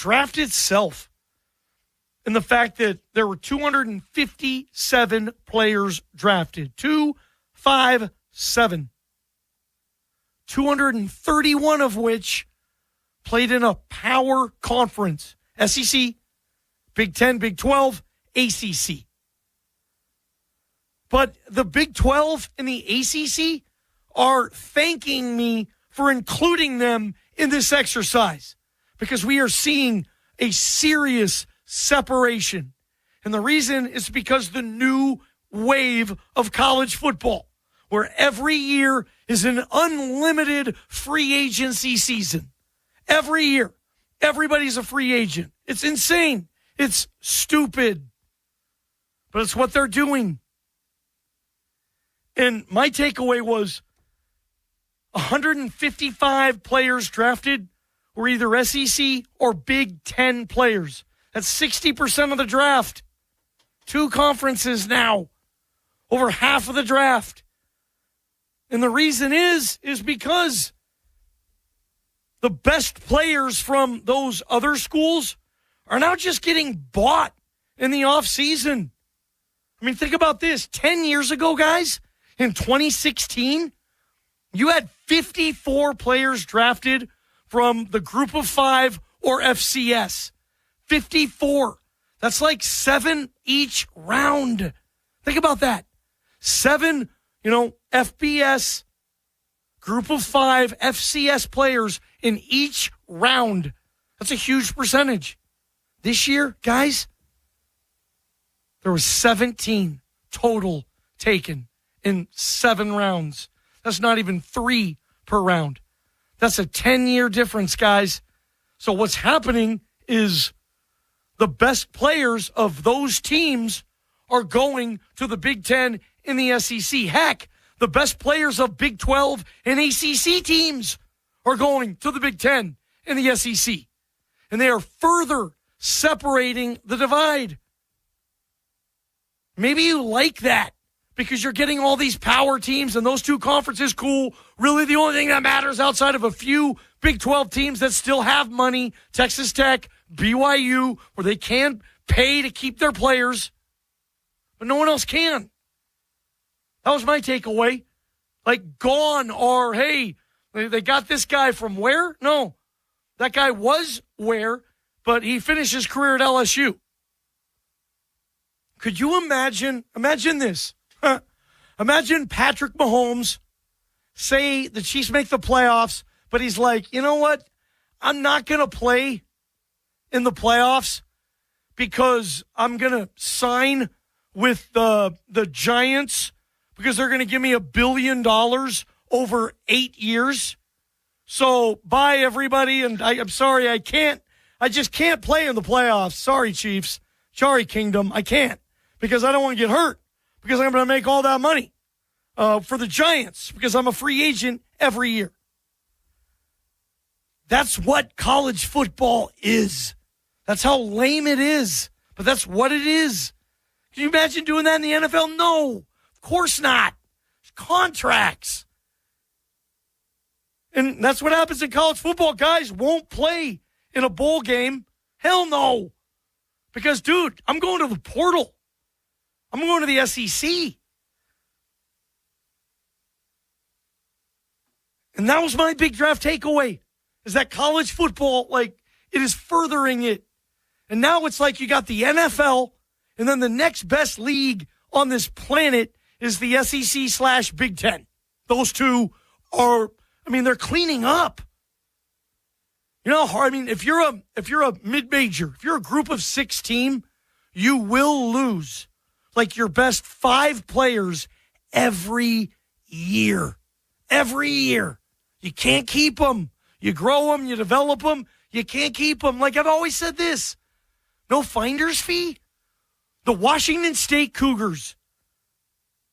draft itself and the fact that there were 257 players drafted. 257. 231 of which played in a power conference. SEC, Big 10, Big 12, ACC. But the Big 12 and the ACC are thanking me for including them in this exercise because we are seeing a serious separation. And the reason is because the new wave of college football, where every year is an unlimited free agency season. Every year, everybody's a free agent. It's insane. It's stupid. But it's what they're doing. And my takeaway was 155 players drafted were either SEC or Big 10 players. That's 60% of the draft. 2 conferences now. Over half of the draft. And the reason is because the best players from those other schools are now just getting bought in the offseason. I mean, think about this. 10 years ago, guys, in 2016, you had 54 players drafted from the Group of 5 or FCS. 54. That's like 7 each round. Think about that. 7, FBS, Group of 5, FCS players in each round. That's a huge percentage. This year, guys, there was 17 total taken in 7 rounds. That's not even 3 per round. That's a 10-year difference, guys. So what's happening is the best players of those teams are going to the Big 10 in the SEC. Heck, the best players of Big 12 and ACC teams are going to the Big 10 in the SEC. And they are further separating the divide. Maybe you like that because you're getting all these power teams and those 2 conferences, cool. Really the only thing that matters outside of a few Big 12 teams that still have money, Texas Tech, BYU, where they can pay to keep their players, but no one else can. That was my takeaway. Like, gone or, hey, they got this guy from where? No. That guy was where, but he finished his career at LSU. Could you imagine this? Imagine Patrick Mahomes, say the Chiefs make the playoffs, but he's like, you know what? I'm not going to play in the playoffs because I'm going to sign with the Giants because they're going to give me $1 billion over 8 years. So bye, everybody. And I'm sorry, I just can't play in the playoffs. Sorry, Chiefs. Sorry, Kingdom. I can't because I don't want to get hurt because I'm going to make all that money for the Giants because I'm a free agent every year. That's what college football is. That's how lame it is. But that's what it is. Can you imagine doing that in the NFL? No, of course not. It's contracts. And that's what happens in college football. Guys won't play in a bowl game. Hell no. Because, dude, I'm going to the portal. I'm going to the SEC. And that was my big draft takeaway, is that college football, like, it is furthering it. And now it's like you got the NFL, and then the next best league on this planet is the SEC/Big 10. Those 2 are, they're cleaning up. You know, if you're a mid-major, if you're a group of 6 team, you will lose like your best 5 players every year. Every year. You can't keep them. You grow them, you develop them. You can't keep them. Like I've always said this, no finder's fee. The Washington State Cougars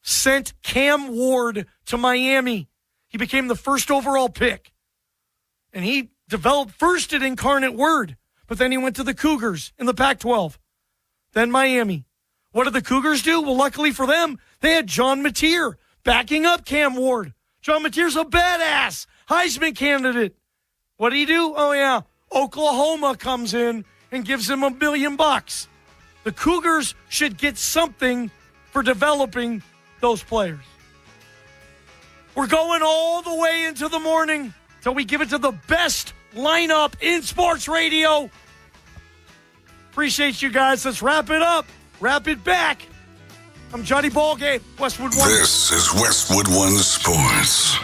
sent Cam Ward to Miami. He became the first overall pick. And he developed first at Incarnate Word, but then he went to the Cougars in the Pac-12. Then Miami. What did the Cougars do? Well, luckily for them, they had John Mateer backing up Cam Ward. John Mateer's a badass Heisman candidate. What did he do? Oh, yeah. Oklahoma comes in and gives him $1 million. The Cougars should get something for developing those players. We're going all the way into the morning till we give it to the best lineup in sports radio. Appreciate you guys. Let's wrap it up. Wrap it back. I'm Johnny Ballgame, Westwood One. This is Westwood One Sports.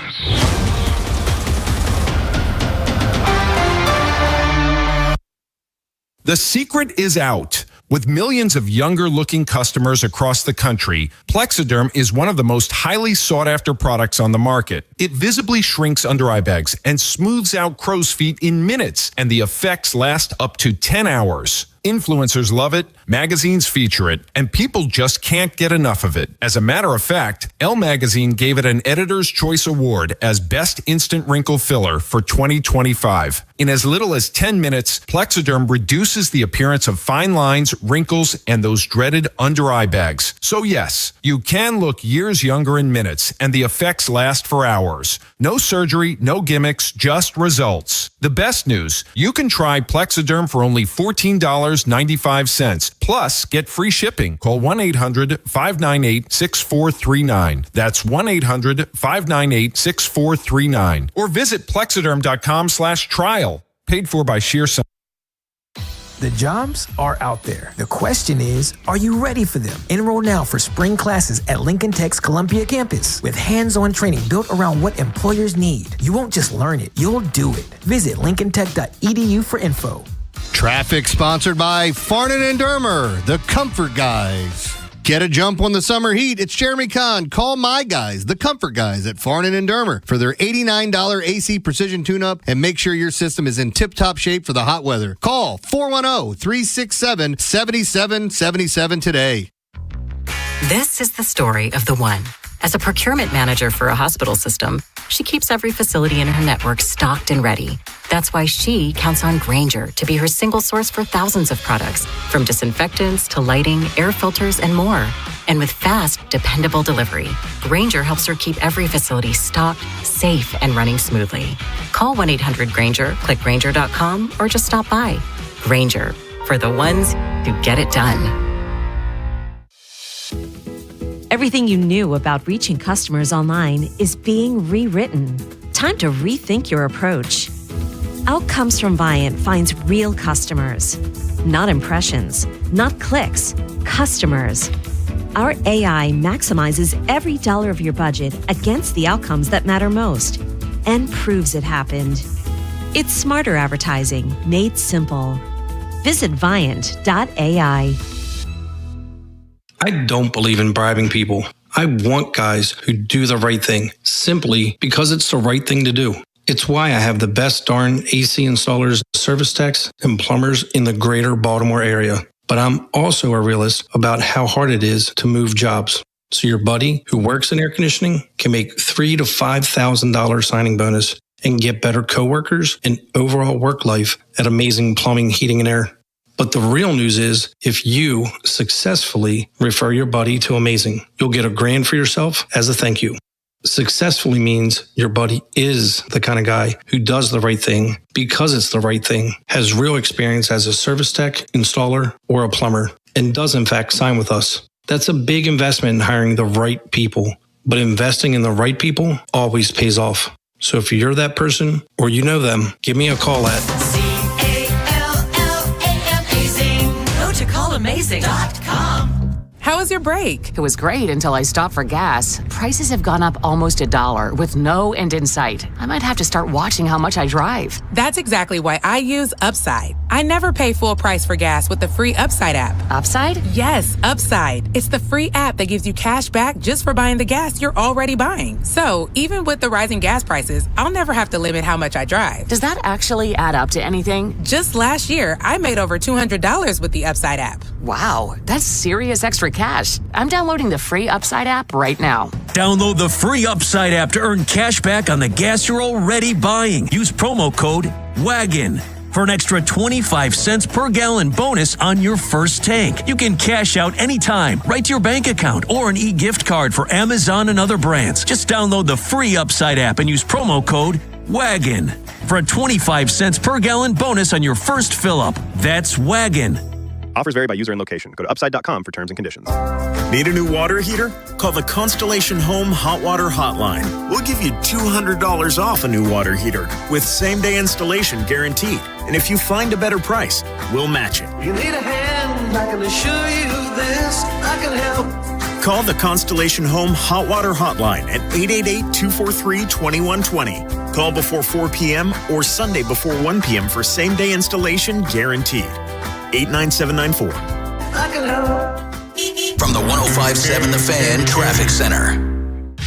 The secret is out. With millions of younger-looking customers across the country, Plexiderm is one of the most highly sought-after products on the market. It visibly shrinks under-eye bags and smooths out crow's feet in minutes, and the effects last up to 10 hours. Influencers love it, magazines feature it, and people just can't get enough of it. As a matter of fact, Elle Magazine gave it an Editor's Choice Award as Best Instant Wrinkle Filler for 2025. In as little as 10 minutes, Plexiderm reduces the appearance of fine lines, wrinkles, and those dreaded under-eye bags. So yes, you can look years younger in minutes, and the effects last for hours. No surgery, no gimmicks, just results. The best news, you can try Plexiderm for only $14.95. Plus, get free shipping. Call 1-800-598-6439. That's 1-800-598-6439. Or visit Plexiderm.com/trial. Paid for by Sheer Sun. The jobs are out there. The question is, are you ready for them? Enroll now for spring classes at Lincoln Tech's Columbia campus with hands-on training built around what employers need. You won't just learn it, you'll do it. Visit lincolntech.edu for info. Traffic sponsored by Farnan and Dermer, the Comfort Guys. Get a jump on the summer heat. It's Jeremy Kahn. Call my guys, the Comfort Guys at Farnan and Dermer, for their $89 AC precision tune-up and make sure your system is in tip-top shape for the hot weather. Call 410-367-7777 today. This is the story of the one. As a procurement manager for a hospital system, she keeps every facility in her network stocked and ready. That's why she counts on Grainger to be her single source for thousands of products, from disinfectants to lighting, air filters, and more. And with fast, dependable delivery, Grainger helps her keep every facility stocked, safe, and running smoothly. Call 1-800-GRAINGER, click Grainger.com, or just stop by. Grainger, for the ones who get it done. Everything you knew about reaching customers online is being rewritten. Time to rethink your approach. Outcomes from Viant finds real customers, not impressions, not clicks, customers. Our AI maximizes every dollar of your budget against the outcomes that matter most and proves it happened. It's smarter advertising made simple. Visit Viant.ai. I don't believe in bribing people. I want guys who do the right thing simply because it's the right thing to do. It's why I have the best darn AC installers, service techs, and plumbers in the greater Baltimore area. But I'm also a realist about how hard it is to move jobs. So your buddy who works in air conditioning can make $3,000 to $5,000 signing bonus and get better coworkers and overall work life at Amazing Plumbing, Heating, and Air. But the real news is, if you successfully refer your buddy to Amazing, you'll get $1,000 for yourself as a thank you. Successfully means your buddy is the kind of guy who does the right thing because it's the right thing, has real experience as a service tech, installer, or a plumber, and does in fact sign with us. That's a big investment in hiring the right people, but investing in the right people always pays off. So if you're that person or you know them, give me a call at Amazing.com. How was your break? It was great until I stopped for gas. Prices have gone up almost $1 with no end in sight. I might have to start watching how much I drive. That's exactly why I use Upside. I never pay full price for gas with the free Upside app. Upside? Yes, Upside. It's the free app that gives you cash back just for buying the gas you're already buying. So even with the rising gas prices, I'll never have to limit how much I drive. Does that actually add up to anything? Just last year, I made over $200 with the Upside app. Wow, that's serious extra cash. I'm downloading the free Upside app right now. Download the free Upside app to earn cash back on the gas you're already buying. Use promo code WAGON for an extra 25 cents per gallon bonus on your first tank. You can cash out anytime, right to your bank account, or an e-gift card for Amazon and other brands. Just download the free Upside app and use promo code WAGON. for a 25 cents per gallon bonus on your first fill-up. That's Wagon. Offers vary by user and location. Go to upside.com for terms and conditions. Need a new water heater? Call the Constellation Home Hot Water Hotline. We'll give you $200 off a new water heater with same-day installation guaranteed. And if you find a better price, we'll match it. You need a hand, I can assure you this, I can help. Call the Constellation Home Hot Water Hotline at 888-243-2120. Call before 4 p.m. or Sunday before 1 p.m. for same-day installation guaranteed. 89794. I can help. From the 105.7 The Fan Traffic Center.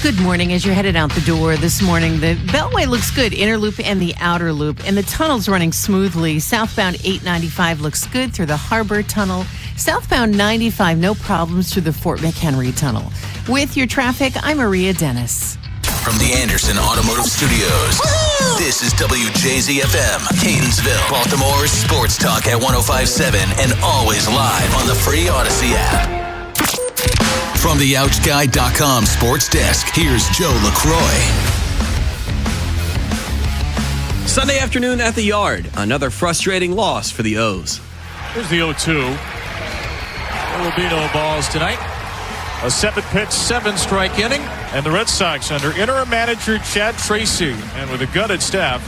Good morning. As you're headed out the door this morning, the Beltway looks good, inner loop and the outer loop, and the tunnel's running smoothly. Southbound 895 looks good through the Harbor Tunnel. Southbound 95, no problems through the Fort McHenry Tunnel. With your traffic, I'm Maria Dennis. From the Anderson Automotive Studios, this is WJZFM, Catonsville, Baltimore's sports talk at 105.7 and always live on the free Odyssey app. From the OutGuide.com sports desk, here's Joe LaCroix. Sunday afternoon at the Yard, another frustrating loss for the O's. Here's the 0-2. There will be no balls tonight. A 7-pitch, 7-strike inning, and the Red Sox under interim manager Chad Tracy and with a gutted staff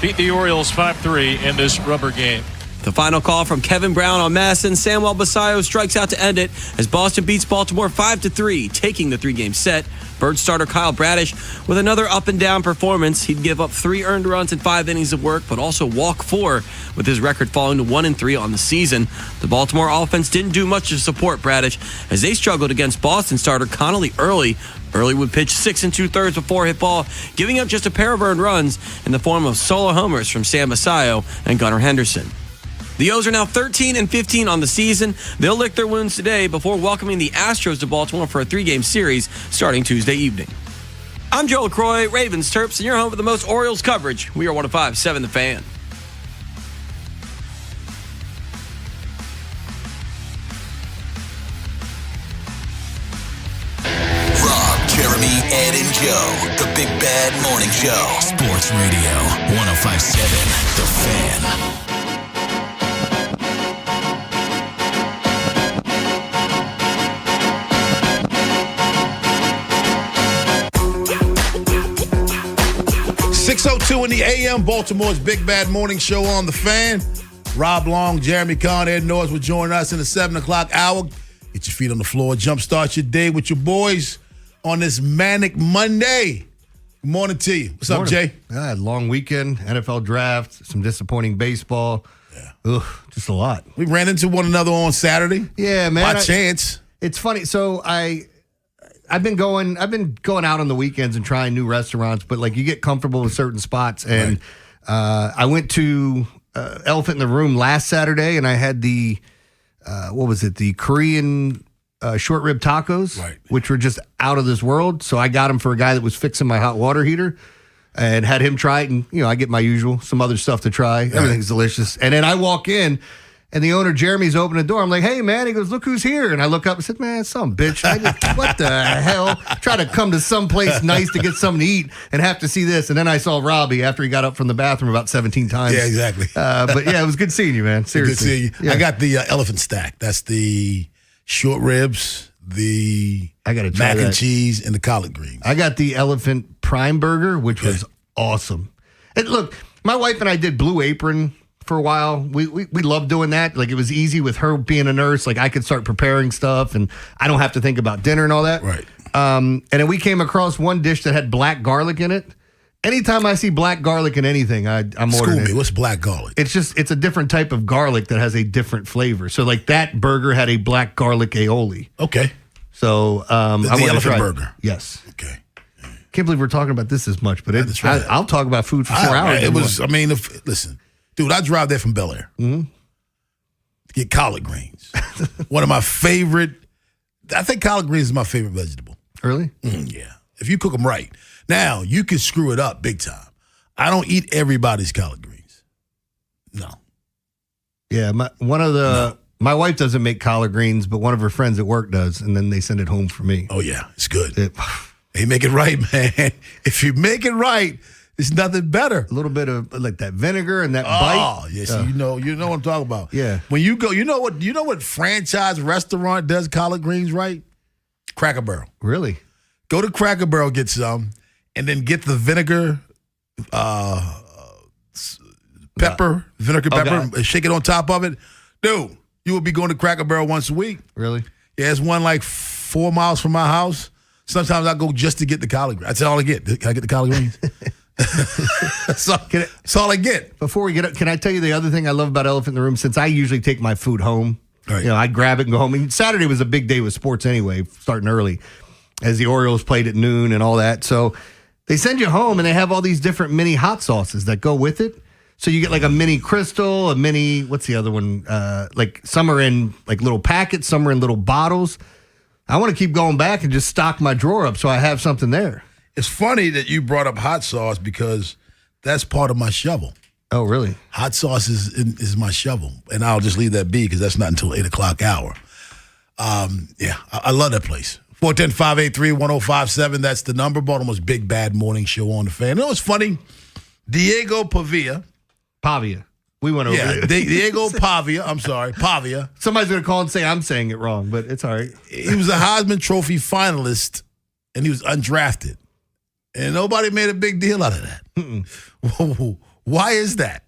beat the Orioles 5-3 in this rubber game. The final call from Kevin Brown on Madison. Samuel Basayo strikes out to end it as Boston beats Baltimore 5-3, taking the 3-game set. Bird starter Kyle Bradish with another up-and-down performance. He'd give up 3 earned runs in 5 innings of work, but also walk 4, with his record falling to 1-3 on the season. The Baltimore offense didn't do much to support Bradish as they struggled against Boston starter Connolly Early. Early would pitch 6 2/3 before hit ball, giving up just a pair of earned runs in the form of solo homers from Sam Basayo and Gunnar Henderson. The O's are now 13-15 on the season. They'll lick their wounds today before welcoming the Astros to Baltimore for a 3-game series starting Tuesday evening. I'm Joe LaCroix, Ravens Terps, and you're home with the most Orioles coverage. We are 105.7 The Fan. Rob, Jeremy, Ed, and Joe, the Big Bad Morning Show. Sports Radio, 105.7 The Fan. 6:02 in the AM, Baltimore's Big Bad Morning Show on The Fan. Rob Long, Jeremy Conn, Ed Norris will join us in the 7 o'clock hour. Get your feet on the floor. Jumpstart your day with your boys on this manic Monday. Good morning to you. What's up, Jay? Long weekend, NFL draft, some disappointing baseball. Yeah. Ugh, just a lot. We ran into one another on Saturday. Yeah, man. By chance. It's funny. So I've been going out on the weekends and trying new restaurants, but like you get comfortable with certain spots. And I went to Elephant in the Room last Saturday, and I had the the Korean short rib tacos, which were just out of this world. So I got them for a guy that was fixing my hot water heater, and had him try it. And I get my usual, some other stuff to try. Everything's delicious. And then I walk in. And the owner, Jeremy's opening the door. I'm like, hey, man. He goes, look who's here. And I look up and said, man, some bitch. What the hell? Try to come to some place nice to get something to eat and have to see this. And then I saw Robbie after he got up from the bathroom about 17 times. Yeah, exactly. But, yeah, it was good seeing you, man. Seriously. Good seeing you. Yeah. I got the elephant stack. That's the short ribs, the mac and cheese, and the collard greens. I got the elephant prime burger, which was awesome. And look, my wife and I did Blue Apron for a while. We loved doing that. Like, it was easy with her being a nurse. Like, I could start preparing stuff and I don't have to think about dinner and all that. Right. And then we came across one dish that had black garlic in it. Anytime I see black garlic in anything, I'm ordering it. School me. What's black garlic? It's a different type of garlic that has a different flavor. So like that burger had a black garlic aioli. Okay. So I want the to elephant try burger. Yes. Okay. Can't believe we're talking about this as much, but I'll talk about food for 4 hours. It was. Listen. Dude, I drive there from Bel Air to get collard greens. One of my favorite. I think collard greens is my favorite vegetable. Really? Yeah. If you cook them right. Now, you can screw it up big time. I don't eat everybody's collard greens. No. Yeah, my wife doesn't make collard greens, but one of her friends at work does, and then they send it home for me. Oh, yeah. It's good. They make it right, man. If you make it right, It's nothing better. A little bit of like that vinegar and that bite. bite. Yes, you know what I'm talking about. Yeah. When you go, you know what franchise restaurant does collard greens right? Cracker Barrel. Really? Go to Cracker Barrel, get some, and then get the vinegar, pepper, and shake it on top of it. Dude, you will be going to Cracker Barrel once a week. Really? Yeah, there's one like 4 miles from my house. Sometimes I go just to get the collard greens. That's all I get. Can I get the collard greens? That's all I get. Before we get up, can I tell you the other thing I love about Elephant in the Room? Since I usually take my food home, right. I grab it and go home. And Saturday was a big day with sports anyway, starting early, as the Orioles played at noon and all that. So they send you home, and they have all these different mini hot sauces that go with it. So you get like a mini Crystal, a mini, what's the other one? Like some are in like little packets, some are in little bottles. I want to keep going back and just stock my drawer up so I have something there. It's funny that you brought up hot sauce because that's part of my shovel. Oh, really? Hot sauce is my shovel, and I'll just leave that be because that's not until 8 o'clock hour. I love that place. 410-583-1057. That's the number. Baltimore's big bad morning show on the Fan. You know what's funny? Diego Pavia. We went over it. Diego Pavia. I'm sorry, Pavia. Somebody's going to call and say I'm saying it wrong, but it's all right. He was a Heisman Trophy finalist, and he was undrafted. And nobody made a big deal out of that. Why is that?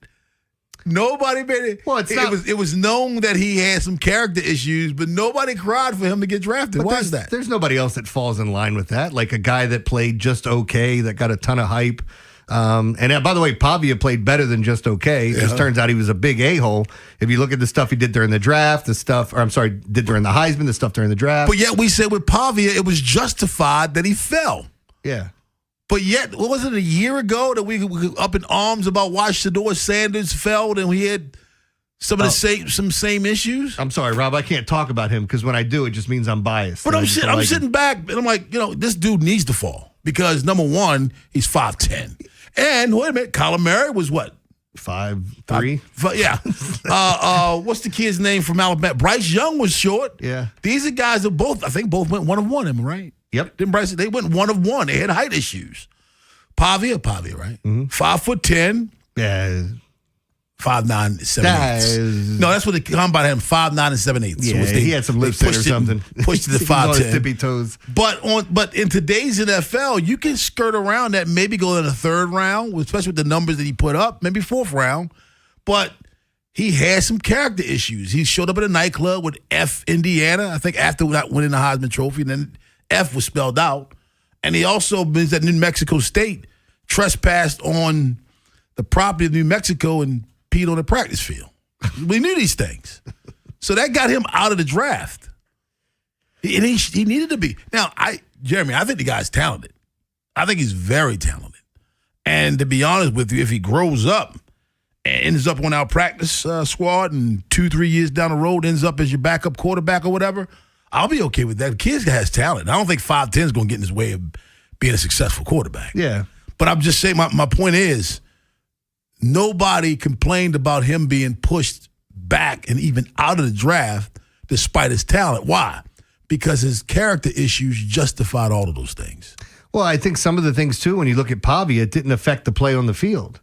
Nobody made it. Well, it was known that he had some character issues, but nobody cried for him to get drafted. Why is that? There's nobody else that falls in line with that. Like a guy that played just okay, that got a ton of hype. And by the way, Pavia played better than just okay. It just turns out he was a big a-hole. If you look at the stuff he did during the draft, did during the Heisman, the stuff during the draft. But yet we said with Pavia, it was justified that he fell. Yeah. But yet, what was it, a year ago that we were up in arms about why Shedeur Sanders fell and we had some of the same issues? I'm sorry, Rob, I can't talk about him because when I do, it just means I'm biased. But I'm sitting back and I'm like, this dude needs to fall because number one, he's 5'10". And wait a minute, Kyler Murray was what? 5'3". Yeah. What's the kid's name from Alabama? Bryce Young was short. Yeah. These are guys that both went 1-of-1, am I right? Yep. Didn't Bryce? They went 1-of-1. They had height issues. Pavia, right? Mm-hmm. 5'10". Yeah. 5'9", 7/8". No, that's what the combine had him, 5'9" and 7/8". Yeah, so he had some lipstick or something. Pushed to the 5'10". Tippy toes. But in today's NFL, you can skirt around that, maybe go in the third round, especially with the numbers that he put up, maybe fourth round. But he had some character issues. He showed up at a nightclub with F Indiana, I think after not winning the Heisman Trophy, and then F was spelled out. And he also was at New Mexico State, trespassed on the property of New Mexico and peed on the practice field. We knew these things. So that got him out of the draft. He needed to be. Now, Jeremy, I think the guy's talented. I think he's very talented. And to be honest with you, if he grows up and ends up on our practice squad and 2-3 years down the road ends up as your backup quarterback or whatever, I'll be okay with that. The kid has talent. I don't think 5'10" is going to get in his way of being a successful quarterback. Yeah. But I'm just saying, my point is, nobody complained about him being pushed back and even out of the draft despite his talent. Why? Because his character issues justified all of those things. Well, I think some of the things, too, when you look at Pavia, it didn't affect the play on the field.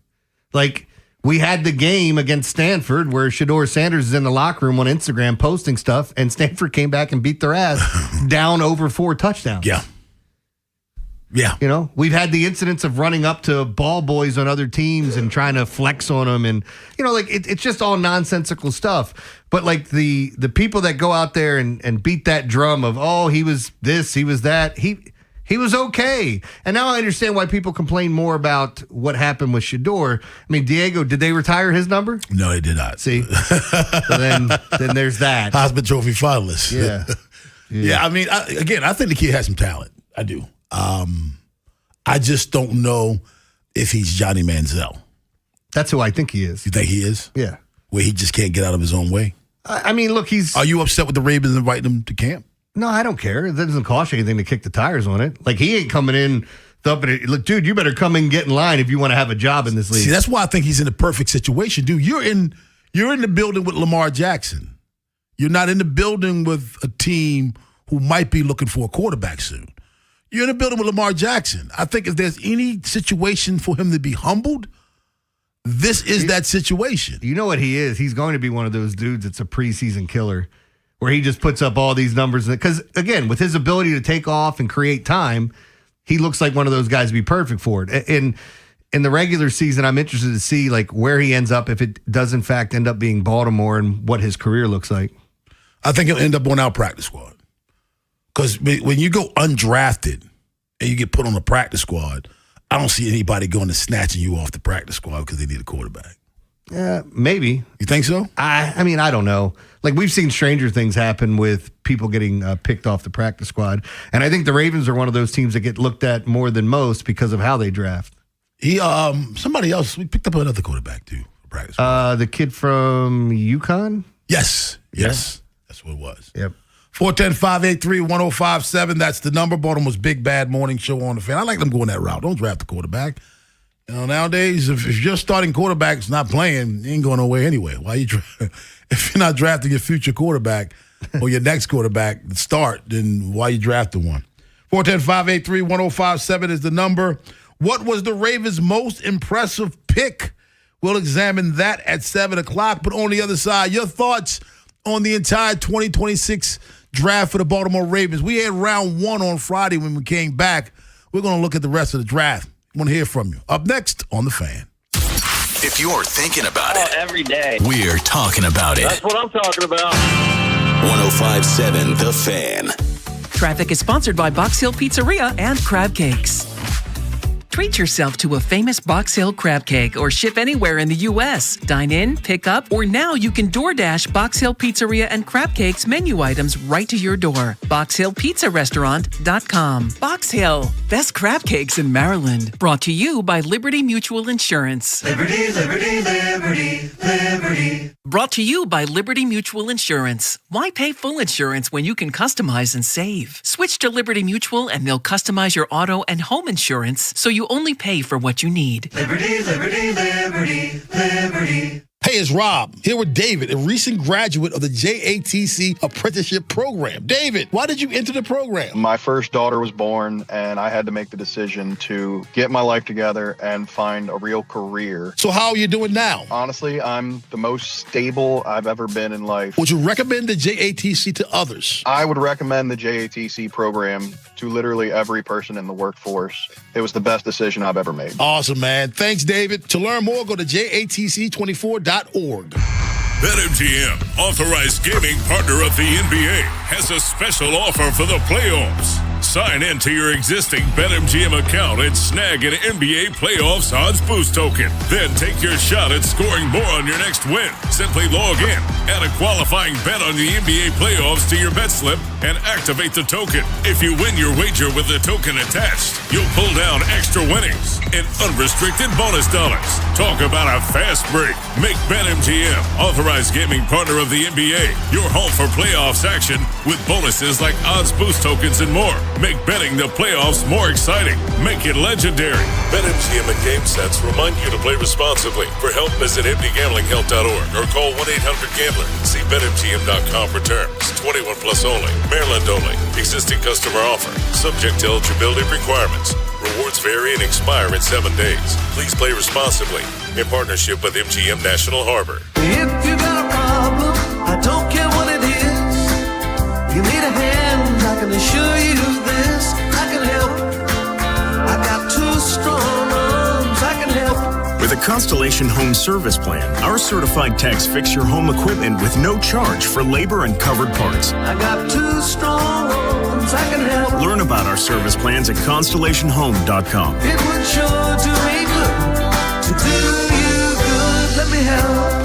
Like, we had the game against Stanford where Shedeur Sanders is in the locker room on Instagram posting stuff, and Stanford came back and beat their ass down over 4 touchdowns. Yeah. We've had the incidents of running up to ball boys on other teams and trying to flex on them. And, it's just all nonsensical stuff. But, like, the people that go out there and beat that drum of, oh, he was this, he was that, he was okay. And now I understand why people complain more about what happened with Shedeur. I mean, Diego, did they retire his number? No, they did not. See? So then there's that. Heisman Trophy finalist. Yeah. Yeah, I mean, I think the kid has some talent. I do. I just don't know if he's Johnny Manziel. That's who I think he is. You think he is? Yeah. Where he just can't get out of his own way? I mean, look, Are you upset with the Ravens inviting him to camp? No, I don't care. It doesn't cost you anything to kick the tires on it. Like, he ain't coming in thumping it. Look, dude, you better come and get in line if you want to have a job in this league. See, that's why I think he's in the perfect situation, dude. You're in the building with Lamar Jackson. You're not in the building with a team who might be looking for a quarterback soon. You're in a building with Lamar Jackson. I think if there's any situation for him to be humbled, this is that situation. You know what he is? He's going to be one of those dudes that's a preseason killer where he just puts up all these numbers. Because, again, with his ability to take off and create time, he looks like one of those guys to be perfect for it. And in the regular season, I'm interested to see like where he ends up if it does, in fact, end up being Baltimore and what his career looks like. I think he'll end up on our practice squad. Because when you go undrafted and you get put on the practice squad, I don't see anybody going to snatching you off the practice squad because they need a quarterback. Yeah, maybe. You think so? I mean, I don't know. Like, we've seen stranger things happen with people getting picked off the practice squad. And I think the Ravens are one of those teams that get looked at more than most because of how they draft. Somebody else, we picked up another quarterback, too, for practice squad. The kid from UConn? Yes. That's what it was. Yep. 410-583-1057. That's the number. Baltimore's Big Bad Morning Show on the Fan. I like them going that route. Don't draft the quarterback. You know, nowadays, if your starting quarterback's not playing, you ain't going nowhere anyway. Why you if you're not drafting your future quarterback or your next quarterback to start, then why you drafting one? 410-583-1057 is the number. What was the Ravens' most impressive pick? We'll examine that at 7 o'clock. But on the other side, your thoughts on the entire 2026 draft for the Baltimore Ravens. We had round 1 on Friday when we came back. We're going to look at the rest of the draft. I want to hear from you. Up next on The Fan. If you're thinking about it, every day, we're talking about it. That's what I'm talking about. 105.7 The Fan. Traffic is sponsored by Box Hill Pizzeria and Crab Cakes. Treat yourself to a famous Box Hill crab cake or ship anywhere in the U.S. Dine in, pick up, or now you can DoorDash Box Hill Pizzeria and Crab Cakes menu items right to your door. BoxHillPizzaRestaurant.com. Box Hill, best crab cakes in Maryland. Brought to you by Liberty Mutual Insurance. Liberty, liberty, liberty, liberty. Brought to you by Liberty Mutual Insurance. Why pay full insurance when you can customize and save? Switch to Liberty Mutual and they'll customize your auto and home insurance so you only pay for what you need. Liberty, liberty, liberty, liberty. Hey, it's Rob, here with David, a recent graduate of the JATC apprenticeship program. David, why did you enter the program? My first daughter was born, and I had to make the decision to get my life together and find a real career. So how are you doing now? Honestly, I'm the most stable I've ever been in life. Would you recommend the JATC to others? I would recommend the JATC program to literally every person in the workforce. It was the best decision I've ever made. Awesome, man. Thanks, David. To learn more, go to JATC24.org. BetMGM, authorized gaming partner of the NBA, has a special offer for the playoffs. Sign in to your existing BetMGM account and snag an NBA Playoffs odds boost token. Then take your shot at scoring more on your next win. Simply log in, add a qualifying bet on the NBA Playoffs to your bet slip, and activate the token. If you win your wager with the token attached, you'll pull down extra winnings and unrestricted bonus dollars. Talk about a fast break. Make BetMGM, authorized gaming partner of the NBA, your home for playoffs action with bonuses like odds boost tokens and more. Make betting the playoffs more exciting. Make it legendary. BetMGM and GameSense remind you to play responsibly. For help, visit mdgamblinghelp.org or call 1-800-GAMBLER. See BetMGM.com for terms. 21 plus only. Maryland only. Existing customer offer. Subject to eligibility requirements. Rewards vary and expire in 7 days. Please play responsibly. In partnership with MGM National Harbor. If you got a problem, I don't care what it is. You need a hand, I can assure you this. I can help. I got 2 strong arms, I can help. With a Constellation Home Service Plan, our certified techs fix your home equipment with no charge for labor and covered parts. I got 2 strong arms, I can help. Learn about our service plans at constellationhome.com. It would sure do me good to do you good. Let me help.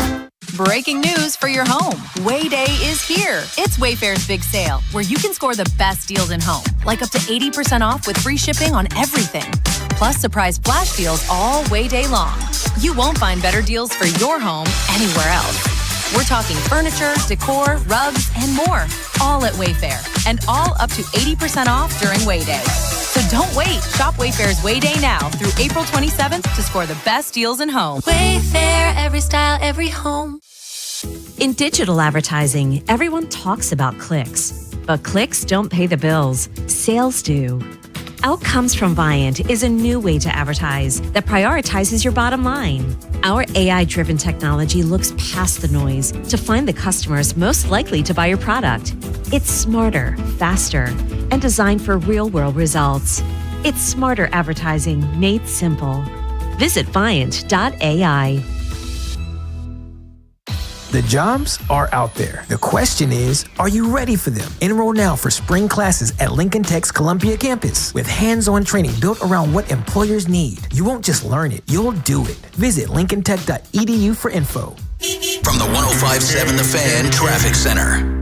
Breaking news for your home. Wayday is here. It's Wayfair's big sale, where you can score the best deals in home, like up to 80% off with free shipping on everything. Plus surprise flash deals all Wayday long. You won't find better deals for your home anywhere else. We're talking furniture, decor, rugs, and more, all at Wayfair, and all up to 80% off during Wayday. So don't wait. Shop Wayfair's Wayday now through April 27th to score the best deals in home. Wayfair, every style, every home. In digital advertising, everyone talks about clicks, but clicks don't pay the bills. Sales do. Outcomes from Viant is a new way to advertise that prioritizes your bottom line. Our AI-driven technology looks past the noise to find the customers most likely to buy your product. It's smarter, faster, and designed for real-world results. It's smarter advertising made simple. Visit Viant.ai. The jobs are out there. The question is, are you ready for them? Enroll now for spring classes at Lincoln Tech's Columbia campus with hands-on training built around what employers need. You won't just learn it, you'll do it. Visit lincolntech.edu for info. From the 105.7 The Fan Traffic Center.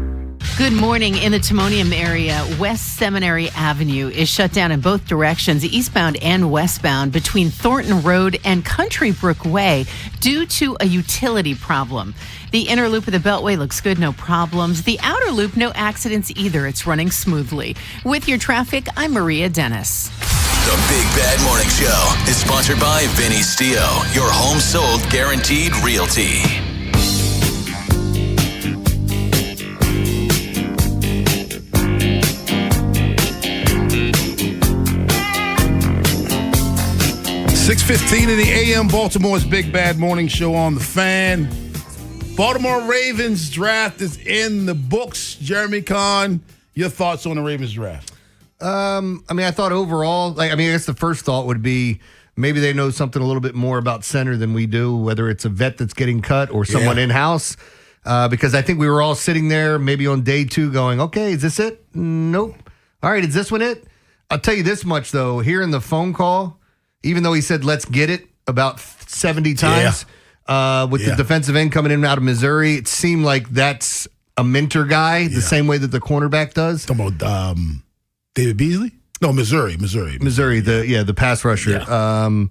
Good morning. In the Timonium area, West Seminary Avenue is shut down in both directions, eastbound and westbound, between Thornton Road and Country Brook Way due to a utility problem. The inner loop of the Beltway looks good, no problems. The outer loop, no accidents either. It's running smoothly. With your traffic, I'm Maria Dennis. The Big Bad Morning Show is sponsored by Vinny Stio, your home sold guaranteed realty. .6:15 in the AM, Baltimore's Big Bad Morning Show on The Fan. Baltimore Ravens draft is in the books. Jeremy Kahn, your thoughts on the Ravens draft? I thought overall, I guess the first thought would be maybe they know something a little bit more about center than we do, whether it's a vet that's getting cut or someone in-house. Because I think we were all sitting there maybe on day 2 going, okay, is this it? Nope. All right, is this one it? I'll tell you this much, though. Hearing the phone call, even though he said, let's get it about 70 times with the defensive end coming in out of Missouri, it seemed like that's a mentor guy the same way that the cornerback does. Talking about David Beasley? No, Missouri, the pass rusher. Yeah. And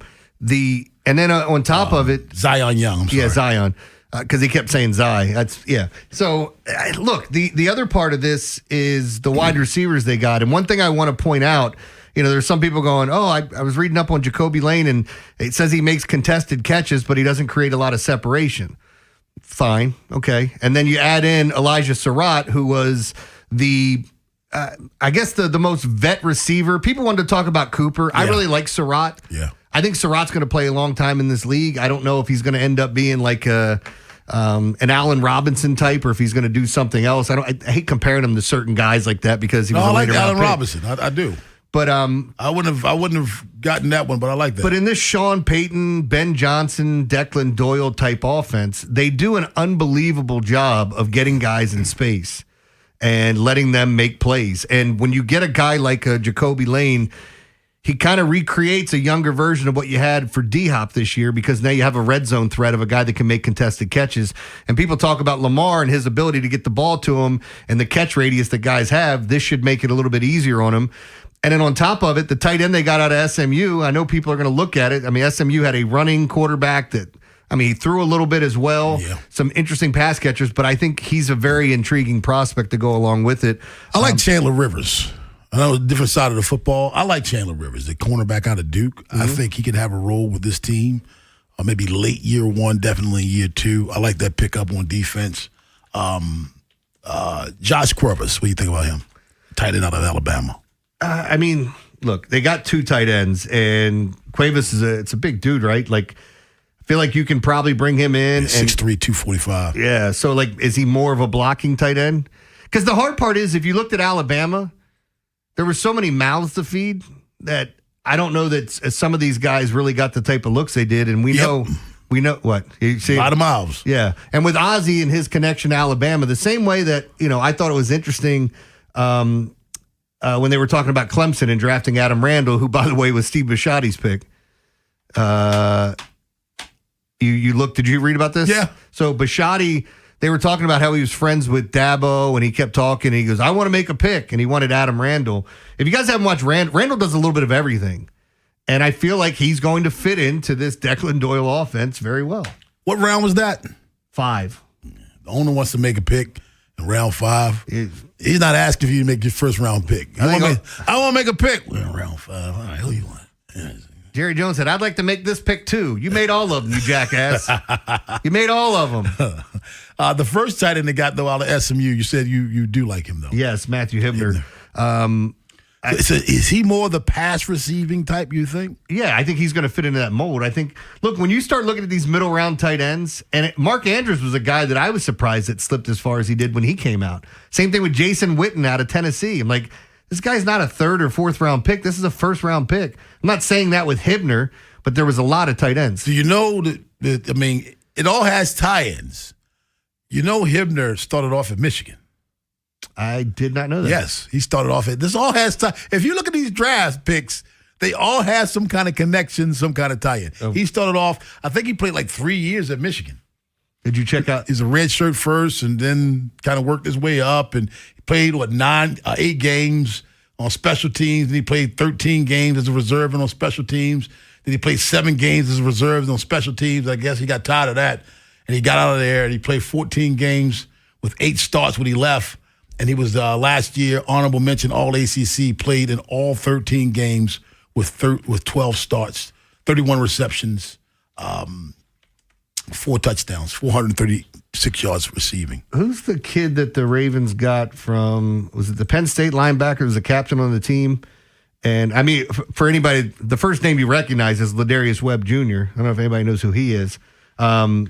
then on top of it, Zion Young. Zion, because he kept saying Zy. So look, the other part of this is the wide receivers they got, and one thing I want to point out. There's some people going, I was reading up on Jacoby Lane, and it says he makes contested catches, but he doesn't create a lot of separation. Fine. Okay. And then you add in Elijah Surratt, who was the most vet receiver. People wanted to talk about Cooper. I really like Surratt. Yeah. I think Surratt's going to play a long time in this league. I don't know if he's going to end up being like an Allen Robinson type, or if he's going to do something else. I hate comparing him to certain guys like that because he was I a like later Allen round pick. Robinson. I do. But I wouldn't have gotten that one, but I like that. But in this Sean Payton, Ben Johnson, Declan Doyle type offense, they do an unbelievable job of getting guys in space and letting them make plays. And when you get a guy like Jacoby Lane, he kind of recreates a younger version of what you had for D-Hop this year, because now you have a red zone threat of a guy that can make contested catches. And people talk about Lamar and his ability to get the ball to him and the catch radius that guys have. This should make it a little bit easier on him. And then on top of it, the tight end they got out of SMU, I know people are going to look at it. SMU had a running quarterback that, he threw a little bit as well. Yeah. Some interesting pass catchers, but I think he's a very intriguing prospect to go along with it. I like Chandler Rivers. I know it's a different side of the football. I like Chandler Rivers, the cornerback out of Duke. Mm-hmm. I think he could have a role with this team. Maybe late year 1, definitely year 2. I like that pickup on defense. Josh Cuervas, what do you think about him? Tight end out of Alabama. Look, they got 2 tight ends, and Cuevas it's a big dude, right? Like, I feel like you can probably bring him in. 6'3", 245. Yeah, so, is he more of a blocking tight end? Because the hard part is, if you looked at Alabama, there were so many mouths to feed that I don't know that some of these guys really got the type of looks they did, and we know what? You see, a lot of mouths. Yeah, and with Ozzie and his connection to Alabama, the same way that, I thought it was interesting when they were talking about Clemson and drafting Adam Randall, who, by the way, was Steve Bisciotti's pick. Did you read about this? Yeah. So Bisciotti, they were talking about how he was friends with Dabo, and he kept talking, and he goes, I want to make a pick, and he wanted Adam Randall. If you guys haven't watched Randall does a little bit of everything, and I feel like he's going to fit into this Declan Doyle offense very well. What round was that? 5. The owner wants to make a pick in round 5. He's not asking for you to make your first round pick. I want to make a pick. We're in round 5. All right, who you want? Yeah. Jerry Jones said, I'd like to make this pick too. You made all of them, you jackass. You made all of them. The first tight end they got, though, out of SMU, you said you do like him, though. Yes, Matthew Hibner. Is he more the pass receiving type, you think? Yeah, I think he's going to fit into that mold. I think, look, when you start looking at these middle round tight ends, and Mark Andrews was a guy that I was surprised that slipped as far as he did when he came out. Same thing with Jason Witten out of Tennessee. I'm like, this guy's not a 3rd or 4th round pick. This is a 1st round pick. I'm not saying that with Hibner, but there was a lot of tight ends. Do you know that, I mean, it all has tie-ins. You know Hibner started off at Michigan. I did not know that. Yes, he started off at. This all has tie. If you look at these draft picks, they all have some kind of connection, some kind of tie-in. Oh. He started off. I think he played like 3 years at Michigan. Did you check out? He's a red shirt first, and then kind of worked his way up. And he played 8 games on special teams. Then he played 13 games as a reserve and on special teams. Then he played 7 games as a reserve on special teams. I guess he got tired of that, and he got out of there. And he played 14 games with 8 starts when he left. And he was last year honorable mention All ACC. Played in all 13 games with 12 starts, 31 receptions, 4 touchdowns, 436 yards receiving. Who's the kid that the Ravens got from? Was it the Penn State linebacker? Was the captain on the team? And I mean, for anybody, the first name you recognize is Ladarius Webb Jr. I don't know if anybody knows who he is. As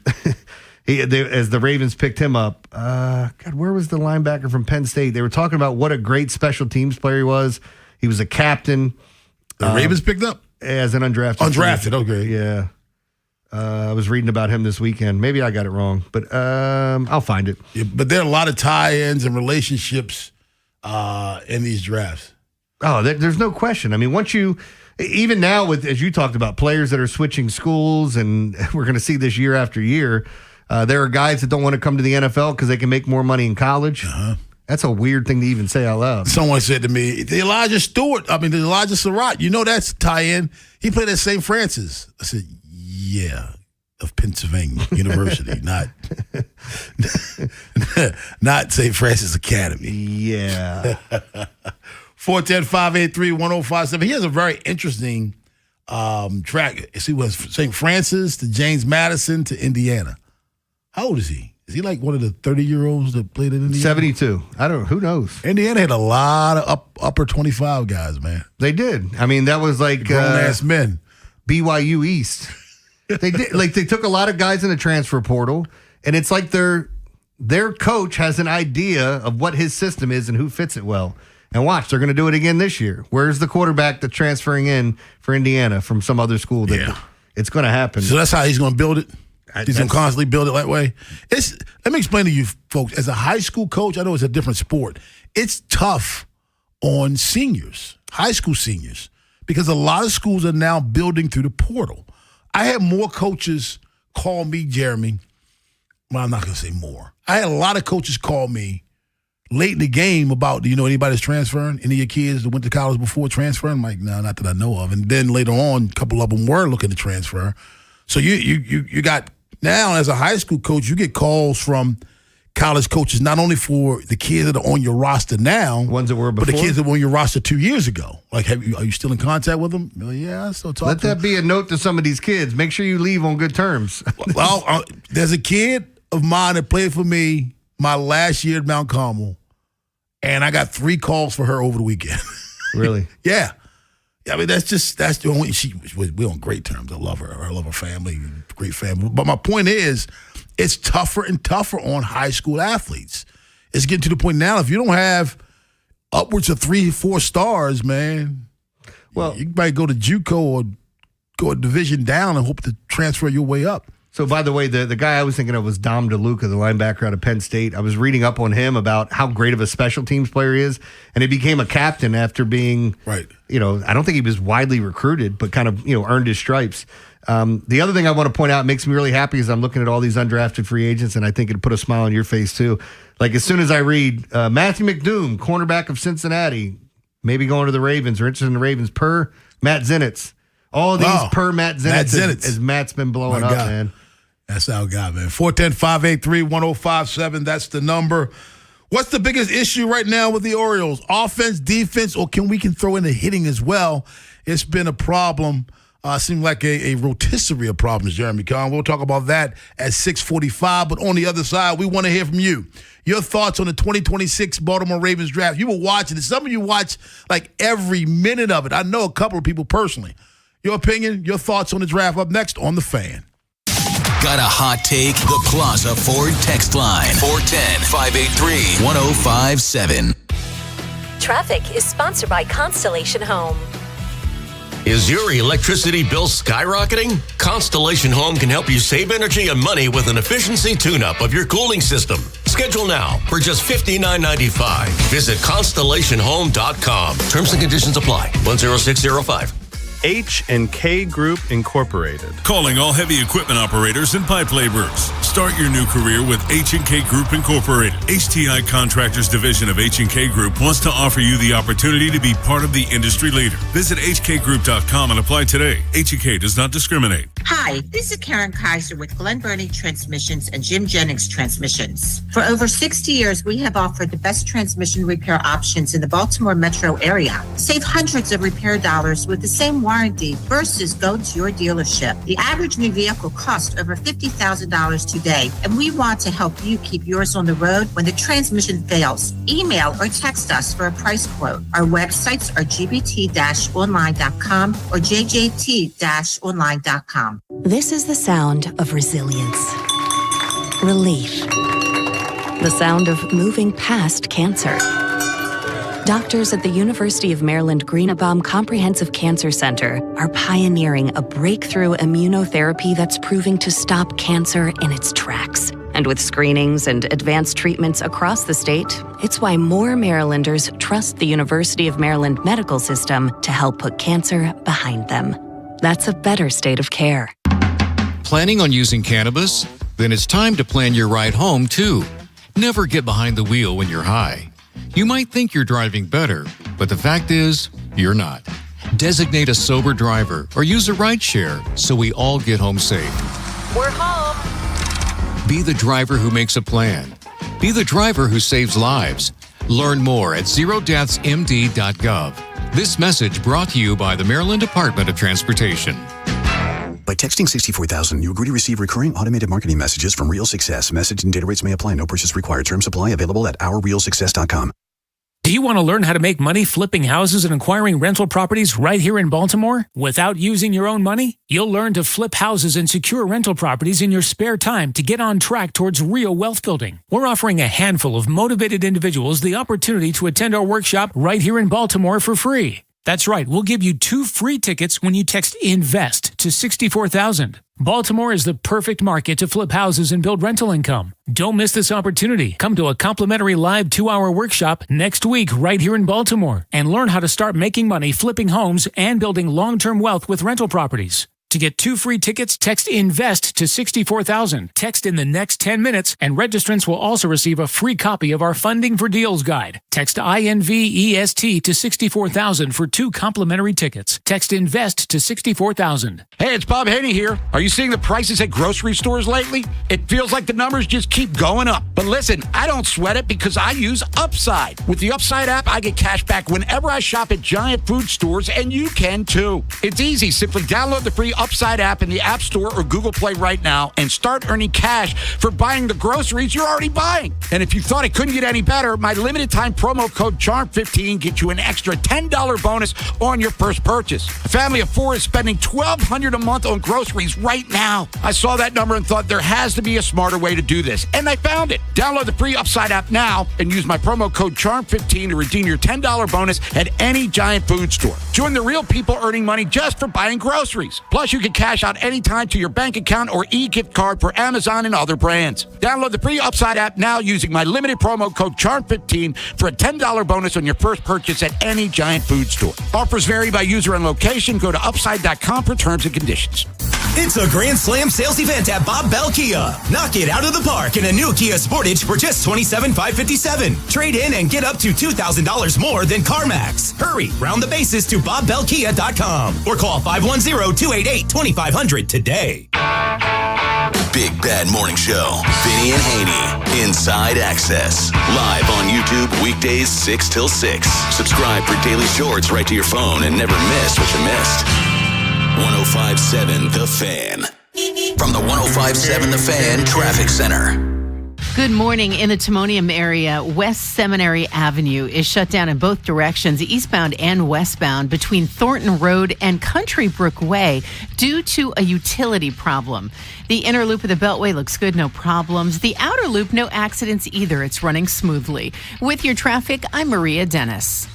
the Ravens picked him up, God, where was the linebacker from Penn State? They were talking about what a great special teams player he was. He was a captain. The Ravens picked up? As an undrafted. Undrafted, okay. Yeah. I was reading about him this weekend. Maybe I got it wrong, but I'll find it. Yeah, but there are a lot of tie-ins and relationships in these drafts. Oh, there's no question. I mean, even now with, as you talked about, players that are switching schools, and we're going to see this year after year, there are guys that don't want to come to the NFL because they can make more money in college. Uh-huh. That's a weird thing to even say out loud. Someone said to me, the Elijah Surratt, you know that's tie-in. He played at St. Francis. I said, yeah, of Pennsylvania University, not St. Francis Academy. Yeah. 410-583-1057. He has a very interesting track. He was St. Francis to James Madison to Indiana. How old is he? Is he like one of the 30-year-olds that played in Indiana? 72. Who knows? Indiana had a lot of upper 25 guys, man. They did. I mean, that was like grown-ass men. BYU East. They did. Like, they took a lot of guys in the transfer portal, and it's like their coach has an idea of what his system is and who fits it well. And watch, they're going to do it again this year. Where's the quarterback that's transferring in for Indiana from some other school? It's going to happen. So that's how he's going to build it? He's going to constantly build it that way? Let me explain to you folks. As a high school coach, I know it's a different sport. It's tough on seniors, high school seniors, because a lot of schools are now building through the portal. I had more coaches call me, Jeremy. Well, I'm not going to say more. I had a lot of coaches call me late in the game about, do you know anybody that's transferring? Any of your kids that went to college before transferring? I'm like, no, not that I know of. And then later on, a couple of them were looking to transfer. So you got, now as a high school coach, you get calls from college coaches, not only for the kids that are on your roster now, ones that were before, but the kids that were on your roster 2 years ago. Like, are you still in contact with them? Yeah, I still talk to them. Let that be a note to some of these kids. Make sure you leave on good terms. Well, there's a kid of mine that played for me my last year at Mount Carmel, and I got 3 calls for her over the weekend. Really? Yeah. I mean, that's the only, we're on great terms. I love her. I love her family, great family. But my point is, it's tougher and tougher on high school athletes. It's getting to the point now, if you don't have upwards of 3-4 stars, man, well, you might go to JUCO or go a division down and hope to transfer your way up. So, by the way, the guy I was thinking of was Dom DeLuca, the linebacker out of Penn State. I was reading up on him about how great of a special teams player he is, and he became a captain after being, right. I don't think he was widely recruited, but kind of, earned his stripes. The other thing I want to point out makes me really happy is I'm looking at all these undrafted free agents, and I think it'd put a smile on your face, too. Like, as soon as I read Matthew McDoom, cornerback of Cincinnati, maybe going to the Ravens or interested in the Ravens, per Matt Zenitz. All of these per Matt Zenitz, as Matt's been blowing up, man. That's our guy, man. 410-583-1057. That's the number. What's the biggest issue right now with the Orioles? Offense, defense, or we can throw in the hitting as well? It's been a problem seem like a rotisserie of problems, Jeremy Kahn. We'll talk about that at 6:45. But on the other side, we want to hear from you. Your thoughts on the 2026 Baltimore Ravens draft. You were watching it. Some of you watch like every minute of it. I know a couple of people personally. Your opinion, your thoughts on the draft up next on The Fan. Got a hot take? The Plaza Ford text line. 410-583-1057. Traffic is sponsored by Constellation Home. Is your electricity bill skyrocketing? Constellation Home can help you save energy and money with an efficiency tune-up of your cooling system. Schedule now for just $59.95. Visit constellationhome.com. Terms and conditions apply. 10605. H&K Group Incorporated. Calling all heavy equipment operators and pipe laborers. Start your new career with H&K Group Incorporated. HTI Contractors Division of H&K Group wants to offer you the opportunity to be part of the industry leader. Visit hkgroup.com and apply today. H&K does not discriminate. Hi, this is Karen Kaiser with Glen Burnie Transmissions and Jim Jennings Transmissions. For over 60 years, we have offered the best transmission repair options in the Baltimore metro area. Save hundreds of repair dollars with the same warranty versus go to your dealership. The average new vehicle costs over $50,000 today, and we want to help you keep yours on the road when the transmission fails. Email or text us for a price quote. Our websites are gbt-online.com or jjt-online.com. This is the sound of resilience, relief, the sound of moving past cancer. Doctors at the University of Maryland Greenebaum Comprehensive Cancer Center are pioneering a breakthrough immunotherapy that's proving to stop cancer in its tracks. And with screenings and advanced treatments across the state, it's why more Marylanders trust the University of Maryland medical system to help put cancer behind them. That's a better state of care. Planning on using cannabis? Then it's time to plan your ride home, too. Never get behind the wheel when you're high. You might think you're driving better, but the fact is, you're not. Designate a sober driver or use a rideshare so we all get home safe. We're home. Be the driver who makes a plan. Be the driver who saves lives. Learn more at zerodeathsmd.gov. This message brought to you by the Maryland Department of Transportation. By texting 64,000, you agree to receive recurring automated marketing messages from Real Success. Message and data rates may apply. No purchase required. Terms apply. Available at ourrealsuccess.com. Do you want to learn how to make money flipping houses and acquiring rental properties right here in Baltimore without using your own money? You'll learn to flip houses and secure rental properties in your spare time to get on track towards real wealth building. We're offering a handful of motivated individuals the opportunity to attend our workshop right here in Baltimore for free. That's right, we'll give you 2 free tickets when you text INVEST to 64,000. Baltimore is the perfect market to flip houses and build rental income. Don't miss this opportunity. Come to a complimentary live 2-hour workshop next week right here in Baltimore and learn how to start making money flipping homes and building long-term wealth with rental properties. To get 2 free tickets, text INVEST to 64,000. Text in the next 10 minutes, and registrants will also receive a free copy of our Funding for Deals guide. Text INVEST to 64,000 for 2 complimentary tickets. Text INVEST to 64,000. Hey, it's Bob Haynie here. Are you seeing the prices at grocery stores lately? It feels like the numbers just keep going up. But listen, I don't sweat it because I use Upside. With the Upside app, I get cash back whenever I shop at giant food stores, and you can too. It's easy. Simply download the free Upside app in the App Store or Google Play right now and start earning cash for buying the groceries you're already buying. And if you thought it couldn't get any better, my limited time promo code CHARM15 gets you an extra $10 bonus on your first purchase. A family of 4 is spending $1,200 a month on groceries right now. I saw that number and thought there has to be a smarter way to do this, and I found it. Download the free Upside app now and use my promo code CHARM15 to redeem your $10 bonus at any giant food store. Join the real people earning money just for buying groceries. Plus, you can cash out anytime to your bank account or e-gift card for Amazon and other brands. Download the free Upside app now using my limited promo code CHARM15 for a $10 bonus on your first purchase at any giant food store. Offers vary by user and location. Go to upside.com for terms and conditions. It's a Grand Slam sales event at Bob Bell Kia. Knock it out of the park in a new Kia Sportage for just $27,557. Trade in and get up to $2,000 more than CarMax. Hurry, round the bases to BobBellKia.com or call 510-288-2500 today. Big Bad Morning Show. Vinny and Haynie. Inside Access. Live on YouTube weekdays 6 till 6. Subscribe for daily shorts right to your phone and never miss what you missed. 105.7 The Fan. From the 105.7 The Fan Traffic Center. Good morning. In the Timonium area, West Seminary Avenue is shut down in both directions, eastbound and westbound, between Thornton Road and Country Brook Way due to a utility problem. The inner loop of the Beltway looks good, no problems. The outer loop, no accidents either. It's running smoothly. With your traffic, I'm Maria Dennis.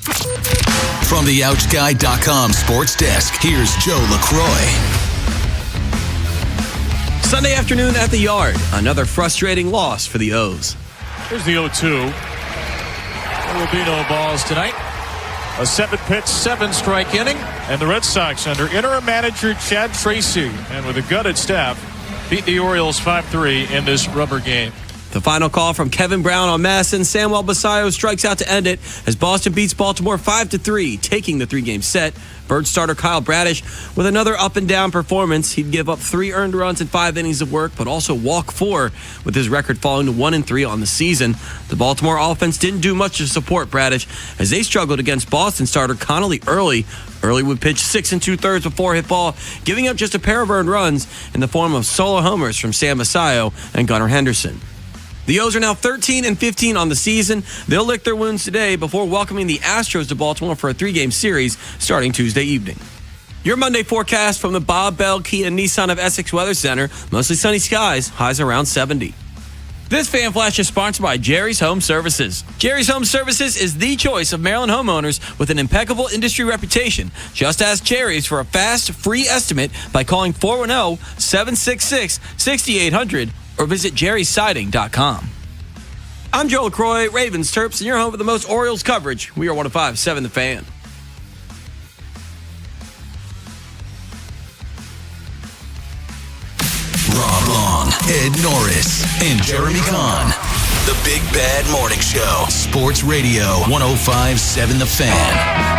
From the OutGuy.com sports desk, here's Joe LaCroix. Sunday afternoon at the Yard. Another frustrating loss for the O's. Here's the 0-2. There will be no balls tonight. A 7-pitch, 7-strike inning. And the Red Sox, under interim manager Chad Tracy, and with a gutted staff, beat the Orioles 5-3 in this rubber game. The final call from Kevin Brown on Madison. Samuel Basayo strikes out to end it as Boston beats Baltimore 5-3, taking the 3-game set. Bird starter Kyle Bradish with another up-and-down performance. He'd give up 3 earned runs in 5 innings of work, but also walk 4, with his record falling to 1-3 on the season. The Baltimore offense didn't do much to support Bradish as they struggled against Boston starter Connolly Early. Early would pitch 6 2/3 before hit ball, giving up just a pair of earned runs in the form of solo homers from Sam Basayo and Gunnar Henderson. The O's are now 13-15 on the season. They'll lick their wounds today before welcoming the Astros to Baltimore for a 3-game series starting Tuesday evening. Your Monday forecast from the Bob Bell Kia Nissan of Essex Weather Center. Mostly sunny skies, highs around 70. This Fan Flash is sponsored by Jerry's Home Services. Jerry's Home Services is the choice of Maryland homeowners with an impeccable industry reputation. Just ask Jerry's for a fast, free estimate by calling 410-766-6800 or visit jerrysiding.com. I'm Joe LaCroix, Ravens Terps, and you're home for the most Orioles coverage. We are 105.7 The Fan. Rob Long, Ed Norris, and Jeremy Kahn. The Big Bad Morning Show. Sports Radio 105.7 The Fan.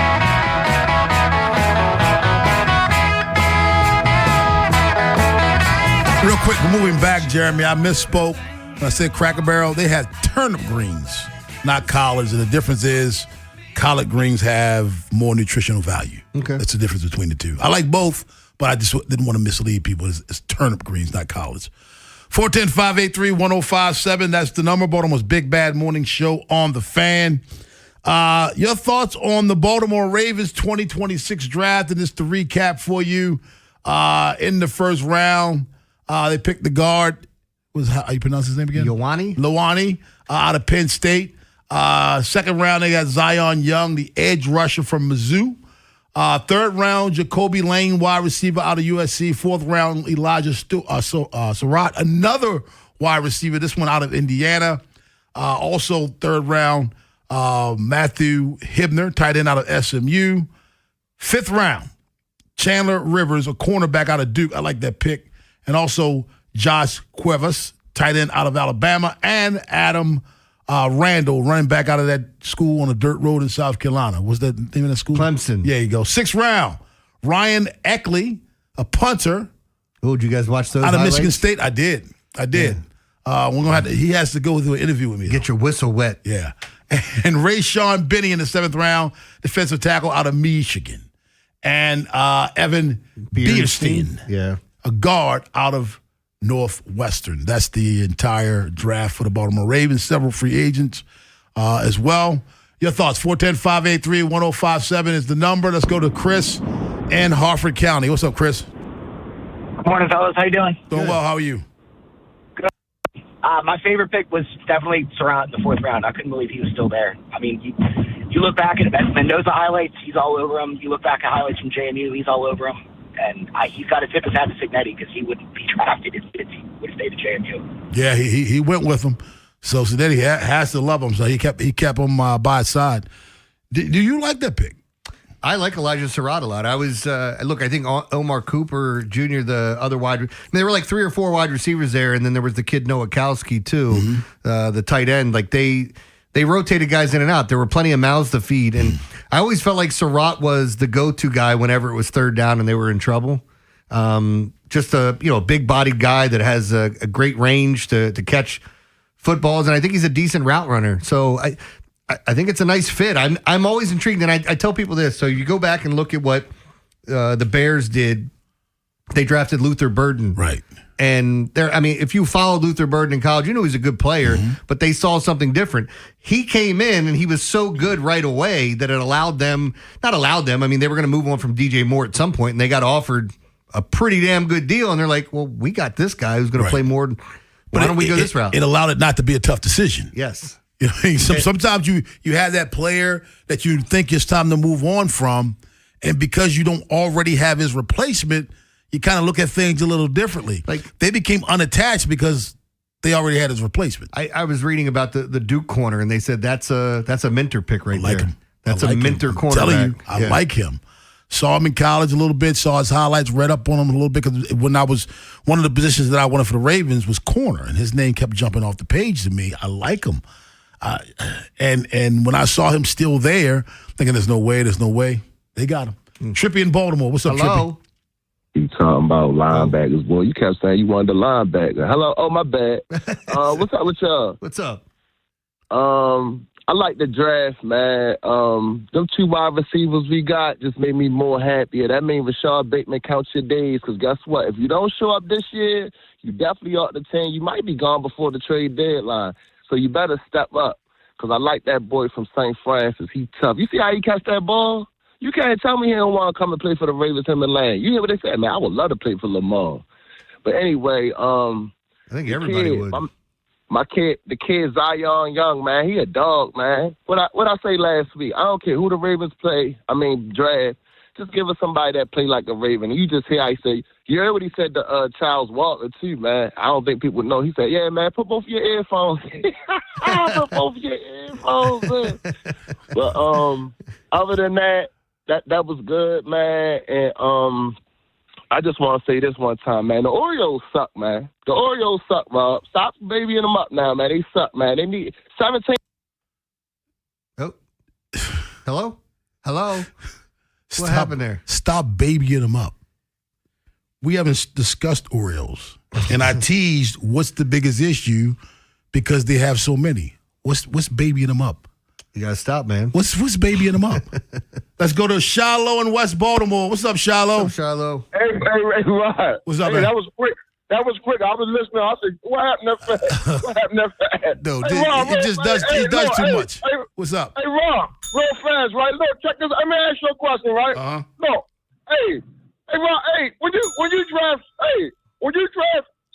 Real quick, we're moving back, Jeremy. I misspoke when I said Cracker Barrel. They have turnip greens, not collards. And the difference is collard greens have more nutritional value. Okay. That's the difference between the two. I like both, but I just didn't want to mislead people. It's turnip greens, not collards. 410-583-1057. That's the number. Baltimore's Big Bad Morning Show on The Fan. Your thoughts on the Baltimore Ravens 2026 draft, and just to recap for you, in the first round, they picked the guard. How you pronounce his name again? Lawani out of Penn State. Second round, they got Zion Young, the edge rusher from Mizzou. Third round, Jacoby Lane, wide receiver out of USC. Fourth round, Elijah Surratt, another wide receiver, this one out of Indiana. Also, third round, Matthew Hibner, tight end out of SMU. Fifth round, Chandler Rivers, a cornerback out of Duke. I like that pick. And also Josh Cuevas, tight end out of Alabama, and Adam Randall, running back out of that school on a dirt road in South Carolina. What's that name of that school? Clemson. Yeah, you go. Sixth round, Ryan Eckley, a punter. Oh, did you guys watch those out of highlights? Michigan State? I did. Yeah. We're gonna have to. He has to go do an interview with me. Get your whistle wet. Yeah. And Rayshawn Benny in the 7th round, defensive tackle out of Michigan, and Evan Bierstein. Yeah. A guard out of Northwestern. That's the entire draft for the Baltimore Ravens. Several free agents as well. Your thoughts, 410-583-1057 is the number. Let's go to Chris in Harford County. What's up, Chris? Good morning, fellas. How you doing? Doing well. How are you? Good. My favorite pick was definitely Surratt in the 4th round. I couldn't believe he was still there. I mean, you look back at Mendoza highlights, he's all over him. You look back at highlights from JMU, he's all over him. And he's got to tip his hat to Signetti because he wouldn't be drafted if he would have stayed at JMU. Yeah, he went with him. So Signetti has to love him. So he kept him by his side. Do you like that pick? I like Elijah Surratt a lot. I was I think Omar Cooper Jr., the other there were like 3 or 4 wide receivers there, and then there was the kid Nowakowski too, the tight end. Like they rotated guys in and out. There were plenty of mouths to feed, and I always felt like Surratt was the go-to guy whenever it was third down and they were in trouble. Just a big-bodied guy that has a great range to catch footballs, and I think he's a decent route runner. So I think it's a nice fit. I'm always intrigued, and I tell people this. So you go back and look at what the Bears did They drafted Luther Burden. Right. And if you followed Luther Burden in college, you know he's a good player, but they saw something different. He came in and he was so good right away that it allowed them, they were going to move on from DJ Moore at some point, and they got offered a pretty damn good deal. And they're like, well, we got this guy who's going to play more. Why don't we go this route? It allowed it not to be a tough decision. Yes. You know, sometimes you have that player that you think it's time to move on from, and because you don't already have his replacement, you kind of look at things a little differently. Like they became unattached because they already had his replacement. I was reading about the Duke corner, and they said that's a mentor pick right there. Him. That's a mentor cornerback. I'm telling you, I like him. Saw him in college a little bit, saw his highlights, read up on him a little bit. Because when I was, one of the positions that I wanted for the Ravens was corner, and his name kept jumping off the page to me. I like him. And when I saw him still there, thinking there's no way, they got him. Trippy in Baltimore. What's up, Hello? Trippy? You talking about linebackers, boy. You kept saying you wanted the linebacker. Hello? Oh, my bad. What's up with y'all? What's up? I like the draft, man. Them 2 wide receivers we got just made me more happier. That means Rashad Bateman counts your days, because guess what? If you don't show up this year, you definitely ought to 10. You might be gone before the trade deadline. So you better step up, because I like that boy from St. Francis. He tough. You see how he catch that ball? You can't tell me he don't want to come and play for the Ravens, him and Lane. You hear what they said? Man, I would love to play for Lamar. But anyway, I think everybody would. The kid Zion Young, man, he a dog, man. What I say last week, I don't care who the Ravens draft. Just give us somebody that play like a Raven. You just hear how he say, you heard what he said to Charles Walker, too, man. I don't think people know. He said, yeah, man, put both your earphones in. Put both your earphones in. But other than that was good, man. And I just want to say this one time, man. The Orioles suck, man. The Orioles suck, Rob. Stop babying them up now, man. They suck, man. They need 17. Oh. Hello? What happened there? Stop babying them up. We haven't discussed Orioles. And I teased what's the biggest issue because they have so many. What's babying them up? You got to stop, man. What's babying them up? Let's go to Shiloh in West Baltimore. What's up, Shiloh? What's up, Shiloh? Hey, Rod. What's up, man? man? That was quick. I was listening. I said, what happened to Fad? No, hey, Rob, it just does too much. Hey, what's up? Hey, Rob, real fast, right? Look, check this. Let me ask you a question, right? Uh-huh. Look, hey, Rob, when you draft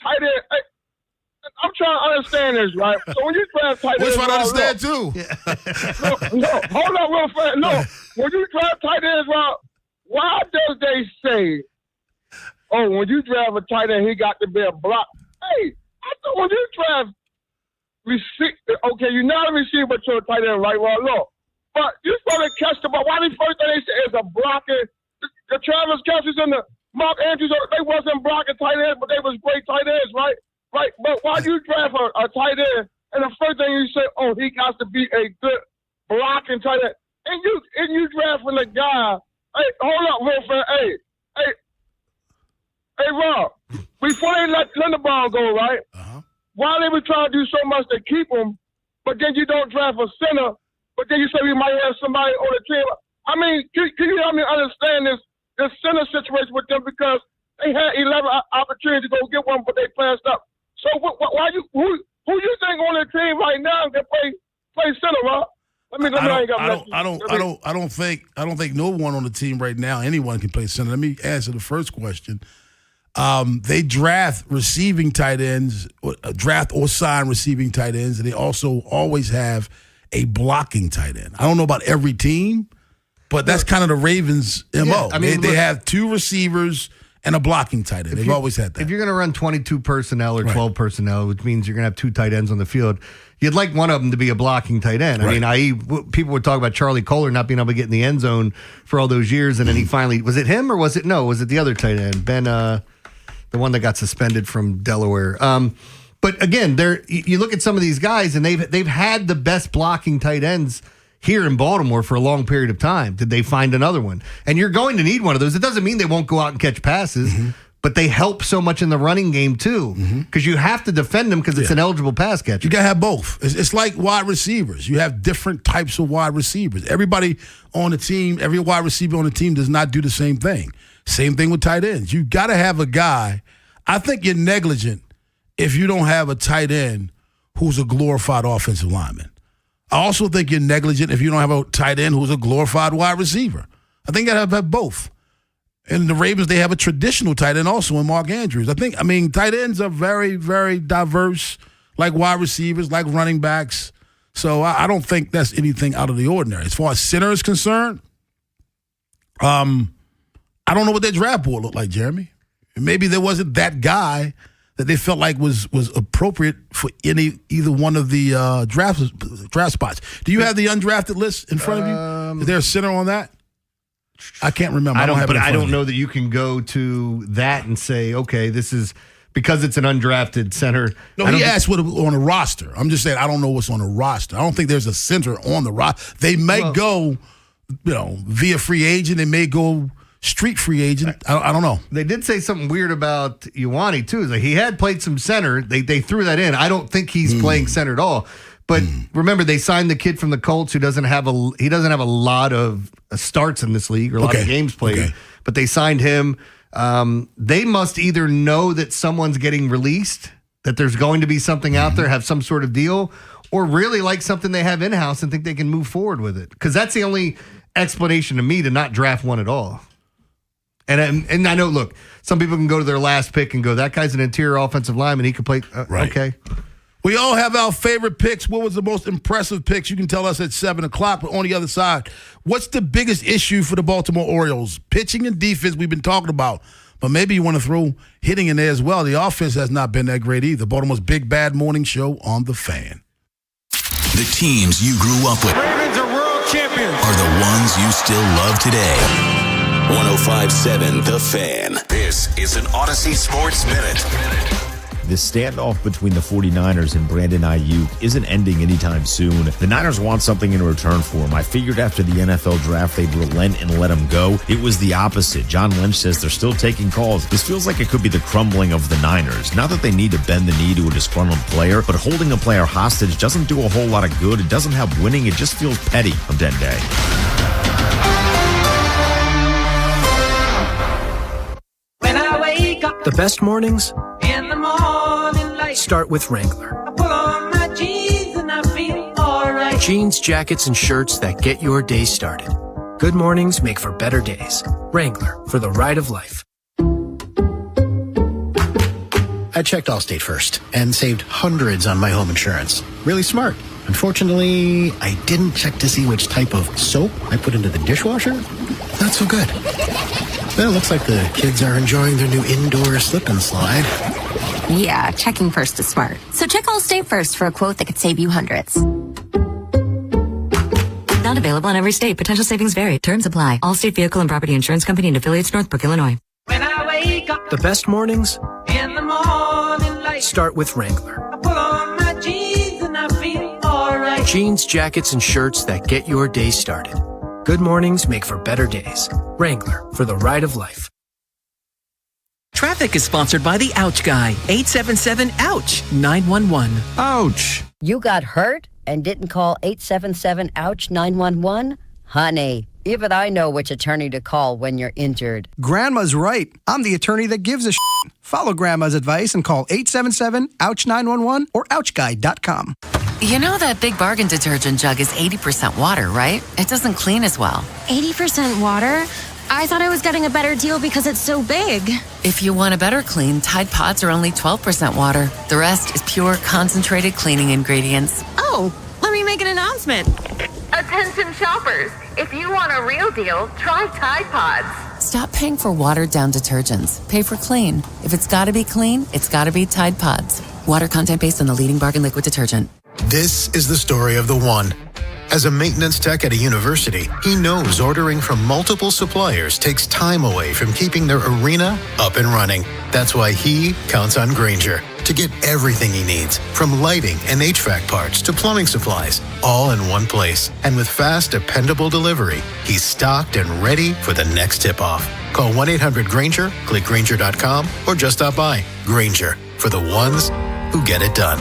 tight end, hey, I'm trying to understand this, right? So when you draft tight end, we're trying to understand too. No, hold on, real fast. No, when you draft tight ends, Rob, why does they say, oh, when you draft a tight end, he got to be a block? Hey, I thought when you draft okay, you're not a receiver, but you're a tight end, right? Well, look, but you supposed to catch the ball. Why the first thing they say is a blocker? The Travis Kelce's and the Mark Andrews, they wasn't blocking tight ends, but they was great tight ends, right? Right, but why you draft a tight end, and the first thing you say, oh, he got to be a good blocking tight end, and you drafting a guy. Hey, hold up, real fast. Hey, Rob. Before they let Linderbaum go, right? Why they were trying to do so much to keep him, but then you don't draft a center, but then you say we might have somebody on the team. I mean, can you help me understand this center situation with them, because they had 11 opportunities to go get one, but they passed up. So why who you think on the team right now can play center, Rob? I don't think no one on the team right now, anyone can play center. Let me answer the first question. They draft receiving tight ends, draft or sign receiving tight ends, and they also always have a blocking tight end. I don't know about every team, but that's kind of the Ravens' MO. Yeah, I mean, they have 2 receivers and a blocking tight end. They've always had that. If you're going to run 22 personnel or 12 personnel, which means you're going to have 2 tight ends on the field, you'd like one of them to be a blocking tight end. I mean, people would talk about Charlie Kohler not being able to get in the end zone for all those years, and then he finally, was it him or was it the other tight end? Ben, the one that got suspended from Delaware. But again, you look at some of these guys, and they've had the best blocking tight ends here in Baltimore for a long period of time. Did they find another one? And you're going to need one of those. It doesn't mean they won't go out and catch passes, but they help so much in the running game too, because you have to defend them because it's an eligible pass catcher. You got to have both. It's like wide receivers. You have different types of wide receivers. Everybody on the team, every wide receiver on the team does not do the same thing. Same thing with tight ends. You got to have a guy. I think you're negligent if you don't have a tight end who's a glorified offensive lineman. I also think you're negligent if you don't have a tight end who's a glorified wide receiver. I think you got to have both. And the Ravens, they have a traditional tight end also in Mark Andrews. I mean, tight ends are very, very diverse, like wide receivers, like running backs. So I don't think that's anything out of the ordinary. As far as center is concerned, I don't know what their draft board looked like, Jeremy. Maybe there wasn't that guy that they felt like was appropriate for either one of the draft spots. Do you have the undrafted list in front of you? Is there a center on that? I can't remember. I don't know that you can go to that and say, okay, this is because it's an undrafted center. No, he asked what on a roster. I'm just saying I don't know what's on a roster. I don't think there's a center on the roster. They may go, via free agent. They may go street free agent. I don't know. They did say something weird about Ioane too. Like he had played some center. They threw that in. I don't think he's playing center at all. But remember, they signed the kid from the Colts who doesn't have a lot of starts in this league or a lot of games played. Okay. But they signed him. They must either know that someone's getting released, that there's going to be something out there, have some sort of deal, or really like something they have in-house and think they can move forward with it. Because that's the only explanation to me to not draft one at all. And I know, look, some people can go to their last pick and go, that guy's an interior offensive lineman. He could play. Right. Okay. We all have our favorite picks. What was the most impressive picks? You can tell us at 7 o'clock. But on the other side, what's the biggest issue for the Baltimore Orioles? Pitching and defense we've been talking about. But maybe you want to throw hitting in there as well. The offense has not been that great either. Baltimore's Big Bad Morning Show on The Fan. The teams you grew up with Ravens are world champions. are the ones you still love today. 105.7 The Fan. This is an Odyssey Sports Minute. The standoff between the 49ers and Brandon Ayuk isn't ending anytime soon. The Niners want something in return for him. I figured after the NFL draft they'd relent and let him go. It was the opposite. John Lynch says they're still taking calls. This feels like it could be the crumbling of the Niners. Not that they need to bend the knee to a disgruntled player, but holding a player hostage doesn't do a whole lot of good. It doesn't help winning. It just feels petty. I'm Dead Day. When I wake up, the best mornings in the morning light, start with Wrangler. I put on my jeans and I feel alright. Jeans, jackets, and shirts that get your day started. Good mornings make for better days. Wrangler, for the ride of life. I checked Allstate first and saved hundreds on my home insurance. Really smart. Unfortunately, I didn't check to see which type of soap I put into the dishwasher. Not so good. Well, it looks like the kids are enjoying their new indoor slip and slide. Yeah, checking first is smart. So check Allstate first for a quote that could save you hundreds. Not available in every state. Potential savings vary. Terms apply. Allstate Vehicle and Property Insurance Company and affiliates, Northbrook, Illinois. When I wake up, the best mornings in the morning light, start with Wrangler. I put on my jeans and I feel alright. Jeans, jackets, and shirts that get your day started. Good mornings make for better days. Wrangler, for the ride of life. Traffic is sponsored by the Ouch Guy. 877-OUCH-911. Ouch! You got hurt and didn't call 877-OUCH-911? Honey, even I know which attorney to call when you're injured. Grandma's right. I'm the attorney that gives a shit. Follow Grandma's advice and call 877-OUCH-911 or OUCHGuy.com. You know that Big Bargain detergent jug is 80% water, right? It doesn't clean as well. 80% water? I thought I was getting a better deal because it's so big. If you want a better clean, Tide Pods are only 12% water. The rest is pure, concentrated cleaning ingredients. Oh, let me make an announcement. Attention shoppers, if you want a real deal, try Tide Pods. Stop paying for watered-down detergents. Pay for clean. If it's gotta be clean, it's gotta be Tide Pods. Water content based on the leading bargain liquid detergent. This is the story of the one. As a maintenance tech at a university, he knows ordering from multiple suppliers takes time away from keeping their arena up and running. That's why he counts on Grainger to to get everything he needs, from lighting and HVAC parts to plumbing supplies, all in one place. And with fast, dependable delivery, he's stocked and ready for the next tip-off. Call 1-800-GRAINGER, click Grainger.com, or just stop by. Grainger, for the ones who get it done.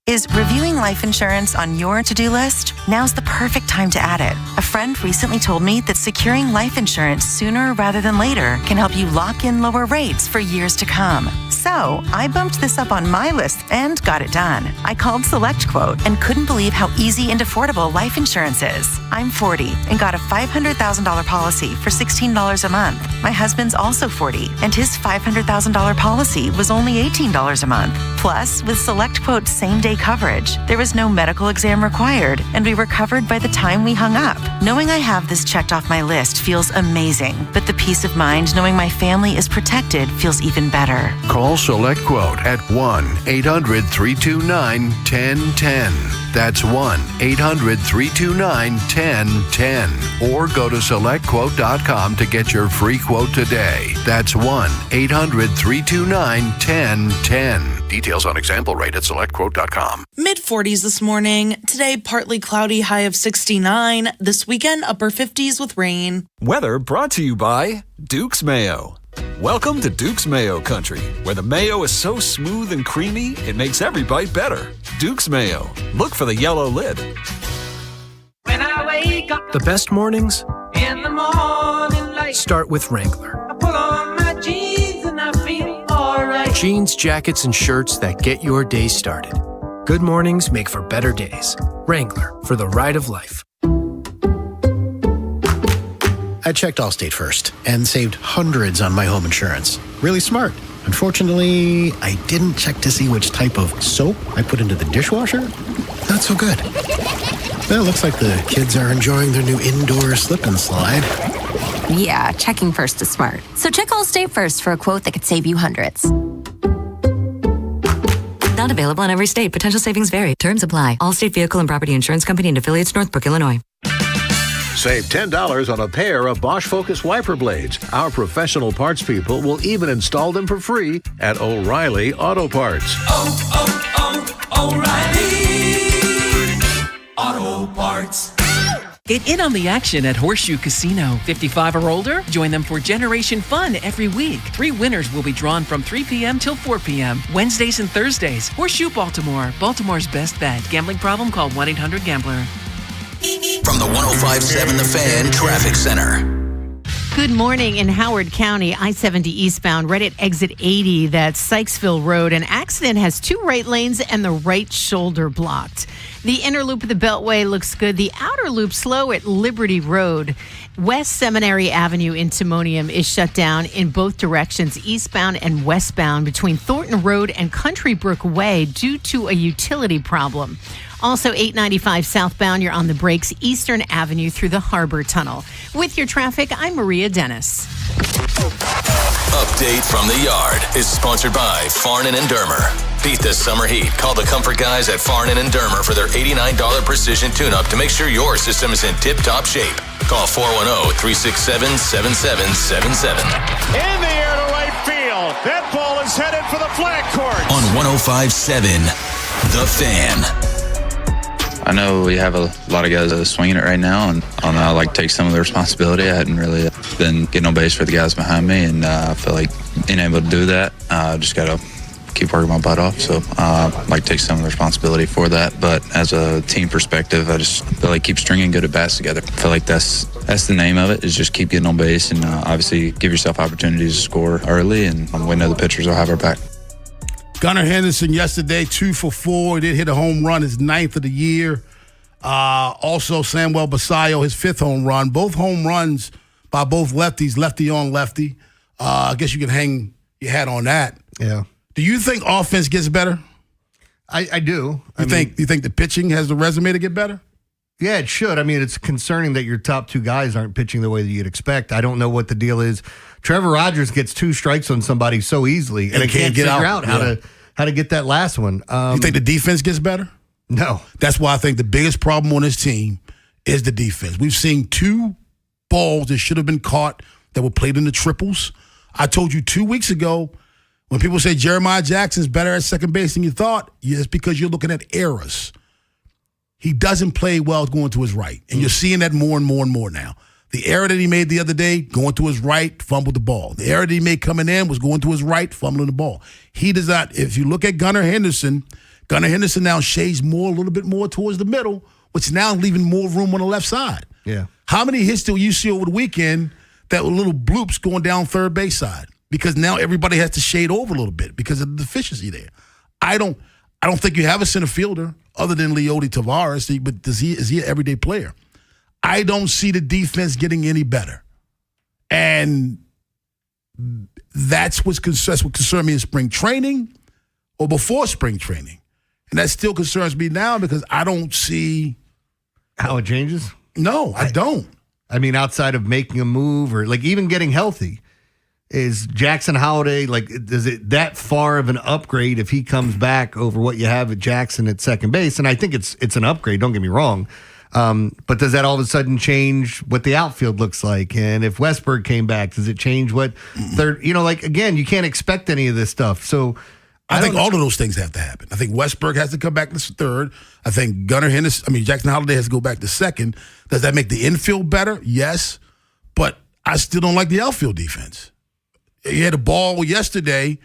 Is reviewing life insurance on your to-do list? Now's the perfect time to add it. A friend recently told me that securing life insurance sooner rather than later can help you lock in lower rates for years to come. So I bumped this up on my list and got it done. I called SelectQuote and couldn't believe how easy and affordable life insurance is. I'm 40 and got a $500,000 policy for $16 a month. My husband's also 40 and his $500,000 policy was only $18 a month. Plus, with SelectQuote's same-day coverage, there was no medical exam required, and we were covered by the time we hung up. Knowing I have this checked off my list feels amazing, but the peace of mind knowing my family is protected feels even better. Call SelectQuote at 1-800-329-1010. That's 1-800-329-1010. Or go to SelectQuote.com to get your free quote today. That's 1-800-329-1010. Details on example rate at SelectQuote.com. Mid-40s this morning. Today, partly cloudy, high of 69. This weekend, upper 50s with rain. Weather brought to you by Duke's Mayo. Welcome to Duke's Mayo Country, where the mayo is so smooth and creamy, it makes every bite better. Duke's Mayo. Look for the yellow lid. When I wake up The best mornings in the morning light, start with Wrangler. I put on my jeans and I feel alright. Jeans, jackets, and shirts that get your day started. Good mornings make for better days. Wrangler, for the ride of life. I checked Allstate first and saved hundreds on my home insurance. Really smart. Unfortunately, I didn't check to see which type of soap I put into the dishwasher. Not so good. Well, it looks like the kids are enjoying their new indoor slip and slide. Yeah, checking first is smart. So check Allstate first for a quote that could save you hundreds. Not available in every state. Potential savings vary. Terms apply. Allstate Vehicle and Property Insurance Company and affiliates, Northbrook, Illinois. Save $10 on a pair of Bosch Focus wiper blades. Our professional parts people will even install them for free at O'Reilly Auto Parts. O'Reilly Auto Parts. Get in on the action at Horseshoe Casino. 55 or older? Join them for Generation Fun every week. 3 winners will be drawn from 3 p.m. till 4 p.m. Wednesdays and Thursdays. Horseshoe Baltimore. Baltimore's best bet. Gambling problem? Call 1-800-GAMBLER. From the 105.7 The Fan Traffic Center. Good morning. In Howard County, I-70 eastbound, right at exit 80, that's Sykesville Road. An accident has 2 right lanes and the right shoulder blocked. The inner loop of the Beltway looks good. The outer loop slow at Liberty Road. West Seminary Avenue in Timonium is shut down in both directions, eastbound and westbound, between Thornton Road and Country Brook Way due to a utility problem. Also, 895 southbound, you're on the brakes, Eastern Avenue through the Harbor Tunnel. With your traffic, I'm Maria Dennis. Update from the Yard is sponsored by Farnan and Dermer. Beat the summer heat. Call the Comfort Guys at Farnan and Dermer for their $89 precision tune-up to make sure your system is in tip-top shape. Call 410-367-7777. In the air to right field. That ball is headed for the flag court. On 105.7 The Fan. I know we have a lot of guys that are swinging it right now, and I like take some of the responsibility. I hadn't really been getting on base for the guys behind me, and I feel like being able to do that, just got to keep working my butt off. So I like take some of the responsibility for that. But as a team perspective, I just feel like keep stringing good at bats together. I feel like that's the name of it, is just keep getting on base and obviously give yourself opportunities to score early, and we know the pitchers will have our back. Gunnar Henderson yesterday, 2 for 4. He did hit a home run, his 9th of the year. Also, Samuel Basayo, his 5th home run. Both home runs by both lefties, lefty on lefty. I guess you can hang your hat on that. Yeah. Do you think offense gets better? I do. You think the pitching has the resume to get better? Yeah, it should. I mean, it's concerning that your top 2 guys aren't pitching the way that you'd expect. I don't know what the deal is. Trevor Rogers gets 2 strikes on somebody so easily, and can't figure out how to get that last one. You think the defense gets better? No. That's why I think the biggest problem on this team is the defense. We've seen 2 balls that should have been caught that were played in the triples. I told you 2 weeks ago, When people say Jeremiah Jackson's better at second base than you thought, it's because you're looking at errors. He doesn't play well going to his right, and you're seeing that more and more and more now. The error that he made the other day, going to his right, fumbled the ball. The error that he made coming in was going to his right, fumbling the ball. He does not, if you look at Gunnar Henderson now shades a little bit more towards the middle, which now leaving more room on the left side. Yeah. How many hits do you see over the weekend that were little bloops going down third base side? Because now everybody has to shade over a little bit because of the deficiency there. I don't think you have a center fielder other than Leody Taveras, but is he an everyday player? I don't see the defense getting any better. And that's what concerned me in spring training or before spring training. And that still concerns me now because I don't see how it changes. No, I don't. I mean, outside of making a move or like even getting healthy, is Jackson Holiday, like, is it that far of an upgrade if he comes back over what you have at Jackson at second base? And I think it's an upgrade, don't get me wrong. But does that all of a sudden change what the outfield looks like? And if Westberg came back, does it change what third? Again, you can't expect any of this stuff. So I think all of those things have to happen. I think Westberg has to come back to third. I think Jackson Holiday has to go back to second. Does that make the infield better? Yes. But I still don't like the outfield defense. He had a ball yesterday.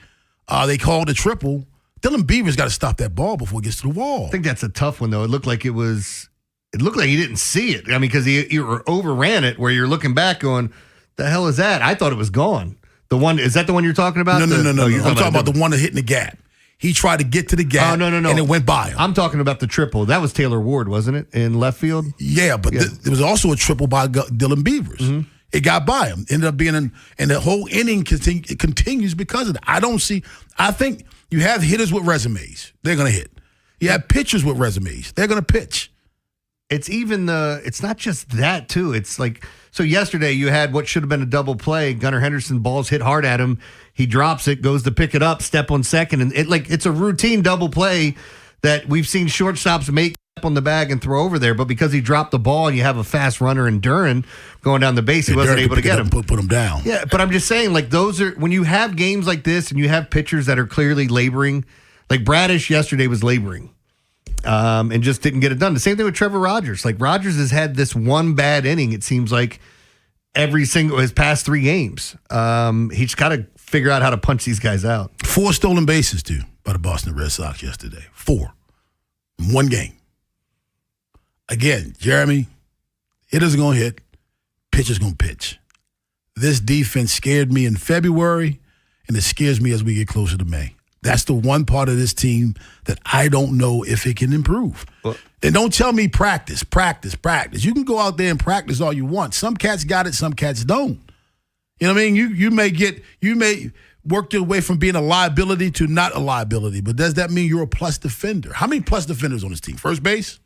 They called a triple. Dylan Beaver's got to stop that ball before it gets to the wall. I think that's a tough one, though. It looked like he didn't see it. I mean, because he overran it where you're looking back going, the hell is that? I thought it was gone. Is that the one you're talking about? No. I'm talking about the one that hit in the gap. He tried to get to the gap. Oh, no. And it went by him. I'm talking about the triple. That was Taylor Ward, wasn't it, in left field? Yeah, but there was also a triple by Dylan Beavers. Mm-hmm. It got by him. Ended up being and the whole inning continues because of that. I think you have hitters with resumes. They're going to hit. You have pitchers with resumes. They're going to pitch. It's not just that, too. It's like, so yesterday you had what should have been a double play. Gunnar Henderson, balls hit hard at him. He drops it, goes to pick it up, step on second. And it's a routine double play that we've seen shortstops make on the bag and throw over there. But because he dropped the ball and you have a fast runner in Duran going down the base, he wasn't able to get him. Put him down. Yeah, but I'm just saying, like, those are, when you have games like this and you have pitchers that are clearly laboring, like Bradish yesterday was laboring. And just didn't get it done. The same thing with Trevor Rogers. Like, Rogers has had this one bad inning, it seems like, his past 3 games. He's got to figure out how to punch these guys out. 4 stolen bases, too, by the Boston Red Sox yesterday. 4. In one game. Again, Jeremy, hitter's going to hit, pitcher's going to pitch. This defense scared me in February, and it scares me as we get closer to May. That's the one part of this team that I don't know if it can improve. And don't tell me practice. You can go out there and practice all you want. Some cats got it, some cats don't. You know what I mean? You may work your way from being a liability to not a liability, but does that mean you're a plus defender? How many plus defenders on this team? First base?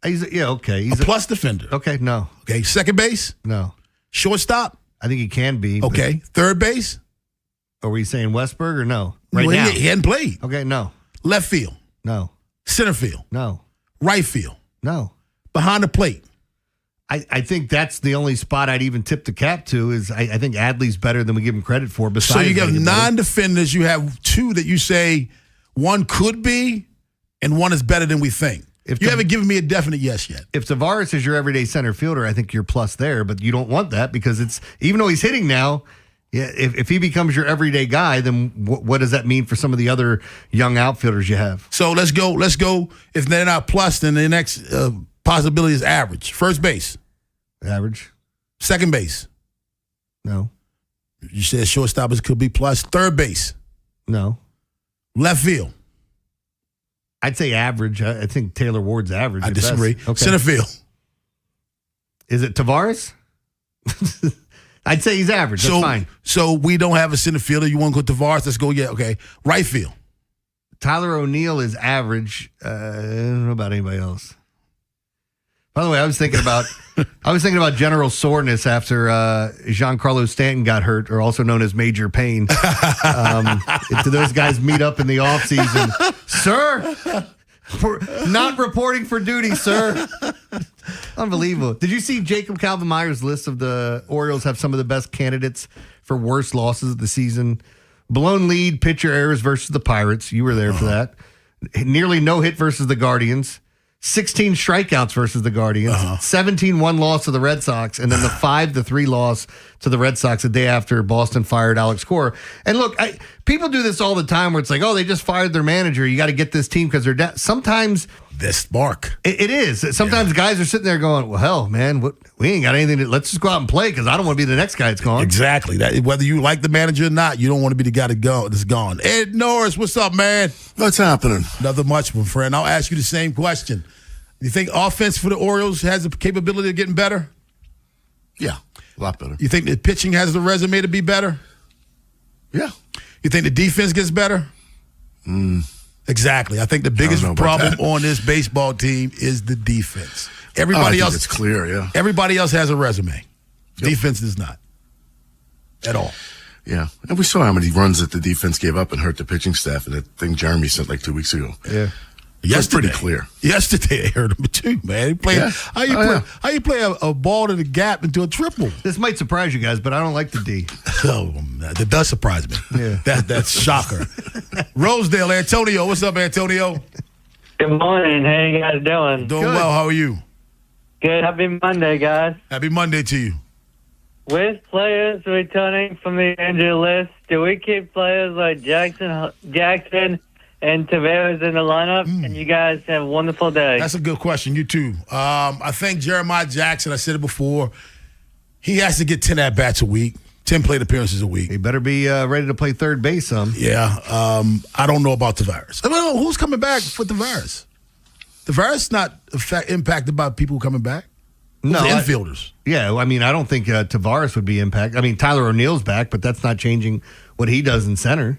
He's a plus defender. Okay, no. Okay, second base? No. Shortstop? I think he can be. Okay, third base? Are we saying Westberg or no? Now. He hadn't played. Okay, no. Left field? No. Center field? No. Right field? No. Behind the plate? I think that's the only spot I'd even tip the cap to is I think Adley's better than we give him credit for. So you have 9 defenders. You have 2 that you say one could be and one is better than we think. You haven't given me a definite yes yet. If Tavares is your everyday center fielder, I think you're plus there, but you don't want that because it's, even though he's hitting now, yeah, if he becomes your everyday guy, then what does that mean for some of the other young outfielders you have? So let's go. If they're not plus, then the next possibility is average. First base. Average. Second base. No. You said shortstoppers could be plus. Third base. No. Left field. I'd say average. I think Taylor Ward's average. I disagree. Okay. Center field. Is it Tavares? I'd say he's average. That's fine. So we don't have a center fielder. You want to go Tavares? Let's go. Yeah, okay. Right field. Tyler O'Neill is average. I don't know about anybody else. By the way, I was thinking about general soreness after Giancarlo Stanton got hurt, or also known as major pain. Do those guys meet up in the offseason? Sir, not reporting for duty, sir. Unbelievable. Did you see Jacob Calvin-Meyer's list of the Orioles have some of the best candidates for worst losses of the season? Blown lead, pitcher errors versus the Pirates. You were there for that. Nearly no hit versus the Guardians. 16 strikeouts versus the Guardians, 17-1 loss to the Red Sox, and then the 5-3 loss to the Red Sox the day after Boston fired Alex Cora. And look, people do this all the time where it's like, oh, they just fired their manager. You got to get this team because they're down. Sometimes this spark. It is. Sometimes guys are sitting there going, well, hell, man, we ain't got anything. Let's just go out and play because I don't want to be the next guy that's gone. Exactly. Whether you like the manager or not, you don't want to be the guy that's gone. Ed Norris, what's up, man? What's happening? Nothing much, my friend. I'll ask you the same question. You think offense for the Orioles has the capability of getting better? Yeah, a lot better. You think the pitching has the resume to be better? Yeah. You think the defense gets better? Exactly. I think the biggest problem on this baseball team is the defense. Everybody else, it's clear, yeah. Everybody else has a resume. Yep. Defense does not. At all. Yeah. And we saw how many runs that the defense gave up and hurt the pitching staff, and that thing Jeremy sent like 2 weeks ago. Yeah. That's pretty clear. Yesterday, I heard him too, man. How you play a ball to the gap into a triple? This might surprise you guys, but I don't like the D. Oh, that does surprise me. Yeah. That's shocker. Rosedale, Antonio. What's up, Antonio? Good morning. How you guys doing? Doing well. How are you? Good. Happy Monday, guys. Happy Monday to you. With players returning from the injury list, do we keep players like Jackson and Tavares in the lineup? And you guys have a wonderful day. That's a good question. You too. I think Jeremiah Jackson, I said it before, he has to get 10 at-bats a week, 10 plate appearances a week. He better be ready to play third base some. Yeah. I don't know about Tavares. Well, who's coming back for Tavares? Tavares not impacted by people coming back? No. Infielders. I mean, I don't think Tavares would be impacted. I mean, Tyler O'Neill's back, but that's not changing what he does in center.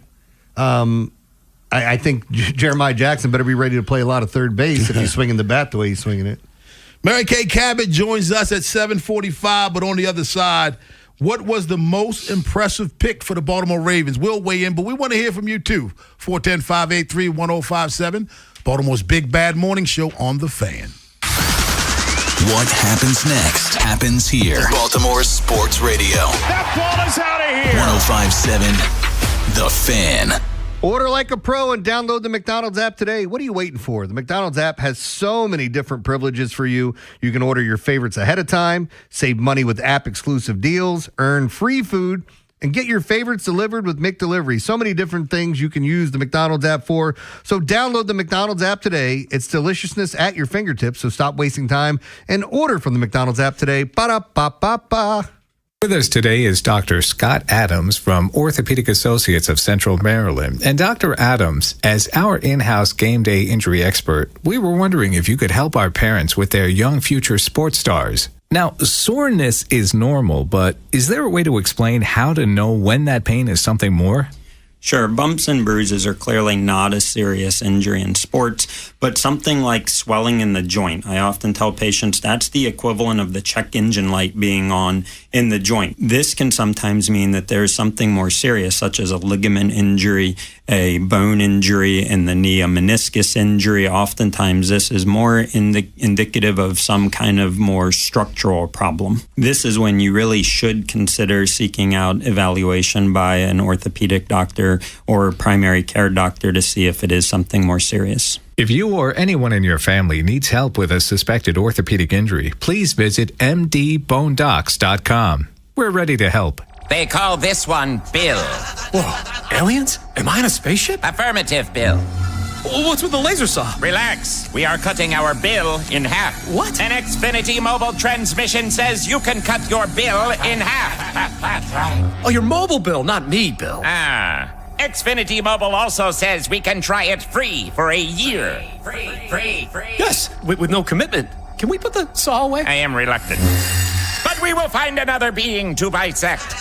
I think Jeremiah Jackson better be ready to play a lot of third base if he's swinging the bat the way he's swinging it. Mary Kay Cabot joins us at 7:45, but on the other side, what was the most impressive pick for the Baltimore Ravens? We'll weigh in, but we want to hear from you too. 410-583-1057, Baltimore's Big Bad Morning Show on The Fan. What happens next happens here. Baltimore Sports Radio. That ball is out of here. 1057, The Fan. Order like a pro and download the McDonald's app today. What are you waiting for? The McDonald's app has so many different privileges for you. You can order your favorites ahead of time, save money with app-exclusive deals, earn free food, and get your favorites delivered with McDelivery. So many different things you can use the McDonald's app for. So download the McDonald's app today. It's deliciousness at your fingertips, so stop wasting time and order from the McDonald's app today. Ba-da-ba-ba-ba. With us today is Dr. Scott Adams from Orthopedic Associates of Central Maryland. And Dr. Adams, as our in-house game day injury expert, we were wondering if you could help our parents with their young future sports stars. Now, soreness is normal, but is there a way to explain how to know when that pain is something more? Sure, bumps and bruises are clearly not a serious injury in sports, but something like swelling in the joint. I often tell patients that's the equivalent of the check engine light being on in the joint. This can sometimes mean that there's something more serious, such as a ligament injury, a bone injury in the knee, a meniscus injury. Oftentimes this is more indicative of some kind of more structural problem. This is when you really should consider seeking out evaluation by an orthopedic doctor or primary care doctor to see if it is something more serious. If you or anyone in your family needs help with a suspected orthopedic injury, please visit mdbonedocs.com. We're ready to help. They call this one Bill. Whoa, aliens? Am I in a spaceship? Affirmative, Bill. What's with the laser saw? Relax. We are cutting our bill in half. What? An Xfinity mobile transmission says you can cut your bill in half. Oh, your mobile bill, not me, Bill. Xfinity Mobile also says we can try it free for a year. Free. Yes, with no commitment. Can we put the saw away? I am reluctant. But we will find another being to bisect.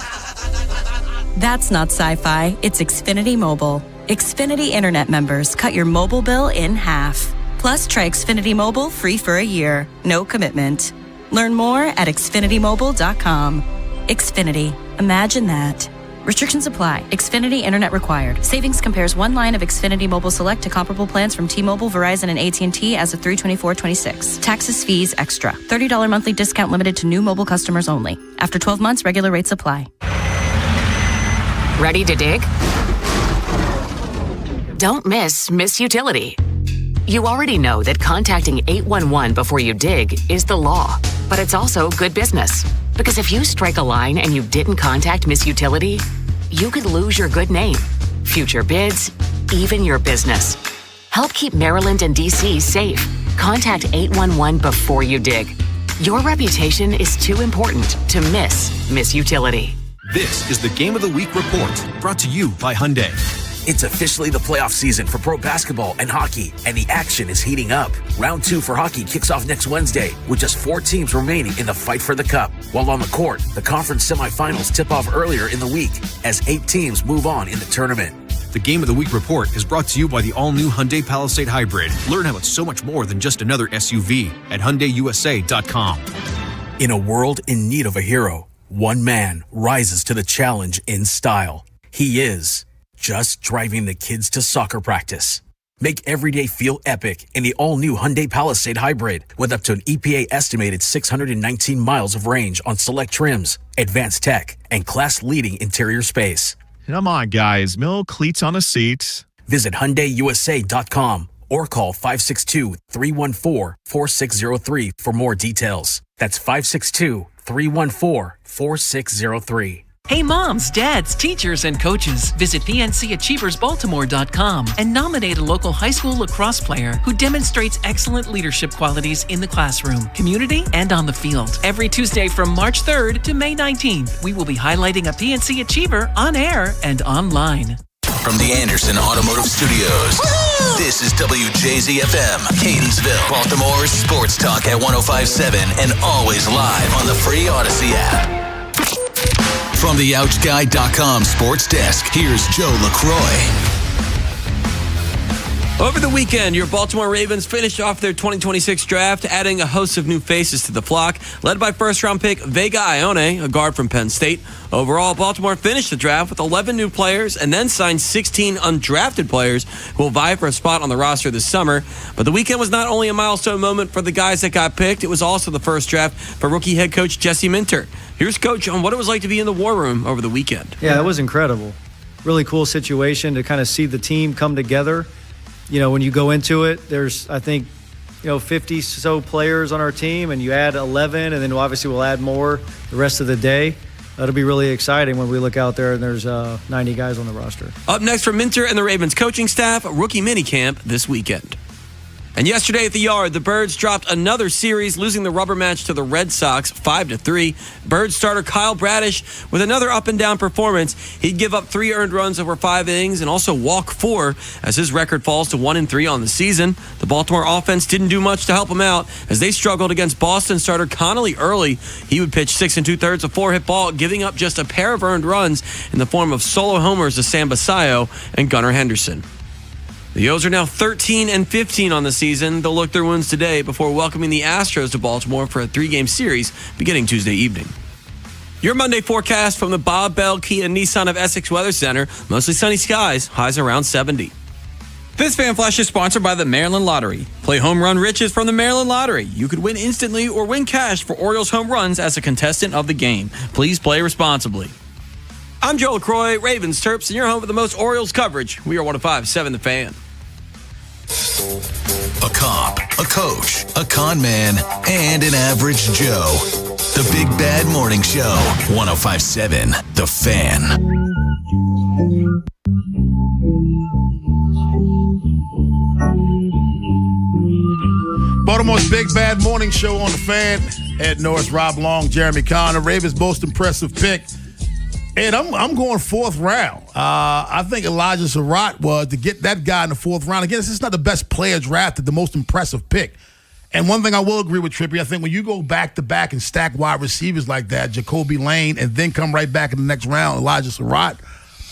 That's not sci-fi. It's Xfinity Mobile. Xfinity Internet members cut your mobile bill in half. Plus, try Xfinity Mobile free for a year. No commitment. Learn more at xfinitymobile.com. Xfinity. Imagine that. Restrictions apply. Xfinity Internet required. Savings compares one line of Xfinity Mobile Select to comparable plans from T-Mobile, Verizon, and AT&T as of 3/24/26. Taxes, fees, extra. $30 monthly discount limited to new mobile customers only. After 12 months, regular rates apply. Ready to dig? Don't miss Utility. You already know that contacting 811 before you dig is the law, but it's also good business. Because if you strike a line and you didn't contact Miss Utility, you could lose your good name, future bids, even your business. Help keep Maryland and D.C. safe. Contact 811 before you dig. Your reputation is too important to miss Utility. This is the Game of the Week report, brought to you by Hyundai. It's officially the playoff season for pro basketball and hockey, and the action is heating up. Round 2 for hockey kicks off next Wednesday, with just 4 teams remaining in the fight for the cup. While on the court, the conference semifinals tip off earlier in the week, as 8 teams move on in the tournament. The Game of the Week report is brought to you by the all-new Hyundai Palisade Hybrid. Learn how it's so much more than just another SUV at HyundaiUSA.com. In a world in need of a hero, one man rises to the challenge in style. He is just driving the kids to soccer practice. Make every day feel epic in the all-new Hyundai Palisade Hybrid, with up to an EPA-estimated 619 miles of range on select trims, advanced tech, and class-leading interior space. Come on, guys. No cleats on a seat. Visit HyundaiUSA.com or call 562-314-4603 for more details. That's 562-314-4603. Hey moms, dads, teachers, and coaches, visit PNCAchieversBaltimore.com and nominate a local high school lacrosse player who demonstrates excellent leadership qualities in the classroom, community, and on the field. Every Tuesday from March 3rd to May 19th, we will be highlighting a PNC Achiever on air and online. From the Anderson Automotive Studios, this is WJZFM, Catonsville, Baltimore's sports talk at 105.7 and always live on the free Odyssey app. From the OutGuy.com sports desk, here's Joe LaCroix. Over the weekend, your Baltimore Ravens finished off their 2026 draft, adding a host of new faces to the flock, led by first-round pick Vega Ione, a guard from Penn State. Overall, Baltimore finished the draft with 11 new players and then signed 16 undrafted players who will vie for a spot on the roster this summer. But the weekend was not only a milestone moment for the guys that got picked, it was also the first draft for rookie head coach Jesse Minter. Here's Coach on what it was like to be in the war room over the weekend. Yeah, it was incredible. Really cool situation to kind of see the team come together. You know, when you go into it, there's, I think, 50 so players on our team, and you add 11, and then obviously we'll add more the rest of the day. That'll be really exciting when we look out there and there's 90 guys on the roster. Up next from Minter and the Ravens coaching staff, rookie minicamp this weekend. And yesterday at the Yard, the Birds dropped another series, losing the rubber match to the Red Sox 5-3. Birds starter Kyle Bradish with another up-and-down performance. He'd give up 3 earned runs over 5 innings and also walk 4 as his record falls to 1-3 on the season. The Baltimore offense didn't do much to help him out as they struggled against Boston starter Connolly early. He would pitch 6 2/3, a 4-hit ball, giving up just a pair of earned runs in the form of solo homers to Sam Basayo and Gunnar Henderson. The O's are now 13-15 on the season. They'll look their wounds today before welcoming the Astros to Baltimore for a 3-game series beginning Tuesday evening. Your Monday forecast from the Bob Bell Kia Nissan of Essex Weather Center. Mostly sunny skies, highs around 70. This Fan Flash is sponsored by the Maryland Lottery. Play Home Run Riches from the Maryland Lottery. You could win instantly or win cash for Orioles home runs as a contestant of the game. Please play responsibly. I'm Joe LaCroix, Ravens Terps, and you're home with the most Orioles coverage. We are 105.7 The Fan. A cop, a coach, a con man, and an average Joe. The Big Bad Morning Show, 105.7 The Fan. Baltimore's Big Bad Morning Show on The Fan. Ed Norris, Rob Long, Jeremy Kahn, the Ravens' most impressive pick. And I'm going 4th round. I think Elijah Surratt was to get that guy in the 4th round. Again, this is not the best player drafted, the most impressive pick. And one thing I will agree with Trippy, I think when you go back-to-back and stack wide receivers like that, Jacoby Lane, and then come right back in the next round, Elijah Surratt,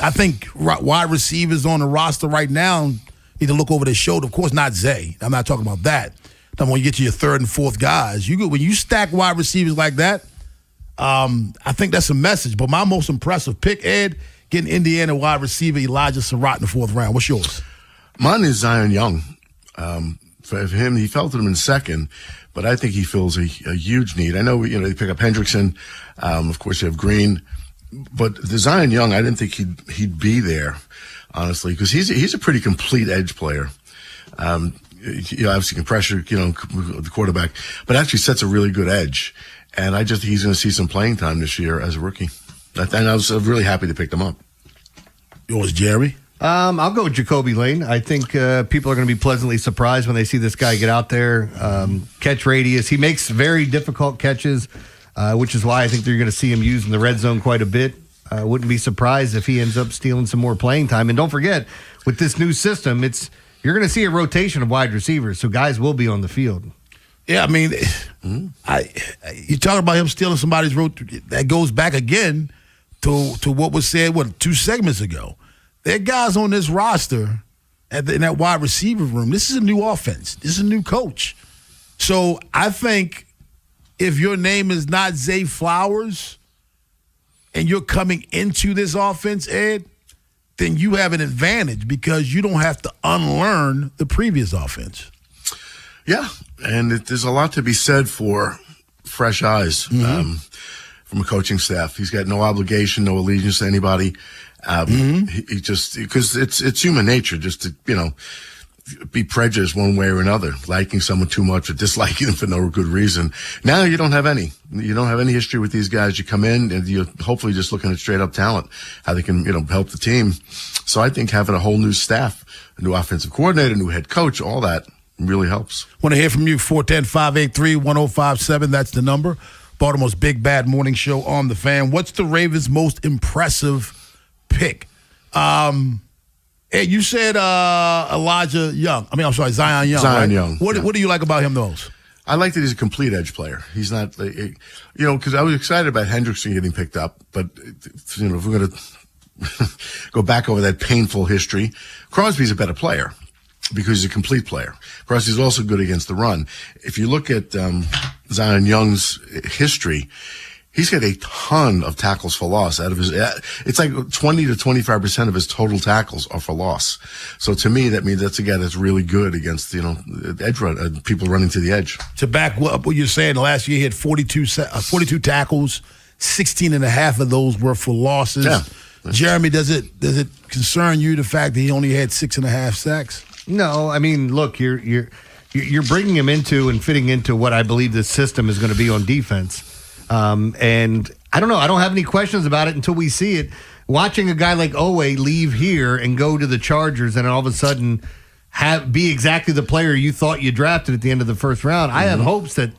I think wide receivers on the roster right now need to look over their shoulder. Of course, not Zay. I'm not talking about that. Then when you get to your 3rd and 4th guys, when you stack wide receivers like that, I think that's a message. But my most impressive pick, Ed, getting Indiana wide receiver Elijah Surratt in the 4th round. What's yours? Mine is Zion Young. For him, he fell to him in 2nd, but I think he fills a huge need. I know, they pick up Hendrickson. Of course, you have Green. But the Zion Young, I didn't think he'd be there. honestly, because he's a pretty complete edge player. Obviously can pressure, the quarterback, but actually sets a really good edge. And he's going to see some playing time this year as a rookie. And I was really happy to pick them up. Yours, Jerry? I'll go with Jacoby Lane. I think people are going to be pleasantly surprised when they see this guy get out there. Catch radius. He makes very difficult catches, which is why I think you're going to see him used in the red zone quite a bit. Wouldn't be surprised if he ends up stealing some more playing time. And don't forget, with this new system, you're going to see a rotation of wide receivers, so guys will be on the field. Yeah, I mean, you talk about him stealing somebody's road. That goes back again to what was said, 2 segments ago. There are guys on this roster in that wide receiver room. This is a new offense. This is a new coach. So I think if your name is not Zay Flowers and you're coming into this offense, Ed, then you have an advantage because you don't have to unlearn the previous offense. Yeah, and there's a lot to be said for fresh eyes from a coaching staff. He's got no obligation, no allegiance to anybody. He just, because it's human nature just to, be prejudiced one way or another, liking someone too much or disliking them for no good reason. Now you don't have any. You don't have any history with these guys. You come in and you're hopefully just looking at straight up talent, how they can, help the team. So I think having a whole new staff, a new offensive coordinator, a new head coach, all that really helps. Want to hear from you, 410-583-1057. That's the number. Baltimore's Big Bad Morning Show on the Fan. What's the Ravens' most impressive pick? Ed, you said Zion Young. Zion right? Young. What do you like about him most? I like that he's a complete edge player. He's not, because I was excited about Hendrickson getting picked up, but, if we're going to go back over that painful history, Crosby's a better player because he's a complete player. Crosby's also good against the run. If you look at Zion Young's history, he's got a ton of tackles for loss out of his. It's like 20 to 25% of his total tackles are for loss. So to me, that means that's a guy that's really good against edge run, people running to the edge. To back up what you're saying, last year he had 42 tackles, 16 and a half of those were for losses. Yeah. Jeremy, does it concern you the fact that he only had 6.5 sacks? No, I mean, look, you're bringing him into and fitting into what I believe this system is going to be on defense. And I don't know. I don't have any questions about it until we see it. Watching a guy like Owe leave here and go to the Chargers and all of a sudden be exactly the player you thought you drafted at the end of the first round, I have hopes that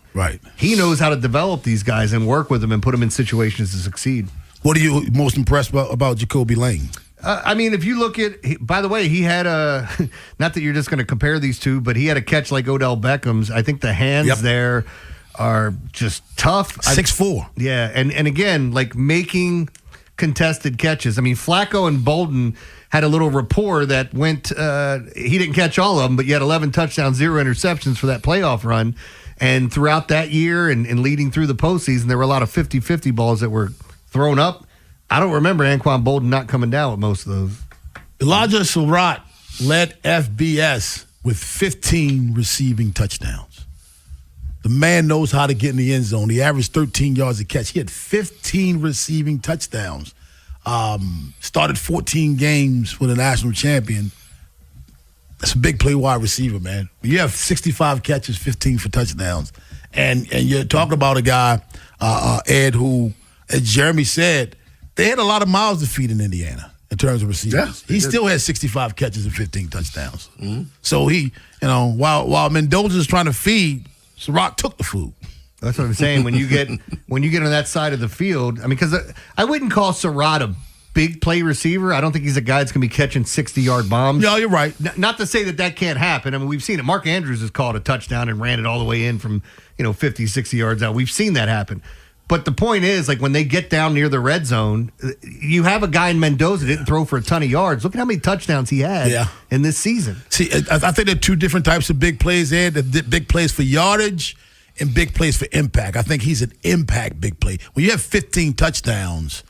he knows how to develop these guys and work with them and put them in situations to succeed. What are you most impressed about Jacoby Lane? I mean, if you look at, by the way, he had not that you're just going to compare these two, but he had a catch like Odell Beckham's. I think the hands there are just tough. 6'4". Yeah, and again, like making contested catches. I mean, Flacco and Bolden had a little rapport that went, he didn't catch all of them, but you had 11 touchdowns, 0 interceptions for that playoff run. And throughout that year and leading through the postseason, there were a lot of 50-50 balls that were thrown up. I don't remember Anquan Bolden not coming down with most of those. Elijah Surratt led FBS with 15 receiving touchdowns. The man knows how to get in the end zone. He averaged 13 yards a catch. He had 15 receiving touchdowns. Started 14 games with a national champion. That's a big play wide receiver, man. You have 65 catches, 15 for touchdowns. And you're talking about a guy, Ed, who, as Jeremy said, they had a lot of mouths to feed in Indiana in terms of receivers. Yeah, he still had 65 catches and 15 touchdowns. Mm-hmm. So he, while Mendoza is trying to feed, Surratt took the food. That's what I'm saying. When you get on that side of the field, I mean, because I wouldn't call Surratt a big play receiver. I don't think he's a guy that's going to be catching 60-yard bombs. No, you're right. Not to say that can't happen. I mean, we've seen it. Mark Andrews has called a touchdown and ran it all the way in from 50, 60 yards out. We've seen that happen. But the point is, like, when they get down near the red zone, you have a guy in Mendoza that didn't throw for a ton of yards. Look at how many touchdowns he had in this season. See, I think there are two different types of big plays there. The big plays for yardage and big plays for impact. I think he's an impact big play. When you have 15 touchdowns,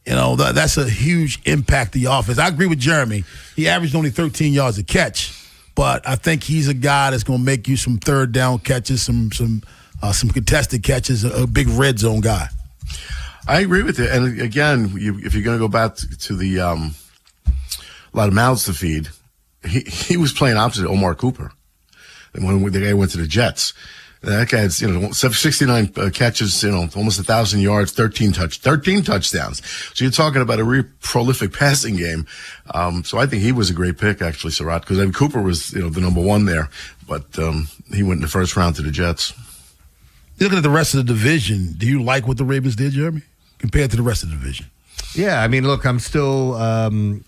that's a huge impact to the offense. I agree with Jeremy. He averaged only 13 yards a catch, but I think he's a guy that's going to make you some third down catches, some contested catches, a big red zone guy. I agree with you. And again, if you're going to go back to the a lot of mouths to feed. He was playing opposite Omar Cooper. And when the guy went to the Jets, that guy's, 69 catches, almost 1,000 yards, 13 touchdowns. So you're talking about a really prolific passing game. So I think he was a great pick, actually, Surratt, because Cooper was, the number one there, but he went in the first round to the Jets. Looking at the rest of the division, do you like what the Ravens did, Jeremy, compared to the rest of the division? Yeah, I mean, look, I'm still the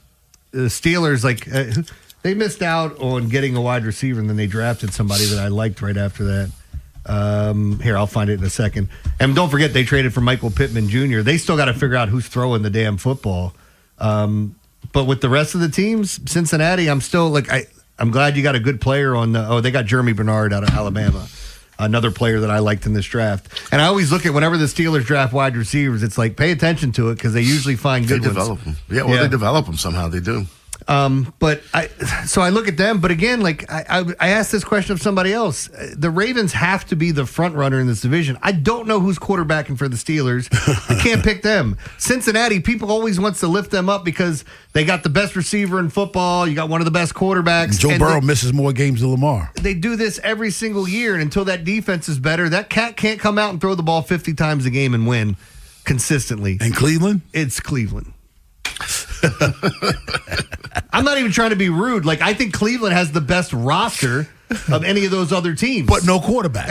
Steelers, they missed out on getting a wide receiver, and then they drafted somebody that I liked right after that. Here, I'll find it in a second. And don't forget, they traded for Michael Pittman Jr. They still got to figure out who's throwing the damn football. But with the rest of the teams, Cincinnati, I'm still I'm glad you got a good player on they got Jeremy Bernard out of Alabama, another player that I liked in this draft. And I always look at whenever the Steelers draft wide receivers, it's like, pay attention to it because they usually find good ones. They develop them. Yeah, well, they develop them somehow. They do. But I look at them, but again, I asked this question of somebody else. The Ravens have to be the front runner in this division. I don't know who's quarterbacking for the Steelers. I can't pick them. Cincinnati, people always wants to lift them up because they got the best receiver in football. You got one of the best quarterbacks. Joe Burrow misses more games than Lamar. They do this every single year, and until that defense is better, that cat can't come out and throw the ball 50 times a game and win consistently. And Cleveland? It's Cleveland. I'm not even trying to be rude. I think Cleveland has the best roster of any of those other teams. But no quarterback.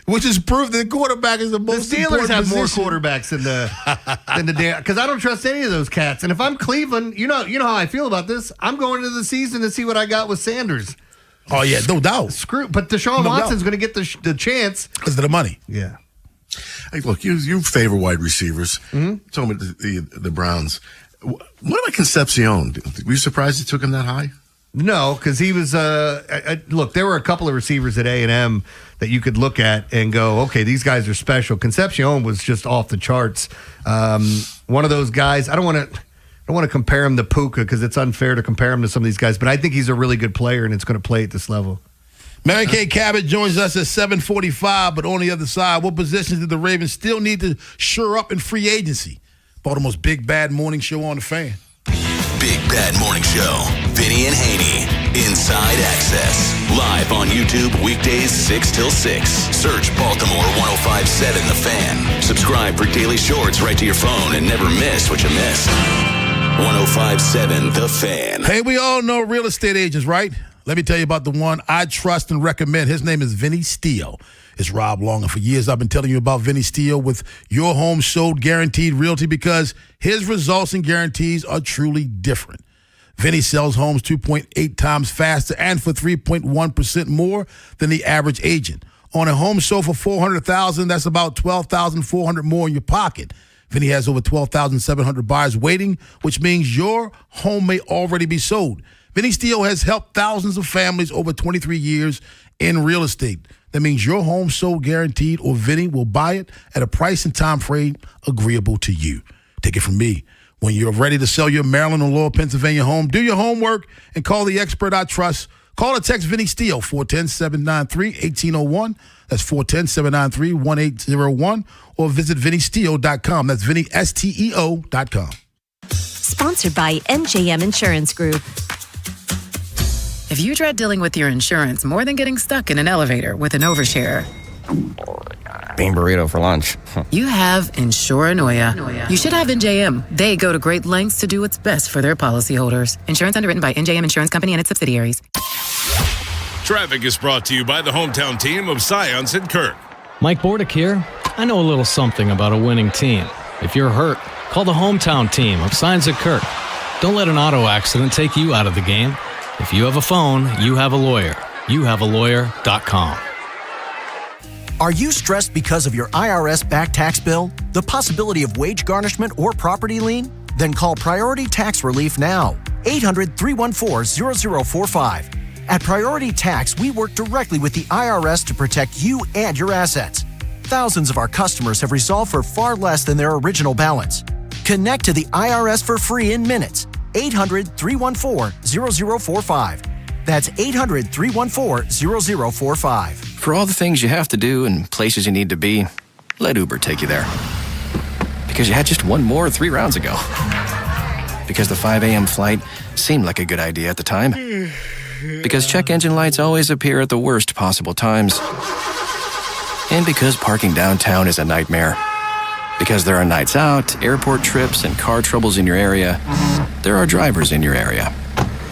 Which is proof that quarterback is the most important The Steelers have position. more quarterbacks than the damn, because I don't trust any of those cats. And if I'm Cleveland, you know how I feel about this. I'm going into the season to see what I got with Sanders. Oh, yeah, no doubt. But Deshaun Watson's going to get the chance. Because of the money. Yeah. Hey, look, you favor wide receivers. Mm-hmm. Talking about the Browns. What about Concepcion? Were you surprised he took him that high? No, because he was. Look, there were a couple of receivers at A&M that you could look at and go, okay, these guys are special. Concepcion was just off the charts. One of those guys. I don't want to compare him to Puka because it's unfair to compare him to some of these guys. But I think he's a really good player and it's going to play at this level. Mary Kay Cabot joins us at 7:45, but on the other side, what positions do the Ravens still need to shore up in free agency? Baltimore's Big Bad Morning Show on the Fan. Big Bad Morning Show. Vinny and Haynie. Inside Access. Live on YouTube weekdays 6 till 6. Search Baltimore 105.7 The Fan. Subscribe for daily shorts right to your phone and never miss what you missed. 105.7 The Fan. Hey, we all know real estate agents, right? Let me tell you about the one I trust and recommend. His name is Vinny Steele. It's Rob Long, and for years I've been telling you about Vinny Steele with Your Home Sold Guaranteed Realty because his results and guarantees are truly different. Vinny sells homes 2.8 times faster and for 3.1% more than the average agent. On a home sold for $400,000, that's about $12,400 more in your pocket. Vinny has over 12,700 buyers waiting, which means your home may already be sold. Vinny Steele has helped thousands of families over 23 years in real estate. That means your home sold guaranteed or Vinny will buy it at a price and time frame agreeable to you. Take it from me. When you're ready to sell your Maryland or Lower Pennsylvania home, do your homework and call the expert I trust. Call or text Vinny Steele, 410-793-1801. That's 410-793-1801. Or visit VinnySteele.com. That's VinnySteo.com. Sponsored by NJM Insurance Group. If you dread dealing with your insurance more than getting stuck in an elevator with an overshare, bean burrito for lunch. you have Insuranoia. You should have NJM. They go to great lengths to do what's best for their policyholders. Insurance underwritten by NJM Insurance Company and its subsidiaries. Traffic is brought to you by the hometown team of Science and Kirk. Mike Bordick here. I know a little something about a winning team. If you're hurt, call the hometown team of Science and Kirk. Don't let an auto accident take you out of the game. If you have a phone, you have a lawyer. YouHaveALawyer.com. Are you stressed because of your IRS back tax bill, the possibility of wage garnishment or property lien? Then call Priority Tax Relief now. 800-314-0045. At Priority Tax, we work directly with the IRS to protect you and your assets. Thousands of our customers have resolved for far less than their original balance. Connect to the IRS for free in minutes. 800-314-0045. That's 800-314-0045. For all the things you have to do and places you need to be, let Uber take you there. Because you had just one more 3 rounds ago. Because the 5 a.m. flight seemed like a good idea at the time. Because check engine lights always appear at the worst possible times. And because parking downtown is a nightmare. Because there are nights out, airport trips, and car troubles in your area, there are drivers in your area.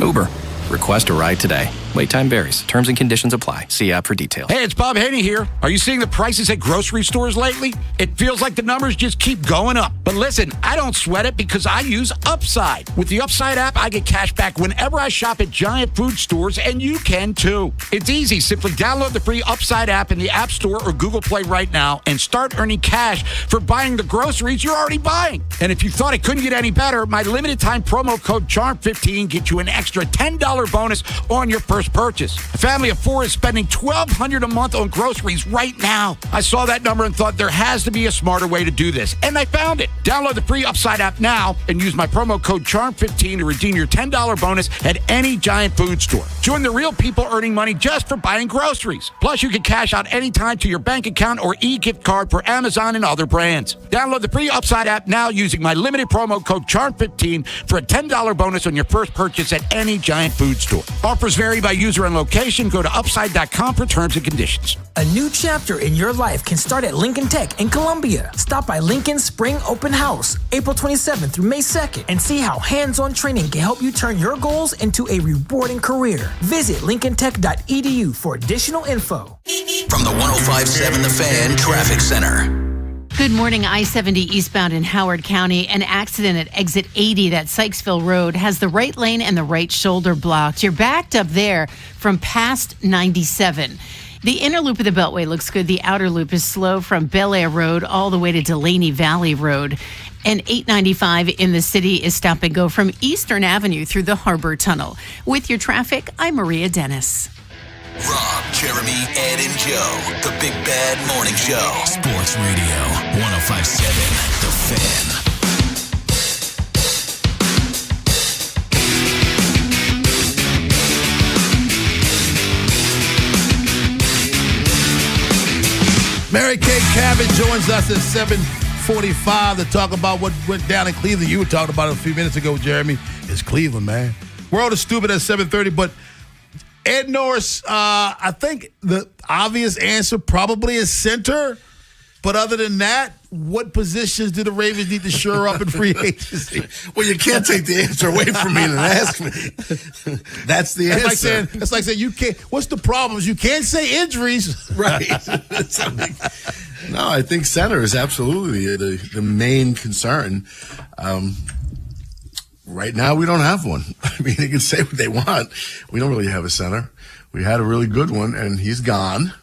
Uber. Request a ride today. Wait time varies. Terms and conditions apply. See app for details. Hey, it's Bob Haynie here. Are you seeing the prices at grocery stores lately? It feels like the numbers just keep going up. But listen, I don't sweat it because I use Upside. With the Upside app, I get cash back whenever I shop at giant food stores, and you can too. It's easy. Simply download the free Upside app in the App Store or Google Play right now and start earning cash for buying the groceries you're already buying. And if you thought it couldn't get any better, my limited time promo code CHARM15 gets you an extra $10 bonus on your first purchase. A family of 4 is spending $1,200 a month on groceries right now. I saw that number and thought there has to be a smarter way to do this, and I found it. Download the free Upside app now and use my promo code CHARM15 to redeem your $10 bonus at any giant food store. Join the real people earning money just for buying groceries. Plus, you can cash out anytime to your bank account or e-gift card for Amazon and other brands. Download the free Upside app now using my limited promo code CHARM15 for a $10 bonus on your first purchase at any giant food store. Offers vary by user and location. Go to upside.com for terms and conditions. A new chapter in your life can start at Lincoln Tech in Columbia. Stop by Lincoln's Spring Open House, April 27th through May 2nd, and see how hands-on training can help you turn your goals into a rewarding career. Visit lincolntech.edu for additional info. From the 105.7 The Fan Traffic Center. Good morning. I-70 eastbound in Howard County. An accident at exit 80, that Sykesville Road, has the right lane and the right shoulder blocked. You're backed up there from past 97. The inner loop of the Beltway looks good. The outer loop is slow from Bel Air Road all the way to Delaney Valley Road. And 895 in the city is stop and go from Eastern Avenue through the Harbor Tunnel. With your traffic, I'm Maria Dennis. Rob, Jeremy, Ed, and Joe. The Big Bad Morning Show. Sports Radio 105.7 The Fan. Mary Kay Cabot joins us at 7:45 to talk about what went down in Cleveland. You were talking about it a few minutes ago, Jeremy. It's Cleveland, man. World is stupid at 7:30, but Ed Norris, I think the obvious answer probably is center. But other than that, what positions do the Ravens need to shore up in free agency? Well, you can't take the answer away from me and ask me. That's the answer. It's like saying you can't. What's the problems? You can't say injuries. Right. No, I think center is absolutely the main concern. Right now, we don't have one. I mean, they can say what they want. We don't really have a center. We had a really good one, and he's gone.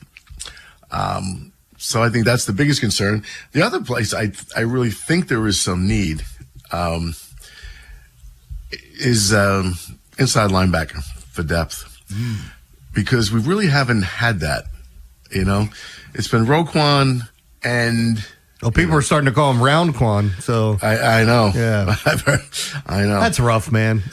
So I think that's the biggest concern. The other place I really think there is some need is inside linebacker for depth. Because we really haven't had that, you know. It's been Roquan and... Well, people are starting to call him Round Quan, so... I know. Yeah. I know. That's rough, man.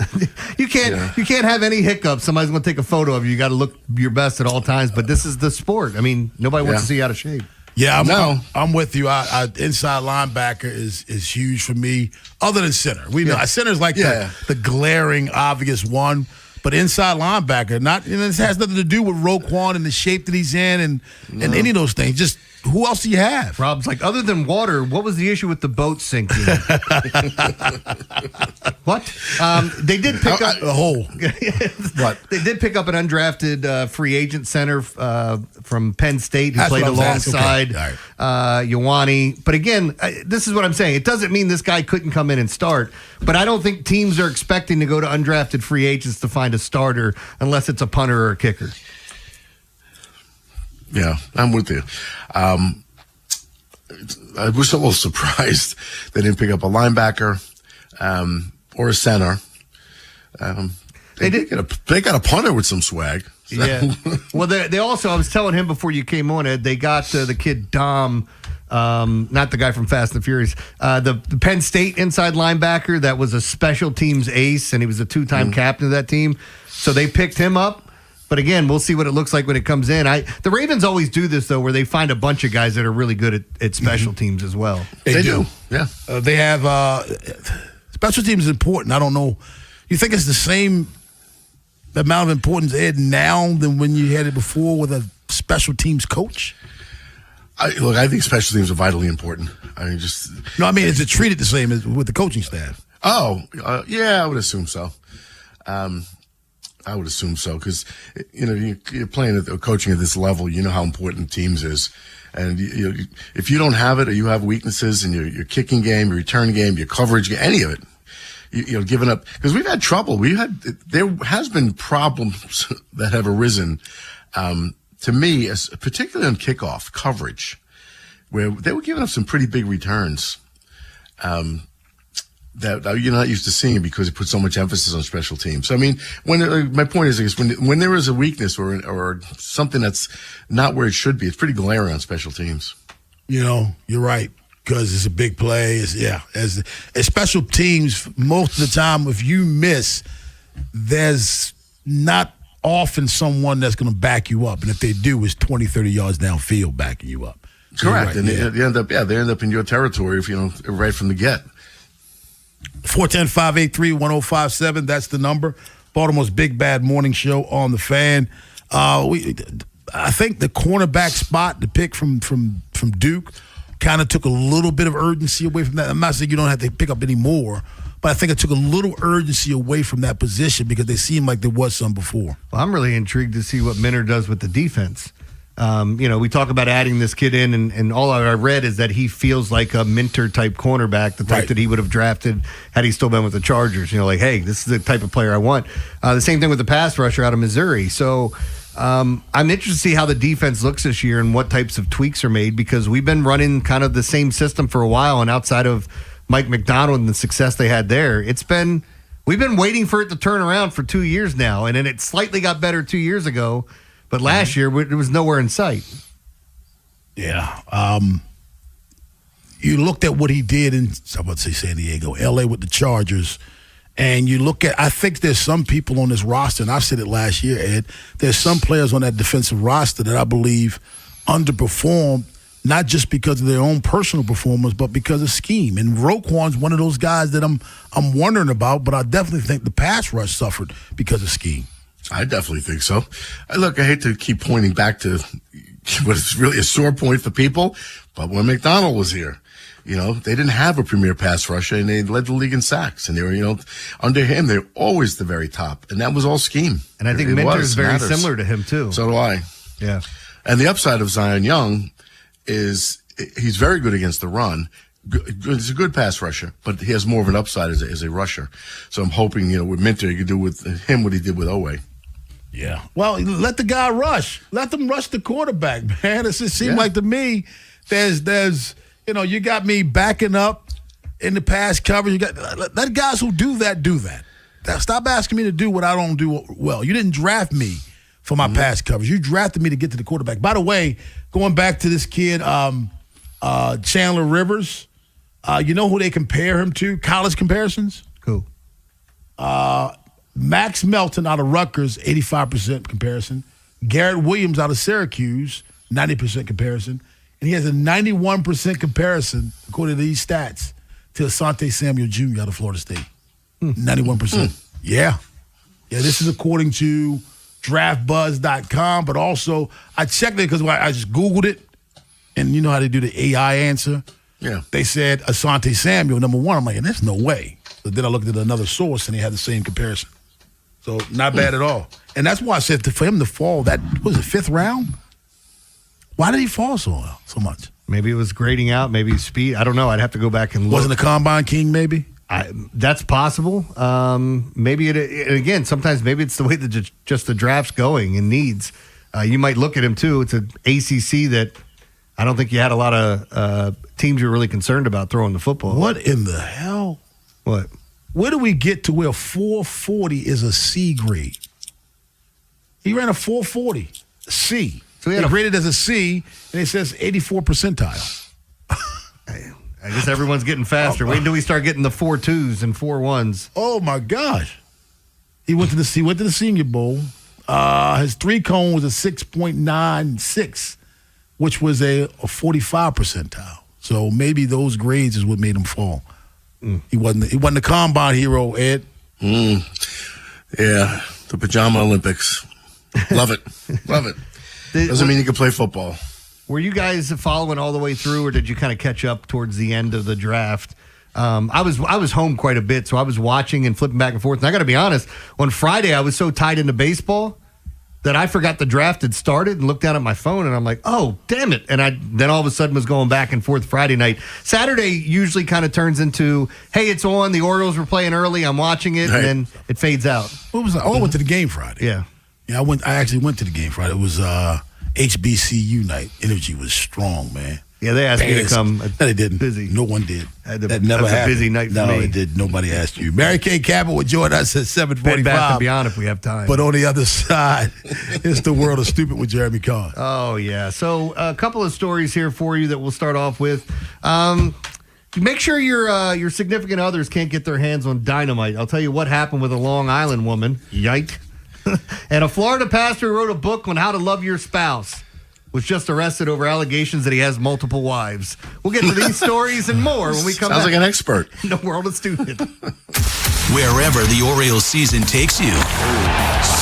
You can't have any hiccups. Somebody's going to take a photo of you. You got to look your best at all times, but this is the sport. I mean, nobody wants to see you out of shape. Yeah, I'm with you. I inside linebacker is huge for me, other than center. We know center's like the glaring, obvious one, but inside linebacker, this has nothing to do with Roquan and the shape that he's in and any of those things. Just who else do you have? Rob's like, other than water, what was the issue with the boat sinking? What? They did pick up a hole. What? They did pick up an undrafted free agent center from Penn State who played alongside Ioane. But again, this is what I'm saying. It doesn't mean this guy couldn't come in and start, but I don't think teams are expecting to go to undrafted free agents to find a starter unless it's a punter or a kicker. Yeah, I'm with you. I was a little surprised they didn't pick up a linebacker or a center. They got a punter with some swag. So. Yeah. Well, they also, I was telling him before you came on, Ed, they got the kid Dom, not the guy from Fast and Furious, the Penn State inside linebacker that was a special teams ace, and he was a two-time captain of that team. So they picked him up. But again, we'll see what it looks like when it comes in. The Ravens always do this, though, where they find a bunch of guys that are really good at special teams as well. They do. Yeah. They have Special teams is important. I don't know. You think it's the same amount of importance, Ed, now than when you had it before with a special teams coach? I think special teams are vitally important. Is it treated the same as with the coaching staff? Yeah, I would assume so. Because you're playing coaching at this level. You know how important teams is, and if you don't have it or you have weaknesses in your kicking game, your return game, your coverage, any of it, giving up. Because we've had trouble. There has been problems that have arisen. To me, particularly on kickoff coverage, where they were giving up some pretty big returns that you're not used to seeing because it puts so much emphasis on special teams. So, I mean, my point is when there is a weakness or something that's not where it should be, it's pretty glaring on special teams. You're right, because it's a big play. As special teams, most of the time, if you miss, there's not often someone that's going to back you up. And if they do, it's 20, 30 yards downfield backing you up. So correct. Right, and they end up in your territory if right from the get. 410-583-1057. That's the number. Baltimore's Big Bad Morning Show on the Fan. I think the cornerback spot, the pick from Duke, kind of took a little bit of urgency away from that. I'm not saying you don't have to pick up any more, but I think it took a little urgency away from that position because they seemed like there was some before. Well, I'm really intrigued to see what Minter does with the defense. We talk about adding this kid in, and all I read is that he feels like a Minter-type cornerback, the type that he would have drafted had he still been with the Chargers. Hey, this is the type of player I want. The same thing with the pass rusher out of Missouri. So I'm interested to see how the defense looks this year and what types of tweaks are made, because we've been running kind of the same system for a while, and outside of Mike McDonald and the success they had there, we've been waiting for it to turn around for 2 years now, and then it slightly got better 2 years ago. But last year, it was nowhere in sight. Yeah. You looked at what he did in, I would say San Diego, L.A. with the Chargers, and you look at, I think there's some people on this roster, and I said it last year, Ed, there's some players on that defensive roster that I believe underperformed, not just because of their own personal performance, but because of scheme. And Roquan's one of those guys that I'm wondering about, but I definitely think the pass rush suffered because of scheme. I definitely think so. Look, I hate to keep pointing back to what is really a sore point for people, but when McDonald was here, they didn't have a premier pass rusher, and they led the league in sacks. And they were, under him, they're always the very top. And that was all scheme. And I think Minter's very similar to him, too. So do I. Yeah. And the upside of Zion Young is he's very good against the run. He's a good pass rusher, but he has more of an upside as a rusher. So I'm hoping, with Minter, he could do with him what he did with Oweh. Yeah. Well, let the guy rush. Let them rush the quarterback, man. It just seems like to me there's you got me backing up in the pass coverage. Let guys who do that do that. Stop asking me to do what I don't do well. You didn't draft me for my pass coverage. You drafted me to get to the quarterback. By the way, going back to this kid, Chandler Rivers, you know who they compare him to? College comparisons? Who? Max Melton out of Rutgers, 85% comparison. Garrett Williams out of Syracuse, 90% comparison. And he has a 91% comparison, according to these stats, to Asante Samuel Jr. out of Florida State. 91%. Yeah. Yeah, this is according to draftbuzz.com, but also I checked it because I just Googled it, and you know how they do the AI answer? Yeah. They said Asante Samuel, number one. I'm like, there's no way. But then I looked at another source, and they had the same comparison. So not bad at all. And that's why I said for him to fall, that was it, 5th round? Why did he fall so much? Maybe it was grading out, maybe speed. I don't know. I'd have to go back and look. Wasn't a combine king, maybe? That's possible. Maybe again, sometimes maybe it's the way that just the draft's going and needs. You might look at him too. It's an ACC that I don't think you had a lot of teams you're really concerned about throwing the football. What in the hell? What? Where do we get to where 440 is a C grade? He ran a 440, C. So he graded as a C, and it says 84 percentile. I guess everyone's getting faster. Wait until we start getting the 4.2s and 4.1s. Oh my gosh! He went to the Senior Bowl. His 3-cone was a 6.96, which was a 45 percentile. So maybe those grades is what made him fall. He wasn't the combine hero, Ed. Yeah, the Pajama Olympics. Love it. Love it. Doesn't mean you can play football. Were you guys following all the way through, or did you kind of catch up towards the end of the draft? I was home quite a bit, so I was watching and flipping back and forth. And I got to be honest, on Friday I was so tied into baseball that I forgot the draft had started and looked down at my phone, and I'm like, oh, damn it. And I then all of a sudden was going back and forth Friday night. Saturday usually kind of turns into, hey, it's on. The Orioles were playing early. I'm watching it, and then it fades out. What was that? Oh, I went to the game Friday. Yeah. Yeah, I actually went to the game Friday. It was HBCU night. Energy was strong, man. Yeah, they asked me to come. No, they didn't. Busy. No one did. That never that's happened. a busy night for no, me. it did. Nobody asked you. Mary Kay Cabot would join us at 7:45. Bath and Beyond if we have time. But on the other side, it's the world of stupid with Jeremy Kahn. Oh, yeah. So a couple of stories here for you that we'll start off with. Make sure your significant others can't get their hands on dynamite. I'll tell you what happened with a Long Island woman. Yike. And a Florida pastor who wrote a book on how to love your spouse was just arrested over allegations that he has multiple wives. We'll get to these stories and more when we come back. Sounds like an expert. In the world of stupid. Wherever the Orioles season takes you.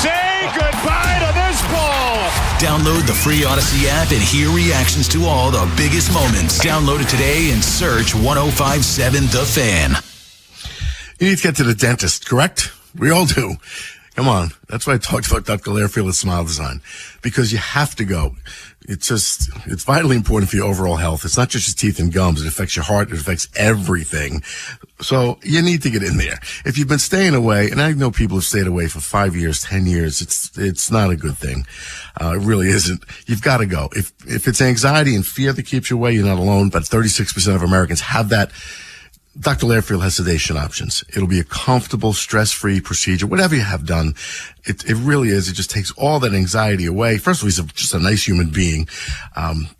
Say goodbye to this ball. Download the free Odyssey app and hear reactions to all the biggest moments. Download it today and search 1057 The Fan. You need to get to the dentist, correct? We all do. Come on. That's why I talked about Dr. Lairfield at Smile Design. Because you have to go. It's vitally important for your overall health. It's not just your teeth and gums. It affects your heart. It affects everything. So you need to get in there. If you've been staying away, and I know people have stayed away for 5 years, 10 years, it's not a good thing. It really isn't. You've got to go. If it's anxiety and fear that keeps you away, you're not alone. But 36% of Americans have that. Dr. Lairfield has sedation options. It'll be a comfortable, stress-free procedure, whatever you have done. It really is. It just takes all that anxiety away. First of all, he's just a nice human being,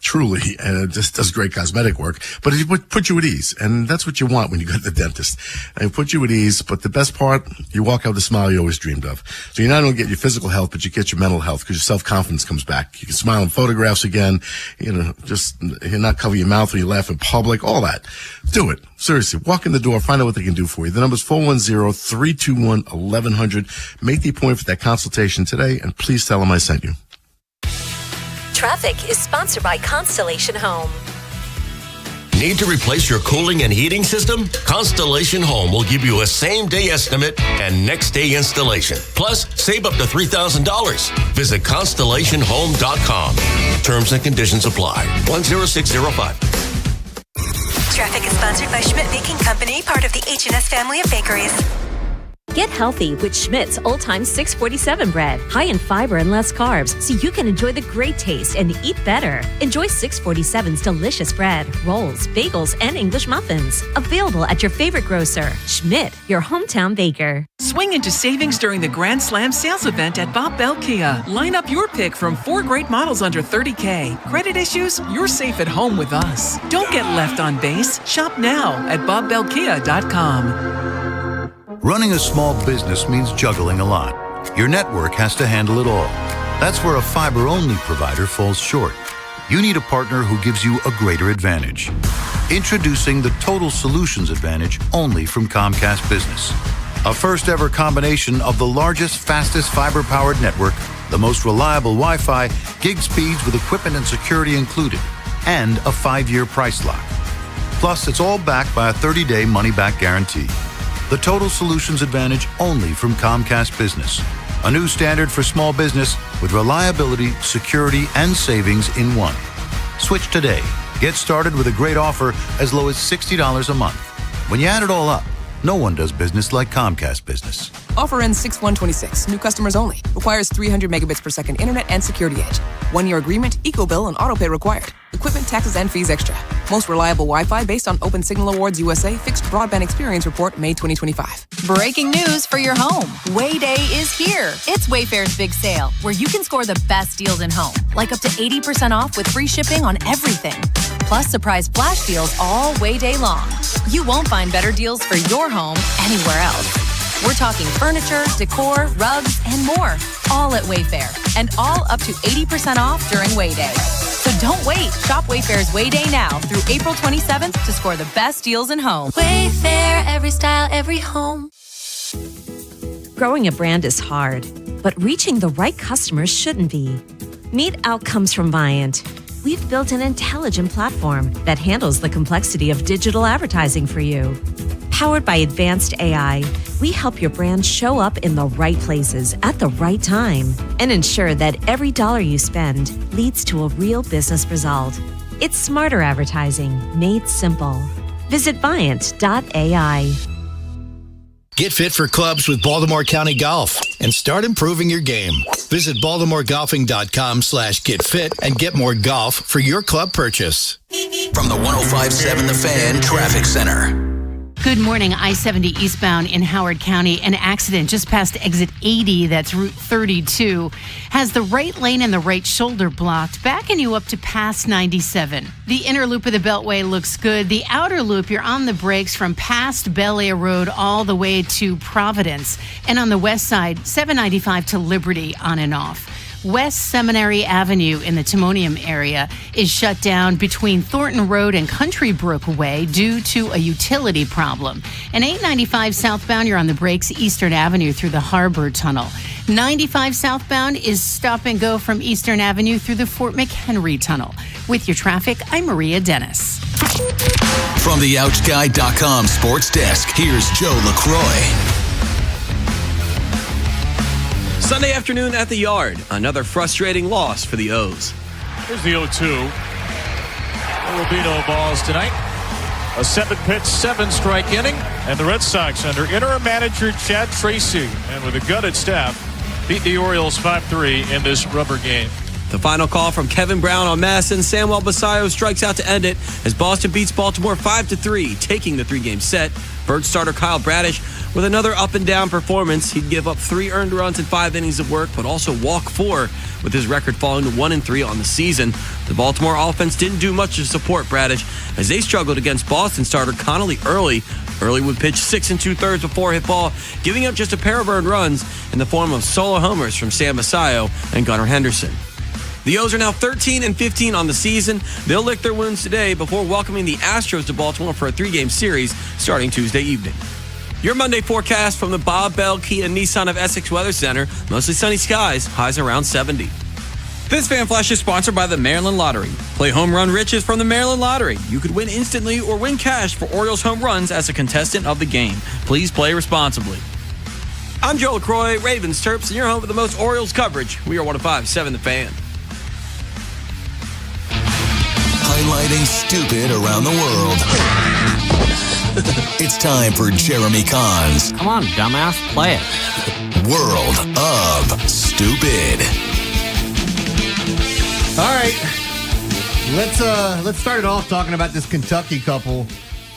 truly, and just does great cosmetic work. But he put you at ease, and that's what you want when you go to the dentist. And put you at ease, but the best part, you walk out with the smile you always dreamed of. So you not only get your physical health, but you get your mental health because your self-confidence comes back. You can smile in photographs again, just you're not cover your mouth when you laugh in public, all that. Do it. Seriously, walk in the door, find out what they can do for you. The number's 410-321-1100. Make the appointment for that consultation today, and please tell them I sent you. Traffic is sponsored by Constellation Home. Need to replace your cooling and heating system? Constellation Home will give you a same-day estimate and next-day installation. Plus, save up to $3,000. Visit ConstellationHome.com. Terms and conditions apply. 10605. Traffic is sponsored by Schmidt Baking Company, part of the H&S family of bakeries. Get healthy with Schmidt's Old Time 647 bread. High in fiber and less carbs, so you can enjoy the great taste and eat better. Enjoy 647's delicious bread, rolls, bagels, and English muffins. Available at your favorite grocer. Schmidt, your hometown baker. Swing into savings during the Grand Slam sales event at Bob Bell Kia. Line up your pick from 4 great models under $30K. Credit issues? You're safe at home with us. Don't get left on base. Shop now at BobBellKia.com. Running a small business means juggling a lot. Your network has to handle it all. That's where a fiber-only provider falls short. You need a partner who gives you a greater advantage. Introducing the Total Solutions Advantage only from Comcast Business. A first-ever combination of the largest, fastest fiber-powered network, the most reliable Wi-Fi, gig speeds with equipment and security included, and a 5-year price lock. Plus, it's all backed by a 30-day money-back guarantee. The Total Solutions Advantage only from Comcast Business. A new standard for small business with reliability, security, and savings in one. Switch today. Get started with a great offer as low as $60 a month. When you add it all up, no one does business like Comcast Business. Offer ends 6/1/26. New customers only. Requires 300 megabits per second internet and security edge. 1-year agreement, eco-bill, and autopay required. Equipment, taxes, and fees extra. Most reliable Wi-Fi based on Open Signal Awards USA Fixed Broadband Experience Report, May 2025. Breaking news for your home. Wayday is here. It's Wayfair's big sale, where you can score the best deals in home, like up to 80% off with free shipping on everything. Plus surprise flash deals all Wayday long. You won't find better deals for your home anywhere else. We're talking furniture, decor, rugs, and more, all at Wayfair, and all up to 80% off during Wayday. So Don't wait. Shop Wayfair's Way Day now through April 27th to score the best deals in home. Wayfair, every style, every home. Growing a brand is hard, but reaching the right customers shouldn't be. Meet Outcomes from Viant. We've built an intelligent platform that handles the complexity of digital advertising for you. Powered by advanced AI, we help your brand show up in the right places at the right time and ensure that every dollar you spend leads to a real business result. It's smarter advertising made simple. Visit Viant.ai. Get fit for clubs with Baltimore County Golf and start improving your game. Visit BaltimoreGolfing.com/getfit and get more golf for your club purchase. From the 105.7 The Fan Traffic Center. Good morning. I-70 eastbound in Howard County. An accident just past exit 80, that's Route 32, has the right lane and the right shoulder blocked, backing you up to past 97. The inner loop of the Beltway looks good. The outer loop, you're on the brakes from past Bel Air Road all the way to Providence. And on the west side, 795 to Liberty on and off. West Seminary Avenue in the Timonium area is shut down between Thornton Road and Country Brook Way due to a utility problem. And 895 southbound, you're on the brakes, Eastern Avenue through the Harbor Tunnel. 95 southbound is stop and go from Eastern Avenue through the Fort McHenry Tunnel. With your traffic, I'm Maria Dennis. From the OutGuy.com sports desk, here's Joe LaCroix. Sunday afternoon at the Yard. Another frustrating loss for the O's. Here's the 0-2. There will be no balls tonight. A 7-pitch, 7-strike inning. And the Red Sox, under interim manager Chad Tracy, and with a gutted staff, beat the Orioles 5-3 in this rubber game. The final call from Kevin Brown on Madison. Samuel Basayo strikes out to end it as Boston beats Baltimore 5-3, taking the 3-game set. Bird starter Kyle Bradish with another up-and-down performance. He'd give up 3 earned runs in 5 innings of work, but also walk 4, with his record falling to 1-3 on the season. The Baltimore offense didn't do much to support Bradish as they struggled against Boston starter Connolly Early. Early would pitch 6 2/3 before hit ball, giving up just a pair of earned runs in the form of solo homers from Sam Basayo and Gunnar Henderson. The O's are now 13-15 on the season. They'll lick their wounds today before welcoming the Astros to Baltimore for a 3-game series starting Tuesday evening. Your Monday forecast from the Bob Bell Kia Nissan of Essex Weather Center. Mostly sunny skies, highs around 70. This Fan Flash is sponsored by the Maryland Lottery. Play home run riches from the Maryland Lottery. You could win instantly or win cash for Orioles home runs as a contestant of the game. Please play responsibly. I'm Joe LaCroix, Ravens Terps, and you're home with the most Orioles coverage. We are 105.7 The Fan. Highlighting stupid around the world. It's time for Jeremy Kahn's Come on, dumbass, play it. World of Stupid. All right, let's start it off talking about this Kentucky couple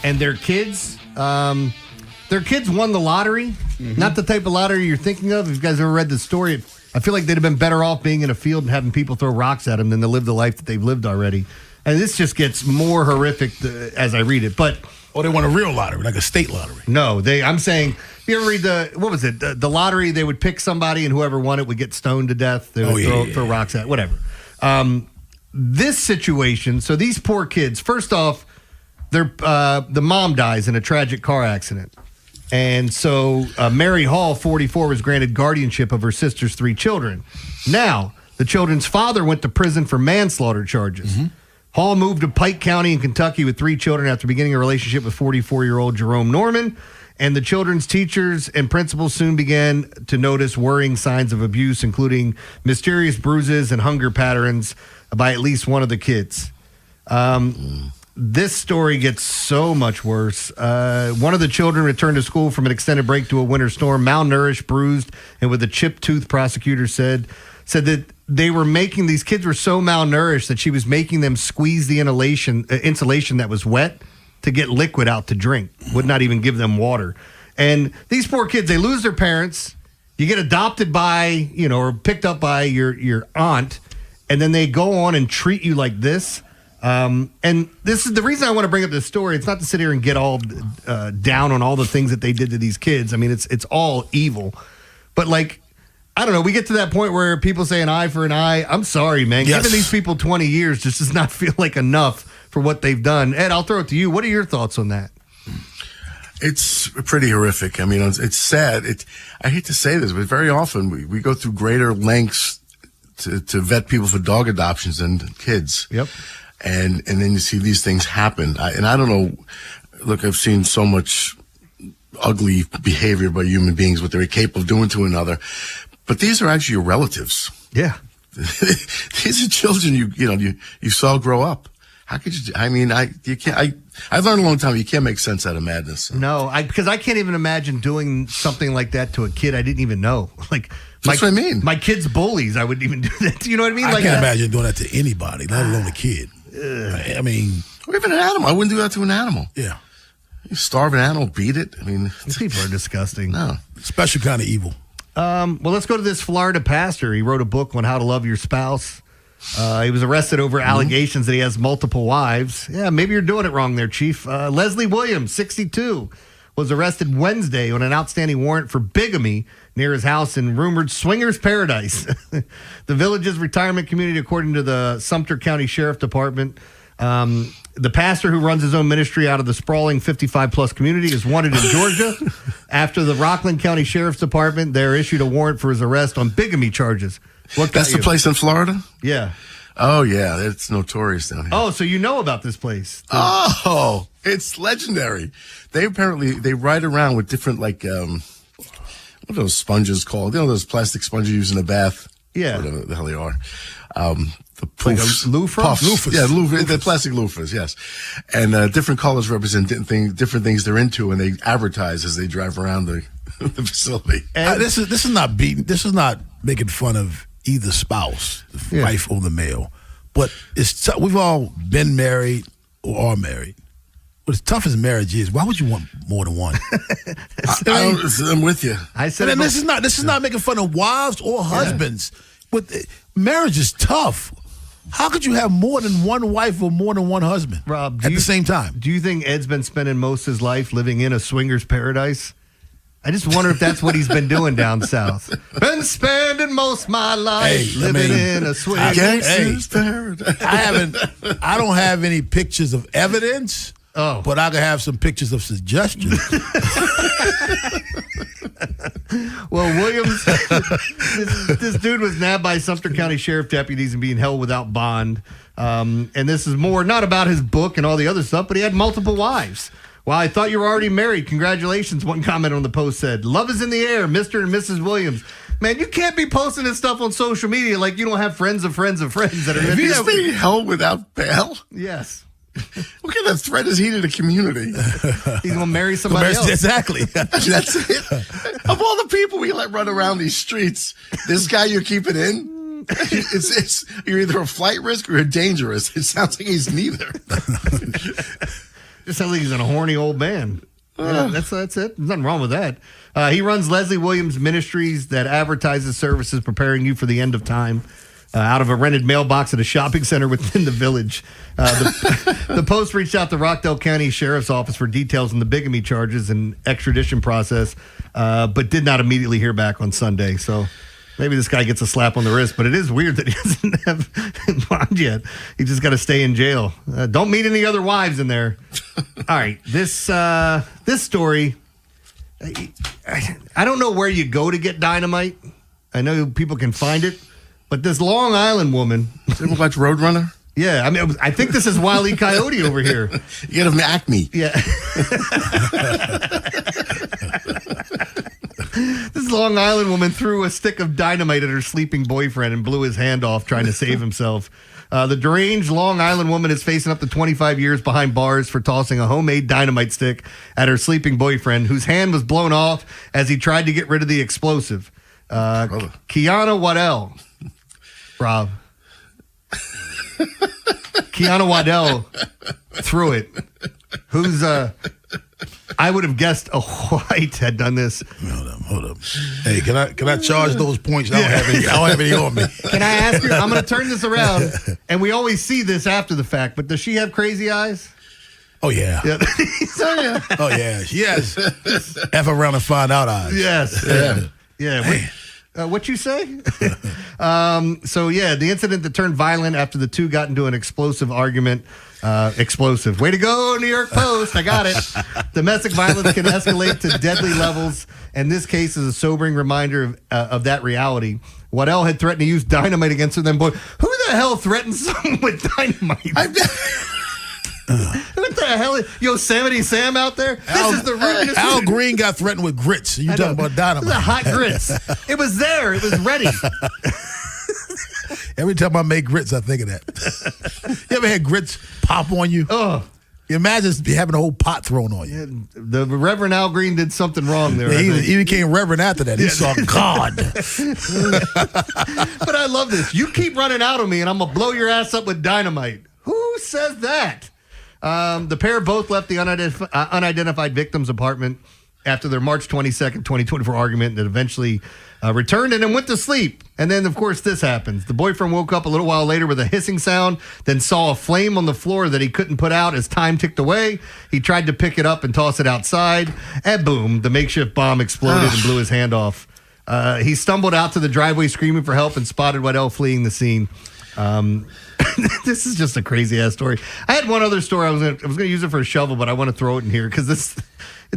and their kids. Their kids won the lottery, not the type of lottery you're thinking of. If you guys ever read the story, I feel like they'd have been better off being in a field and having people throw rocks at them than to live the life that they've lived already. And this just gets more horrific as I read it. But they won a real lottery, like a state lottery. No, I'm saying, you ever read the lottery? They would pick somebody, and whoever won it would get stoned to death. They would throw rocks at, whatever. This situation, so these poor kids, first off, the mom dies in a tragic car accident. And so Mary Hall, 44, was granted guardianship of her sister's 3 children. Now, the children's father went to prison for manslaughter charges. Hall moved to Pike County in Kentucky with 3 children after beginning a relationship with 44-year-old Jerome Norman. And the children's teachers and principals soon began to notice worrying signs of abuse, including mysterious bruises and hunger patterns by at least one of the kids. This story gets so much worse. One of the children returned to school from an extended break to a winter storm, malnourished, bruised, and with a chipped tooth, prosecutors said that they were making, these kids were so malnourished that she was making them squeeze the insulation that was wet to get liquid out to drink, would not even give them water. And these poor kids, they lose their parents. You get adopted by, or picked up by your aunt, and then they go on and treat you like this. And this is the reason I want to bring up this story. It's not to sit here and get all down on all the things that they did to these kids. I mean, it's all evil. But I don't know. We get to that point where people say an eye for an eye. I'm sorry, man. Yes. Giving these people 20 years just does not feel like enough for what they've done. Ed, I'll throw it to you. What are your thoughts on that? It's pretty horrific. I mean, it's sad. I hate to say this, but very often we go through greater lengths to vet people for dog adoptions than kids. Yep. And then you see these things happen. I don't know. Look, I've seen so much ugly behavior by human beings, what they're capable of doing to another. But these are actually your relatives. Yeah. These are children you saw grow up. How could you? I mean, I've learned a long time you can't make sense out of madness. No, because I can't even imagine doing something like that to a kid I didn't even know. Like that's what I mean. My kid's bullies, I wouldn't even do that. You know what I mean? I can't imagine doing that to anybody, let alone a kid. I mean, or even an animal. I wouldn't do that to an animal. Yeah. You starve an animal, beat it. I mean, people are disgusting. No, special kind of evil. Well, let's go to this Florida pastor. He wrote a book on how to love your spouse. He was arrested over allegations that he has multiple wives. Yeah, maybe you're doing it wrong there, Chief. Leslie Williams, 62, was arrested Wednesday on an outstanding warrant for bigamy near his house in rumored Swingers Paradise, the village's retirement community, according to the Sumter County Sheriff Department. The pastor who runs his own ministry out of the sprawling 55-plus community is wanted in Georgia after the Rockland County Sheriff's Department there issued a warrant for his arrest on bigamy charges. That's the place in Florida? Yeah. Oh, yeah. It's notorious down here. Oh, so you know about this place. Oh, it's legendary. They ride around with different, like, what are those sponges called? You know, those plastic sponges you use in a bath? Yeah. Whatever the hell they are. The like poofs. a loofah? Puffs. Yeah, loofah. The plastic loofahs, yes. And different colors represent different things they're into, and they advertise as they drive around the facility. This is not beating. This is not making fun of either spouse, the wife or the male. But we've all been married or are married. But as tough as marriage is, why would you want more than one? I'm with you. I said, and this is not making fun of wives or husbands. But marriage is tough. How could you have more than one wife or more than one husband, Rob, at the same time? Do you think Ed's been spending most of his life living in a swingers paradise? I just wonder if that's what he's been doing down south. Been spending most of my life living in a swingers paradise. I don't have any pictures of evidence. Oh, but I can have some pictures of suggestions. Well, Williams, this dude was nabbed by Sumter County Sheriff deputies and being held without bond. And this is more not about his book and all the other stuff, but he had multiple wives. Well, I thought you were already married. Congratulations, one comment on the post said. Love is in the air, Mr. and Mrs. Williams. Man, you can't be posting this stuff on social media like you don't have friends of friends of friends that are Have you ever been held without bail? Yes. What kind of threat is he to the community? He's going to marry somebody else. Exactly. That's it. Of all the people we let run around these streets, this guy you're keeping in, you're either a flight risk or you're dangerous. It sounds like he's neither. Just sounds like he's a horny old man. Yeah, that's it. There's nothing wrong with that. He runs Leslie Williams Ministries that advertises services preparing you for the end of time. Out of a rented mailbox at a shopping center within the village. The Post reached out to Rockdale County Sheriff's Office for details on the bigamy charges and extradition process, but did not immediately hear back on Sunday. So maybe this guy gets a slap on the wrist, but it is weird that he doesn't have bond yet. He just got to stay in jail. Don't meet any other wives in there. All right, this story, I don't know where you go to get dynamite. I know people can find it. But this Long Island woman. Does it look like Roadrunner? Yeah, I mean, I think this is Wile E. Coyote over here. You get him Acme. Yeah. This Long Island woman threw a stick of dynamite at her sleeping boyfriend and blew his hand off trying to save himself. The deranged Long Island woman is facing up to 25 years behind bars for tossing a homemade dynamite stick at her sleeping boyfriend, whose hand was blown off as he tried to get rid of the explosive. Kiana Waddell. Rob. Kiana Waddell threw it. Who's I would have guessed a white had done this. Hold up. Hey, can I charge those points? I don't have any on me. Can I ask you? I'm going to turn this around, and we always see this after the fact. But does she have crazy eyes? Oh yeah. Oh yeah. She has F around and find out eyes. Yes. Yeah. What you say? The incident that turned violent after the two got into an explosive argument. Explosive. Way to go, New York Post. I got it. Domestic violence can escalate to deadly levels, and this case is a sobering reminder of that reality. Waddell had threatened to use dynamite against her. Then, boy, who the hell threatened someone with dynamite? What the hell? Yosemite Sam out there? This is the root. Al Green got threatened with grits. You talking about dynamite? This is hot grits. It was there. It was ready. Every time I make grits, I think of that. You ever had grits pop on you? Oh. You imagine having a whole pot thrown on you. Yeah, the Reverend Al Green did something wrong there. He became Reverend after that. He saw God. But I love this. You keep running out on me, and I'm going to blow your ass up with dynamite. Who says that? The pair both left the unidentified victim's apartment after their March 22nd, 2024 argument that eventually returned and then went to sleep. And then, of course, this happens. The boyfriend woke up a little while later with a hissing sound, then saw a flame on the floor that he couldn't put out as time ticked away. He tried to pick it up and toss it outside, and boom, the makeshift bomb exploded and blew his hand off. He stumbled out to the driveway screaming for help and spotted Waddell fleeing the scene. This is just a crazy-ass story. I had one other story. I was gonna use it for a shovel, but I want to throw it in here because it's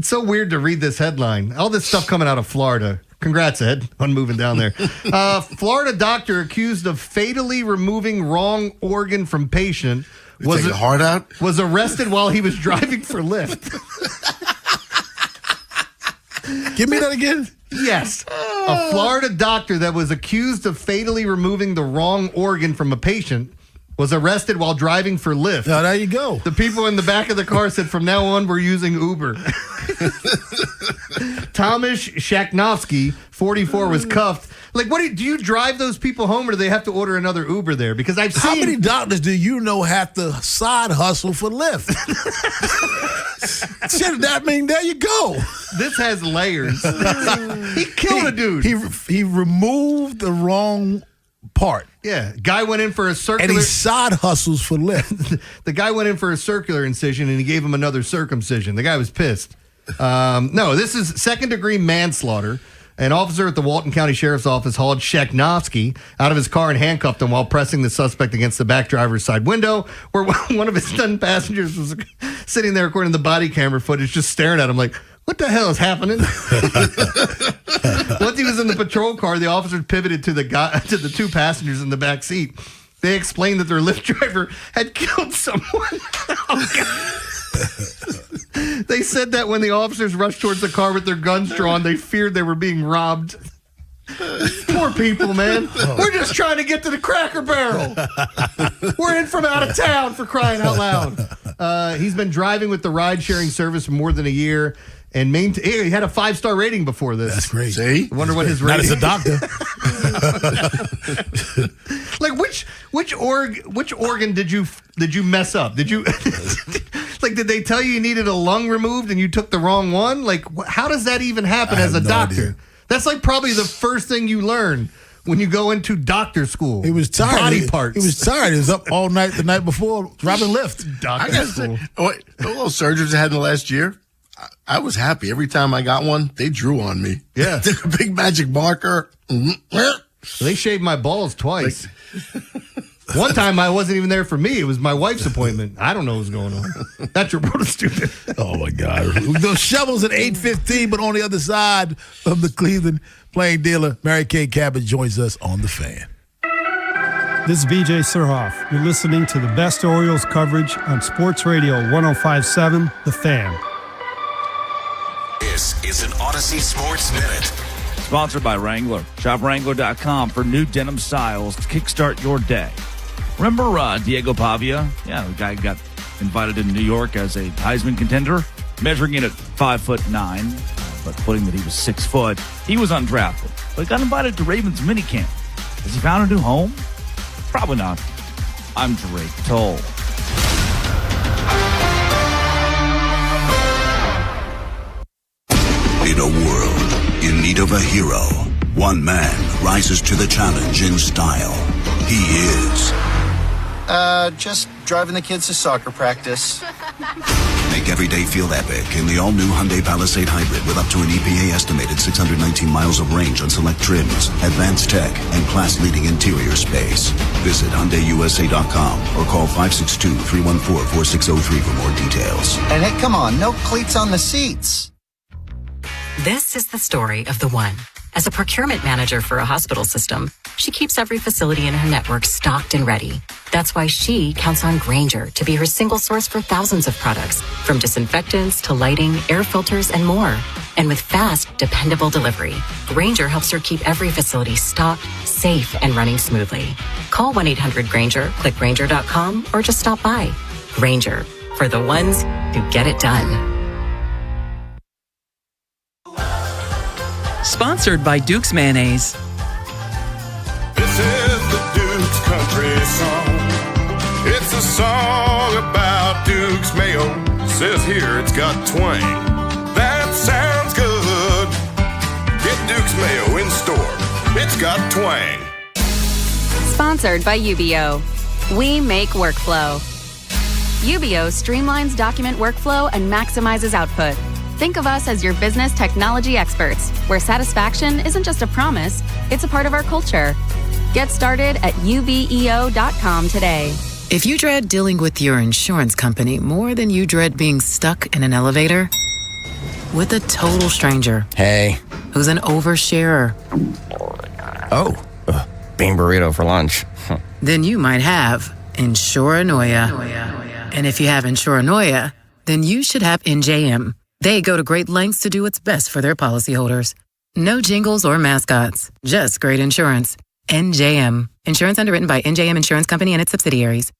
so weird to read this headline. All this stuff coming out of Florida. Congrats, Ed, on moving down there. Florida doctor accused of fatally removing wrong organ from patient was arrested while he was driving for Lyft. Give me that again. Yes. A Florida doctor that was accused of fatally removing the wrong organ from a patient was arrested while driving for Lyft. Now, there you go. The people in the back of the car said, from now on, we're using Uber. Thomas Shaknovsky, 44, was cuffed. Like, do you drive those people home, or do they have to order another Uber there? Because I've seen... How many doctors do you know have to side hustle for Lyft? Shit, that mean, there you go. This has layers. He killed a dude. He removed the wrong part. Yeah. Guy went in for a circular... And he side hustles for Lyft. The guy went in for a circular incision, and he gave him another circumcision. The guy was pissed. No, this is second-degree manslaughter. An officer at the Walton County Sheriff's Office hauled Shaknovsky out of his car and handcuffed him while pressing the suspect against the back driver's side window, where one of his stunned passengers was sitting there, according to the body camera footage, just staring at him like, what the hell is happening? Once he was in the patrol car, the officers pivoted to the two passengers in the back seat. They explained that their Lyft driver had killed someone. They said that when the officers rushed towards the car with their guns drawn, they feared they were being robbed. Poor people, man. We're just trying to get to the Cracker Barrel. We're in from out of town, for crying out loud. He's been driving with the ride-sharing service for more than a year. And he had a 5-star rating before this. That's great. See? I wonder what his rating is. Not as a doctor. Like which organ did you mess up? Did you did they tell you needed a lung removed and you took the wrong one? Like how does that even happen as a doctor? Idea. That's like probably the first thing you learn when you go into doctor school. He was tired. Body parts. He was tired. He was up all night the night before driving Lyft. Doctor school. The little surgeries I had in the last year, I was happy. Every time I got one, they drew on me. Yeah. Took a big magic marker. They shaved my balls twice. One time I wasn't even there for me. It was my wife's appointment. I don't know what's going on. That's reported stupid. Oh, my God. Those shovels at 8:15, but on the other side of the Cleveland Plain Dealer, Mary Kay Cabot joins us on The Fan. This is BJ Surhoff. You're listening to the best Orioles coverage on Sports Radio 105.7, The Fan. This is an Odyssey Sports Minute. Sponsored by Wrangler. Shop Wrangler.com for new denim styles to kickstart your day. Remember Diego Pavia? Yeah, the guy got invited to New York as a Heisman contender, measuring in at 5'9", but putting that he was 6 foot. He was undrafted, but got invited to Ravens minicamp. Has he found a new home? Probably not. I'm Drake Toll. In a world in need of a hero, one man rises to the challenge in style. He is... just driving the kids to soccer practice. Make every day feel epic in the all-new Hyundai Palisade Hybrid with up to an EPA estimated 619 miles of range on select trims, advanced tech, and class-leading interior space. Visit HyundaiUSA.com or call 562-314-4603 for more details. And hey, come on, no cleats on the seats. This is the story of the one. As a procurement manager for a hospital system, she keeps every facility in her network stocked and ready. That's why she counts on Grainger to be her single source for thousands of products, from disinfectants to lighting, air filters, and more. And with fast, dependable delivery, Grainger helps her keep every facility stocked, safe, and running smoothly. Call 1-800-GRAINGER, click Grainger.com, or just stop by. Grainger, for the ones who get it done. Sponsored by Duke's Mayonnaise. This is the Duke's Country Song. It's a song about Duke's Mayo. Says here it's got twang. That sounds good. Get Duke's Mayo in store. It's got twang. Sponsored by UBO. We make workflow. UBO streamlines document workflow and maximizes output. Think of us as your business technology experts, where satisfaction isn't just a promise, it's a part of our culture. Get started at ubeo.com today. If you dread dealing with your insurance company more than you dread being stuck in an elevator with a total stranger, hey, who's an oversharer, bean burrito for lunch, then you might have Insuranoia. And if you have Insuranoia, then you should have NJM. They go to great lengths to do what's best for their policyholders. No jingles or mascots, just great insurance. NJM. Insurance underwritten by NJM Insurance Company and its subsidiaries.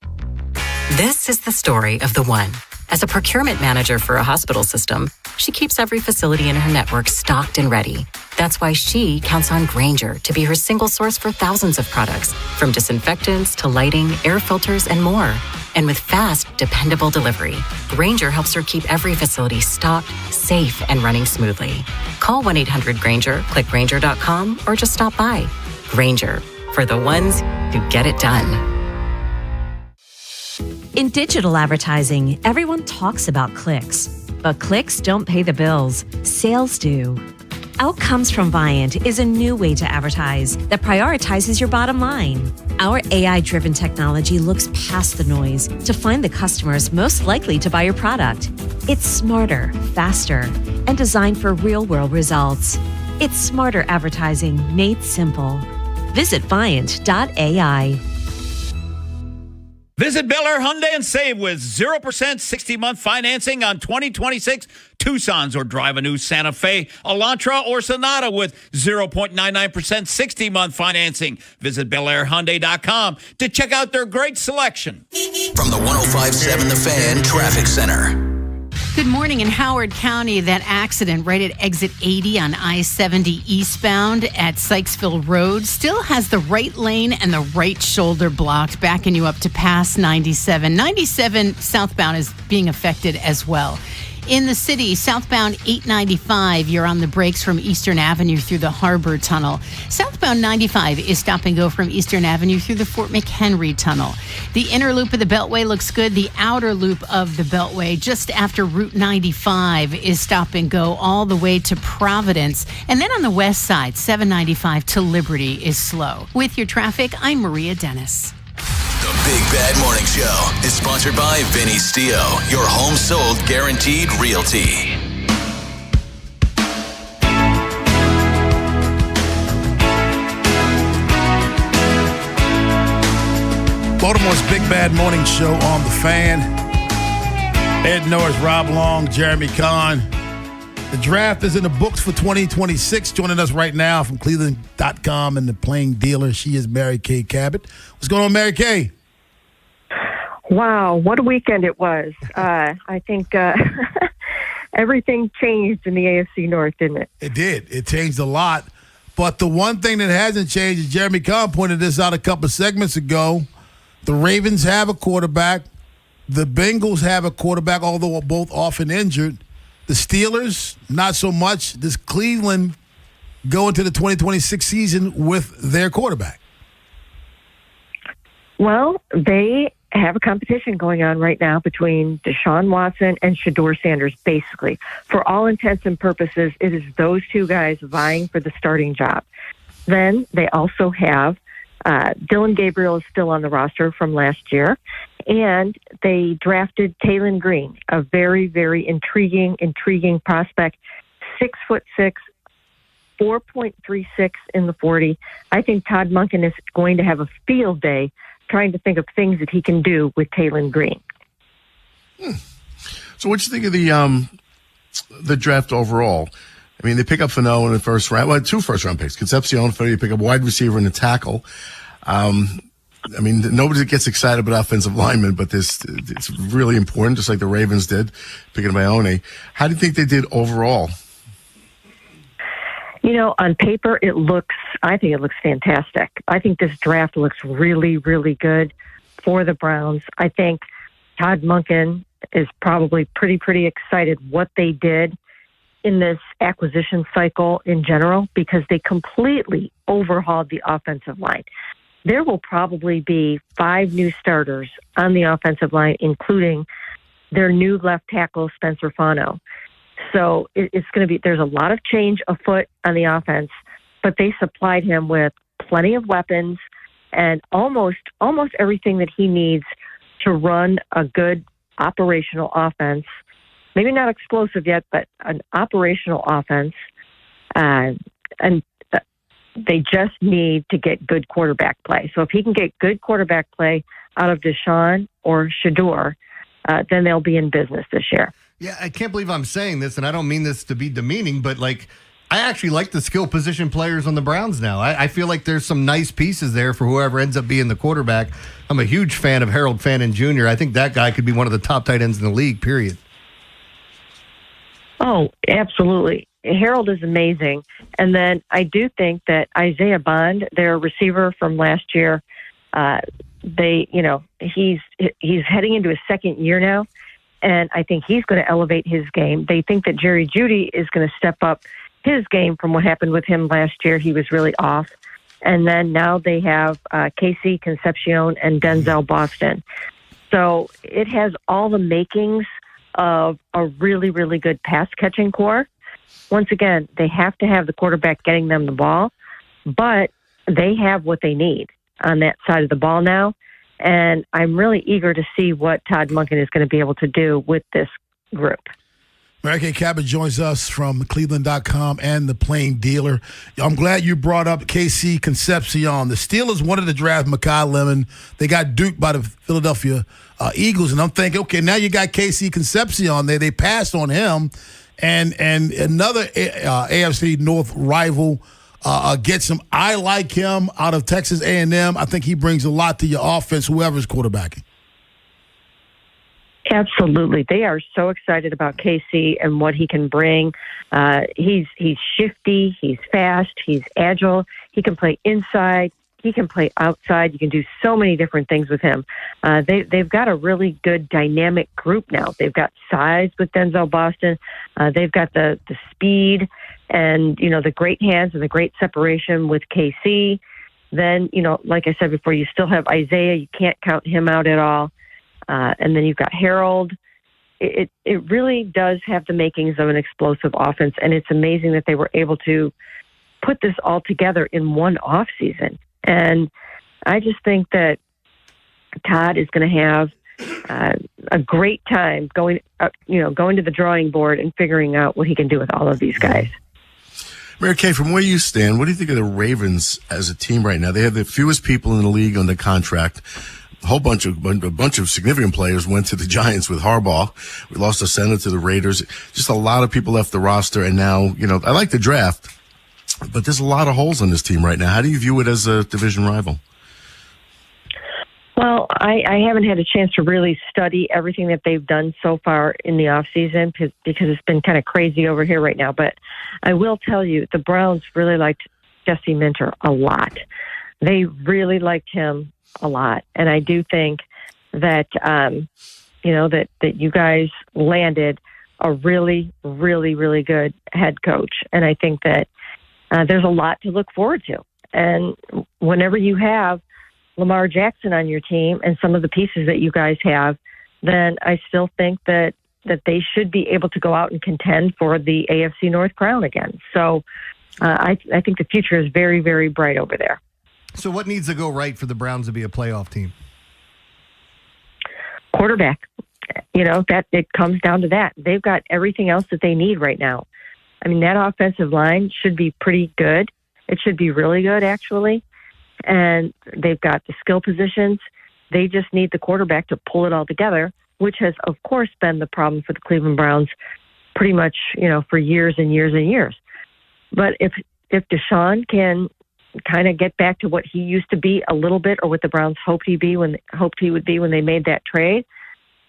This is the story of the one. As a procurement manager for a hospital system, she keeps every facility in her network stocked and ready. That's why she counts on Grainger to be her single source for thousands of products, from disinfectants to lighting, air filters, and more. And with fast, dependable delivery, Grainger helps her keep every facility stocked, safe, and running smoothly. Call 1-800-GRAINGER, click Grainger.com, or just stop by. Grainger, for the ones who get it done. In digital advertising, everyone talks about clicks, but clicks don't pay the bills. Sales do. Outcomes from Viant is a new way to advertise that prioritizes your bottom line. Our AI-driven technology looks past the noise to find the customers most likely to buy your product. It's smarter, faster, and designed for real-world results. It's smarter advertising made simple. Visit Viant.ai. Visit Bel Air Hyundai and save with 0% 60-month financing on 2026 Tucsons, or drive a new Santa Fe, Elantra, or Sonata with 0.99% 60-month financing. Visit BelAirHyundai.com to check out their great selection. From the 105.7 The Fan Traffic Center. Good morning. In Howard County, that accident right at exit 80 on I-70 eastbound at Sykesville Road still has the right lane and the right shoulder blocked, backing you up to past 97. 97 southbound is being affected as well. In the city, southbound 895, you're on the brakes from Eastern Avenue through the Harbor Tunnel. Southbound 95 is stop and go from Eastern Avenue through the Fort McHenry Tunnel. The inner loop of the Beltway looks good. The outer loop of the Beltway, just after Route 95, is stop and go all the way to Providence. And then on the west side, 795 to Liberty is slow. With your traffic, I'm Maria Dennis. The Big Bad Morning Show is sponsored by Vinny Stio, your home sold guaranteed realty. Baltimore's Big Bad Morning Show on The Fan. Ed Norris, Rob Long, Jeremy Kahn. The draft is in the books for 2026. Joining us right now from Cleveland.com and the Plain Dealer, she is Mary Kay Cabot. What's going on, Mary Kay? Wow, what a weekend it was. I think everything changed in the AFC North, didn't it? It did. It changed a lot. But the one thing that hasn't changed, is Jeremy Kahn pointed this out a couple of segments ago, the Ravens have a quarterback. The Bengals have a quarterback, although both often injured. The Steelers, not so much. Does Cleveland go into the 2026 season with their quarterback? Well, they have a competition going on right now between Deshaun Watson and Shedeur Sanders, basically. For all intents and purposes, it is those two guys vying for the starting job. Then they also have Dylan Gabriel is still on the roster from last year, and they drafted Taylon Green, a very, very intriguing prospect, 6'6", 4.36 in the 40. I think Todd Monken is going to have a field day trying to think of things that he can do with Taylon Green. So what do you think of the draft overall? I mean, they pick up Fano in the first round. Well, 2 first-round picks. Concepcion, Fano, you pick up wide receiver and a tackle. I mean, nobody gets excited about offensive linemen, but it's really important, just like the Ravens did, picking up Ione. How do you think they did overall? You know, on paper, I think it looks fantastic. I think this draft looks really, really good for the Browns. I think Todd Monken is probably pretty excited what they did in this acquisition cycle in general, because they completely overhauled the offensive line. There will probably be 5 new starters on the offensive line, including their new left tackle, Spencer Fano. So it's going to be, there's a lot of change afoot on the offense, but they supplied him with plenty of weapons and almost everything that he needs to run a good operational offense. Maybe not explosive yet, but an operational offense. And they just need to get good quarterback play. So if he can get good quarterback play out of Deshaun or Shedeur, then they'll be in business this year. Yeah, I can't believe I'm saying this, and I don't mean this to be demeaning, but I actually like the skill position players on the Browns now. I feel like there's some nice pieces there for whoever ends up being the quarterback. I'm a huge fan of Harold Fannin Jr. I think that guy could be one of the top tight ends in the league, period. Oh, absolutely. Harold is amazing. And then I do think that Isaiah Bond, their receiver from last year, he's heading into his second year now. And I think he's going to elevate his game. They think that Jerry Jeudy is going to step up his game from what happened with him last year. He was really off. And then now they have Casey Concepcion and Denzel Boston. So it has all the makings of a really, really good pass-catching core. Once again, they have to have the quarterback getting them the ball, but they have what they need on that side of the ball now. And I'm really eager to see what Todd Monken is going to be able to do with this group. Mary Kay Cabot joins us from Cleveland.com and The Plain Dealer. I'm glad you brought up KC Concepcion. The Steelers wanted to draft Mekhi Lemon. They got duped by the Philadelphia Eagles. And I'm thinking, okay, now you got KC Concepcion there. They passed on him. And another AFC North rival gets him. I like him out of Texas A&M. I think he brings a lot to your offense, whoever's quarterbacking. Absolutely. They are so excited about KC and what he can bring. He's shifty, he's fast, he's agile. He can play inside, he can play outside. You can do so many different things with him. They've got a really good dynamic group now. They've got size with Denzel Boston. They've got the speed and, the great hands and the great separation with KC. Then, like I said before, you still have Isaiah. You can't count him out at all. And then you've got Harold. It really does have the makings of an explosive offense, and it's amazing that they were able to put this all together in one off season. And I just think that Todd is going to have a great time going to the drawing board and figuring out what he can do with all of these guys. Mary Kay, from where you stand, what do you think of the Ravens as a team right now? They have the fewest people in the league under contract. A bunch of significant players went to the Giants with Harbaugh. We lost a center to the Raiders. Just a lot of people left the roster. And now, I like the draft, but there's a lot of holes on this team right now. How do you view it as a division rival? Well, I haven't had a chance to really study everything that they've done so far in the offseason because it's been kind of crazy over here right now. But I will tell you, the Browns really liked Jesse Minter a lot. They really liked him a lot. And I do think that, that you guys landed a really, really, really good head coach. And I think that there's a lot to look forward to. And whenever you have Lamar Jackson on your team and some of the pieces that you guys have, then I still think that they should be able to go out and contend for the AFC North crown again. So I think the future is very, very bright over there. So what needs to go right for the Browns to be a playoff team? Quarterback. That it comes down to that. They've got everything else that they need right now. I mean, that offensive line should be pretty good. It should be really good, actually. And they've got the skill positions. They just need the quarterback to pull it all together, which has, of course, been the problem for the Cleveland Browns pretty much, for years and years and years. But if Deshaun can kind of get back to what he used to be a little bit, or what the Browns hoped he would be when they made that trade,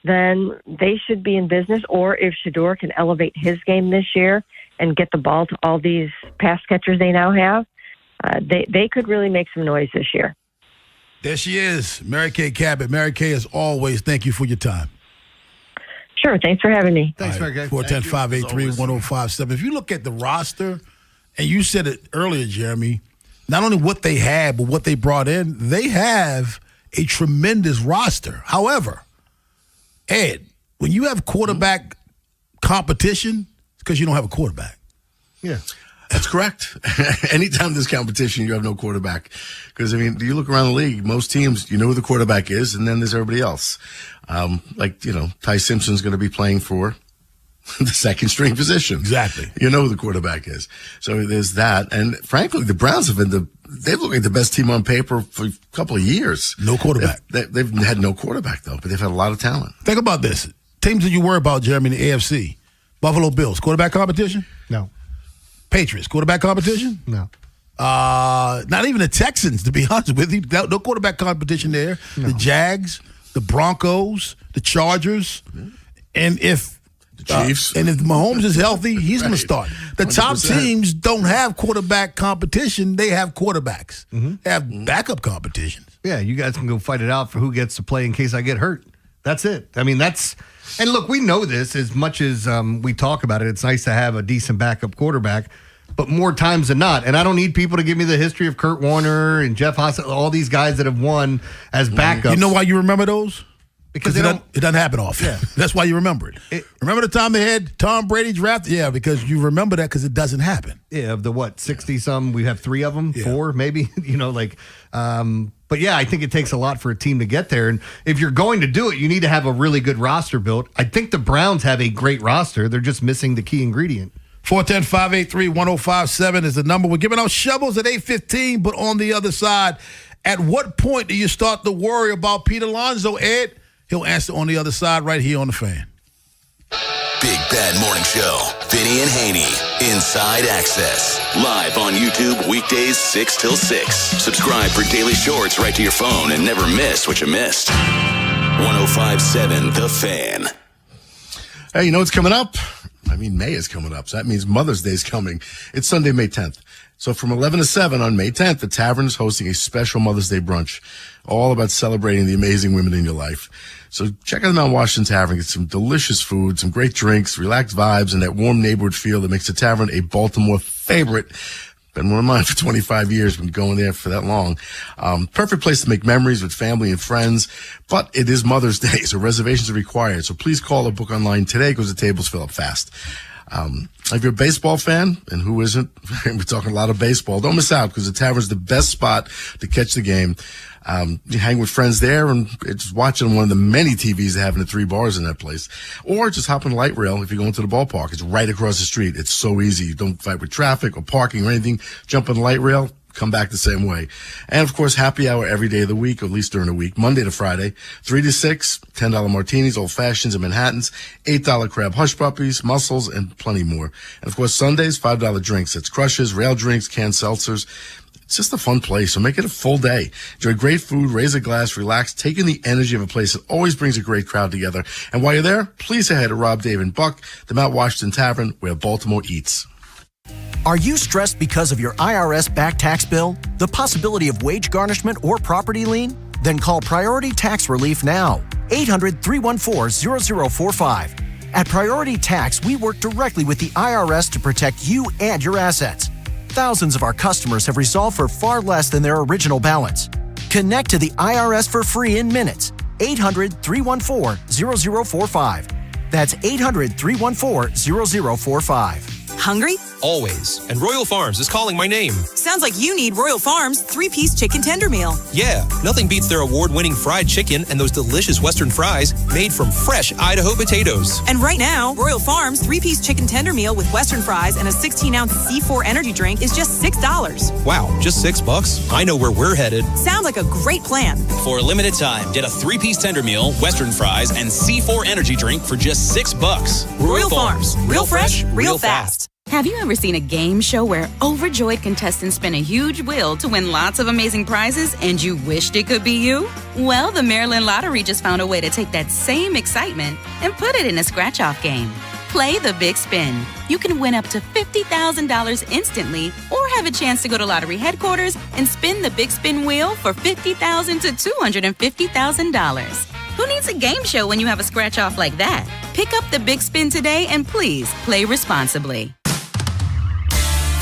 then they should be in business. Or if Shador can elevate his game this year and get the ball to all these pass catchers they now have, they could really make some noise this year. There she is, Mary Kay Cabot. Mary Kay, as always, thank you for your time. Sure, thanks for having me. Thanks, Mary Kay. 410-583-1057. If you look at the roster, and you said it earlier, Jeremy, not only what they had, but what they brought in, they have a tremendous roster. However, Ed, when you have quarterback competition, it's because you don't have a quarterback. Yeah. That's correct. Anytime there's competition, you have no quarterback. Because, you look around the league, most teams, you know who the quarterback is, and then there's everybody else. Ty Simpson's going to be playing for the second string position. Exactly. You know who the quarterback is. So there's that. And frankly, the Browns they've looked like the best team on paper for a couple of years. No quarterback. They've had no quarterback, though, but they've had a lot of talent. Think about this. Teams that you worry about, Jeremy, in the AFC. Buffalo Bills, quarterback competition? No. Patriots, quarterback competition? No. Not even the Texans, to be honest with you. No quarterback competition there. No. The Jags, the Broncos, the Chargers. And if the Chiefs. And if Mahomes is healthy, he's going to start. The 100%. top teams don't have quarterback competition. They have quarterbacks. Mm-hmm. They have backup competitions. Yeah, you guys can go fight it out for who gets to play in case I get hurt. That's it. And look, we know this as much as we talk about it. It's nice to have a decent backup quarterback, but more times than not. And I don't need people to give me the history of Kurt Warner and Jeff Haas, all these guys that have won as backups. You know why you remember those? Because it doesn't happen often. Yeah. That's why you remember it. Remember the time they had Tom Brady drafted? Yeah, because you remember that because it doesn't happen. Yeah, of the 60-some, we have 3 of them, 4 maybe, but yeah, I think it takes a lot for a team to get there. And if you're going to do it, you need to have a really good roster built. I think the Browns have a great roster. They're just missing the key ingredient. 410-583-1057 is the number. We're giving out shovels at 8:15, but on the other side, at what point do you start to worry about Pete Alonso, Ed? He'll answer on the other side right here on the Fan. Big Bad Morning Show. Vinny and Haynie. Inside Access. Live on YouTube weekdays 6 till 6. Subscribe for daily shorts right to your phone and never miss what you missed. 105.7 The Fan. Hey, you know what's coming up? May is coming up, so that means Mother's Day is coming. It's Sunday, May 10th. So from 11 to 7 on May 10th, the Tavern is hosting a special Mother's Day brunch, all about celebrating the amazing women in your life. So check out the Mount Washington Tavern. Get some delicious food, some great drinks, relaxed vibes, and that warm neighborhood feel that makes the Tavern a Baltimore favorite. Been one of mine for 25 years. Been going there for that long. Perfect place to make memories with family and friends. But it is Mother's Day, so reservations are required. So please call or book online today because the tables fill up fast. If you're a baseball fan, and who isn't, we're talking a lot of baseball, don't miss out because the Tavern's the best spot to catch the game. You hang with friends there and just watching one of the many TVs they have in the 3 bars in that place. Or just hop on the light rail if you're going to the ballpark. It's right across the street. It's so easy. You don't fight with traffic or parking or anything. Jump on the light rail, come back the same way. And of course, happy hour every day of the week, or at least during the week, Monday to Friday, 3 to 6, $10 martinis, old fashions and Manhattans, $8 crab hush puppies, mussels, and plenty more. And of course, Sundays, $5 drinks. It's crushes, rail drinks, canned seltzers. It's just a fun place, so make it a full day. Enjoy great food, raise a glass, relax, take in the energy of a place that always brings a great crowd together. And while you're there, please say hi to Rob, Dave, and Buck, the Mount Washington Tavern, where Baltimore eats. Are you stressed because of your IRS back tax bill, the possibility of wage garnishment, or property lien? Then call Priority Tax Relief now. 800-314-0045. At Priority Tax, we work directly with the IRS to protect you and your assets. Thousands of our customers have resolved for far less than their original balance. Connect to the IRS for free in minutes. 800-314-0045. That's 800-314-0045. Hungry? Always. And Royal Farms is calling my name. Sounds like you need Royal Farms 3-piece chicken tender meal. Yeah, nothing beats their award-winning fried chicken and those delicious Western fries made from fresh Idaho potatoes. And right now, Royal Farms 3-piece chicken tender meal with Western fries and a 16-ounce C4 energy drink is just $6. Wow, just $6? I know where we're headed. Sounds like a great plan. For a limited time, get a 3-piece tender meal, Western fries, and C4 energy drink for just $6. Royal Farms. Real fresh, real fast. Have you ever seen a game show where overjoyed contestants spin a huge wheel to win lots of amazing prizes and you wished it could be you? Well, the Maryland Lottery just found a way to take that same excitement and put it in a scratch-off game. Play the Big Spin. You can win up to $50,000 instantly or have a chance to go to lottery headquarters and spin the Big Spin wheel for $50,000 to $250,000. Who needs a game show when you have a scratch-off like that? Pick up the Big Spin today and please play responsibly.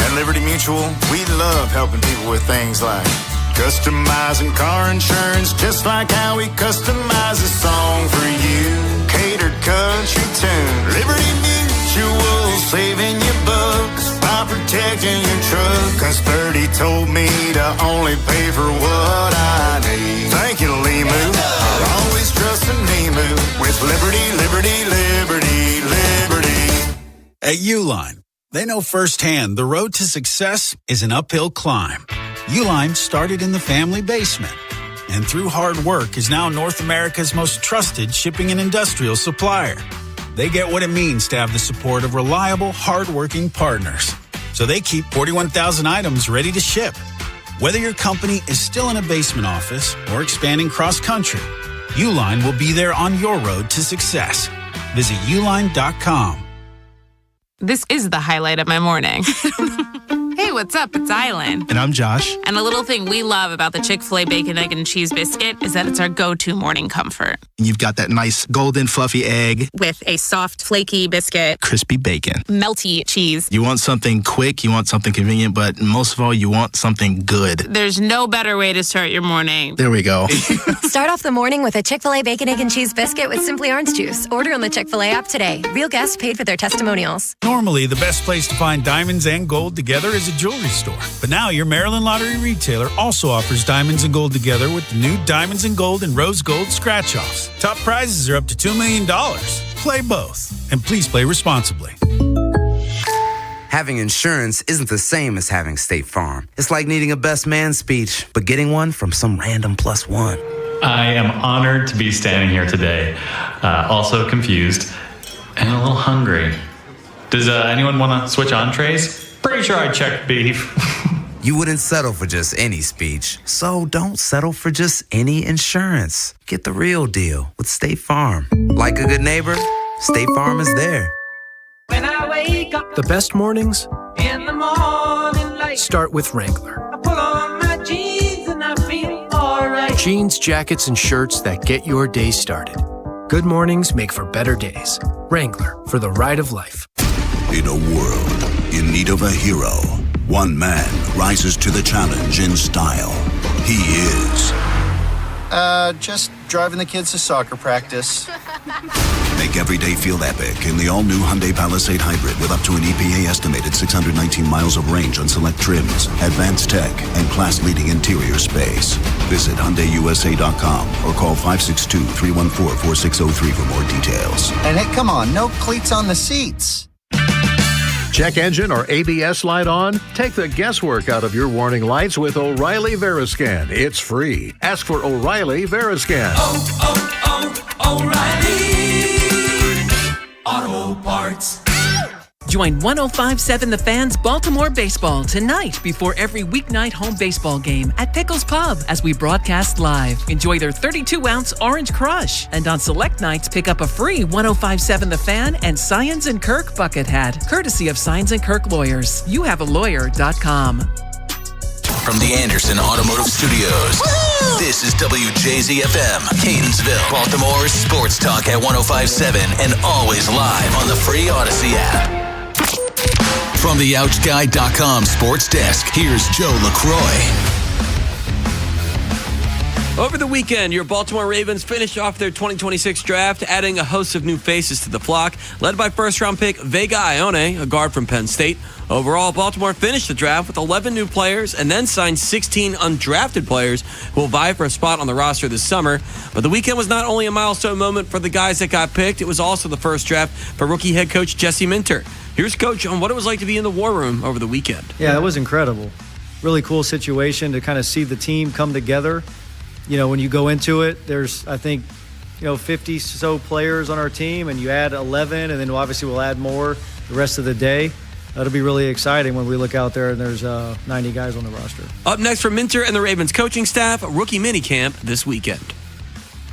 At Liberty Mutual, we love helping people with things like customizing car insurance, just like how we customize a song for you. Catered country tune. Liberty Mutual, saving you bucks by protecting your truck. Cause 30 told me to only pay for what I need. Thank you, Limu. I'll always trust in Limu with Liberty, Liberty, Liberty, Liberty. At Uline, they know firsthand the road to success is an uphill climb. Uline started in the family basement and through hard work is now North America's most trusted shipping and industrial supplier. They get what it means to have the support of reliable, hardworking partners. So they keep 41,000 items ready to ship. Whether your company is still in a basement office or expanding cross-country, Uline will be there on your road to success. Visit uline.com. This is the highlight of my morning. Hey, what's up? It's Island. And I'm Josh. And a little thing we love about the Chick-fil-A Bacon, Egg, and Cheese Biscuit is that it's our go-to morning comfort. You've got that nice golden fluffy egg. With a soft, flaky biscuit. Crispy bacon. Melty cheese. You want something quick, you want something convenient, but most of all, you want something good. There's no better way to start your morning. There we go. Start off the morning with a Chick-fil-A Bacon, Egg, and Cheese Biscuit with Simply Orange Juice. Order on the Chick-fil-A app today. Real guests paid for their testimonials. Normally, the best place to find diamonds and gold together is a jewelry store. But now your Maryland Lottery retailer also offers diamonds and gold together with the new Diamonds and Gold and Rose Gold scratch-offs. Top prizes are up to $2 million. Play both. And please play responsibly. Having insurance isn't the same as having State Farm. It's like needing a best man speech, but getting one from some random plus one. I am honored to be standing here today, also confused and a little hungry. Does anyone want to switch entrees? Pretty sure I checked beef. You wouldn't settle for just any speech, so don't settle for just any insurance. Get the real deal with State Farm. Like a good neighbor, State Farm is there. When I wake up, The best mornings in the morning light, start with Wrangler. I pull on my jeans and I feel alright. Jeans, jackets, and shirts that get your day started. Good mornings make for better days. Wrangler, for the ride of life. In a world in need of a hero, one man rises to the challenge in style. He is... Just driving the kids to soccer practice. Make every day feel epic in the all-new Hyundai Palisade Hybrid with up to an EPA-estimated 619 miles of range on select trims, advanced tech, and class-leading interior space. Visit HyundaiUSA.com or call 562-314-4603 for more details. And hey, come on, no cleats on the seats. Check engine or ABS light on? Take the guesswork out of your warning lights with O'Reilly Veriscan. It's free. Ask for O'Reilly Veriscan. O'Reilly Auto Parts. Join 105.7 The Fan's Baltimore Baseball tonight before every weeknight home baseball game at Pickles Pub as we broadcast live. Enjoy their 32-ounce Orange Crush. And on select nights, pick up a free 105.7 The Fan and Science & Kirk bucket hat, courtesy of Science & Kirk Lawyers. YouHaveALawyer.com. From the Anderson Automotive Studios, this is WJZFM, Catonsville, Baltimore's sports talk at 105.7 and always live on the free Odyssey app. From the OutGuy.com sports desk, here's Joe LaCroix. Over the weekend, your Baltimore Ravens finished off their 2026 draft, adding a host of new faces to the flock, led by first-round pick Vega Ione, a guard from Penn State. Overall, Baltimore finished the draft with 11 new players and then signed 16 undrafted players who will vie for a spot on the roster this summer. But the weekend was not only a milestone moment for the guys that got picked, it was also the first draft for rookie head coach Jesse Minter. Here's Coach on what it was like to be in the war room over the weekend. Yeah, it was incredible. Really cool situation to kind of see the team come together. You know, when you go into it, there's, I think, 50 so players on our team, and you add 11, and then obviously we'll add more the rest of the day. That'll be really exciting when we look out there and there's 90 guys on the roster. Up next from Minter and the Ravens coaching staff, rookie minicamp this weekend.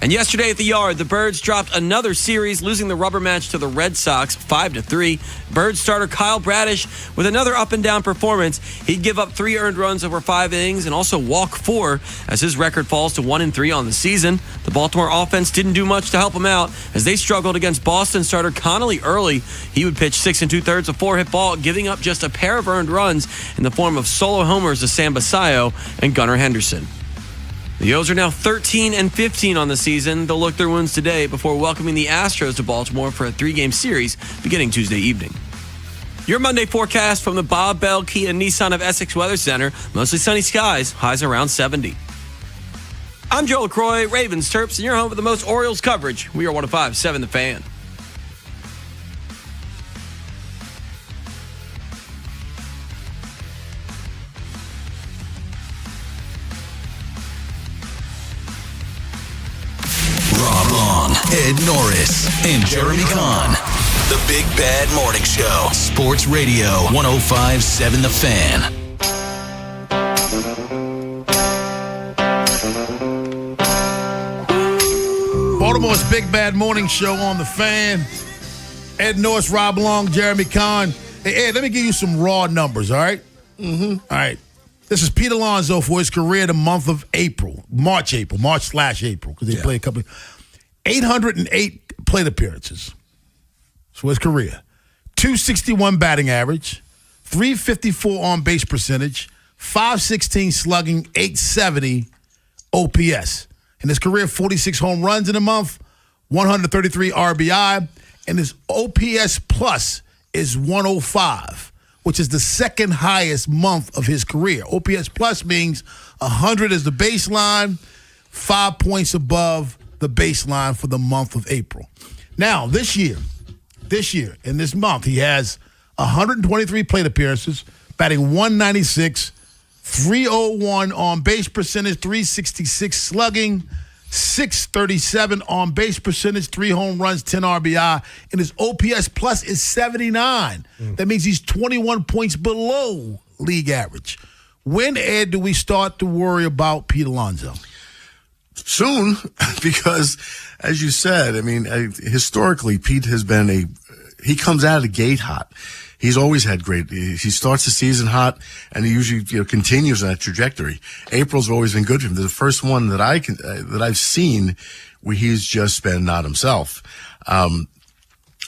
And yesterday at the Yard, the Birds dropped another series, losing the rubber match to the Red Sox 5-3. Birds starter Kyle Bradish with another up-and-down performance. He'd give up 3 earned runs over 5 innings and also walk 4 as his record falls to 1-3 on the season. The Baltimore offense didn't do much to help him out as they struggled against Boston starter Connolly early. He would pitch 6 2/3, a 4-hit ball, giving up just a pair of earned runs in the form of solo homers to Sam Basayo and Gunnar Henderson. The O's are now 13-15 on the season. They'll look their wounds today before welcoming the Astros to Baltimore for a 3-game series beginning Tuesday evening. Your Monday forecast from the Bob Bell Kia Nissan of Essex Weather Center. Mostly sunny skies, highs around 70. I'm Joe LaCroix, Ravens Terps, and you're home with the most Orioles coverage. We are 105.7 The Fan. Ed Norris and Jeremy Kahn. The Big Bad Morning Show. Sports Radio 105.7 The Fan. Baltimore's Big Bad Morning Show on The Fan. Ed Norris, Rob Long, Jeremy Kahn. Hey, Ed, let me give you some raw numbers, all right? Mm-hmm. All right. This is Pete Alonso for his career the month of March/April, because they play a couple 808 plate appearances. So his career. 261 batting average, 354 on-base percentage, 516 slugging, 870 OPS. In his career, 46 home runs in a month, 133 RBI, and his OPS plus is 105, which is the second highest month of his career. OPS plus means 100 is the baseline, 5 points above the baseline for the month of April. Now, this year, in this month, he has 123 plate appearances, batting 196, 301 on base percentage, 366 slugging, 637 on base percentage, 3 home runs, 10 RBI, and his OPS plus is 79. That means he's 21 points below league average. When, Ed, do we start to worry about Pete Alonso? Soon, because as you said, I mean, historically, Pete has been he comes out of the gate hot. He's always had he starts the season hot, and he usually continues on that trajectory. April's always been good for him. The first one that I've seen where he's just been not himself. I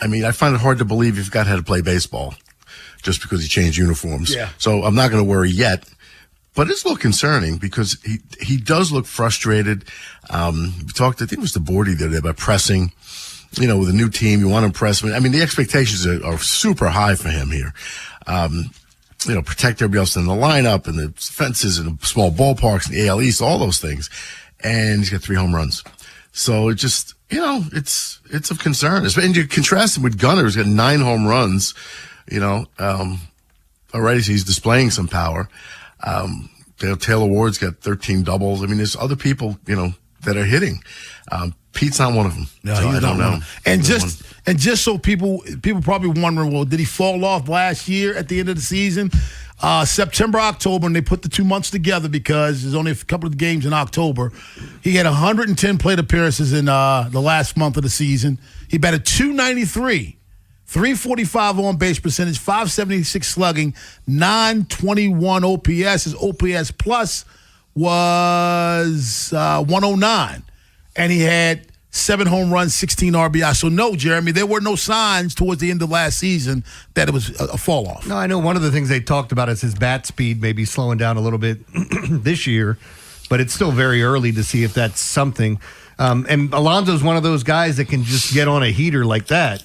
mean, I find it hard to believe he forgot how to play baseball just because he changed uniforms. Yeah. So I'm not going to worry yet. But it's a little concerning because he does look frustrated. We talked, I think it was the board the other day about pressing, with a new team, you want to impress him. I mean, the expectations are super high for him here. Protect everybody else in the lineup and the fences and the small ballparks and the AL East, all those things. And he's got 3 home runs. So it just, it's of concern. And you contrast him with Gunnar, who's got 9 home runs, already, so he's displaying some power. Taylor Ward's got 13 doubles. I mean, there's other people, that are hitting. Pete's not one of them. No, so he's I don't know. And just so people probably wondering, well, did he fall off last year at the end of the season? September, October, and they put the 2 months together because there's only a couple of games in October. He had 110 plate appearances in the last month of the season. He batted .293. 345 on base percentage, 576 slugging, 921 OPS. His OPS plus was 109. And he had 7 home runs, 16 RBI. So no, Jeremy, there were no signs towards the end of last season that it was a fall off. No, I know one of the things they talked about is his bat speed maybe slowing down a little bit this year. but it's still very early to see if that's something. And Alonso's one of those guys that can just get on a heater like that.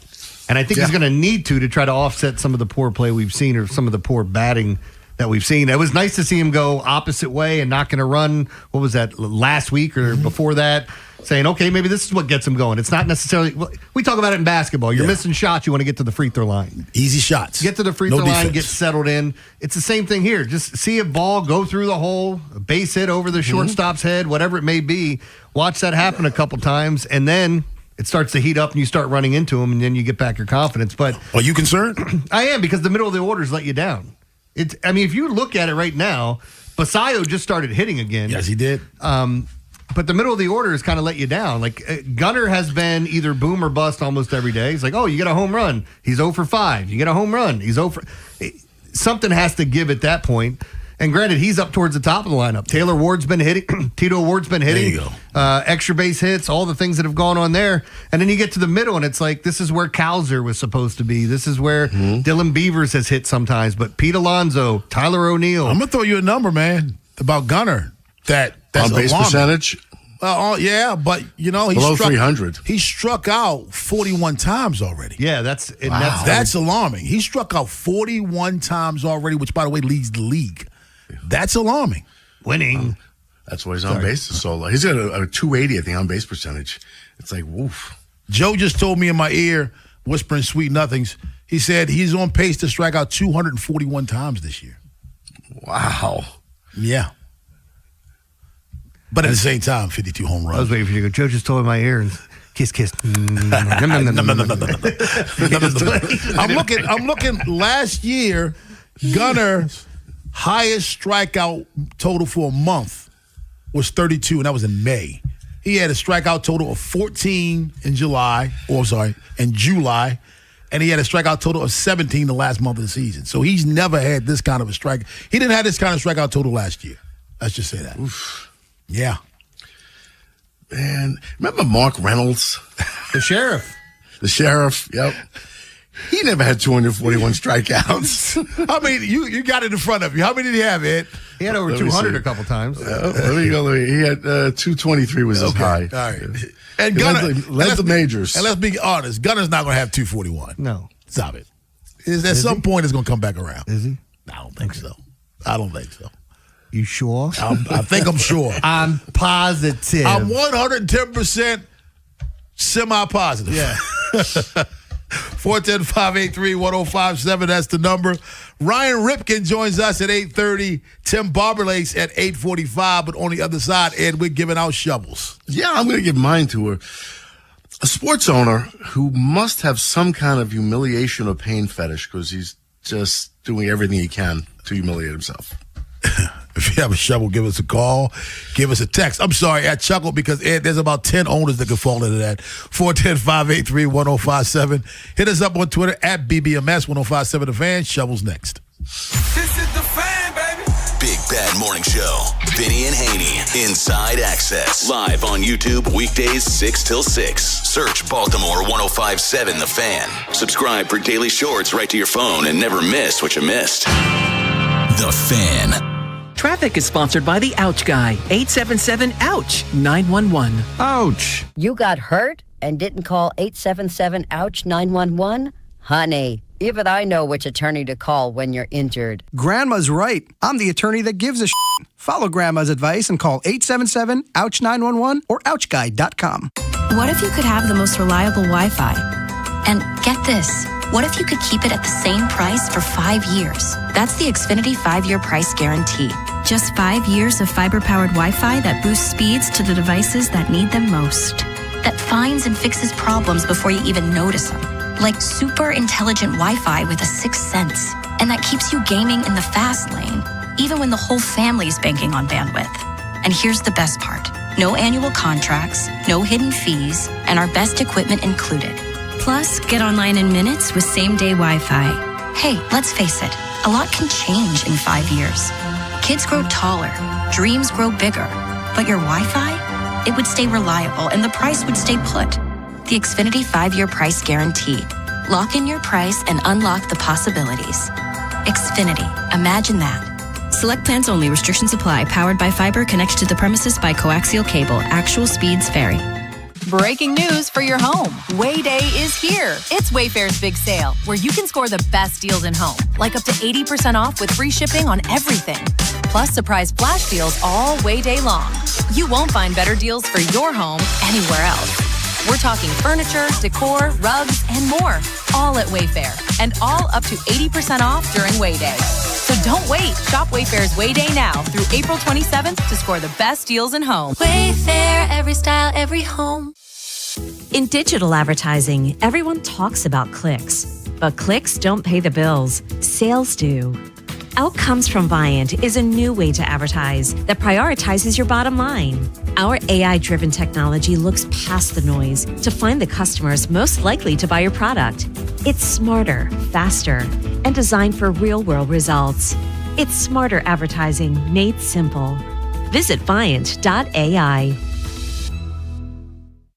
And I think he's going to need to try to offset some of the poor play we've seen or some of the poor batting that we've seen. It was nice to see him go opposite way and not going to run. What was that, last week or before that? Saying, okay, maybe this is what gets him going. It's not necessarily, we talk about it in basketball. You're missing shots, you want to get to the free throw line. Easy shots. Get to the free throw line, get settled in. It's the same thing here. Just see a ball go through the hole, a base hit over the shortstop's head, whatever it may be. Watch that happen a couple times, and then it starts to heat up and you start running into them, and then you get back your confidence. But are you concerned? I am, because the middle of the orders let you down. If you look at it right now, Basayo just started hitting again. Yes, he did. But the middle of the order has kind of let you down. Like, Gunnar has been either boom or bust almost every day. He's like, oh, you get a home run. He's 0 for 5. You get a home run. He's 0 for... Something has to give at that point. And granted, he's up towards the top of the lineup. Taylor Ward's been hitting. Tito Ward's been hitting. There you go. Extra base hits, all the things that have gone on there. And then you get to the middle, and it's like, this is where Cowser was supposed to be. This is where Dylan Beavers has hit sometimes. But Pete Alonso, Tyler O'Neill. I'm going to throw you a number, man, about Gunnar. That's on base alarming. percentage? Yeah, but, below 300. He struck out 41 times already. Yeah, that's alarming. He struck out 41 times already, which, by the way, leads the league. That's alarming. Winning. That's why he's on base so low. He's got a 280 at the on base percentage. It's like, woof. Joe just told me in my ear, whispering sweet nothings, he said he's on pace to strike out 241 times this year. Wow. Yeah. But at the same time, 52 home runs. I was waiting for you to go, Joe just told me in my ear, and kiss, kiss. I'm looking last year, Gunner's highest strikeout total for a month was 32, and that was in May. He had a strikeout total of 14 in July, and he had a strikeout total of 17 the last month of the season. So he's never had this kind of a strike. He didn't have this kind of strikeout total last year. Let's just say that. Oof. Yeah. Man, remember Mark Reynolds? The sheriff. The sheriff, yep. He never had 241 strikeouts. I mean, you got it in front of you. How many did he have, Ed? He had over 200 a couple times. Let me go. He had 223 was his high. All right. And Gunner led the majors. And let's be honest, Gunner's not going to have 241. No. Stop it. At some point, it's going to come back around. Is he? I don't think so. I don't think so. You sure? I think I'm sure. I'm positive. I'm 110% semi-positive. Yeah. 410-583-1057. That's the number. Ryan Ripken joins us at 8:30. Tim Barberlace at 8:45. But on the other side, Ed, we're giving out shovels. Yeah, I'm going to give mine to a sports owner who must have some kind of humiliation or pain fetish because he's just doing everything he can to humiliate himself. If you have a shovel, give us a call. Give us a text. I'm sorry, I chuckled because, Ed, there's about 10 owners that could fall into that. 410-583-1057. Hit us up on Twitter at BBMS1057 The Fan. Shovels next. This is the Fan, baby. Big Bad Morning Show. Vinny and Haynie. Inside Access. Live on YouTube weekdays 6 till 6. Search Baltimore 1057 The Fan. Subscribe for daily shorts right to your phone and never miss what you missed. The Fan. Traffic is sponsored by the Ouch Guy. 877-OUCH-911. Ouch. You got hurt and didn't call 877-OUCH-911? Honey, even I know which attorney to call when you're injured. Grandma's right. I'm the attorney that gives a shit. Follow Grandma's advice and call 877-OUCH-911 or OUCHGuy.com. What if you could have the most reliable Wi-Fi? And get this. What if you could keep it at the same price for 5 years? That's the Xfinity 5-year price guarantee. Just 5 years of fiber-powered Wi-Fi that boosts speeds to the devices that need them most. That finds and fixes problems before you even notice them. Like super intelligent Wi-Fi with a sixth sense. And that keeps you gaming in the fast lane, even when the whole family is banking on bandwidth. And here's the best part. No annual contracts, no hidden fees, and our best equipment included. Plus, get online in minutes with same-day Wi-Fi. Hey, let's face it, a lot can change in 5 years. Kids grow taller, dreams grow bigger, but your Wi-Fi? It would stay reliable and the price would stay put. The Xfinity 5-year price guarantee. Lock in your price and unlock the possibilities. Xfinity, imagine that. Select plans only. Restrictions apply. Powered by fiber. Connects to the premises by coaxial cable. Actual speeds vary. Breaking news for your home. Wayday is here. It's Wayfair's big sale, where you can score the best deals in home, like up to 80% off with free shipping on everything. Plus surprise flash deals all Wayday long. You won't find better deals for your home anywhere else. We're talking furniture, decor, rugs, and more, all at Wayfair, and all up to 80% off during Wayday. So don't wait. Shop Wayfair's Wayday now through April 27th to score the best deals in home. Wayfair, every style, every home. In digital advertising, everyone talks about clicks, but clicks don't pay the bills. Sales do. Outcomes from Viant is a new way to advertise that prioritizes your bottom line. Our AI-driven technology looks past the noise to find the customers most likely to buy your product. It's smarter, faster, and designed for real-world results. It's smarter advertising made simple. Visit Viant.ai.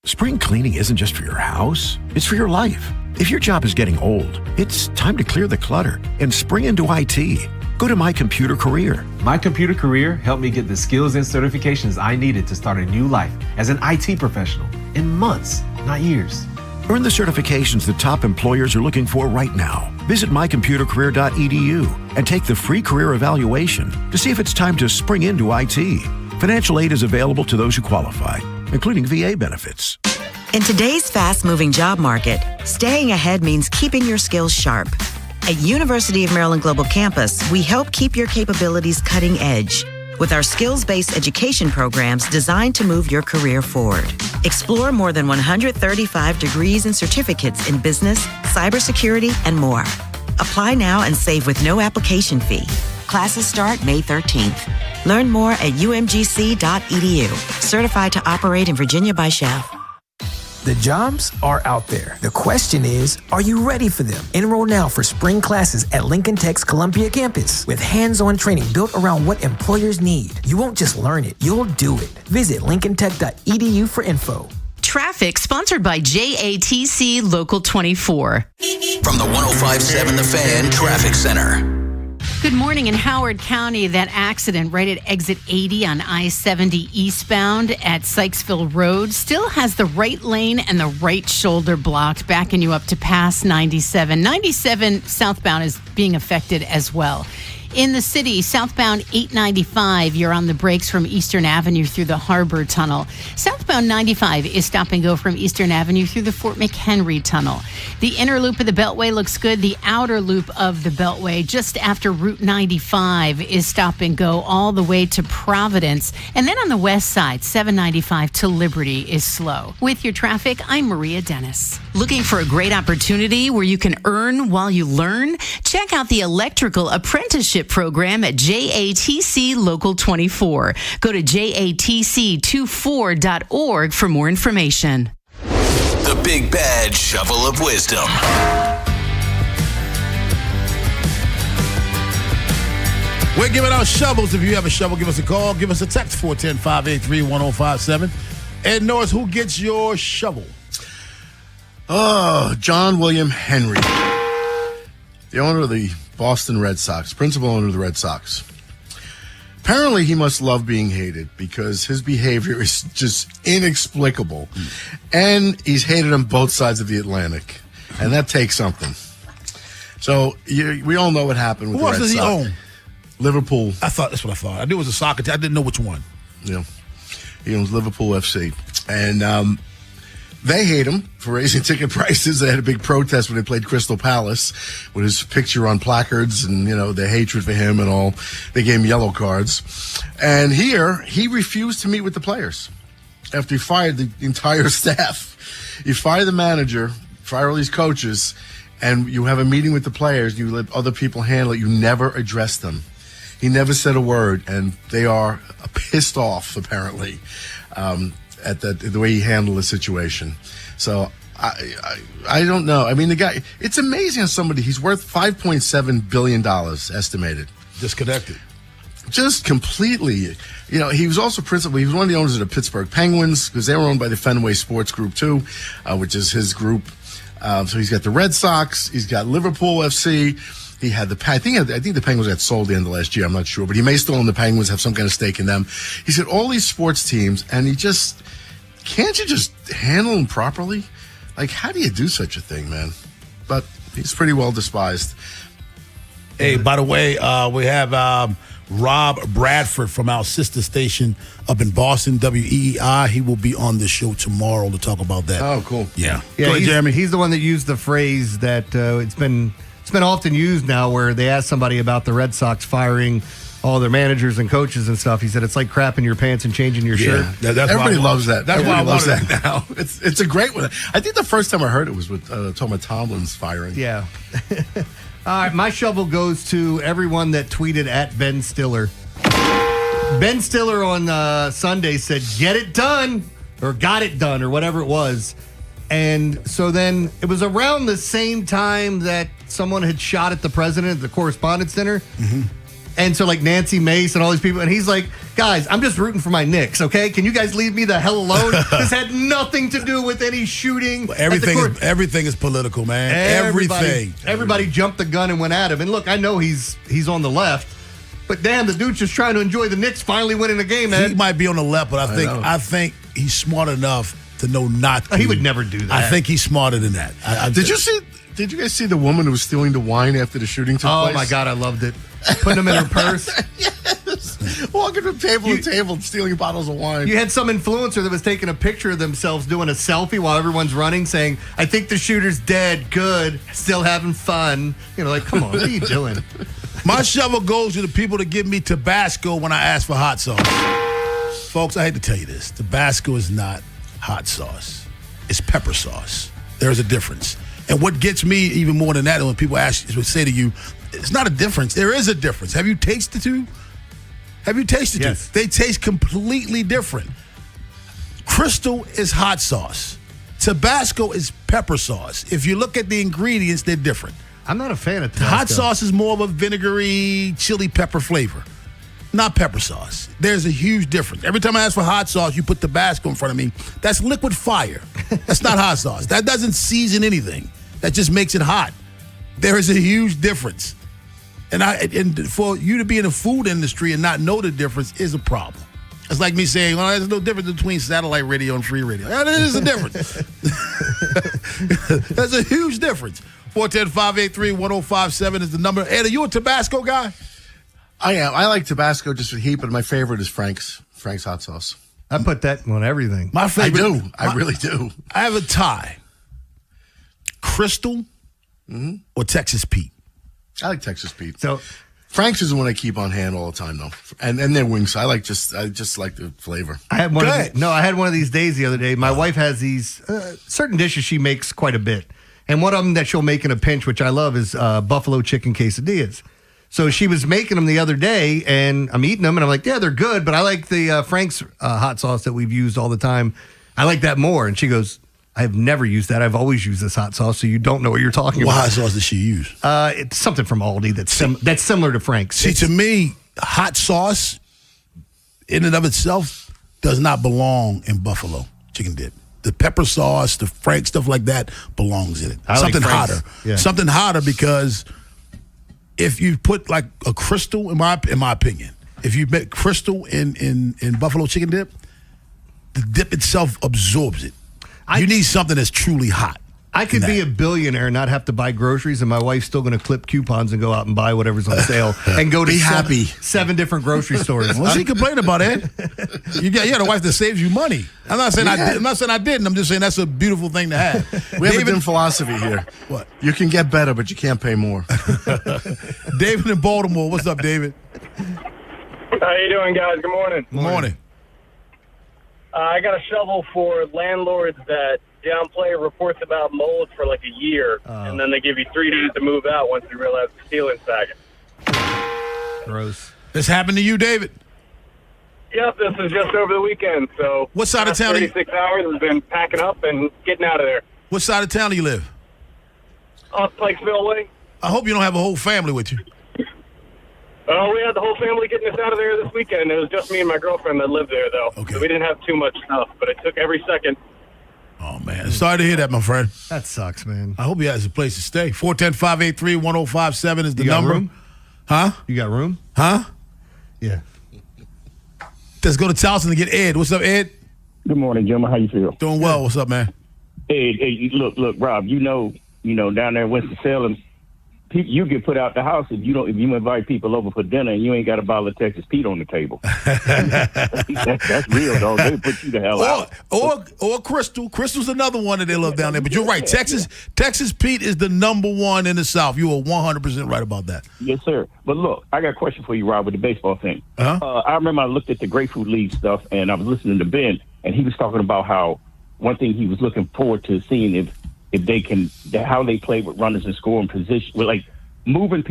Spring cleaning isn't just for your house, it's for your life. If your job is getting old, it's time to clear the clutter and spring into IT. Go to My Computer Career. My Computer Career helped me get the skills and certifications I needed to start a new life as an IT professional in months, not years. Earn the certifications the top employers are looking for right now. Visit mycomputercareer.edu and take the free career evaluation to see if it's time to spring into IT. Financial aid is available to those who qualify, including VA benefits. In today's fast-moving job market, staying ahead means keeping your skills sharp. At University of Maryland Global Campus, we help keep your capabilities cutting edge with our skills-based education programs designed to move your career forward. Explore more than 135 degrees and certificates in business, cybersecurity, and more. Apply now and save with no application fee. Classes start May 13th. Learn more at umgc.edu. Certified to operate in Virginia by Chef. The jobs are out there. The question is, are you ready for them? Enroll now for spring classes at Lincoln Tech's Columbia campus with hands-on training built around what employers need. You won't just learn it, you'll do it. Visit lincolntech.edu for info. Traffic sponsored by JATC Local 24. From the 105.7 The Fan Traffic Center. Good morning. In Howard County, that accident right at exit 80 on I-70 eastbound at Sykesville Road still has the right lane and the right shoulder blocked, backing you up to past 97. 97 southbound is being affected as well. In the city, southbound 895, you're on the brakes from Eastern Avenue through the Harbor Tunnel. Southbound 95 is stop and go from Eastern Avenue through the Fort McHenry Tunnel. The inner loop of the Beltway looks good. The outer loop of the Beltway, just after Route 95, is stop and go all the way to Providence. And then on the west side, 795 to Liberty is slow. With your traffic, I'm Maria Dennis. Looking for a great opportunity where you can earn while you learn? Check out the Electrical Apprenticeship Program at JATC Local 24. Go to jatc24.org for more information. The Big Bad Shovel of Wisdom. We're giving out shovels. If you have a shovel, give us a call. Give us a text, 410-583-1057. Ed Norris, who gets your shovel? Oh, John William Henry, the owner of the Boston Red Sox, principal owner of the Red Sox. Apparently, he must love being hated because his behavior is just inexplicable. And he's hated on both sides of the Atlantic. And that takes something. So, we all know what happened with the Red Sox. Who else does he own? Liverpool. That's what I thought. I knew it was a soccer team. I didn't know which one. Yeah. He owns Liverpool FC. And they hate him for raising ticket prices. They had a big protest when they played Crystal Palace with his picture on placards and, the hatred for him and all. They gave him yellow cards. And here, he refused to meet with the players after he fired the entire staff. You fire the manager, fire all these coaches, and you have a meeting with the players. You let other people handle it. You never address them. He never said a word, and they are pissed off, apparently, at the way he handled the situation. So I don't know. I mean, the guy, it's amazing how he's worth $5.7 billion estimated. Disconnected. Just completely. He was also principal. He was one of the owners of the Pittsburgh Penguins because they were owned by the Fenway Sports Group too, which is his group. So he's got the Red Sox. He's got Liverpool FC. He had I think the Penguins got sold the end of last year. I'm not sure, but he may still own the Penguins, have some kind of stake in them. He said all these sports teams, and can't you just handle them properly? Like, how do you do such a thing, man? But he's pretty well despised. Hey, by the way, we have Rob Bradford from our sister station up in Boston, WEEI. He will be on the show tomorrow to talk about that. Oh, cool. Yeah. Yeah, Go ahead, Jeremy. He's the one that used the phrase that it's been often used now, where they ask somebody about the Red Sox firing all their managers and coaches and stuff. He said it's like crapping your pants and changing your shirt. Everybody loves that. That's why I loves wanted that now. It's a great one. I think the first time I heard it was with Thomas Tomlin's firing. Yeah. All right, my shovel goes to everyone that tweeted at Ben Stiller. Ben Stiller on Sunday said, "Get it done," or "got it done," or whatever it was. And so then it was around the same time that someone had shot at the president at the Correspondents' Dinner. Mm-hmm. And so, like, Nancy Mace and all these people. And he's like, "Guys, I'm just rooting for my Knicks, okay? Can you guys leave me the hell alone?" This had nothing to do with any shooting. Everything is political, man. Everybody jumped the gun and went at him. And look, I know he's on the left, but damn, the dude's just trying to enjoy the Knicks finally winning the game, man. He might be on the left, but I think he's smart enough to know not to. He would never do that. I think he's smarter than that. Did you guys see the woman who was stealing the wine after the shooting took place? Oh, my God, I loved it. Putting them in her purse. Yes. Walking from table to table, stealing bottles of wine. You had some influencer that was taking a picture of themselves doing a selfie while everyone's running, saying, "I think the shooter's dead. Good. Still having fun." You know, like, come on, what are you doing? My shovel goes to the people that give me Tabasco when I ask for hot sauce. Folks, I hate to tell you this. Tabasco is not hot sauce. It's pepper sauce. There's a difference. And what gets me even more than that, when people say to you, it's not a difference. There is a difference. Have you tasted two? Yes. They taste completely different. Crystal is hot sauce. Tabasco is pepper sauce. If you look at the ingredients, they're different. I'm not a fan of Tabasco. Hot sauce is more of a vinegary, chili pepper flavor, not pepper sauce. There's a huge difference. Every time I ask for hot sauce, you put Tabasco in front of me. That's liquid fire. That's not hot sauce. That doesn't season anything. That just makes it hot. There is a huge difference. And for you to be in the food industry and not know the difference is a problem. It's like me saying, well, there's no difference between satellite radio and free radio. Yeah, there is a difference. There's a huge difference. 410-583-1057 is the number. Ed, are you a Tabasco guy? I am. I like Tabasco just for heat, but my favorite is Frank's hot sauce. I put that on everything. My favorite. I really do. I have a tie. Crystal or Texas Pete? I like Texas Pete. So Frank's is the one I keep on hand all the time, though, and their wings. I just like the flavor. I had one. I had one of these days the other day. My wife has these certain dishes she makes quite a bit, and one of them that she'll make in a pinch, which I love, is buffalo chicken quesadillas. So she was making them the other day, and I'm eating them, and I'm like, yeah, they're good, but I like the Frank's hot sauce that we've used all the time. I like that more. And she goes, I've never used that. I've always used this hot sauce, so you don't know what you're talking about. What hot sauce does she use? It's something from Aldi that's similar to Frank's. See, to me, hot sauce in and of itself does not belong in buffalo chicken dip. The pepper sauce, the Frank stuff like that belongs in it. Something hotter. Yeah. Something hotter, because if you put like a Crystal, in my opinion, if you put Crystal in buffalo chicken dip, the dip itself absorbs it. You need something that's truly hot. I could be a billionaire and not have to buy groceries, and my wife's still going to clip coupons and go out and buy whatever's on sale and go to seven different grocery stores. Well, she complained about it. You got a wife that saves you money. I'm not saying I didn't. I'm just saying that's a beautiful thing to have. We have a different philosophy here. What? You can get better, but you can't pay more. David in Baltimore. What's up, David? How you doing, guys? Good morning. Good morning. I got a shovel for landlords that downplay reports about mold for like a year, and then they give you 3 days to move out once you realize the ceiling's sagging. Gross. This happened to you, David? Yep, this is just over the weekend. So what side of town? 36 hours. We've been packing up and getting out of there. What side of town do you live? Off Pikesville Way. I hope you don't have a whole family with you. Oh, we had the whole family getting us out of there this weekend. It was just me and my girlfriend that lived there, though. Okay. So we didn't have too much stuff, but it took every second. Oh, man. Sorry to hear that, my friend. That sucks, man. I hope he has a place to stay. 410-583-1057 is the number. Room? Huh? You got room? Huh? Yeah. Let's go to Towson to get Ed. What's up, Ed? Good morning, gentlemen. How you feel? Doing well. What's up, man? Hey, look, Rob. You know, down there in Winston-Salem, you get put out the house if you invite people over for dinner and you ain't got a bottle of Texas Pete on the table. that's real, dog. They put you the hell out. Or Crystal. Crystal's another one that they love down there. But you're right. Texas Pete is the number one in the South. You are 100% right about that. Yes, sir. But look, I got a question for you, Rob, with the baseball thing. I remember I looked at the Grapefruit League stuff and I was listening to Ben, and he was talking about how one thing he was looking forward to seeing if they can, how they play with runners in scoring position, with like moving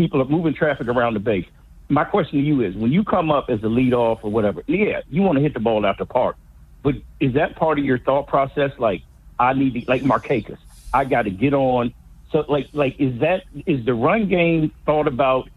traffic around the base. My question to you is, when you come up as a leadoff or whatever, yeah, you want to hit the ball out the park, but is that part of your thought process? Like, I need to, like Markakis, I got to get on. So like is the run game thought about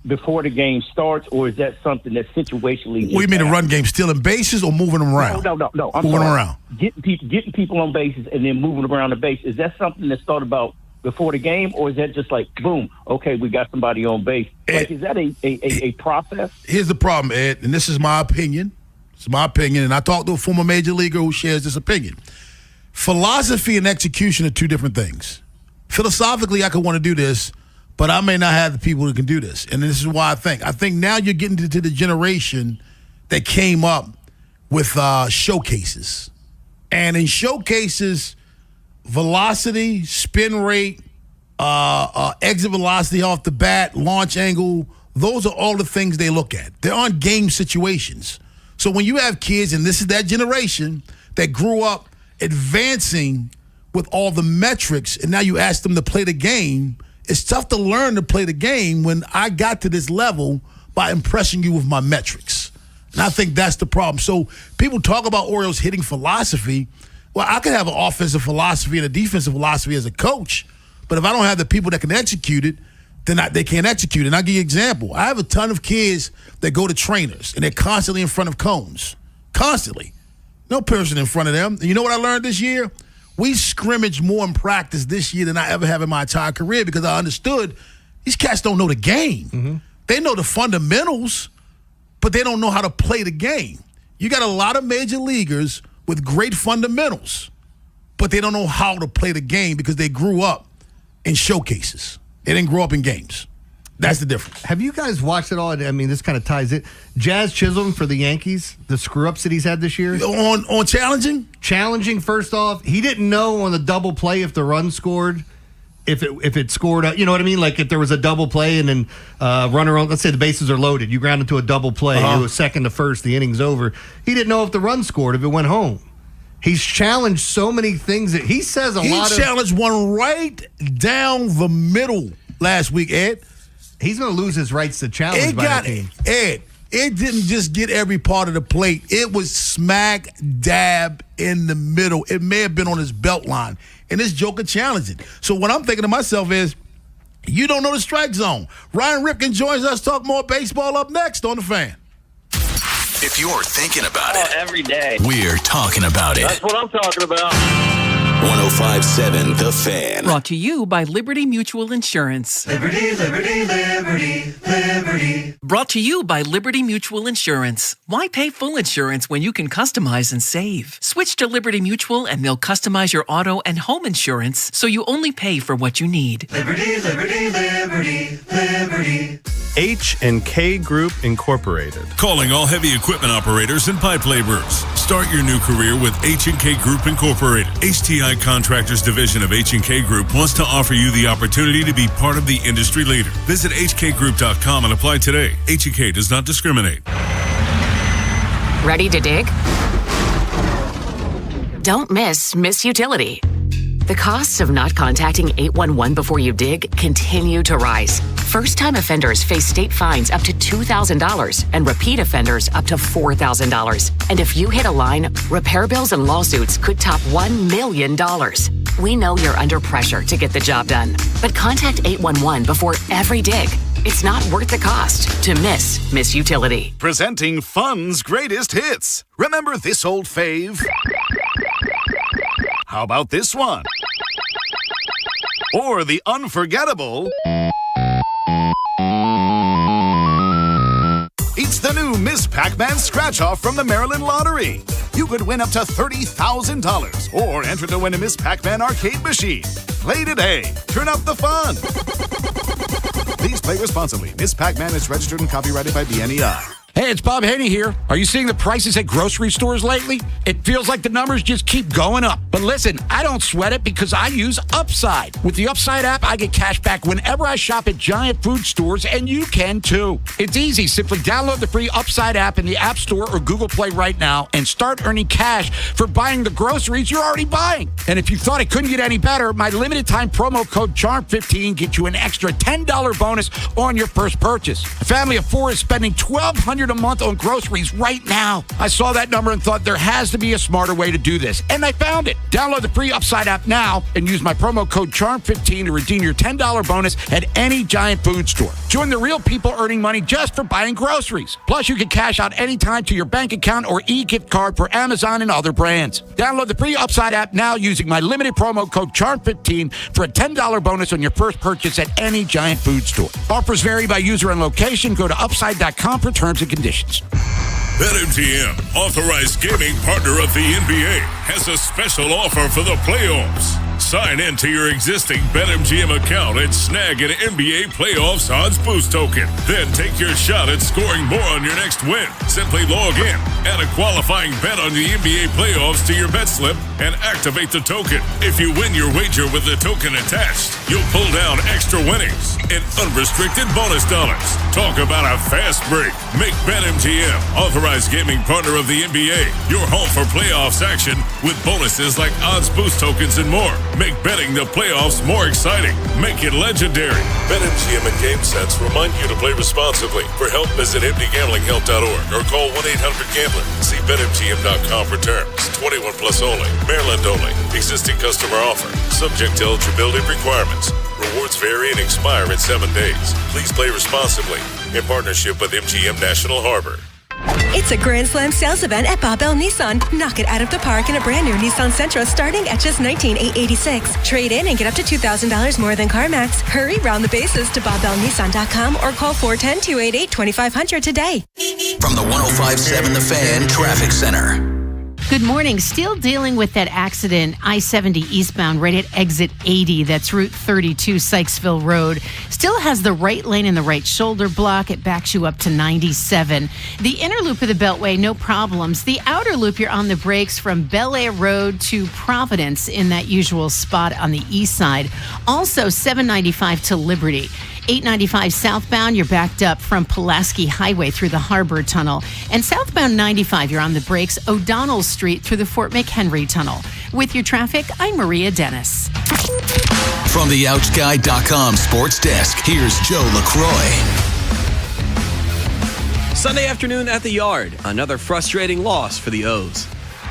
before the game starts, or is that something that situationally? What do you mean the run game? Stealing bases or moving them around? No. I'm moving sorry. around. Getting people on bases and then moving around the base. Is that something that's thought about before the game, or is that just like, boom, okay, we got somebody on base? Like, is that a process? Here's the problem, Ed, and this is my opinion. It's my opinion, and I talked to a former major leaguer who shares this opinion. Philosophy and execution are two different things. Philosophically, I could want to do this, but I may not have the people who can do this. And this is why I think now you're getting to the generation that came up with showcases. And in showcases, velocity, spin rate, exit velocity off the bat, launch angle, those are all the things they look at. They're on game situations. So when you have kids, and this is that generation that grew up advancing with all the metrics, and now you ask them to play the game, it's tough to learn to play the game when I got to this level by impressing you with my metrics. And I think that's the problem. So people talk about Orioles hitting philosophy. Well, I could have an offensive philosophy and a defensive philosophy as a coach, but if I don't have the people that can execute it, then they can't execute it. And I'll give you an example. I have a ton of kids that go to trainers, and they're constantly in front of cones. Constantly. No person in front of them. And you know what I learned this year? We scrimmaged more in practice this year than I ever have in my entire career, because I understood these cats don't know the game. Mm-hmm. They know the fundamentals, but they don't know how to play the game. You got a lot of major leaguers with great fundamentals, but they don't know how to play the game because they grew up in showcases. They didn't grow up in games. That's the difference. Have you guys watched it all? I mean, this kind of ties it. Jazz Chisholm for the Yankees, the screw-ups that he's had this year. On challenging? Challenging, first off. He didn't know on the double play if the run scored, if it scored, you know what I mean? Like if there was a double play and then runner on, let's say the bases are loaded, you ground into a double play, it was second to first, the inning's over. He didn't know if the run scored, if it went home. He's challenged so many things that he says He challenged one right down the middle last week, Ed. He's going to lose his rights to challenge by the team. Ed, it didn't just get every part of the plate. It was smack dab in the middle. It may have been on his belt line. And this joker challenged it. So what I'm thinking to myself is, you don't know the strike zone. Ryan Ripken joins us, talk more baseball up next on The Fan. If you're thinking about it every day, we're talking about it. That's what I'm talking about. 105.7 The Fan. Brought to you by Liberty Mutual Insurance. Liberty, liberty, liberty, liberty. Brought to you by Liberty Mutual Insurance. Why pay full insurance when you can customize and save? Switch to Liberty Mutual and they'll customize your auto and home insurance so you only pay for what you need. Liberty, liberty, liberty, liberty. H&K Group Incorporated. Calling all heavy equipment operators and pipe laborers. Start your new career with H&K Group Incorporated. HTI Contractors Division of H&K Group wants to offer you the opportunity to be part of the industry leader. Visit hkgroup.com and apply today. H&K does not discriminate. Ready to dig? Don't miss Miss Utility. The costs of not contacting 811 before you dig continue to rise. First-time offenders face state fines up to $2,000 and repeat offenders up to $4,000. And if you hit a line, repair bills and lawsuits could top $1 million. We know you're under pressure to get the job done, but contact 811 before every dig. It's not worth the cost to miss utility. Presenting Fun's greatest hits. Remember this old fave? How about this one? Or the unforgettable... It's the new Miss Pac-Man scratch-off from the Maryland Lottery. You could win up to $30,000 or enter to win a Miss Pac-Man arcade machine. Play today. Turn up the fun. Please play responsibly. Miss Pac-Man is registered and copyrighted by BNEI. Hey, it's Bob Haynie here. Are you seeing the prices at grocery stores lately? It feels like the numbers just keep going up. But listen, I don't sweat it because I use Upside. With the Upside app, I get cash back whenever I shop at giant food stores, and you can too. It's easy. Simply download the free Upside app in the App Store or Google Play right now and start earning cash for buying the groceries you're already buying. And if you thought it couldn't get any better, my limited time promo code CHARM15 gets you an extra $10 bonus on your first purchase. A family of 4 is spending $1,200 a month on groceries right now. I saw that number and thought there has to be a smarter way to do this, and I found it. Download the free Upside app now and use my promo code CHARM15 to redeem your $10 bonus at any giant food store. Join the real people earning money just for buying groceries. Plus, you can cash out anytime to your bank account or e-gift card for Amazon and other brands. Download the free Upside app now using my limited promo code CHARM15 for a $10 bonus on your first purchase at any giant food store. Offers vary by user and location. Go to upside.com for terms and conditions. BetMGM, authorized gaming partner of the NBA, has a special offer for the playoffs. Sign in to your existing BetMGM account and snag an NBA Playoffs Odds Boost token. Then take your shot at scoring more on your next win. Simply log in, add a qualifying bet on the NBA Playoffs to your bet slip, and activate the token. If you win your wager with the token attached, you'll pull down extra winnings and unrestricted bonus dollars. Talk about a fast break. Make BetMGM, authorized gaming partner of the NBA, your home for playoffs action with bonuses like odds boost tokens and more. Make betting the playoffs more exciting. Make it legendary. BetMGM and GameSense remind you to play responsibly. For help, visit mdgamblinghelp.org or call 1-800-GAMBLER. See BetMGM.com for terms. 21 plus only. Maryland only. Existing customer offer. Subject to eligibility requirements. Rewards vary and expire in 7 days. Please play responsibly. In partnership with MGM National Harbor. It's a Grand Slam sales event at Bob Bell Nissan. Knock it out of the park in a brand new Nissan Sentra starting at just $19,886. Trade in and get up to $2,000 more than CarMax. Hurry round the bases to BobBellNissan.com or call 410-288-2500 today. From the 105.7 The Fan Traffic Center. Good morning. Still dealing with that accident, I-70 eastbound, right at exit 80. That's Route 32, Sykesville Road. Still has the right lane and the right shoulder block. It backs you up to 97. The inner loop of the Beltway, no problems. The outer loop, you're on the brakes from Bel Air Road to Providence in that usual spot on the east side. Also, 795 to Liberty. 895 southbound, you're backed up from Pulaski Highway through the Harbor Tunnel. And southbound 95, you're on the brakes, O'Donnell Street through the Fort McHenry Tunnel. With your traffic, I'm Maria Dennis. From the OutGuy.com sports desk, here's Joe LaCroix. Sunday afternoon at the Yard. Another frustrating loss for the O's.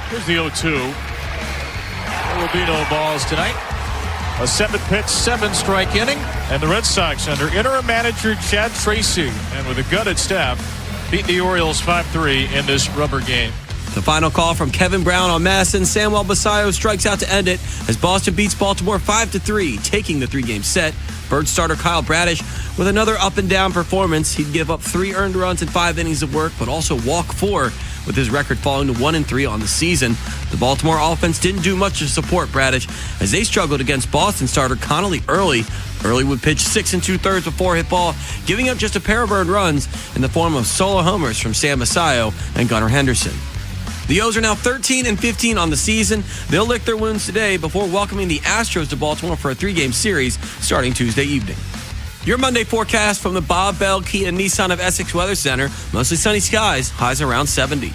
Here's the 0-2. There will be no balls tonight. A 7-pitch, 7-strike inning, and the Red Sox under interim manager Chad Tracy and with a gutted staff beat the Orioles 5-3 in this rubber game. The final call from Kevin Brown on Madison. Samuel Basayo strikes out to end it as Boston beats Baltimore 5-3, taking the 3-game set. Bird starter Kyle Bradish with another up-and-down performance. He'd give up 3 earned runs in 5 innings of work, but also walk 4, with his record falling to 1-3 on the season. The Baltimore offense didn't do much to support Bradish as they struggled against Boston starter Connolly Early. Early would pitch 6 2/3 before hit ball, giving up just a pair of earned runs in the form of solo homers from Sam Basayo and Gunnar Henderson. The O's are now 13-15 on the season. They'll lick their wounds today before welcoming the Astros to Baltimore for a 3-game series starting Tuesday evening. Your Monday forecast from the Bob Bell Kia Nissan of Essex Weather Center. Mostly sunny skies, highs around 70.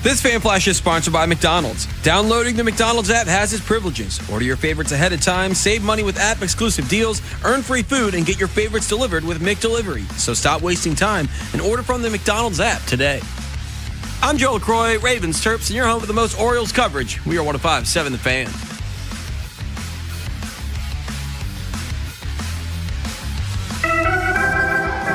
This Fan Flash is sponsored by McDonald's. Downloading the McDonald's app has its privileges. Order your favorites ahead of time, save money with app-exclusive deals, earn free food, and get your favorites delivered with McDelivery. So stop wasting time and order from the McDonald's app today. I'm Joe LaCroix, Ravens, Terps, and you're home with the most Orioles coverage. We are 105.7 The Fan.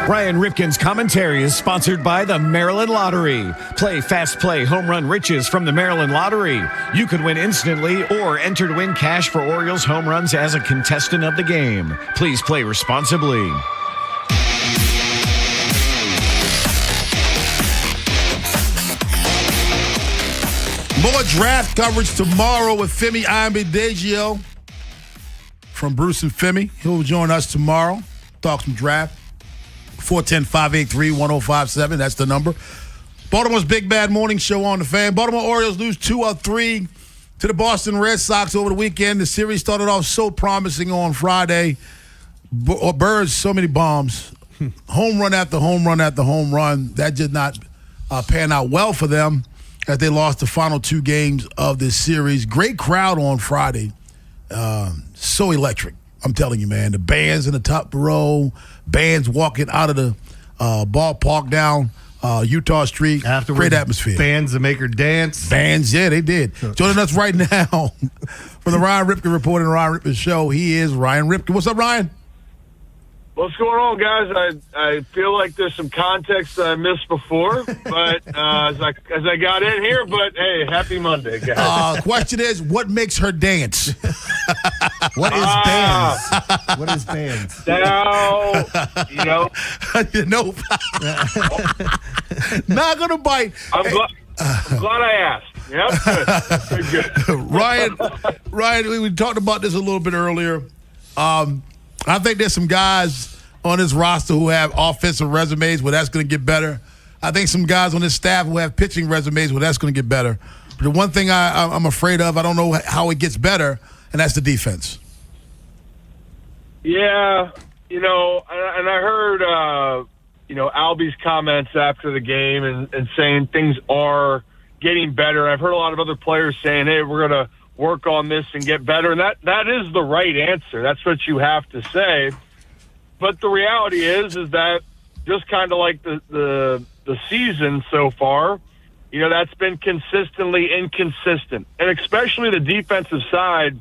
Ryan Ripken's commentary is sponsored by the Maryland Lottery. Play Fast Play Home Run Riches from the Maryland Lottery. You could win instantly or enter to win cash for Orioles home runs as a contestant of the game. Please play responsibly. More draft coverage tomorrow with Femi Ayambidejio from Bruce and Femi. He'll join us tomorrow. Talk some draft. 410-583-1057. That's the number. Baltimore's Big Bad Morning Show on the Fan. Baltimore Orioles lose 2-3 to the Boston Red Sox over the weekend. The series started off so promising on Friday. Birds, so many bombs. Home run after home run after home run. That did not pan out well for them as they lost the final 2 games of this series. Great crowd on Friday. So electric. I'm telling you, man. The bands in the top row, bands walking out of the ballpark down Utah Street. Afterwards, great atmosphere. Bands that make her dance. Bands, yeah, they did. Joining us right now from the Ryan Ripken Report and the Ryan Ripken Show, he is Ryan Ripken. What's up, Ryan? What's going on, guys? I feel like there's some context that I missed before, but as I got in here, but hey, happy Monday, guys. Question is, what makes her dance? What is bands? What is bands? Now, you know. Nope. Not going to bite. I'm glad I asked. Yep, good. Ryan, we talked about this a little bit earlier. I think there's some guys on this roster who have offensive resumes where that's going to get better. I think some guys on this staff who have pitching resumes where that's going to get better. But the one thing I'm afraid of, I don't know how it gets better, and that's the defense. Yeah, and I heard, Albie's comments after the game and saying things are getting better. I've heard a lot of other players saying, hey, we're going to work on this and get better. And that is the right answer. That's what you have to say. But the reality is that just kind of like the season so far, that's been consistently inconsistent. And especially the defensive side,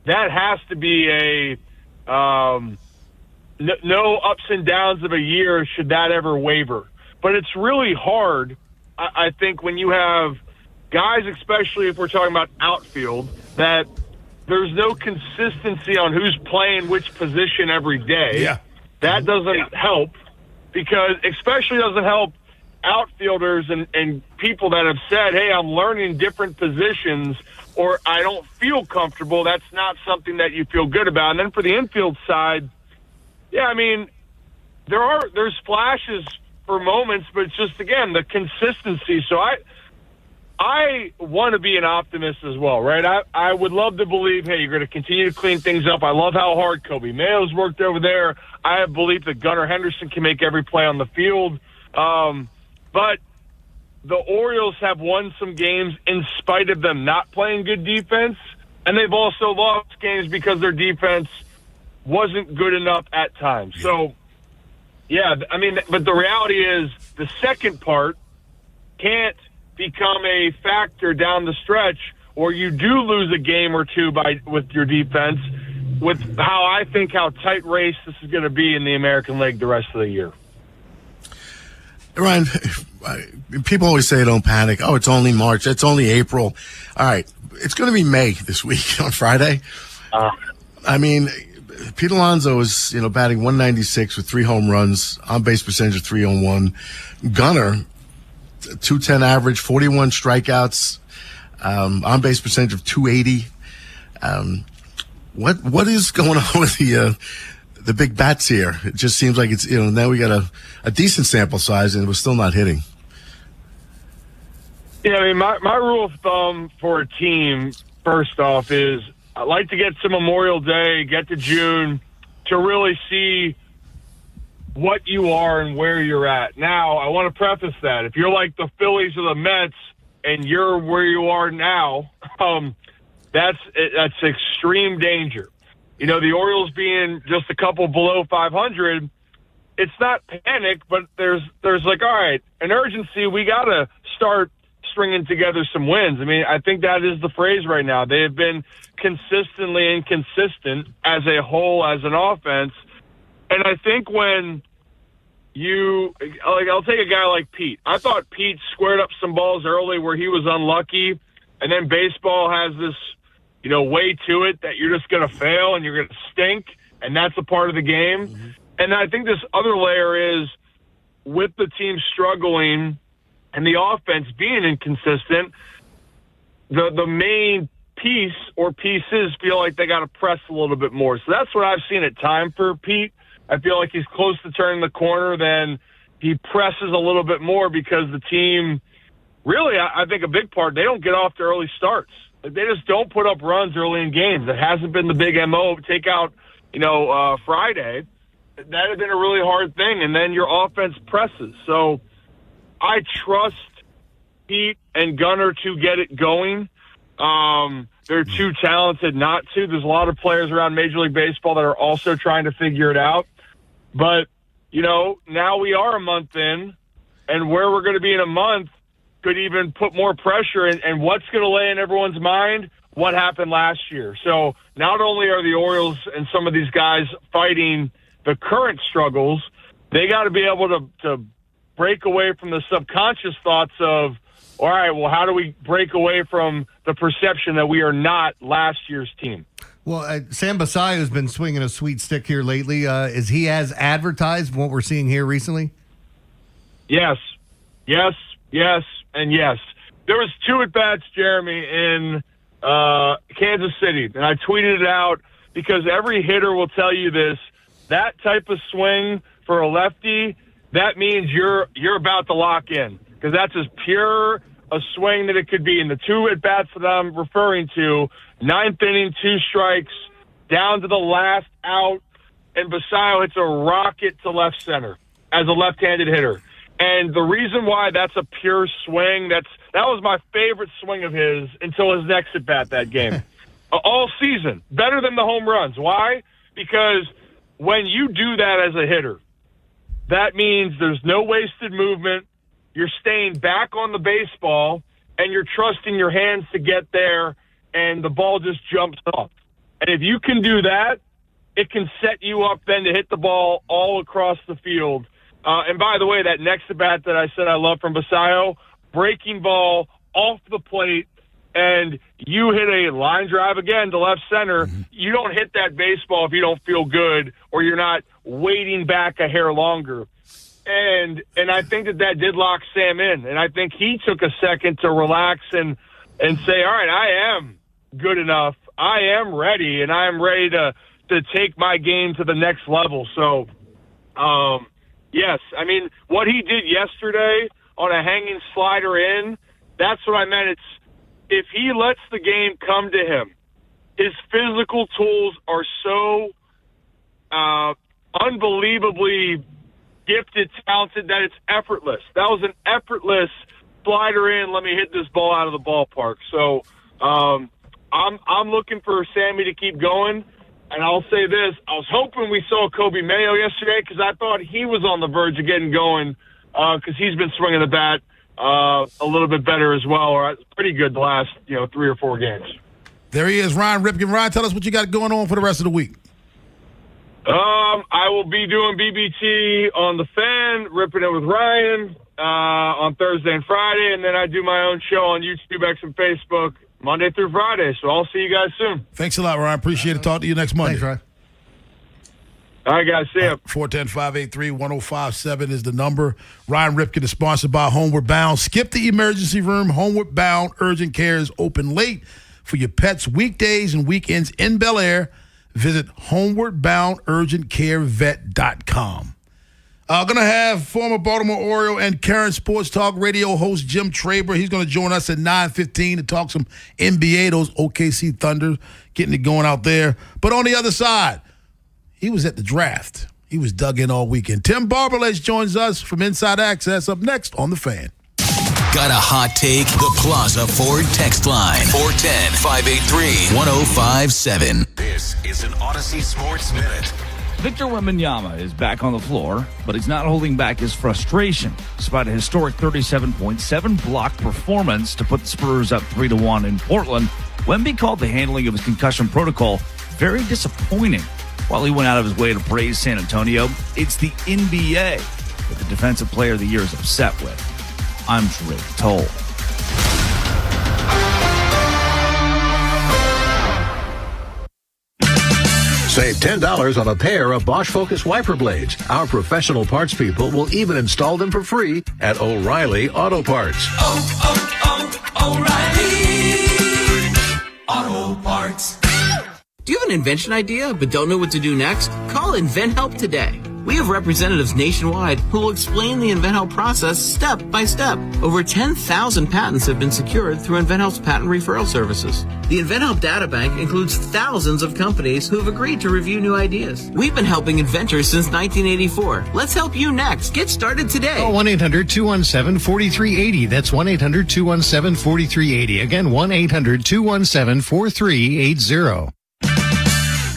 that has to be a no ups and downs of a year should that ever waver. But it's really hard, I think, when you have guys, especially if we're talking about outfield, that there's no consistency on who's playing which position every day. Yeah. That doesn't help because especially doesn't help outfielders and people that have said, hey, I'm learning different positions or I don't feel comfortable. That's not something that you feel good about. And then for the infield side, yeah, I mean, there's flashes for moments, but it's just, again, the consistency. So I want to be an optimist as well, right? I would love to believe, hey, you're going to continue to clean things up. I love how hard Kobe Mayo's worked over there. I have belief that Gunnar Henderson can make every play on the field. But the Orioles have won some games in spite of them not playing good defense, and they've also lost games because their defense wasn't good enough at times. So, yeah, I mean, but the reality is the second part can't become a factor down the stretch, or you do lose a game or two with your defense, with how tight race this is going to be in the American League the rest of the year. Ryan, people always say don't panic. Oh, it's only March. It's only April. All right. It's going to be May this week on Friday. I mean, Pete Alonso is, batting 196 with 3 home runs, on-base percentage of 301. Gunnar, 210 average, 41 strikeouts, on-base percentage of 280. What is going on with the big bats here? It just seems like it's, now we got a decent sample size and we're still not hitting. Yeah, I mean, my rule of thumb for a team, first off, is I like to get to Memorial Day, get to June, to really see what you are and where you're at. Now, I want to preface that. If you're like the Phillies or the Mets and you're where you are now, that's extreme danger. The Orioles being just a couple below 500, it's not panic, but there's like, all right, an urgency. We got to start stringing together some wins. I mean, I think that is the phrase right now. They have been consistently inconsistent as a whole, as an offense. And I think when I'll take a guy like Pete. I thought Pete squared up some balls early where he was unlucky, and then baseball has this, way to it that you're just going to fail and you're going to stink, and that's a part of the game. Mm-hmm. And I think this other layer is with the team struggling and the offense being inconsistent, the main piece or pieces feel like they got to press a little bit more. So that's what I've seen at time for Pete. I feel like he's close to turning the corner. Then he presses a little bit more because the team really, I think a big part, they don't get off to early starts. They just don't put up runs early in games. It hasn't been the big MO. Take out, Friday. That had been a really hard thing. And then your offense presses. So I trust Pete and Gunnar to get it going. They're too talented not to. There's a lot of players around Major League Baseball that are also trying to figure it out. But, now we are a month in, and where we're going to be in a month could even put more pressure. And what's going to lay in everyone's mind? What happened last year? So not only are the Orioles and some of these guys fighting the current struggles, they got to be able to break away from the subconscious thoughts of, all right, well, how do we break away from the perception that we are not last year's team? Well, Sam Basayo has been swinging a sweet stick here lately. Is he as advertised what we're seeing here recently? Yes, and yes. There was 2 at-bats, Jeremy, in Kansas City, and I tweeted it out because every hitter will tell you this. That type of swing for a lefty, that means you're about to lock in. Because that's as pure a swing that it could be. And the 2 at-bats that I'm referring to, 9th inning, 2 strikes, down to the last out, and Basayo hits a rocket to left center as a left-handed hitter. And the reason why that's a pure swing, that was my favorite swing of his until his next at-bat that game. All season. Better than the home runs. Why? Because when you do that as a hitter, that means there's no wasted movement. You're staying back on the baseball, and you're trusting your hands to get there, and the ball just jumps off. And if you can do that, it can set you up then to hit the ball all across the field. And by the way, that next at-bat that I said I love from Basayo, breaking ball off the plate, and you hit a line drive again to left center. Mm-hmm. You don't hit that baseball if you don't feel good or you're not waiting back a hair longer. And I think that did lock Sam in. And I think he took a second to relax and say, all right, I am good enough. I am ready, and I am ready to take my game to the next level. So, yes, I mean, what he did yesterday on a hanging slider in, that's what I meant. If he lets the game come to him, his physical tools are so unbelievably gifted, talented, that it's effortless. That was an effortless slider in, let me hit this ball out of the ballpark. So I'm looking for Sammy to keep going. And I'll say this, I was hoping we saw Kobe Mayo yesterday because I thought he was on the verge of getting going because he's been swinging the bat a little bit better as well, or pretty good the last 3 or 4 games. There he is, Ryan Ripken. Ryan, tell us what you got going on for the rest of the week. I will be doing BBT on the Fan, ripping it with Ryan on Thursday and Friday, and then I do my own show on YouTube, X, and Facebook Monday through Friday. So I'll see you guys soon. Thanks a lot, Ryan. Appreciate it. Talk to you next Monday. Thanks, Ryan. All right, guys. See ya. 410-583-1057 is the number. Ryan Ripken is sponsored by Homeward Bound. Skip the emergency room. Homeward Bound Urgent Care is open late for your pets weekdays and weekends in Bel Air. Visit homewardboundurgentcarevet.com. Going to have former Baltimore Oriole and current Sports Talk Radio host Jim Traber. He's going to join us at 9:15 to talk some NBA, those OKC Thunder, getting it going out there. But on the other side, he was at the draft. He was dug in all weekend. Tim Barbalet joins us from Inside Access up next on The Fan. Got a hot take? The Plaza Ford text line. 410-583-1057. This is an Odyssey Sports Minute. Victor Wembanyama is back on the floor, but he's not holding back his frustration. Despite a historic 37.7 block performance to put the Spurs up 3-1 in Portland, Wemby called the handling of his concussion protocol very disappointing. While he went out of his way to praise San Antonio, it's the NBA. that the Defensive Player of the Year is upset with. I'm Drake Toll. Save $10 on a pair of Bosch Focus wiper blades. Our professional parts people will even install them for free at O'Reilly Auto Parts. O'Reilly Auto Parts. Do you have an invention idea but don't know what to do next? Call InventHelp today. We have representatives nationwide who will explain the InventHelp process step by step. Over 10,000 patents have been secured through InventHelp's patent referral services. The InventHelp data bank includes thousands of companies who have agreed to review new ideas. We've been helping inventors since 1984. Let's help you next. Get started today. Call 1-800-217-4380. That's 1-800-217-4380. Again, 1-800-217-4380.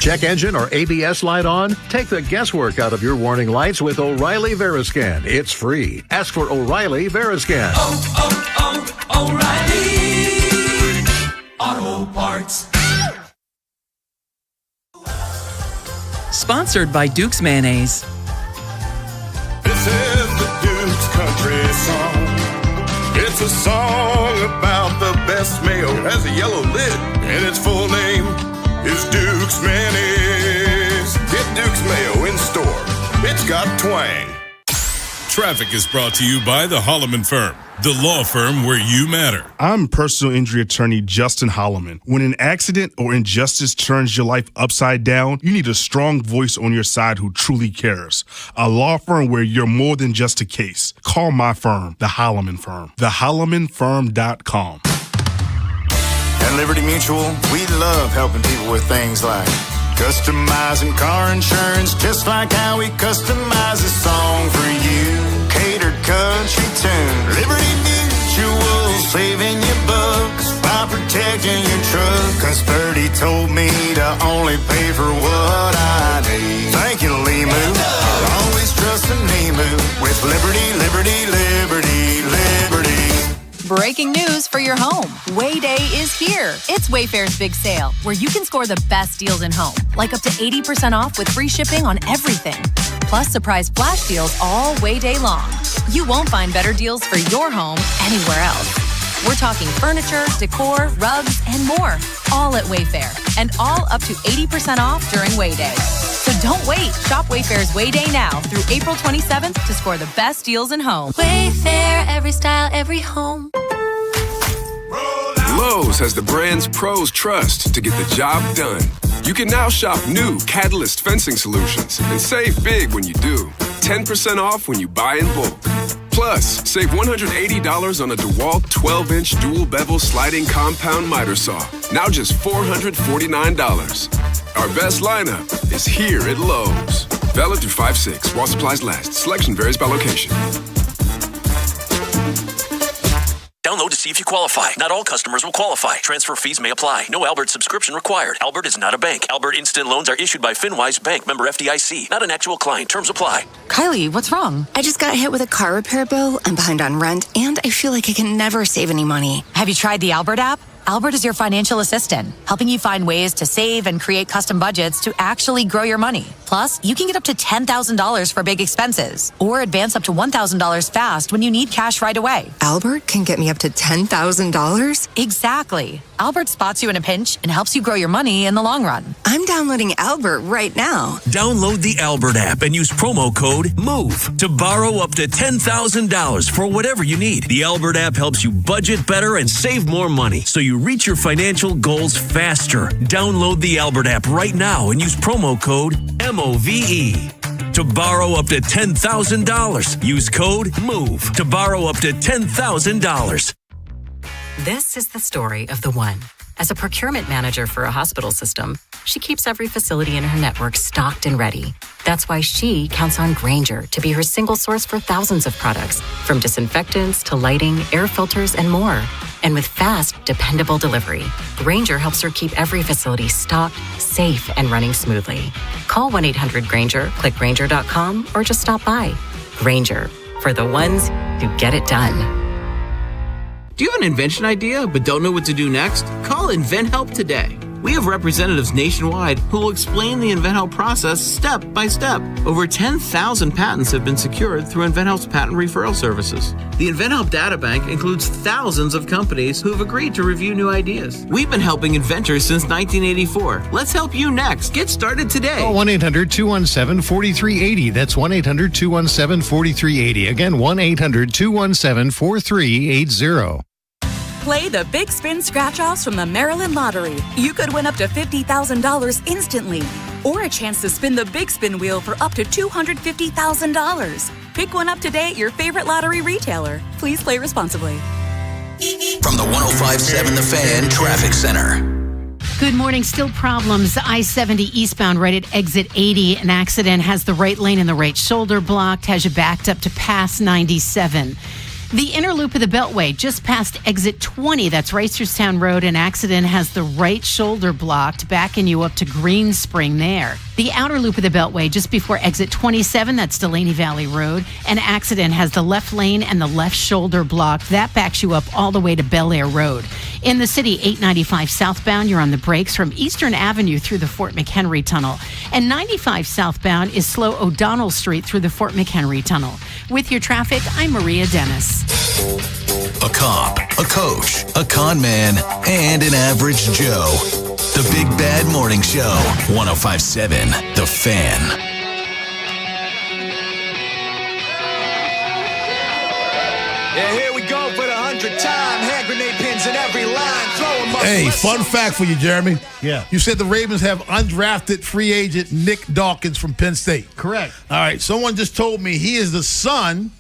Check engine or ABS light on? Take the guesswork out of your warning lights with O'Reilly Veriscan. It's free. Ask for O'Reilly Veriscan. O'Reilly Auto Parts. Sponsored by Duke's Mayonnaise. This is the Duke's Country Song. It's a song about the best mayo. It has a yellow lid, and its full name is Duke's Mayonnaise. Get Duke's Mayo in store. It's got twang. Traffic is brought to you by the Holloman Firm, the law firm where you matter. I'm personal injury attorney Justin Holloman. When an accident or injustice turns your life upside down, you need a strong voice on your side who truly cares. A law firm where you're more than just a case. Call my firm, the Holloman Firm. TheHollomanFirm.com. At Liberty Mutual, we love helping people with things like customizing car insurance, just like how we customize a song for you. Catered country tune. Liberty Mutual, saving you bucks by protecting your truck. Cause 30 told me to only pay for what I need. Thank you, Limu. I'll always trust the Limu with Liberty, Liberty, Liberty, Liberty. Breaking news for your home. Wayday is here. It's Wayfair's big sale, where you can score the best deals in home, like up to 80% off with free shipping on everything. Plus surprise flash deals all Wayday long. You won't find better deals for your home anywhere else. We're talking furniture, decor, rugs, and more, all at Wayfair, and all up to 80% off during Wayday. So don't wait. Shop Wayfair's Wayday now through April 27th to score the best deals in home. Wayfair, every style, every home. Lowe's has the brands pros trust to get the job done. You can now shop new Catalyst fencing solutions and save big when you do. 10% off when you buy in bulk. Plus, save $180 on a DeWalt 12-inch dual bevel sliding compound miter saw. Now just $449. Our best lineup is here at Lowe's. Valid through 5/6 while supplies last. Selection varies by location. Download to see if you qualify. Not all customers will qualify. Transfer fees may apply. No Albert subscription required. Albert is not a bank. Albert Instant Loans are issued by FinWise Bank, member FDIC. Not an actual client. Terms apply. Kylie, what's wrong? I just got hit with a car repair bill. I'm behind on rent, and I feel like I can never save any money. Have you tried the Albert app? Albert is your financial assistant, helping you find ways to save and create custom budgets to actually grow your money. Plus, you can get up to $10,000 for big expenses or advance up to $1,000 fast when you need cash right away. Albert can get me up to $10,000? Exactly. Albert spots you in a pinch and helps you grow your money in the long run. I'm downloading Albert right now. Download the Albert app and use promo code MOVE to borrow up to $10,000 for whatever you need. The Albert app helps you budget better and save more money so you reach your financial goals faster. Download the Albert app right now and use promo code MOVE to borrow up to $10,000. Use code MOVE to borrow up to $10,000. This is the story of the one. As a procurement manager for a hospital system, she keeps every facility in her network stocked and ready. That's why she counts on Grainger to be her single source for thousands of products, from disinfectants to lighting, air filters, and more. And with fast, dependable delivery, Grainger helps her keep every facility stocked, safe, and running smoothly. Call 1-800-GRAINGER, click Grainger.com, or just stop by. Grainger, for the ones who get it done. Do you have an invention idea but don't know what to do next? Call InventHelp today. We have representatives nationwide who will explain the InventHelp process step by step. Over 10,000 patents have been secured through InventHelp's patent referral services. The InventHelp Data Bank includes thousands of companies who have agreed to review new ideas. We've been helping inventors since 1984. Let's help you next. Get started today. Call 1-800-217-4380. That's 1-800-217-4380. Again, 1-800-217-4380. Play the Big Spin Scratch-Offs from the Maryland Lottery. You could win up to $50,000 instantly. Or a chance to spin the Big Spin Wheel for up to $250,000. Pick one up today at your favorite lottery retailer. Please play responsibly. From the 105.7 The Fan Traffic Center. Good morning. Still problems. I-70 eastbound right at exit 80. An accident has the right lane and the right shoulder blocked. Has you backed up to past 97. The inner loop of the Beltway, just past exit 20, that's Reisterstown Road. An accident has the right shoulder blocked, backing you up to Green Spring there. The outer loop of the Beltway, just before exit 27, that's Delaney Valley Road. An accident has the left lane and the left shoulder blocked. That backs you up all the way to Bel Air Road. In the city, 895 southbound, you're on the brakes from Eastern Avenue through the Fort McHenry Tunnel. And 95 southbound is slow O'Donnell Street through the Fort McHenry Tunnel. With your traffic, I'm Maria Dennis. A cop, a coach, a con man, and an average Joe. The Big Bad Morning Show. 105.7 The Fan. Yeah, here we go for the 100th time. Hand grenade pins in every line. Throw them up. Hey, fun fact for you, Jeremy. Yeah. You said the Ravens have undrafted free agent Nick Dawkins from Penn State. Correct. All right. Someone just told me he is the son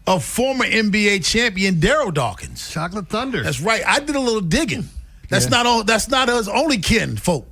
of former NBA champion Daryl Dawkins. Chocolate Thunder. That's right. I did a little digging. That's not all. That's not his only kin folk.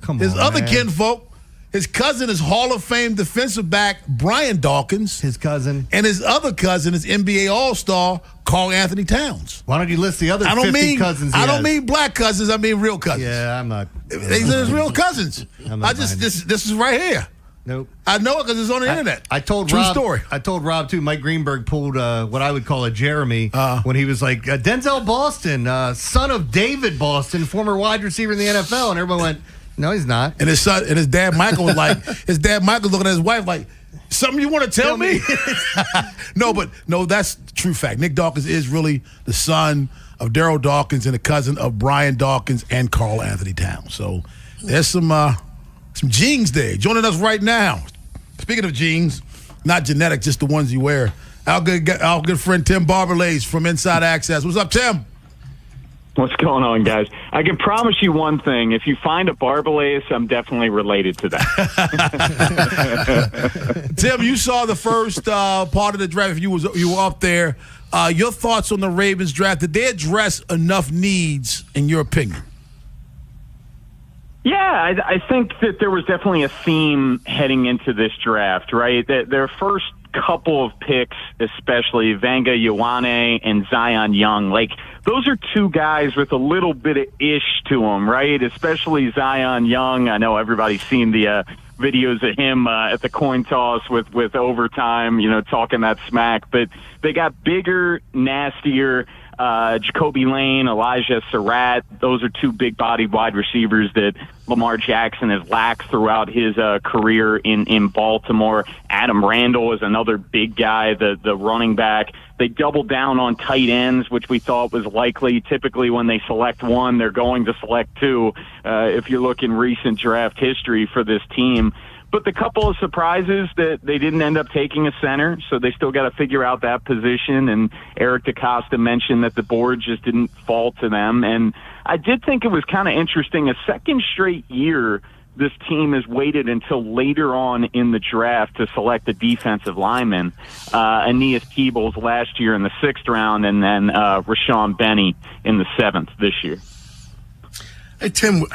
Come his on, other man. kin folk. His cousin is Hall of Fame defensive back Brian Dawkins. His cousin. And his other cousin is NBA All-Star Karl Anthony Towns. Why don't you list the other 50 cousins he I don't has? mean black cousins. I mean real cousins. Yeah, I'm not. These are his real cousins. This is right here. Nope. I know it because it's on the internet. I told True Rob. story. I told Rob too. Mike Greenberg pulled what I would call a Jeremy when he was like Denzel Boston, son of David Boston, former wide receiver in the NFL, and everyone went, "No, he's not." And his son and his dad Michael was like, his dad Michael looking at his wife like, "Something you want to tell me?" No, that's true fact. Nick Dawkins is really the son of Daryl Dawkins and a cousin of Brian Dawkins and Karl Anthony Towns. So there's some jeans there. Joining us right now. Speaking of jeans, not genetic, just the ones you wear. Our good friend Tim Barberlace from Inside Access. What's up, Tim? What's going on, guys? I can promise you one thing. If you find a Barberlace, I'm definitely related to that. Tim, you saw the first part of the draft. You were up there. Your thoughts on the Ravens draft? Did they address enough needs, in your opinion? Yeah, I think that there was definitely a theme heading into this draft, right? Their first couple of picks, especially Vanga Ioane and Zion Young, like those are two guys with a little bit of ish to them, right? Especially Zion Young. I know everybody's seen the videos of him at the coin toss with overtime, talking that smack. But they got bigger, nastier. Jacoby Lane, Elijah Surratt, those are two big-bodied wide receivers that Lamar Jackson has lacked throughout his career in Baltimore. Adam Randall is another big guy, the running back. They doubled down on tight ends, which we thought was likely. Typically when they select one, they're going to select two, if you look in recent draft history for this team. But the couple of surprises that they didn't end up taking a center, so they still got to figure out that position. And Eric DaCosta mentioned that the board just didn't fall to them. And I did think it was kind of interesting. A second straight year, this team has waited until later on in the draft to select a defensive lineman. Aeneas Peebles last year in the 6th round, and then Rashawn Benny in the 7th this year. Hey, Tim,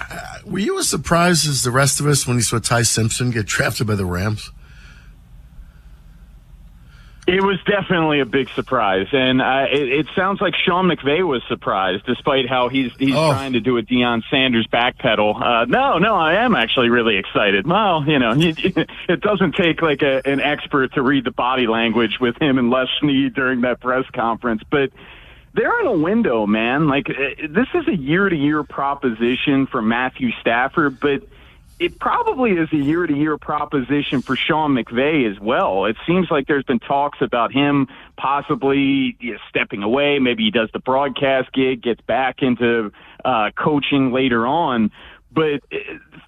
were you as surprised as the rest of us when you saw Ty Simpson get drafted by the Rams? It was definitely a big surprise, and it sounds like Sean McVay was surprised, despite how he's trying to do a Deion Sanders backpedal. No, I am actually really excited. Well, it doesn't take like an expert to read the body language with him and Les Snead during that press conference, but they're in a window, man. Like, this is a year-to-year proposition for Matthew Stafford, but it probably is a year-to-year proposition for Sean McVay as well. It seems like there's been talks about him possibly stepping away. Maybe he does the broadcast gig, gets back into coaching later on. But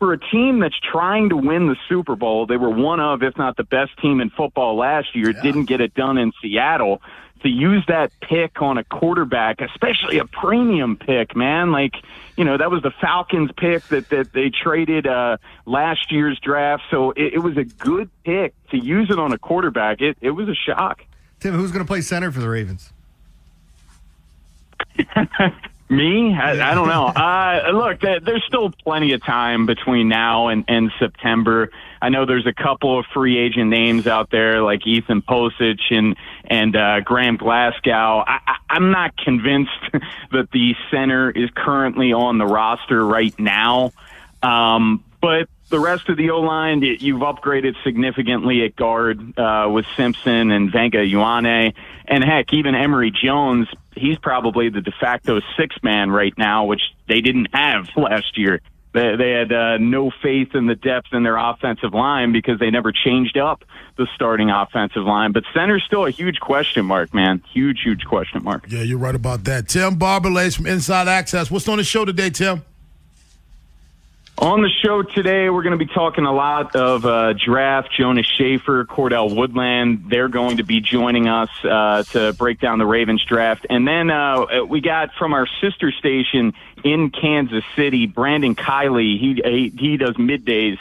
for a team that's trying to win the Super Bowl, they were one of, if not the best team in football last year, didn't get it done in Seattle. To use that pick on a quarterback, especially a premium pick, man, like, that was the Falcons pick that they traded last year's draft. So it was a good pick. To use it on a quarterback, it was a shock. Tim, who's going to play center for the Ravens? Me? I don't know. Look, there's still plenty of time between now and September. I know there's a couple of free agent names out there like Ethan Posich and Graham Glasgow. I'm not convinced that the center is currently on the roster right now. But the rest of the O-line, you've upgraded significantly at guard with Simpson and Vanga Ioane. And, heck, even Emory Jones, he's probably the de facto six-man right now, which they didn't have last year. They had no faith in the depth in their offensive line because they never changed up the starting offensive line. But center's still a huge question mark, man. Huge, huge question mark. Yeah, you're right about that. Tim Barberlace from Inside Access. What's on the show today, Tim? On the show today, we're going to be talking a lot of draft. Jonas Schaefer, Cordell Woodland, they're going to be joining us to break down the Ravens draft. And then we got from our sister station in Kansas City, Brandon Kiley. He does middays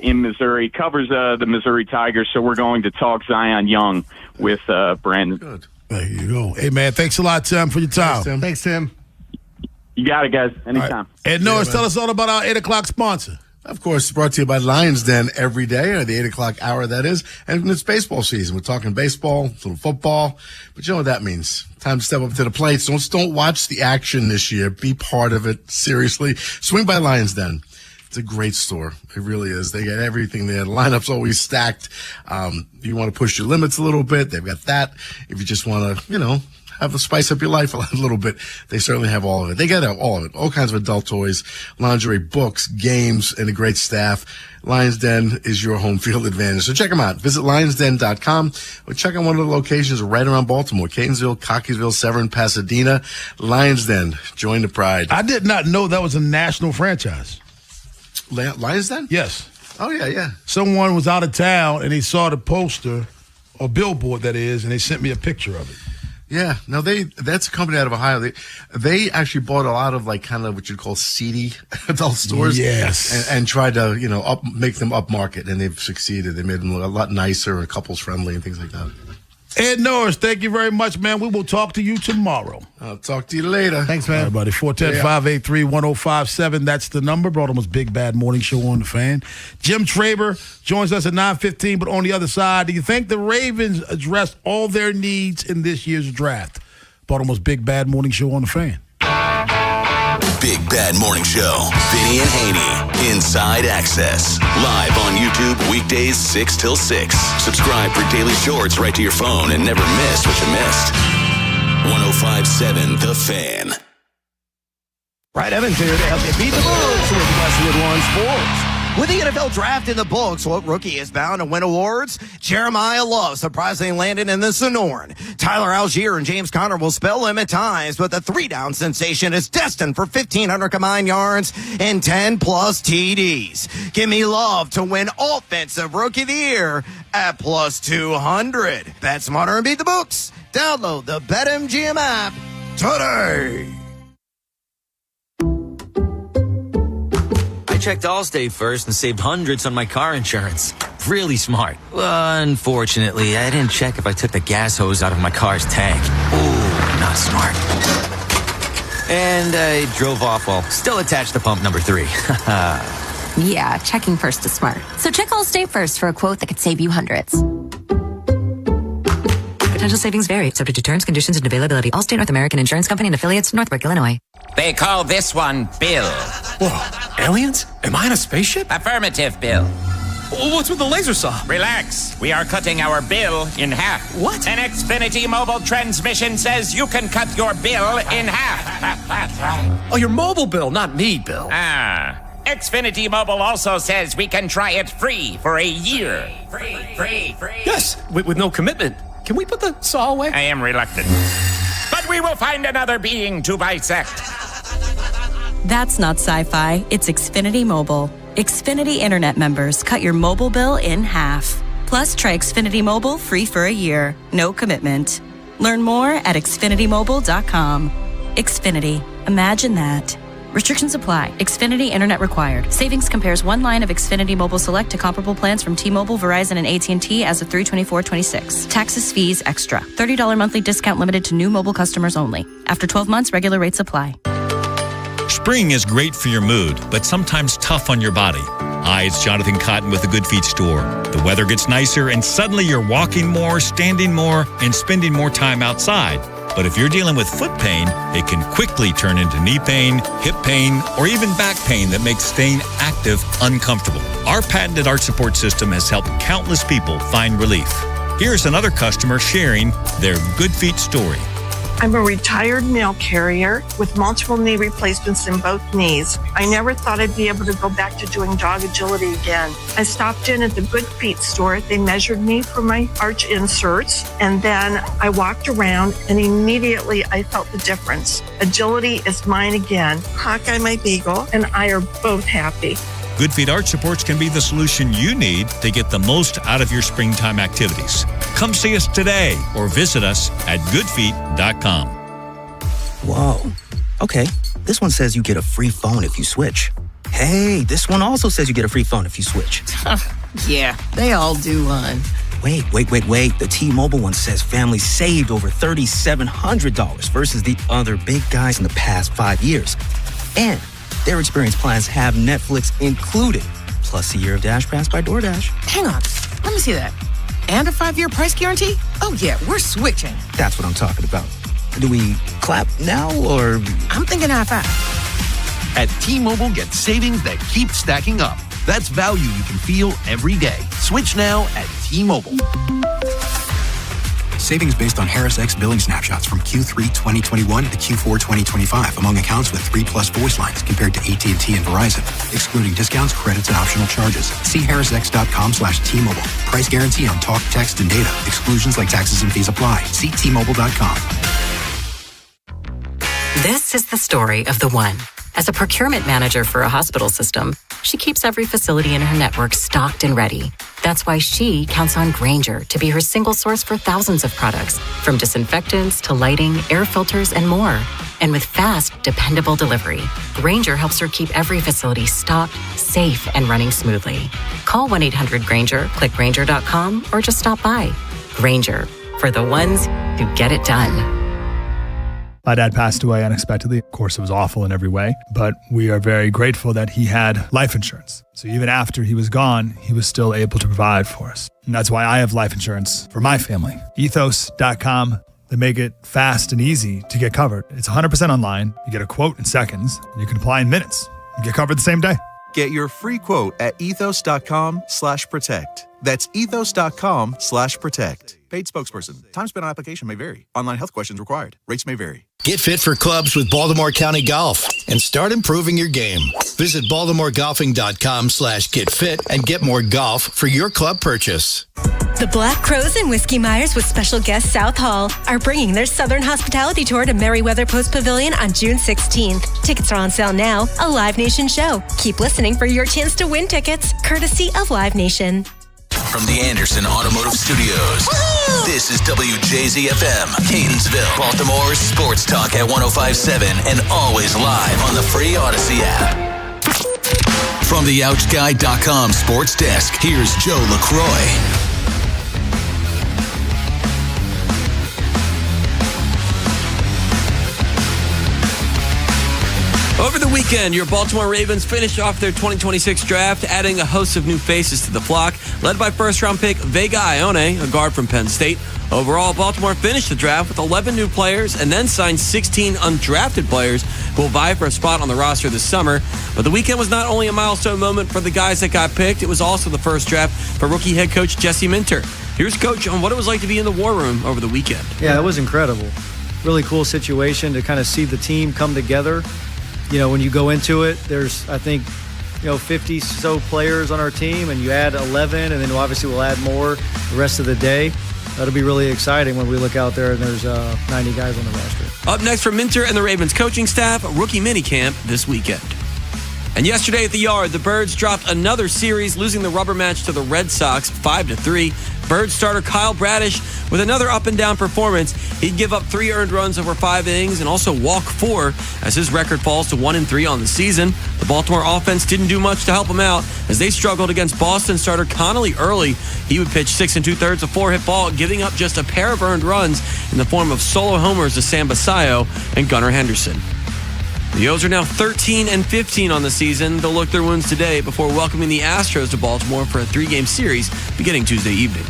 in Missouri, covers the Missouri Tigers. So we're going to talk Zion Young with Brandon. Good. There you go. Hey, man, thanks a lot, Tim, for your time. Thanks, Tim. You got it, guys. Anytime. Right. Ed Norris, tell us all about our 8 o'clock sponsor. Of course, it's brought to you by Lions Den every day, or the 8 o'clock hour, that is. And it's baseball season. We're talking baseball, a little football. But you know what that means. Time to step up to the plate. So don't watch the action this year. Be part of it. Seriously. Swing by Lions Den. It's a great store. It really is. They got everything there. The lineup's always stacked. You want to push your limits a little bit. They've got that. If you just want to, have a spice up your life a little bit, they certainly have all of it. They got all of it. All kinds of adult toys, lingerie, books, games, and a great staff. Lions Den is your home field advantage. So check them out. Visit lionsden.com or check out one of the locations right around Baltimore. Catonsville, Cockeysville, Severn, Pasadena. Lions Den. Join the pride. I did not know that was a national franchise. Lions Den? Yes. Oh, yeah. Someone was out of town and he saw the poster, or billboard that is, and they sent me a picture of it. Yeah, no, that's a company out of Ohio. They actually bought a lot of kind of what you'd call seedy adult stores. Yes. And tried to, make them upmarket, and they've succeeded. They made them a lot nicer and couples friendly and things like that. Ed Norris, thank you very much, man. We will talk to you tomorrow. I'll talk to you later. Thanks, man. All right, buddy. 410-583-1057. That's the number. Baltimore's Big Bad Morning Show on the Fan. Jim Traber joins us at 9:15, but on the other side, do you think the Ravens addressed all their needs in this year's draft? Baltimore's Big Bad Morning Show on the Fan. Big Bad Morning Show. Vinny and Haynie. Inside Access. Live on YouTube weekdays 6 till 6. Subscribe for daily shorts right to your phone and never miss what you missed. 105.7 The Fan. Right, Evans here to help you beat the books with Westwood One Sports. With the NFL draft in the books, what rookie is bound to win awards? Jeremiah Love surprisingly landed in the Sonoran. Tyler Algier and James Conner will spell him at times, but the three-down sensation is destined for 1,500 combined yards and 10-plus TDs. Give me Love to win Offensive Rookie of the Year at plus 200. Bet smarter and beat the books. Download the BetMGM app today. I checked Allstate first and saved hundreds on my car insurance. Really smart. Unfortunately, I didn't check if I took the gas hose out of my car's tank. Ooh, not smart. And I drove off while still attached to pump number 3. Yeah, checking first is smart. So check Allstate first for a quote that could save you hundreds. Potential savings vary, subject to terms, conditions, and availability. Allstate North American Insurance Company and affiliates, Northbrook, Illinois. They call this one Bill. Whoa, aliens? Am I in a spaceship? Affirmative, Bill. What's with the laser saw? Relax. We are cutting our bill in half. What? An Xfinity mobile transmission says you can cut your bill in half. Oh, your mobile bill, not me, Bill. Xfinity Mobile also says we can try it free for a year. Free. Yes, with no commitment. Can we put the saw away? I am reluctant. But we will find another being to bisect. That's not sci-fi. It's Xfinity Mobile. Xfinity Internet members cut your mobile bill in half. Plus, try Xfinity Mobile free for a year. No commitment. Learn more at xfinitymobile.com. Xfinity. Imagine that. Restrictions apply. Xfinity Internet required. Savings compares one line of Xfinity Mobile Select to comparable plans from T-Mobile, Verizon, and AT&T as of 3/24/26. Taxes, fees, extra. $30 monthly discount limited to new mobile customers only. After 12 months, regular rates apply. Spring is great for your mood, but sometimes tough on your body. Hi, it's Jonathan Cotton with the Good Feet store. The weather gets nicer and suddenly you're walking more, standing more, and spending more time outside. But if you're dealing with foot pain, it can quickly turn into knee pain, hip pain, or even back pain that makes staying active uncomfortable. Our patented arch support system has helped countless people find relief. Here's another customer sharing their Good Feet story. I'm a retired mail carrier with multiple knee replacements in both knees. I never thought I'd be able to go back to doing dog agility again. I stopped in at the Good Feet store. They measured me for my arch inserts, and then I walked around, and immediately I felt the difference. Agility is mine again. Hawkeye, my beagle, and I are both happy. Good Feet Arch Supports can be the solution you need to get the most out of your springtime activities. Come see us today or visit us at goodfeet.com. Whoa. Okay, this one says you get a free phone if you switch. Hey, this one also says you get a free phone if you switch. Yeah, they all do, hon. Wait. The T-Mobile one says families saved over $3,700 versus the other big guys in the past 5 years. And their experience plans have Netflix included, plus a year of Dash Pass by DoorDash. Hang on, let me see that. And a 5-year price guarantee? Oh yeah, we're switching. That's what I'm talking about. Do we clap now or? I'm thinking high five. At T-Mobile, get savings that keep stacking up. That's value you can feel every day. Switch now at T-Mobile. Savings based on Harris X billing snapshots from Q3 2021 to Q4 2025 among accounts with 3+ voice lines compared to AT&T and Verizon. Excluding discounts, credits, and optional charges. See harrisx.com/T-Mobile. Price guarantee on talk, text, and data. Exclusions like taxes and fees apply. See T-Mobile.com. This is the story of the one. As a procurement manager for a hospital system, she keeps every facility in her network stocked and ready. That's why she counts on Grainger to be her single source for thousands of products, from disinfectants to lighting, air filters, and more. And with fast, dependable delivery, Grainger helps her keep every facility stocked, safe, and running smoothly. Call 1-800-GRAINGER, click Grainger.com, or just stop by. Grainger, for the ones who get it done. My dad passed away unexpectedly. Of course, it was awful in every way, but we are very grateful that he had life insurance. So even after he was gone, he was still able to provide for us. And that's why I have life insurance for my family. Ethos.com. They make it fast and easy to get covered. It's 100% online. You get a quote in seconds. And you can apply in minutes. You get covered the same day. Get your free quote at ethos.com/protect. That's ethos.com/protect. Paid spokesperson. Time spent on application may vary. Online health questions required. Rates may vary. Get fit for clubs with Baltimore County Golf and start improving your game. Visit baltimore.golfing.com/getfit and get more golf for your club purchase. The Black Crows and Whiskey Myers with special guest South Hall are bringing their Southern Hospitality Tour to Merriweather Post Pavilion on June 16th. Tickets are on sale now. A Live Nation show. Keep listening for your chance to win tickets, courtesy of Live Nation. From the Anderson Automotive Studios, this is WJZFM, Catonsville, Baltimore's sports talk at 105.7 and always live on the free Odyssey app. From the OutGuide.com sports desk, here's Joe LaCroix. Over the weekend, your Baltimore Ravens finished off their 2026 draft, adding a host of new faces to the flock, led by first-round pick Vega Ione, a guard from Penn State. Overall, Baltimore finished the draft with 11 new players and then signed 16 undrafted players who will vie for a spot on the roster this summer. But the weekend was not only a milestone moment for the guys that got picked, it was also the first draft for rookie head coach Jesse Minter. Here's Coach on what it was like to be in the war room over the weekend. Yeah, it was incredible. Really cool situation to kind of see the team come together. You know, when you go into it, there's, I think, 50 so players on our team, and you add 11, and then obviously we'll add more the rest of the day. That'll be really exciting when we look out there and there's 90 guys on the roster. Up next from Minter and the Ravens coaching staff, rookie minicamp this weekend. And yesterday at the Yard, the Birds dropped another series, losing the rubber match to the Red Sox 5-3. Birds starter Kyle Bradish with another up-and-down performance. He'd give up 3 earned runs over 5 innings and also walk 4 as his record falls to 1-3 on the season. The Baltimore offense didn't do much to help him out as they struggled against Boston starter Connolly early. He would pitch 6 2/3, a 4-hit ball, giving up just a pair of earned runs in the form of solo homers to Sam Basayo and Gunnar Henderson. The O's are now 13-15 on the season. They'll look their wounds today before welcoming the Astros to Baltimore for a 3-game series beginning Tuesday evening.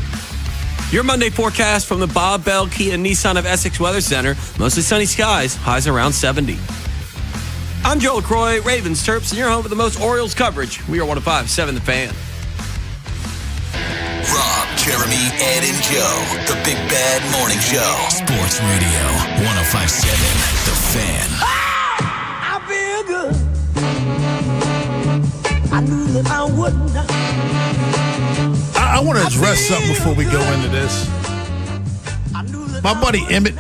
Your Monday forecast from the Bob Bell Kia Nissan of Essex Weather Center. Mostly sunny skies, highs around 70. I'm Joe LaCroix, Ravens Terps, and you're home with the most Orioles coverage. We are 105.7 The Fan. Rob, Jeremy, Ed, and Joe. The Big Bad Morning Show. Sports Radio 105.7 The Fan. Feel good. I knew that I wouldn't. I want to address something before we go into this. My buddy Emmett,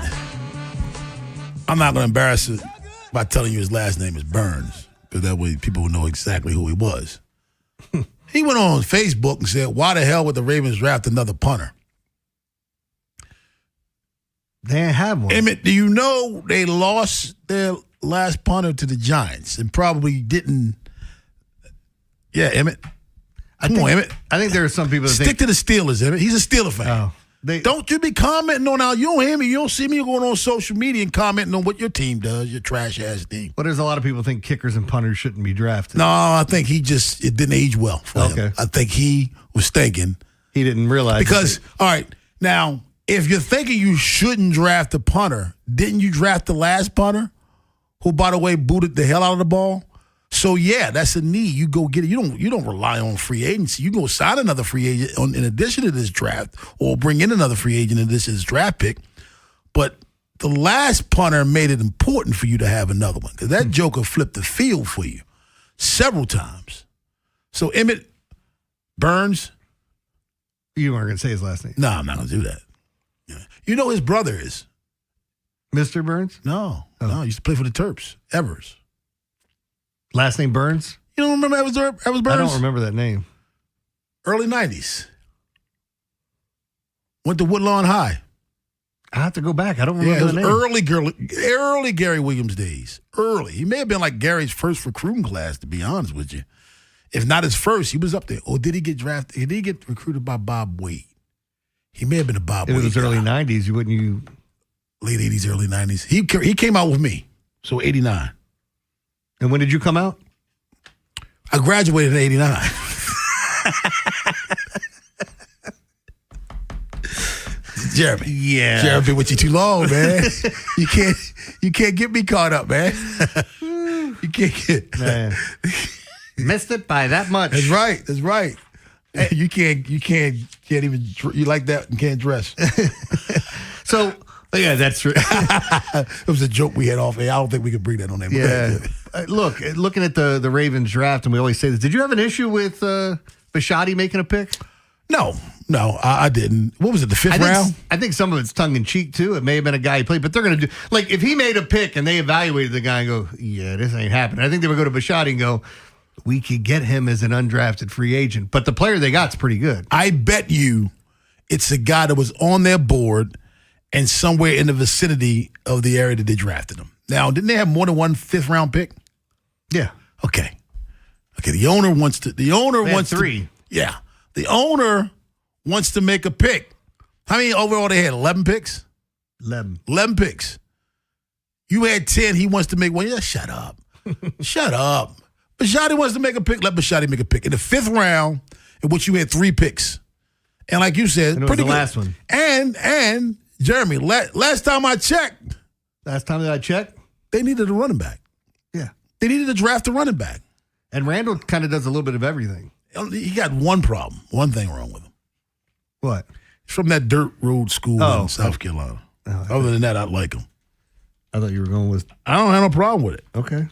I'm not going to embarrass it by telling you his last name is Burns, because that way people will know exactly who he was. He went on Facebook and said, why the hell would the Ravens draft another punter? They didn't have one. Emmett, do you know they lost their last punter to the Giants and probably didn't? Yeah, Emmett. Come on, Emmett. I think there are some people that stick to the Steelers, Emmett. He's a Steeler fan. Oh, don't you be commenting on how you don't hear me. You don't see me going on social media and commenting on what your team does, your trash ass team. But there's a lot of people think kickers and punters shouldn't be drafted. No, I think it didn't age well for him. I think he was thinking. He didn't realize. Because, all right, now, if you're thinking you shouldn't draft a punter, didn't you draft the last punter? Who, by the way, booted the hell out of the ball. So yeah, that's a need. You go get it. You don't rely on free agency. You go sign another free agent in addition to this draft, or bring in another free agent in addition to this draft pick. But the last punter made it important for you to have another one, because that joker flipped the field for you several times. So Emmett Burns. You weren't going to say his last name. No, I'm not going to do that. You know his brother is Mr. Burns? No, he used to play for the Terps. Evers. Last name Burns? You don't remember Evers Burns? I don't remember that name. Early 90s. Went to Woodlawn High. I have to go back. I don't remember the name. Early Gary Williams days. Early. He may have been like Gary's first recruiting class, to be honest with you. If not his first, he was up there. Or did he get drafted? Did he get recruited by Bob Wade? He may have been a Bob Wade. If it was early 90s, you late 80s, early 90s. He came out with me, so 89. And when did you come out? I graduated in 89. Jeremy. Yeah. Jeremy, been with you too long, man. You can't get me caught up, man. You can't get man. Missed it by that much. That's right. That's right. You can't even, you like that and can't dress. So, yeah, that's true. It was a joke we had off air. I don't think we could bring that on there. Yeah. Look, looking at the Ravens draft, and we always say this, did you have an issue with Bisciotti making a pick? No, I didn't. What was it, the fifth round? I think some of it's tongue-in-cheek, too. It may have been a guy he played, but they're going to do, like, if he made a pick and they evaluated the guy and go, yeah, this ain't happening. I think they would go to Bisciotti and go, we could get him as an undrafted free agent. But the player they got's pretty good. I bet you it's a guy that was on their board and somewhere in the vicinity of the area that they drafted him. Now, didn't they have more than one fifth-round pick? Yeah. Okay. The owner wants to. The owner wants three. Yeah. The owner wants to make a pick. How many overall they had? 11 picks? 11 picks. You had 10. He wants to make one. Yeah, shut up. Shut up. Bisciotti wants to make a pick. Let Bisciotti make a pick. In the fifth round, in which you had 3 picks, And like you said, and it was pretty the good. last one. And Jeremy, last time I checked, they needed a running back. Yeah. They needed to draft a running back. And Randall kind of does a little bit of everything. He got one problem, one thing wrong with him. What? He's from that dirt road school in South Carolina. Other than that, I like him. I thought you were going with... I don't have no problem with it. Okay.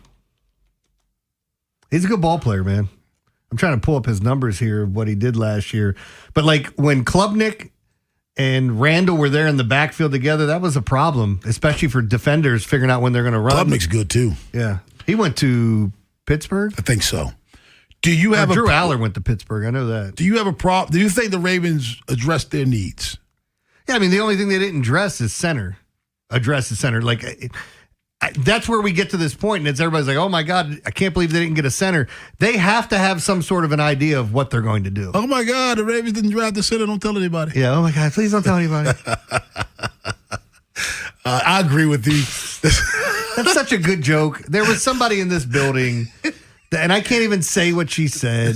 He's a good ball player, man. I'm trying to pull up his numbers here, what he did last year. But like when Klubnik and Randall were there in the backfield together, that was a problem, especially for defenders figuring out when they're going to run. Klubnik's good too. Yeah. He went to Pittsburgh? I think so. Do you have Drew Aller went to Pittsburgh. I know that. Do you have a problem? Do you think the Ravens addressed their needs? Yeah, I mean, the only thing they didn't address is center. Like, that's where we get to this point, and it's everybody's like, oh, my God, I can't believe they didn't get a center. They have to have some sort of an idea of what they're going to do. Oh, my God, the Ravens didn't draft the center. Don't tell anybody. Yeah, oh, my God, please don't tell anybody. I agree with you. That's such a good joke. There was somebody in this building, and I can't even say what she said,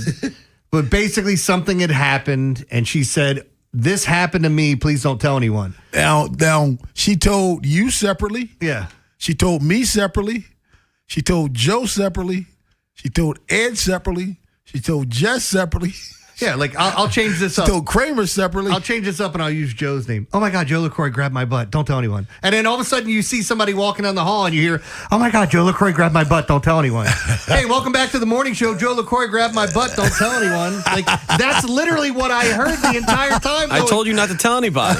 but basically something had happened, and she said, this happened to me. Please don't tell anyone. Now, she told you separately. Yeah. She told me separately. She told Joe separately. She told Ed separately. She told Jess separately. Yeah, like I'll change this up. She told Kramer separately. I'll change this up and I'll use Joe's name. Oh my God, Joe LaCroix grabbed my butt. Don't tell anyone. And then all of a sudden you see somebody walking down the hall and you hear, oh my God, Joe LaCroix grabbed my butt. Don't tell anyone. Hey, welcome back to the morning show. Joe LaCroix grabbed my butt. Don't tell anyone. Like, that's literally what I heard the entire time. I told you not to tell anybody.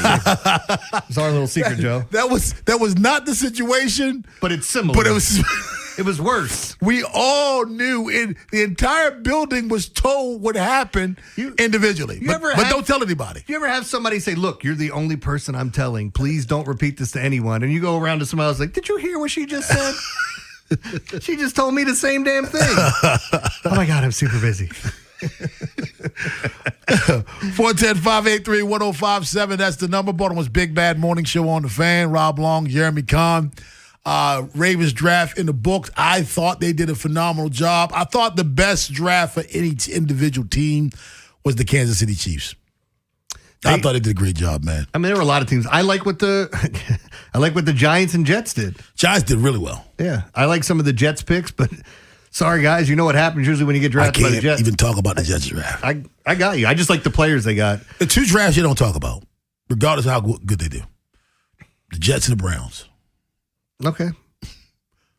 It's our little secret, Joe. That was not the situation. But it's similar. But it was... It was worse. We all knew. The entire building was told what happened individually. But don't tell anybody. You ever have somebody say, look, you're the only person I'm telling. Please don't repeat this to anyone. And you go around to somebody else like, did you hear what she just said? She just told me the same damn thing. Oh, my God, I'm super busy. 410-583-1057. That's the number. Baltimore's Big Bad Morning Show on the Fan. Rob Long, Jeremy Kahn. Ravens draft in the books. I thought they did a phenomenal job. I thought the best draft for any individual team was the Kansas City Chiefs. I thought they did a great job, man. I mean, there were a lot of teams. I like what the Giants and Jets did. Giants did really well. Yeah, I like some of the Jets picks, but sorry guys, you know what happens usually when you get drafted by the Jets. I can't even talk about the Jets draft. I got you. I just like the players they got. The two drafts you don't talk about, regardless of how good they do. The Jets and the Browns. Okay.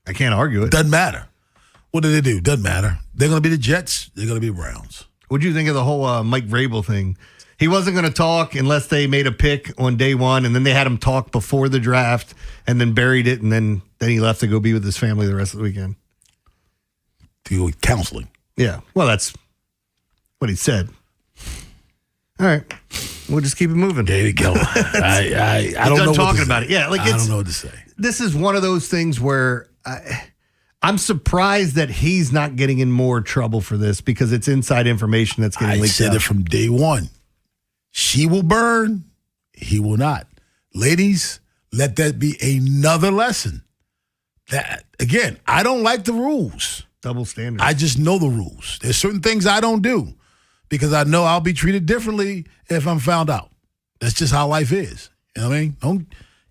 I can't argue it. Doesn't matter. What do they do? Doesn't matter. They're going to be the Jets. They're going to be the Browns. What do you think of the whole Mike Vrabel thing? He wasn't going to talk unless they made a pick on day one, and then they had him talk before the draft and then buried it, and then he left to go be with his family the rest of the weekend. To go counseling. Yeah. Well, that's what he said. All right. We'll just keep it moving. There you go. I don't know talking about it. Yeah, like I don't know what to say. This is one of those things where I'm surprised that he's not getting in more trouble for this because it's inside information that's getting leaked out. I said it from day one. She will burn. He will not. Ladies, let that be another lesson. That again, I don't like the rules. Double standard. I just know the rules. There's certain things I don't do because I know I'll be treated differently if I'm found out. That's just how life is. You know what I mean?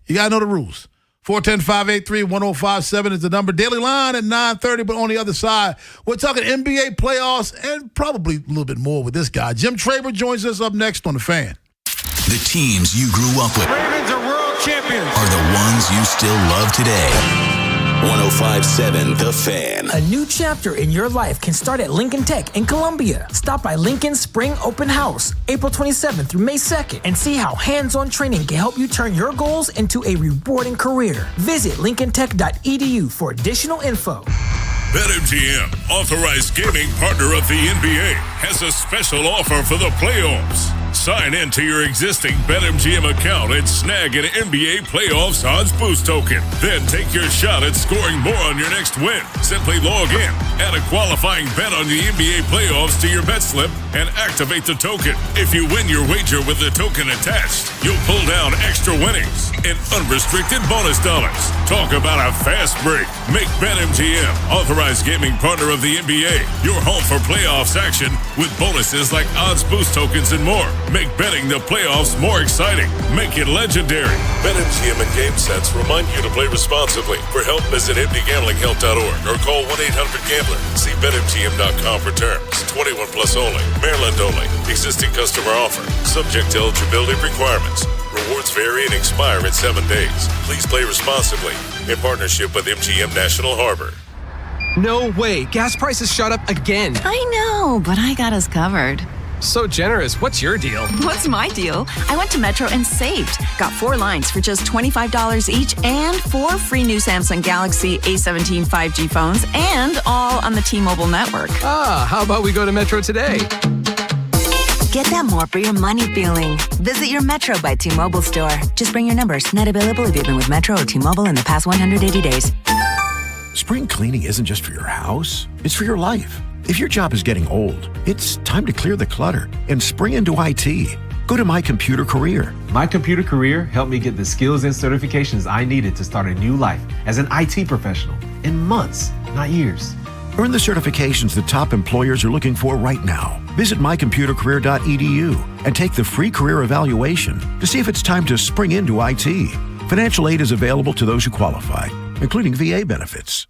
You got to know the rules. 410-583-1057 is the number. Daily Line at 9:30, but on the other side, we're talking NBA playoffs and probably a little bit more with this guy. Jim Traber joins us up next on The Fan. The teams you grew up with Ravens are world champions. are the ones you still love today. 105.7 The Fan. A new chapter in your life can start at Lincoln Tech in Columbia. Stop by Lincoln's Spring Open House, April 27th through May 2nd, and see how hands-on training can help you turn your goals into a rewarding career. Visit lincolntech.edu for additional info. BetMGM, authorized gaming partner of the NBA, has a special offer for the playoffs. Sign in to your existing BetMGM account and snag an NBA playoffs odds boost token. Then take your shot at scoring more on your next win. Simply log in, add a qualifying bet on the NBA playoffs to your bet slip, and activate the token. If you win your wager with the token attached, you'll pull down extra winnings and unrestricted bonus dollars. Talk about a fast break. Make BetMGM, authorized gaming partner of the NBA, your home for playoffs action with bonuses like odds boost tokens and more. Make betting the playoffs more exciting. Make it legendary. BetMGM and GameSense remind you to play responsibly. For help, visit mdgamblinghelp.org or call 1-800-GAMBLER. See BetMGM.com for terms. 21 plus only. Maryland only. Existing customer offer. Subject to eligibility requirements. Rewards vary and expire in 7 days. Please play responsibly. In partnership with MGM National Harbor. No way. Gas prices shot up again. I know, but I got us covered. So generous. What's your deal? What's my deal? I went to Metro and saved. Got 4 lines for just $25 each and 4 free new Samsung Galaxy A17 5G phones, and all on the T-Mobile network. Ah, how about we go to Metro today? Get that more for your money feeling. Visit your Metro by T-Mobile store. Just bring your numbers. Not available if you've been with Metro or T-Mobile in the past 180 days. Spring cleaning isn't just for your house, it's for your life. If your job is getting old, it's time to clear the clutter and spring into IT. Go to My Computer Career. My Computer Career helped me get the skills and certifications I needed to start a new life as an IT professional in months, not years. Earn the certifications that top employers are looking for right now. Visit mycomputercareer.edu and take the free career evaluation to see if it's time to spring into IT. Financial aid is available to those who qualify, including VA benefits.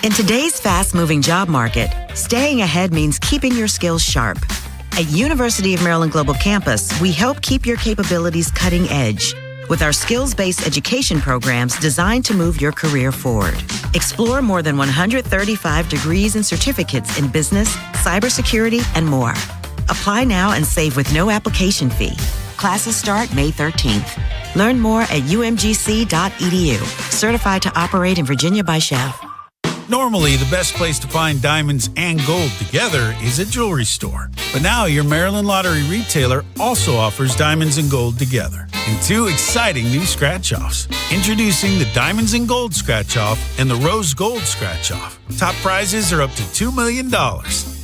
In today's fast-moving job market, staying ahead means keeping your skills sharp. At University of Maryland Global Campus, we help keep your capabilities cutting edge with our skills-based education programs designed to move your career forward. Explore more than 135 degrees and certificates in business, cybersecurity, and more. Apply now and save with no application fee. Classes start May 13th. Learn more at umgc.edu. Certified to operate in Virginia by Chef. Normally, the best place to find diamonds and gold together is a jewelry store. But now your Maryland Lottery retailer also offers diamonds and gold together in 2 exciting new scratch-offs. Introducing the Diamonds and Gold Scratch-Off and the Rose Gold Scratch-Off. Top prizes are up to $2 million.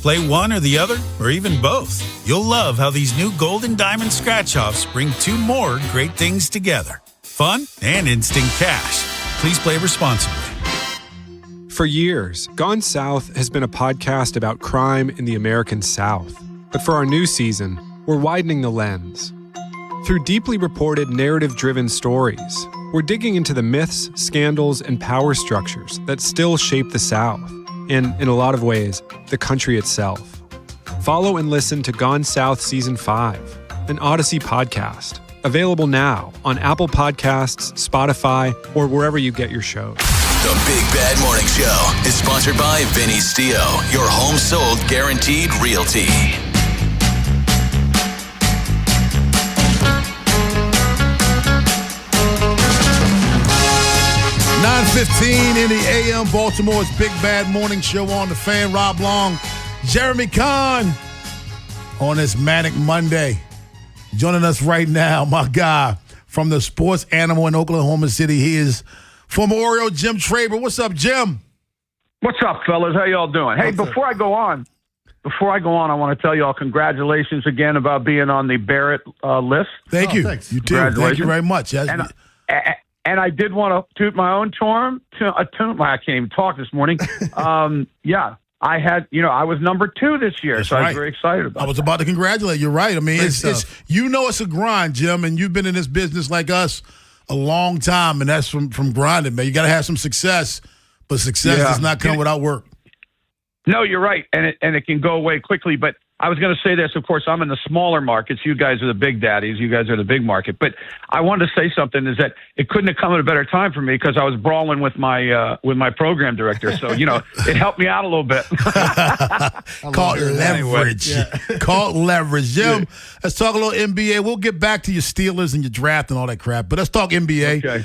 Play one or the other, or even both. You'll love how these new gold and diamond scratch-offs bring 2 more great things together. Fun and instant cash. Please play responsibly. For years, Gone South has been a podcast about crime in the American South. But for our new season, we're widening the lens. Through deeply reported, narrative-driven stories, we're digging into the myths, scandals, and power structures that still shape the South, and, in a lot of ways, the country itself. Follow and listen to Gone South Season 5, an Odyssey podcast, available now on Apple Podcasts, Spotify, or wherever you get your shows. The Big Bad Morning Show is sponsored by Vinny Stio, your home sold guaranteed realty. .15 in the AM, Baltimore's Big Bad Morning Show on the Fan. Rob Long, Jeremy Kahn on this Manic Monday. Joining us right now, my guy from the sports animal in Oklahoma City. He is former Oriole Jim Traber. What's up, Jim? What's up, fellas? How y'all doing? Hey, before I go on, I want to tell y'all congratulations again about being on the Barrett list. Thank you. Thanks. You too. Thank you very much. And I did want to toot my own horn. I can't even talk this morning. Yeah, I had, I was number 2 this year, so I was very excited about it. I was about to congratulate you. Right. I mean, it's it's a grind, Jim, and you've been in this business like us a long time, and that's from grinding, man. You got to have some success, but success does not come without work. No, you're right, and it can go away quickly. But I was going to say this. Of course, I'm in the smaller markets. You guys are the big daddies. You guys are the big market. But I wanted to say something is that it couldn't have come at a better time for me because I was brawling with my program director. So it helped me out a little bit. Call it leverage. Call it leverage. Jim, let's talk a little NBA. We'll get back to your Steelers and your draft and all that crap. But let's talk NBA. Okay.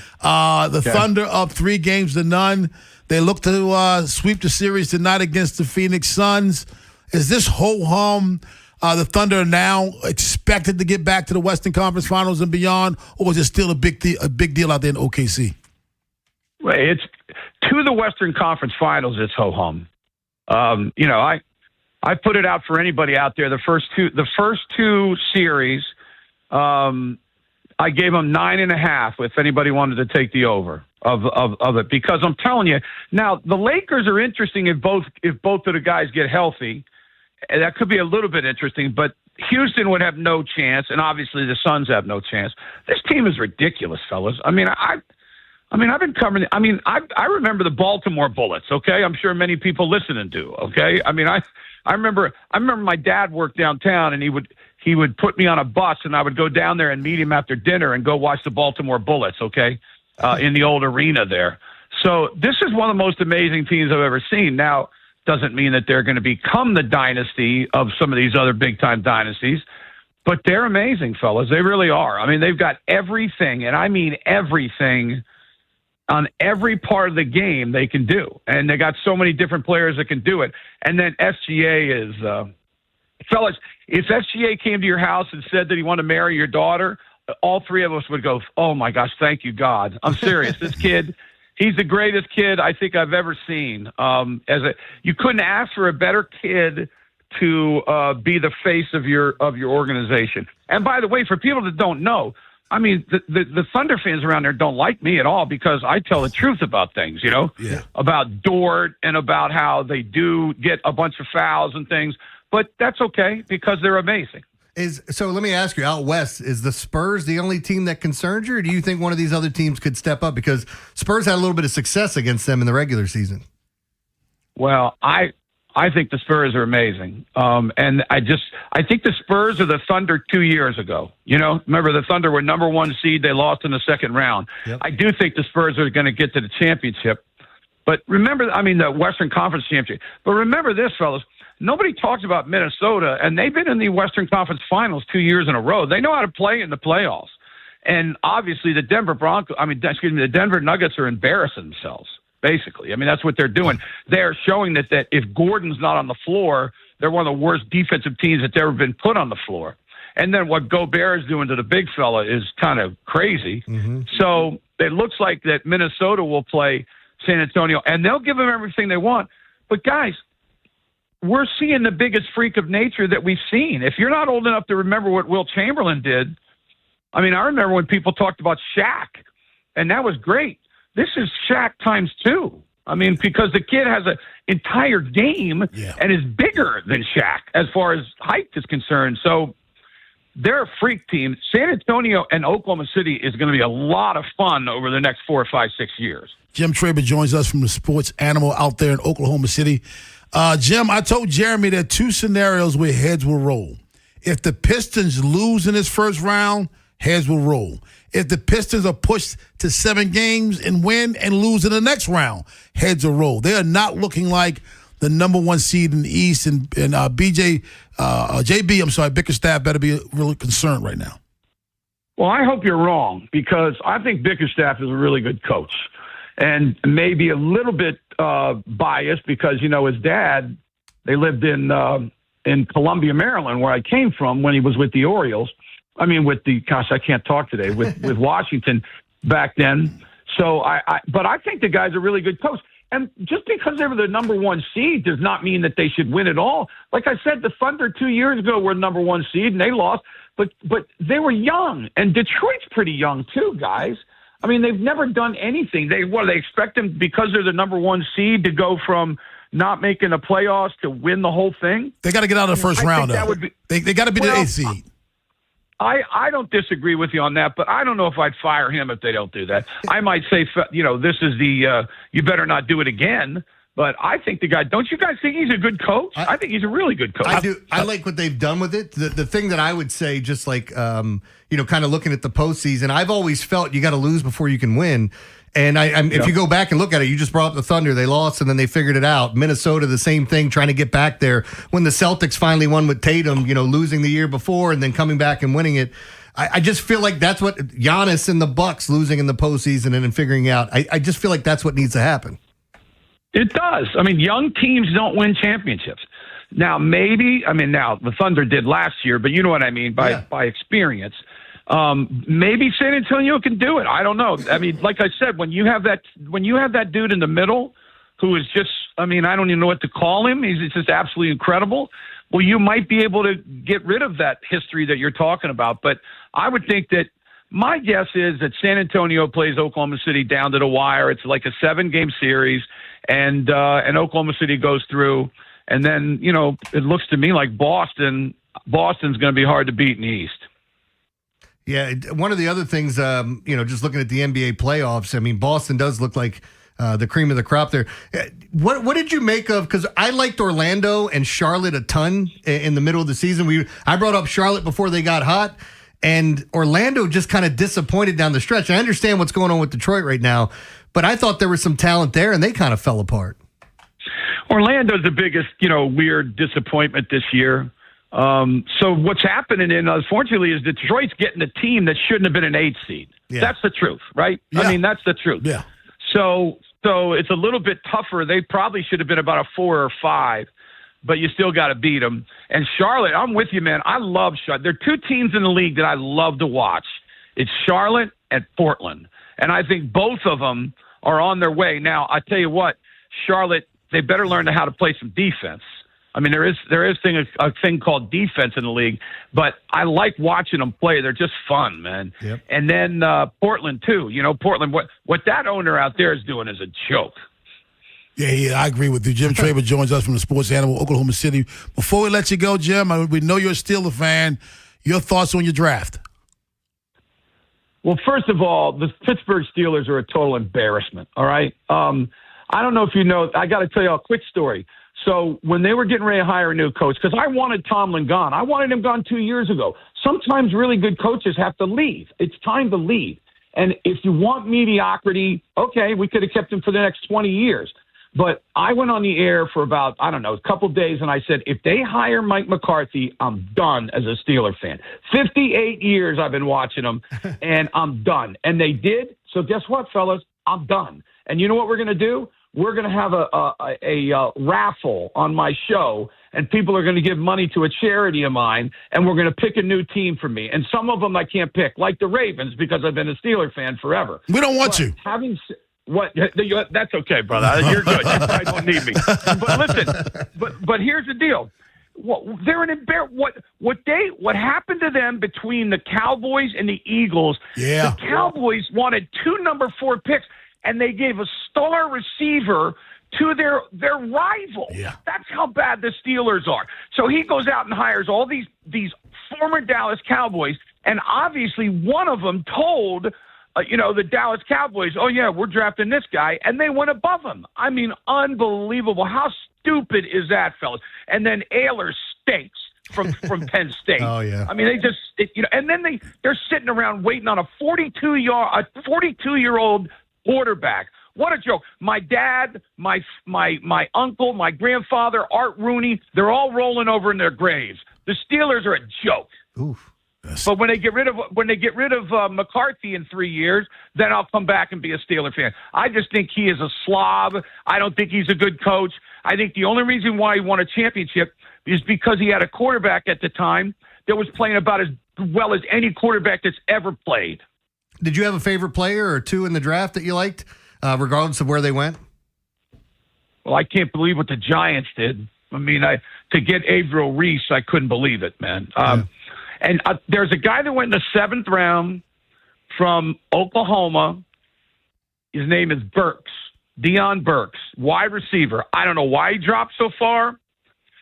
Thunder up 3-0. They look to sweep the series tonight against the Phoenix Suns. Is this ho-hum? The Thunder are now expected to get back to the Western Conference Finals and beyond, or is it still a big deal out there in OKC? Well, it's to the Western Conference Finals. It's ho-hum. I put it out for anybody out there. The first two series, I gave them 9.5. If anybody wanted to take the over of it, because I'm telling you now, the Lakers are interesting if both of the guys get healthy. And that could be a little bit interesting, but Houston would have no chance, and obviously the Suns have no chance. This team is ridiculous, fellas. I mean, I've been covering. I mean, I remember the Baltimore Bullets. Okay, I'm sure many people listening do. Okay, I mean, I remember my dad worked downtown, and he would put me on a bus, and I would go down there and meet him after dinner and go watch the Baltimore Bullets. Okay, in the old arena there. So this is one of the most amazing teams I've ever seen. Now, doesn't mean that they're going to become the dynasty of some of these other big-time dynasties, but they're amazing, fellas. They really are. I mean, they've got everything, and I mean everything on every part of the game they can do. And they got so many different players that can do it. And then SGA is, fellas, if SGA came to your house and said that he wanted to marry your daughter, all three of us would go, oh my gosh, thank you, God. I'm serious. This kid, he's the greatest kid I think I've ever seen. You couldn't ask for a better kid to be the face of your organization. And by the way, for people that don't know, I mean, the Thunder fans around there don't like me at all because I tell the truth about things, about Dort and about how they do get a bunch of fouls and things. But that's okay because they're amazing. So let me ask you, out west, is the Spurs the only team that concerns you, or do you think one of these other teams could step up? Because Spurs had a little bit of success against them in the regular season. Well, I think the Spurs are amazing. And I think the Spurs are the Thunder 2 years ago. Remember the Thunder were number one seed. They lost in the second round. Yep. I do think the Spurs are going to get to the championship. But remember, the Western Conference championship. But remember this, fellas. Nobody talks about Minnesota, and they've been in the Western Conference Finals 2 years in a row. They know how to play in the playoffs. And obviously the the Denver Nuggets are embarrassing themselves, basically. That's what they're doing. They're showing that if Gordon's not on the floor, they're one of the worst defensive teams that's ever been put on the floor. And then what Gobert is doing to the big fella is kind of crazy. Mm-hmm. So it looks like that Minnesota will play San Antonio, and they'll give them everything they want. But guys, we're seeing the biggest freak of nature that we've seen. If you're not old enough to remember what Will Chamberlain did, I remember when people talked about Shaq, and that was great. This is Shaq times two. Because the kid has an entire game and is bigger than Shaq as far as height is concerned. So they're a freak team. San Antonio and Oklahoma City is going to be a lot of fun over the next 4, 5, 6 years. Jim Traber joins us from the Sports Animal out there in Oklahoma City. Jim, I told Jeremy there are two scenarios where heads will roll. If the Pistons lose in this first round, heads will roll. If the Pistons are pushed to 7 games and win and lose in the next round, heads will roll. They are not looking like the number one seed in the East, and JB, Bickerstaff better be really concerned right now. Well, I hope you're wrong because I think Bickerstaff is a really good coach. And maybe a little bit biased because, his dad, they lived in Columbia, Maryland, where I came from when he was with the Orioles. I can't talk today, with Washington back then. So but I think the guy's a really good coach. And just because they were the number one seed does not mean that they should win it all. Like I said, the Thunder 2 years ago were the number one seed and they lost, but they were young, and Detroit's pretty young too, guys. They've never done anything. They expect them, because they're the number one seed, to go from not making the playoffs to win the whole thing? They got to get out of the first round, though. They got to be the 8th seed. I don't disagree with you on that, but I don't know if I'd fire him if they don't do that. I might say, this is you better not do it again. But I think the guy, don't you guys think he's a good coach? I think he's a really good coach. I do. I like what they've done with it. The thing that I would say, just like, kind of looking at the postseason, I've always felt you got to lose before you can win. And if you go back and look at it, you just brought up the Thunder. They lost, and then they figured it out. Minnesota, the same thing, trying to get back there. When the Celtics finally won with Tatum, losing the year before and then coming back and winning it. I just feel like that's what Giannis and the Bucks losing in the postseason and then figuring out. I just feel like that's what needs to happen. It does. Young teams don't win championships. Now, the Thunder did last year, but you know what I mean by experience. Maybe San Antonio can do it. I don't know. Like I said, when you have that dude in the middle who is just, I don't even know what to call him. He's just absolutely incredible. Well, you might be able to get rid of that history that you're talking about. But I would think that my guess is that San Antonio plays Oklahoma City down to the wire. It's like a 7-game series, and Oklahoma City goes through. And then, it looks to me like Boston, Boston's going to be hard to beat in the East. Yeah, one of the other things, just looking at the NBA playoffs, I mean, Boston does look like the cream of the crop there. What did you make of, because I liked Orlando and Charlotte a ton in the middle of the season. I brought up Charlotte before they got hot, and Orlando just kind of disappointed down the stretch. I understand what's going on with Detroit right now, but I thought there was some talent there, and they kind of fell apart. Orlando's the biggest, weird disappointment this year. So what's happening, unfortunately, is Detroit's getting a team that shouldn't have been an 8 seed. Yeah. That's the truth, right? Yeah. I mean, that's the truth. Yeah. So it's a little bit tougher. They probably should have been about a 4 or 5, but you still got to beat them. And Charlotte, I'm with you, man. I love Charlotte. There are 2 teams in the league that I love to watch. It's Charlotte and Portland. And I think both of them are on their way. Now, I tell you what, Charlotte, they better learn how to play some defense. I mean, there is a thing called defense in the league, but I like watching them play. They're just fun, man. Yep. And then Portland too. Portland. What that owner out there is doing is a joke. Yeah, I agree with you. Jim Traber joins us from the Sports Animal, Oklahoma City. Before we let you go, Jim, we know you're still a fan. Your thoughts on your draft? Well, first of all, the Pittsburgh Steelers are a total embarrassment. All right. I don't know if you know. I got to tell you a quick story. So when they were getting ready to hire a new coach, because I wanted Tomlin gone. I wanted him gone 2 years ago. Sometimes really good coaches have to leave. It's time to leave. And if you want mediocrity, okay, we could have kept him for the next 20 years. But I went on the air for about, a couple of days, and I said, if they hire Mike McCarthy, I'm done as a Steeler fan. 58 years I've been watching them, and I'm done. And they did. So guess what, fellas? I'm done. And you know what we're going to do? We're going to have a raffle on my show, and people are going to give money to a charity of mine, and we're going to pick a new team for me. And some of them I can't pick, like the Ravens, because I've been a Steeler fan forever. We don't want you. That's okay, brother. You're good. You probably don't need me. But listen, but here's the deal. They're an embarrassment. What happened to them between the Cowboys and the Eagles? Yeah. The Cowboys wanted 2 number 4 picks, and they gave a star receiver to their rival. Yeah. That's how bad the Steelers are. So he goes out and hires all these former Dallas Cowboys, and obviously one of them told the Dallas Cowboys, oh, yeah, we're drafting this guy, and they went above him. I mean, unbelievable. How stupid is that, fellas? And then Ayler stinks from Penn State. Oh, yeah. I mean, they just, and then they're sitting around waiting on a 42-year-old quarterback. What a joke. My dad, my uncle, my grandfather, Art Rooney, they're all rolling over in their graves. The Steelers are a joke. Oof. But when they get rid of McCarthy in 3 years, then I'll come back and be a Steeler fan. I just think he is a slob. I don't think he's a good coach. I think the only reason why he won a championship is because he had a quarterback at the time that was playing about as well as any quarterback that's ever played. Did you have a favorite player or 2 in the draft that you liked, regardless of where they went? Well, I can't believe what the Giants did. I mean, to get Averill Reese, I couldn't believe it, man. And there's a guy that went in the 7th round from Oklahoma. His name is Burks, Deion Burks, wide receiver. I don't know why he dropped so far.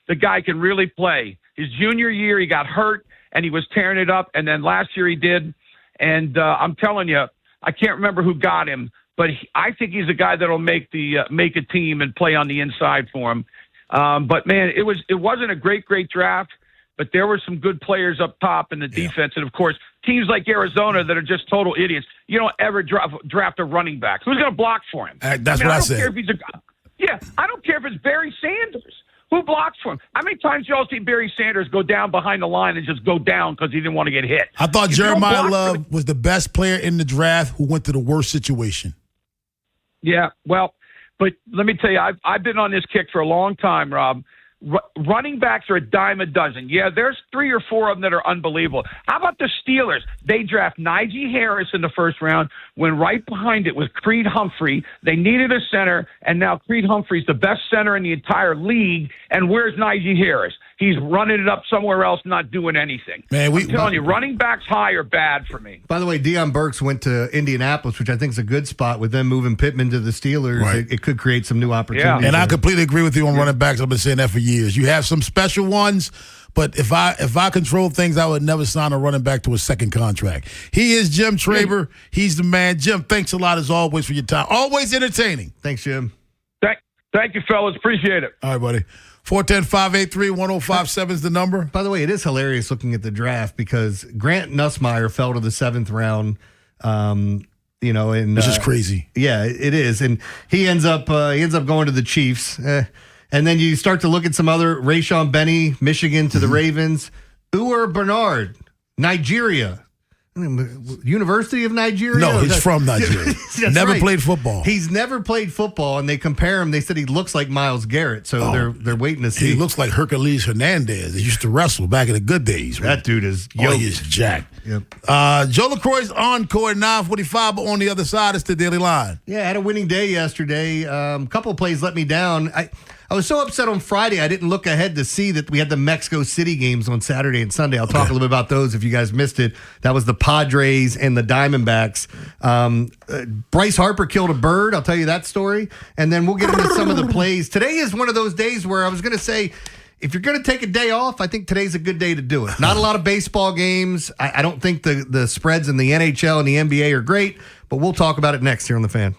The guy can really play. His junior year, he got hurt, and he was tearing it up. And then last year he did. And I'm telling you, I can't remember who got him, but I think he's a guy that'll make a team and play on the inside for him. But, man, it wasn't a great draft. But there were some good players up top in the defense. And, of course, teams like Arizona that are just total idiots. You don't ever draft a running back. Who's going to block for him? That's what I said. I don't care if it's Barry Sanders. Who blocks for him? How many times y'all see Barry Sanders go down behind the line and just go down because he didn't want to get hit? I thought Jeremiah Love was the best player in the draft who went to the worst situation. Yeah, well, but let me tell you, I've been on this kick for a long time, Rob. Running backs are a dime a dozen. Yeah, there's 3 or 4 of them that are unbelievable. How about the Steelers? They draft Najee Harris in the 1st round, when right behind it was Creed Humphrey. They needed a center, and now Creed Humphrey's the best center in the entire league. And where's Najee Harris? he's running it up somewhere else, not doing anything. Man, I'm telling you, running backs high are bad for me. By the way, Deion Burks went to Indianapolis, which I think is a good spot. With them moving Pittman to the Steelers, Right. it could create some new opportunities. And I completely agree with you on running backs. I've been saying that for years. You have some special ones, but if I control things, I would never sign a running back to a second contract. He is Jim Traber. He's the man. Jim, thanks a lot as always for your time. Always entertaining. Thanks, Jim. Thank you, fellas. Appreciate it. All right, buddy. 410-583-1057 is the number. By the way, it is hilarious looking at the draft because Grant Nussmeier fell to the 7th round. Which is crazy. Yeah, it is, and he ends up going to the Chiefs. And then you start to look at some other Rayshon Benny, Michigan to the Ravens. Uwer Bernard, Nigeria. University of Nigeria? No, he's from Nigeria. Never played football. He's never played football, and they compare him. They said he looks like Myles Garrett, so they're waiting to see. He looks like Hercules Hernandez. He used to wrestle back in the good days. Man. That dude is yoked. He is jacked. Yep. Joe LaCroix's encore at 9:45, but on the other side, it's the Daily Line. Yeah, I had a winning day yesterday. Couple of plays let me down. I was so upset on Friday, I didn't look ahead to see that we had the Mexico City games on Saturday and Sunday. I'll talk a little bit about those if you guys missed it. That was the Padres and the Diamondbacks. Bryce Harper killed a bird. I'll tell you that story. And then we'll get into some of the plays. Today is one of those days where I was going to say, if you're going to take a day off, I think today's a good day to do it. Not a lot of baseball games. I don't think the spreads in the NHL and the NBA are great, but we'll talk about it next here on The Fan.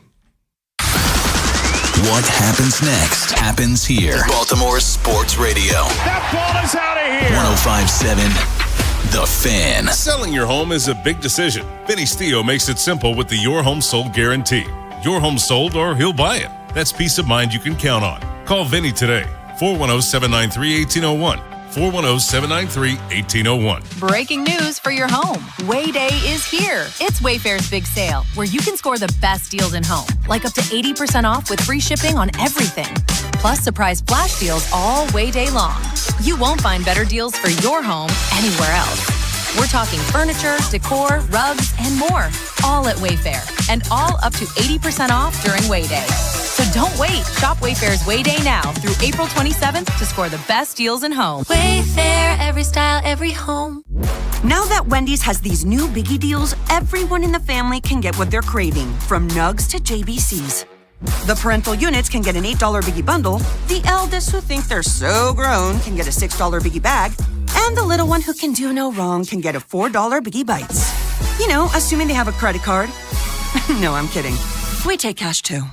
What happens next happens here. Baltimore Sports Radio. That ball is out of here. 105.7 The Fan. Selling your home is a big decision. Vinny Steele makes it simple with the Your Home Sold guarantee. Your home sold or he'll buy it. That's peace of mind you can count on. Call Vinny today. 410-793-1801. 410-793-1801. Breaking news for your home. Way Day is here. It's Wayfair's big sale, where you can score the best deals in home, like up to 80% off with free shipping on everything. Plus surprise flash deals all Way Day long. You won't find better deals for your home anywhere else. We're talking furniture, decor, rugs, and more, all at Wayfair, and all up to 80% off during Way Day. So don't wait. Shop Wayfair's Way Day now through April 27th to score the best deals in home. Wayfair, every style, every home. Now that Wendy's has these new biggie deals, everyone in the family can get what they're craving, from nugs to JBCs. The parental units can get an $8 biggie bundle, the eldest who think they're so grown can get a $6 biggie bag, and the little one who can do no wrong can get a $4 biggie bites. You know, assuming they have a credit card. No, I'm kidding. We take cash too.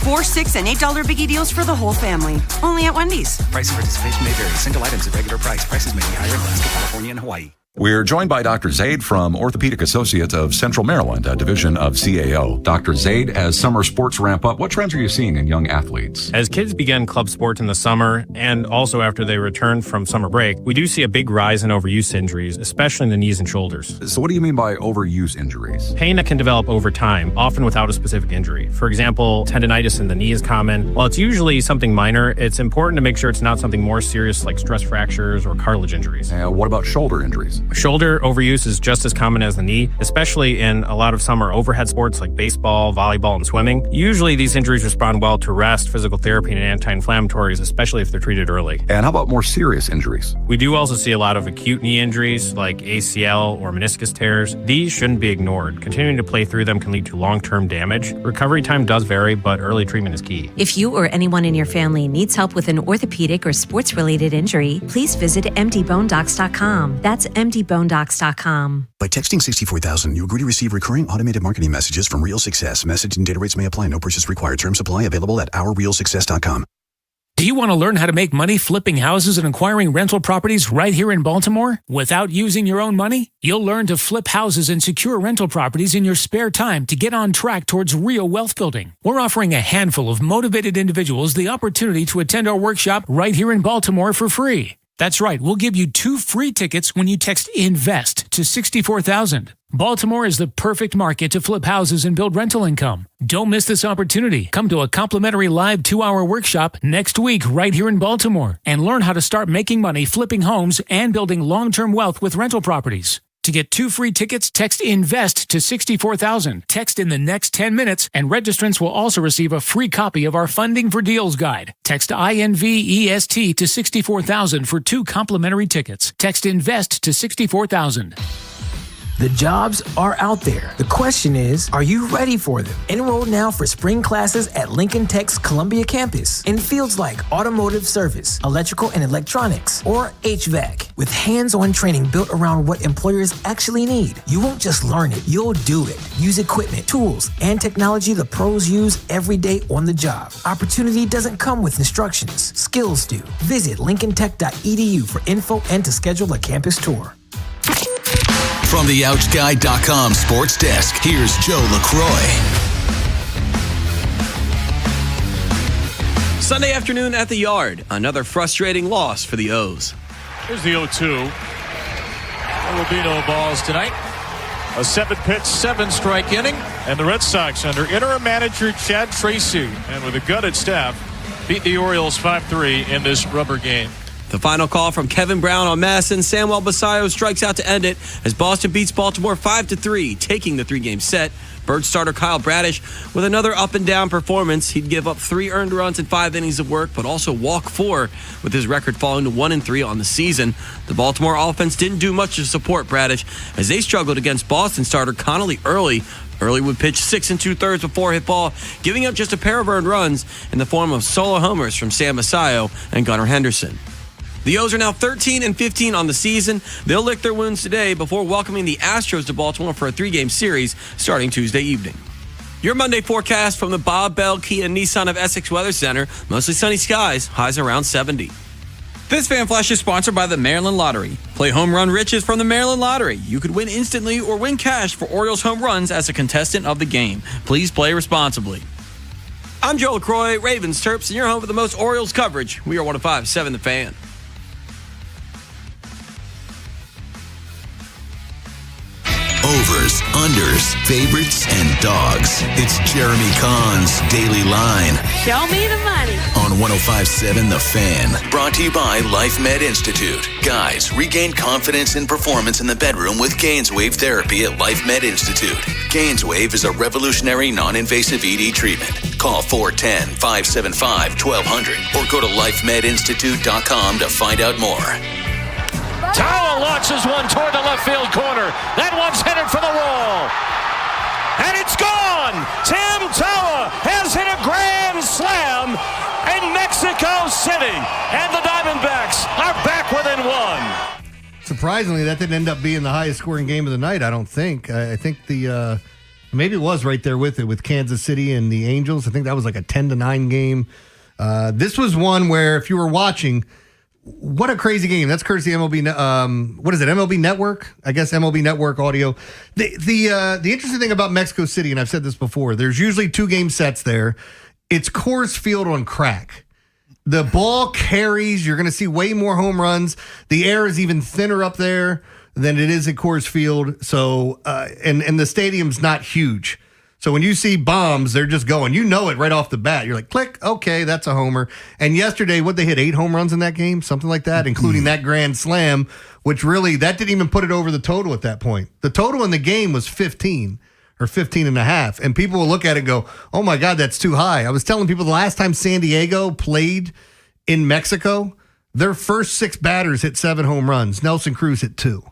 $4, $6, and $8 biggie deals for the whole family. Only at Wendy's. Price and participation may vary. Single items at regular price. Prices may be higher in Alaska, California, and Hawaii. We're joined by Dr. Zaid from Orthopedic Associates of Central Maryland, a division of CAO. Dr. Zaid, as summer sports ramp up, what trends are you seeing in young athletes? As kids begin club sports in the summer and also after they return from summer break, we do see a big rise in overuse injuries, especially in the knees and shoulders. So what do you mean by overuse injuries? Pain that can develop over time, often without a specific injury. For example, tendonitis in the knee is common. While it's usually something minor, it's important to make sure it's not something more serious like stress fractures or cartilage injuries. What about shoulder injuries? Shoulder overuse is just as common as the knee, especially in a lot of summer overhead sports like baseball, volleyball, and swimming. Usually these injuries respond well to rest, physical therapy, and anti-inflammatories, especially if they're treated early. And how about more serious injuries? We do also see a lot of acute knee injuries like ACL or meniscus tears. These shouldn't be ignored. Continuing to play through them can lead to long-term damage. Recovery time does vary, but early treatment is key. If you or anyone in your family needs help with an orthopedic or sports-related injury, please visit mdbonedocs.com. That's mdbonedocs.com. By texting 64000, you agree to receive recurring automated marketing messages from Real Success. Message and data rates may apply. No purchase required. Terms apply. Available at ourrealsuccess.com. Do you want to learn how to make money flipping houses and acquiring rental properties right here in Baltimore without using your own money? You'll learn to flip houses and secure rental properties in your spare time to get on track towards real wealth building. We're offering a handful of motivated individuals the opportunity to attend our workshop right here in Baltimore for free. That's right, we'll give you 2 free tickets when you text INVEST to 64,000. Baltimore is the perfect market to flip houses and build rental income. Don't miss this opportunity. Come to a complimentary live 2-hour workshop next week right here in Baltimore and learn how to start making money flipping homes and building long-term wealth with rental properties. To get 2 free tickets, text INVEST to 64,000. Text in the next 10 minutes, and registrants will also receive a free copy of our Funding for Deals guide. Text INVEST to 64,000 for 2 complimentary tickets. Text INVEST to 64,000. The jobs are out there. The question is, are you ready for them? Enroll now for spring classes at Lincoln Tech's Columbia campus in fields like automotive service, electrical and electronics, or HVAC. With hands-on training built around what employers actually need. You won't just learn it, you'll do it. Use equipment, tools, and technology the pros use every day on the job. Opportunity doesn't come with instructions. Skills do. Visit lincolntech.edu for info and to schedule a campus tour. From the OutGuy.com sports desk, here's Joe LaCroix. Sunday afternoon at the Yard. Another frustrating loss for the O's. Here's the 0-2. There will be no balls tonight. A 7-pitch, 7-strike inning. And the Red Sox, under interim manager Chad Tracy, and with a gutted staff, beat the Orioles 5-3 in this rubber game. The final call from Kevin Brown on Madison. Samuel Basayo strikes out to end it as Boston beats Baltimore 5-3, taking the 3-game set. Bird starter Kyle Bradish with another up-and-down performance. He'd give up 3 earned runs in 5 innings of work, but also walk 4, with his record falling to 1-3 on the season. The Baltimore offense didn't do much to support Bradish as they struggled against Boston starter Connolly Early. Early would pitch 6 2/3 before hit ball, giving up just a pair of earned runs in the form of solo homers from Sam Basayo and Gunnar Henderson. The O's are now 13-15 on the season. They'll lick their wounds today before welcoming the Astros to Baltimore for a 3-game series starting Tuesday evening. Your Monday forecast from the Bob Bell Kia Nissan of Essex Weather Center. Mostly sunny skies, highs around 70. This Fan Flash is sponsored by the Maryland Lottery. Play Home Run Riches from the Maryland Lottery. You could win instantly or win cash for Orioles home runs as a contestant of the game. Please play responsibly. I'm Joe LaCroix, Ravens Terps, and you're home for the most Orioles coverage. We are 105.7 The Fan. Overs, unders, favorites, and dogs. It's Jeremy Kahn's Daily Line. Show me the money. On 105.7 The Fan. Brought to you by Life Med Institute. Guys, regain confidence and performance in the bedroom with Gainswave therapy at Life Med Institute. Gainswave is a revolutionary non-invasive ED treatment. Call 410-575-1200 or go to lifemedinstitute.com to find out more. Tawa launches one toward the left field corner. That one's headed for the wall. And it's gone! Tim Tawa has hit a grand slam in Mexico City. And the Diamondbacks are back within 1. Surprisingly, that didn't end up being the highest scoring game of the night, I don't think. I think maybe it was right there with it, with Kansas City and the Angels. I think that was like a 10-9 game. This was one where, if you were watching, what a crazy game. That's courtesy MLB. What is it? MLB Network? I guess MLB Network audio. The interesting thing about Mexico City, and I've said this before, there's usually 2-game sets there. It's Coors Field on crack. The ball carries. You're going to see way more home runs. The air is even thinner up there than it is at Coors Field. So, and the stadium's not huge. So when you see bombs, they're just going. You know it right off the bat. You're like, click, okay, that's a homer. And yesterday, they hit 8 home runs in that game? Something like that, including that grand slam, which really, that didn't even put it over the total at that point. The total in the game was 15 or 15 and a half. And people will look at it and go, oh my God, that's too high. I was telling people the last time San Diego played in Mexico, their first 6 batters hit 7 home runs. Nelson Cruz hit 2.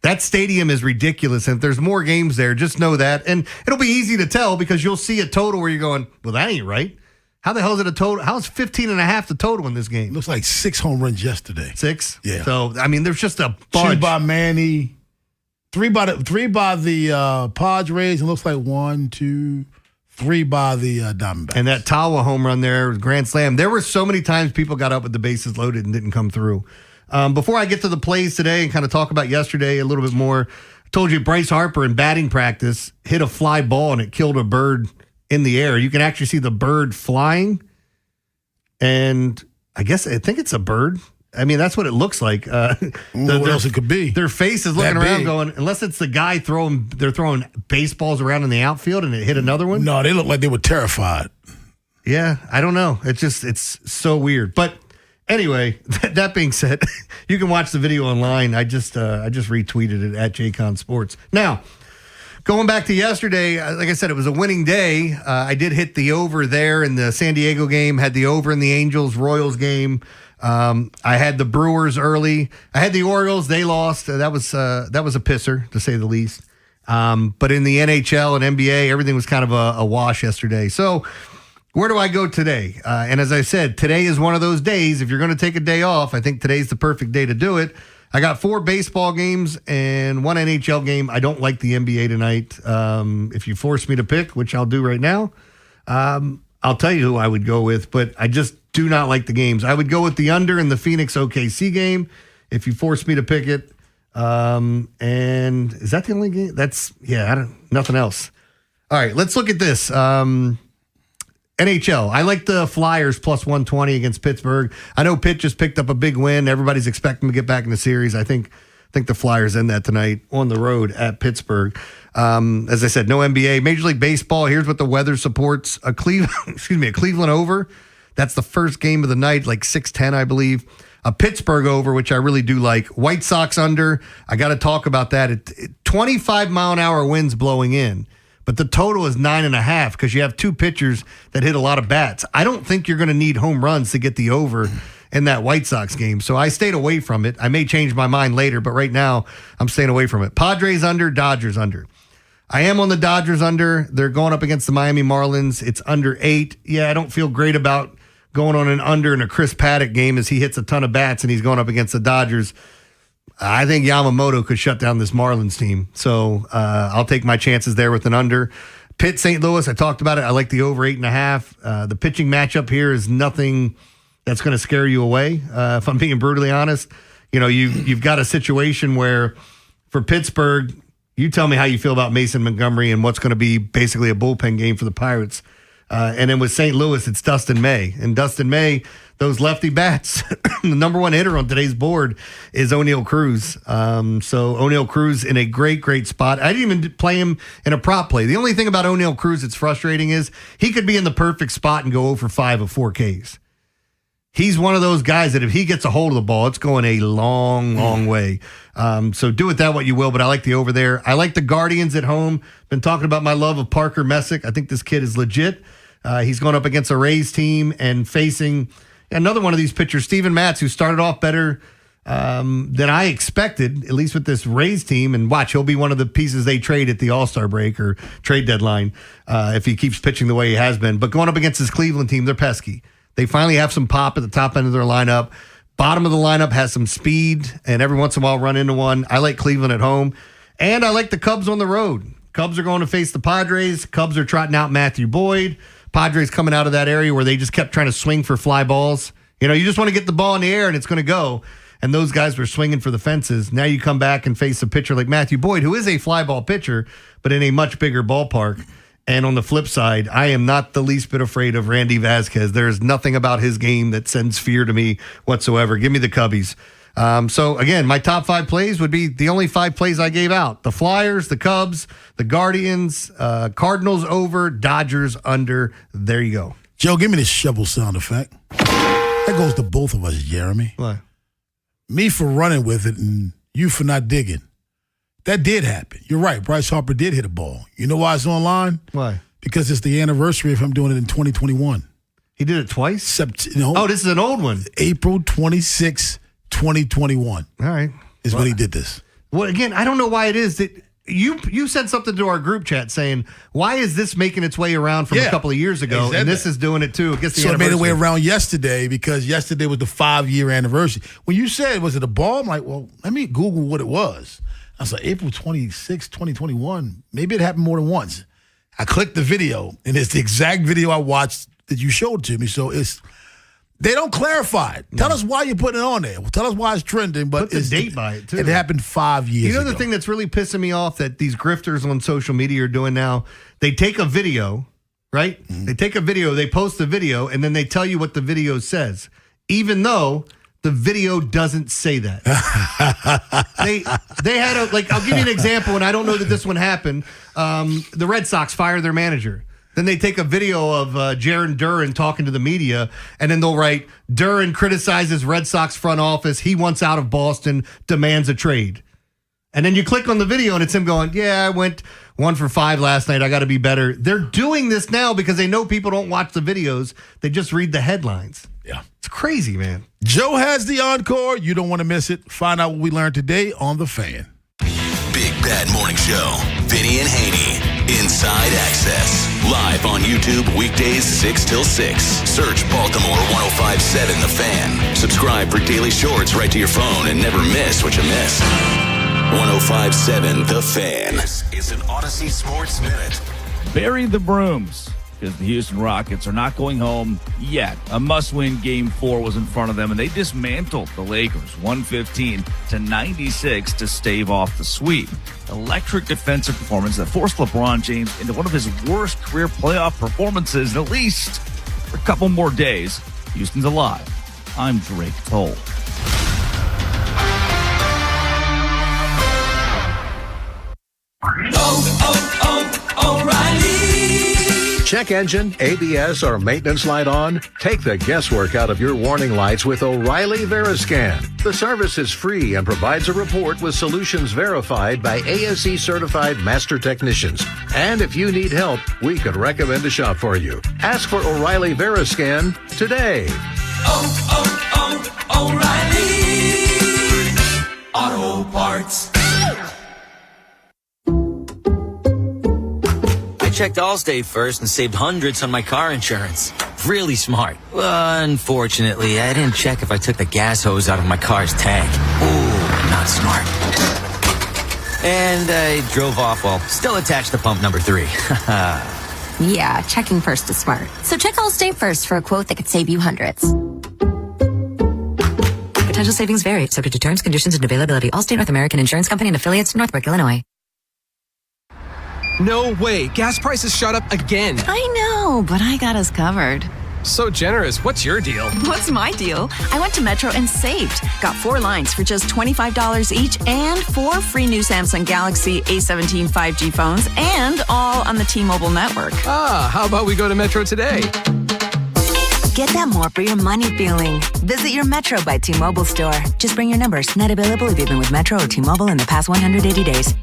That stadium is ridiculous, and if there's more games there, just know that. And it'll be easy to tell because you'll see a total where you're going, well, that ain't right. How the hell is it a total? How is 15 and a half the total in this game? Looks like 6 home runs yesterday. 6? Yeah. So, I mean, there's just a bunch. 2 by Manny, 3 by the Padres, and looks like 1, 2, 3 by the Diamondbacks. And that Tawa home run there, grand slam. There were so many times people got up with the bases loaded and didn't come through. Before I get to the plays today and kind of talk about yesterday a little bit more, I told you Bryce Harper in batting practice hit a fly ball and it killed a bird in the air. You can actually see the bird flying, and I think it's a bird. I mean, that's what it looks like. What else it could be? Their face is looking around going, unless it's the guy they're throwing baseballs around in the outfield and it hit another one. No, they look like they were terrified. Yeah, I don't know. It's so weird. But Anyway, that being said, you can watch the video online. I just retweeted it at JCon Sports. Now, going back to yesterday, like I said, it was a winning day. I did hit the over there in the San Diego game, had the over in the Angels-Royals game. I had the Brewers early. I had the Orioles. They lost. That was a pisser, to say the least. But in the NHL and NBA, everything was kind of a wash yesterday. So where do I go today? And as I said, today is one of those days. If you're going to take a day off, I think today's the perfect day to do it. I got 4 baseball games and 1 NHL game. I don't like the NBA tonight. If you force me to pick, which I'll do right now, I'll tell you who I would go with, but I just do not like the games. I would go with the under in the Phoenix OKC game if you force me to pick it. And is that the only game? Nothing else. All right, let's look at this. NHL. I like the Flyers plus 120 against Pittsburgh. I know Pitt just picked up a big win. Everybody's expecting to get back in the series. I think the Flyers end that tonight on the road at Pittsburgh. As I said, no NBA. Major League Baseball. Here's what the weather supports: a Cleveland over. That's the first game of the night, like 6:10, I believe. A Pittsburgh over, which I really do like. White Sox under. I got to talk about that. 25-mile-an-hour winds blowing in. But the total is 9.5 because you have 2 pitchers that hit a lot of bats. I don't think you're going to need home runs to get the over in that White Sox game. So I stayed away from it. I may change my mind later, but right now I'm staying away from it. Padres under, Dodgers under. I am on the Dodgers under. They're going up against the Miami Marlins. It's under 8. Yeah, I don't feel great about going on an under in a Chris Paddock game as he hits a ton of bats and he's going up against the Dodgers. I think Yamamoto could shut down this Marlins team. So I'll take my chances there with an under. Pitt, St. Louis, I talked about it. I like the over 8.5. The pitching matchup here is nothing that's going to scare you away, if I'm being brutally honest. You know, you've got a situation where for Pittsburgh, you tell me how you feel about Mason Montgomery and what's going to be basically a bullpen game for the Pirates. And then with St. Louis, it's Dustin May. And Dustin May, those lefty bats, the number 1 hitter on today's board is O'Neal Cruz. So O'Neal Cruz in a great, great spot. I didn't even play him in a prop play. The only thing about O'Neal Cruz that's frustrating is he could be in the perfect spot and go 0 for 5 of 4 Ks. He's one of those guys that if he gets a hold of the ball, it's going a long, long way. So do with that what you will, but I like the over there. I like the Guardians at home. Been talking about my love of Parker Messick. I think this kid is legit. He's going up against a Rays team and facing another one of these pitchers, Steven Matz, who started off better than I expected, at least with this Rays team. And watch, he'll be one of the pieces they trade at the All-Star break or trade deadline if he keeps pitching the way he has been. But going up against this Cleveland team, they're pesky. They finally have some pop at the top end of their lineup. Bottom of the lineup has some speed, and every once in a while run into one. I like Cleveland at home, and I like the Cubs on the road. Cubs are going to face the Padres. Cubs are trotting out Matthew Boyd. Padres coming out of that area where they just kept trying to swing for fly balls. You know, you just want to get the ball in the air, and it's going to go. And those guys were swinging for the fences. Now you come back and face a pitcher like Matthew Boyd, who is a fly ball pitcher, but in a much bigger ballpark. And on the flip side, I am not the least bit afraid of Randy Vasquez. There is nothing about his game that sends fear to me whatsoever. Give me the Cubbies. So, again, my top 5 plays would be the only 5 plays I gave out. The Flyers, the Cubs, the Guardians, Cardinals over, Dodgers under. There you go. Joe, give me the shovel sound effect. That goes to both of us, Jeremy. What? Me for running with it and you for not digging. That did happen. You're right. Bryce Harper did hit a ball. You know why it's online? Why? Because it's the anniversary of him doing it in 2021. He did it twice? Oh, this is an old one. April 26, 2021. All right. Is when he did this. Well, again, I don't know why it is that you said something to our group chat saying, why is this making its way around from a couple of years ago? And this is doing it too. So it made its way around yesterday because yesterday was the 5-year anniversary. When you said, was it a ball? I'm like, well, let me Google what it was. I was like, April 26, 2021. Maybe it happened more than once. I clicked the video, and it's the exact video I watched that you showed to me. So they don't clarify it. Tell us why you're putting it on there. Well, tell us why it's trending. But put the date by it, too. It happened 5 years ago. You know the thing that's really pissing me off that these grifters on social media are doing now? They take a video, right? Mm-hmm. They take a video, they post the video, and then they tell you what the video says, even though the video doesn't say that. They had I'll give you an example, and I don't know that this one happened. The Red Sox fired their manager. Then they take a video of Jaron Duran talking to the media, and then they'll write, Duran criticizes Red Sox front office. He wants out of Boston, demands a trade. And then you click on the video, and it's him going, I went 1 for 5 last night. I got to be better. They're doing this now because they know people don't watch the videos. They just read the headlines. Yeah. It's crazy, man. Joe has the encore. You don't want to miss it. Find out what we learned today on The Fan. Big Bad Morning Show. Vinny and Haynie. Inside Access. Live on YouTube weekdays 6 till 6. Search Baltimore 105.7 The Fan. Subscribe for daily shorts right to your phone and never miss what you missed. 105.7 The Fan. This is an Odyssey Sports Minute. Bury the brooms, because the Houston Rockets are not going home yet. A must-win Game 4 was in front of them, and they dismantled the Lakers 115-96 to stave off the sweep. Electric defensive performance that forced LeBron James into one of his worst career playoff performances in at least a couple more days. Houston's alive. I'm Drake Toll. O'Reilly. Check engine, ABS, or maintenance light on? Take the guesswork out of your warning lights with O'Reilly Veriscan. The service is free and provides a report with solutions verified by ASE certified master technicians. And if you need help, we could recommend a shop for you. Ask for O'Reilly Veriscan today. O'Reilly Auto Parts. I checked Allstate first and saved hundreds on my car insurance. Really smart. Unfortunately, I didn't check if I took the gas hose out of my car's tank. Ooh, not smart. And I drove off while still attached to pump number 3. Yeah, checking first is smart. So check Allstate first for a quote that could save you hundreds. Potential savings vary, subject to terms, conditions, and availability. Allstate North American Insurance Company and affiliates, Northbrook, Illinois. No way. Gas prices shot up again. I know, but I got us covered. So generous. What's your deal? What's my deal? I went to Metro and saved. Got 4 lines for just $25 each and 4 free new Samsung Galaxy A17 5G phones and all on the T-Mobile network. How about we go to Metro today? Get that more for your money feeling. Visit your Metro by T-Mobile store. Just bring your numbers. Not available if you've been with Metro or T-Mobile in the past 180 days.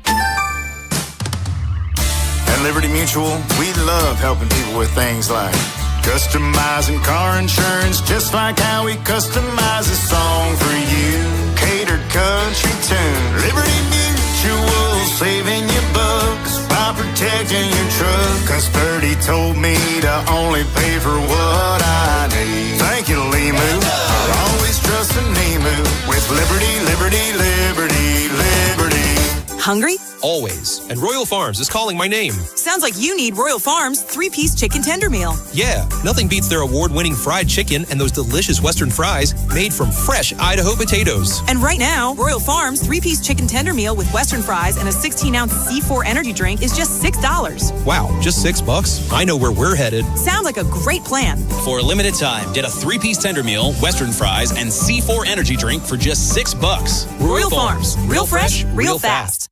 At Liberty Mutual, we love helping people with things like customizing car insurance, just like how we customize a song for you. Catered country tune. Liberty Mutual, saving you bucks by protecting your truck. Cause 30 told me to only pay for what I need. Thank you, Limu, for always trusting Nemu with Liberty, Liberty, Liberty, Liberty. Hungry? Always. And Royal Farms is calling my name. Sounds like you need Royal Farms 3-piece chicken tender meal. Yeah, nothing beats their award-winning fried chicken and those delicious Western fries made from fresh Idaho potatoes. And right now, Royal Farms 3-piece chicken tender meal with Western fries and a 16-ounce C4 energy drink is just $6. Wow, just $6? I know where we're headed. Sounds like a great plan. For a limited time, get a 3-piece tender meal, Western fries, and C4 energy drink for just $6. Royal Farms. Real fresh, real fast.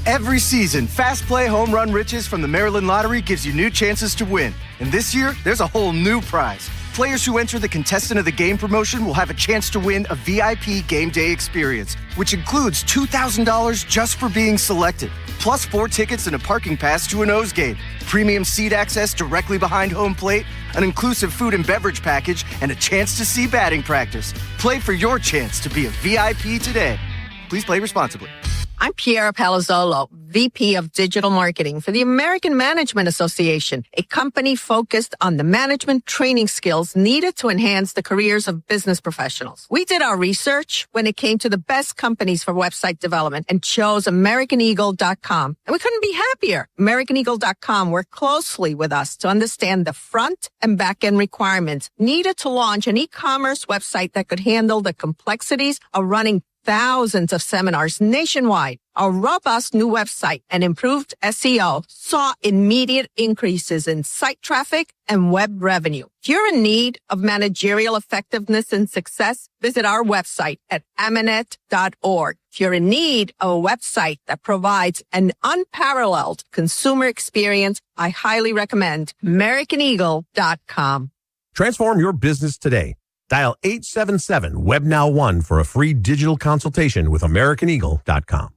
Every season, Fast Play Home Run Riches from the Maryland Lottery gives you new chances to win. And this year, there's a whole new prize. Players who enter the Contestant of the Game promotion will have a chance to win a VIP game day experience, which includes $2,000 just for being selected, plus 4 tickets and a parking pass to an O's game, premium seat access directly behind home plate, an inclusive food and beverage package, and a chance to see batting practice. Play for your chance to be a VIP today. Please play responsibly. I'm Piera Palazzolo, VP of Digital Marketing for the American Management Association, a company focused on the management training skills needed to enhance the careers of business professionals. We did our research when it came to the best companies for website development and chose AmericanEagle.com. And we couldn't be happier. AmericanEagle.com worked closely with us to understand the front and back end requirements needed to launch an e-commerce website that could handle the complexities of running thousands of seminars nationwide, our robust new website and improved SEO saw immediate increases in site traffic and web revenue. If you're in need of managerial effectiveness and success, visit our website at amanet.org. If you're in need of a website that provides an unparalleled consumer experience, I highly recommend AmericanEagle.com. Transform your business today. Dial 877-WEB-NOW-1 for a free digital consultation with AmericanEagle.com.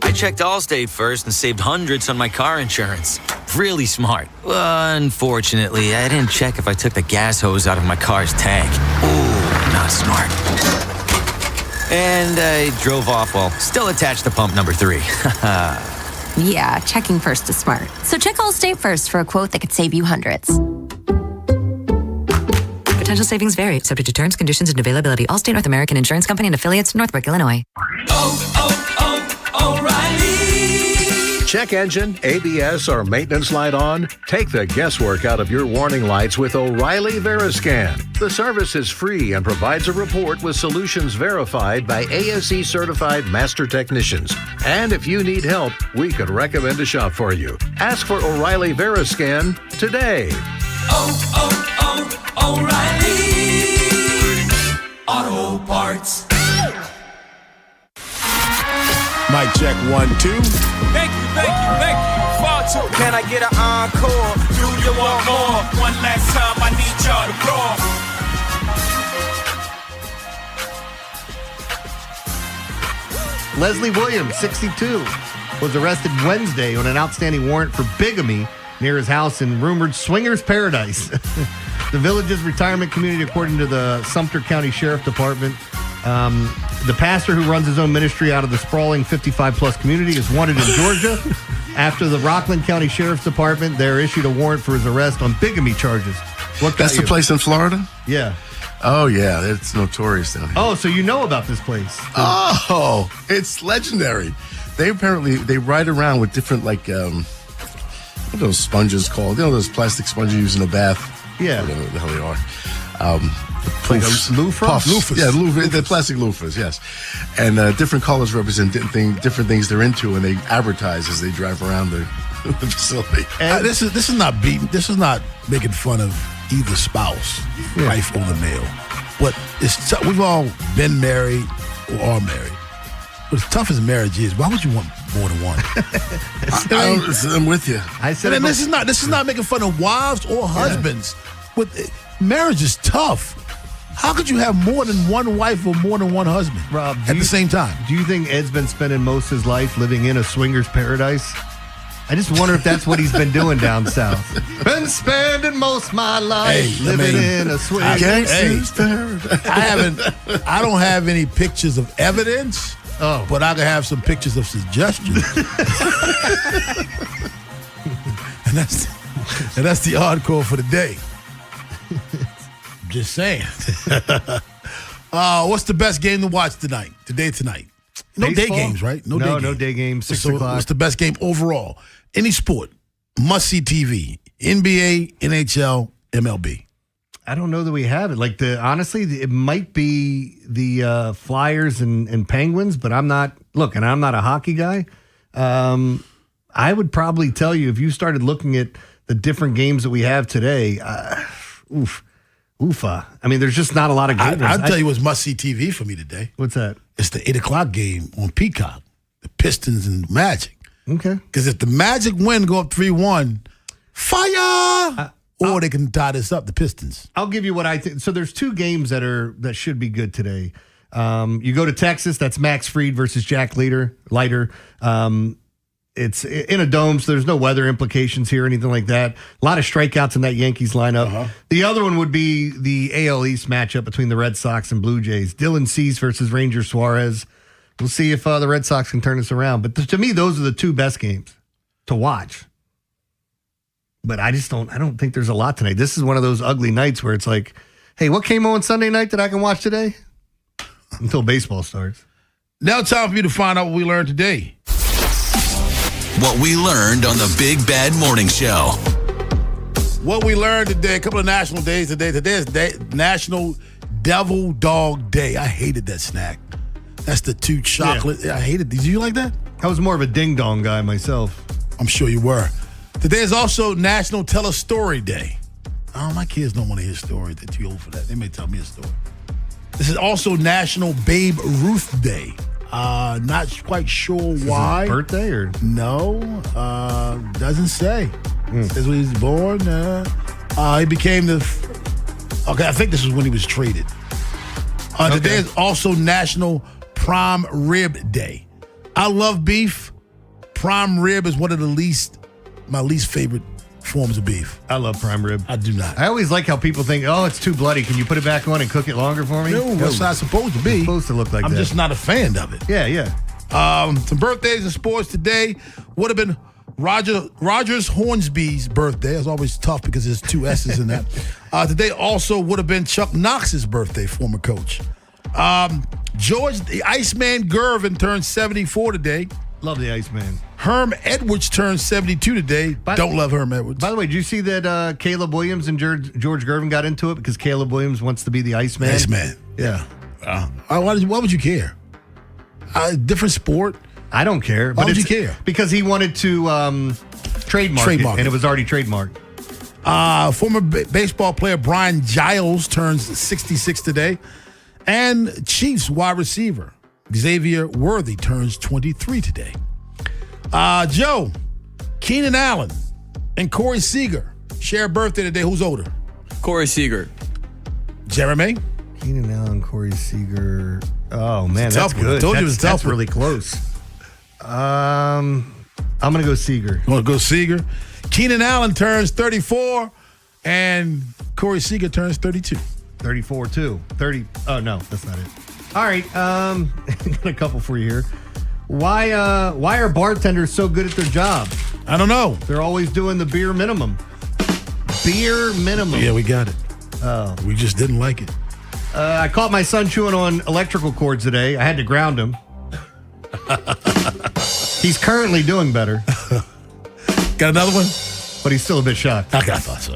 I checked Allstate first and saved hundreds on my car insurance. Really smart. Unfortunately, I didn't check if I took the gas hose out of my car's tank. Ooh, not smart. And I drove off while still attached to pump number 3. Yeah, checking first is smart. So check Allstate first for a quote that could save you hundreds. Potential savings vary, subject to terms, conditions, and availability. Allstate North American Insurance Company and affiliates, Northbrook, Illinois. O'Reilly. Check engine, ABS, or maintenance light on? Take the guesswork out of your warning lights with O'Reilly Veriscan. The service is free and provides a report with solutions verified by ASE certified master technicians. And if you need help, we could recommend a shop for you. Ask for O'Reilly Veriscan today. O'Reilly Auto Parts. Mic check 1, 2. Thank you. Far too. Can I get an encore? Do you want more? One last time, I need y'all to roar. Leslie Williams, 62, was arrested Wednesday on an outstanding warrant for bigamy near his house in rumored Swingers Paradise. The village's retirement community, according to the Sumter County Sheriff Department. The pastor who runs his own ministry out of the sprawling 55-plus community is wanted in Georgia. After the Rockland County Sheriff's Department, they're issued a warrant for his arrest on bigamy charges. That's the place in Florida? Yeah. Oh, yeah. It's notorious down here. Oh, so you know about this place. Oh, it's legendary. They ride around with different, like, what are those sponges called? You know, those plastic sponges you use in a bath? Yeah. Whatever the hell they are. Like a loofah? Loofahs. Yeah, the plastic loofahs, yes. And different colors represent different things they're into, and they advertise as they drive around the facility. And this is not beating. This is not making fun of either spouse, wife or the male. But we've all been married or are married. But as tough as marriage is, why would you want more than one? I'm with you. I said this is not making fun of wives or husbands. But marriage is tough. How could you have more than one wife or more than one husband, Rob, at the same time? Do you think Ed's been spending most of his life living in a swinger's paradise? I just wonder if that's what he's been doing down south. Been spending most of my life living in a swinger's paradise. I don't have any pictures of evidence, but I can have some pictures of suggestions. and that's the hardcore for the day. Just saying. What's the best game to watch tonight? Tonight. No Baseball? day games, right? No day games. 6 so o'clock. What's the best game overall? Any sport. Must-see TV. NBA, NHL, MLB. I don't know that we have it. Honestly, it might be the Flyers and Penguins, but I'm not a hockey guy. I would probably tell you if you started looking at the different games that we have today, I mean, there's just not a lot of good ones. I'll tell you what's must-see TV for me today. What's that? It's the 8 o'clock game on Peacock. The Pistons and Magic. Okay. Because if the Magic win, go up 3-1, fire! Or they can tie this up, the Pistons. I'll give you what I think. So there's 2 games that should be good today. You go to Texas, that's Max Fried versus Jack Leiter. It's in a dome, so there's no weather implications here or anything like that. A lot of strikeouts in that Yankees lineup. The other one would be the AL East matchup between the Red Sox and Blue Jays. Dylan Cease versus Ranger Suarez. We'll see if the Red Sox can turn this around. But to me, those are the 2 best games to watch. But I don't think there's a lot tonight. This is one of those ugly nights where it's like, hey, what came on Sunday night that I can watch today? Until baseball starts. Now time for you to find out what we learned today. What we learned on the Big Bad Morning Show. What we learned today, a couple of national days today. Today is National Devil Dog Day. I hated that snack. That's the 2 chocolate. Yeah. I hated these. Do you like that? I was more of a ding-dong guy myself. I'm sure you were. Today is also National Tell a Story Day. Oh, my kids don't want to hear stories. They're too old for that. They may tell me a story. This is also National Babe Ruth Day. Not quite sure why. His birthday or? No. Doesn't say. Says when he was born. He became the... Okay, I think this is when he was traded. Today is also National Prime Rib Day. I love beef. Prime rib is one of my least favorite forms of beef. I love prime rib. I do not. I always like how people think, oh, it's too bloody. Can you put it back on and cook it longer for me? No, that's not supposed to be. It's supposed to look like I'm that. just not a fan of it. Yeah. Some birthdays in sports today would have been Rogers Hornsby's birthday. It's always tough because there's 2 S's in that. Today also would have been Chuck Knox's birthday, former coach. George the Iceman Gervin turned 74 today. Love the Iceman. Herm Edwards turned 72 today. Don't love Herm Edwards. By the way, did you see that Caleb Williams and George Gervin got into it because Caleb Williams wants to be the Iceman? Iceman. Yeah. Why would you care? Different sport. I don't care. Why would you care? Because he wanted to trademark it, and it was already trademarked. Former baseball player Brian Giles turns 66 today. And Chiefs wide receiver Xavier Worthy turns 23 today. Joe, Keenan Allen and Corey Seager share a birthday today. Who's older? Corey Seager. Jeremy? Keenan Allen, Corey Seager. Oh, man, that's good. I told you it was tough. That's really close. I'm going to go Seager. You want to go Seager? Keenan Allen turns 34 and Corey Seager turns 32. 34 too. 30. Oh, no, that's not it. All right. Got a couple for you here. Why are bartenders so good at their job? I don't know. They're always doing the beer minimum. Beer minimum. Yeah, we got it. Oh. We just didn't like it. I caught my son chewing on electrical cords today. I had to ground him. He's currently doing better. Got another one? But he's still a bit shocked. Okay, I thought so.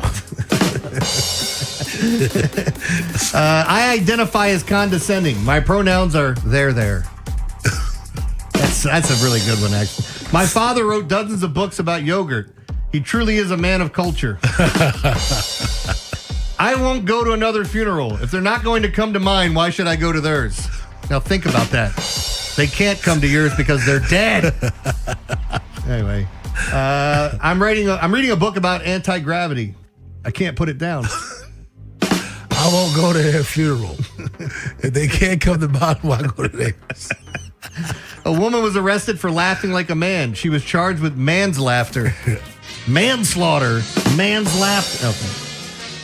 I identify as condescending. My pronouns are there. That's a really good one, actually. My father wrote dozens of books about yogurt. He truly is a man of culture. I won't go to another funeral. If they're not going to come to mine, why should I go to theirs? Now think about that. They can't come to yours because they're dead. Anyway, I'm reading a book about anti-gravity. I can't put it down. I won't go to their funeral. If they can't come to mine, why go to theirs? A woman was arrested for laughing like a man. She was charged with manslaughter. Manslaughter. Manslaughter. Okay.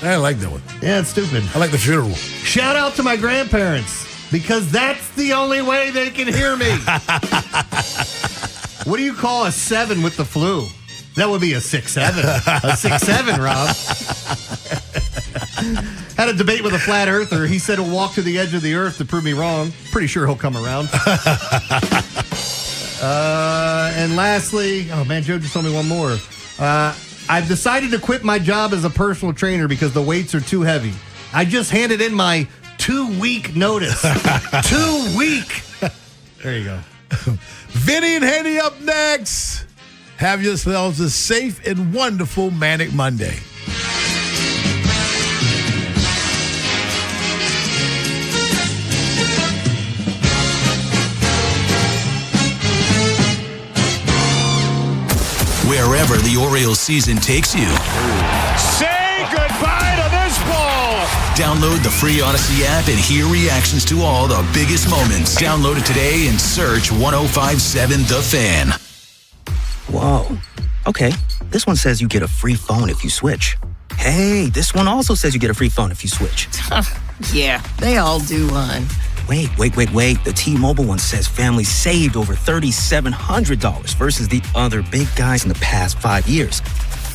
I like that one. Yeah, it's stupid. I like the funeral. Shout out to my grandparents because that's the only way they can hear me. What do you call a 7 with the flu? That would be a 6'7". A 6'7", Rob. Had a debate with a flat earther. He said he'll walk to the edge of the earth to prove me wrong. Pretty sure he'll come around. And lastly, oh man, Joe just told me one more. I've decided to quit my job as a personal trainer because the weights are too heavy. I just handed in my 2-week notice. 2 week. There you go. Vinny and Haynie up next. Have yourselves a safe and wonderful Manic Monday. Wherever the Orioles season takes you. Say goodbye to this ball. Download the free Odyssey app and hear reactions to all the biggest moments. Download it today and search 105.7 The Fan. Whoa. Okay, this one says you get a free phone if you switch. Hey, this one also says you get a free phone if you switch. Yeah, they all do, hon. Wait. The T-Mobile one says families saved over $3,700 versus the other big guys in the past 5 years.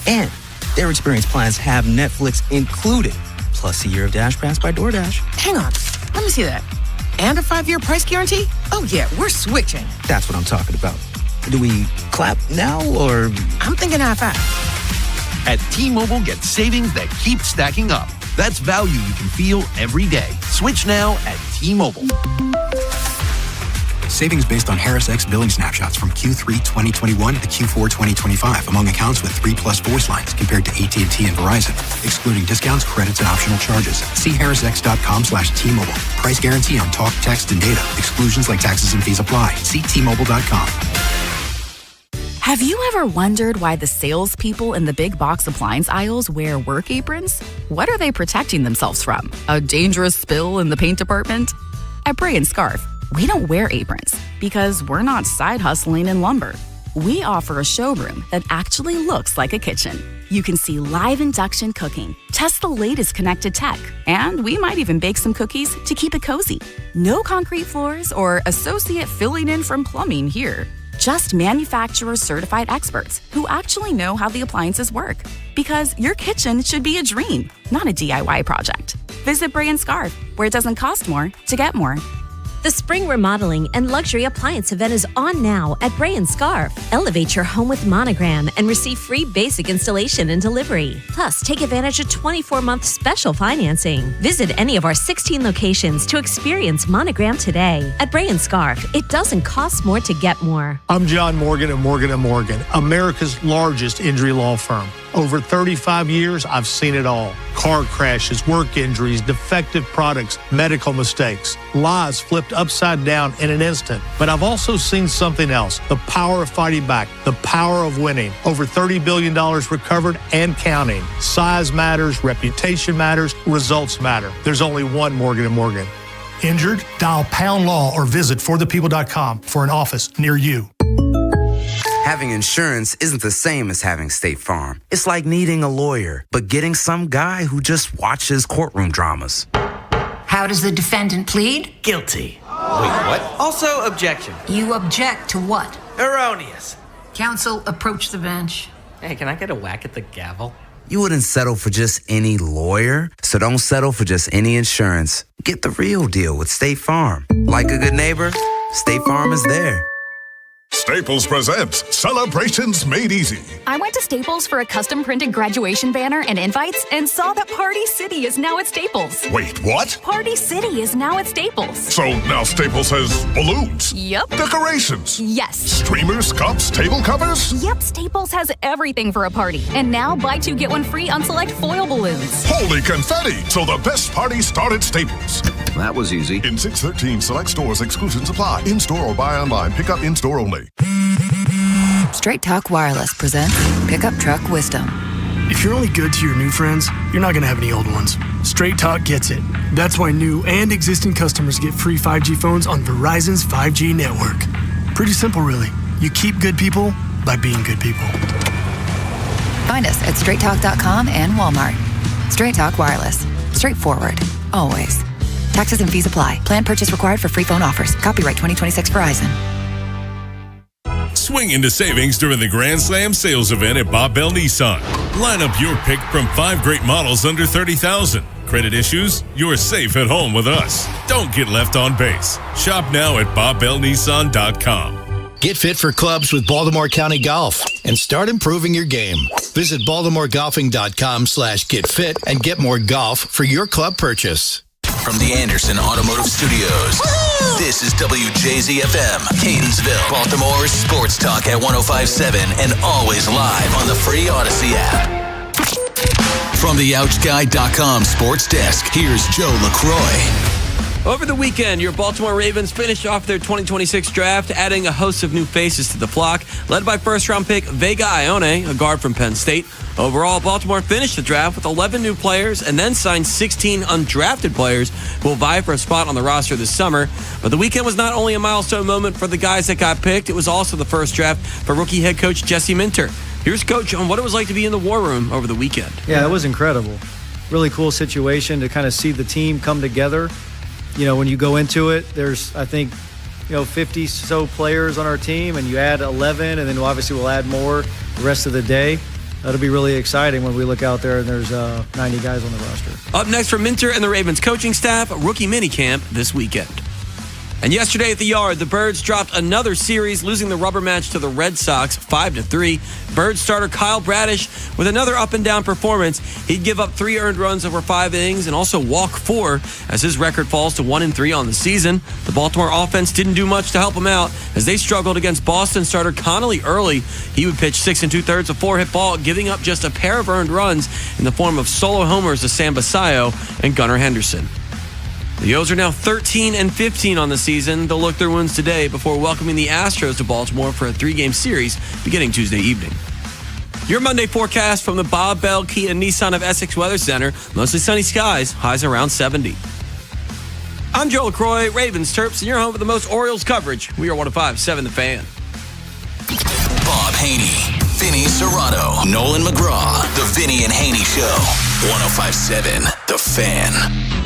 And their experience plans have Netflix included, plus a year of Dash Pass by DoorDash. Hang on, let me see that. And a 5-year price guarantee? Oh yeah, we're switching. That's what I'm talking about. Do we clap now, or? I'm thinking high five. At T-Mobile, get savings that keep stacking up. That's value you can feel every day. Switch now at T-Mobile. Savings based on Harris X billing snapshots from Q3 2021 to Q4 2025 among accounts with 3+ voice lines compared to AT&T and Verizon, excluding discounts, credits, and optional charges. See harrisx.com/T-Mobile. Price guarantee on talk, text, and data. Exclusions like taxes and fees apply. See T-Mobile.com. Have you ever wondered why the salespeople in the big box appliance aisles wear work aprons? What are they protecting themselves from? A dangerous spill in the paint department? At Bray & Scarf, we don't wear aprons because we're not side hustling in lumber. We offer a showroom that actually looks like a kitchen. You can see live induction cooking, test the latest connected tech, and we might even bake some cookies to keep it cozy. No concrete floors or associate filling in from plumbing here. Just manufacturer-certified experts who actually know how the appliances work. Because your kitchen should be a dream, not a DIY project. Visit Bray & Scarf, where it doesn't cost more to get more. The spring remodeling and luxury appliance event is on now at Bray & Scarf. Elevate your home with Monogram and receive free basic installation and delivery. Plus, take advantage of 24-month special financing. Visit any of our 16 locations to experience Monogram today. At Bray & Scarf, it doesn't cost more to get more. I'm John Morgan of Morgan & Morgan, America's largest injury law firm. Over 35 years, I've seen it all. Car crashes, work injuries, defective products, medical mistakes, lives flipped upside down in an instant. But I've also seen something else, the power of fighting back, the power of winning. Over $30 billion recovered and counting. Size matters, reputation matters, results matter. There's only one Morgan & Morgan. Injured? Dial Pound Law or visit forthepeople.com for an office near you. Having insurance isn't the same as having State Farm. It's like needing a lawyer, but getting some guy who just watches courtroom dramas. How does the defendant plead? Guilty. Wait, what? Also, objection. You object to what? Erroneous. Counsel, approach the bench. Hey, can I get a whack at the gavel? You wouldn't settle for just any lawyer, so don't settle for just any insurance. Get the real deal with State Farm. Like a good neighbor, State Farm is there. Staples presents Celebrations Made Easy. I went to Staples for a custom printed graduation banner and invites and saw that Party City is now at Staples. Wait, what? Party City is now at Staples. So now Staples has balloons? Yep. Decorations? Yes. Streamers, cups, table covers? Yep, Staples has everything for a party. And now buy two, get one free on select foil balloons. Holy confetti! So the best parties start at Staples. That was easy. In 613 select stores, exclusions apply. In-store or buy online. Pick up in-store only. Straight Talk Wireless presents Pickup Truck Wisdom. If you're only good to your new friends, you're not going to have any old ones. Straight Talk gets it. That's why new and existing customers get free 5G phones on Verizon's 5G network. Pretty simple, really. You keep good people by being good people. Find us at straighttalk.com and Walmart. Straight Talk Wireless. Straightforward. Always. Taxes and fees apply. Plan purchase required for free phone offers. Copyright 2026 Verizon. Swing into savings during the Grand Slam sales event at Bob Bell Nissan. Line up your pick from 5 great models under $30,000. Credit issues? You're safe at home with us. Don't get left on base. Shop now at BobBellNissan.com. Get fit for clubs with Baltimore County Golf and start improving your game. Visit BaltimoreGolfing.com/getfit and get more golf for your club purchase. From the Anderson Automotive Studios, this is WJZFM, Catonsville, Baltimore's sports talk at 105.7 and always live on the free Odyssey app. From the OutchGuy.com sports desk, here's Joe LaCroix. Over the weekend, your Baltimore Ravens finished off their 2026 draft, adding a host of new faces to the flock, led by first-round pick Vega Ione, a guard from Penn State. Overall, Baltimore finished the draft with 11 new players and then signed 16 undrafted players who will vie for a spot on the roster this summer. But the weekend was not only a milestone moment for the guys that got picked, it was also the first draft for rookie head coach Jesse Minter. Here's Coach on what it was like to be in the war room over the weekend. Yeah, it was incredible. Really cool situation to kind of see the team come together. You know, when you go into it, there's, I think, 50 so players on our team, and you add 11, and then obviously we'll add more the rest of the day. That'll be really exciting when we look out there and there's 90 guys on the roster. Up next from Minter and the Ravens coaching staff, rookie minicamp this weekend. And yesterday at the Yard, the Birds dropped another series, losing the rubber match to the Red Sox 5-3. Birds starter Kyle Bradish with another up-and-down performance. He'd give up 3 earned runs over 5 innings and also walk 4 as his record falls to 1-3 on the season. The Baltimore offense didn't do much to help him out as they struggled against Boston starter Connolly early. He would pitch 6 2/3, a 4-hit ball, giving up just a pair of earned runs in the form of solo homers to Sam Basayo and Gunnar Henderson. The O's are now 13-15 on the season. They'll look their wounds today before welcoming the Astros to Baltimore for a 3-game series beginning Tuesday evening. Your Monday forecast from the Bob Bell Kia Nissan of Essex Weather Center. Mostly sunny skies, highs around 70. I'm Joe LaCroix, Ravens Terps, and you're home with the most Orioles coverage. We are 105.7 The Fan. Bob Haynie, Vinny Serrato, Nolan McGraw. The Vinny and Haynie Show. 105.7 The Fan.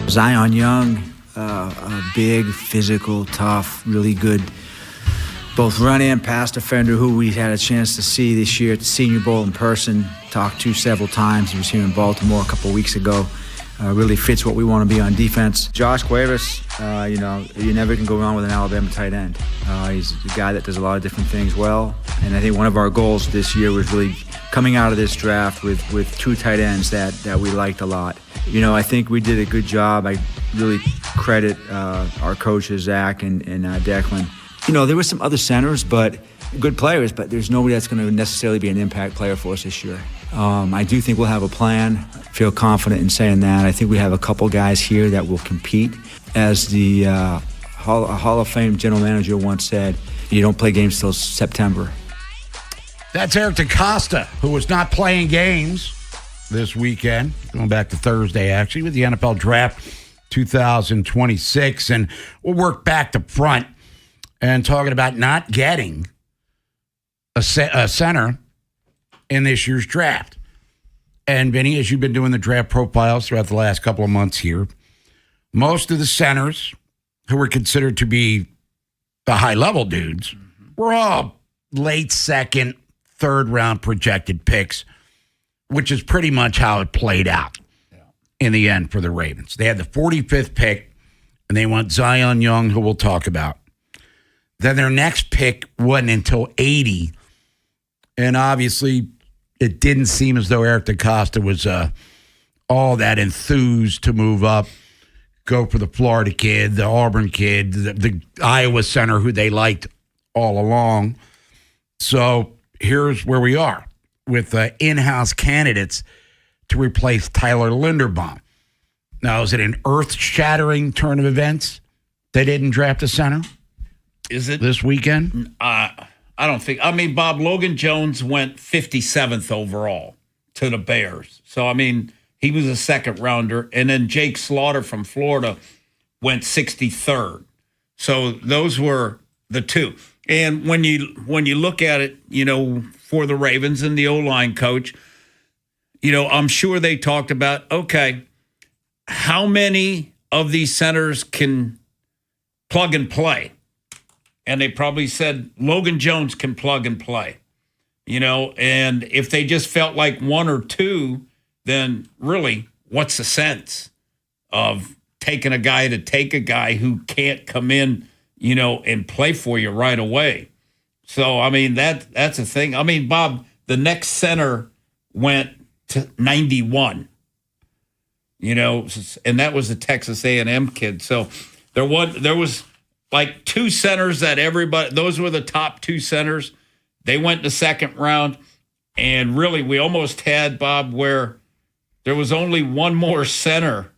Zion Young, a big, physical, tough, really good, both run and pass defender who we had a chance to see this year at the Senior Bowl in person, talked to several times. He was here in Baltimore a couple of weeks ago. Really fits what we want to be on defense. Josh Cuevas, you never can go wrong with an Alabama tight end. He's a guy that does a lot of different things well, and I think one of our goals this year was really coming out of this draft with 2 tight ends that we liked a lot. I think we did a good job. I really credit our coaches, Zach and Declan. There were some other centers, but good players, but there's nobody that's going to necessarily be an impact player for us this year. I do think we'll have a plan. Feel confident in saying that. I think we have a couple guys here that will compete. As the Hall of Fame general manager once said, you don't play games till September. That's Eric DaCosta, who was not playing games this weekend, going back to Thursday, actually, with the NFL Draft 2026. And we'll work back to front and talking about not getting a center in this year's draft. And, Vinny, as you've been doing the draft profiles throughout the last couple of months here, most of the centers who were considered to be the high-level dudes were all late second, third-round projected picks, which is pretty much how it played out in the end for the Ravens. They had the 45th pick, and they went Zion Young, who we'll talk about. Then their next pick wasn't until 80, and obviously it didn't seem as though Eric DaCosta was all that enthused to move up, go for the Florida kid, the Auburn kid, the Iowa center who they liked all along. So here's where we are with in-house candidates to replace Tyler Linderbaum. Now, is it an earth-shattering turn of events they didn't draft a center? Is it this weekend? I don't think. I mean, Bob, Logan Jones went 57th overall to the Bears. So, I mean, he was a second rounder. And then Jake Slaughter from Florida went 63rd. So those were the 2. And when you look at it, for the Ravens and the O-line coach, I'm sure they talked about, okay, how many of these centers can plug and play? And they probably said Logan Jones can plug and play, and if they just felt like 1 or 2, then really, what's the sense of taking a guy who can't come in, and play for you right away? So, I mean, that's a thing. I mean, Bob, the next center went to 91, and that was the Texas A&M kid. So there was like 2 centers that those were the top 2 centers. They went in the second round. And really, we almost had, Bob, where there was only one more center.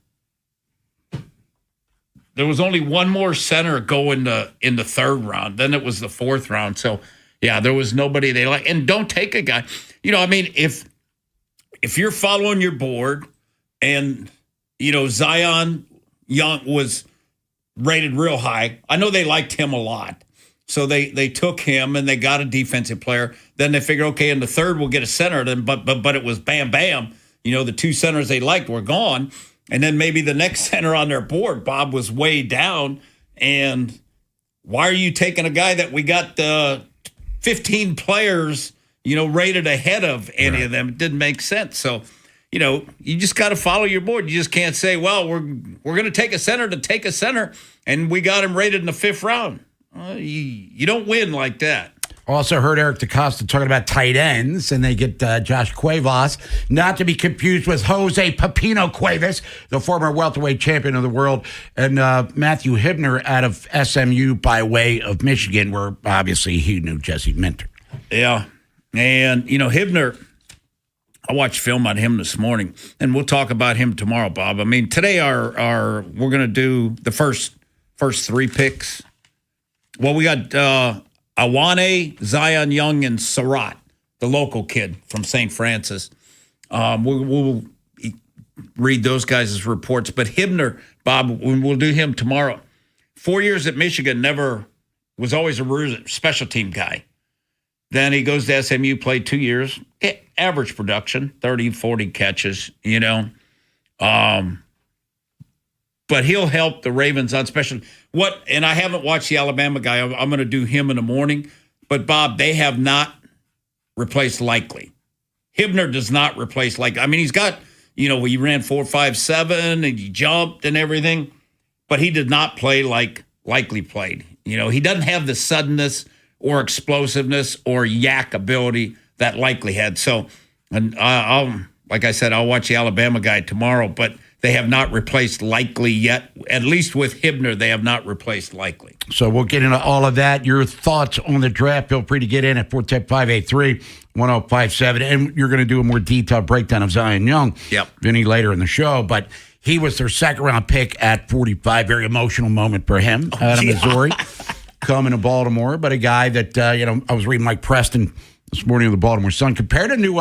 There was only one more center go in the 3rd round. Then it was the 4th round. So, yeah, there was nobody they like. And don't take a guy. I mean, if you're following your board and, Zion Young was rated real high. I know they liked him a lot. So they took him and they got a defensive player. Then they figured, okay, in the 3rd we'll get a center. Then but it was bam, bam. The 2 centers they liked were gone. And then maybe the next center on their board, Bob, was way down. And why are you taking a guy that we got 15 players, rated ahead of any of them? It didn't make sense. So, you just got to follow your board. You just can't say, well, we're going to take a center, and we got him rated in the 5th round. You don't win like that. Also heard Eric DeCosta talking about tight ends, and they get Josh Cuevas, not to be confused with Jose Pepino Cuevas, the former welterweight champion of the world, and Matthew Hibner out of SMU by way of Michigan, where obviously he knew Jesse Minter. Yeah, and Hibner, I watched film on him this morning, and we'll talk about him tomorrow, Bob. I mean, today we're going to do the first 3 picks. Well, we got Awane, Zion Young, and Surratt, the local kid from St. Francis. We'll read those guys' reports. But Hibner, Bob, we'll do him tomorrow. 4 years at Michigan, was always a special team guy. Then he goes to SMU, played 2 years. Average production, 30, 40 catches, But he'll help the Ravens on special. And I haven't watched the Alabama guy. I'm going to do him in the morning. But, Bob, they have not replaced Likely. Hibner does not replace Likely. I mean, he's got, he ran 4.57 and he jumped and everything. But he did not play like Likely played. He doesn't have the suddenness or explosiveness or yak ability that Likely had. So, and like I said, I'll watch the Alabama guy tomorrow. But they have not replaced Likely yet. At least with Hibner, they have not replaced Likely. So we'll get into all of that. Your thoughts on the draft, feel free to get in at 410-583-1057. And you're going to do a more detailed breakdown of Zion Young, Vinny, later in the show. But he was their 2nd-round pick at 45. Very emotional moment for him out of Missouri, coming to Baltimore. But a guy that, I was reading Mike Preston this morning of the Baltimore Sun, compared to new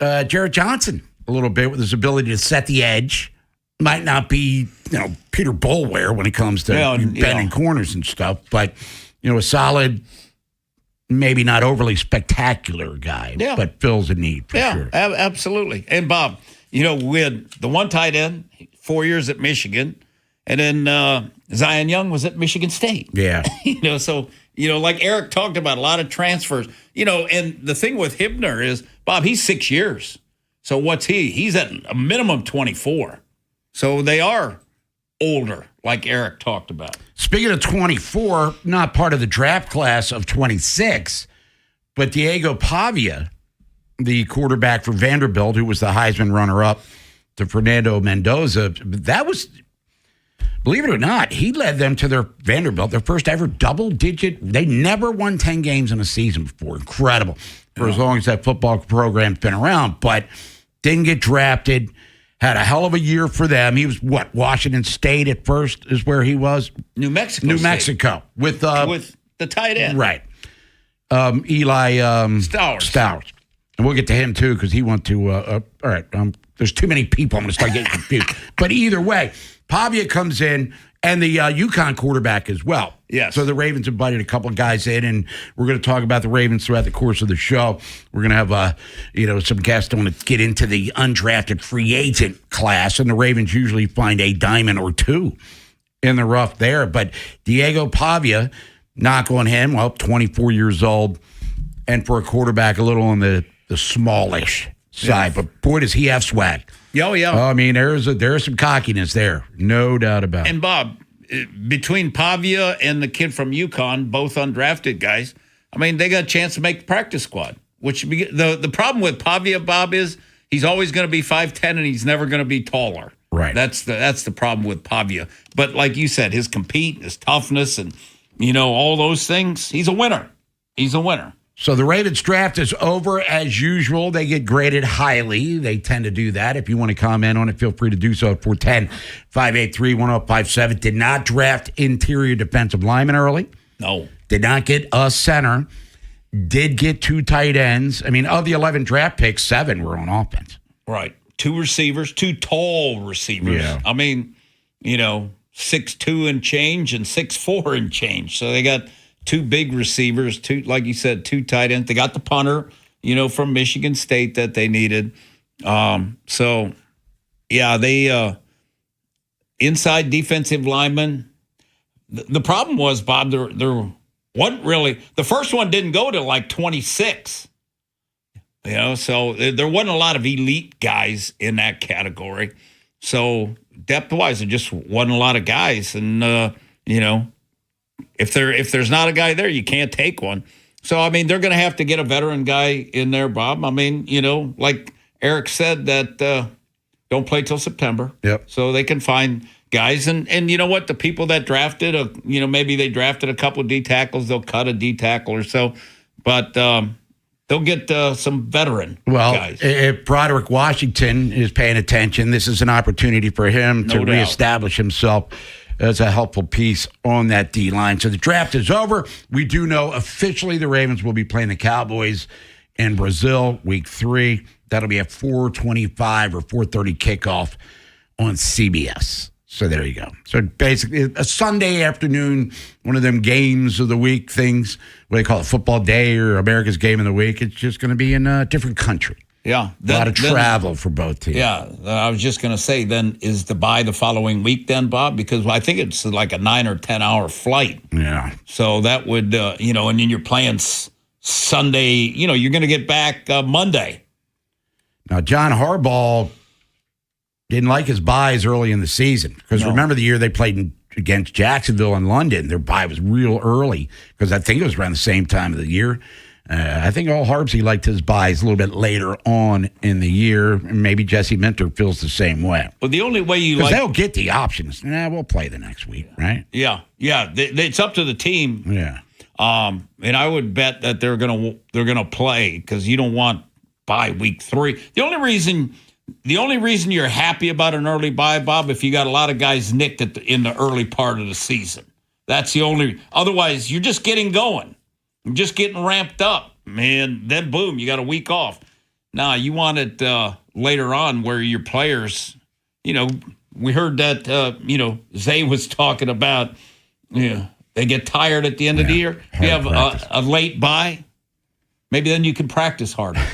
Jarrett Johnson a little bit with his ability to set the edge. Might not be, Peter Boulware when it comes to bending corners and stuff, but, a solid, maybe not overly spectacular guy, but fills a need for sure. Absolutely. And, Bob, we had the one tight end, 4 years at Michigan, and then Zion Young was at Michigan State. Yeah. So, like Eric talked about, a lot of transfers. And the thing with Hibner is, Bob, he's 6 years. So what's he? He's at a minimum 24. So they are older, like Eric talked about. Speaking of 24, not part of the draft class of 26, but Diego Pavia, the quarterback for Vanderbilt, who was the Heisman runner-up to Fernando Mendoza, that was, believe it or not, he led them to their first ever double-digit. They never won 10 games in a season before. Incredible for as long as that football program's been around, but didn't get drafted. Had a hell of a year for them. He was, Washington State at first is where he was? New Mexico. With the tight end. Right. Eli Stowers. And we'll get to him, too, because he went to, all right, there's too many people. I'm going to start getting confused. But either way, Pavia comes in, and the UConn quarterback as well. Yes. So the Ravens invited a couple of guys in, and we're going to talk about the Ravens throughout the course of the show. We're going to have, some guests want to get into the undrafted free agent class, and the Ravens usually find a diamond or two in the rough there. But Diego Pavia, knock on him, 24 years old, and for a quarterback, a little on the smallish side. But boy, does he have swag. Oh, yeah. I mean, there's some cockiness there. No doubt about it. And, Bob, between Pavia and the kid from UConn, both undrafted guys, I mean, they got a chance to make the practice squad. Which the problem with Pavia, Bob, is he's always going to be 5'10", and he's never going to be taller. Right. That's the problem with Pavia. But like you said, his compete, his toughness, and, all those things, he's a winner. He's a winner. So the Ravens draft is over as usual. They get graded highly. They tend to do that. If you want to comment on it, feel free to do so at 410-583-1057. Did not draft interior defensive linemen early. No. Did not get a center. Did get 2 tight ends. I mean, of the 11 draft picks, 7 were on offense. Right. 2 receivers, 2 tall receivers. Yeah. I mean, 6'2" and change and 6'4" and change. So they got 2 big receivers, 2, like you said, 2 tight ends. They got the punter, from Michigan State that they needed. They inside defensive linemen. The problem was, Bob, there wasn't really. The first one didn't go to like 26. So there wasn't a lot of elite guys in that category. So depth-wise, there just wasn't a lot of guys. And, if there's not a guy there, you can't take one. So, I mean, they're going to have to get a veteran guy in there, Bob. I mean, like Eric said, that don't play till September. Yep. So they can find guys. And you know what? The people that drafted, maybe they drafted a couple of D tackles. They'll cut a D tackle or so. But they'll get some veteran guys. If Broderick Washington is paying attention, this is an opportunity for him to reestablish himself as a helpful piece on that D-line. So the draft is over. We do know officially the Ravens will be playing the Cowboys in Brazil week 3. That'll be a 4:25 or 4:30 kickoff on CBS. So there you go. So basically a Sunday afternoon, one of them games of the week things, what they call it, football day or America's game of the week. It's just going to be in a different country. Yeah. A lot of travel for both teams. Yeah. I was just going to say, then is the bye the following week then, Bob? Because I think it's like a 9 or 10 hour flight. Yeah. So that would, and then you're playing Sunday, you're going to get back Monday. Now, John Harbaugh didn't like his buys early in the season because remember the year they played against Jacksonville in London, their bye was real early because I think it was around the same time of the year. I think all Harbsy liked his buys a little bit later on in the year, and maybe Jesse Minter feels the same way. Well, the only way you because they'll get the options. We'll play the next week, right? Yeah. It's up to the team. Yeah. And I would bet that they're gonna play because you don't want bye week 3. The only reason you're happy about an early bye, Bob, if you got a lot of guys nicked in the early part of the season. That's the only. Otherwise, you're just getting going. You're just getting ramped up, man. Then boom, you got a week off. Now you want it later on where your players, we heard that Zay was talking about, they get tired at the end of the year. If you have a late bye, maybe then you can practice harder.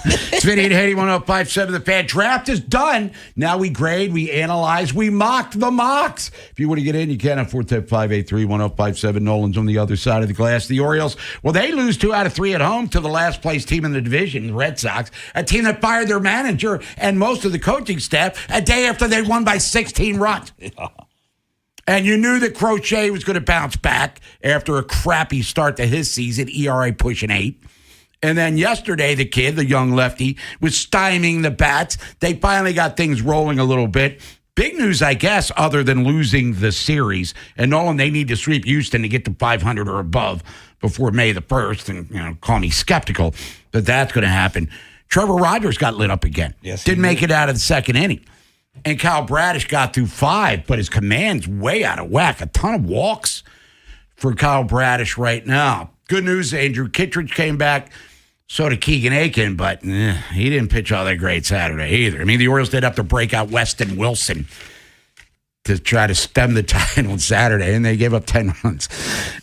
It's Vinny Haynie, 105.7 The Fan. Draft is done. Now we grade, we analyze, we mock the mocks. If you want to get in, you can at 410-583-1057. Nolan's on the other side of the glass. The Orioles, well, they lose 2 out of 3 at home to the last place team in the division, the Red Sox, a team that fired their manager and most of the coaching staff a day after they won by 16 runs. Yeah. And you knew that Crochet was going to bounce back after a crappy start to his season, ERA pushing 8. And then yesterday, the kid, the young lefty, was stymieing the bats. They finally got things rolling a little bit. Big news, I guess, other than losing the series. And Nolan, they need to sweep Houston to get to 500 or above before May the 1st. And, call me skeptical that that's going to happen. Trevor Rogers got lit up again. Yes, didn't make it out of the second inning. And Kyle Bradish got through 5, but his command's way out of whack. A ton of walks for Kyle Bradish right now. Good news, Andrew Kittredge came back. So did Keegan Aiken, but he didn't pitch all that great Saturday either. I mean, the Orioles did have to break out Weston Wilson to try to stem the tide on Saturday, and they gave up 10 runs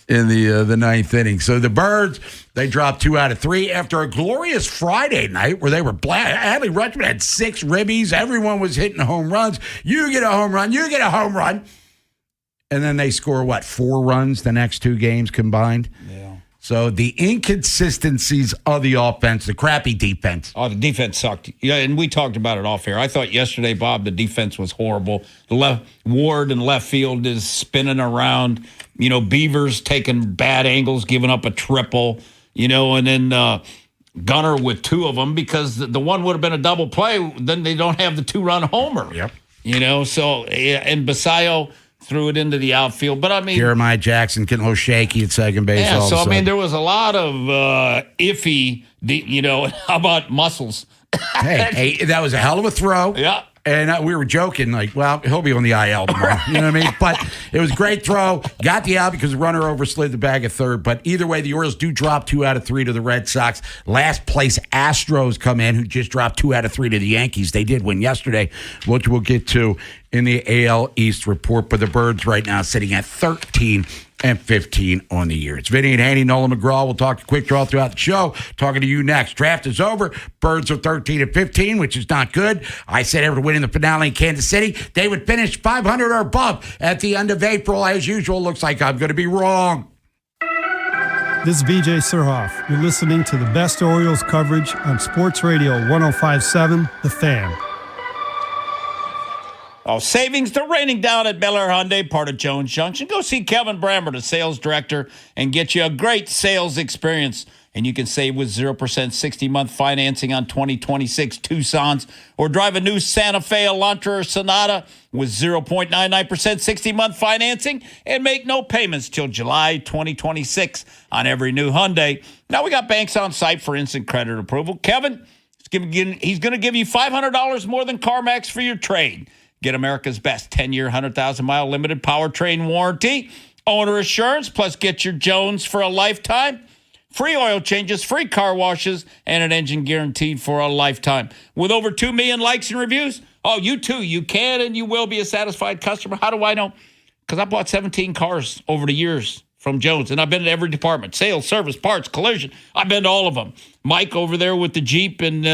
in the ninth inning. So the Birds, they dropped 2 out of 3 after a glorious Friday night where they were black. Adley Rutschman had 6 ribbies. Everyone was hitting home runs. You get a home run. You get a home run. And then they score, 4 runs the next 2 games combined? Yeah. So the inconsistencies of the offense, the crappy defense. Oh, the defense sucked. Yeah, and we talked about it off air. I thought yesterday, Bob, the defense was horrible. The Ward in left field is spinning around. Beavers taking bad angles, giving up a triple. And then Gunner with 2 of them because the one would have been a double play. Then they don't have the 2-run homer. Yep. So and Basayo threw it into the outfield. But, I mean... Jeremiah Jackson getting a little shaky at second base. Yeah, so, I mean, there was a lot of iffy, how about Muscles? hey, that was a hell of a throw. Yeah. And we were joking, he'll be on the IL tomorrow. You know what I mean? But it was a great throw. Got the out because the runner overslid the bag at third. But either way, the Orioles do drop 2 out of 3 to the Red Sox. Last place Astros come in, who just dropped 2 out of 3 to the Yankees. They did win yesterday, which we'll get to in the AL East report. But the Birds right now sitting at 13 and 15 on the year. It's Vinny and Haynie, Nolan McGraw. We'll talk a quick draw throughout the show. Talking to you next. Draft is over. Birds are 13 and 15, which is not good. I said after winning the finale in Kansas City, they would finish 500 or above at the end of April. As usual, looks like I'm going to be wrong. This is VJ Surhoff. You're listening to the best Orioles coverage on Sports Radio 105.7, The Fan. Oh, savings, they're raining down at Bel Air Hyundai, part of Jones Junction. Go see Kevin Brammer, the sales director, and get you a great sales experience. And you can save with 0% 60-month financing on 2026 Tucsons, or drive a new Santa Fe Elantra or Sonata with 0.99% 60-month financing and make no payments till July 2026 on every new Hyundai. Now we got banks on site for instant credit approval. Kevin, he's going to give you $500 more than CarMax for your trade. Get America's best 10-year, 100,000-mile limited powertrain warranty, owner assurance, plus get your Jones for a lifetime. Free oil changes, free car washes, and an engine guaranteed for a lifetime. With over 2 million likes and reviews, oh, you too, you can and you will be a satisfied customer. How do I know? Because I bought 17 cars over the years from Jones, and I've been in every department, sales, service, parts, collision. I've been to all of them. Mike over there with the Jeep and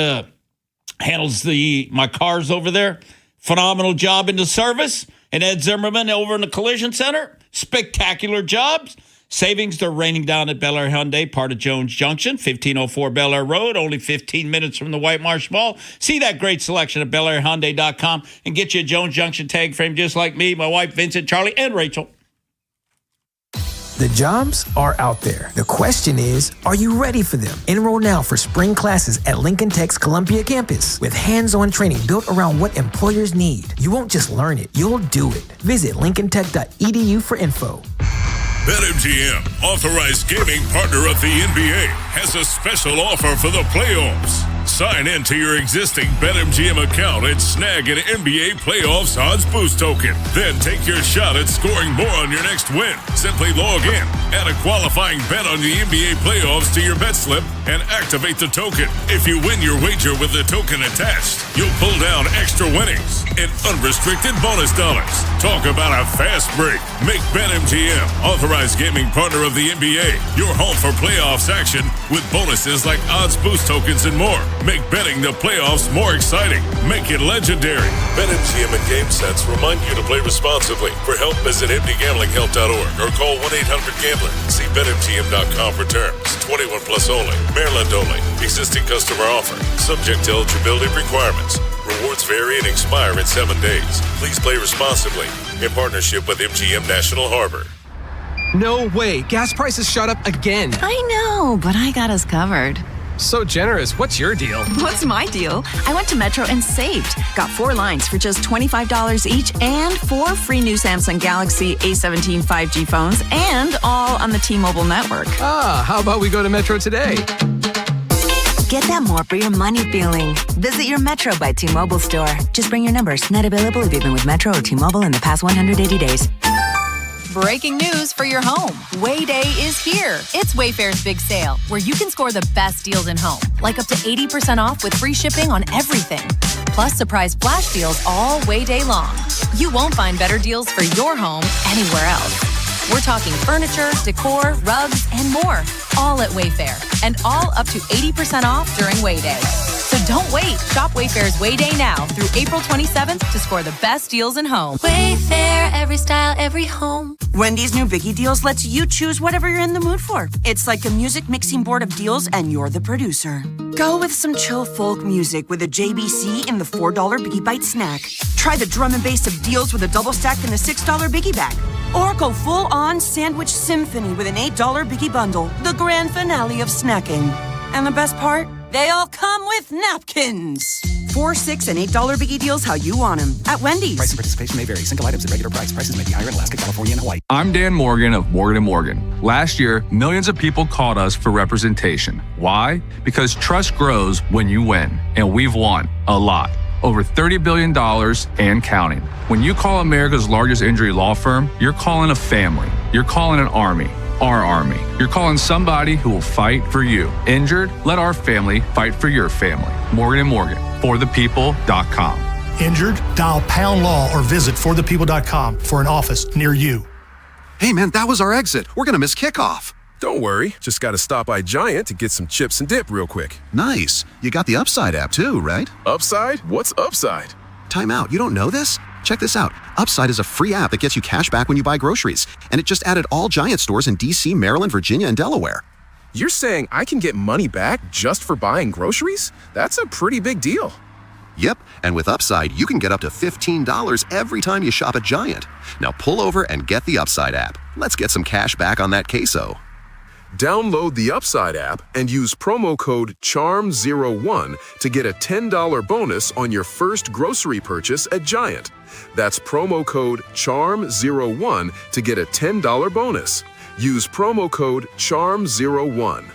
handles my cars over there. Phenomenal job in the service. And Ed Zimmerman over in the collision center. Spectacular jobs. Savings, they're raining down at Bel Air Hyundai, part of Jones Junction, 1504 Bel Air Road, only 15 minutes from the White Marsh Mall. See that great selection at BelAirHyundai.com and get you a Jones Junction tag frame just like me, my wife, Vincent, Charlie, and Rachel. The jobs are out there. The question is, are you ready for them? Enroll now for spring classes at Lincoln Tech's Columbia campus with hands-on training built around what employers need. You won't just learn it, you'll do it. Visit lincolntech.edu for info. BetMGM, authorized gaming partner of the NBA, has a special offer for the playoffs. Sign in to your existing BetMGM account and snag an NBA playoffs odds boost token. Then take your shot at scoring more on your next win. Simply log in, add a qualifying bet on the NBA playoffs to your bet slip, and activate the token. If you win your wager with the token attached, you'll pull down extra winnings and unrestricted bonus dollars. Talk about a fast break. Make BetMGM, authorized gaming partner of the NBA, your home for playoffs action with bonuses like odds boost tokens and more. Make betting the playoffs more exciting. Make it legendary. BetMGM and GameSense remind you to play responsibly. For help, visit mdgamblinghelp.org or call 1-800-GAMBLER. See BetMGM.com for terms. 21 plus only. Maryland only. Existing customer offer. Subject to eligibility requirements. Rewards vary and expire in 7 days. Please play responsibly. In partnership with MGM National Harbor. No way. Gas prices shot up again. I know, but I got us covered. So generous. What's your deal? What's my deal? I went to Metro and saved. Got 4 lines for just $25 each and 4 free new Samsung Galaxy A17 5G phones, and all on the T-Mobile network. Ah, how about we go to Metro today? Get that more for your money feeling. Visit your Metro by T-Mobile store. Just bring your numbers. Not available if you've been with Metro or T-Mobile in the past 180 days. Breaking news for your home. Way Day is here. It's Wayfair's big sale, where you can score the best deals in home, like up to 80% off with free shipping on everything. Plus surprise flash deals all Way Day long. You won't find better deals for your home anywhere else. We're talking furniture, decor, rugs, and more. All at Wayfair. And all up to 80% off during Way Day. So don't wait. Shop Wayfair's Way Day now through April 27th to score the best deals in home. Wayfair, every style, every home. Wendy's new Biggie Deals lets you choose whatever you're in the mood for. It's like a music mixing board of deals, and you're the producer. Go with some chill folk music with a JBC in the $4 Biggie Bite snack. Try the drum and bass of deals with a double stack in the $6 Biggie Bag. Or go full-on sandwich symphony with an $8 Biggie Bundle, the grand finale of snacking. And the best part? They all come with napkins. $4, $6, and $8 Biggie Deals how you want them at Wendy's. Price and participation may vary. Single items at regular price. Prices may be higher in Alaska, California, and Hawaii. I'm Dan Morgan of Morgan & Morgan. Last year, millions of people called us for representation. Why? Because trust grows when you win, and we've won a lot. Over $30 billion and counting. When you call America's largest injury law firm, you're calling a family. You're calling an army. Our army. You're calling somebody who will fight for you. Injured? Let our family fight for your family. Morgan & Morgan. ForThePeople.com. Injured? Dial # law or visit forthepeople.com for an office near you. Hey man, that was our exit. We're gonna miss kickoff. Don't worry. Just gotta stop by Giant to get some chips and dip real quick. Nice. You got the Upside app too, right? Upside? What's Upside? Time out. You don't know this? Check this out. Upside is a free app that gets you cash back when you buy groceries. And it just added all Giant stores in DC, Maryland, Virginia, and Delaware. You're saying I can get money back just for buying groceries? That's a pretty big deal. Yep, and with Upside, you can get up to $15 every time you shop at Giant. Now pull over and get the Upside app. Let's get some cash back on that queso. Download the Upside app and use promo code CHARM01 to get a $10 bonus on your first grocery purchase at Giant. That's promo code CHARM01 to get a $10 bonus. Use promo code CHARM01.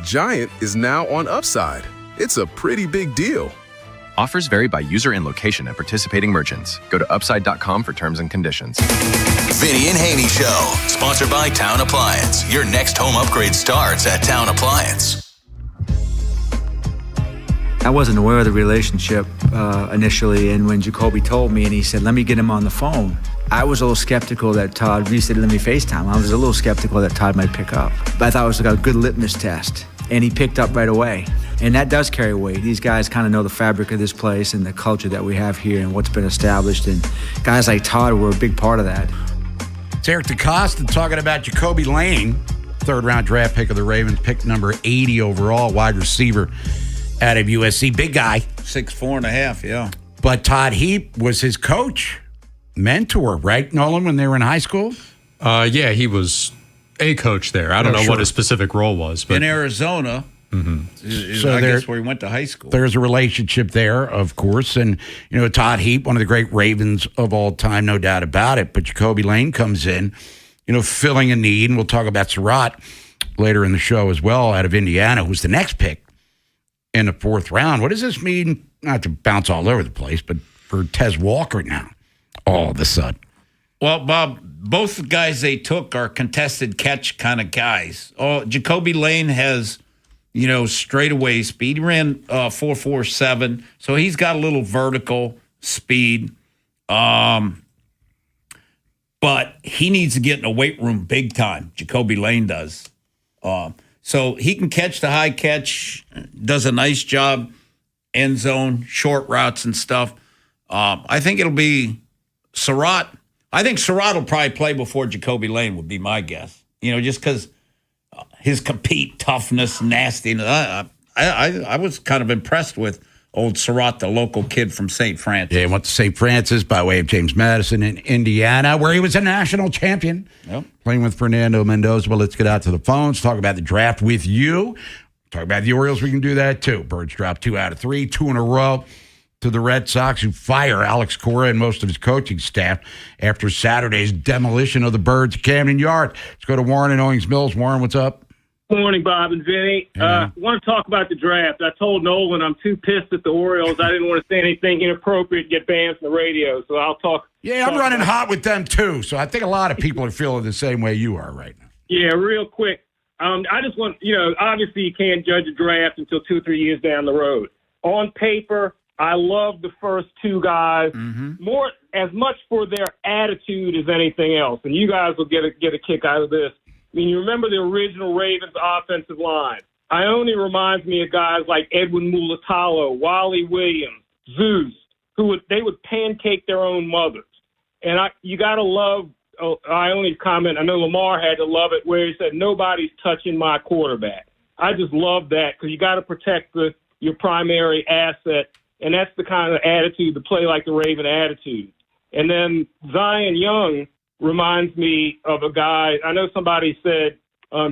Giant is now on Upside. It's a pretty big deal. Offers vary by user and location at participating merchants. Go to upside.com for terms and conditions. Vinny and Haynie Show, sponsored by Town Appliance. Your next home upgrade starts at Town Appliance. I wasn't aware of the relationship initially, and when Jacoby told me and he said, let me get him on the phone, I was a little skeptical that Todd, he said, let me FaceTime. I was a little skeptical that Todd might pick up. But I thought it was like a good litmus test, and he picked up right away. And that does carry weight. These guys kind of know the fabric of this place and the culture that we have here and what's been established. And guys like Todd were a big part of that. It's Eric DeCosta talking about Jacoby Lane, third-round draft pick of the Ravens, pick number 80 overall, wide receiver out of USC. Big guy. 6'4.5", yeah. But Todd Heap was his coach, mentor, right, Nolan, when they were in high school? Yeah, he was a coach there. I don't know what his specific role was. But in Arizona. So I guess where he went to high school. There's a relationship there, of course. And, Todd Heap, one of the great Ravens of all time, no doubt about it. But Jacoby Lane comes in, filling a need. And we'll talk about Surratt later in the show as well, out of Indiana, who's the next pick in the fourth round. What does this mean? Not to bounce all over the place, but for Tez Walker now, all of a sudden. Well, Bob, both the guys they took are contested catch kind of guys. Jacoby Lane has... straightaway speed. He ran 4.47, so he's got a little vertical speed. But he needs to get in a weight room big time. Jacoby Lane does. So he can catch the high catch, does a nice job, end zone, short routes and stuff. I think it'll be Surratt. I think Surratt will probably play before Jacoby Lane would be my guess. Just because his compete toughness, nastiness. I was kind of impressed with old Surratt, the local kid from St. Francis. Yeah, he went to St. Francis by way of James Madison in Indiana, where he was a national champion. Yep. Playing with Fernando Mendoza. Well, let's get out to the phones, talk about the draft with you. Talk about the Orioles, we can do that too. Birds dropped 2 out of 3, 2 in a row to the Red Sox, who fire Alex Cora and most of his coaching staff after Saturday's demolition of the Birds at Camden Yard. Let's go to Warren in Owings Mills. Warren, what's up? Morning, Bob and Vinny. I want to talk about the draft. I told Nolan I'm too pissed at the Orioles. I didn't want to say anything inappropriate, get banned from the radio. So I'll talk. Yeah, I'm running hot with them too. So I think a lot of people are feeling the same way you are right now. Yeah, real quick. I just want, obviously you can't judge a draft until 2 or 3 years down the road. On paper, I love the first 2 guys more as much for their attitude as anything else. And you guys will get a kick out of this. I mean, you remember the original Ravens offensive line. Ione reminds me of guys like Edwin Mulatalo, Wally Williams, Zeus, they would pancake their own mothers. And you got to love Ione's comment. I know Lamar had to love it where he said, nobody's touching my quarterback. I just love that because you got to protect your primary asset. And that's the kind of attitude, to play like the Raven attitude. And then Zion Young reminds me of a guy, I know somebody said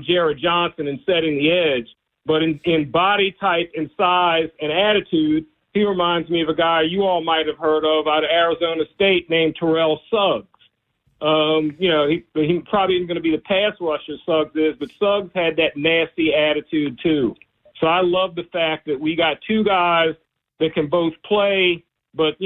Jared Johnson in Setting the Edge, but in body type and size and attitude, he reminds me of a guy you all might have heard of out of Arizona State named Terrell Suggs. He probably isn't going to be the pass rusher Suggs is, but Suggs had that nasty attitude too. So I love the fact that we got 2 guys that can both play, but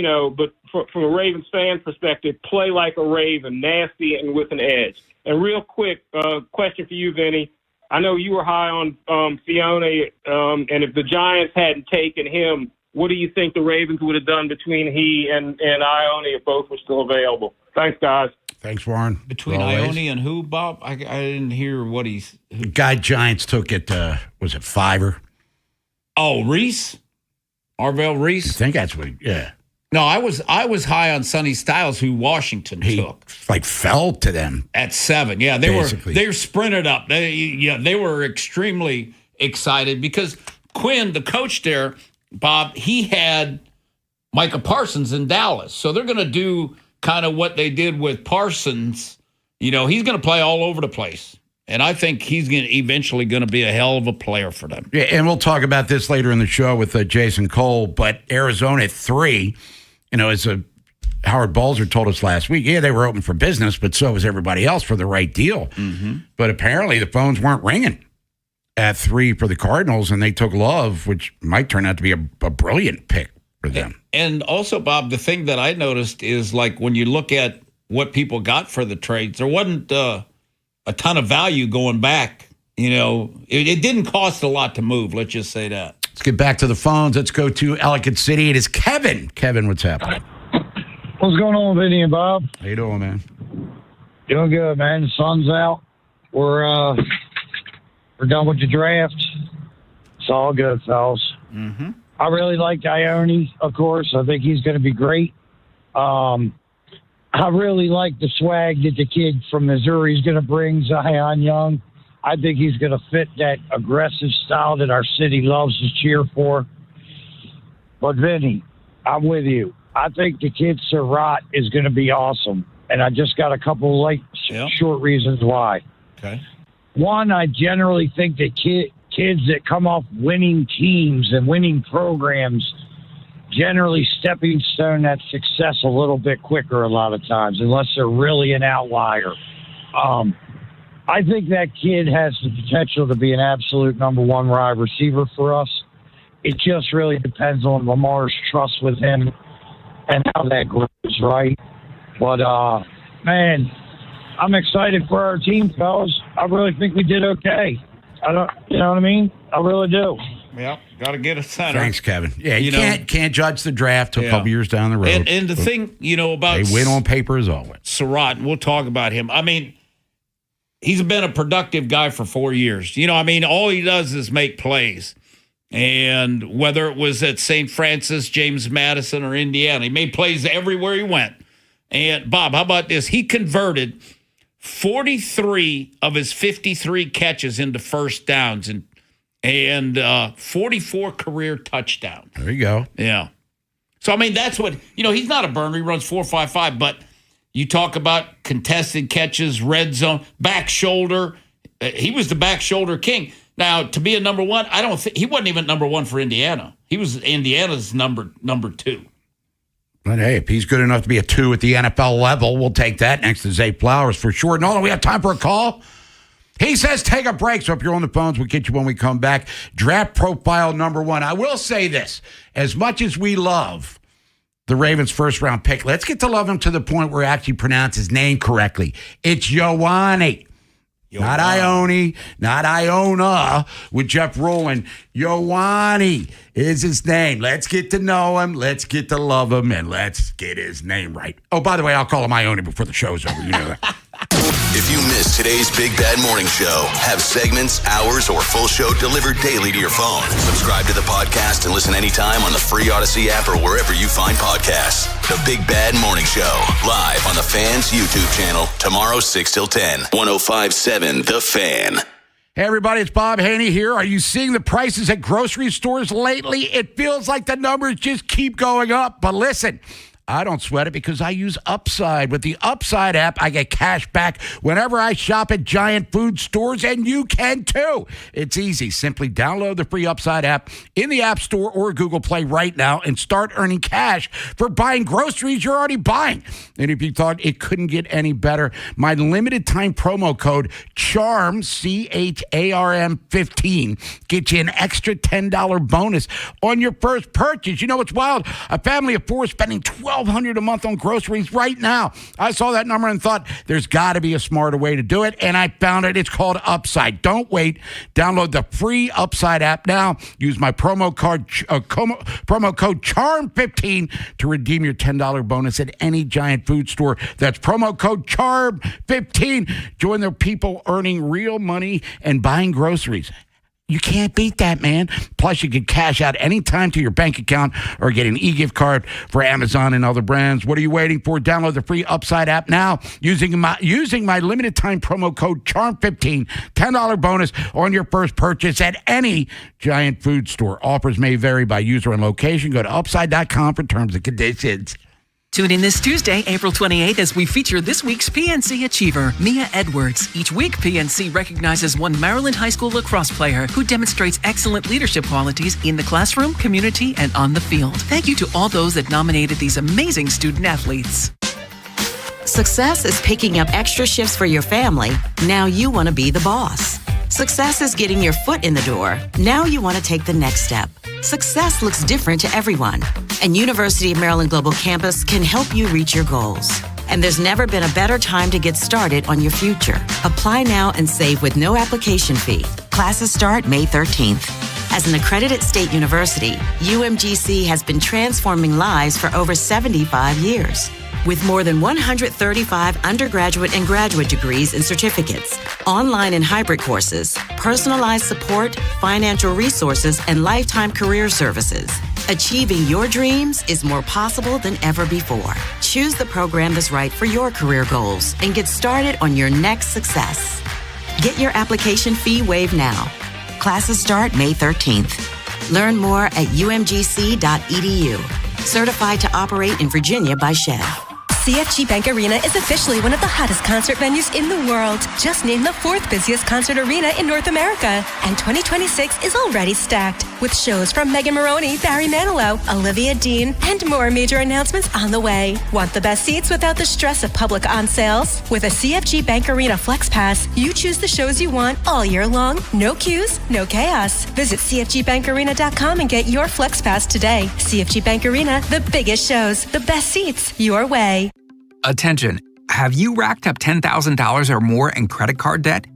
from a Ravens fan perspective, play like a Raven, nasty and with an edge. And real quick, question for you, Vinny. I know you were high on Fione, and if the Giants hadn't taken him, what do you think the Ravens would have done between he and Ione if both were still available? Thanks, guys. Thanks, Warren. Between Ione and who, Bob? I didn't hear what he's... The guy Giants took it, was it Fiverr? Oh, Reese? Arvell Reese? I think that's what yeah. No, I was high on Sonny Styles, who Washington took. Like fell to them at 7. Yeah, they were sprinted up. They were extremely excited because Quinn, the coach there, Bob, he had Micah Parsons in Dallas. So they're going to do kind of what they did with Parsons. He's going to play all over the place. And I think he's eventually going to be a hell of a player for them. Yeah, and we'll talk about this later in the show with Jason Cole. But Arizona at 3, as Howard Balzer told us last week, they were open for business, but so was everybody else for the right deal. Mm-hmm. But apparently the phones weren't ringing at 3 for the Cardinals, and they took Love, which might turn out to be a brilliant pick for them. And also, Bob, the thing that I noticed is, like, when you look at what people got for the trades, there wasn't a ton of value going back. It didn't cost a lot to move. Let's just say that. Let's get back to the phones. Let's go to Ellicott City. It is Kevin. Kevin, what's happening? What's going on, Vinny and Bob? How you doing, man? Doing good, man. The sun's out. We're done with the draft. It's all good, fellas. Mm-hmm. I really like Ione, of course. I think he's going to be great. I really like the swag that the kid from Missouri is going to bring, Zion Young. I think he's going to fit that aggressive style that our city loves to cheer for. But, Vinny, I'm with you. I think the kid Surratt is going to be awesome. And I just got a couple short reasons why. Okay. One, I generally think that kids that come off winning teams and winning programs generally stepping stone that success a little bit quicker a lot of times, unless they're really an outlier. I think that kid has the potential to be an absolute number 1 wide receiver for us. It just really depends on Lamar's trust with him and how that grows, right? But, man, I'm excited for our team, fellas. I really think we did okay. You know what I mean? I really do. Yeah, got to get a center. Thanks, Kevin. Yeah, you can't judge the draft till a couple years down the road. And the thing, about they win on paper as always. Surratt, and we'll talk about him. I mean, he's been a productive guy for 4 years. All he does is make plays. And whether it was at St. Francis, James Madison, or Indiana, he made plays everywhere he went. And, Bob, how about this? He converted 43 of his 53 catches into first downs and 44 career touchdowns. There you go. Yeah. So, that's what, he's not a burner. He runs 4.55, but you talk about contested catches, red zone, back shoulder. He was the back shoulder king. Now, to be a number 1, I don't think he wasn't even number 1 for Indiana. He was Indiana's number 2. But hey, if he's good enough to be a 2 at the NFL level, we'll take that next to Zay Flowers for sure. No, we have time for a call. He says take a break, so if you're on the phones, we'll get you when we come back. Draft profile number 1. I will say this. As much as we love the Ravens' first-round pick, let's get to love him to the point where we actually pronounce his name correctly. It's Ioane. Not Ione, not Iona with Jeff Rowland. Ioane is his name. Let's get to know him. Let's get to love him, and let's get his name right. Oh, by the way, I'll call him Ione before the show's over. You know that. If you missed today's Big Bad Morning Show, have segments, hours, or full show delivered daily to your phone. Subscribe to the podcast and listen anytime on the free Odyssey app or wherever you find podcasts. The Big Bad Morning Show, live on the Fan's YouTube channel, tomorrow 6 till 10, 105.7 The Fan. Hey, everybody, it's Bob Haynie here. Are you seeing the prices at grocery stores lately? It feels like the numbers just keep going up. But listen, I don't sweat it because I use Upside. With the Upside app, I get cash back whenever I shop at giant food stores, and you can too. It's easy. Simply download the free Upside app in the App Store or Google Play right now and start earning cash for buying groceries you're already buying. And if you thought it couldn't get any better, my limited time promo code CHARM, CHARM 15, gets you an extra $10 bonus on your first purchase. You know what's wild? A family of 4 spending $1,200 a month on groceries right now. I saw that number and thought there's got to be a smarter way to do it, and I found it. It's called Upside. Don't wait. Download the free Upside app now. Use my promo code CHARM15 to redeem your $10 bonus at any giant food store. That's promo code CHARM15. Join the people earning real money and buying groceries. You can't beat that, man. Plus, you can cash out anytime to your bank account or get an e-gift card for Amazon and other brands. What are you waiting for? Download the free Upside app now using my limited time promo code CHARM15. $10 bonus on your first purchase at any Giant food store. Offers may vary by user and location. Go to upside.com for terms and conditions. Tune in this Tuesday, April 28th, as we feature this week's PNC Achiever, Mia Edwards. Each week, PNC recognizes one Maryland high school lacrosse player who demonstrates excellent leadership qualities in the classroom, community, and on the field. Thank you to all those that nominated these amazing student athletes. Success is picking up extra shifts for your family. Now you want to be the boss. Success is getting your foot in the door. Now you want to take the next step. Success looks different to everyone, and University of Maryland Global Campus can help you reach your goals. And there's never been a better time to get started on your future. Apply now and save with no application fee. Classes start May 13th. As an accredited state university, UMGC has been transforming lives for over 75 years. With more than 135 undergraduate and graduate degrees and certificates, online and hybrid courses, personalized support, financial resources, and lifetime career services. Achieving your dreams is more possible than ever before. Choose the program that's right for your career goals and get started on your next success. Get your application fee waived now. Classes start May 13th. Learn more at umgc.edu. Certified to operate in Virginia by Chev. CFG Bank Arena is officially one of the hottest concert venues in the world. Just named the 4th busiest concert arena in North America. And 2026 is already stacked with shows from Megan Moroney, Barry Manilow, Olivia Dean, and more major announcements on the way. Want the best seats without the stress of public on sales? With a CFG Bank Arena Flex Pass, you choose the shows you want all year long. No queues, no chaos. Visit CFGBankArena.com and get your Flex Pass today. CFG Bank Arena, the biggest shows, the best seats, your way. Attention, have you racked up $10,000 or more in credit card debt?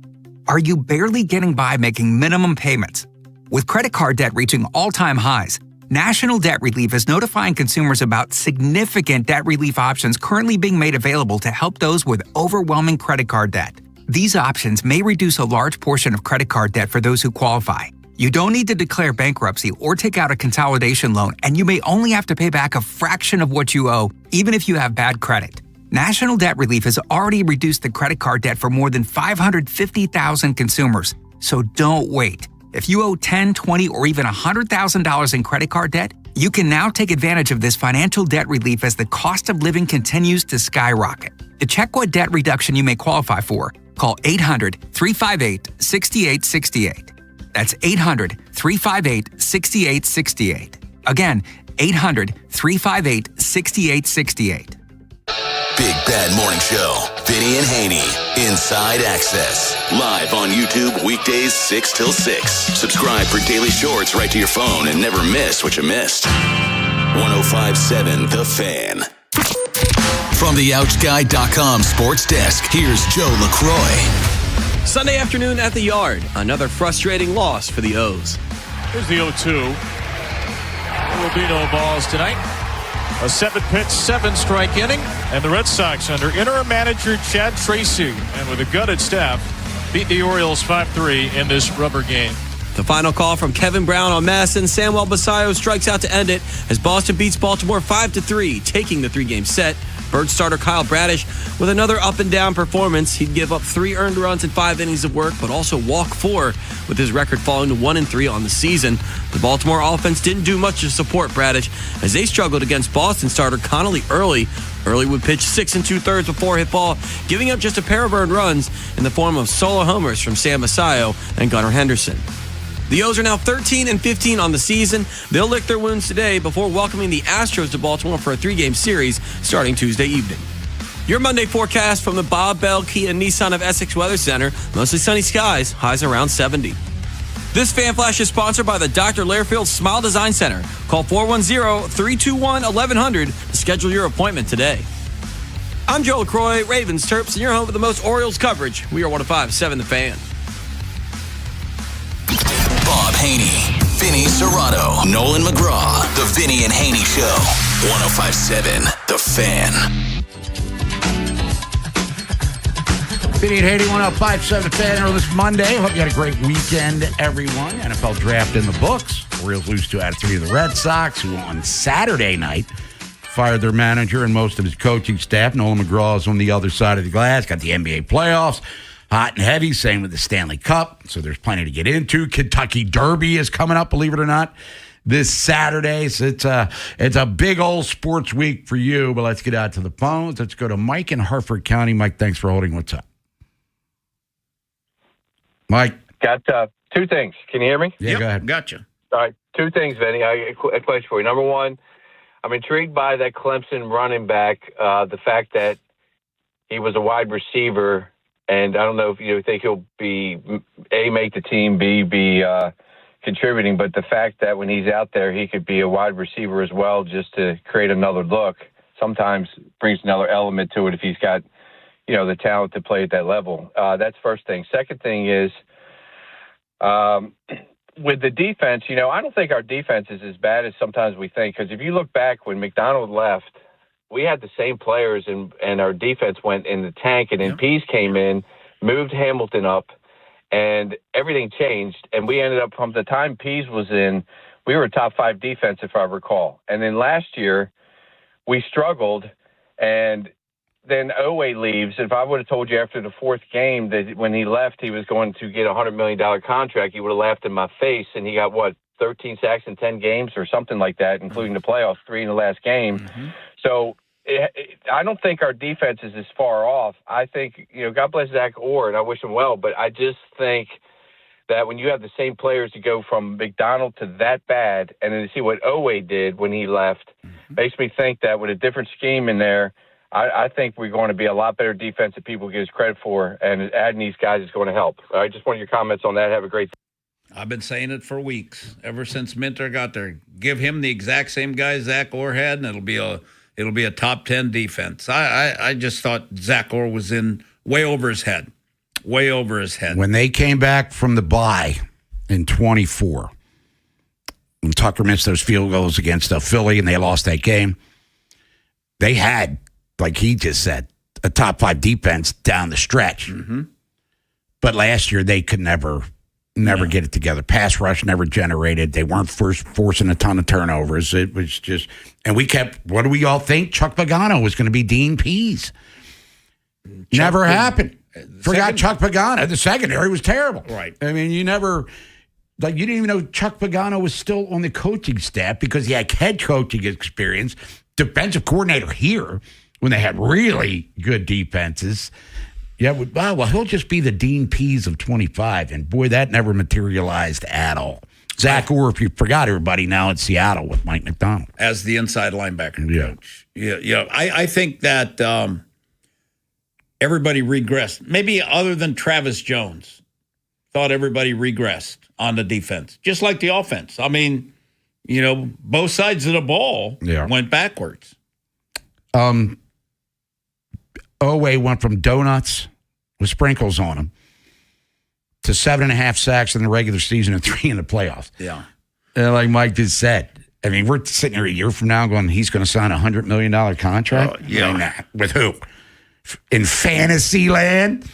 Are you barely getting by making minimum payments? With credit card debt reaching all-time highs, National Debt Relief is notifying consumers about significant debt relief options currently being made available to help those with overwhelming credit card debt. These options may reduce a large portion of credit card debt for those who qualify. You don't need to declare bankruptcy or take out a consolidation loan, and you may only have to pay back a fraction of what you owe, even if you have bad credit. National Debt Relief has already reduced the credit card debt for more than 550,000 consumers, so don't wait. If you owe $10,000, $20,000, or even $100,000 in credit card debt, you can now take advantage of this financial debt relief as the cost of living continues to skyrocket. To check what debt reduction you may qualify for, call 800-358-6868. That's 800-358-6868. Again, 800-358-6868. Big Bad Morning Show. Vinny and Haynie. Inside Access. Live on YouTube weekdays 6 till 6. Subscribe for daily shorts right to your phone and never miss what you missed. 105.7 The Fan. From the OutGuy.com sports desk, here's Joe LaCroix. Sunday afternoon at the Yard. Another frustrating loss for the O's. Here's the 0-2. There will be no balls tonight. A 7-pitch, 7-strike inning, and the Red Sox under interim manager Chad Tracy and with a gutted staff beat the Orioles 5-3 in this rubber game. The final call from Kevin Brown on Madison. Samuel Basayo strikes out to end it as Boston beats Baltimore 5-3, taking the 3-game set. Bird starter Kyle Bradish with another up-and-down performance. He'd give up 3 earned runs in 5 innings of work, but also walk 4, with his record falling to 1-3 on the season. The Baltimore offense didn't do much to support Bradish as they struggled against Boston starter Connolly early. Early would pitch 6 2/3 before hit ball, giving up just a pair of earned runs in the form of solo homers from Sam Basayo and Gunnar Henderson. The O's are now 13-15 on the season. They'll lick their wounds today before welcoming the Astros to Baltimore for a 3-game series starting Tuesday evening. Your Monday forecast from the Bob Bell Kia Nissan of Essex Weather Center. Mostly sunny skies, highs around 70. This Fan Flash is sponsored by the Dr. Lairfield Smile Design Center. Call 410-321-1100 to schedule your appointment today. I'm Joe LaCroix, Ravens Terps, and you're home with the most Orioles coverage. We are 105.7 The Fan. Bob Haynie, Vinny Serrato, Nolan McGraw. The Vinny and Haynie Show. 105.7 The Fan. Vinny Haynie, 105.7 Fan this Monday. Hope you had a great weekend, everyone. NFL draft in the books. Orioles lose 2 out of 3 to the Red Sox, who on Saturday night fired their manager and most of his coaching staff. Nolan McGraw is on the other side of the glass. Got the NBA playoffs. Hot and heavy, same with the Stanley Cup. So there's plenty to get into. Kentucky Derby is coming up, believe it or not, this Saturday. So it's a big old sports week for you. But let's get out to the phones. Let's go to Mike in Harford County. Mike, thanks for holding. What's up? Mike. Got 2 things. Can you hear me? Yeah, go ahead. Gotcha. All right, 2 things, Vinny. A question for you. Number one, I'm intrigued by that Clemson running back, the fact that he was a wide receiver, and I don't know if you think he'll be, A, make the team, B, be contributing, but the fact that when he's out there, he could be a wide receiver as well just to create another look sometimes brings another element to it if he's got, the talent to play at that level. That's first thing. Second thing is with the defense, I don't think our defense is as bad as sometimes we think, because if you look back when McDonald left, we had the same players and our defense went in the tank, and then Pease came in, moved Hamilton up, and everything changed. And we ended up, from the time Pease was in, we were a top 5 defense, if I recall. And then last year we struggled, and then Oweh leaves. If I would have told you after the 4th game that when he left he was going to get a $100 million contract, you would have laughed in my face. And he got, 13 sacks in 10 games or something like that, including the playoffs, 3 in the last game. Mm-hmm. So I don't think our defense is as far off. I think, God bless Zach Orr, and I wish him well, but I just think that when you have the same players to go from McDonald to that bad, and then to see what Oweh did when he left, makes me think that with a different scheme in there, I think we're going to be a lot better defense than people give us credit for, and adding these guys is going to help. All right, just want your comments on that. Have a great day. I've been saying it for weeks, ever since Minter got there. Give him the exact same guy Zach Orr had, and it'll be a top 10 defense. I just thought Zach Orr was in way over his head. Way over his head. When they came back from the bye in 24, when Tucker missed those field goals against Philly and they lost that game, they had, like he just said, a top 5 defense down the stretch. Mm-hmm. But last year they could never get it together. Pass rush never generated. They weren't forcing a ton of turnovers. It was just, and we kept, what do we all think? Chuck Pagano was going to be Dean Pease. Never happened. Forgot Chuck Pagano. The secondary was terrible. Right. I mean, you didn't even know Chuck Pagano was still on the coaching staff because he had head coaching experience, defensive coordinator here when they had really good defenses. Yeah, well, he'll just be the Dean Pease of 25. And, boy, that never materialized at all. Zach Orr, if you forgot, everybody now in Seattle with Mike McDonald. As the inside linebacker coach. Yeah. I think that everybody regressed. Maybe other than Travis Jones, thought everybody regressed on the defense. Just like the offense. I mean, both sides of the ball went backwards. Oweh went from donuts with sprinkles on them to 7.5 sacks in the regular season and 3 in the playoffs. Yeah. And like Mike just said, I mean, we're sitting here a year from now going, he's going to sign a $100 million contract? With who? In fantasy land?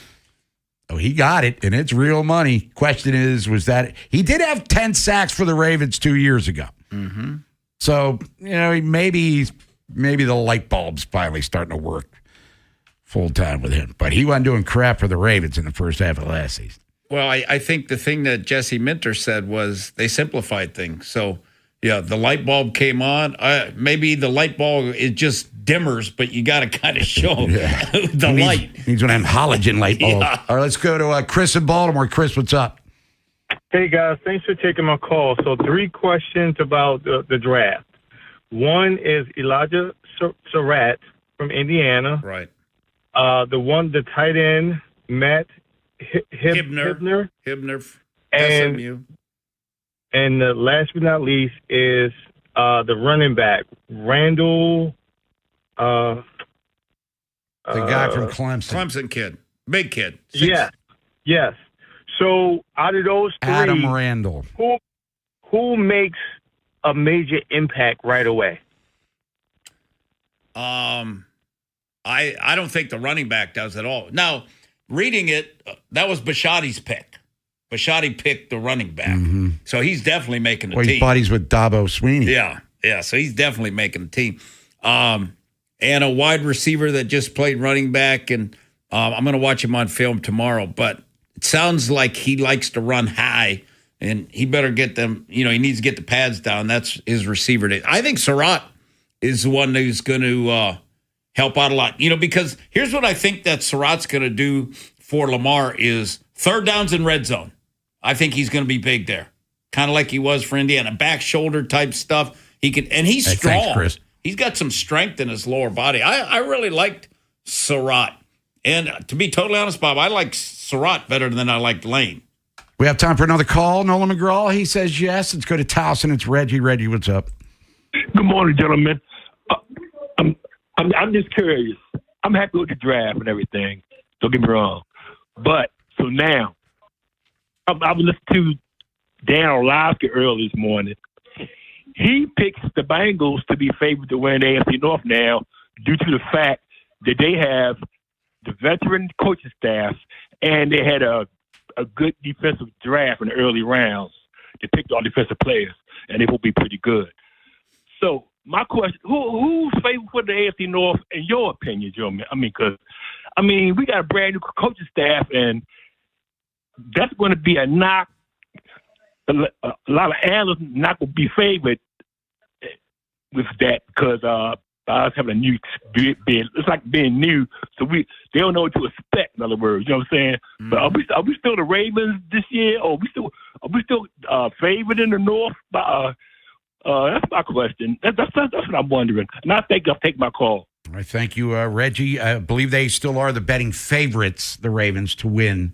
Oh, he got it, and it's real money. Question is, was that he did have 10 sacks for the Ravens 2 years ago. Mm-hmm. So, maybe the light bulb's finally starting to work full time with him. But he wasn't doing crap for the Ravens in the first half of last season. Well, I think the thing that Jesse Minter said was they simplified things. So, the light bulb came on. Maybe the light bulb is just dimmers, but you got to kind of show the light. He's going to have halogen light bulb. Yeah. All right, let's go to Chris in Baltimore. Chris, what's up? Hey, guys. Thanks for taking my call. So 3 questions about the draft. One is Elijah Surratt from Indiana. Right. The tight end, Matt Hibner. And SMU. And last but not least is the running back, Randall. The guy from Clemson. Clemson kid. Big kid. Yes. So out of those 3, Adam Randall. Who makes a major impact right away? I don't think the running back does at all. Now, reading it, that was Bashotti's pick. Bashotti picked the running back. So he's definitely making the team. He's buddies with Dabo Sweeney. Yeah. So he's definitely making the team. And a wide receiver that just played running back. And I'm going to watch him on film tomorrow. But it sounds like he likes to run high. And he better get them, he needs to get the pads down. That's his receiver. I think Surratt is the one who's going to help out a lot. Because here's what I think that Surratt's going to do for Lamar is third downs in red zone. I think he's going to be big there, kind of like he was for Indiana. Back shoulder type stuff. He's strong. Thanks, Chris. He's got some strength in his lower body. I really liked Surratt. And to be totally honest, Bob, I like Surratt better than I liked Lane. We have time for another call. Nolan McGraw, he says yes. Let's go to Towson. It's Reggie. Reggie, what's up? Good morning, gentlemen. I'm just curious. I'm happy with the draft and everything. Don't get me wrong. But so now, I was listening to Dan Orlovsky early this morning. He picks the Bengals to be favored to win AFC North now due to the fact that they have the veteran coaching staff and they had a good defensive draft in the early rounds. They picked all defensive players, and they will be pretty good. So my question, who's favored for the AFC North in your opinion, Joe? We got a brand new coaching staff, and that's going to be a knock. A lot of analysts not going to be favored with that because us having a new experience. It's like being new, so they don't know what to expect. In other words, you know what I'm saying? Mm-hmm. But are we still the Ravens this year, or are we still favored in the North? That's my question. That's what I'm wondering, and I think I'll take my call. All right, thank you, Reggie. I believe they still are the betting favorites, the Ravens, to win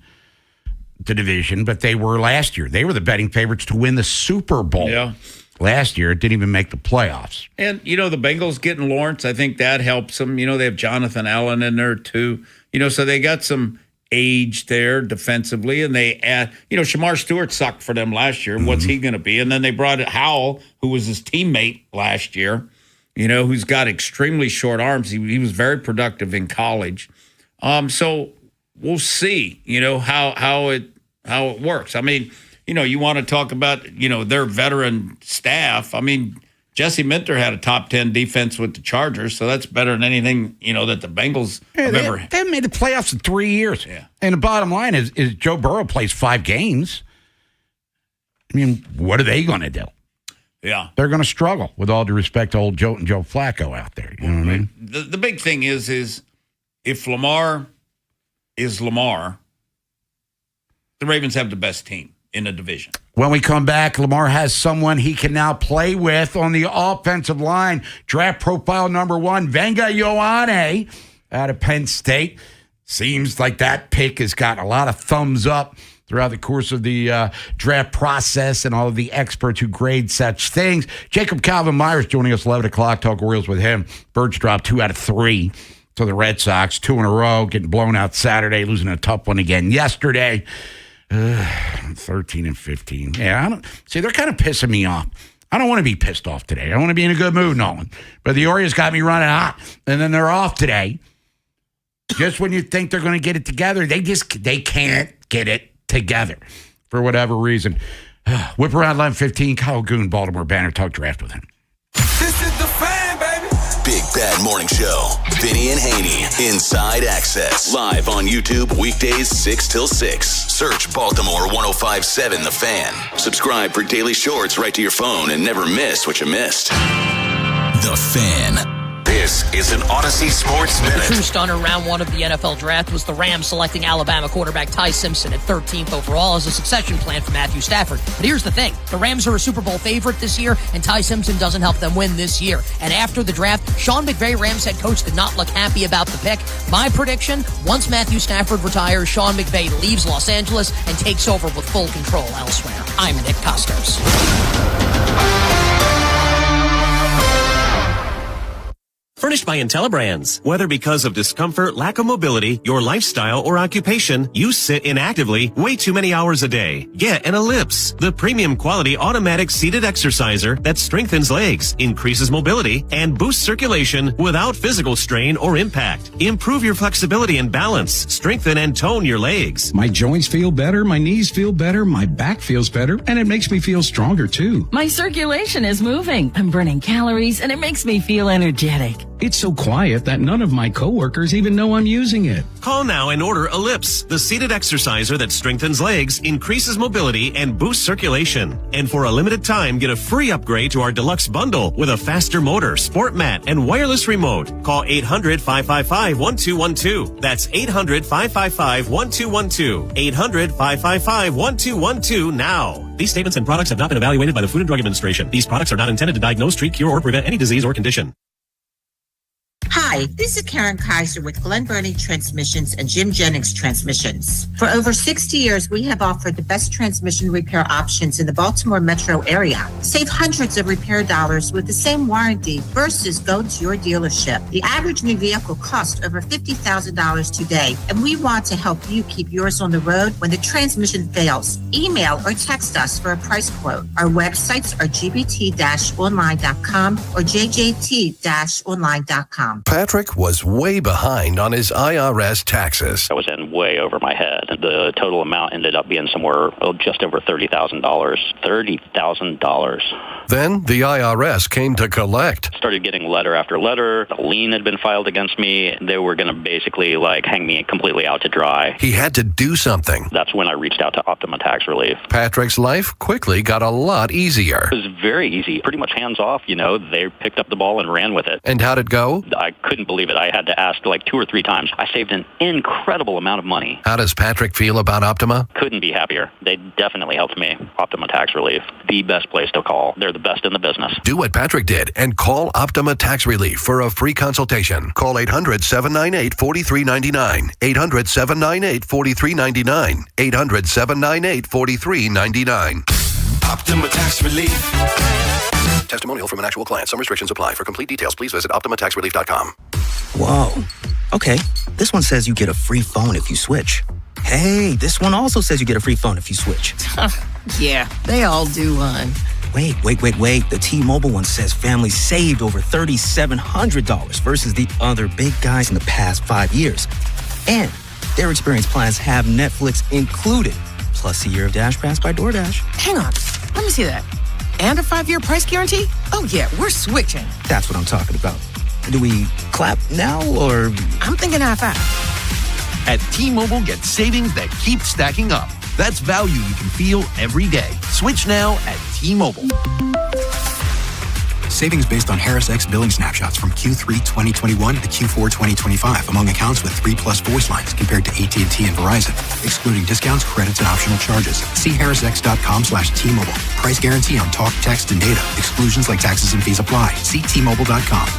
the division, but they were last year. They were the betting favorites to win the Super Bowl. Yeah. Last year, it didn't even make the playoffs. And, the Bengals getting Lawrence, I think that helps them. They have Jonathan Allen in there, too. So they got some age there defensively, and they add, Shamar Stewart sucked for them last year. What's he going to be? And then they brought in Howell, who was his teammate last year, who's got extremely short arms. He was very productive in college. So we'll see, how it works. You want to talk about, their veteran staff. Jesse Minter had a top 10 defense with the Chargers, so that's better than anything, that the Bengals have ever had. They haven't made the playoffs in 3 years. Yeah. And the bottom line is Joe Burrow plays 5 games. What are they going to do? Yeah. They're going to struggle, with all due respect to old Joe and Joe Flacco out there. You know what I mean? The big thing is if Lamar is Lamar, the Ravens have the best team in the division. When we come back, Lamar has someone he can now play with on the offensive line. Draft profile number 1, Venga Ioane out of Penn State. Seems like that pick has gotten a lot of thumbs up throughout the course of the draft process and all of the experts who grade such things. Jacob Calvin-Myers joining us 11 o'clock. Talk Orioles with him. Birds dropped 2 out of 3 to the Red Sox. 2 in a row, getting blown out Saturday, losing a tough one again yesterday. 13 and 15. Yeah, they're kind of pissing me off. I don't want to be pissed off today. I want to be in a good mood, Nolan. But the Orioles got me running hot, and then they're off today. Just when you think they're going to get it together, they can't get it together for whatever reason. Whip around 11:15. Kyle Goon, Baltimore Banner. Talk draft with him. This is the Fan, baby. Big Bad Morning Show. Vinny and Haynie. Inside Access. Live on YouTube weekdays 6 till 6. Search Baltimore 105.7 The Fan. Subscribe for daily shorts right to your phone and never miss what you missed. The Fan. This is an Odyssey Sports Minute. The true stunner round 1 of the NFL draft was the Rams selecting Alabama quarterback Ty Simpson at 13th overall as a succession plan for Matthew Stafford. But here's the thing. The Rams are a Super Bowl favorite this year, and Ty Simpson doesn't help them win this year. And after the draft, Sean McVay, Rams head coach, did not look happy about the pick. My prediction, once Matthew Stafford retires, Sean McVay leaves Los Angeles and takes over with full control elsewhere. I'm Nick Costos. For an Furnished by IntelliBrands. Whether because of discomfort, lack of mobility, your lifestyle, or occupation, you sit inactively way too many hours a day. Get an Ellipse, the premium quality automatic seated exerciser that strengthens legs, increases mobility, and boosts circulation without physical strain or impact. Improve your flexibility and balance, strengthen and tone your legs. My joints feel better, my knees feel better, my back feels better, and it makes me feel stronger too. My circulation is moving. I'm burning calories, and it makes me feel energetic. It's so quiet that none of my coworkers even know I'm using it. Call now and order Ellipse, the seated exerciser that strengthens legs, increases mobility, and boosts circulation. And for a limited time, get a free upgrade to our deluxe bundle with a faster motor, sport mat, and wireless remote. Call 800-555-1212. That's 800-555-1212. 800-555-1212 now. These statements and products have not been evaluated by the Food and Drug Administration. These products are not intended to diagnose, treat, cure, or prevent any disease or condition. Hi, this is Karen Kaiser with Glen Burnie Transmissions and Jim Jennings Transmissions. For over 60 years, we have offered the best transmission repair options in the Baltimore metro area. Save hundreds of repair dollars with the same warranty versus go to your dealership. The average new vehicle costs over $50,000 today, and we want to help you keep yours on the road when the transmission fails. Email or text us for a price quote. Our websites are gbt-online.com or jjt-online.com. Patrick was way behind on his IRS taxes. I was in way over my head. The total amount ended up being somewhere just over $30,000. $30,000. Then the IRS came to collect. Started getting letter after letter. A lien had been filed against me. They were going to basically hang me completely out to dry. He had to do something. That's when I reached out to Optima Tax Relief. Patrick's life quickly got a lot easier. It was very easy, pretty much hands off. They picked up the ball and ran with it. And how'd it go? I couldn't believe it. I had to ask 2 or 3 times. I saved an incredible amount of money. How does Patrick feel about Optima? Couldn't be happier. They definitely helped me. Optima Tax Relief, the best place to call. They're the best in the business. Do what Patrick did and call Optima Tax Relief for a free consultation. Call 800-798-4399. 800-798-4399. 800-798-4399. Optima Tax Relief. Testimonial from an actual client. Some restrictions apply. For complete details, please visit OptimaTaxRelief.com. Whoa. Okay. This one says you get a free phone if you switch. Hey, this one also says you get a free phone if you switch. Yeah, they all do, hon. Wait. The T-Mobile one says families saved over $3,700 versus the other big guys in the past 5 years. And their experience plans have Netflix included, plus a year of Dash Pass by DoorDash. Hang on. Let me see that. And a 5-year price guarantee? Oh, yeah, we're switching. That's what I'm talking about. Do we clap now, or? I'm thinking high five. At T-Mobile, get savings that keep stacking up. That's value you can feel every day. Switch now at T-Mobile. Savings based on Harris X billing snapshots from Q3 2021 to Q4 2025 among accounts with 3+ voice lines compared to AT&T and Verizon, excluding discounts, credits, and optional charges. See harrisx.com/T-Mobile. Price guarantee on talk, text, and data. Exclusions like taxes and fees apply. See T-Mobile.com.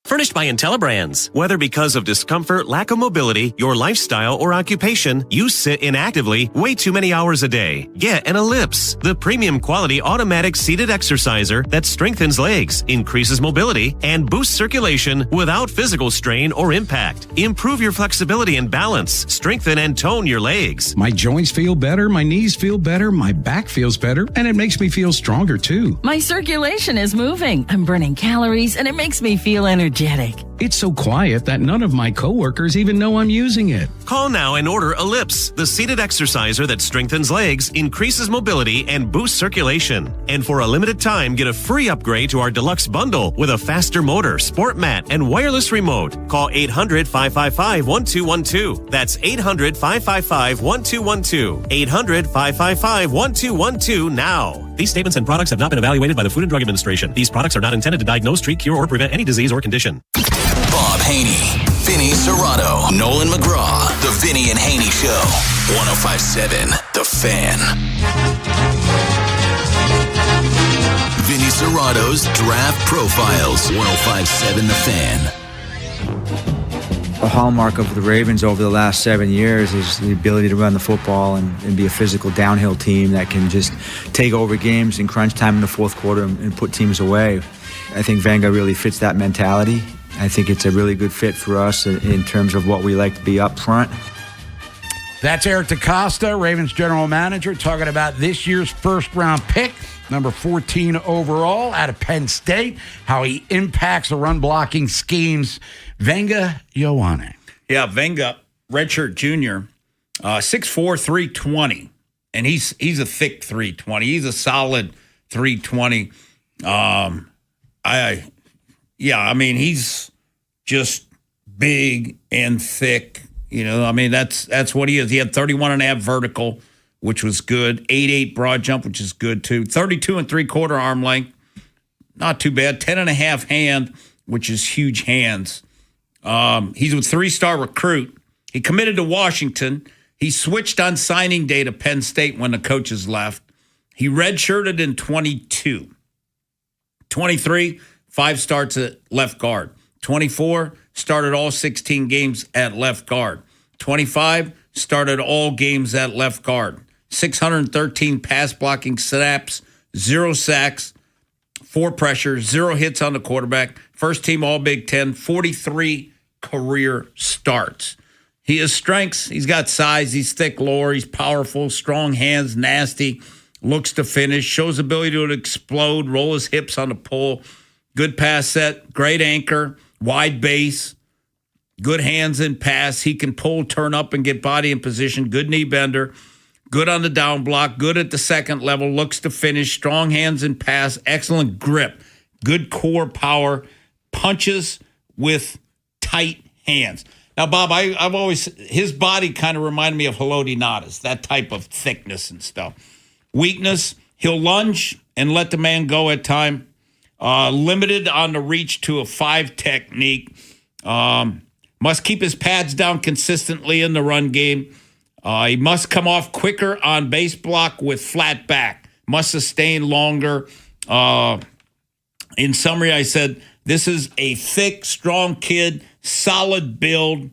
Furnished by IntelliBrands. Whether because of discomfort, lack of mobility, your lifestyle, or occupation, you sit inactively way too many hours a day. Get an Ellipse, the premium quality automatic seated exerciser that strengthens legs, increases mobility, and boosts circulation without physical strain or impact. Improve your flexibility and balance, strengthen and tone your legs. My joints feel better, my knees feel better, my back feels better, and it makes me feel stronger too. My circulation is moving. I'm burning calories, and it makes me feel energetic. It's so quiet that none of my coworkers even know I'm using it. Call now and order Ellipse, the seated exerciser that strengthens legs, increases mobility, and boosts circulation. And for a limited time, get a free upgrade to our deluxe bundle with a faster motor, sport mat, and wireless remote. Call 800-555-1212. That's 800-555-1212. 800-555-1212 now. These statements and products have not been evaluated by the Food and Drug Administration. These products are not intended to diagnose, treat, cure, or prevent any disease or condition. Bob Haynie, Vinny Serrato, Nolan McGraw, The Vinny and Haynie Show. 105.7 The Fan. Vinny Serrato's Draft Profiles. 105.7 The Fan. A hallmark of the Ravens over the last 7 years is the ability to run the football and be a physical downhill team that can just take over games in crunch time in the fourth quarter and put teams away. I think Wenger really fits that mentality. I think it's a really good fit for us in terms of what we like to be up front. That's Eric DeCosta, Ravens general manager, talking about this year's first-round pick, number 14 overall out of Penn State, how he impacts the run-blocking schemes. Wenger Ioane. Yeah, Wenger, redshirt junior, 6'4", 320. And he's a thick 320. He's a solid 320. He's just big and thick. That's what he is. He had 31.5 vertical, which was good. 8.8 broad jump, which is good too. 32 3/4 arm length, not too bad. 10.5 hand, which is huge hands. He's a 3-star recruit. He committed to Washington. He switched on signing day to Penn State when the coaches left. He redshirted in 22. 23, 5 starts at left guard. 24, started all 16 games at left guard. 25, started all games at left guard. 613 pass blocking snaps, 0 sacks, 4 pressures, 0 hits on the quarterback. First team All Big Ten, 43 career starts. He has strengths. He's got size. He's thick lower. He's powerful, strong hands, nasty, looks to finish, shows ability to explode, roll his hips on the pull. Good pass set, great anchor, wide base, good hands in pass. He can pull, turn up, and get body in position. Good knee bender, good on the down block, good at the second level, looks to finish, strong hands in pass, excellent grip, good core power, punches with tight hands. Now, Bob, I've always, his body kind of reminded me of Haloti Ngata's, that type of thickness and stuff. Weakness, he'll lunge and let the man go at time. Limited on the reach to a 5 technique. Must keep his pads down consistently in the run game. He must come off quicker on base block with flat back. Must sustain longer. In summary, I said, this is a thick, strong kid, solid build,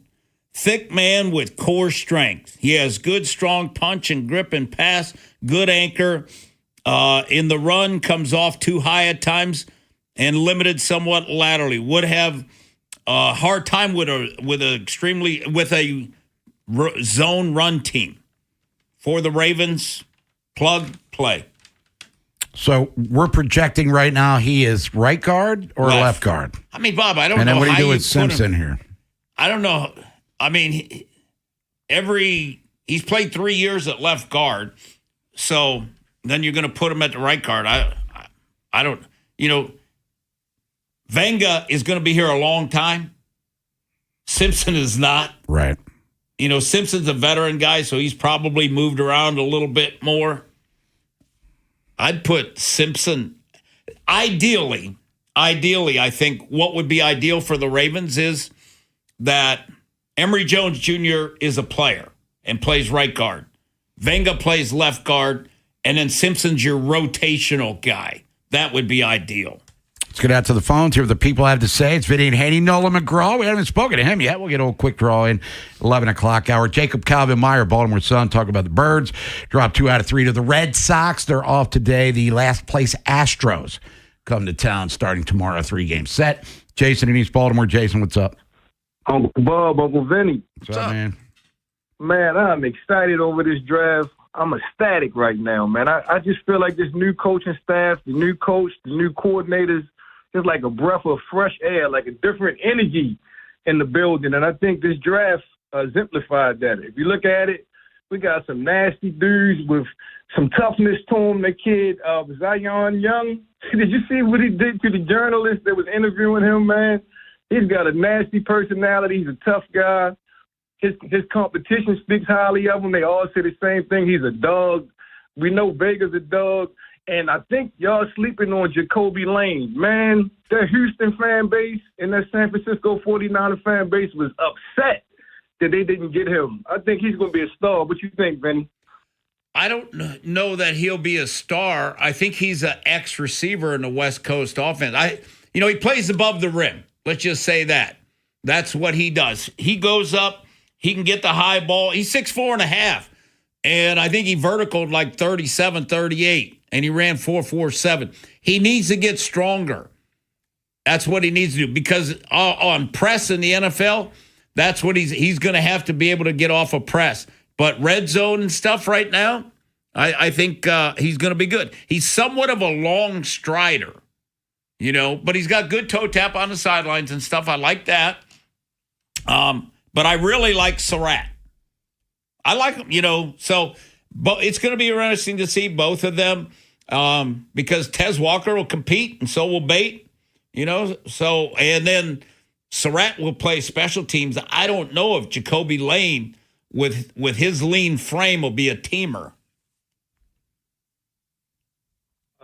thick man with core strength. He has good, strong punch and grip and pass, good anchor. In the run, comes off too high at times and limited somewhat laterally. Would have a hard time with a zone run team. For the Ravens, plug, play. So we're projecting right now he is right guard or left guard? I mean, Bob, I don't know. And then what do you do with put Simpson here? I don't know. I mean, he's played 3 years at left guard, so then you're going to put him at the right guard. I don't. Wenger is going to be here a long time. Simpson is not. Right. Simpson's a veteran guy, so he's probably moved around a little bit more. I'd put Simpson. Ideally, I think what would be ideal for the Ravens is that Emory Jones Jr. is a player and plays right guard. Wenger plays left guard, and then Simpson's your rotational guy. That would be ideal. Let's get out to the phones, hear what the people have to say. It's Vinny Haynie, Nolan McGraw. We haven't spoken to him yet. We'll get a little quick draw in 11 o'clock hour. Jacob Calvin-Meyer, Baltimore Sun, talking about the Birds. Dropped 2 out of 3 to the Red Sox. They're off today. The last place Astros come to town starting tomorrow, 3-game set. Jason in East Baltimore. Jason, what's up? Uncle Bob, Uncle Vinny. What's up, man? Man, I'm excited over this draft. I'm ecstatic right now, man. I just feel like this new coaching staff, the new coach, the new coordinators, it's like a breath of fresh air, like a different energy in the building. And I think this draft exemplified that. If you look at it, we got some nasty dudes with some toughness to him. The kid, Zion Young, did you see what he did to the journalist that was interviewing him, man? He's got a nasty personality. He's a tough guy. His competition speaks highly of him. They all say the same thing. He's a dog. We know Vega's a dog. And I think y'all sleeping on Jacoby Lane. Man, that Houston fan base and that San Francisco 49er fan base was upset that they didn't get him. I think he's going to be a star. What you think, Vinny? I don't know that he'll be a star. I think he's an ex-receiver in the West Coast offense. He plays above the rim. Let's just say that. That's what he does. He goes up. He can get the high ball. He's 6'4.5". And I think he verticaled like 37, 38. And he ran 4.47. He needs to get stronger. That's what he needs to do, because on press in the NFL, that's what he's going to have to be able to get off of press. But red zone and stuff right now, I think he's going to be good. He's somewhat of a long strider, but he's got good toe tap on the sidelines and stuff. I like that. But I really like Surratt. I like him, so but it's going to be interesting to see both of them because Tez Walker will compete and so will Bate, so, and then Surratt will play special teams. I don't know if Jacoby Lane with his lean frame will be a teamer.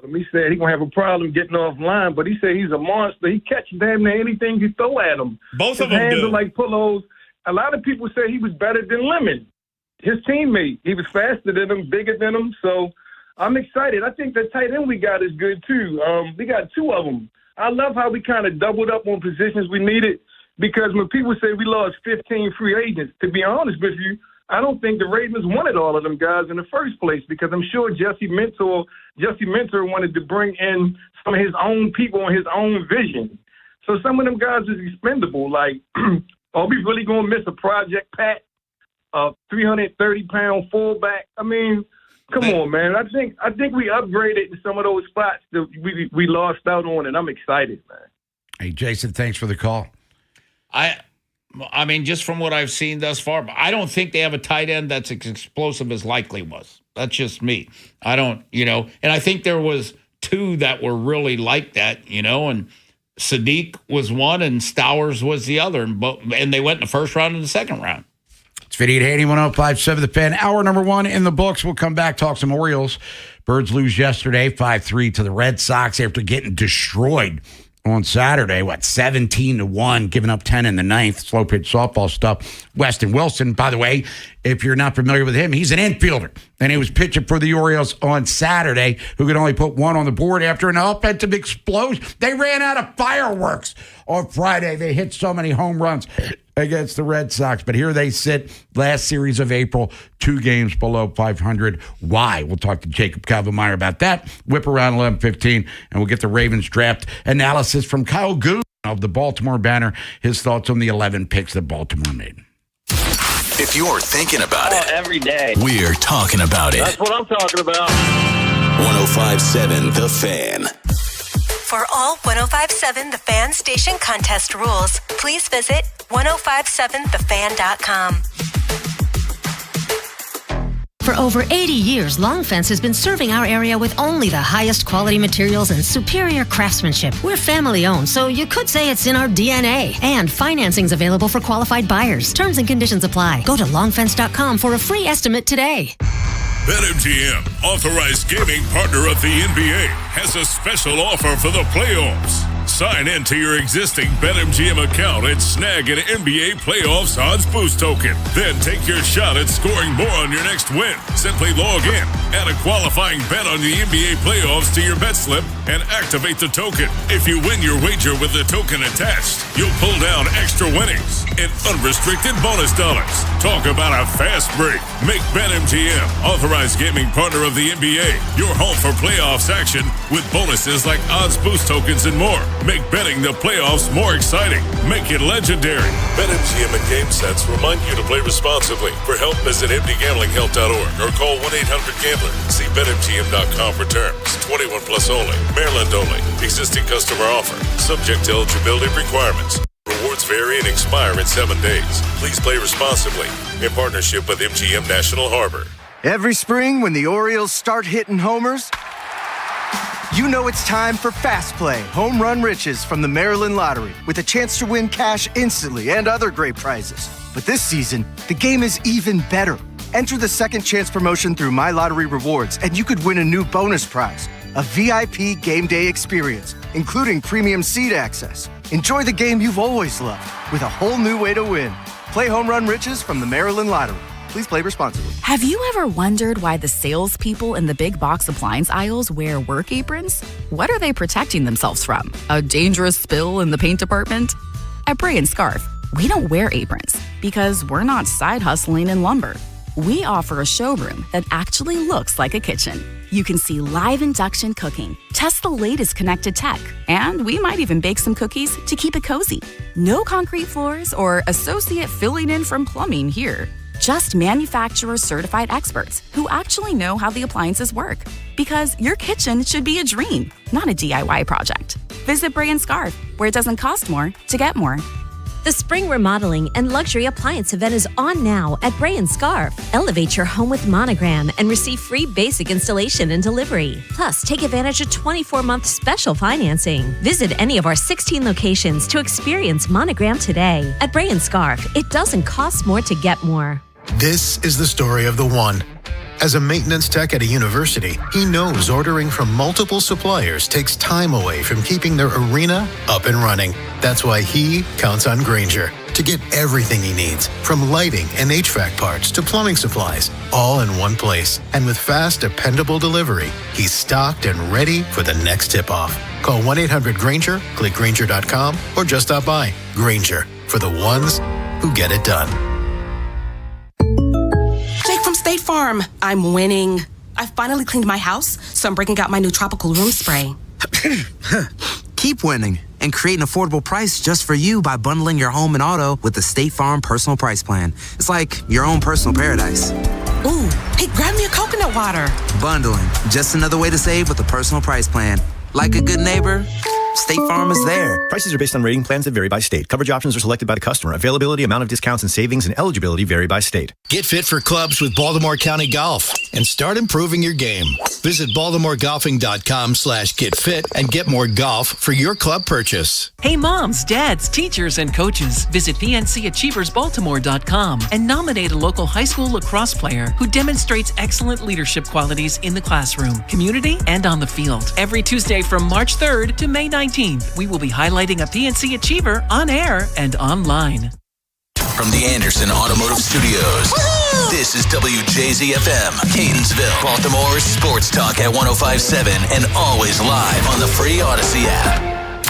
He said he's going to have a problem getting offline, but he said he's a monster. He catches damn near anything you throw at him. Both of his them hands do. are like pillows. A lot of people say he was better than Lemon, his teammate. He was faster than him, bigger than him. So I'm excited. I think the tight end we got is good, too. We got two of them. I love how we kind of doubled up on positions we needed, because when people say we lost 15 free agents, to be honest with you, I don't think the Ravens wanted all of them guys in the first place, because I'm sure Jesse Mentor wanted to bring in some of his own people and his own vision. So some of them guys is expendable. Like, are we really going to miss a Project Pat, a 330-pound fullback? I mean, come on, man. I think we upgraded in some of those spots that we lost out on, and I'm excited, man. Hey, Jason, thanks for the call. I mean, just from what I've seen thus far, I don't think they have a tight end that's as explosive as Likely was. That's just me. I don't, and I think there was two that were really like that, and Sadiq was one and Stowers was the other, and they went in the first round and the second round. It's Vinny Haynie, 105.7 The Fan. Hour number one in the books. We'll come back, talk some Orioles. Birds lose yesterday, 5-3 to the Red Sox after getting destroyed on Saturday, 17-1, giving up 10 in the ninth, slow pitch softball stuff. Weston Wilson, by the way, if you're not familiar with him, he's an infielder, and he was pitching for the Orioles on Saturday, who could only put one on the board after an offensive explosion. They ran out of fireworks on Friday. They hit so many home runs against the Red Sox, but here they sit, last series of April, 2 games below 500. Why? We'll talk to Jacob Calvameyer about that. Whip around 11:15, and we'll get the Ravens draft analysis from Kyle Goode of the Baltimore Banner, his thoughts on the 11 picks that Baltimore made. If you're thinking about it, every day, we're talking about it. That's what I'm talking about. 105.7 The Fan. For all 105.7 The Fan station contest rules, please visit 1057thefan.com. For over 80 years, Long Fence has been serving our area with only the highest quality materials and superior craftsmanship. We're family owned, so you could say it's in our DNA. And financing's available for qualified buyers. Terms and conditions apply. Go to longfence.com for a free estimate today. BetMGM, authorized gaming partner of the NBA, has a special offer for the playoffs. Sign in to your existing BetMGM account and snag an NBA Playoffs Odds Boost token. Then take your shot at scoring more on your next win. Simply log in, add a qualifying bet on the NBA Playoffs to your bet slip, and activate the token. If you win your wager with the token attached, you'll pull down extra winnings and unrestricted bonus dollars. Talk about a fast break. Make BetMGM, authorized gaming partner of the NBA, your home for playoffs action with bonuses like odds boost tokens and more. Make betting the playoffs more exciting. Make it legendary. BetMGM and GameSense remind you to play responsibly. For help, visit mdgamblinghelp.org or call 1-800-GAMBLER. See BetMGM.com for terms. 21 plus only. Maryland only. Existing customer offer. Subject to eligibility requirements. Rewards vary and expire in 7 days. Please play responsibly. In partnership with MGM National Harbor. Every spring when the Orioles start hitting homers, you know it's time for Fast Play Home Run Riches from the Maryland Lottery, with a chance to win cash instantly and other great prizes. But this season, the game is even better. Enter the Second Chance promotion through My Lottery Rewards, and you could win a new bonus prize, a VIP game day experience, including premium seat access. Enjoy the game you've always loved with a whole new way to win. Play Home Run Riches from the Maryland Lottery. Please play responsibly. Have you ever wondered why the salespeople in the big box appliance aisles wear work aprons? What are they protecting themselves from? A dangerous spill in the paint department? At Bray & Scarf, we don't wear aprons because we're not side hustling in lumber. we offer a showroom that actually looks like a kitchen. You can see live induction cooking, test the latest connected tech, and we might even bake some cookies to keep it cozy. No concrete floors or associate filling in from plumbing here. Just manufacturer certified experts who actually know how the appliances work. Because your kitchen should be a dream, not a DIY project. Visit Bray & Scarf, where it doesn't cost more to get more. The spring remodeling and luxury appliance event is on now at Bray & Scarf. Elevate your home with Monogram and receive free basic installation and delivery. Plus, take advantage of 24-month special financing. Visit any of our 16 locations to experience Monogram today. At Bray & Scarf, it doesn't cost more to get more. This is the story of the one. As a maintenance tech at a university, he knows ordering from multiple suppliers takes time away from keeping their arena up and running. That's why he counts on Grainger to get everything he needs, from lighting and HVAC parts to plumbing supplies, all in one place. And with fast, dependable delivery, he's stocked and ready for the next tip-off. Call 1-800-GRAINGER, click Grainger.com, or just stop by. Grainger, for the ones who get it done. Jake from State Farm. I'm winning. I finally cleaned my house, so I'm breaking out my new tropical room spray. Keep winning and create an affordable price just for you by bundling your home and auto with the State Farm Personal Price Plan. It's like your own personal paradise. Ooh, hey, grab me a coconut water. Bundling, just another way to save with the Personal Price Plan. Like a good neighbor, State Farm is there. Prices are based on rating plans that vary by state. Coverage options are selected by the customer. Availability, amount of discounts and savings, and eligibility vary by state. Get fit for clubs with Baltimore County Golf and start improving your game. Visit BaltimoreGolfing.com/getfit and get more golf for your club purchase. Hey moms, dads, teachers, and coaches. Visit PNCAchieversBaltimore.com and nominate a local high school lacrosse player who demonstrates excellent leadership qualities in the classroom, community, and on the field. Every Tuesday from March 3rd to May 19th, we will be highlighting a PNC Achiever on air and online. From the Anderson Automotive Studios, this is WJZFM, Catonsville, Baltimore's sports talk at 105.7 and always live on the free Odyssey app.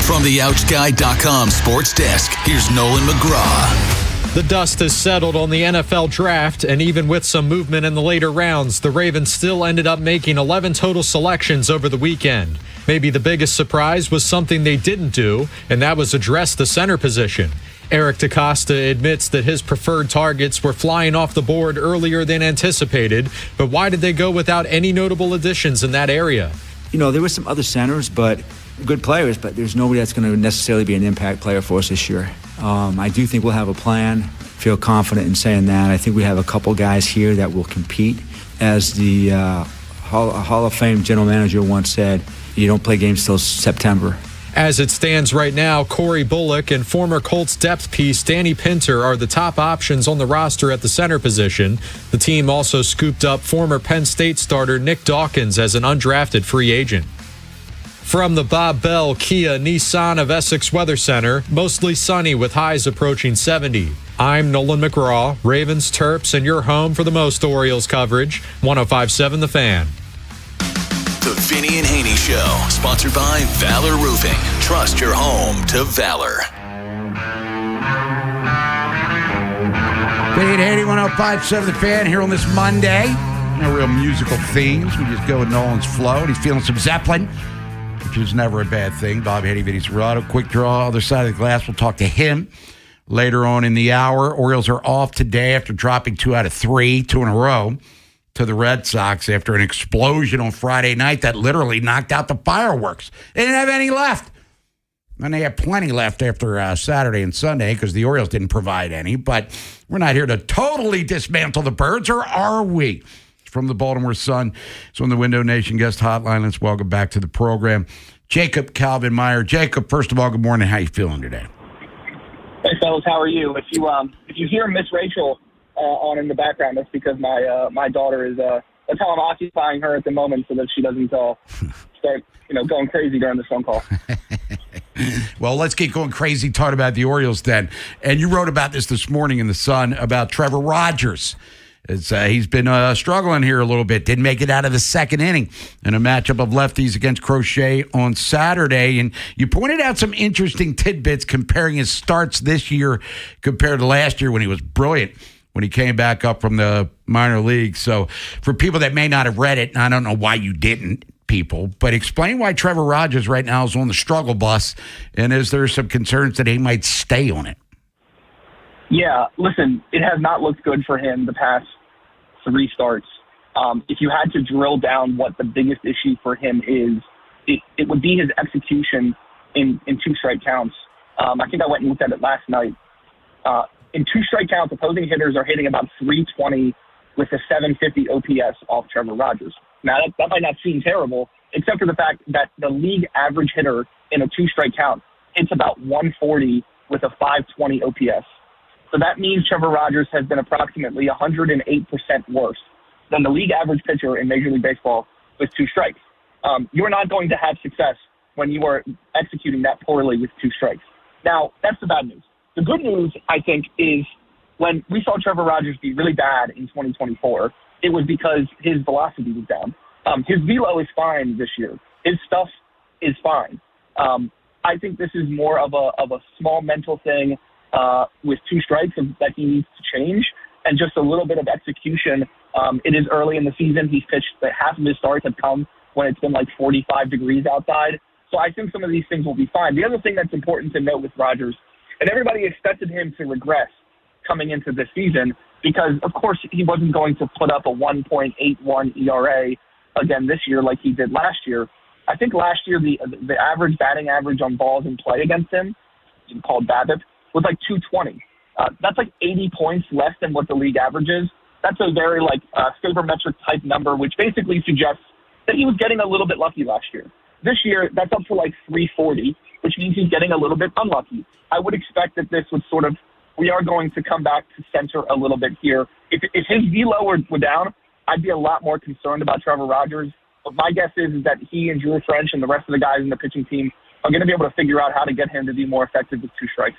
From the OutchGuy.com sports desk, here's Nolan McGraw. The dust has settled on the NFL draft, and even with some movement in the later rounds, the Ravens still ended up making 11 total selections over the weekend. Maybe the biggest surprise was something they didn't do, and that was address the center position. Eric DeCosta admits that his preferred targets were flying off the board earlier than anticipated, but why did they go without any notable additions in that area? You know, there were some other centers, but good players, but there's nobody that's going to necessarily be an impact player for us this year. I do think we'll have a plan. Feel confident in saying that. I think we have a couple guys here that will compete. As the Hall of Fame general manager once said, you don't play games till September. As it stands right now, Corey Bullock and former Colts depth piece Danny Pinter are the top options on the roster at the center position. The team also scooped up former Penn State starter Nick Dawkins as an undrafted free agent. From the Bob Bell Kia Nissan of Essex Weather Center, mostly sunny with highs approaching 70. I'm Nolan McGraw, Ravens, Terps, and your home for the most Orioles coverage, 105.7 The Fan. The Vinny and Haynie Show, sponsored by Valor Roofing. Trust your home to Valor. Vinny and Haynie, 105.7 The Fan here on this Monday. No real musical themes. We just go with Nolan's flow. And he's feeling some Zeppelin, which is never a bad thing. Bob Haynie, Vinny Serrato, quick draw, other side of the glass. We'll talk to him later on in the hour. Orioles are off today after dropping 2 out of 3, 2 in a row, to the Red Sox after an explosion on Friday night that literally knocked out the fireworks. They didn't have any left. And they had plenty left after Saturday and Sunday because the Orioles didn't provide any. But we're not here to totally dismantle the birds, or are we? From the Baltimore Sun. It's on the Window Nation guest hotline. Let's welcome back to the program Jacob Calvin Meyer. Jacob, first of all, good morning. How you feeling today? Hey, fellas, how are you? If you hear Miss Rachel on in the background, that's because my daughter is that's how I'm occupying her at the moment, so that she doesn't start going crazy during this phone call. Well, let's get going crazy talking about the Orioles then. And you wrote about this morning in the Sun about Trevor Rogers. He's been struggling here a little bit. Didn't make it out of the second inning in a matchup of lefties against Crochet on Saturday. And you pointed out some interesting tidbits comparing his starts this year compared to last year when he was brilliant. when he came back up from the minor leagues. So for people that may not have read it, and I don't know why you didn't, people, but explain why Trevor Rogers right now is on the struggle bus, and is there some concerns that he might stay on it? Yeah, listen, it has not looked good for him the past 3 starts. If you had to drill down what the biggest issue for him is, it would be his execution in 2 strike counts. I think I went and looked at it last night. In 2 strike counts, opposing hitters are hitting about 320 with a 750 OPS off Trevor Rogers. Now, that might not seem terrible, except for the fact that the league average hitter in a 2 strike count hits about 140 with a 520 OPS. So that means Trevor Rogers has been approximately 108% worse than the league average pitcher in Major League Baseball with 2 strikes. You're not going to have success when you are executing that poorly with 2 strikes. Now, that's the bad news. The good news, I think, is when we saw Trevor Rogers be really bad in 2024, it was because his velocity was down. His velo is fine this year. His stuff is fine. I think this is more of a small mental thing with 2 strikes that he needs to change, and just a little bit of execution. It is early in the season. He's pitched that half of his starts have come when it's been like 45 degrees outside. So I think some of these things will be fine. The other thing that's important to note with Rogers, and everybody expected him to regress coming into this season because, of course, he wasn't going to put up a 1.81 ERA again this year like he did last year. I think last year the average batting average on balls in play against him, called BABIP, was like 220. That's like 80 points less than what the league average is. That's a very sabermetric type number, which basically suggests that he was getting a little bit lucky last year. This year, that's up to like 340, which means he's getting a little bit unlucky. I would expect that this would we are going to come back to center a little bit here. If his velo were down, I'd be a lot more concerned about Trevor Rogers. But my guess is that he and Drew French and the rest of the guys in the pitching team are going to be able to figure out how to get him to be more effective with 2 strikes.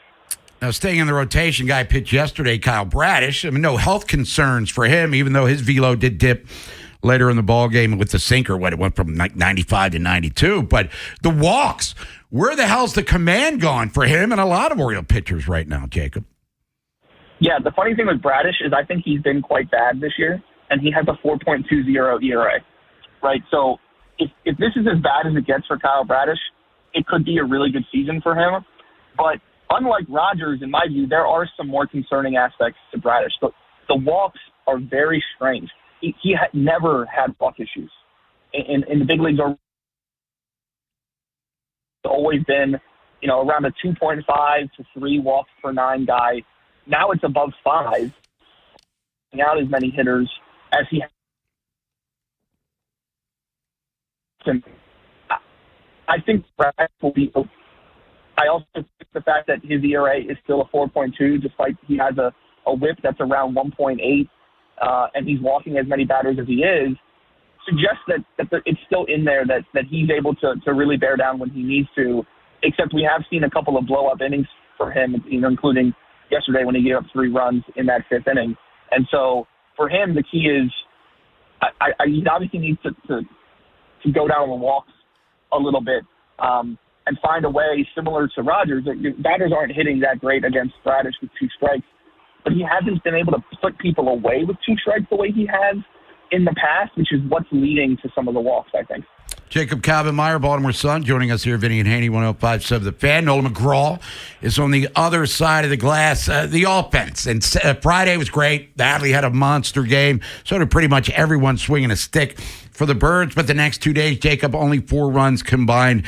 Now, staying in the rotation, guy pitched yesterday, Kyle Bradish. I mean, no health concerns for him, even though his velo did dip later in the ball game with the sinker. It went from 95 to 92. But the walks, where the hell's the command gone for him and a lot of Oriole pitchers right now, Jacob? Yeah, the funny thing with Bradish is I think he's been quite bad this year, and he has a 4.20 ERA, right? So if this is as bad as it gets for Kyle Bradish, it could be a really good season for him. But unlike Rogers, in my view, there are some more concerning aspects to Bradish. The walks are very strange. He never had walk issues. In the big leagues, are always been, around a 2.5 to 3 walks per 9 guy. Now it's above 5. Out as many hitters as he has. I think Bradish will be. I also think the fact that his ERA is still a 4.2, despite he has a whip that's around 1.8, and he's walking as many batters as he is, suggests that it's still in there, that he's able to really bear down when he needs to, except we have seen a couple of blow-up innings for him, including yesterday when he gave up 3 runs in that 5th inning. And so for him, the key is he obviously needs to go down the walks a little bit, and find a way similar to Rogers. Batters aren't hitting that great against Bradish with 2 strikes, but he hasn't been able to put people away with 2 strikes the way he has in the past, which is what's leading to some of the walks, I think. Jacob Calvin-Meyer, Baltimore Sun, joining us here, Vinny and Haynie, 105.7 The Fan. Nolan McGraw is on the other side of the glass, the offense. And Friday was great. Hadley had a monster game. So did pretty much everyone swinging a stick for the Birds. But the next 2 days, Jacob, only 4 runs combined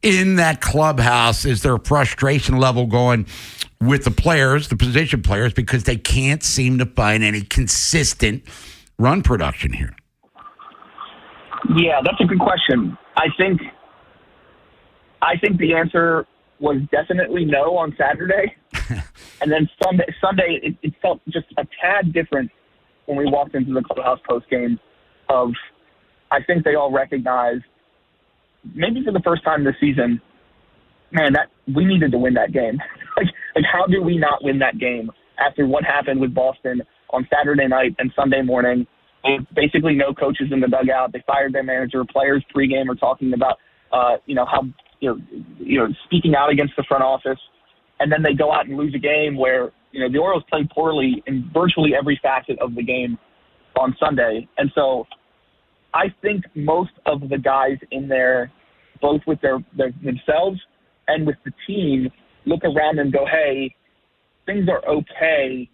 in that clubhouse. Is there a frustration level going with the players, the position players, because they can't seem to find any consistent run production here? Yeah, that's a good question. I think the answer was definitely no on Saturday. And then Sunday it felt just a tad different when we walked into the clubhouse postgame of, I think they all recognized, maybe for the first time this season, man, that we needed to win that game. like how do we not win that game after what happened with Boston on Saturday night and Sunday morning? Basically no coaches in the dugout. They fired their manager. Players pregame are talking about, how, speaking out against the front office. And then they go out and lose a game where, the Orioles played poorly in virtually every facet of the game on Sunday. And so I think most of the guys in there, both with their themselves and with the team, look around and go, hey, things are okay.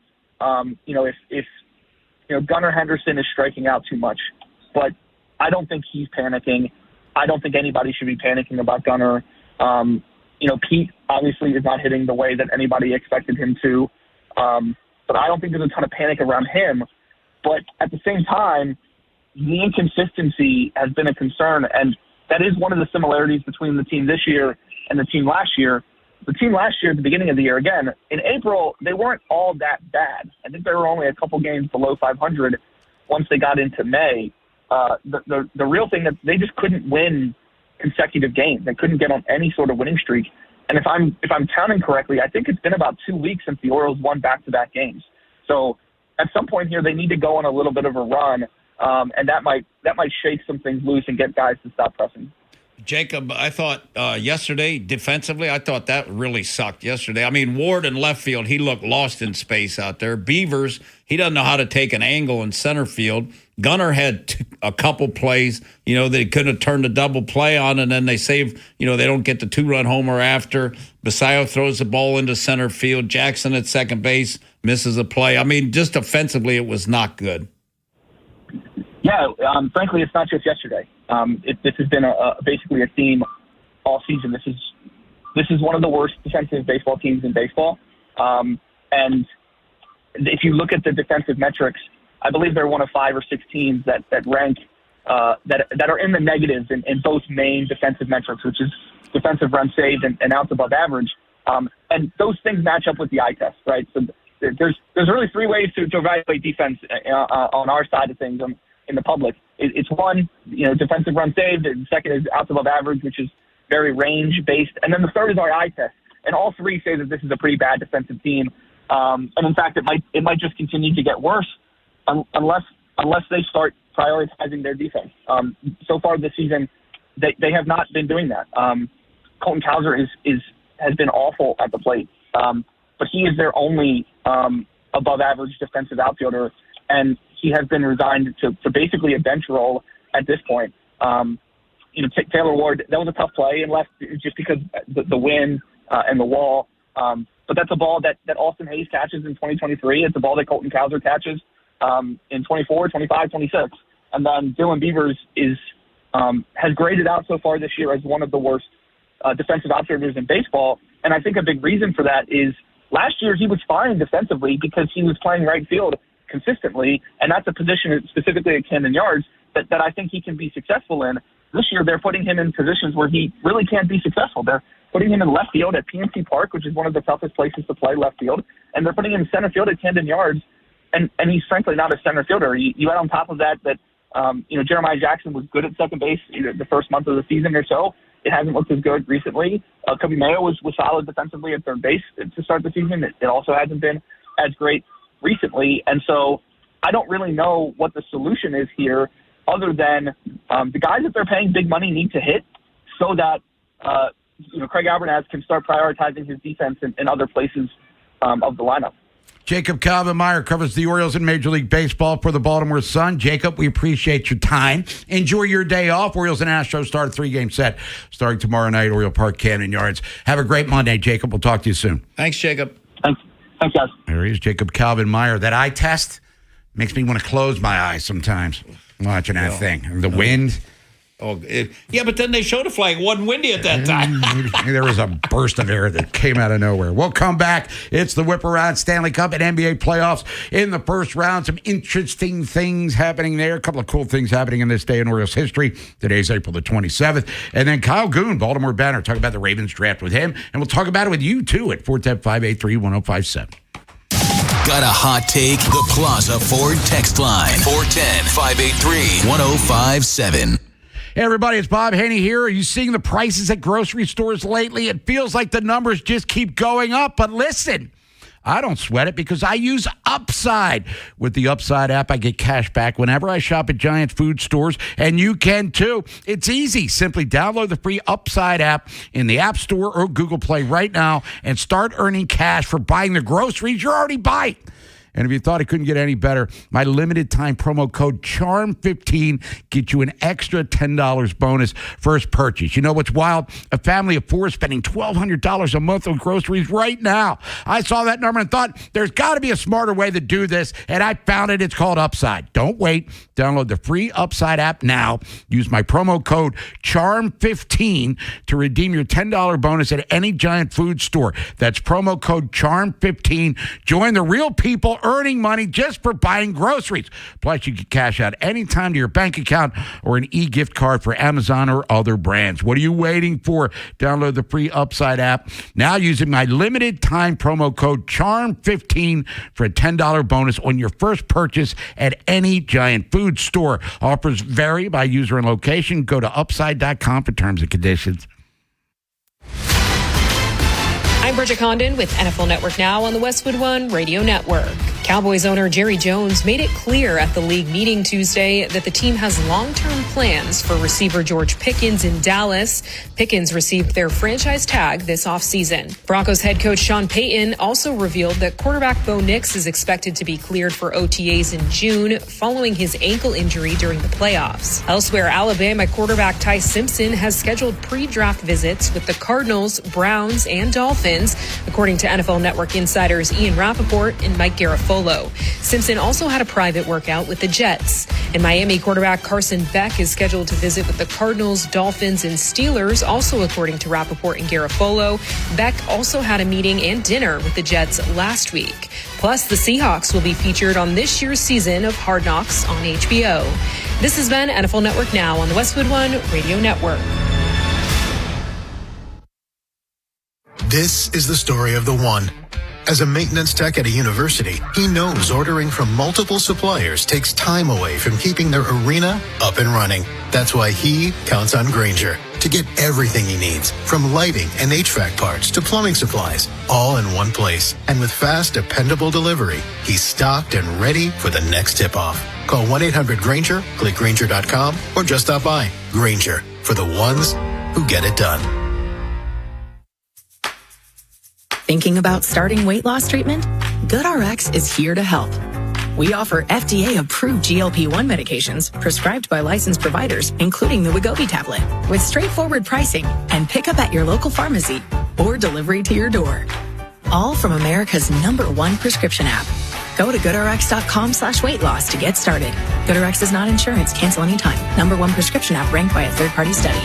If Gunnar Henderson is striking out too much, but I don't think he's panicking. I don't think anybody should be panicking about Gunnar. Pete obviously is not hitting the way that anybody expected him to, but I don't think there's a ton of panic around him. But at the same time, the inconsistency has been a concern, and that is one of the similarities between the team this year and the team last year. The team last year, at the beginning of the year, again, in April, they weren't all that bad. I think they were only a couple games below 500 once they got into May. The real thing that they just couldn't win consecutive games. They couldn't get on any sort of winning streak. And if I'm counting correctly, I think it's been about 2 weeks since the Orioles won back-to-back games. So at some point here, they need to go on a little bit of a run, and that might shake some things loose and get guys to stop pressing. Jacob, I thought yesterday, defensively, I thought that really sucked yesterday. I mean, Ward in left field, he looked lost in space out there. Beavers, he doesn't know how to take an angle in center field. Gunnar had a couple plays, they couldn't have turned a double play on, and then they save, they don't get the 2-run homer after. Basayo throws the ball into center field. Jackson at second base misses a play. I mean, just offensively, it was not good. Yeah, frankly, it's not just yesterday. This has been basically a theme all season. This is one of the worst defensive baseball teams in baseball. And if you look at the defensive metrics, I believe they're one of 5 or 6 teams that rank that are in the negatives in both main defensive metrics, which is defensive runs saved and outs above average. And those things match up with the eye test, right? So there's really 3 ways to evaluate defense on our side of things. In the public, it's one, defensive run saved. The second is outs above average, which is very range based, and then the third is our eye test. And all 3 say that this is a pretty bad defensive team. And in fact, it might just continue to get worse unless they start prioritizing their defense. So far this season, they have not been doing that. Colton Cowser has been awful at the plate, but he is their only above average defensive outfielder, and he has been resigned to basically a bench role at this point. Taylor Ward, that was a tough play and left just because the wind and the wall. But that's a ball that Austin Hayes catches in 2023. It's a ball that Colton Cowser catches in 24, 25, 26. And then Dylan Beavers has graded out so far this year as one of the worst defensive outfielders in baseball. And I think a big reason for that is last year he was fine defensively because he was playing right field consistently, and that's a position specifically at Camden Yards that I think he can be successful in. This year they're putting him in positions where he really can't be successful. They're putting him in left field at PNC Park, which is one of the toughest places to play left field, and they're putting him in center field at Camden Yards, and he's frankly not a center fielder. You add on top of that Jeremiah Jackson was good at second base the first month of the season or so. It hasn't looked as good recently. Kobe Mayo was solid defensively at third base to start the season. It also hasn't been as great recently, and so I don't really know what the solution is here other than the guys that they're paying big money need to hit so that Craig Albernaz can start prioritizing his defense in other places of the lineup. Jacob Calvin-Meyer covers the Orioles in Major League Baseball for the Baltimore Sun. Jacob, we appreciate your time. Enjoy your day off. Orioles and Astros start a 3-game set starting tomorrow night, Oriole Park, Camden Yards. Have a great Monday, Jacob. We'll talk to you soon. Thanks, Jacob. Thanks, guys. There he is, Jacob Calvin-Meyer. That eye test makes me want to close my eyes sometimes watching that thing. The wind. Yeah, but then they showed a flag. It wasn't windy at that time. Maybe there was a burst of air that came out of nowhere. We'll come back. It's the Whip Around Stanley Cup and NBA playoffs in the first round. Some interesting things happening there. A couple of cool things happening in this day in Orioles history. Today's April the 27th. And then Kyle Goon, Baltimore Banter, talk about the Ravens draft with him. And we'll talk about it with you, too, at 410-583-1057. Got a hot take? The Plaza Ford text line. 410-583-1057. Hey, everybody, it's Bob Haney here. Are you seeing the prices at grocery stores lately? It feels like the numbers just keep going up. But listen, I don't sweat it because I use Upside. With the Upside app, I get cash back whenever I shop at Giant food stores, and you can too. It's easy. Simply download the free Upside app in the App Store or Google Play right now and start earning cash for buying the groceries you're already buying. And if you thought it couldn't get any better, my limited time promo code CHARM15 gets you an extra $10 bonus first purchase. You know what's wild? A family of four is spending $1,200 a month on groceries right now. I saw that number and thought, there's got to be a smarter way to do this, and I found it. It's called Upside. Don't wait. Download the free Upside app now. Use my promo code CHARM15 to redeem your $10 bonus at any Giant food store. That's promo code CHARM15. Join the real people earning money just for buying groceries. Plus, you can cash out anytime to your bank account or an e-gift card for Amazon or other brands. What are you waiting for? Download the free Upside app now using my limited time promo code CHARM15 for a $10 bonus on your first purchase at any Giant food store. Offers vary by user and location. Go to upside.com for terms and conditions. I'm Bridget Condon with NFL Network Now on the Westwood One Radio Network. Cowboys owner Jerry Jones made it clear at the league meeting Tuesday that the team has long-term plans for receiver George Pickens in Dallas. Pickens received their franchise tag this offseason. Broncos head coach Sean Payton also revealed that quarterback Bo Nix is expected to be cleared for OTAs in June following his ankle injury during the playoffs. Elsewhere, Alabama quarterback Ty Simpson has scheduled pre-draft visits with the Cardinals, Browns, and Dolphins, according to NFL Network insiders Ian Rappaport and Mike Garafolo. Simpson also had a private workout with the Jets. And Miami quarterback Carson Beck is scheduled to visit with the Cardinals, Dolphins, and Steelers, also according to Rappaport and Garafolo. Beck also had a meeting and dinner with the Jets last week. Plus, the Seahawks will be featured on this year's season of Hard Knocks on HBO. This has been NFL Network Now on the Westwood One Radio Network. This is the story of the one. As a maintenance tech at a university, he knows ordering from multiple suppliers takes time away from keeping their arena up and running. That's why he counts on Grainger to get everything he needs, from lighting and HVAC parts to plumbing supplies, all in one place. And with fast, dependable delivery, he's stocked and ready for the next tip-off. Call 1-800-GRAINGER, click Grainger.com, or just stop by. Grainger, for the ones who get it done. Thinking about starting weight loss treatment? GoodRx is here to help. We offer FDA-approved GLP-1 medications prescribed by licensed providers, including the Wegovy tablet, with straightforward pricing and pickup at your local pharmacy or delivery to your door. All from America's #1 prescription app. Go to GoodRx.com/weight loss to get started. GoodRx is not insurance. Cancel anytime. #1 prescription app ranked by a third-party study.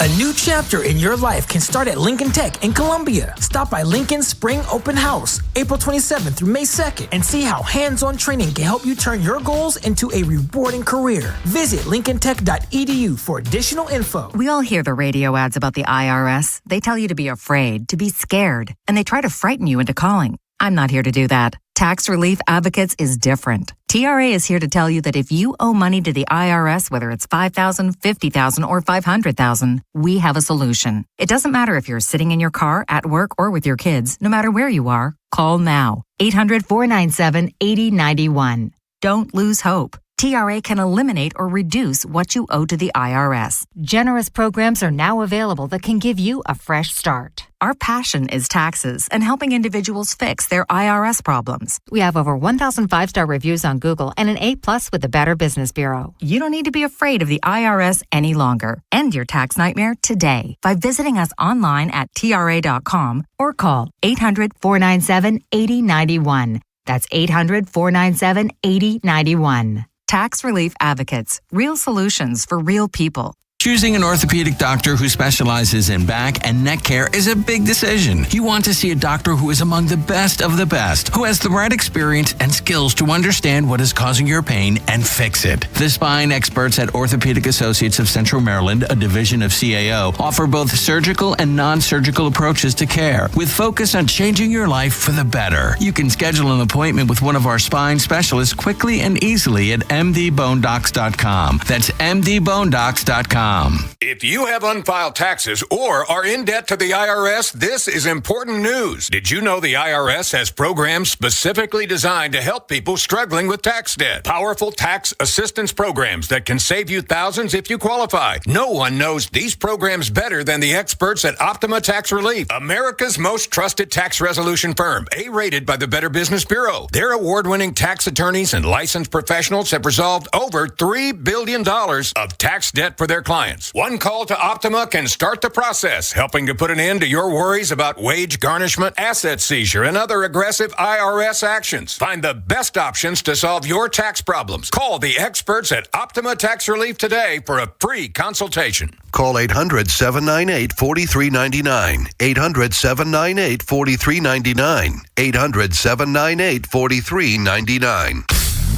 A new chapter in your life can start at Lincoln Tech in Columbia. Stop by Lincoln's Spring Open House, April 27th through May 2nd, and see how hands-on training can help you turn your goals into a rewarding career. Visit lincolntech.edu for additional info. We all hear the radio ads about the IRS. They tell you to be afraid, to be scared, and they try to frighten you into calling. I'm not here to do that. Tax Relief Advocates is different. TRA is here to tell you that if you owe money to the IRS, whether it's $5,000, $50,000, or $500,000, we have a solution. It doesn't matter if you're sitting in your car, at work, or with your kids. No matter where you are, call now. 800-497-8091. Don't lose hope. TRA can eliminate or reduce what you owe to the IRS. Generous programs are now available that can give you a fresh start. Our passion is taxes and helping individuals fix their IRS problems. We have over 1,000 5-star reviews on Google and an A+ with the Better Business Bureau. You don't need to be afraid of the IRS any longer. End your tax nightmare today by visiting us online at TRA.com or call 800-497-8091. That's 800-497-8091. Tax Relief Advocates. Real solutions for real people. Choosing an orthopedic doctor who specializes in back and neck care is a big decision. You want to see a doctor who is among the best of the best, who has the right experience and skills to understand what is causing your pain and fix it. The spine experts at Orthopedic Associates of Central Maryland, a division of CAO, offer both surgical and non-surgical approaches to care, with focus on changing your life for the better. You can schedule an appointment with one of our spine specialists quickly and easily at mdbonedocs.com. That's mdbonedocs.com. AFCNorth.com. If you have unfiled taxes or are in debt to the IRS, this is important news. Did you know the IRS has programs specifically designed to help people struggling with tax debt? Powerful tax assistance programs that can save you thousands if you qualify. No one knows these programs better than the experts at Optima Tax Relief, America's most trusted tax resolution firm, A-rated by the Better Business Bureau. Their award-winning tax attorneys and licensed professionals have resolved over $3 billion of tax debt for their clients. One call to Optima can start the process, helping to put an end to your worries about wage garnishment, asset seizure, and other aggressive IRS actions. Find the best options to solve your tax problems. Call the experts at Optima Tax Relief today for a free consultation. Call 800-798-4399. 800-798-4399. 800-798-4399.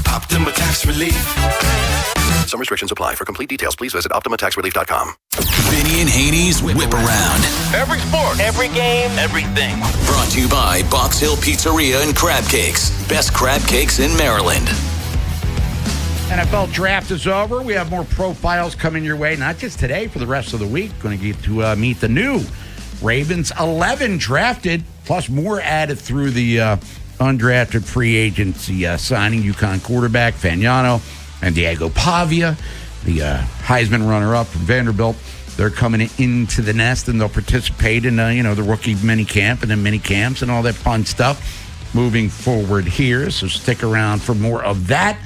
Optima Tax Relief. Some restrictions apply. For complete details, please visit OptimaTaxRelief.com. Vinny and Haynie's Whip Around. Every sport, every game, everything. Brought to you by Box Hill Pizzeria and Crab Cakes. Best crab cakes in Maryland. NFL draft is over. We have more profiles coming your way, not just today, for the rest of the week. Going to get to meet the new Ravens. 11 drafted, plus more added through the undrafted free agency signing. UConn quarterback Fagnano and Diego Pavia, the Heisman runner-up from Vanderbilt. They're coming into the nest, and they'll participate in the rookie mini camp and then mini camps and all that fun stuff moving forward here. So stick around for more of that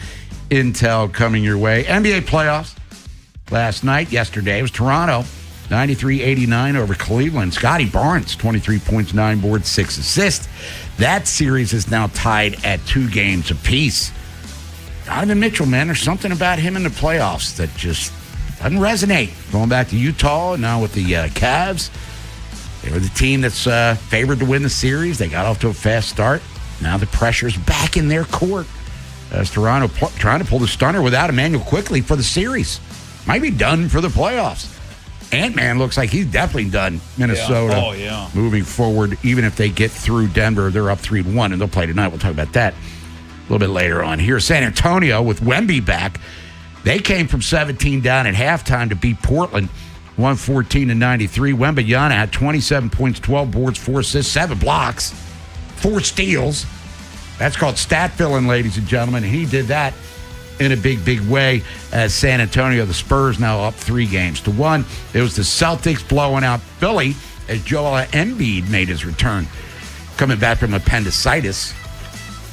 intel coming your way. NBA playoffs yesterday was Toronto 93-89 over Cleveland. Scotty Barnes, 23 points, 9 boards, 6 assists. That series is now tied at 2 games apiece. Donovan Mitchell, man, there's something about him in the playoffs that just doesn't resonate. Going back to Utah and now with the Cavs, they were the team that's favored to win the series. They got off to a fast start. Now the pressure's back in their court as Toronto trying to pull the stunner without Emmanuel Quickly for the series. Might be done for the playoffs. Ant-Man looks like he's definitely done Minnesota. Yeah. Oh, yeah. Moving forward, even if they get through Denver, they're up 3-1, and they'll play tonight. We'll talk about that a little bit later on here. San Antonio with Wemby back. They came from 17 down at halftime to beat Portland, 114-93. Wembanyama had 27 points, 12 boards, 4 assists, 7 blocks, 4 steals. That's called stat filling, ladies and gentlemen. And he did that in a big, big way as San Antonio, the Spurs, now up 3-1. It was the Celtics blowing out Philly as Joel Embiid made his return, coming back from appendicitis.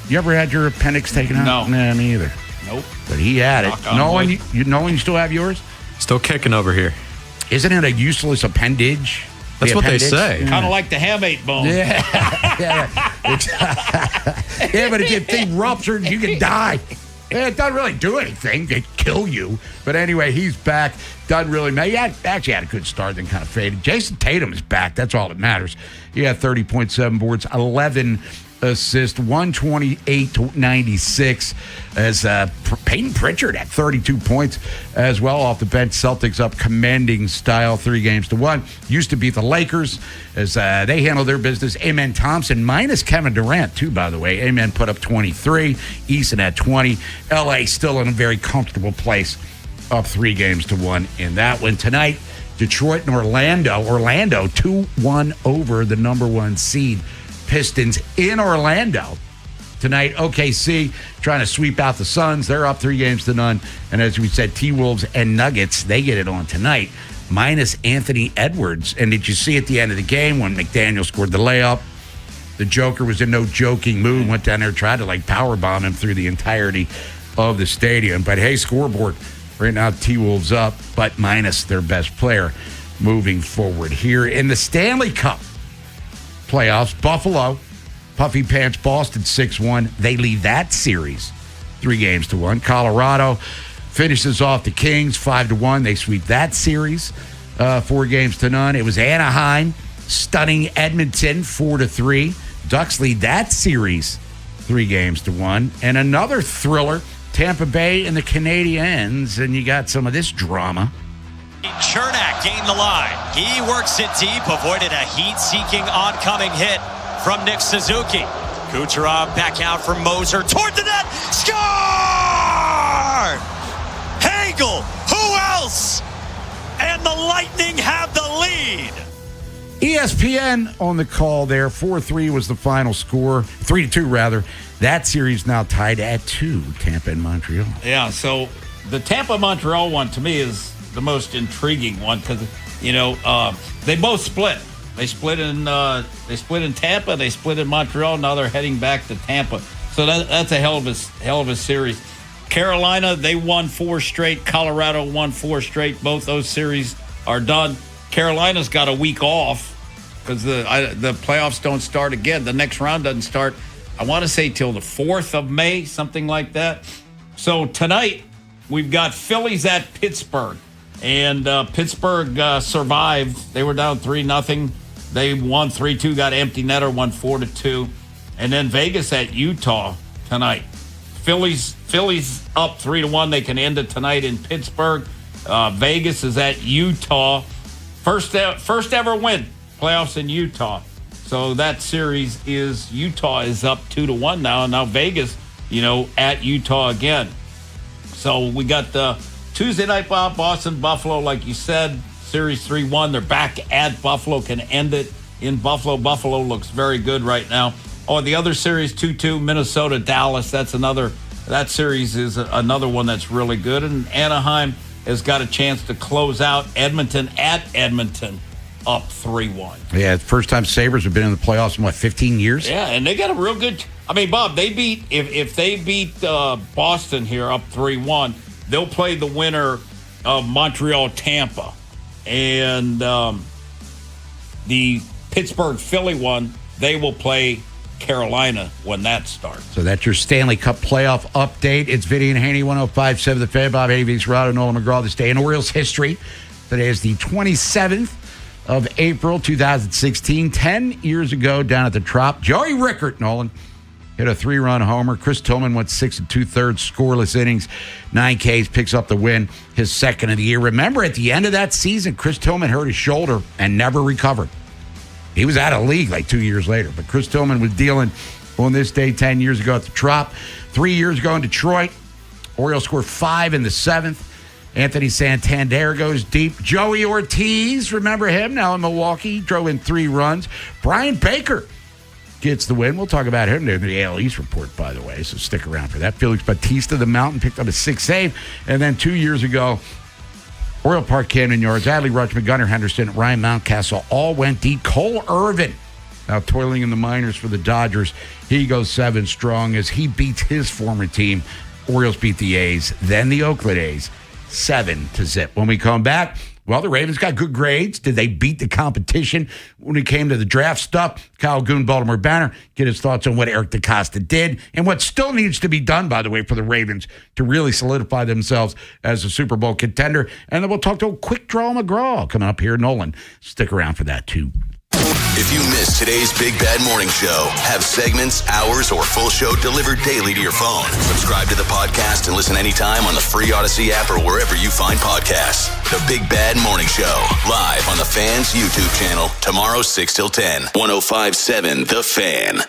You ever had your appendix taken out? No. Nah, me either. Nope. But he had it. Nolan, you still have yours? Still kicking over here. Isn't it a useless appendage? That's what they say. Kind of like the hamate bone. Yeah. Yeah, but if the thing ruptured, you can die. Yeah, it doesn't really do anything. It kill you. But anyway, he's back. Doesn't really matter. He actually had a good start, then kind of faded. Jason Tatum is back. That's all that matters. He had 30.7 boards, 11 assists, 128-96 as Peyton Pritchard had 32 points as well off the bench. Celtics up commanding style, 3-1. Used to beat the Lakers as they handle their business. Amen Thompson minus Kevin Durant too, by the way. Amen put up 23. Easton had 20. LA still in a very comfortable place, up 3-1 in that one. Tonight, Detroit and Orlando 2-1 over the number 1 seed Pistons in Orlando. Tonight, OKC trying to sweep out the Suns. They're up 3-0. And as we said, T-Wolves and Nuggets, they get it on tonight, minus Anthony Edwards. And did you see at the end of the game when McDaniel scored the layup? The Joker was in no joking mood, went down there, tried to powerbomb him through the entirety of the stadium. But hey, scoreboard, right now T-Wolves up, but minus their best player moving forward here. In the Stanley Cup playoffs, Buffalo, Puffy Pants Boston 6-1. They lead that series 3-1. Colorado finishes off the Kings 5-1. They sweep that series 4-0. It was Anaheim stunning Edmonton 4-3. Ducks lead that series 3-1. And another thriller, Tampa Bay and the Canadiens. And you got some of this drama. Chernak gained the line. He works it deep, avoided a heat-seeking oncoming hit from Nick Suzuki. Kucherov back out for Moser toward the net. Score! Hagel, who else? And and the Lightning have the lead. ESPN on the call there. 4-3 was the final score. 3-2, rather. That series now tied at 2, Tampa and Montreal. Yeah, so the Tampa-Montreal one, to me, is the most intriguing one because, they both split. They split in Tampa. They split in Montreal. Now they're heading back to Tampa. So that's a hell of a series. Carolina, they won 4 straight. Colorado won 4 straight. Both those series are done. Carolina's got a week off because the playoffs don't start again. The next round doesn't start, I want to say, till the 4th of May, something like that. So tonight, we've got Phillies at Pittsburgh. And Pittsburgh survived. They were down 3-0. They won 3-2, got empty netter, won 4-2. And then Vegas at Utah tonight. Phillies up 3-1. They can end it tonight in Pittsburgh. Vegas is at Utah. First ever win, playoffs in Utah. So that series is Utah is up 2-1 now. And now Vegas, at Utah again. So we got the Tuesday night Boston, Buffalo, like you said, series 3-1. They're back at Buffalo, can end it in Buffalo. Buffalo looks very good right now. Oh, the other series, 2-2, Minnesota, Dallas. That series is another one that's really good. And Anaheim has got a chance to close out Edmonton at Edmonton, up 3-1. Yeah, first time Sabres have been in the playoffs in, 15 years? Yeah, and they got a real good... Bob, they beat... If they beat Boston here up 3-1, they'll play the winner of Montreal-Tampa. And the Pittsburgh-Philly one, they will play Carolina when that starts. So that's your Stanley Cup playoff update. It's Vinny and Haynie, 105.7 The Fan. Bob Haynie, Rado, Nolan McGraw. This day in Orioles history. Today is the 27th of April, 2016. 10 years ago, down at the Trop, Joey Rickert, Nolan, hit a 3-run homer. Chris Tillman went 6 2/3 scoreless innings, 9 Ks, picks up the win, his second of the year. Remember, at the end of that season, Chris Tillman hurt his shoulder and never recovered. He was out of league 2 years later, but Chris Tillman was dealing on this day 10 years ago at the Trop. 3 years ago in Detroit, Orioles scored 5 in the 7th. Anthony Santander goes deep. Joey Ortiz, remember him, now in Milwaukee, drove in 3 runs. Brian Baker gets the win. We'll talk about him in the AL East report, by the way, so stick around for that. Felix Bautista, the Mountain, picked up a 6th save. And then 2 years ago, Oriole Park, Camden Yards, Adley Rutschman, Gunnar Henderson, Ryan Mountcastle all went deep. Cole Irvin, now toiling in the minors for the Dodgers. He goes 7 strong as he beats his former team. Orioles beat the A's, then the Oakland A's, 7-0. When we come back, well, the Ravens got good grades. Did they beat the competition when it came to the draft stuff? Kyle Goon, Baltimore Banner, get his thoughts on what Eric DeCosta did and what still needs to be done, by the way, for the Ravens to really solidify themselves as a Super Bowl contender. And then we'll talk to Quick Draw McGraw coming up here, Nolan. Stick around for that, too. If you missed today's Big Bad Morning Show, have segments, hours, or full show delivered daily to your phone. Subscribe to the podcast and listen anytime on the free Odyssey app or wherever you find podcasts. The Big Bad Morning Show, live on the Fan's YouTube channel, tomorrow 6 till 10, 105.7 The Fan.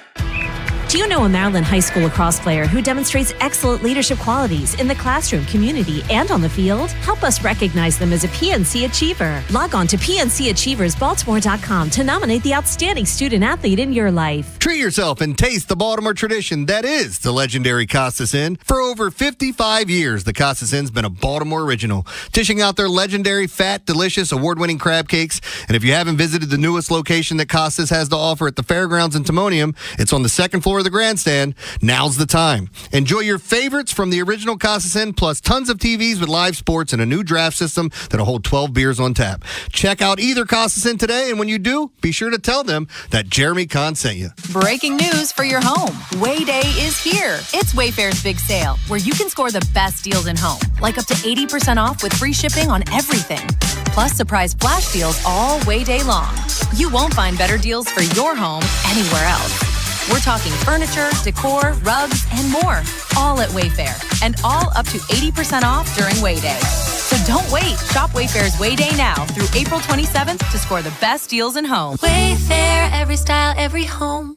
Do you know a Maryland High School lacrosse player who demonstrates excellent leadership qualities in the classroom, community, and on the field? Help us recognize them as a PNC Achiever. Log on to PNCAchieversBaltimore.com to nominate the outstanding student athlete in your life. Treat yourself and taste the Baltimore tradition that is the legendary Costas Inn. For over 55 years, the Costas Inn's been a Baltimore original, dishing out their legendary, fat, delicious, award-winning crab cakes. And if you haven't visited the newest location that Costas has to offer at the Fairgrounds in Timonium, it's on the 2nd floor of the grandstand. Now's the time. Enjoy your favorites from the original Costas Inn, plus tons of TVs with live sports and a new draft system that'll hold 12 beers on tap. Check out either Costas Inn today, and when you do, be sure to tell them that Jeremy Kahn sent you. Breaking news for your home. Wayday is here. It's Wayfair's big sale, where you can score the best deals in home, like up to 80% off with free shipping on everything. Plus surprise flash deals all Wayday long. You won't find better deals for your home anywhere else. We're talking furniture, decor, rugs, and more, all at Wayfair, and all up to 80% off during Wayday. So don't wait. Shop Wayfair's Wayday now through April 27th to score the best deals in home. Wayfair, every style, every home.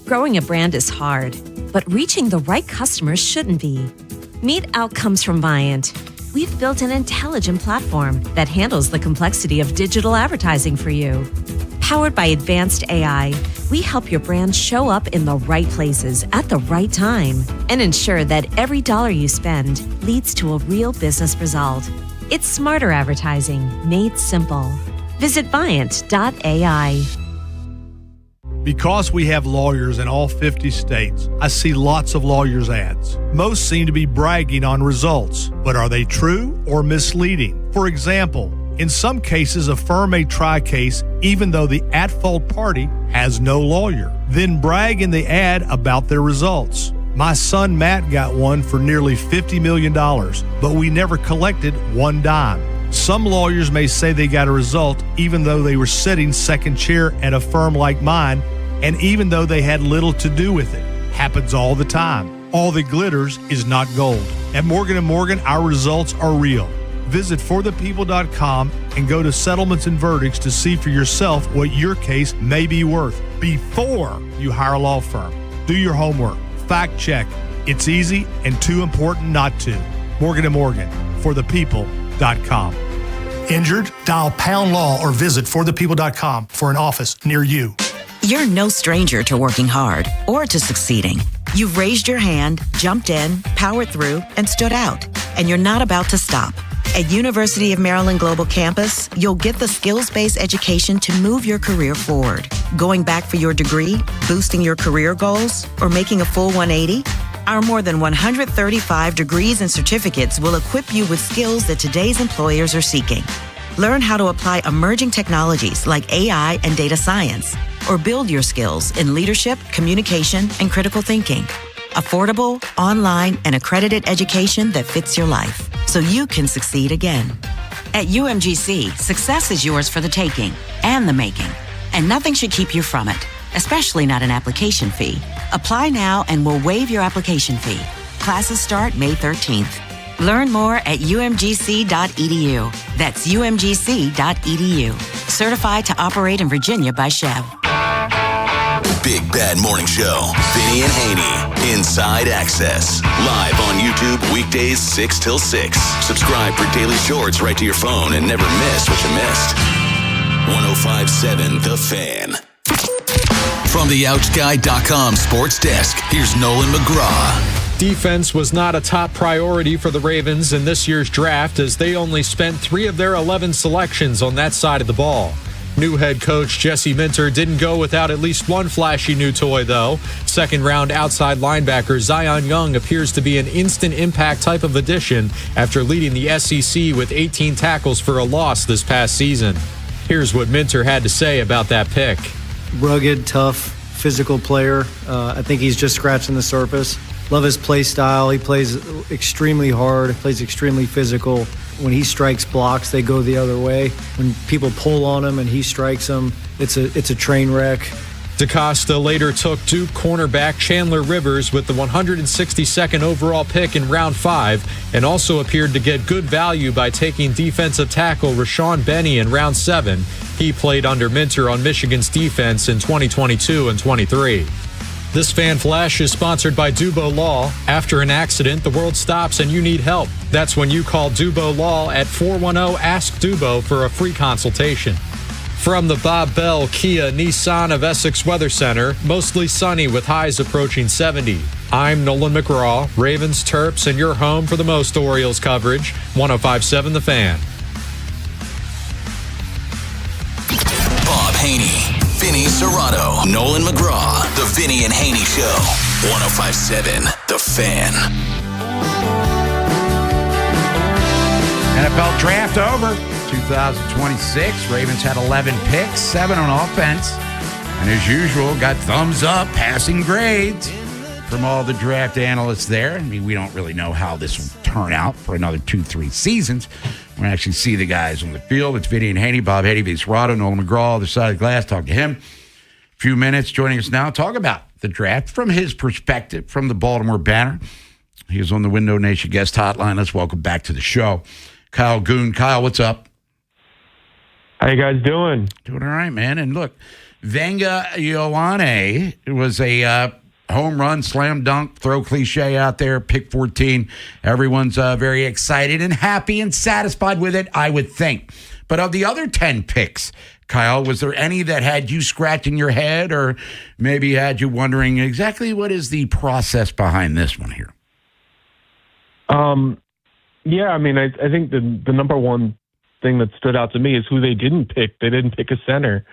Growing a brand is hard, but reaching the right customers shouldn't be. Meet Outcomes from Viant. we've built an intelligent platform that handles the complexity of digital advertising for you. Powered by advanced AI, we help your brand show up in the right places at the right time and ensure that every dollar you spend leads to a real business result. It's smarter advertising made simple. Visit Viant.ai. Because we have lawyers in all 50 states, I see lots of lawyers' ads. Most seem to be bragging on results, but are they true or misleading? For example, in some cases, a firm may try a case even though the at-fault party has no lawyer, then brag in the ad about their results. My son Matt got one for nearly $50 million, but we never collected one dime. Some lawyers may say they got a result even though they were sitting second chair at a firm like mine, and even though they had little to do with it. Happens all the time. All that glitters is not gold. At Morgan & Morgan, our results are real. Visit forthepeople.com and go to settlements and verdicts to see for yourself what your case may be worth before you hire a law firm. Do your homework. Fact check. It's easy and too important not to. Morgan & Morgan, forthepeople.com. Injured? Dial pound law or visit forthepeople.com for an office near you. You're no stranger to working hard or to succeeding. You've raised your hand, jumped in, powered through, and stood out. And you're not about to stop. At University of Maryland Global Campus, you'll get the skills-based education to move your career forward. Going back for your degree, boosting your career goals, or making a full 180? Our more than 135 degrees and certificates will equip you with skills that today's employers are seeking. Learn how to apply emerging technologies like AI and data science, or build your skills in leadership, communication, and critical thinking. Affordable, online, and accredited education that fits your life, so you can succeed again. At UMGC, success is yours for the taking and the making, and nothing should keep you from it, especially not an application fee. Apply now and we'll waive your application fee. Classes start May 13th. Learn more at umgc.edu. That's umgc.edu. Certified to operate in Virginia by Chev. Big Bad Morning Show. Vinny and Haynie. Inside Access. Live on YouTube weekdays 6 till 6. Subscribe for daily shorts right to your phone and never miss what you missed. 105.7 The Fan. From the OutGuy.com sports desk, here's Nolan McGraw. Defense was not a top priority for the Ravens in this year's draft, as they only spent 3 of their 11 selections on that side of the ball. New head coach Jesse Minter didn't go without at least one flashy new toy, though. Second-round outside linebacker Zion Young appears to be an instant impact type of addition after leading the SEC with 18 tackles for a loss this past season. Here's what Minter had to say about that pick. Rugged, tough, physical player. I think he's just scratching the surface. Love his play style. He plays extremely hard, plays extremely physical. When he strikes blocks, they go the other way. When people pull on him and he strikes them, it's a train wreck. DaCosta later took Duke cornerback Chandler Rivers with the 162nd overall pick in round 5, and also appeared to get good value by taking defensive tackle Rashawn Benny in round 7. He played under Minter on Michigan's defense in 2022 and 23. This Fan Flash is sponsored by Dubo Law. After an accident, the world stops and you need help. That's when you call Dubo Law at 410-ASK-DUBO for a free consultation. From the Bob Bell Kia Nissan of Essex Weather Center, mostly sunny with highs approaching 70. I'm Nolan McGraw, Ravens, Terps, and your home for the most Orioles coverage, 105.7 The Fan. Bob Haynie, Vinny Serrato, Nolan McGraw, The Vinny and Haynie Show, 105.7 The Fan. NFL draft over. 2026. Ravens had 11 picks, 7 on offense. And as usual, got thumbs up, passing grades from all the draft analysts there. I mean, we don't really know how this will turn out for another 2-3 seasons. We're going to actually see the guys on the field. It's Vinny and Haynie, Bob Haynie, Vinny Serrato, Nolan McGraw, other side of the glass. Talk to him. A few minutes joining us now. Talk about the draft from his perspective, from the Baltimore Banner. He is on the Window Nation guest hotline. Let's welcome back to the show Kyle Goon. Kyle, what's up? How you guys doing? Doing all right, man. And look, Venga Ioane was a Home run, slam dunk, throw cliche out there, pick 14. Everyone's very excited and happy and satisfied with it, I would think. But of the other 10 picks, Kyle, was there any that had you scratching your head or maybe had you wondering exactly what is the process behind this one here? Yeah, I mean, I think the number one thing that stood out to me is who they didn't pick. They didn't pick a center.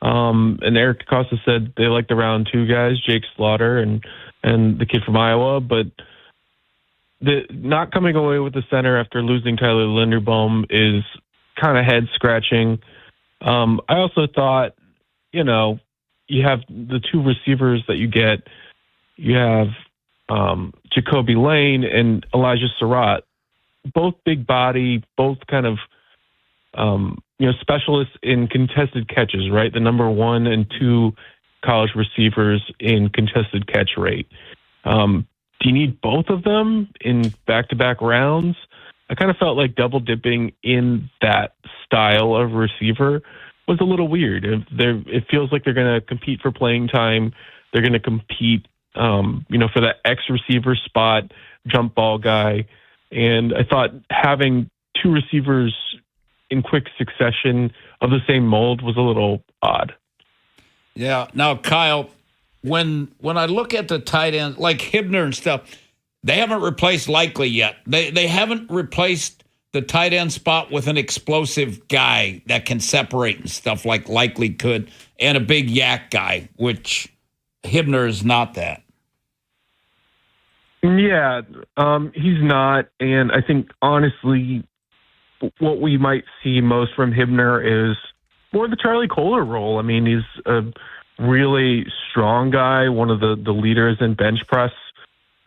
And Eric DeCosta said they liked the round 2 guys, Jake Slaughter and the kid from Iowa, but the not coming away with the center after losing Tyler Linderbaum is kind of head scratching. I also thought, you have the 2 receivers that you get. You have Jacoby Lane and Elijah Surratt, both big body, both kind of specialists in contested catches, right? The number 1 and 2 college receivers in contested catch rate. Do you need both of them in back-to-back rounds? I kind of felt like double dipping in that style of receiver was a little weird. It feels like they're going to compete for playing time. They're going to compete, for that X receiver spot, jump ball guy. And I thought having 2 receivers in quick succession of the same mold was a little odd. Yeah. Now, Kyle, when I look at the tight end, like Hibner and stuff, they haven't replaced Likely yet. They haven't replaced the tight end spot with an explosive guy that can separate and stuff like Likely could, and a big yak guy, which Hibner is not that. Yeah, he's not. And I think, honestly, what we might see most from Hibner is more the Charlie Kohler role. I mean, he's a really strong guy, one of the leaders in bench press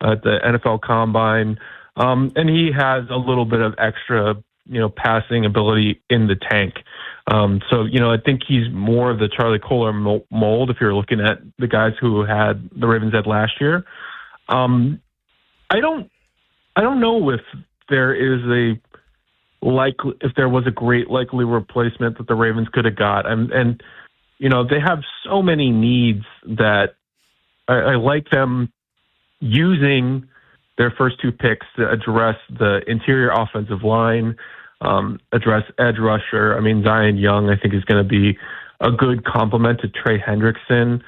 at the NFL Combine. And he has a little bit of extra, passing ability in the tank. So, I think he's more of the Charlie Kohler mold if you're looking at the guys who the Ravens had last year. I don't know if there is if there was a great likely replacement that the Ravens could have got. And they have so many needs that I like them using their first 2 picks to address the interior offensive line, address edge rusher. I mean, Zion Young, I think, is going to be a good complement to Trey Hendrickson,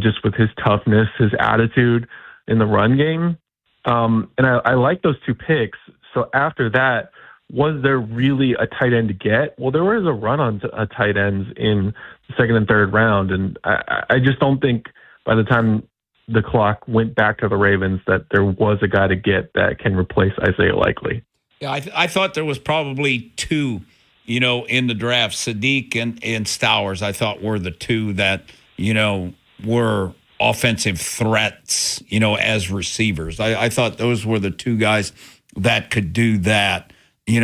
just with his toughness, his attitude in the run game. And I like those 2 picks. So after that, was there really a tight end to get? Well, there was a run on tight ends in the 2nd and 3rd round, and I just don't think by the time the clock went back to the Ravens that there was a guy to get that can replace Isaiah Likely. Yeah, I thought there was probably 2, in the draft. Sadiq and Stowers, I thought, were the 2 that, were offensive threats, as receivers. I thought those were the 2 guys that could do that.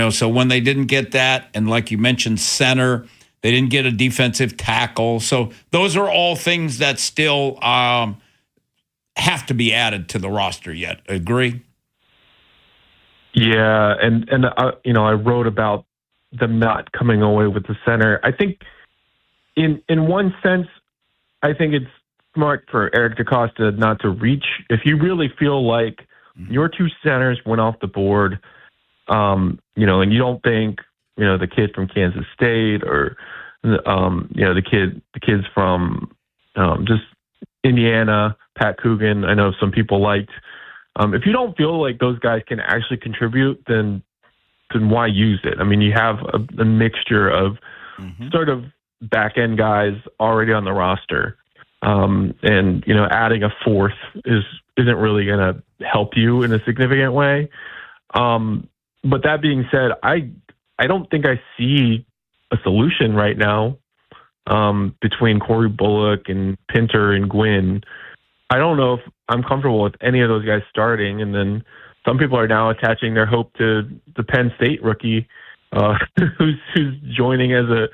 So when they didn't get that, and like you mentioned, center, they didn't get a defensive tackle. So those are all things that still have to be added to the roster yet. Agree? Yeah, and I wrote about them not coming away with the center. I think in one sense, I think it's smart for Eric DeCosta not to reach. If you really feel like your 2 centers went off the board, and you don't think, the kid from Kansas State or, the kids from just Indiana, Pat Coogan, I know some people liked. If you don't feel like those guys can actually contribute, then why use it? I mean, you have a mixture of sort of back-end guys already on the roster. And, adding a 4th isn't really going to help you in a significant way. But that being said, I don't think I see a solution right now between Corey Bullock and Pinter and Gwynn. I don't know if I'm comfortable with any of those guys starting. And then some people are now attaching their hope to the Penn State rookie who's joining as a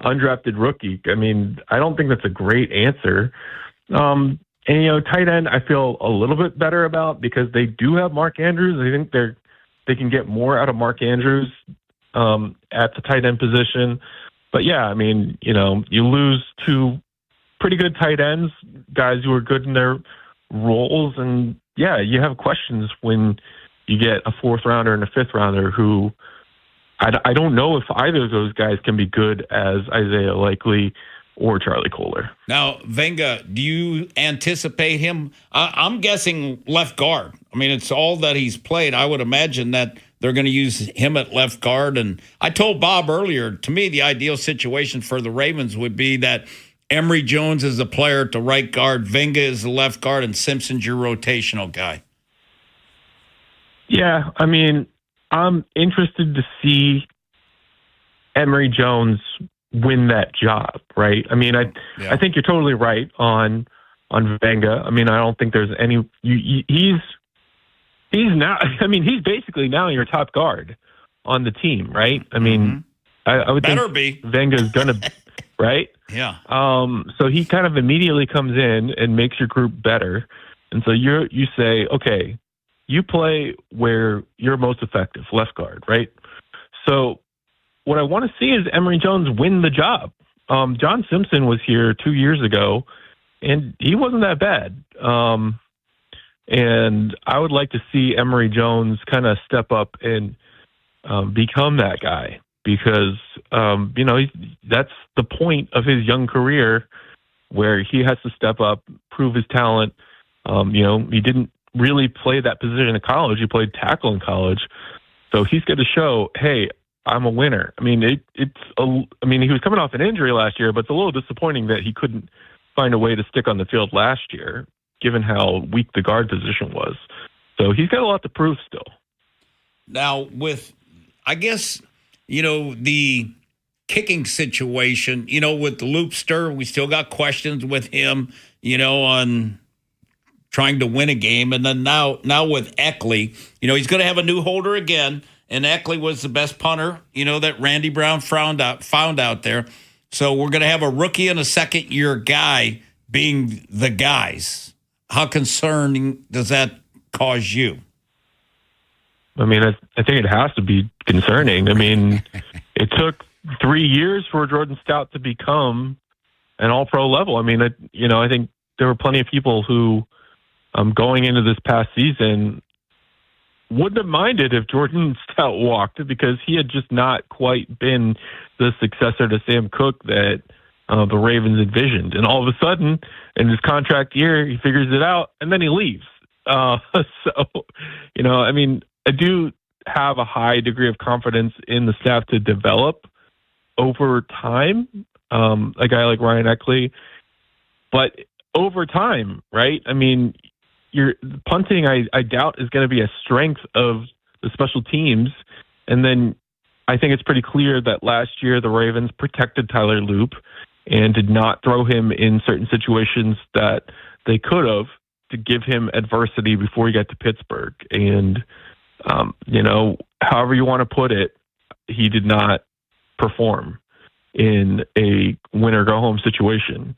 undrafted rookie. I mean, I don't think that's a great answer. And, tight end, I feel a little bit better about because they do have Mark Andrews. I think they can get more out of Mark Andrews at the tight end position. But yeah, I mean, you lose 2 pretty good tight ends, guys who are good in their roles. And yeah, you have questions when you get a 4th rounder and a 5th rounder who I don't know if either of those guys can be good as Isaiah Likely or Charlie Kohler. Now, Venga, do you anticipate him? I'm guessing left guard. I mean, it's all that he's played. I would imagine that they're going to use him at left guard. And I told Bob earlier, to me, the ideal situation for the Ravens would be that Emory Jones is the player at the right guard, Venga is the left guard, and Simpson's your rotational guy. Yeah, I mean, I'm interested to see Emory Jones win that job, right? I mean, I think you're totally right on Venga. I mean, I don't think there's any. He's now. I mean, he's basically now your top guard on the team, right? I mean, I would better think be. Venga's gonna, right? Yeah. So he kind of immediately comes in and makes your group better, and so you say, okay, you play where you're most effective, left guard, right? So what I want to see is Emory Jones win the job. John Simpson was here 2 years ago, and he wasn't that bad. And I would like to see Emory Jones kind of step up and become that guy because, that's the point of his young career where he has to step up, prove his talent. He didn't really play that position in college. He played tackle in college. So he's going to show, hey, I'm a winner. I mean, he was coming off an injury last year, but it's a little disappointing that he couldn't find a way to stick on the field last year, given how weak the guard position was. So he's got a lot to prove still. Now, with, I guess, the kicking situation, with the Loopster, we still got questions with him, on trying to win a game. And then now with Eckley, he's going to have a new holder again. And Eckley was the best punter, that Randy Brown found out there. So we're going to have a rookie and a second-year guy being the guys. How concerning does that cause you? I mean, I think it has to be concerning. I mean, it took 3 years for Jordan Stout to become an all-pro level. I mean, I think there were plenty of people who, going into this past season, wouldn't have minded if Jordan Stout walked because he had just not quite been the successor to Sam Cook that the Ravens envisioned. And all of a sudden, in his contract year, he figures it out, and then he leaves. I do have a high degree of confidence in the staff to develop over time, a guy like Ryan Eckley. But over time, right? I mean, your punting, I doubt, is going to be a strength of the special teams. And then I think it's pretty clear that last year the Ravens protected Tyler Loop and did not throw him in certain situations that they could have to give him adversity before he got to Pittsburgh. And, however you want to put it, he did not perform in a win-or-go-home situation.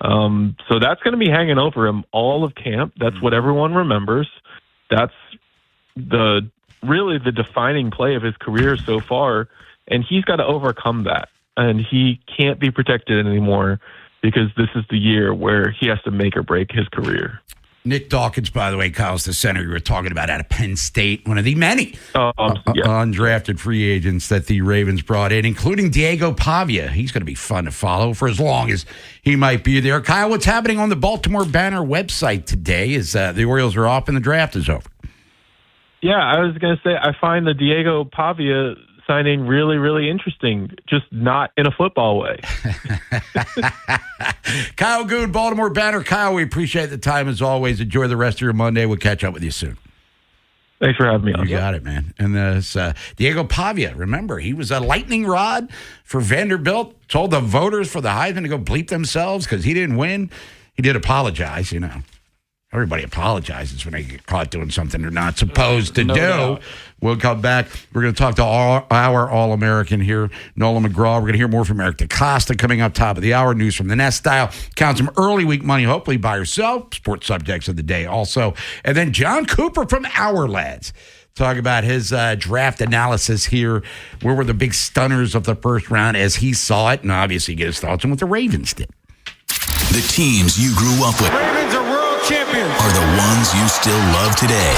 So that's going to be hanging over him all of camp. That's what everyone remembers. That's really the defining play of his career so far. And he's got to overcome that. And he can't be protected anymore because this is the year where he has to make or break his career. Nick Dawkins, by the way, Kyle's the center you were talking about out of Penn State, one of the many undrafted free agents that the Ravens brought in, including Diego Pavia. He's going to be fun to follow for as long as he might be there. Kyle, what's happening on the Baltimore Banner website today is the Orioles are off and the draft is over. Yeah, I was going to say, I find the Diego Pavia signing really, really interesting, just not in a football way. Kyle Good, Baltimore Banner. Kyle, we appreciate the time as always. Enjoy the rest of your Monday. We'll catch up with you soon. Thanks for having me on. You got it, man. And this Diego Pavia, remember, he was a lightning rod for Vanderbilt, told the voters for the Heisman to go bleep themselves because he didn't win. He did apologize, Everybody apologizes when they get caught doing something they're not supposed to do. Doubt. We'll come back. We're going to talk to our All-American here, Nolan McGraw. We're going to hear more from Eric DeCosta coming up top of the hour. News from the Nest Style. Count some early week money, hopefully by yourself. Sports subjects of the day also. And then John Cooper from Our Lads. Talk about his draft analysis here. Where were the big stunners of the first round as he saw it? And obviously get his thoughts on what the Ravens did. The teams you grew up with. Ravens are world champions are the ones you still love today.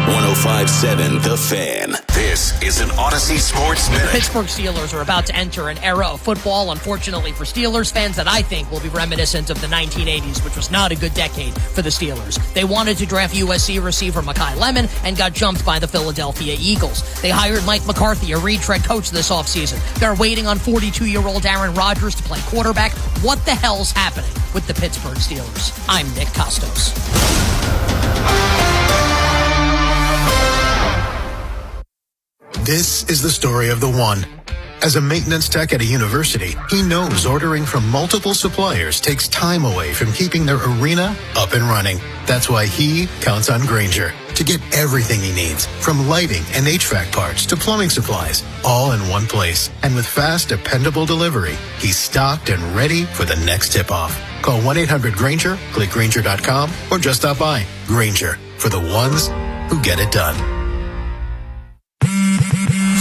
105.7 The Fan. This is an Odyssey Sports The Minute. Pittsburgh Steelers are about to enter an era of football, unfortunately for Steelers fans, that I think will be reminiscent of the 1980s, which was not a good decade for the Steelers. They wanted to draft USC receiver Mekhi Lemon and got jumped by the Philadelphia Eagles. They hired Mike McCarthy, a retread coach, this offseason. They're waiting on 42-year-old Aaron Rodgers to play quarterback. What the hell's happening with the Pittsburgh Steelers? I'm Nick Costos. This is the story of the one. As a maintenance tech at a university, he knows ordering from multiple suppliers takes time away from keeping their arena up and running. That's why he counts on Grainger to get everything he needs, from lighting and HVAC parts to plumbing supplies, all in one place. And with fast, dependable delivery, he's stocked and ready for the next tip-off. Call 1-800-GRAINGER, click Grainger.com, or just stop by. Grainger, for the ones who get it done.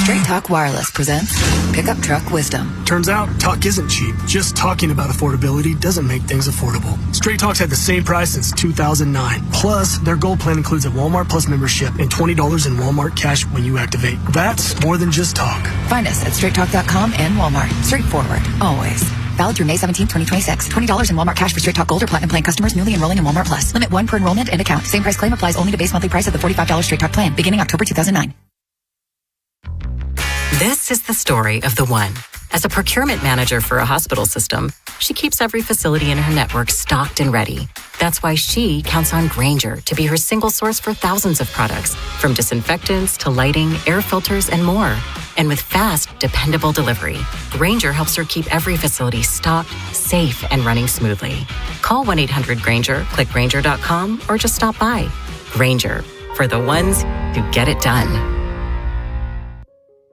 Straight Talk Wireless presents Pickup Truck Wisdom. Turns out, talk isn't cheap. Just talking about affordability doesn't make things affordable. Straight Talk's had the same price since 2009. Plus, their Gold plan includes a Walmart Plus membership and $20 in Walmart cash when you activate. That's more than just talk. Find us at straighttalk.com and Walmart. Straightforward, always. Valid through May 17, 2026. $20 in Walmart cash for Straight Talk Gold or Platinum plan customers newly enrolling in Walmart Plus. Limit 1 per enrollment and account. Same price claim applies only to base monthly price of the $45 Straight Talk plan, beginning October 2009. This is the story of the one. As a procurement manager for a hospital system, she keeps every facility in her network stocked and ready. That's why she counts on Grainger to be her single source for thousands of products, from disinfectants to lighting, air filters, and more. And with fast, dependable delivery, Grainger helps her keep every facility stocked, safe, and running smoothly. Call 1-800-GRAINGER, click Grainger.com, or just stop by. Grainger, for the ones who get it done.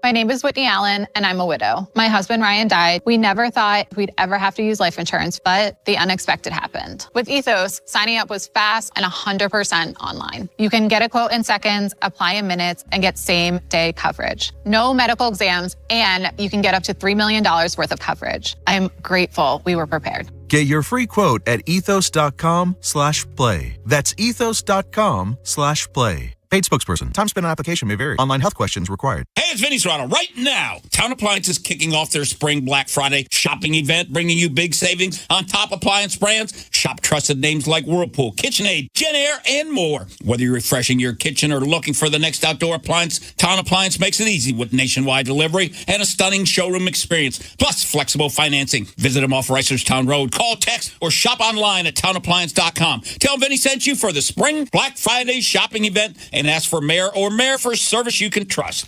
My name is Whitney Allen, and I'm a widow. My husband, Ryan, died. We never thought we'd ever have to use life insurance, but the unexpected happened. With Ethos, signing up was fast and 100% online. You can get a quote in seconds, apply in minutes, and get same-day coverage. No medical exams, and you can get up to $3 million worth of coverage. I'm grateful we were prepared. Get your free quote at ethos.com/play. That's ethos.com/play. Paid spokesperson. Time spent on application may vary. Online health questions required. Hey, it's Vinny Serrano. Right now, Town Appliance is kicking off their Spring Black Friday shopping event, bringing you big savings on top appliance brands. Shop trusted names like Whirlpool, KitchenAid, JennAir, and more. Whether you're refreshing your kitchen or looking for the next outdoor appliance, Town Appliance makes it easy with nationwide delivery and a stunning showroom experience, plus flexible financing. Visit them off Reisterstown Road. Call, text, or shop online at townappliance.com. Tell Vinny sent you for the Spring Black Friday shopping event and ask for Mayor or Mayor for service you can trust.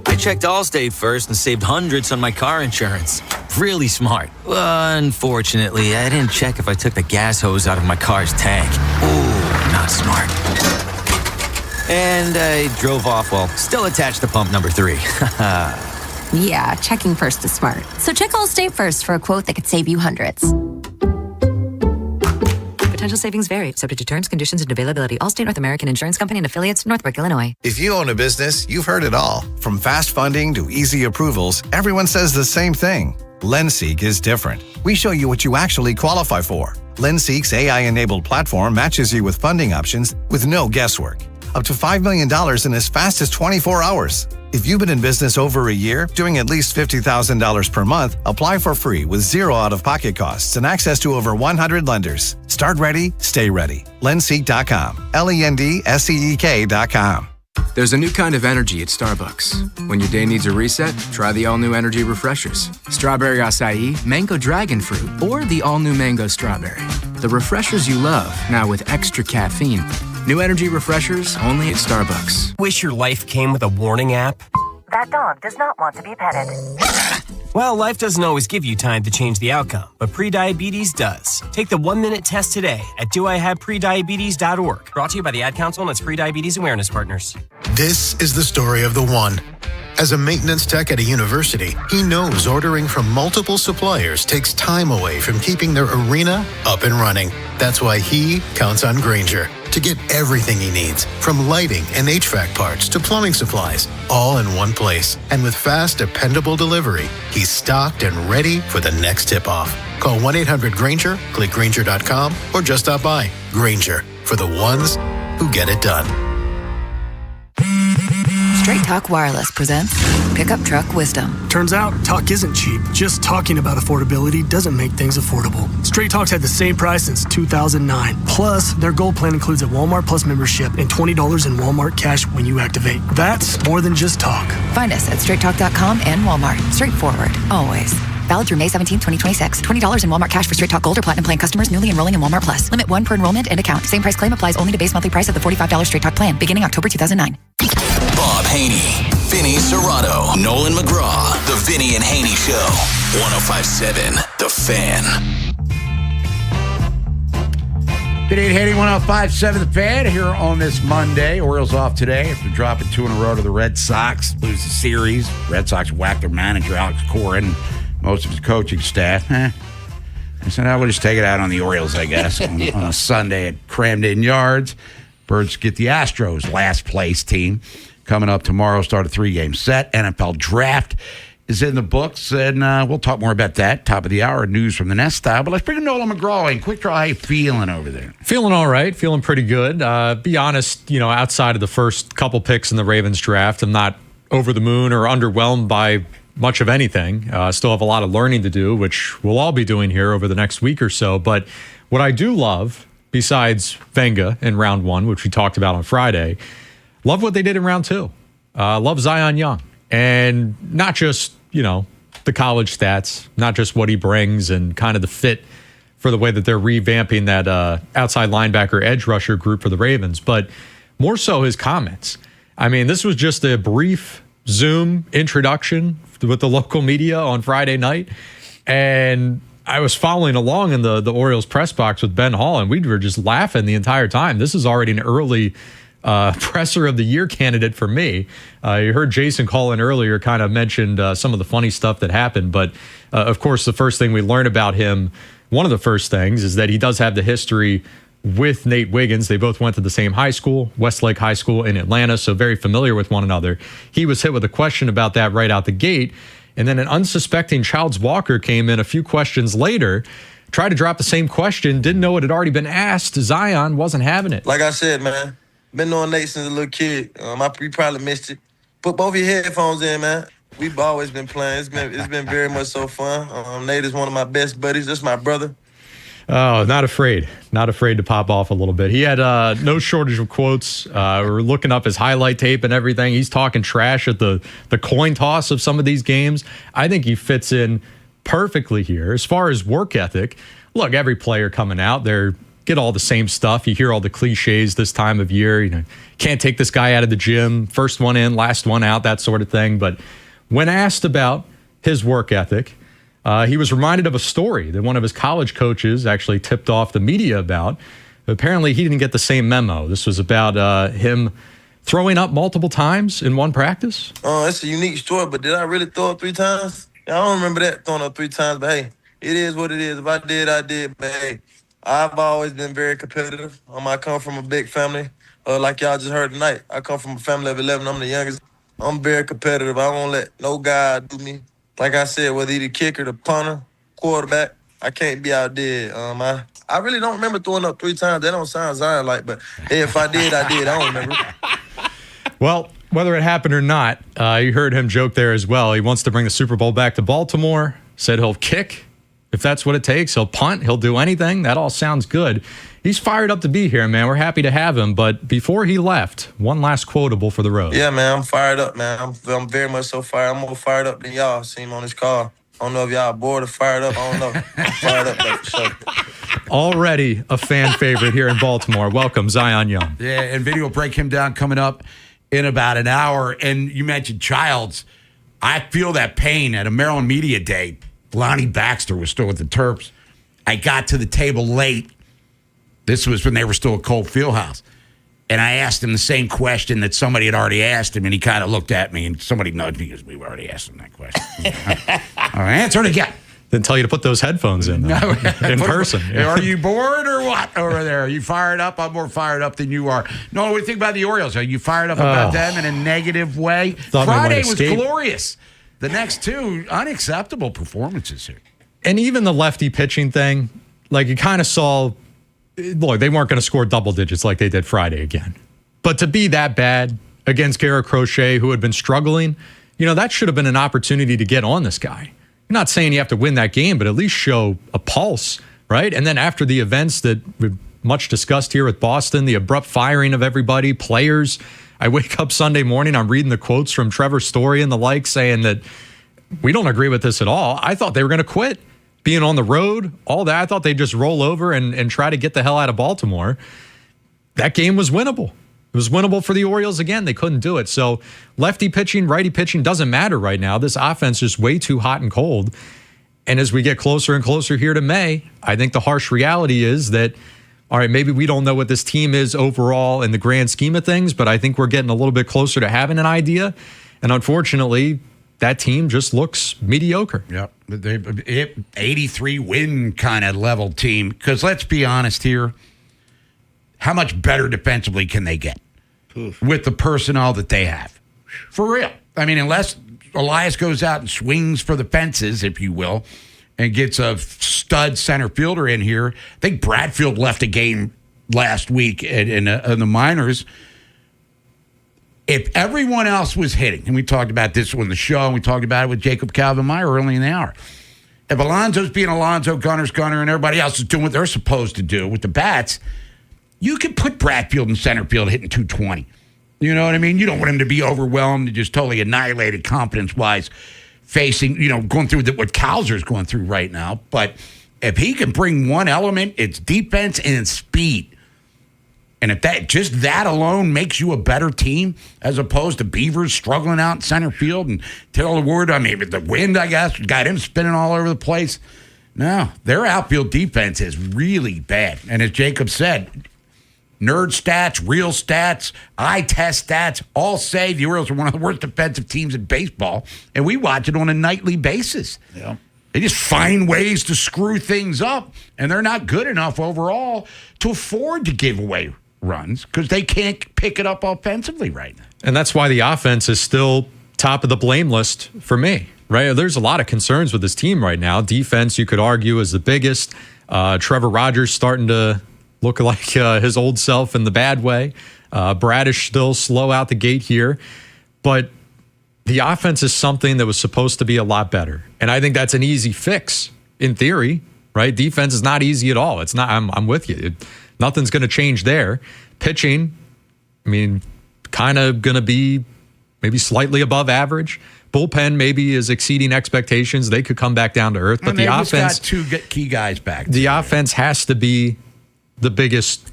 I checked Allstate first and saved hundreds on my car insurance. Really smart. Unfortunately, I didn't check if I took the gas hose out of my car's tank. Ooh, not smart. And I drove off while still attached to pump number 3. Yeah, checking first is smart. So check Allstate first for a quote that could save you hundreds. Potential savings vary, subject to terms, conditions, and availability. Allstate North American Insurance Company and affiliates, Northbrook, Illinois. If you own a business, you've heard it all. From fast funding to easy approvals, everyone says the same thing. LendSeek is different. We show you what you actually qualify for. LendSeek's AI-enabled platform matches you with funding options with no guesswork. Up to $5 million in as fast as 24 hours. If you've been in business over a year, doing at least $50,000 per month, apply for free with zero out-of-pocket costs and access to over 100 lenders. Start ready, stay ready. LendSeek.com. LendSeek.com. There's a new kind of energy at Starbucks. When your day needs a reset, try the all-new energy refreshers. Strawberry acai, mango dragon fruit, or the all-new mango strawberry. The refreshers you love, now with extra caffeine. New energy refreshers only at Starbucks. Wish your life came with a warning app? That dog does not want to be petted. Well, life doesn't always give you time to change the outcome, but prediabetes does. Take the 1-minute test today at doihaveprediabetes.org. Brought to you by the Ad Council and its Prediabetes Awareness Partners. This is the story of the one. As a maintenance tech at a university, he knows ordering from multiple suppliers takes time away from keeping their arena up and running. That's why he counts on Grainger to get everything he needs, from lighting and HVAC parts to plumbing supplies, all in one place. And with fast, dependable delivery, he's stocked and ready for the next tip-off. Call 1-800-GRANGER, click Granger.com, or just stop by. Granger, for the ones who get it done. Straight Talk Wireless presents Pickup Truck Wisdom. Turns out, talk isn't cheap. Just talking about affordability doesn't make things affordable. Straight Talk's had the same price since 2009. Plus, their Gold plan includes a Walmart Plus membership and $20 in Walmart cash when you activate. That's more than just talk. Find us at straighttalk.com and Walmart. Straightforward, always. Valid through May 17, 2026. $20 in Walmart cash for Straight Talk Gold or Platinum plan customers newly enrolling in Walmart Plus. Limit 1 per enrollment and account. Same price claim applies only to base monthly price of the $45 Straight Talk plan, beginning October 2009. Bob Haney, Vinny Serrato, Nolan McGraw. The Vinny and Haney Show. 105.7 The Fan. Vinny and Haney, 105.7 The Fan here on this Monday. Orioles off today after dropping 2 in a row to the Red Sox. Lose the series. Red Sox whacked their manager, Alex Corin, most of his coaching staff. I said, I would just take it out on the Orioles, I guess, on a Sunday at Crammed In Yards. Birds get the Astros, last place team. Coming up tomorrow, start a 3-game set. NFL Draft is in the books, and we'll talk more about that. Top of the hour, news from the Nest Style. But let's bring Nolan McGraw in. Quick draw, how you feeling over there? Feeling all right. Feeling pretty good. Be honest, outside of the first couple picks in the Ravens draft, I'm not over the moon or underwhelmed by much of anything. Still have a lot of learning to do, which we'll all be doing here over the next week or so. But what I do love, besides Venga in round 1, which we talked about on Friday, love what they did in round 2. Love Zion Young. And not just, the college stats, not just what he brings and kind of the fit for the way that they're revamping that outside linebacker edge rusher group for the Ravens, but more so his comments. I mean, this was just a brief Zoom introduction with the local media on Friday night. And I was following along in the Orioles press box with Ben Hall, and we were just laughing the entire time. This is already an early presser of the year candidate for me. You heard Jason call in earlier, kind of mentioned some of the funny stuff that happened. But of course, the first thing we learned about him, one of the first things, is that he does have the history with Nate Wiggins. They both went to the same high school, Westlake High School in Atlanta, so very familiar with one another. He was hit with a question about that right out the gate. And then an unsuspecting Childs Walker came in a few questions later, tried to drop the same question, didn't know it had already been asked. Zion wasn't having it. Like I said, man, been knowing Nate since a little kid. You probably missed it. Put both your headphones in, man. We've always been playing. It's been very much so fun. Nate is one of my best buddies. That's my brother. Oh, not afraid to pop off a little bit. He had no shortage of quotes. We're looking up his highlight tape and everything. He's talking trash at the coin toss of some of these games. I think he fits in perfectly here. As far as work ethic, look, every player coming out, they get all the same stuff. You hear all the cliches this time of year. Can't take this guy out of the gym. First one in, last one out, that sort of thing. But when asked about his work ethic, he was reminded of a story that one of his college coaches actually tipped off the media about. Apparently, he didn't get the same memo. This was about him throwing up multiple times in one practice. It's a unique story, but did I really throw up 3 times? I don't remember that, throwing up 3 times, but hey, it is what it is. If I did, I did. But hey, I've always been very competitive. I come from a big family. Like y'all just heard tonight, I come from a family of 11. I'm the youngest. I'm very competitive. I won't let no guy do me. Like I said, whether he the kicker, the punter, quarterback, I can't be outdid. I really don't remember throwing up 3 times. That don't sound Zion-like, but hey, if I did, I did. I don't remember. Well, whether it happened or not, you heard him joke there as well. He wants to bring the Super Bowl back to Baltimore. Said he'll kick if that's what it takes. He'll punt. He'll do anything. That all sounds good. He's fired up to be here, man. We're happy to have him. But before he left, one last quotable for the road. Yeah, man, I'm fired up, man. I'm very much so fired. I'm more fired up than y'all. See him on this car. I don't know if y'all bored or fired up. I don't know. I'm fired up, though, for sure. Already a fan favorite here in Baltimore. Welcome, Zion Young. Yeah, and Vinny will break him down coming up in about an hour. And you mentioned Childs. I feel that pain at a Maryland Media Day. Lonnie Baxter was still with the Terps. I got to the table late. This was when they were still at Cole Fieldhouse. And I asked him the same question that somebody had already asked him, and he kind of looked at me, and somebody nudged me because we already asked him that question. All right, answer it again. Didn't tell you to put those headphones in, though, in person. Yeah. Are you bored or what over there? Are you fired up? I'm more fired up than you are. No, what do you think about the Orioles? Are you fired up about them in a negative way? Friday was glorious. The next 2 unacceptable performances here. And even the lefty pitching thing, like you kind of saw, look, they weren't going to score double digits like they did Friday again. But to be that bad against Garrett Crochet, who had been struggling, that should have been an opportunity to get on this guy. I'm not saying you have to win that game, but at least show a pulse, right? And then after the events that we've much discussed here with Boston, the abrupt firing of everybody, players. I wake up Sunday morning, I'm reading the quotes from Trevor Story and the like saying that we don't agree with this at all. I thought they were going to quit being on the road, all that. I thought they'd just roll over and try to get the hell out of Baltimore. That game was winnable. It was winnable for the Orioles again. They couldn't do it. So lefty pitching, righty pitching doesn't matter right now. This offense is way too hot and cold. And as we get closer and closer here to May, I think the harsh reality is that, all right, maybe we don't know what this team is overall in the grand scheme of things, but I think we're getting a little bit closer to having an idea. And unfortunately, that team just looks mediocre. Yep. 83 win kind of level team. Because let's be honest here, how much better defensively can they get with the personnel that they have? For real. I mean, unless Elias goes out and swings for the fences, if you will, and gets a stud center fielder in here. I think Bradfield left a game last week in the minors. If everyone else was hitting, and we talked about this on the show, and we talked about it with Jacob Calvin-Meyer early in the hour. If Alonso's being Alonso, Gunner's Gunner, and everybody else is doing what they're supposed to do with the bats, you could put Bradfield in center field hitting 220. You know what I mean? You don't want him to be overwhelmed and just totally annihilated confidence-wise, facing, going through what Calzer's going through right now. But if he can bring one element, it's defense and speed. And if that alone makes you a better team, as opposed to Beavers struggling out in center field and Taylor Ward, the wind, I guess, got him spinning all over the place. No, their outfield defense is really bad. And as Jacob said, nerd stats, real stats, eye test stats, all say the Orioles are one of the worst defensive teams in baseball, and we watch it on a nightly basis. Yeah. They just find ways to screw things up, and they're not good enough overall to afford to give away runs because they can't pick it up offensively right now. And that's why the offense is still top of the blame list for me, right? There's a lot of concerns with this team right now. Defense, you could argue, is the biggest. Trevor Rogers starting to look like his old self in the bad way. Bradish still slow out the gate here. But the offense is something that was supposed to be a lot better. And I think that's an easy fix in theory, right? Defense is not easy at all. It's not. I'm with you. Nothing's going to change there. Pitching, kind of going to be maybe slightly above average. Bullpen maybe is exceeding expectations. They could come back down to earth. But the offense, got two key guys back. The offense has to be the biggest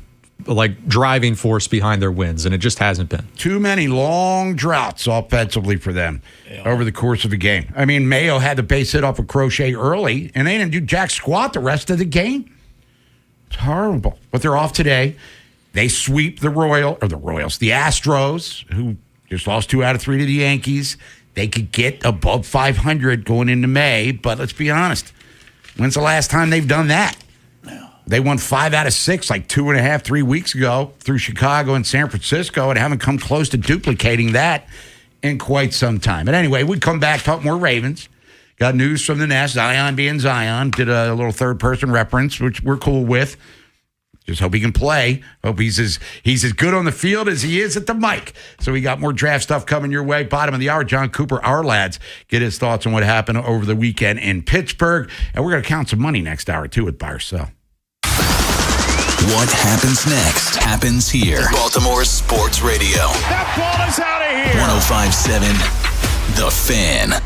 driving force behind their wins, and it just hasn't been. Too many long droughts offensively for them over the course of the game. Mayo had the base hit off of Crochet early, and they didn't do jack squat the rest of the game. It's horrible. But they're off today. They sweep the Astros, who just lost 2 out of 3 to the Yankees. They could get above 500 going into May, but let's be honest. When's the last time they've done that? They won 5 out of 6 2.5, 3 weeks ago through Chicago and San Francisco and haven't come close to duplicating that in quite some time. But anyway, we come back, talk more Ravens. Got news from the Nest, Zion being Zion. Did a little third-person reference, which we're cool with. Just hope he can play. Hope he's as good on the field as he is at the mic. So we got more draft stuff coming your way. Bottom of the hour, John Cooper, our lads, get his thoughts on what happened over the weekend in Pittsburgh. And we're going to count some money next hour, too, with Buy or Sell. What happens next happens here. Baltimore Sports Radio. That ball is out of here. 105.7 The Fan.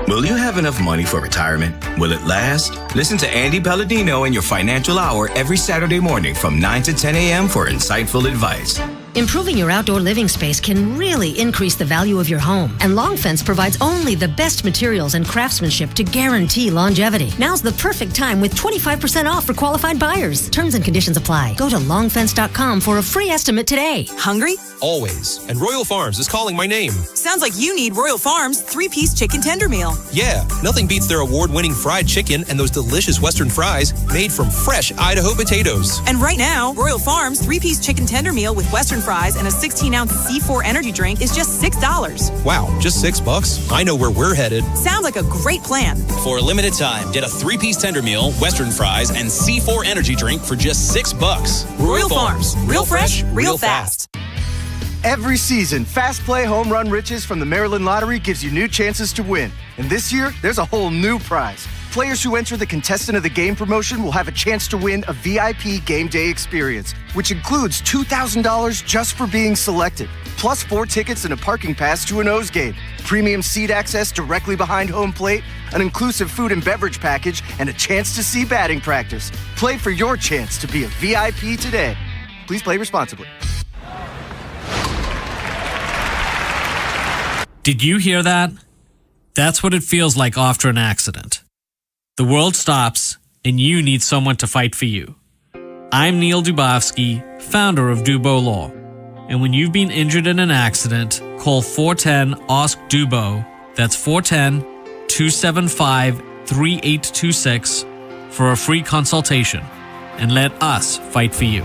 Will you have enough money for retirement? Will it last? Listen to Andy Palladino in your Financial Hour every Saturday morning from 9 to 10 a.m. for insightful advice. Improving your outdoor living space can really increase the value of your home, and Long Fence provides only the best materials and craftsmanship to guarantee longevity. Now's the perfect time with 25% off for qualified buyers. Terms and conditions apply. Go to longfence.com for a free estimate today. Hungry? Always. And Royal Farms is calling my name. Sounds like you need Royal Farms 3-piece chicken tender meal. Yeah, nothing beats their award-winning fried chicken and those delicious Western fries made from fresh Idaho potatoes. And right now, Royal Farms 3-piece chicken tender meal with Western fries and a 16-ounce C4 energy drink is just $6. Wow, just $6? I know where we're headed. Sounds like a great plan. For a limited time, get a 3-piece tender meal, Western fries, and C4 energy drink for just $6. Royal Farms. Real fresh, real fast. Every season, Fast Play Home Run Riches from the Maryland Lottery gives you new chances to win. And this year, there's a whole new prize. Players who enter the Contestant of the Game promotion will have a chance to win a VIP game day experience, which includes $2,000 just for being selected, plus 4 tickets and a parking pass to an O's game, premium seat access directly behind home plate, an inclusive food and beverage package, and a chance to see batting practice. Play for your chance to be a VIP today. Please play responsibly. Did you hear that? That's what it feels like after an accident. The world stops, and you need someone to fight for you. I'm Neil Dubovsky, founder of Dubo Law. And when you've been injured in an accident, call 410-ASK-DUBO. That's 410-275-3826 for a free consultation. And let us fight for you.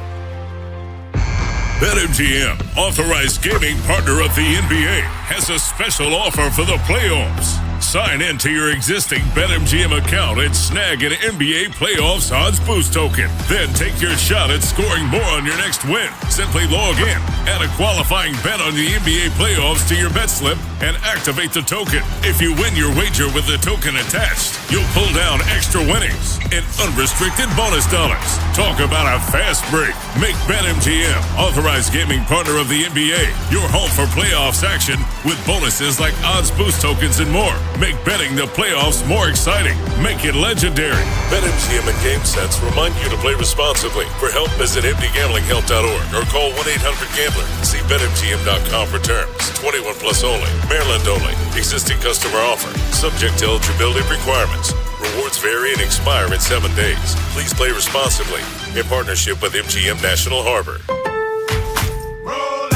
BetMGM, authorized gaming partner of the NBA, has a special offer for the playoffs. Sign in to your existing BetMGM account and snag an NBA Playoffs odds boost token. Then take your shot at scoring more on your next win. Simply log in, add a qualifying bet on the NBA Playoffs to your bet slip, and activate the token. If you win your wager with the token attached, you'll pull down extra winnings and unrestricted bonus dollars. Talk about a fast break. Make BetMGM, authorized gaming partner of the NBA, your home for playoffs action with bonuses like odds boost tokens and more. Make betting the playoffs more exciting. Make it legendary. BetMGM and GameSense remind you to play responsibly. For help, visit mdgamblinghelp.org or call 1-800-GAMBLER. See BetMGM.com for terms. 21 plus only. Maryland only. Existing customer offer. Subject to eligibility requirements. Rewards vary and expire in 7 days. Please play responsibly. In partnership with MGM National Harbor.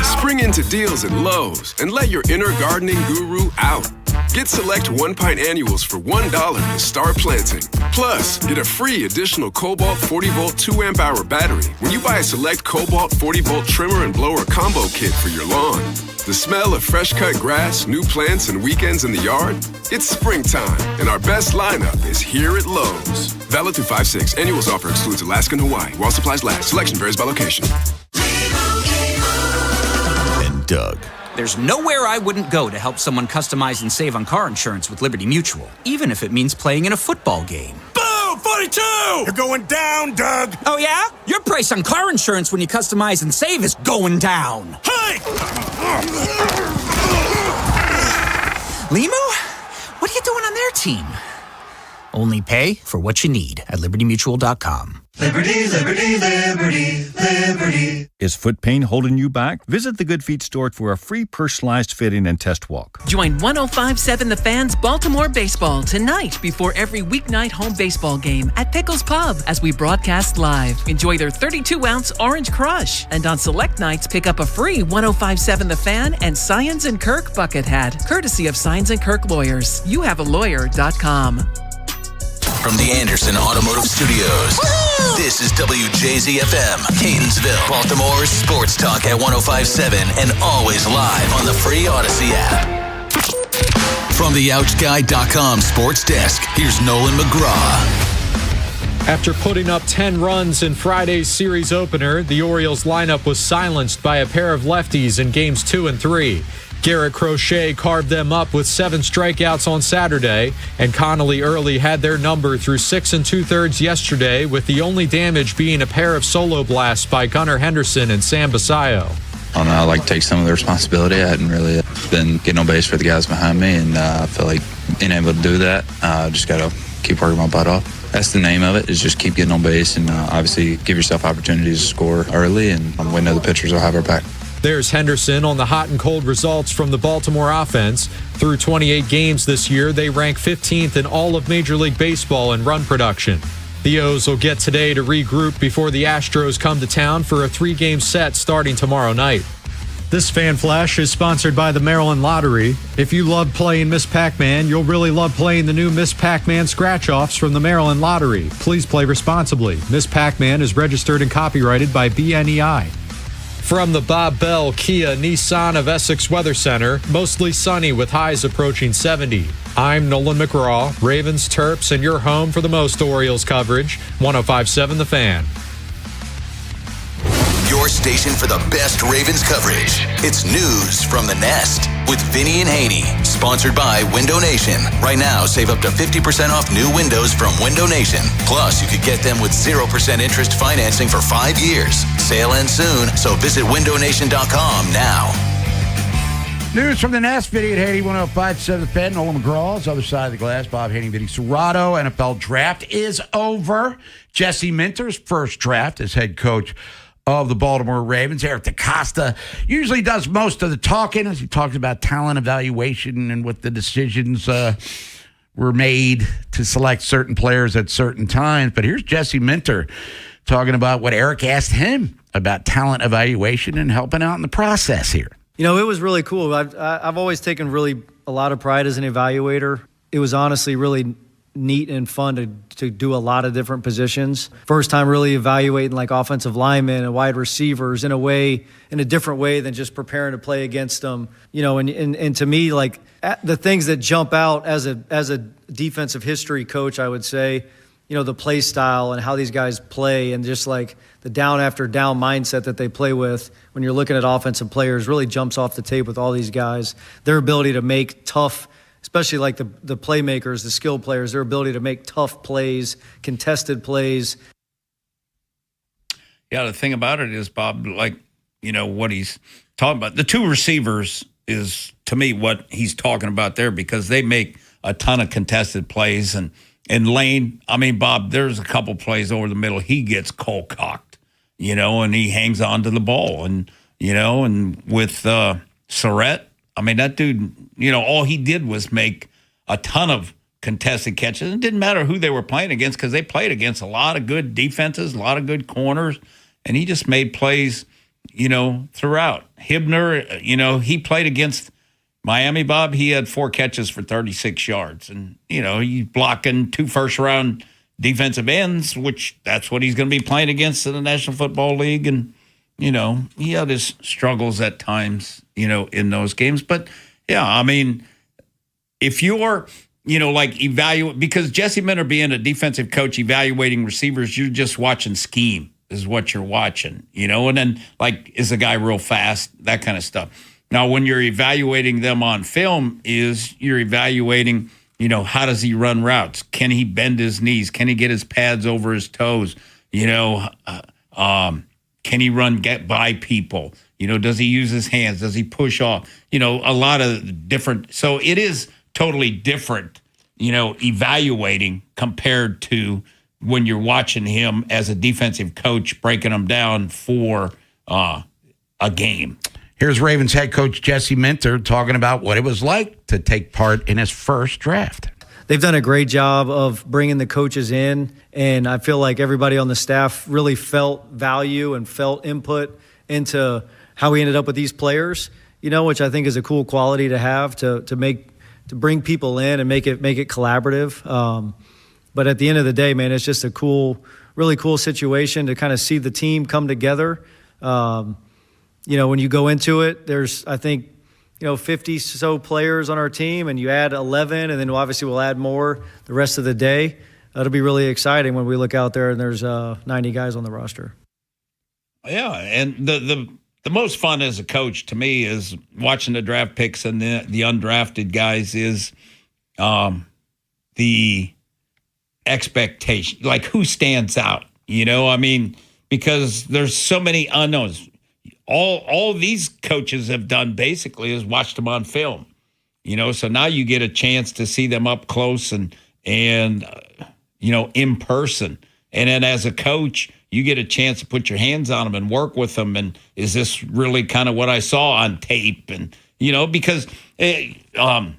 Spring into deals at Lowe's and let your inner gardening guru out. Get select 1-pint annuals for $1 to start planting. Plus, get a free additional Cobalt 40-volt 2-amp-hour battery when you buy a select Cobalt 40-volt trimmer and blower combo kit for your lawn. The smell of fresh-cut grass, new plants, and weekends in the yard? It's springtime, and our best lineup is here at Lowe's. Valid through 5/6. Annuals offer excludes Alaska and Hawaii. While supplies last. Selection varies by location. And Doug. There's nowhere I wouldn't go to help someone customize and save on car insurance with Liberty Mutual, even if it means playing in a football game. Boom! 42! You're going down, Doug! Oh, yeah? Your price on car insurance when you customize and save is going down. Hey! Limu? What are you doing on their team? Only pay for what you need at libertymutual.com. Liberty, liberty, liberty, liberty. Is foot pain holding you back? Visit the Good Feet store for a free personalized fitting and test walk. Join 105.7 The Fan's Baltimore Baseball tonight before every weeknight home baseball game at Pickles Pub as we broadcast live. Enjoy their 32-ounce Orange Crush. And on select nights, pick up a free 105.7 The Fan and Science & Kirk bucket hat, courtesy of Science & Kirk Lawyers. YouHaveALawyer.com. From the Anderson Automotive Studios, this is WJZFM, Catonsville, Baltimore's sports talk at 105.7 and always live on the free Odyssey app. From the OutGuide.com sports desk, here's Nolan McGraw. After putting up 10 runs in Friday's series opener, the Orioles lineup was silenced by a pair of lefties in games 2 and 3. Garrett Crochet carved them up with 7 strikeouts on Saturday, and Connolly Early had their number through 6 2/3 yesterday, with the only damage being a pair of solo blasts by Gunnar Henderson and Sam Basayo. I don't know, I like to take some of the responsibility. I hadn't really been getting on base for the guys behind me, and I feel like being able to do that, just got to keep working my butt off. That's the name of it, is just keep getting on base and obviously give yourself opportunities to score early, and we know the pitchers will have our back. There's Henderson on the hot and cold results from the Baltimore offense. Through 28 games this year, they rank 15th in all of Major League Baseball in run production. The O's will get today to regroup before the Astros come to town for a 3-game set starting tomorrow night. This Fan Flash is sponsored by the Maryland Lottery. If you love playing Miss Pac-Man, you'll really love playing the new Miss Pac-Man scratch-offs from the Maryland Lottery. Please play responsibly. Miss Pac-Man is registered and copyrighted by BNEI. From the Bob Bell Kia Nissan of Essex Weather Center, mostly sunny with highs approaching 70. I'm Nolan McGraw, Ravens, Terps, and your home for the most Orioles coverage, 105.7 The Fan. Your station for the best Ravens coverage. It's News from the Nest with Vinny and Haynie. Sponsored by Window Nation. Right now, save up to 50% off new windows from Window Nation. Plus, you could get them with 0% interest financing for 5 years. Sale ends soon, so visit windownation.com now. News from the Nest, Vinny and Haynie, 105.7 The Fan. Nolan McGraw's other side of the glass. Bob Haynie, Vinny Serrato. NFL draft is over. Jesse Minter's first draft as head coach of the Baltimore Ravens. Eric DeCosta usually does most of the talking as he talks about talent evaluation and what the decisions were made to select certain players at certain times. But here's Jesse Minter talking about what Eric asked him about talent evaluation and helping out in the process here. You know, it was really cool. I've always taken really a lot of pride as an evaluator. It was honestly really neat and fun to do a lot of different positions. First time really evaluating like offensive linemen and wide receivers in a different way than just preparing to play against them. You know, and to me, like the things that jump out as a defensive history coach, I would say, you know, the play style and how these guys play and just like the down after down mindset that they play with when you're looking at offensive players really jumps off the tape with all these guys. Their ability to make tough, especially like the playmakers, the skill players, their ability to make tough plays, contested plays. Yeah, the thing about it is, Bob, like, you know, what he's talking about. The two receivers is, to me, what he's talking about there because they make a ton of contested plays. And Lane, I mean, Bob, there's a couple plays over the middle. He gets cold-cocked, you know, and he hangs on to the ball. And, you know, and with Surratt, I mean, that dude, you know, all he did was make a ton of contested catches. It didn't matter who they were playing against because they played against a lot of good defenses, a lot of good corners, and he just made plays, you know, throughout. Hibner, you know, he played against Miami, Bob. He had 4 catches for 36 yards. And, you know, he's blocking 2 first-round defensive ends, which that's what he's going to be playing against in the National Football League. And, you know, he had his struggles at times, you know, in those games. But, yeah, I mean, if you're, you know, like because Jesse Minter being a defensive coach evaluating receivers, you're just watching scheme is what you're watching, you know, and then, like, is the guy real fast, that kind of stuff. Now, when you're evaluating them on film you're evaluating, you know, how does he run routes? Can he bend his knees? Can he get his pads over his toes? You know, can he get by people? You know, does he use his hands? Does he push off? You know, a lot of different. So it is totally different, you know, evaluating compared to when you're watching him as a defensive coach breaking them down for a game. Here's Ravens head coach Jesse Minter talking about what it was like to take part in his first draft. They've done a great job of bringing the coaches in, and I feel like everybody on the staff really felt value and felt input into how we ended up with these players, you know, which I think is a cool quality to have to bring people in and make it collaborative. But at the end of the day, man, it's just a really cool situation to kind of see the team come together. You know, when you go into it, there's, I think, you know, 50 so players on our team, and you add 11, and then obviously we'll add more the rest of the day. That'll be really exciting when we look out there and there's 90 guys on the roster. Yeah, and the most fun as a coach to me is watching the draft picks and the undrafted guys is the expectation, like who stands out, you know? I mean, because there's so many unknowns. All these coaches have done basically is watched them on film, you know. So now you get a chance to see them up close and you know, in person. And then as a coach, you get a chance to put your hands on them and work with them. And is this really kind of what I saw on tape? And you know, because Bob,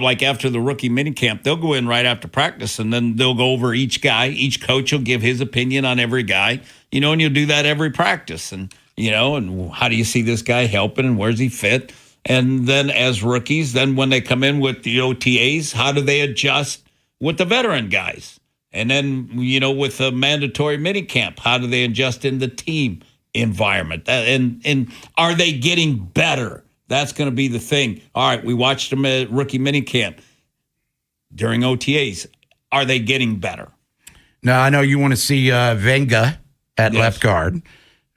like after the rookie minicamp, they'll go in right after practice and then they'll go over each guy. Each coach will give his opinion on every guy, you know, and you'll do that every practice. And you know, and how do you see this guy helping and where's he fit? And then as rookies, then when they come in with the OTAs, how do they adjust with the veteran guys? And then, you know, with the mandatory minicamp, how do they adjust in the team environment. And are they getting better? That's going to be the thing. All right, we watched them at rookie minicamp during OTAs. Are they getting better? Now, I know you want to see Venga at left guard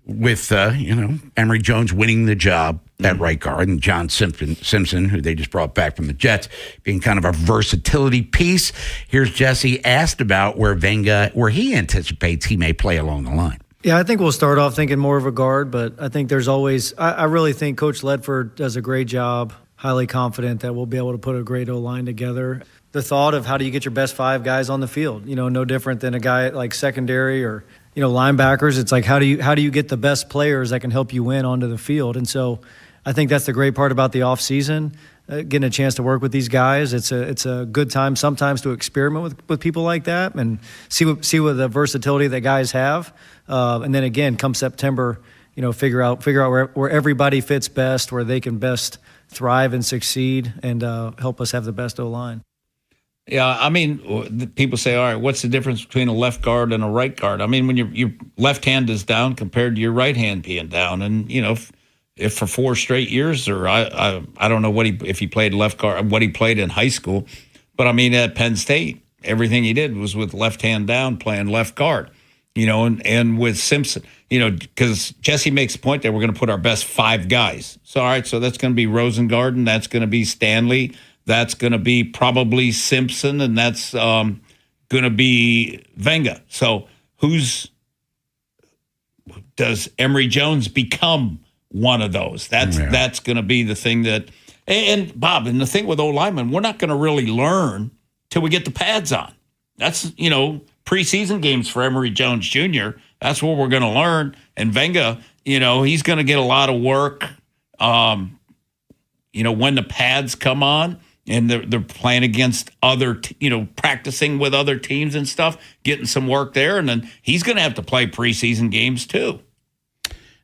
with, Emory Jones winning the job at right guard and John Simpson, who they just brought back from the Jets, being kind of a versatility piece. Here's Jesse asked about where he anticipates he may play along the line. Yeah, I think we'll start off thinking more of a guard, but I think there's always – I really think Coach Ledford does a great job, highly confident that we'll be able to put a great O-line together. The thought of how do you get your best 5 guys on the field, no different than a guy like secondary or, linebackers. It's like how do you get the best players that can help you win onto the field? And so I think that's the great part about the offseason, getting a chance to work with these guys. It's a good time sometimes to experiment with people like that and see what the versatility that guys have. And then again, come September, figure out where everybody fits best, where they can best thrive and succeed, and help us have the best O-line. Yeah, I mean, people say, all right, what's the difference between a left guard and a right guard? I mean, when your left hand is down compared to your right hand being down, and if for 4 straight years, or I don't know if he played left guard, what he played in high school, but I mean at Penn State, everything he did was with left hand down, playing left guard, and with Simpson, because Jesse makes the point that we're going to put our best 5 guys. So all right, so that's going to be Rosengarten, that's going to be Stanley. That's going to be probably Simpson, and that's going to be Venga. So does Emory Jones become one of those? That's going to be the thing that – and, Bob, and the thing with O-linemen, we're not going to really learn till we get the pads on. That's, preseason games for Emory Jones Jr. That's where we're going to learn. And Venga, he's going to get a lot of work, when the pads come on. And they're playing against other, practicing with other teams and stuff, getting some work there. And then he's going to have to play preseason games too.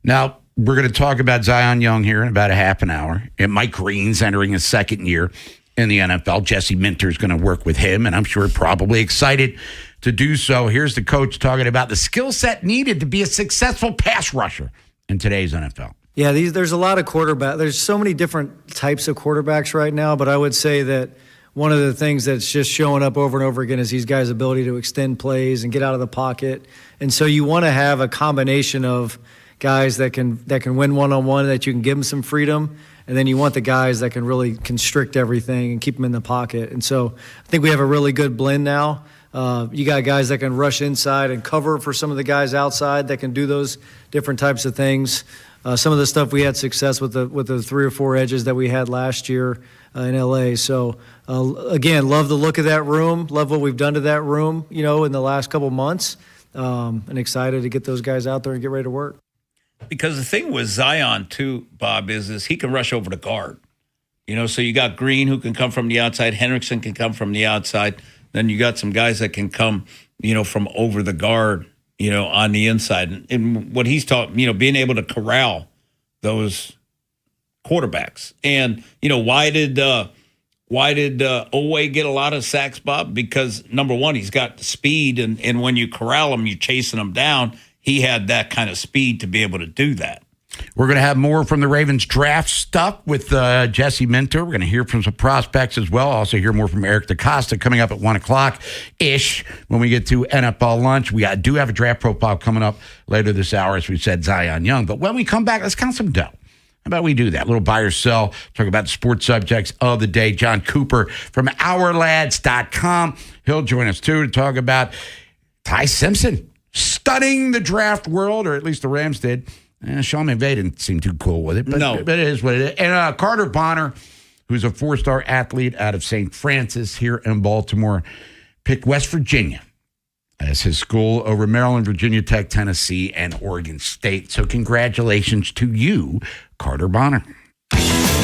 Now, we're going to talk about Zion Young here in about a half an hour. And Mike Green's entering his 2nd year in the NFL. Jesse Minter's going to work with him, and I'm sure probably excited to do so. Here's the coach talking about the skill set needed to be a successful pass rusher in today's NFL. Yeah, there's a lot of quarterbacks. There's so many different types of quarterbacks right now, but I would say that one of the things that's just showing up over and over again is these guys' ability to extend plays and get out of the pocket. And so you want to have a combination of guys that can win one-on-one, that you can give them some freedom, and then you want the guys that can really constrict everything and keep them in the pocket. And so I think we have a really good blend now. You got guys that can rush inside and cover for some of the guys outside that can do those different types of things. Some of the stuff we had success with the 3 or 4 edges that we had last year in LA. So again, love the look of that room. Love what we've done to that room, in the last couple months. And excited to get those guys out there and get ready to work. Because the thing with Zion too, Bob, is he can rush over to guard. So you got Green who can come from the outside. Hendrickson can come from the outside. Then you got some guys that can come, from over the guard. On the inside. And what he's taught, being able to corral those quarterbacks. And, why did Oweh get a lot of sacks, Bob? Because, number one, he's got the speed, and when you corral him, you're chasing him down. He had that kind of speed to be able to do that. We're going to have more from the Ravens draft stuff with Jesse Minter. We're going to hear from some prospects as well. Also hear more from Eric DeCosta coming up at 1 o'clock-ish when we get to NFL lunch. We do have a draft profile coming up later this hour, as we said, Zion Young. But when we come back, let's count some dough. How about we do that? A little buy or sell, talk about the sports subjects of the day. John Cooper from OurLads.com. He'll join us, too, to talk about Ty Simpson stunning the draft world, or at least the Rams did. Sean McVay didn't seem too cool with it, but it is what it is. And Carter Bonner, who's a 4-star athlete out of St. Francis here in Baltimore, picked West Virginia as his school over Maryland, Virginia Tech, Tennessee, and Oregon State. So congratulations to you, Carter Bonner.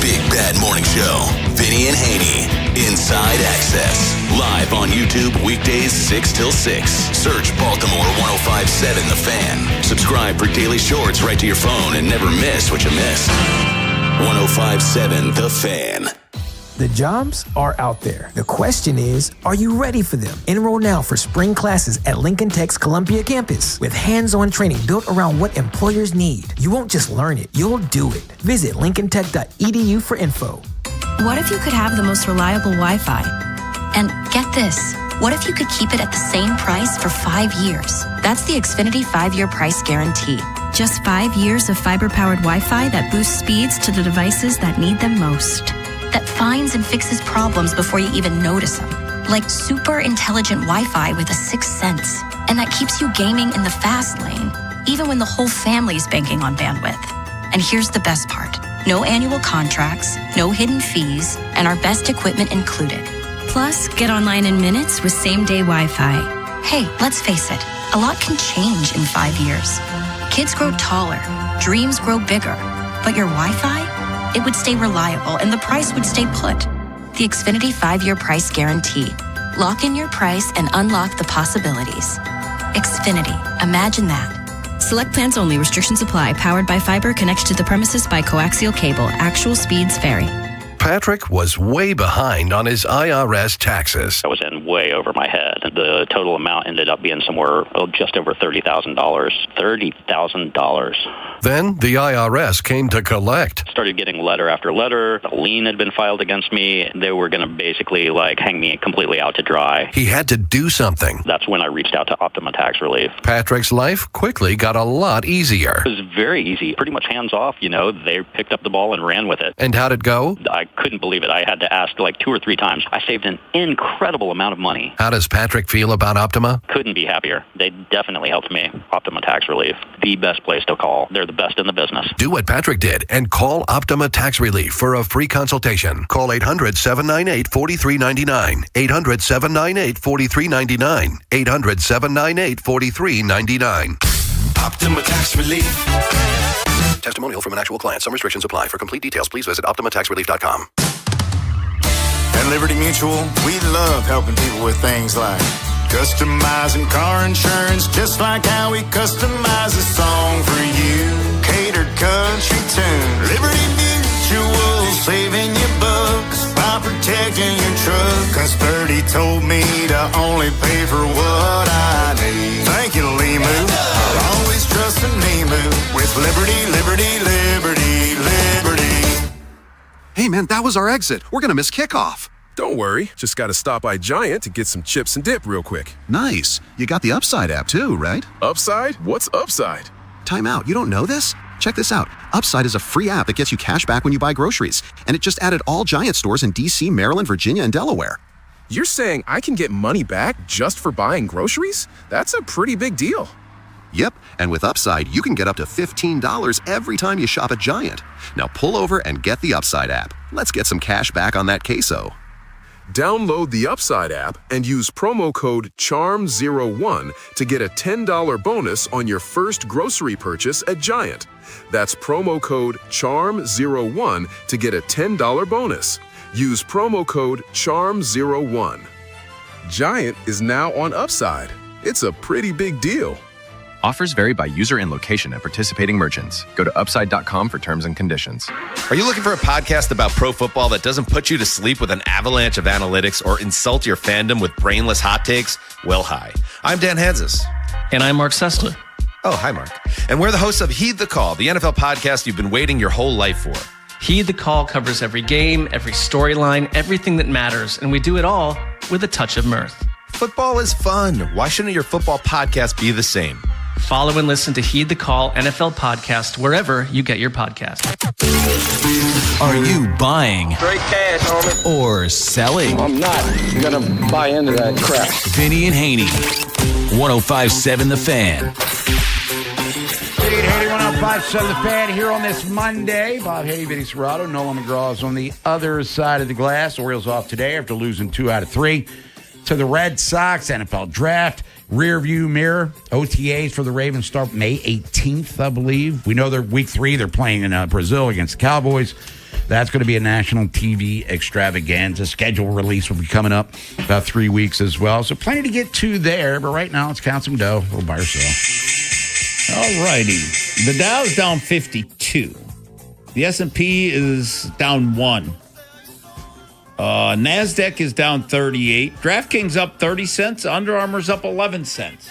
Big Bad Morning Show. Vinny and Haynie. Inside Access. Live on YouTube weekdays 6 till 6. Search Baltimore 105.7 The Fan. Subscribe for daily shorts right to your phone and never miss what you missed. 105.7 The Fan. The jobs are out there. The question is, are you ready for them? Enroll now for spring classes at Lincoln Tech's Columbia campus with hands-on training built around what employers need. You won't just learn it, you'll do it. Visit lincolntech.edu for info. What if you could have the most reliable Wi-Fi? And get this, what if you could keep it at the same price for 5 years? That's the Xfinity 5-year price guarantee. Just 5 years of fiber-powered Wi-Fi that boosts speeds to the devices that need them most. That finds and fixes problems before you even notice them. Like super intelligent Wi-Fi with a sixth sense. And that keeps you gaming in the fast lane, even when the whole family's banking on bandwidth. And here's the best part. No annual contracts, no hidden fees, and our best equipment included. Plus, get online in minutes with same-day Wi-Fi. Hey, let's face it, a lot can change in 5 years. Kids grow taller, dreams grow bigger, but your Wi-Fi, it would stay reliable and the price would stay put. The Xfinity 5-year price guarantee. Lock in your price and unlock the possibilities. Xfinity, imagine that. Select plans only. Restrictions apply. Powered by fiber. Connected to the premises by coaxial cable. Actual speeds vary. Patrick was way behind on his IRS taxes. I was in way over my head. The total amount ended up being somewhere just over $30,000. $30,000. Then the IRS came to collect. Started getting letter after letter. A lien had been filed against me. They were going to basically hang me completely out to dry. He had to do something. That's when I reached out to Optima Tax Relief. Patrick's life quickly got a lot easier. It was very easy. Pretty much hands off, They picked up the ball and ran with it. And how'd it go? I couldn't believe it. I had to ask 2 or 3 times. I saved an incredible amount of money. How does Patrick feel about Optima? Couldn't be happier. They definitely helped me. Optima Tax Relief. The best place to call. They're the best in the business. Do what Patrick did and call Optima Tax Relief for a free consultation. Call 800-798-4399. 800-798-4399. 800-798-4399. Optima Tax Relief. Testimonial from an actual client. Some restrictions apply. For complete details, please visit OptimaTaxRelief.com. At Liberty Mutual, we love helping people with things like customizing car insurance, just like how we customize a song for you. Catered country tune. Liberty Mutual, saving you bucks by protecting your truck. Cause 30 told me to only pay for what I need. Thank you, Limu. I'll always trust in Limu with Liberty, Liberty, Liberty, Liberty. Hey, man, that was our exit. We're going to miss kickoff. Don't worry. Just got to stop by Giant to get some chips and dip real quick. Nice. You got the Upside app too, right? Upside? What's Upside? Time out. You don't know this? Check this out. Upside is a free app that gets you cash back when you buy groceries. And it just added all Giant stores in D.C., Maryland, Virginia, and Delaware. You're saying I can get money back just for buying groceries? That's a pretty big deal. Yep, and with Upside, you can get up to $15 every time you shop at Giant. Now pull over and get the Upside app. Let's get some cash back on that queso. Download the Upside app and use promo code CHARM01 to get a $10 bonus on your first grocery purchase at Giant. That's promo code CHARM01 to get a $10 bonus. Use promo code CHARM01. Giant is now on Upside. It's a pretty big deal. Offers vary by user and location at participating merchants. Go to upside.com for terms and conditions. Are you looking for a podcast about pro football that doesn't put you to sleep with an avalanche of analytics or insult your fandom with brainless hot takes? Well, hi. I'm Dan Hansis. And I'm Mark Sessler. Oh, hi, Mark. And we're the hosts of Heed the Call, the NFL podcast you've been waiting your whole life for. Heed the Call covers every game, every storyline, everything that matters, and we do it all with a touch of mirth. Football is fun. Why shouldn't your football podcast be the same? Follow and listen to Heed the Call NFL podcast wherever you get your podcast. Are you buying straight cash, homie, or selling? I'm not gonna buy into that crap. Vinny and Haynie, 105.7 The Fan. Vinny Haynie, 105.7 The Fan here on this Monday. Bob Haynie, Vinny Serrato, Nolan McGraw is on the other side of the glass. Orioles off today after losing 2 out of 3 to the Red Sox. NFL Draft. Rear view mirror, OTAs for the Ravens start May 18th, I believe. We know they're week 3. They're playing in Brazil against the Cowboys. That's going to be a national TV extravaganza. Schedule release will be coming up about 3 weeks as well. So plenty to get to there. But right now, let's count some dough. A little buy or sell. All righty. The Dow's down 52. The S&P is down 1. NASDAQ is down 38. DraftKings up 30 cents. Under Armour's up 11 cents.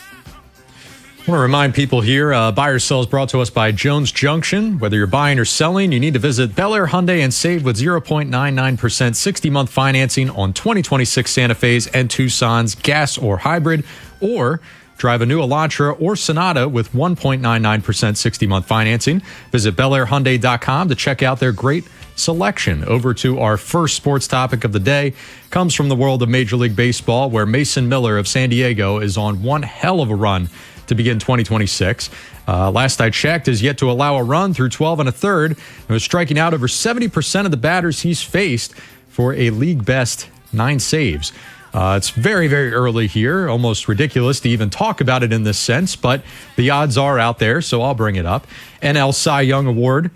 I want to remind people here, Buy or Sell is brought to us by Jones Junction. Whether you're buying or selling, you need to visit Bel Air Hyundai and save with 0.99% 60-month financing on 2026 Santa Fe's and Tucson's gas or hybrid, or drive a new Elantra or Sonata with 1.99% 60-month financing. Visit BelAirHyundai.com to check out their great selection. Over to our first sports topic of the day. Comes from the world of Major League Baseball, where Mason Miller of San Diego is on one hell of a run to begin 2026. Last I checked, is yet to allow a run through 12 and a third, and was striking out over 70% of the batters he's faced for a league best 9 saves. It's very, very early here, almost ridiculous to even talk about it in this sense, but the odds are out there, so I'll bring it up. NL Cy Young Award,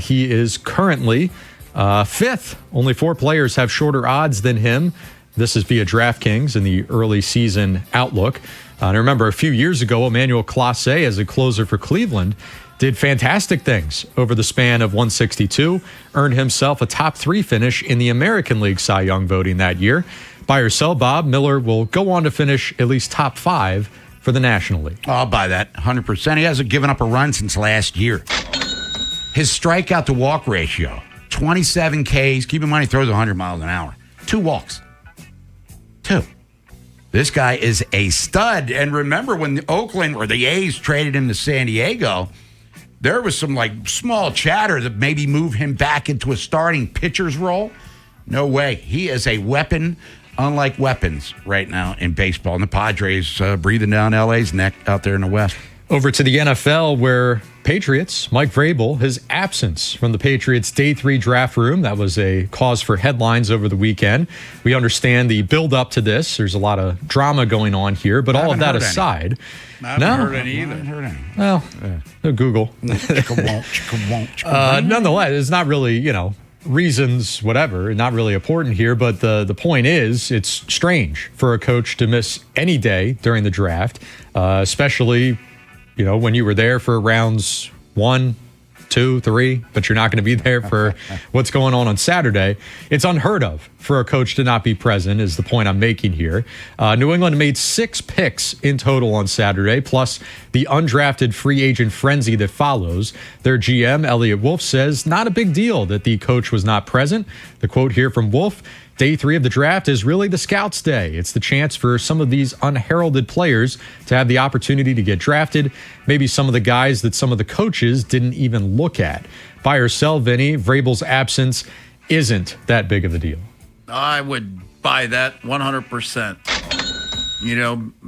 he is currently 5th. Only 4 players have shorter odds than him. This is via DraftKings in the early season outlook. And I remember a few years ago, Emmanuel Clase, as a closer for Cleveland, did fantastic things over the span of 162, earned himself a top 3 finish in the American League Cy Young voting that year. Buy or sell, Bob, Miller will go on to finish at least top 5 for the National League. I'll buy that 100%. He hasn't given up a run since last year. His strikeout to walk ratio, 27 Ks. Keep in mind he throws 100 miles an hour. 2 walks. 2. This guy is a stud. And remember when the Oakland or the A's traded him to San Diego, there was some small chatter that maybe move him back into a starting pitcher's role. No way. He is a weapon, unlike weapons right now in baseball. And the Padres breathing down LA's neck out there in the West. Over to the NFL, where Patriots, Mike Vrabel, his absence from the Patriots' Day 3 draft room, that was a cause for headlines over the weekend. We understand the build-up to this. There's a lot of drama going on here, but all of that aside... I haven't heard any either. Well, Google. Nonetheless, it's not really, reasons, whatever, not really important here, but the point is, it's strange for a coach to miss any day during the draft, especially... when you were there for rounds 1, 2, 3, but you're not going to be there for what's going on Saturday. It's unheard of for a coach to not be present, is the point I'm making here. New England made 6 picks in total on Saturday, plus the undrafted free agent frenzy that follows. Their GM, Elliot Wolf, says not a big deal that the coach was not present. The quote here from Wolf: Day 3 of the draft is really the scouts' day. It's the chance for some of these unheralded players to have the opportunity to get drafted. Maybe some of the guys that some of the coaches didn't even look at. Buy or sell, Vinny, Vrabel's absence isn't that big of a deal. I would buy that 100%.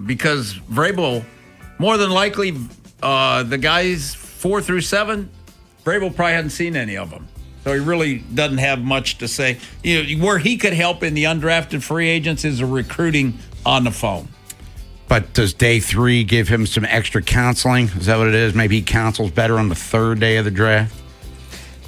Because Vrabel, more than likely, the guys 4 through 7, Vrabel probably hadn't seen any of them. So he really doesn't have much to say. Where he could help in the undrafted free agents is a recruiting on the phone. But does Day 3 give him some extra counseling? Is that what it is? Maybe he counsels better on the 3rd day of the draft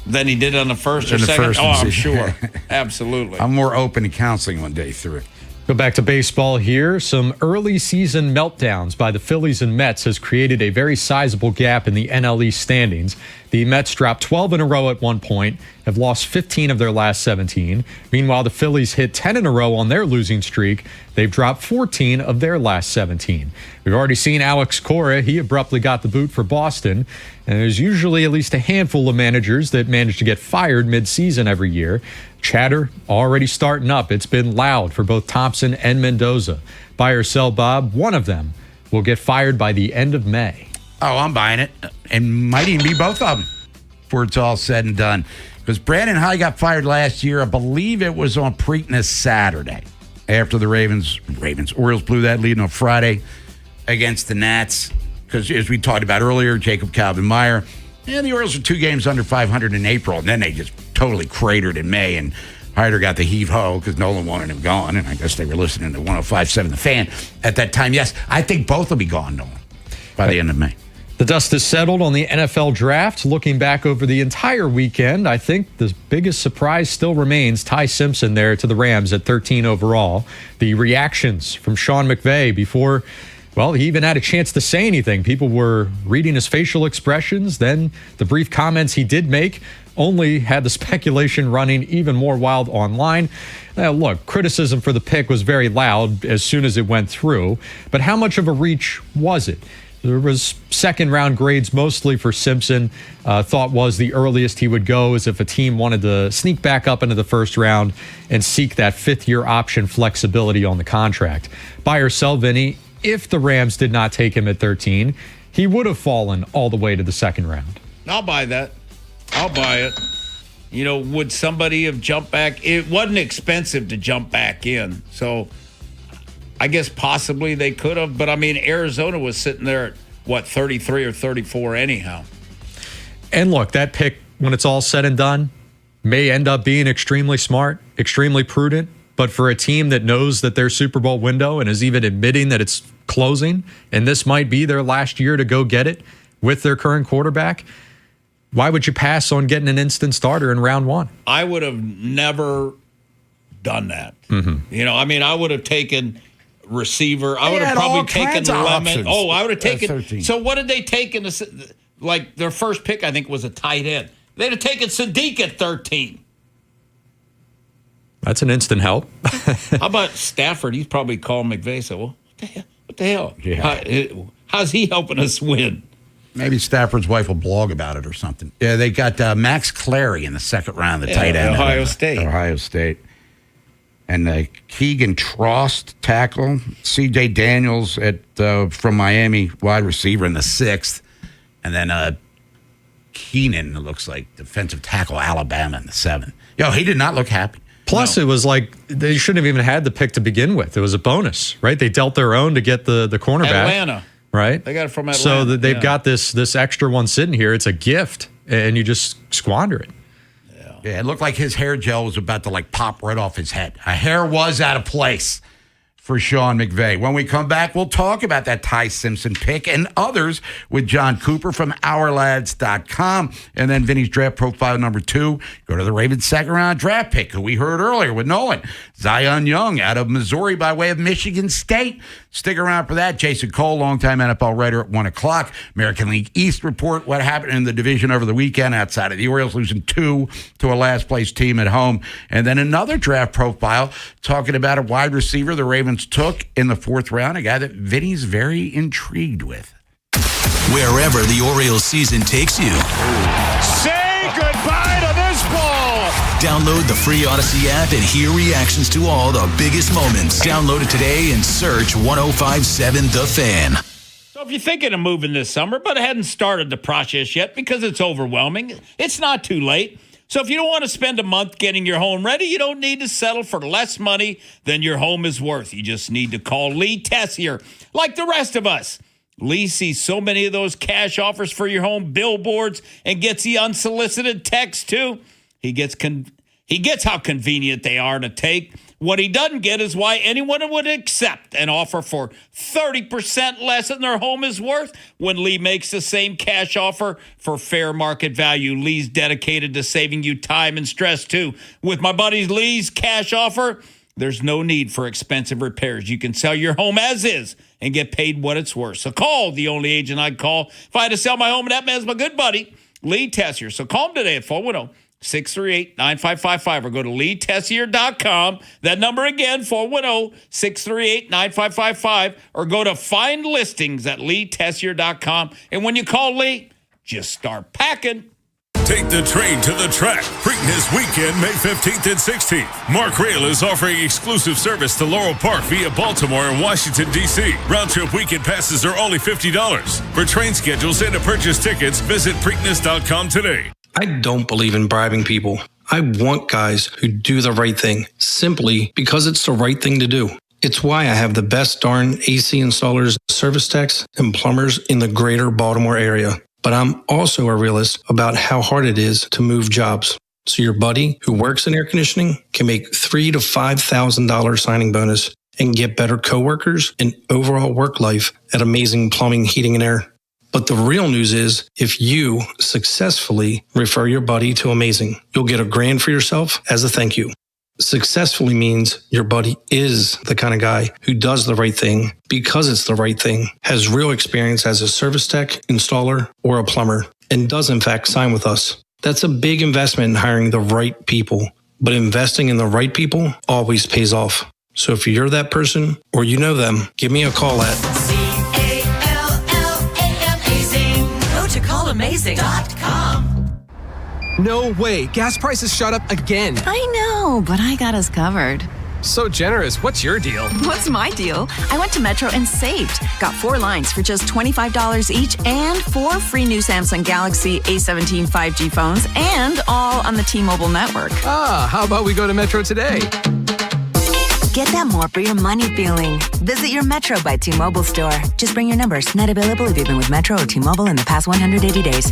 than he did on the first or second? I'm sure. Absolutely. I'm more open to counseling on Day 3. Go back to baseball here. Some early season meltdowns by the Phillies and Mets has created a very sizable gap in the NL East standings. The Mets dropped 12 in a row at one point, have lost 15 of their last 17. Meanwhile, the Phillies hit 10 in a row on their losing streak. They've dropped 14 of their last 17. We've already seen Alex Cora. He abruptly got the boot for Boston. And there's usually at least a handful of managers that manage to get fired mid-season every year. Chatter already starting up. It's been loud for both Thompson and Mendoza. Buy or sell, Bob, one of them will get fired by the end of May. Oh, I'm buying it. And might even be both of them before it's all said and done. Because Brandon High got fired last year. I believe it was on Preakness Saturday after the Orioles blew that lead on Friday against the Nats. Because as we talked about earlier, Jacob Calvin-Meyer, the Orioles were 2 games under 500 in April, and then they just totally cratered in May, and Hyder got the heave-ho because Nolan wanted him gone, and I guess they were listening to 105.7 The Fan at that time. Yes, I think both will be gone, Nolan, by the end of May. The dust is settled on the NFL draft. Looking back over the entire weekend, I think the biggest surprise still remains Ty Simpson there to the Rams at 13 overall. The reactions from Sean McVay before Well, he even had a chance to say anything. People were reading his facial expressions. Then the brief comments he did make only had the speculation running even more wild online. Now, look, criticism for the pick was very loud as soon as it went through. But how much of a reach was it? There was second-round grades mostly for Simpson. Thought was the earliest he would go is if a team wanted to sneak back up into the first round and seek that fifth-year option flexibility on the contract. Buy or sell, Vinny, if the Rams did not take him at 13, he would have fallen all the way to the second round. I'll buy that. I'll buy it. Would somebody have jumped back? It wasn't expensive to jump back in. So I guess possibly they could have. But, Arizona was sitting there at, 33 or 34 anyhow. And look, that pick, when it's all said and done, may end up being extremely smart, extremely prudent. But for a team that knows that their Super Bowl window and is even admitting that it's closing, and this might be their last year to go get it with their current quarterback, why would you pass on getting an instant starter in round one? I would have never done that. Mm-hmm. I would have taken receiver. I would have probably taken Lemon. Oh, I would have taken. So what did they take in their first pick? I think was a tight end. They'd have taken Sadiq at 13. That's an instant help. How about Stafford? He's probably calling McVay. So, well, what the hell? Yeah. How's he helping us win? Maybe Stafford's wife will blog about it or something. Yeah, they got Max Clary in the second round, the tight end. Ohio State. And Keegan Trost, tackle. C.J. Daniels from Miami, wide receiver in the 6th. And then Keenan, it looks like, defensive tackle, Alabama in the 7th. He did not look happy. Plus, it was like they shouldn't have even had the pick to begin with. It was a bonus, right? They dealt their own to get the cornerback. Atlanta. Right? They got it from Atlanta. So that they've got this extra one sitting here. It's a gift, and you just squander it. Yeah, it looked like his hair gel was about to pop right off his head. A hair was out of place for Sean McVay. When we come back, we'll talk about that Ty Simpson pick and others with John Cooper from OurLads.com. And then Vinny's draft profile number 2. Go to the Ravens second round draft pick, who we heard earlier with Nolan. Zion Young out of Missouri by way of Michigan State. Stick around for that. Jason Cole, longtime NFL writer at 1 o'clock. American League East report, what happened in the division over the weekend outside of the Orioles losing 2 to a last-place team at home. And then another draft profile talking about a wide receiver the Ravens took in the 4th round, a guy that Vinny's very intrigued with. Wherever the Orioles season takes you. Say goodbye to this ball. Download the free Odyssey app and hear reactions to all the biggest moments. Download it today and search 105.7 The Fan. So if you're thinking of moving this summer, but hadn't started the process yet because it's overwhelming, it's not too late. So if you don't want to spend a month getting your home ready, you don't need to settle for less money than your home is worth. You just need to call Lee Tessier, like the rest of us. Lee sees so many of those cash offers for your home, billboards, and gets the unsolicited text too. He gets how convenient they are to take. What he doesn't get is why anyone would accept an offer for 30% less than their home is worth when Lee makes the same cash offer for fair market value. Lee's dedicated to saving you time and stress too. With my buddy Lee's cash offer, there's no need for expensive repairs. You can sell your home as is and get paid what it's worth. So call the only agent I'd call if I had to sell my home, and that man's my good buddy, Lee Tessier. So call him today at 410-638-9555 or go to LeeTessier.com. That number again, 410-638-9555, or go to find listings at LeeTessier.com. And when you call Lee, just start packing. Take the train to the track. Preakness weekend, May 15th and 16th. Mark Rail is offering exclusive service to Laurel Park via Baltimore and Washington, D.C. Round-trip weekend passes are only $50. For train schedules and to purchase tickets, visit Preakness.com today. I don't believe in bribing people. I want guys who do the right thing, simply because it's the right thing to do. It's why I have the best darn AC installers, service techs, and plumbers in the greater Baltimore area. But I'm also a realist about how hard it is to move jobs. So your buddy who works in air conditioning can make $3,000 to $5,000 signing bonus and get better coworkers and overall work life at Amazing Plumbing, Heating, and Air. But the real news is, if you successfully refer your buddy to Amazing, you'll get $1,000 for yourself as a thank you. Successfully means your buddy is the kind of guy who does the right thing because it's the right thing, has real experience as a service tech, installer, or a plumber, and does in fact sign with us. That's a big investment in hiring the right people, but investing in the right people always pays off. So if you're that person or you know them, give me a call at CALLAMAZING. Go to callamazing.com. No way. Gas prices shot up again. I know, but I got us covered. So generous. What's your deal? What's my deal? I went to Metro and saved. Got 4 lines for just $25 each and 4 free new Samsung Galaxy A17 5G phones and all on the T-Mobile network. Ah, how about we go to Metro today? Get that more for your money feeling. Visit your Metro by T-Mobile store. Just bring your numbers. Not available if you've been with Metro or T-Mobile in the past 180 days.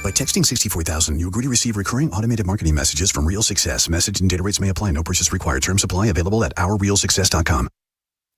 By texting 64000, you agree to receive recurring automated marketing messages from Real Success. Message and data rates may apply. No purchase required. Terms apply. Available at ourrealsuccess.com.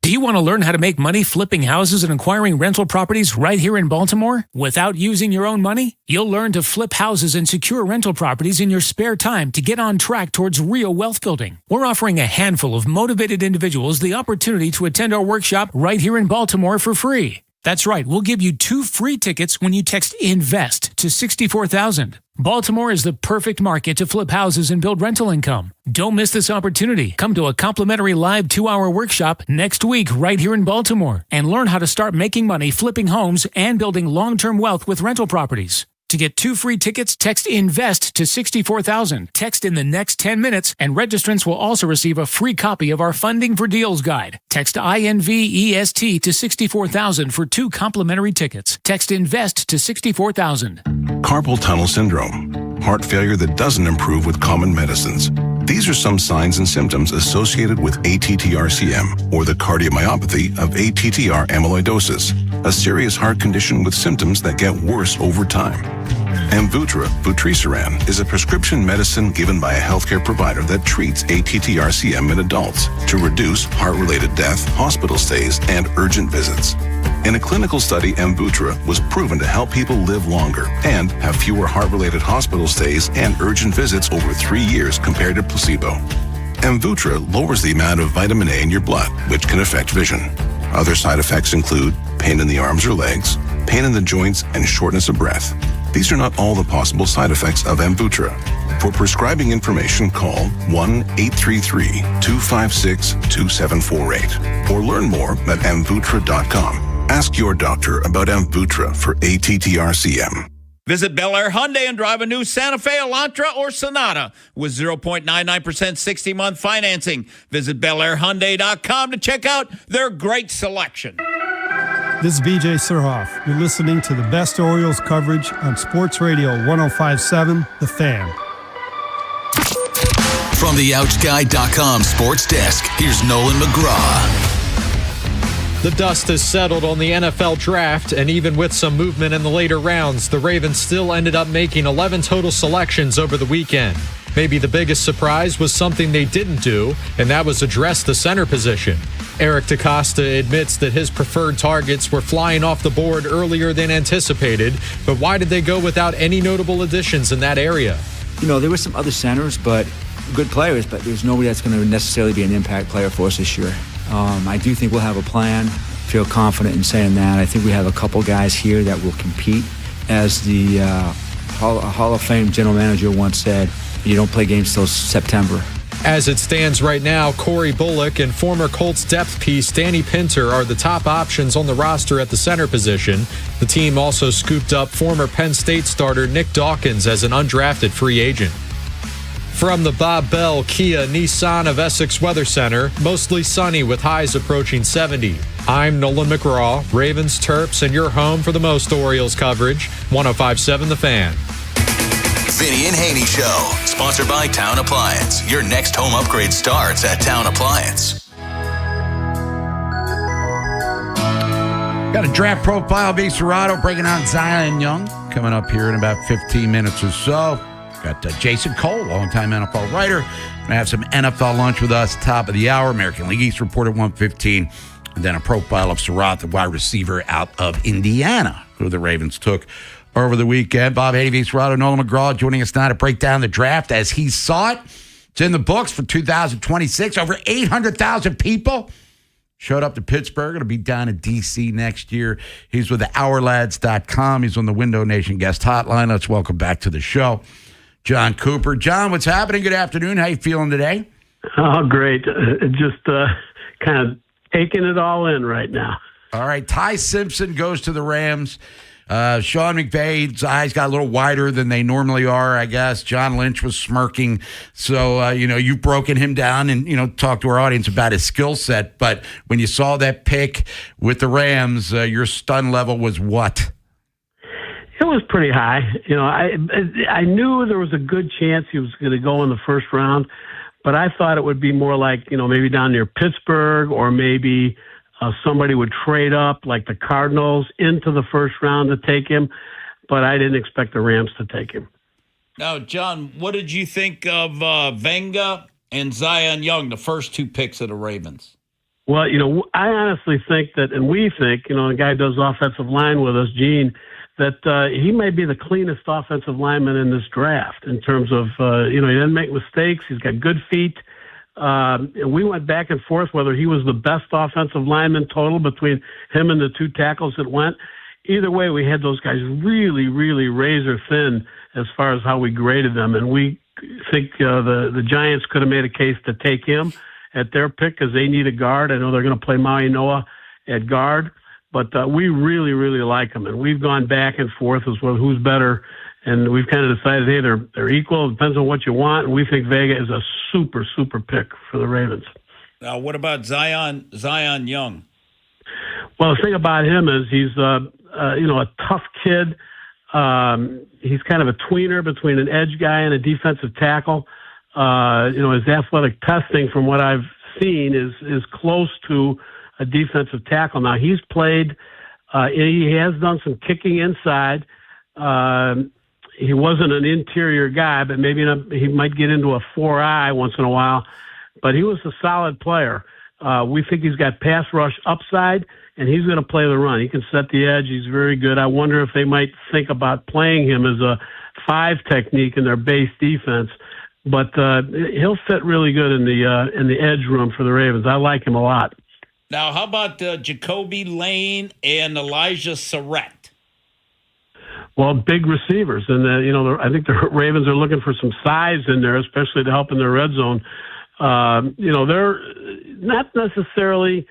Do you want to learn how to make money flipping houses and acquiring rental properties right here in Baltimore without using your own money? You'll learn to flip houses and secure rental properties in your spare time to get on track towards real wealth building. We're offering a handful of motivated individuals the opportunity to attend our workshop right here in Baltimore for free. That's right, we'll give you 2 free tickets when you text INVEST to 64,000. Baltimore is the perfect market to flip houses and build rental income. Don't miss this opportunity. Come to a complimentary live 2-hour workshop next week right here in Baltimore and learn how to start making money flipping homes and building long-term wealth with rental properties. To get 2 free tickets, text INVEST to 64,000. Text in the next 10 minutes, and registrants will also receive a free copy of our Funding for Deals guide. Text INVEST to 64,000 for 2 complimentary tickets. Text INVEST to 64,000. Carpal tunnel syndrome. Heart failure that doesn't improve with common medicines. These are some signs and symptoms associated with ATTR-CM, or the cardiomyopathy of ATTR amyloidosis, a serious heart condition with symptoms that get worse over time. Amvuttra, vutrisiran, is a prescription medicine given by a healthcare provider that treats ATTR-CM in adults to reduce heart-related death, hospital stays, and urgent visits. In a clinical study, Amvuttra was proven to help people live longer and have fewer heart-related hospital stays and urgent visits over 3 years compared to placebo. Amvuttra lowers the amount of vitamin A in your blood, which can affect vision. Other side effects include pain in the arms or legs, pain in the joints, and shortness of breath. These are not all the possible side effects of Amvuttra. For prescribing information, call 1-833-256-2748 or learn more at amvuttra.com. Ask your doctor about Amvuttra for ATTR-CM. Visit Bel Air Hyundai and drive a new Santa Fe, Elantra, or Sonata with 0.99% 60-month financing. Visit BelAirHyundai.com to check out their great selection. This is BJ Surhoff. You're listening to the best Orioles coverage on Sports Radio 105.7, The Fan. From the OutGuide.com sports desk, here's Nolan McGraw. The dust has settled on the NFL draft, and even with some movement in the later rounds, the Ravens still ended up making 11 total selections over the weekend. Maybe the biggest surprise was something they didn't do, and that was address the center position. Eric DeCosta admits that his preferred targets were flying off the board earlier than anticipated, but why did they go without any notable additions in that area? You know, there were some other centers, but good players, but there's nobody that's going to necessarily be an impact player for us this year. I do think we'll have a plan. Feel confident in saying that. I think we have a couple guys here that will compete. As the Hall of Fame general manager once said, you don't play games till September. As it stands right now, Corey Bullock and former Colts depth piece Danny Pinter are the top options on the roster at the center position. The team also scooped up former Penn State starter Nick Dawkins as an undrafted free agent. From the Bob Bell Kia Nissan of Essex Weather Center, mostly sunny with highs approaching 70. I'm Nolan McGraw, Ravens, Terps, and your home for the most Orioles coverage, 105.7 The Fan. Vinny and Haynie Show, sponsored by Town Appliance. Your next home upgrade starts at Town Appliance. Got a draft profile, B. Serrato, breaking on Zion Young, coming up here in about 15 minutes or so. Got Jason Cole, longtime NFL writer. Going to have some NFL lunch with us, top of the hour. American League East report at 1:15. And then a profile of Surratt, the wide receiver out of Indiana, who the Ravens took over the weekend. Bob Haynie, Serrato, Nolan McGraw joining us now to break down the draft as he saw it. It's in the books for 2026. Over 800,000 people showed up to Pittsburgh. It'll be down in D.C. next year. He's with the OurLads.com. He's on the Window Nation guest hotline. Let's welcome back to the show John Cooper. John, what's happening? Good afternoon. How you feeling today? Oh, great. Just kind of taking it all in right now. All right. Ty Simpson goes to the Rams. Sean McVay's eyes got a little wider than they normally are, I guess. John Lynch was smirking. So, you've broken him down and, talked to our audience about his skill set. But when you saw that pick with the Rams, your stun level was what? It was pretty high. I knew there was a good chance he was going to go in the first round, but I thought it would be more like, maybe down near Pittsburgh, or maybe somebody would trade up, like the Cardinals, into the first round to take him, but I didn't expect the Rams to take him. Now, John, what did you think of Venga and Zion Young, the first two picks of the Ravens? Well, I honestly think that, and we think, a guy who does offensive line with us, Gene, that he may be the cleanest offensive lineman in this draft in terms of, he doesn't make mistakes. He's got good feet. We went back and forth whether he was the best offensive lineman total between him and the two tackles that went. Either way, we had those guys really, really razor thin as far as how we graded them. And we think the Giants could have made a case to take him at their pick because they need a guard. I know they're going to play Maui Noa at guard, but we really, really like him. And we've gone back and forth as well who's better. And we've kind of decided, hey, they're equal. It depends on what you want. And we think Vega is a super, super pick for the Ravens. Now, what about Zion Young? Well, the thing about him is he's, a tough kid. He's kind of a tweener between an edge guy and a defensive tackle. His athletic testing, from what I've seen, is close to a defensive tackle. Now, he's played, he has done some kicking inside. He wasn't an interior guy, but maybe he might get into a 4-eye once in a while. But he was a solid player. We think he's got pass rush upside, and he's going to play the run. He can set the edge. He's very good. I wonder if they might think about playing him as a 5 technique in their base defense. But he'll fit really good in the edge room for the Ravens. I like him a lot. Now, how about Jacoby Lane and Elijah Surratt? Well, big receivers, and I think the Ravens are looking for some size in there, especially to help in their red zone. They're not necessarily,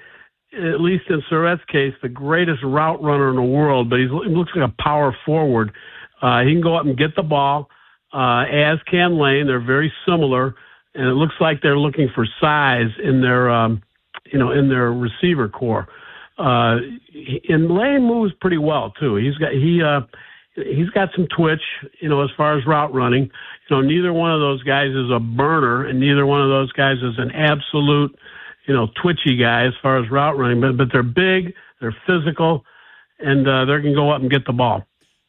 at least in Surratt's case, the greatest route runner in the world, but he looks like a power forward. He can go up and get the ball, as can Lane. They're very similar, and it looks like they're looking for size in their, in their receiver core. And Lane moves pretty well too. He's got some twitch, as far as route running. Neither one of those guys is a burner, and neither one of those guys is an absolute, twitchy guy as far as route running. But they're big, they're physical, and they can go up and get the ball.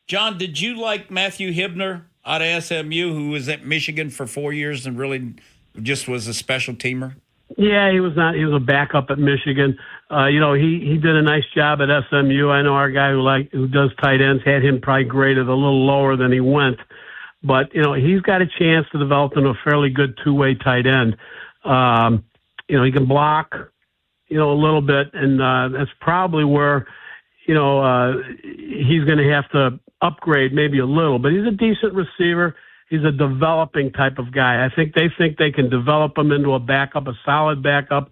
John, did you like Matthew Hibner out of SMU, who was at Michigan for 4 years and really just was a special teamer? Yeah, he was a backup at Michigan. He did a nice job at SMU. I know our guy who does tight ends had him probably graded a little lower than he went. But, he's got a chance to develop into a fairly good two-way tight end. He can block, a little bit, and that's probably where, he's going to have to upgrade maybe a little. But he's a decent receiver. He's a developing type of guy. I think they can develop him into a backup, a solid backup,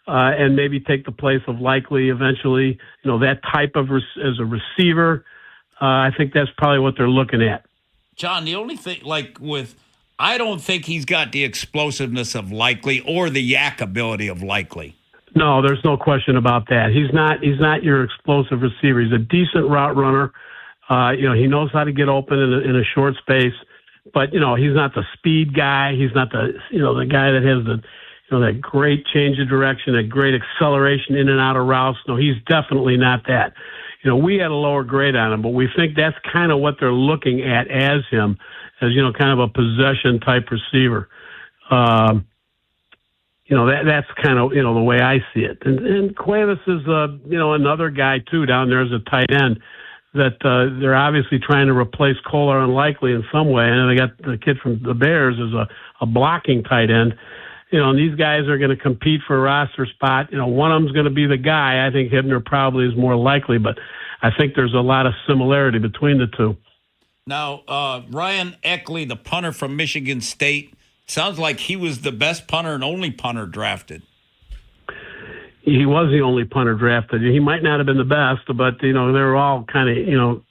and maybe take the place of Likely eventually. That type of as a receiver. I think that's probably what they're looking at. John, the only thing, I don't think he's got the explosiveness of Likely or the yak ability of Likely. No, there's no question about that. He's not your explosive receiver. He's a decent route runner. He knows how to get open in a short space. But, he's not the speed guy. He's not the guy that has that great change of direction, that great acceleration in and out of routes. No, he's definitely not that. We had a lower grade on him, but we think that's kind of what they're looking at as him, as, kind of a possession type receiver. That's kind of, the way I see it. And Cuevas is, another guy too down there as a tight end that they're obviously trying to replace Cole or Unlikely in some way. And then they got the kid from the Bears as a blocking tight end. And these guys are going to compete for a roster spot. One of them's going to be the guy. I think Hibner probably is more likely, but I think there's a lot of similarity between the two. Now, Ryan Eckley, the punter from Michigan State, sounds like he was the best punter and only punter drafted. He was the only punter drafted. He might not have been the best, but, they were all kind of,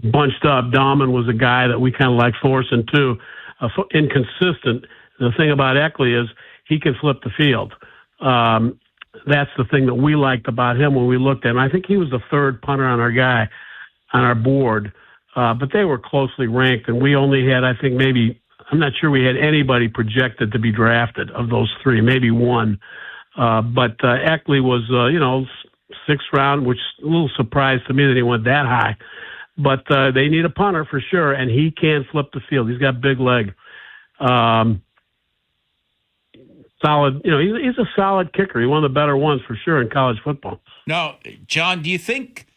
bunched up. Dahlman was a guy that we kind of like Thorson, too. Inconsistent. The thing about Eckley is he can flip the field. That's the thing that we liked about him when we looked at him. I think he was the third punter on our board, but they were closely ranked, and we only had, I think, I'm not sure we had anybody projected to be drafted of those three, maybe one. But Eckley was, sixth round, which is a little surprise to me that he went that high. But they need a punter for sure, and he can flip the field. He's got big leg. Solid, he's a solid kicker. He's one of the better ones for sure in college football. Now, John, do you think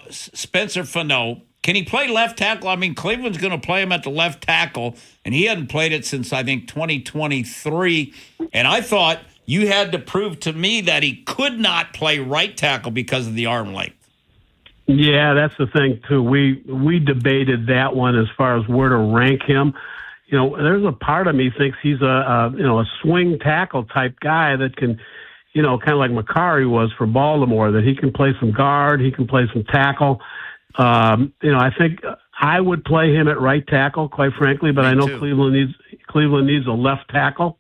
Spencer Fano, can he play left tackle? I mean, Cleveland's going to play him at the left tackle, and he hadn't played it since, I think, 2023. And I thought you had to prove to me that he could not play right tackle because of the arm length. Yeah, that's the thing, too. We debated that one as far as where to rank him. There's a part of me thinks he's a swing tackle type guy that can, kind of like Macari was for Baltimore, that he can play some guard, he can play some tackle. I think I would play him at right tackle, quite frankly, but I know Cleveland needs a left tackle,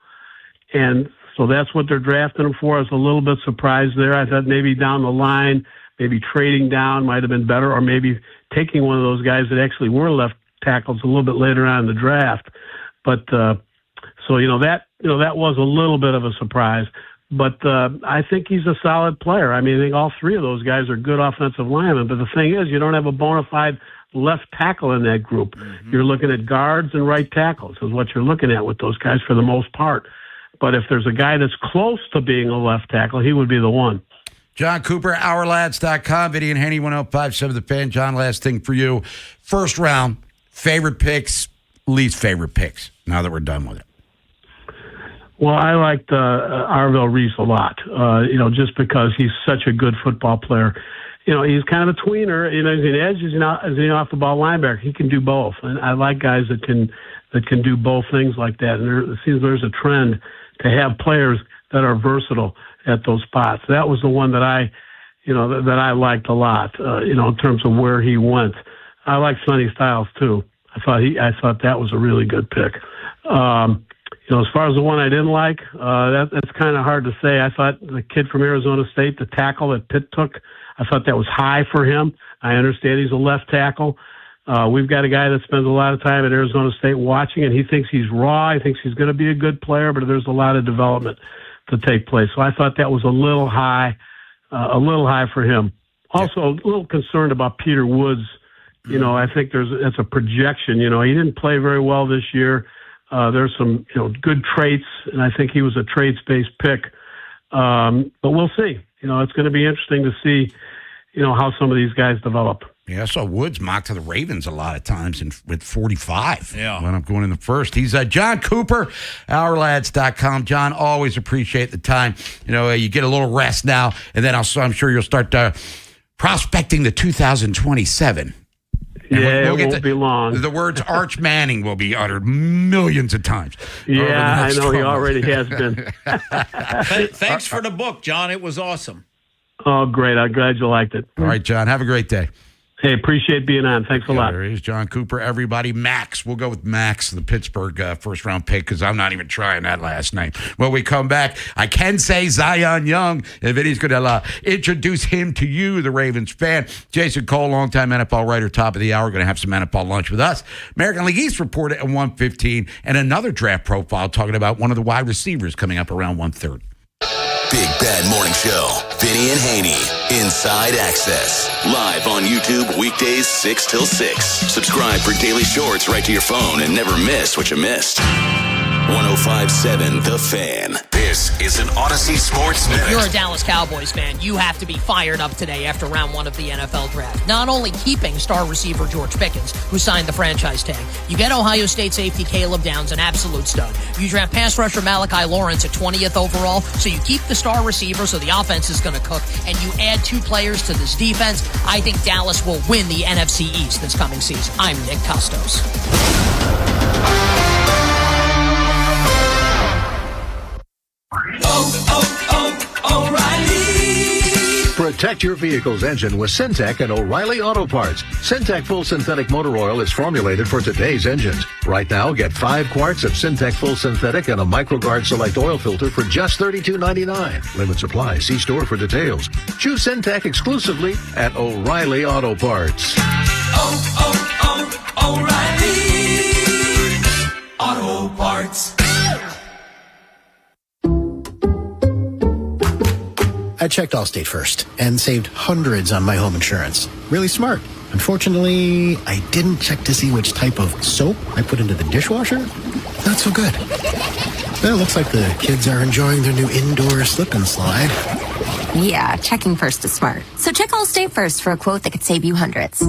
and so that's what they're drafting him for. I was a little bit surprised there. I thought maybe down the line, maybe trading down might have been better, or maybe taking one of those guys that actually were left tackles a little bit later on in the draft. But that was a little bit of a surprise. But I think he's a solid player. I mean, I think all three of those guys are good offensive linemen. But the thing is, you don't have a bona fide left tackle in that group. Mm-hmm. You're looking at guards and right tackles is what you're looking at with those guys for the most part. But if there's a guy that's close to being a left tackle, he would be the one. John Cooper, OurLads.com, Vinny and Haynie, 105.7 The Fan. John, last thing for you. First round, favorite picks, least favorite picks, now that we're done with it. Well, I liked Arvell Reese a lot, just because he's such a good football player. He's kind of a tweener. He's an edge, he's an off-the-ball linebacker. He can do both, and I like guys that can do both things like that. And it seems there's a trend to have players that are versatile at those spots. That was the one that I liked a lot, in terms of where he went. I like Sonny Styles too. I thought that was a really good pick. As far as the one I didn't like, that's kind of hard to say. I thought the kid from Arizona State, the tackle that Pitt took, I thought that was high for him. I understand he's a left tackle. We've got a guy that spends a lot of time at Arizona State watching, and he thinks he's raw. He thinks he's going to be a good player, but there's a lot of development to take place. So I thought that was a little high for him. Also, a little concerned about Peter Woods. I think it's a projection. He didn't play very well this year. There's some, good traits, and I think he was a traits-based pick. But we'll see. It's going to be interesting to see, how some of these guys develop. Yeah, I saw Woods mocked to the Ravens a lot of times with 45. Yeah. When I'm going in the first. He's John Cooper, OurLads.com. John, always appreciate the time. You get a little rest now, and then I'm sure you'll start prospecting the 2027. Yeah, it won't be long. The words Arch Manning will be uttered millions of times. Yeah, I know he already has been. Thanks for the book, John. It was awesome. Oh, great. I'm glad you liked it. All right, John. Have a great day. Hey, appreciate being on. Thanks a lot. There he is, John Cooper, everybody. Max. We'll go with Max, the Pittsburgh first-round pick, because I'm not even trying that last night. When we come back, I can say Zion Young, and Vinny's going to introduce him to you, the Ravens fan. Jason Cole, longtime NFL writer, top of the hour, going to have some NFL lunch with us. American League East reported at 1:15, and another draft profile talking about one of the wide receivers coming up around 1:30. Big Bad Morning Show. Vinny and Haynie. Inside Access. Live on YouTube weekdays 6 till 6. Subscribe for daily shorts right to your phone and never miss what you missed. 105.7 The Fan. This is an Odyssey Sports Minute. If you're a Dallas Cowboys fan, you have to be fired up today after round 1 of the NFL draft. Not only keeping star receiver George Pickens, who signed the franchise tag, you get Ohio State safety Caleb Downs, an absolute stud. You draft pass rusher Malachi Lawrence at 20th overall, so you keep the star receiver, so the offense is going to cook, and you add 2 players to this defense. I think Dallas will win the NFC East this coming season. I'm Nick Costos. O'Reilly. Protect your vehicle's engine with Syntec and O'Reilly Auto Parts. Syntec Full Synthetic Motor Oil is formulated for today's engines. Right now, get 5 quarts of Syntec Full Synthetic and a MicroGuard Select Oil Filter for just $32.99. Limit supply. See store for details. Choose Syntec exclusively at O'Reilly Auto Parts. O'Reilly Auto Parts. I checked Allstate first and saved hundreds on my home insurance. Really smart. Unfortunately, I didn't check to see which type of soap I put into the dishwasher. Not so good. Well, it looks like the kids are enjoying their new indoor slip and slide. Yeah, checking first is smart. So check Allstate first for a quote that could save you hundreds.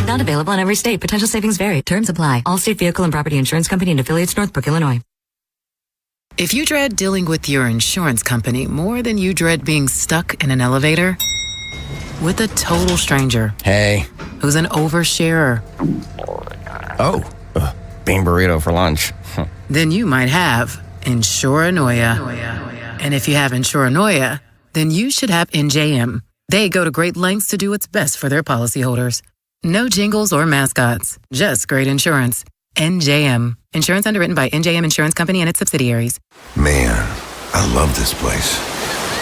Not available in every state. Potential savings vary. Terms apply. Allstate Vehicle and Property Insurance Company and affiliates, Northbrook, Illinois. If you dread dealing with your insurance company more than you dread being stuck in an elevator with a total stranger, hey, who's an oversharer, bean burrito for lunch, then you might have Insuranoia. And if you have Insuranoia, then you should have NJM. They go to great lengths to do what's best for their policyholders. No jingles or mascots, just great insurance. NJM. Insurance underwritten by NJM Insurance Company and its subsidiaries. Man, I love this place.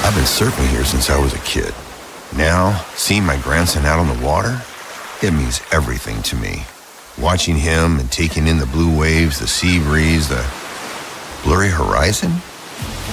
I've been surfing here since I was a kid. Now, seeing my grandson out on the water, it means everything to me. Watching him and taking in the blue waves, the sea breeze, the blurry horizon.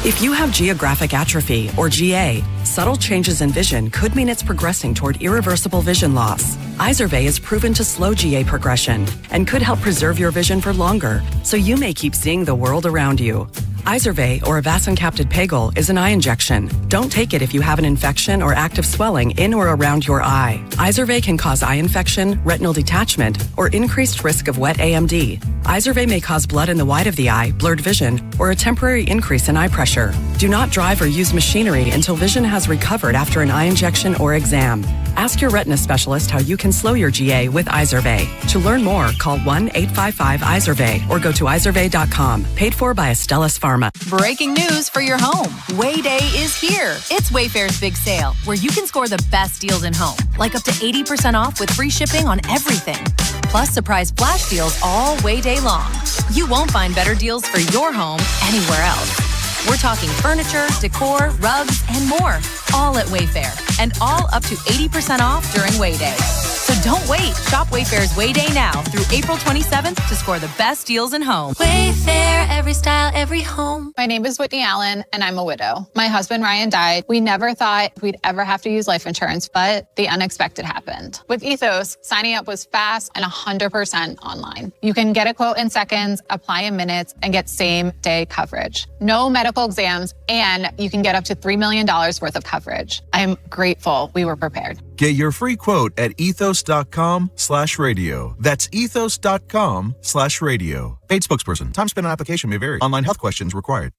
If you have geographic atrophy, or GA, subtle changes in vision could mean it's progressing toward irreversible vision loss. Izervay is proven to slow GA progression and could help preserve your vision for longer, so you may keep seeing the world around you. Izervay, or avacincaptad pegol, is an eye injection. Don't take it if you have an infection or active swelling in or around your eye. Izervay can cause eye infection, retinal detachment, or increased risk of wet AMD. Izervay may cause blood in the white of the eye, blurred vision, or a temporary increase in eye pressure. Do not drive or use machinery until vision has recovered after an eye injection or exam. Ask your retina specialist how you can slow your GA with Izervay. To learn more, call 1-855-IZERVAY or go to izervay.com. Paid for by Astellas Pharma. Breaking news for your home. Way Day is here. It's Wayfair's big sale, where you can score the best deals in home, like up to 80% off with free shipping on everything. Plus surprise flash deals all Way Day long. You won't find better deals for your home anywhere else. We're talking furniture, decor, rugs, and more, all at Wayfair, and all up to 80% off during Way Day. So don't wait. Shop Wayfair's Way Day now through April 27th to score the best deals in home. Wayfair, every style, every home. My name is Whitney Allen, and I'm a widow. My husband, Ryan, died. We never thought we'd ever have to use life insurance, but the unexpected happened. With Ethos, signing up was fast and 100% online. You can get a quote in seconds, apply in minutes, and get same-day coverage. No medical exams, and you can get up to $3 million worth of coverage. I'm grateful we were prepared. Get your free quote at ethos.com/radio. That's ethos.com/radio. Paid spokesperson. Time spent on application may vary. Online health questions required.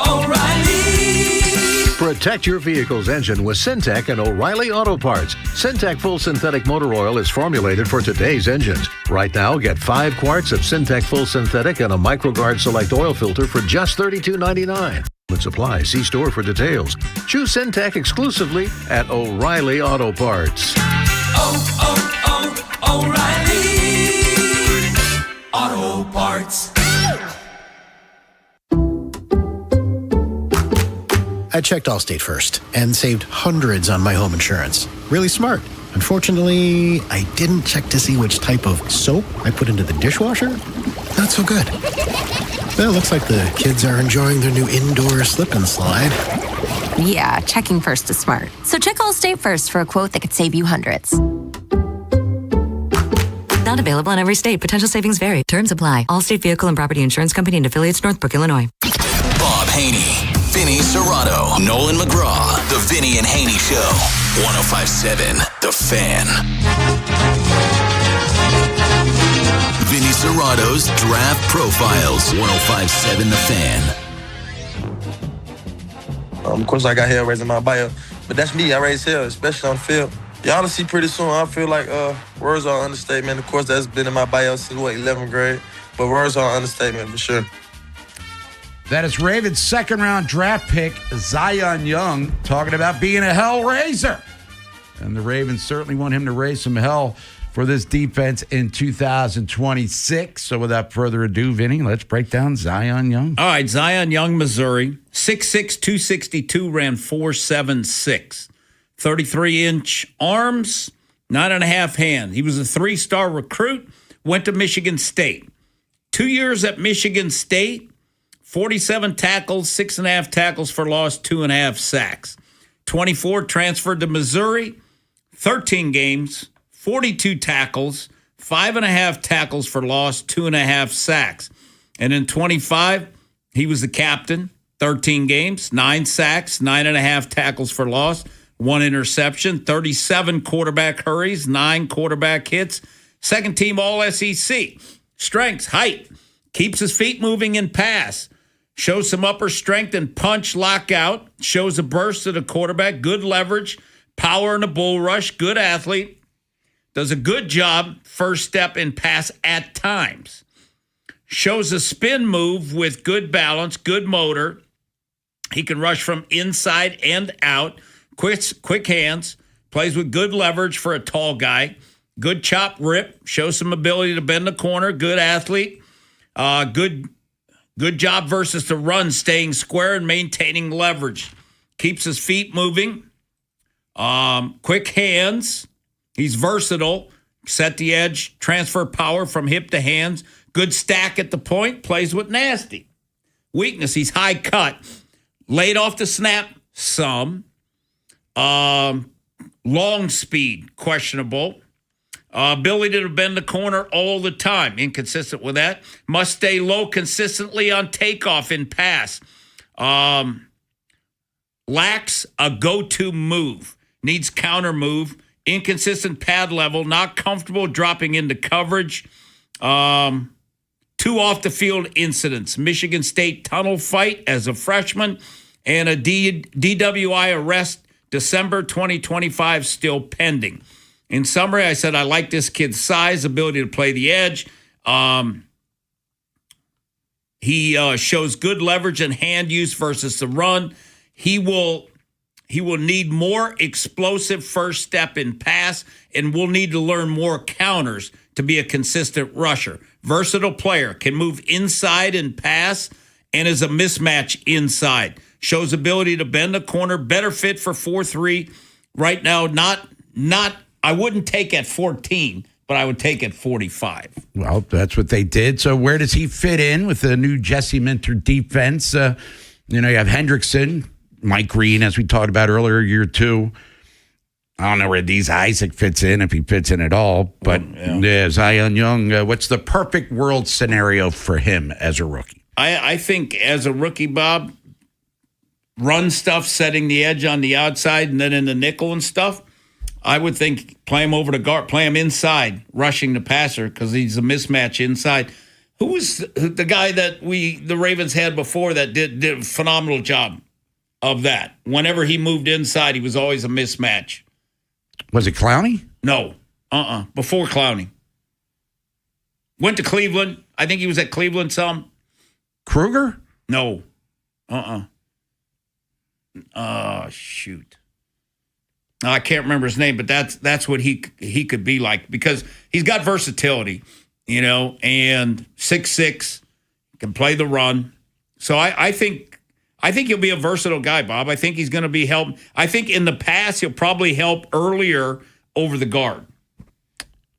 O'Reilly. Protect your vehicle's engine with Syntec and O'Reilly Auto Parts. Syntec Full Synthetic Motor Oil is formulated for today's engines. Right now, get 5 quarts of Syntec Full Synthetic and a MicroGuard Select Oil Filter for just $32.99. Supply. See store for details. Choose Syntec exclusively at O'Reilly Auto Parts. O'Reilly Auto Parts. I checked Allstate first and saved hundreds on my home insurance. Really smart. Unfortunately, I didn't check to see which type of soap I put into the dishwasher. Not so good. Well, it looks like the kids are enjoying their new indoor slip and slide. Yeah, checking first is smart. So check Allstate first for a quote that could save you hundreds. Not available in every state. Potential savings vary. Terms apply. Allstate Vehicle and Property Insurance Company and affiliates, Northbrook, Illinois. Bob Haynie, Vinny Serrato, Nolan McGraw. The Vinny and Haynie Show. 105.7 The Fan. Vinny Serrato's Draft Profiles. 105.7 The Fan. Of course, I got hell raising my bio, but that's me. I raise hell, especially on the field. Y'all will see pretty soon. I feel like words are an understatement. Of course, that's been in my bio since, 11th grade, but words are an understatement for sure. That is Ravens' second-round draft pick, Zion Young, talking about being a hell raiser. And the Ravens certainly want him to raise some hell for this defense in 2026. So without further ado, Vinny, let's break down Zion Young. All right, Zion Young, Missouri, 6'6", 262, ran 4.76. 33-inch arms, 9.5 hand. He was a 3-star recruit, went to Michigan State. 2 years at Michigan State, 47 tackles, 6.5 tackles for loss, 2.5 sacks. 24 transferred to Missouri, 13 games, 42 tackles, 5.5 tackles for loss, 2.5 sacks. And in 25, he was the captain, 13 games, 9 sacks, 9.5 tackles for loss, 1 interception, 37 quarterback hurries, 9 quarterback hits, second team All-SEC. Strengths, height, keeps his feet moving in pass, shows some upper strength and punch lockout, shows a burst to the quarterback, good leverage, power in the bull rush, good athlete, does a good job first step in pass at times, shows a spin move with good balance, good motor. He can rush from inside and out. Quick hands, plays with good leverage for a tall guy, good chop rip, shows some ability to bend the corner, good athlete, good job versus the run, staying square and maintaining leverage, keeps his feet moving, quick hands, he's versatile, set the edge, transfer power from hip to hands, good stack at the point, plays with nasty. Weakness, he's high cut, laid off the snap some. Long speed, questionable. Ability to bend the corner all the time, inconsistent with that. Must stay low consistently on takeoff and pass. Lacks a go-to move. Needs counter move. Inconsistent pad level. Not comfortable dropping into coverage. 2 off-the-field incidents. Michigan State tunnel fight as a freshman and a DWI arrest December 2025 still pending. In summary, I said I like this kid's size, ability to play the edge. He shows good leverage and hand use versus the run. He will need more explosive first step in pass and will need to learn more counters to be a consistent rusher. Versatile player, can move inside and pass and is a mismatch inside. Shows ability to bend the corner, better fit for 4-3. Right now, not I wouldn't take at 14, but I would take at 45. Well, that's what they did. So where does he fit in with the new Jesse Minter defense? You have Hendrickson, Mike Green, as we talked about earlier, year 2. I don't know where D's Isaac fits in, if he fits in at all. But Zion Young, what's the perfect world scenario for him as a rookie? I think as a rookie, Bob, run stuff, setting the edge on the outside, and then in the nickel and stuff, I would think play him over the guard, play him inside, rushing the passer because he's a mismatch inside. Who was the guy that the Ravens had before that did a phenomenal job of that? Whenever he moved inside, he was always a mismatch. Was it Clowney? No. Before Clowney. Went to Cleveland. I think he was at Cleveland some. Kruger? No. Shoot. I can't remember his name, but that's what he could be like because he's got versatility, and 6'6", can play the run. So I think he'll be a versatile guy, Bob. I think he's going to be helped. I think in the past he'll probably help earlier over the guard.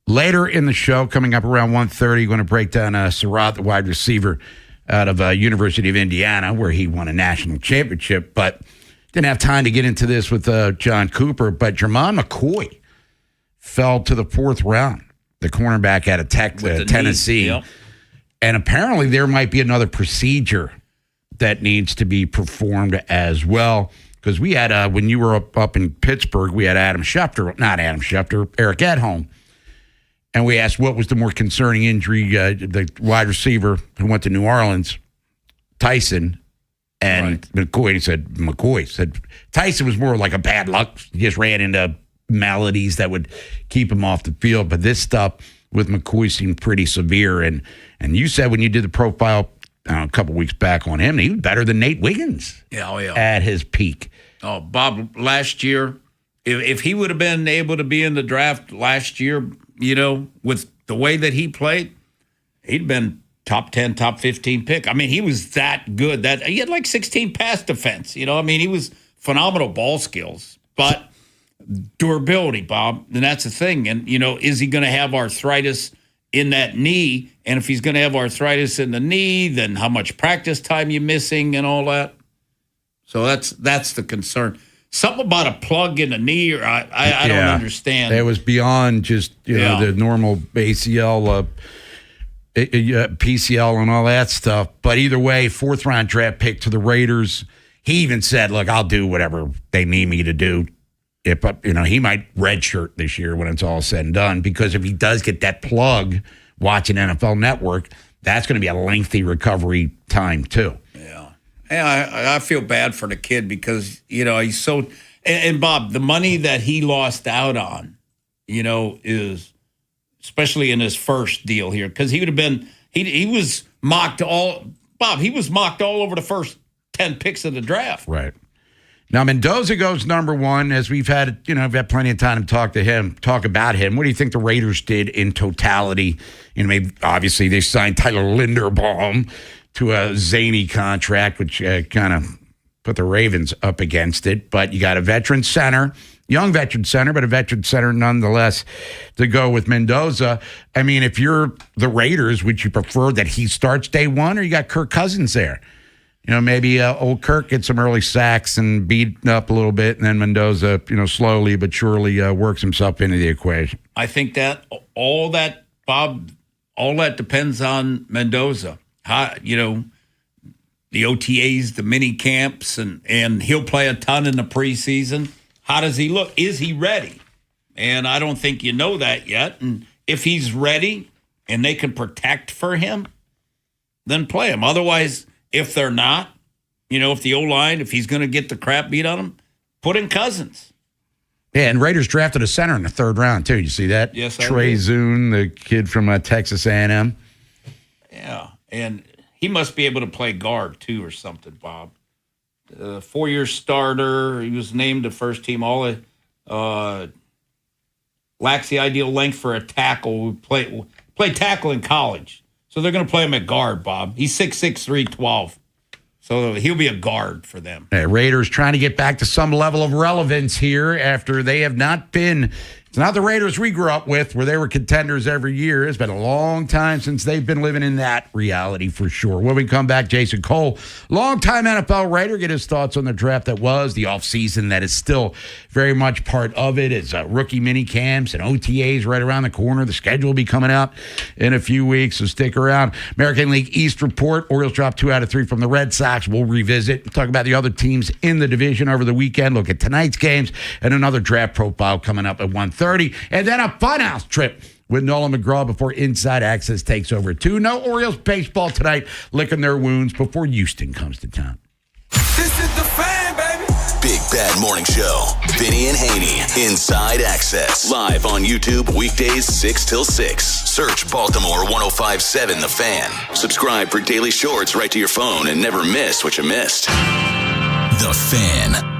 Later in the show, coming up around 1:30, going to break down Surratt, the wide receiver out of University of Indiana, where he won a national championship, but didn't have time to get into this with John Cooper. But Jermon McCoy fell to the 4th round the cornerback out of Tennessee. Yep. And apparently there might be another procedure that needs to be performed as well. Because we had, when you were up in Pittsburgh, we had Eric Edholm. And we asked what was the more concerning injury, the wide receiver who went to New Orleans, Tyson, and McCoy said Tyson was more like a bad luck. He just ran into maladies that would keep him off the field. But this stuff with McCoy seemed pretty severe. And you said when you did the profile a couple weeks back on him, he was better than Nate Wiggins at his peak. Oh, Bob, last year, if he would have been able to be in the draft last year, with the way that he played, he'd been top 10, top 15 pick. I mean, he was that good. He had like 16 pass defense. He was phenomenal ball skills, but durability, Bob, and that's the thing. And, is he going to have arthritis in that knee? And if he's going to have arthritis in the knee, then how much practice time you missing and all that? So that's the concern. Something about a plug in the knee, or I don't understand. It was beyond just the normal ACL, PCL, and all that stuff. But either way, 4th round draft pick to the Raiders. He even said, "Look, I'll do whatever they need me to do." If he might redshirt this year when it's all said and done, because if he does get that plug watching NFL Network, that's going to be a lengthy recovery time too. Yeah, I feel bad for the kid because, he's so – and, Bob, the money that he lost out on, is – especially in his first deal here, because he would have been – he was mocked all – Bob, he was mocked all over the first 10 picks of the draft. Right. Now, Mendoza goes number 1, as we've had, I've had plenty of time to talk about him. What do you think the Raiders did in totality? Maybe obviously they signed Tyler Linderbaum to a zany contract, which kind of put the Ravens up against it. But you got a veteran center, young veteran center, but a veteran center nonetheless to go with Mendoza. I mean, if you're the Raiders, would you prefer that he starts day one, or you got Kirk Cousins there? Maybe old Kirk gets some early sacks and beat up a little bit, and then Mendoza, slowly but surely works himself into the equation. I think that all that depends on Mendoza. How, the OTAs, the mini camps, and he'll play a ton in the preseason. How does he look? Is he ready? And I don't think you know that yet. And if he's ready and they can protect for him, then play him. Otherwise, if they're not, if the O-line, if he's going to get the crap beat on him, put in Cousins. Yeah, and Raiders drafted a center in the 3rd round, too. You see that? Yes, Trey Zune, the kid from Texas A&M. Yeah, and he must be able to play guard, too, or something, Bob. 4-year starter. He was named the first team. Lacks the ideal length for a tackle. Played tackle in college. So they're going to play him at guard, Bob. He's 6'6", 312. So he'll be a guard for them. Hey, Raiders trying to get back to some level of relevance here after they have not been. It's not the Raiders we grew up with, where they were contenders every year. It's been a long time since they've been living in that reality for sure. When we come back, Jason Cole, longtime NFL Raider, get his thoughts on the draft that was, the offseason that is still very much part of it. It's rookie mini camps and OTAs right around the corner. The schedule will be coming out in a few weeks, so stick around. American League East report. Orioles dropped 2 out of 3 from the Red Sox. We'll revisit. We'll talk about the other teams in the division over the weekend. Look at tonight's games and another draft profile coming up at 1:30. And then a funhouse trip with Nolan McGraw before Inside Access takes over, too. No Orioles baseball tonight, licking their wounds before Houston comes to town. This is the Fan, baby. Big Bad Morning Show. Vinny and Haynie. Inside Access. Live on YouTube weekdays 6 till 6. Search Baltimore 105.7 The Fan. Subscribe for daily shorts right to your phone and never miss what you missed. The Fan.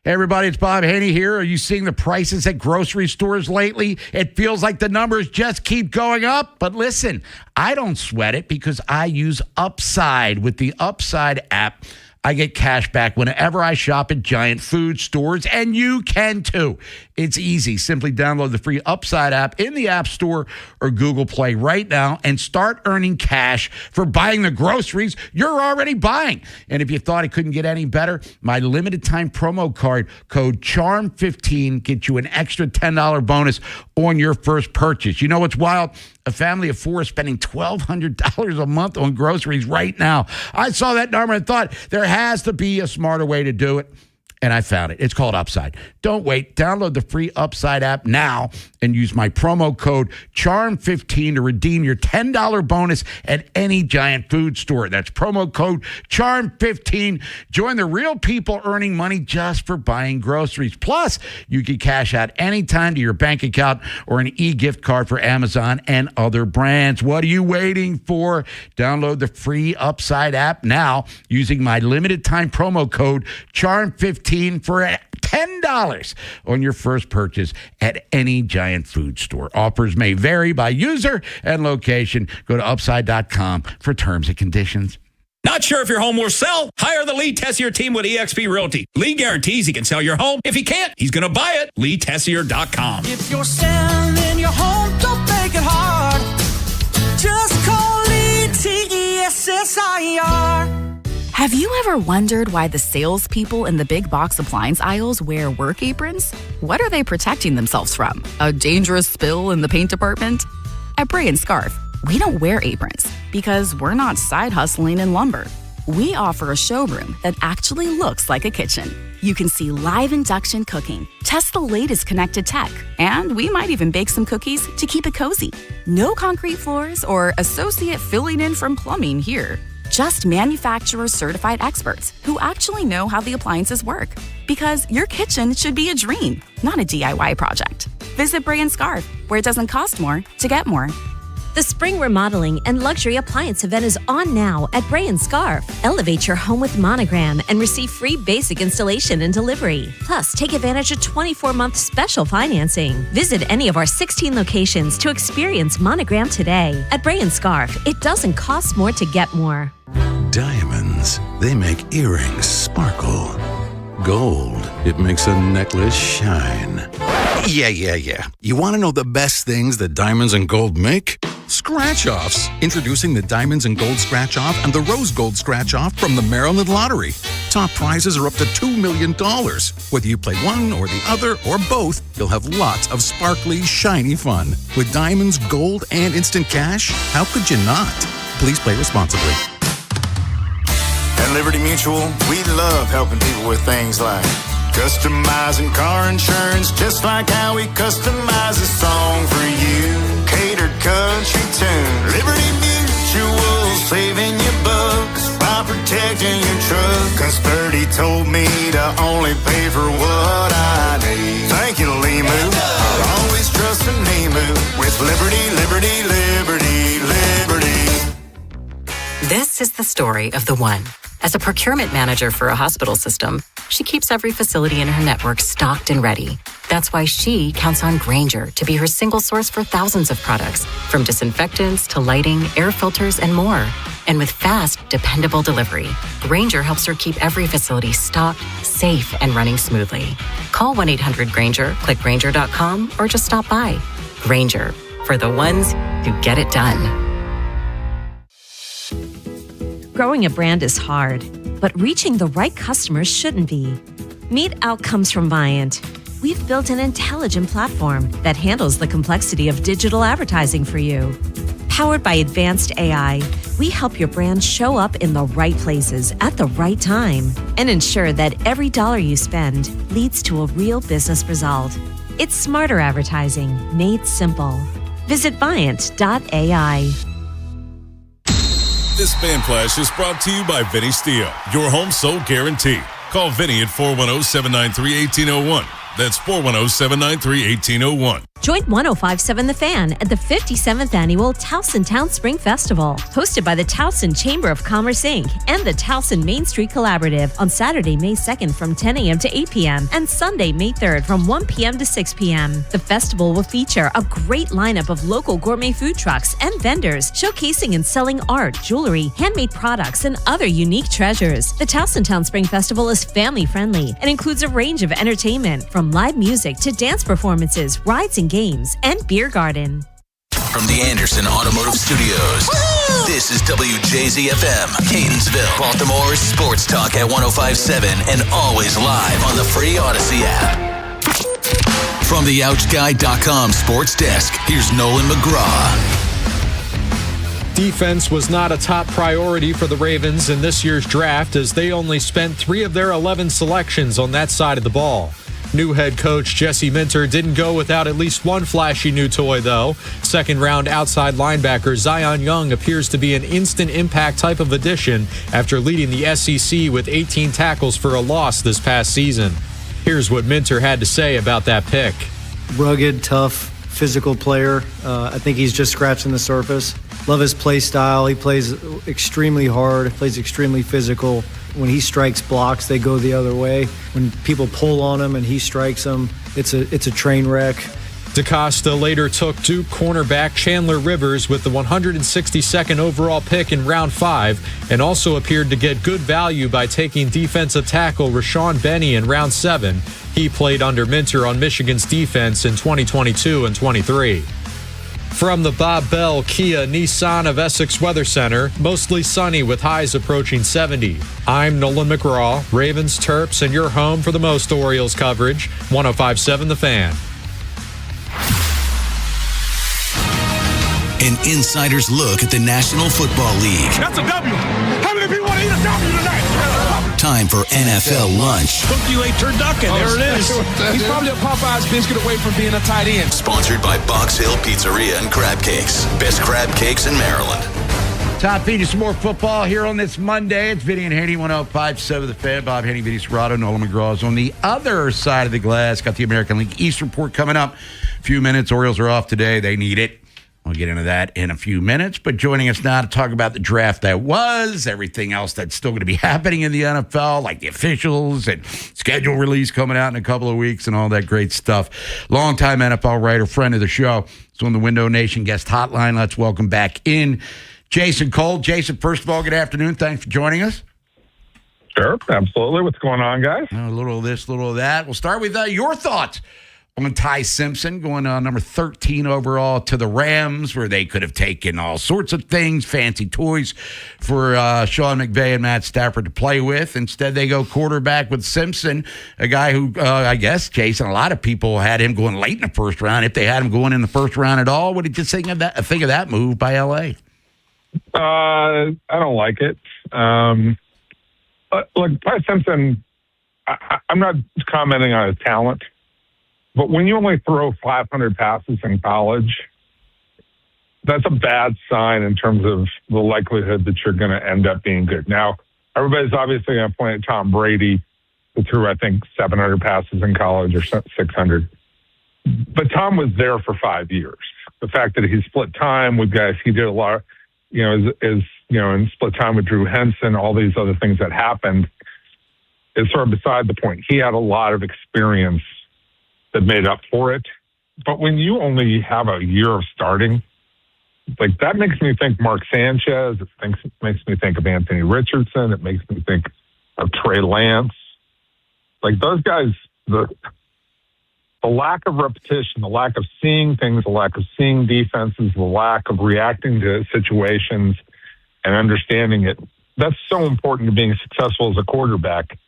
Hey everybody, it's Bob Haynie here. Are you seeing the prices at grocery stores lately? It feels like the numbers just keep going up. But listen, I don't sweat it because I use Upside. With the Upside app, I get cash back whenever I shop at Giant Food Stores, and you can too. It's easy. Simply download the free Upside app in the App Store or Google Play right now and start earning cash for buying the groceries you're already buying. And if you thought it couldn't get any better, my limited time promo code CHARM15 gets you an extra $10 bonus on your first purchase. You know what's wild? A family of 4 is spending $1,200 a month on groceries right now. I saw that number and thought there has to be a smarter way to do it. And I found it. It's called Upside. Don't wait. Download the free Upside app now and use my promo code CHARM15 to redeem your $10 bonus at any Giant Food store. That's promo code CHARM15. Join the real people earning money just for buying groceries. Plus, you can cash out anytime to your bank account or an e-gift card for Amazon and other brands. What are you waiting for? Download the free Upside app now using my limited time promo code CHARM15 for $10 on your first purchase at any Giant Food store. Offers may vary by user and location. Go to upside.com for terms and conditions. Not sure if your home will sell? Hire the Lee Tessier team with eXp Realty. Lee guarantees he can sell your home. If he can't, he's going to buy it. LeeTessier.com. If you're selling your home, don't make it hard. Just call Lee Tessier. Have you ever wondered why the salespeople in the big box appliance aisles wear work aprons? What are they protecting themselves from? A dangerous spill in the paint department? At Bray & Scarf, we don't wear aprons because we're not side hustling in lumber. We offer a showroom that actually looks like a kitchen. You can see live induction cooking, test the latest connected tech, and we might even bake some cookies to keep it cozy. No concrete floors or associate filling in from plumbing here. Just manufacturer certified experts who actually know how the appliances work. Because your kitchen should be a dream, not a DIY project. Visit Bray & Scarf, where it doesn't cost more to get more. The spring remodeling and luxury appliance event is on now at Bray & Scarf. Elevate your home with Monogram and receive free basic installation and delivery. Plus, take advantage of 24-month special financing. Visit any of our 16 locations to experience Monogram today. At Bray & Scarf, it doesn't cost more to get more. Diamonds, they make earrings sparkle. Gold, it makes a necklace shine. Yeah. You want to know the best things that diamonds and gold make? Scratch-offs. Introducing the Diamonds and Gold Scratch-Off and the Rose Gold Scratch-Off from the Maryland Lottery. Top prizes are up to $2 million. Whether you play one or the other or both, you'll have lots of sparkly, shiny fun. With diamonds, gold, and instant cash, how could you not? Please play responsibly. At Liberty Mutual, we love helping people with things like customizing car insurance, just like how we customize a song for you. Catered country tune. Liberty Mutual, saving you bucks by protecting your truck. 'Cause Birdie told me to only pay for what I need. Thank you, Limu. I'll always trust in Limu with Liberty, Liberty, Liberty, Liberty. This is the story of the one. As a procurement manager for a hospital system, she keeps every facility in her network stocked and ready. That's why she counts on Grainger to be her single source for thousands of products, from disinfectants to lighting, air filters, and more. And with fast, dependable delivery, Grainger helps her keep every facility stocked, safe, and running smoothly. Call 1-800-GRAINGER, click Grainger.com, or just stop by. Grainger, for the ones who get it done. Growing a brand is hard, but reaching the right customers shouldn't be. Meet Outcomes from Viant. We've built an intelligent platform that handles the complexity of digital advertising for you. Powered by advanced AI, we help your brand show up in the right places at the right time and ensure that every dollar you spend leads to a real business result. It's smarter advertising made simple. Visit Viant.ai. This Fan Flash is brought to you by Vinny Steel, your home sold guarantee. Call Vinny at 410-793-1801. That's 410-793-1801. Join 105.7 The Fan at the 57th Annual Towson Town Spring Festival, hosted by the Towson Chamber of Commerce, Inc. and the Towson Main Street Collaborative on Saturday, May 2nd from 10 a.m. to 8 p.m. and Sunday, May 3rd from 1 p.m. to 6 p.m. The festival will feature a great lineup of local gourmet food trucks and vendors showcasing and selling art, jewelry, handmade products, and other unique treasures. The Towson Town Spring Festival is family-friendly and includes a range of entertainment from live music to dance performances, rides and games, and beer garden. From the Anderson Automotive Studios, this is WJZFM, Catonsville, Baltimore's sports talk at 105.7 and always live on the free Odyssey app. From the OutGuide.com sports desk, here's Nolan McGraw. Defense was not a top priority for the Ravens in this year's draft, as they only spent 3 of their 11 selections on that side of the ball. New head coach Jesse Minter didn't go without at least one flashy new toy, though. Second-round outside linebacker Zion Young appears to be an instant impact type of addition after leading the SEC with 18 tackles for a loss this past season. Here's what Minter had to say about that pick. Rugged, tough, physical player. I think he's just scratching the surface. Love his play style. He plays extremely hard, plays extremely physical. When he strikes blocks, they go the other way. When people pull on him and he strikes them, it's a train wreck. DaCosta later took Duke cornerback Chandler Rivers with the 162nd overall pick in round 5, and also appeared to get good value by taking defensive tackle Rashawn Benny in round 7. He played under Minter on Michigan's defense in 2022 and 23. From the Bob Bell Kia Nissan of Essex Weather Center, mostly sunny with highs approaching 70. I'm Nolan McGraw, Ravens, Terps, and your home for the most Orioles coverage, 105.7 The Fan. An insider's look at the National Football League. That's a W. How many people want to eat a W tonight? Time for NFL lunch. Cook you a turducken. There it is. He's probably a Popeye's biscuit away from being a tight end. Sponsored by Box Hill Pizzeria and Crab Cakes. Best crab cakes in Maryland. Time feed you some more football here on this Monday. It's Vinny and Haynie, 105.7 The Fan. Bob Haynie, Vinny Serrato, Nolan McGraw is on the other side of the glass. Got the American League East report coming up. A few minutes. Orioles are off today. They need it. We'll get into that in a few minutes. But joining us now to talk about the draft that was, everything else that's still going to be happening in the NFL, like the officials and schedule release coming out in a couple of weeks and all that great stuff. Longtime NFL writer, friend of the show. It's on the Window Nation guest hotline. Let's welcome back in Jason Cole. Jason, first of all, good afternoon. Thanks for joining us. Sure, absolutely. What's going on, guys? A little of this, a little of that. We'll start with your thoughts on Ty Simpson going on number 13 overall to the Rams, where they could have taken all sorts of things, fancy toys for Sean McVay and Matt Stafford to play with. Instead, they go quarterback with Simpson, a guy who, I guess, Jason, a lot of people had him going late in the first round. If they had him going in the first round at all, what did you think of that move by L.A.? I don't like it. Look, Ty Simpson, I'm not commenting on his talent. But when you only throw 500 passes in college, that's a bad sign in terms of the likelihood that you're going to end up being good. Now, everybody's obviously going to point at Tom Brady, who threw, I think, 700 passes in college or 600. But Tom was there for 5 years. The fact that he split time with guys, he did a lot, and split time with Drew Henson, all these other things that happened is sort of beside the point. He had a lot of experience that made up for it. But when you only have a year of starting, like that makes me think Mark Sanchez. It makes me think of Anthony Richardson. It makes me think of Trey Lance. Like those guys, the lack of repetition, the lack of seeing things, the lack of seeing defenses, the lack of reacting to situations and understanding it, that's so important to being successful as a quarterback.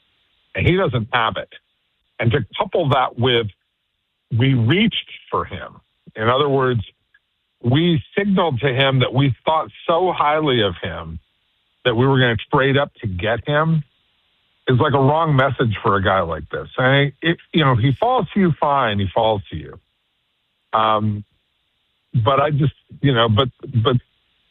And he doesn't have it. And to couple that with, we reached for him. In other words, we signaled to him that we thought so highly of him that we were going to trade up to get him is like a wrong message for a guy like this. I mean, he falls to you, fine, he falls to you. But I just, but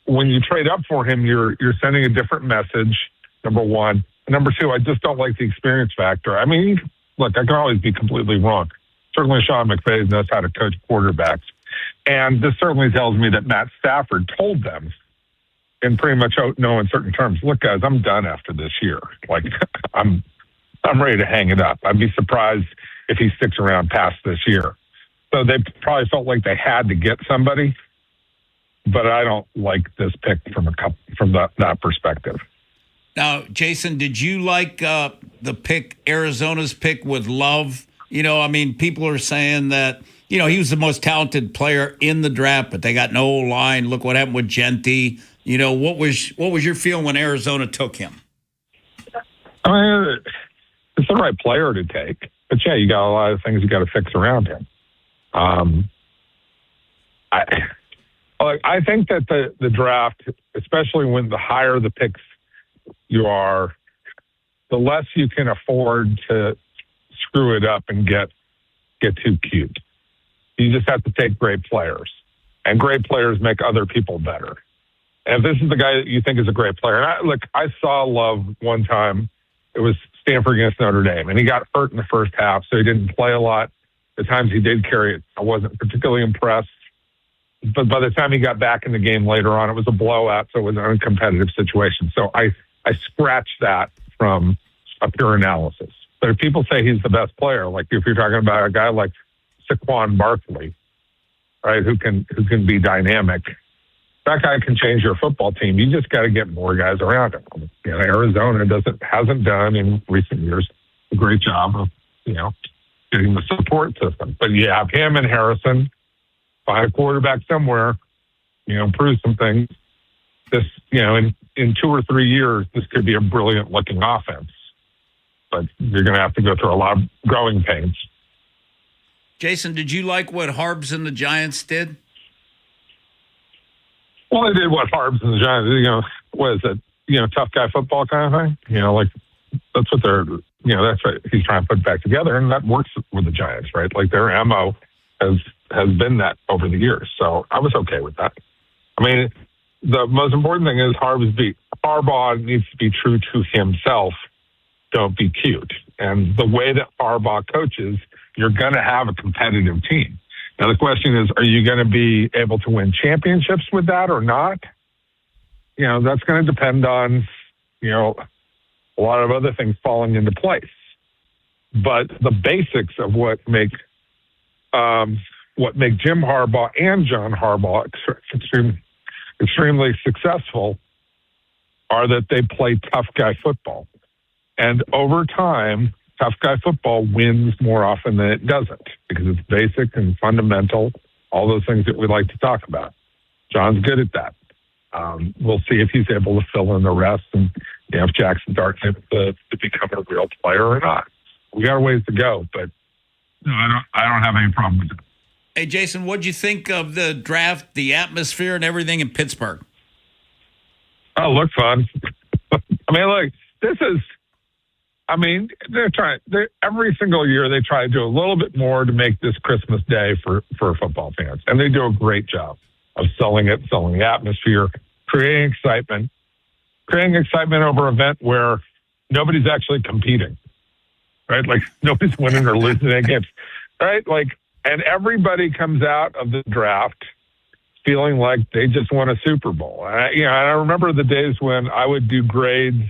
when you trade up for him, you're sending a different message, number one. And number two, I just don't like the experience factor. I mean, look, I can always be completely wrong. certainly Sean McVay knows how to coach quarterbacks. And this certainly tells me that Matt Stafford told them in pretty much no uncertain terms, look, guys, I'm done after this year. Like, I'm ready to hang it up. I'd be surprised if he sticks around past this year. So they probably felt like they had to get somebody, but I don't like this pick from that perspective. Now, Jason, did you like the pick, Arizona's pick with Love? You know, I mean, people are saying that, you know, he was the most talented player in the draft, but they got no line. Look what happened with Genty. You know, what was your feeling when Arizona took him? I mean, it's the right player to take. But, yeah, you got a lot of things you got to fix around him. I think that the draft, especially when the higher the picks you are, the less you can afford to screw it up and get too cute. You just have to take great players, and great players make other people better. And if this is the guy that you think is a great player, and I saw Love one time. It was Stanford against Notre Dame, and he got hurt in the first half, so he didn't play a lot. The times he did carry it, I wasn't particularly impressed. But by the time he got back in the game later on, it was a blowout, so it was an uncompetitive situation. So I scratched that from a pure analysis. But if people say he's the best player, like if you're talking about a guy like Saquon Barkley, right, who can be dynamic, that guy can change your football team. You just got to get more guys around him. You know, Arizona hasn't done in recent years a great job of, you know, getting the support system. But you have him and Harrison, find a quarterback somewhere, you know, improve some things. This, you know, in 2 or 3 years, this could be a brilliant looking offense. But you're going to have to go through a lot of growing pains. Jason, did you like what Harbs and the Giants did? Well, they did what Harbs and the Giants, you know, what is it? You know, tough guy football kind of thing. You know, like that's what that's what he's trying to put back together, and that works with the Giants, right? Like their MO has been that over the years. So I was okay with that. I mean, the most important thing is Harbaugh needs to be true to himself. Don't be cute. And the way that Harbaugh coaches, you're going to have a competitive team. Now, the question is, are you going to be able to win championships with that or not? You know, that's going to depend on, you know, a lot of other things falling into place. But the basics of what make Jim Harbaugh and John Harbaugh extremely successful are that they play tough guy football. And over time, tough guy football wins more often than it doesn't because it's basic and fundamental, all those things that we like to talk about. John's good at that. We'll see if he's able to fill in the rest and, you know, if Jackson Dart's able to become a real player or not. We got a ways to go, but no, I don't have any problem with it. Hey, Jason, what'd you think of the draft, the atmosphere, and everything in Pittsburgh? Oh, look fun. I mean, look, every single year they try to do a little bit more to make this Christmas Day for football fans. And they do a great job of selling the atmosphere, creating excitement over an event where nobody's actually competing, right? Like nobody's winning or losing any games, right? Like, and everybody comes out of the draft feeling like they just won a Super Bowl. And I remember the days when I would do grades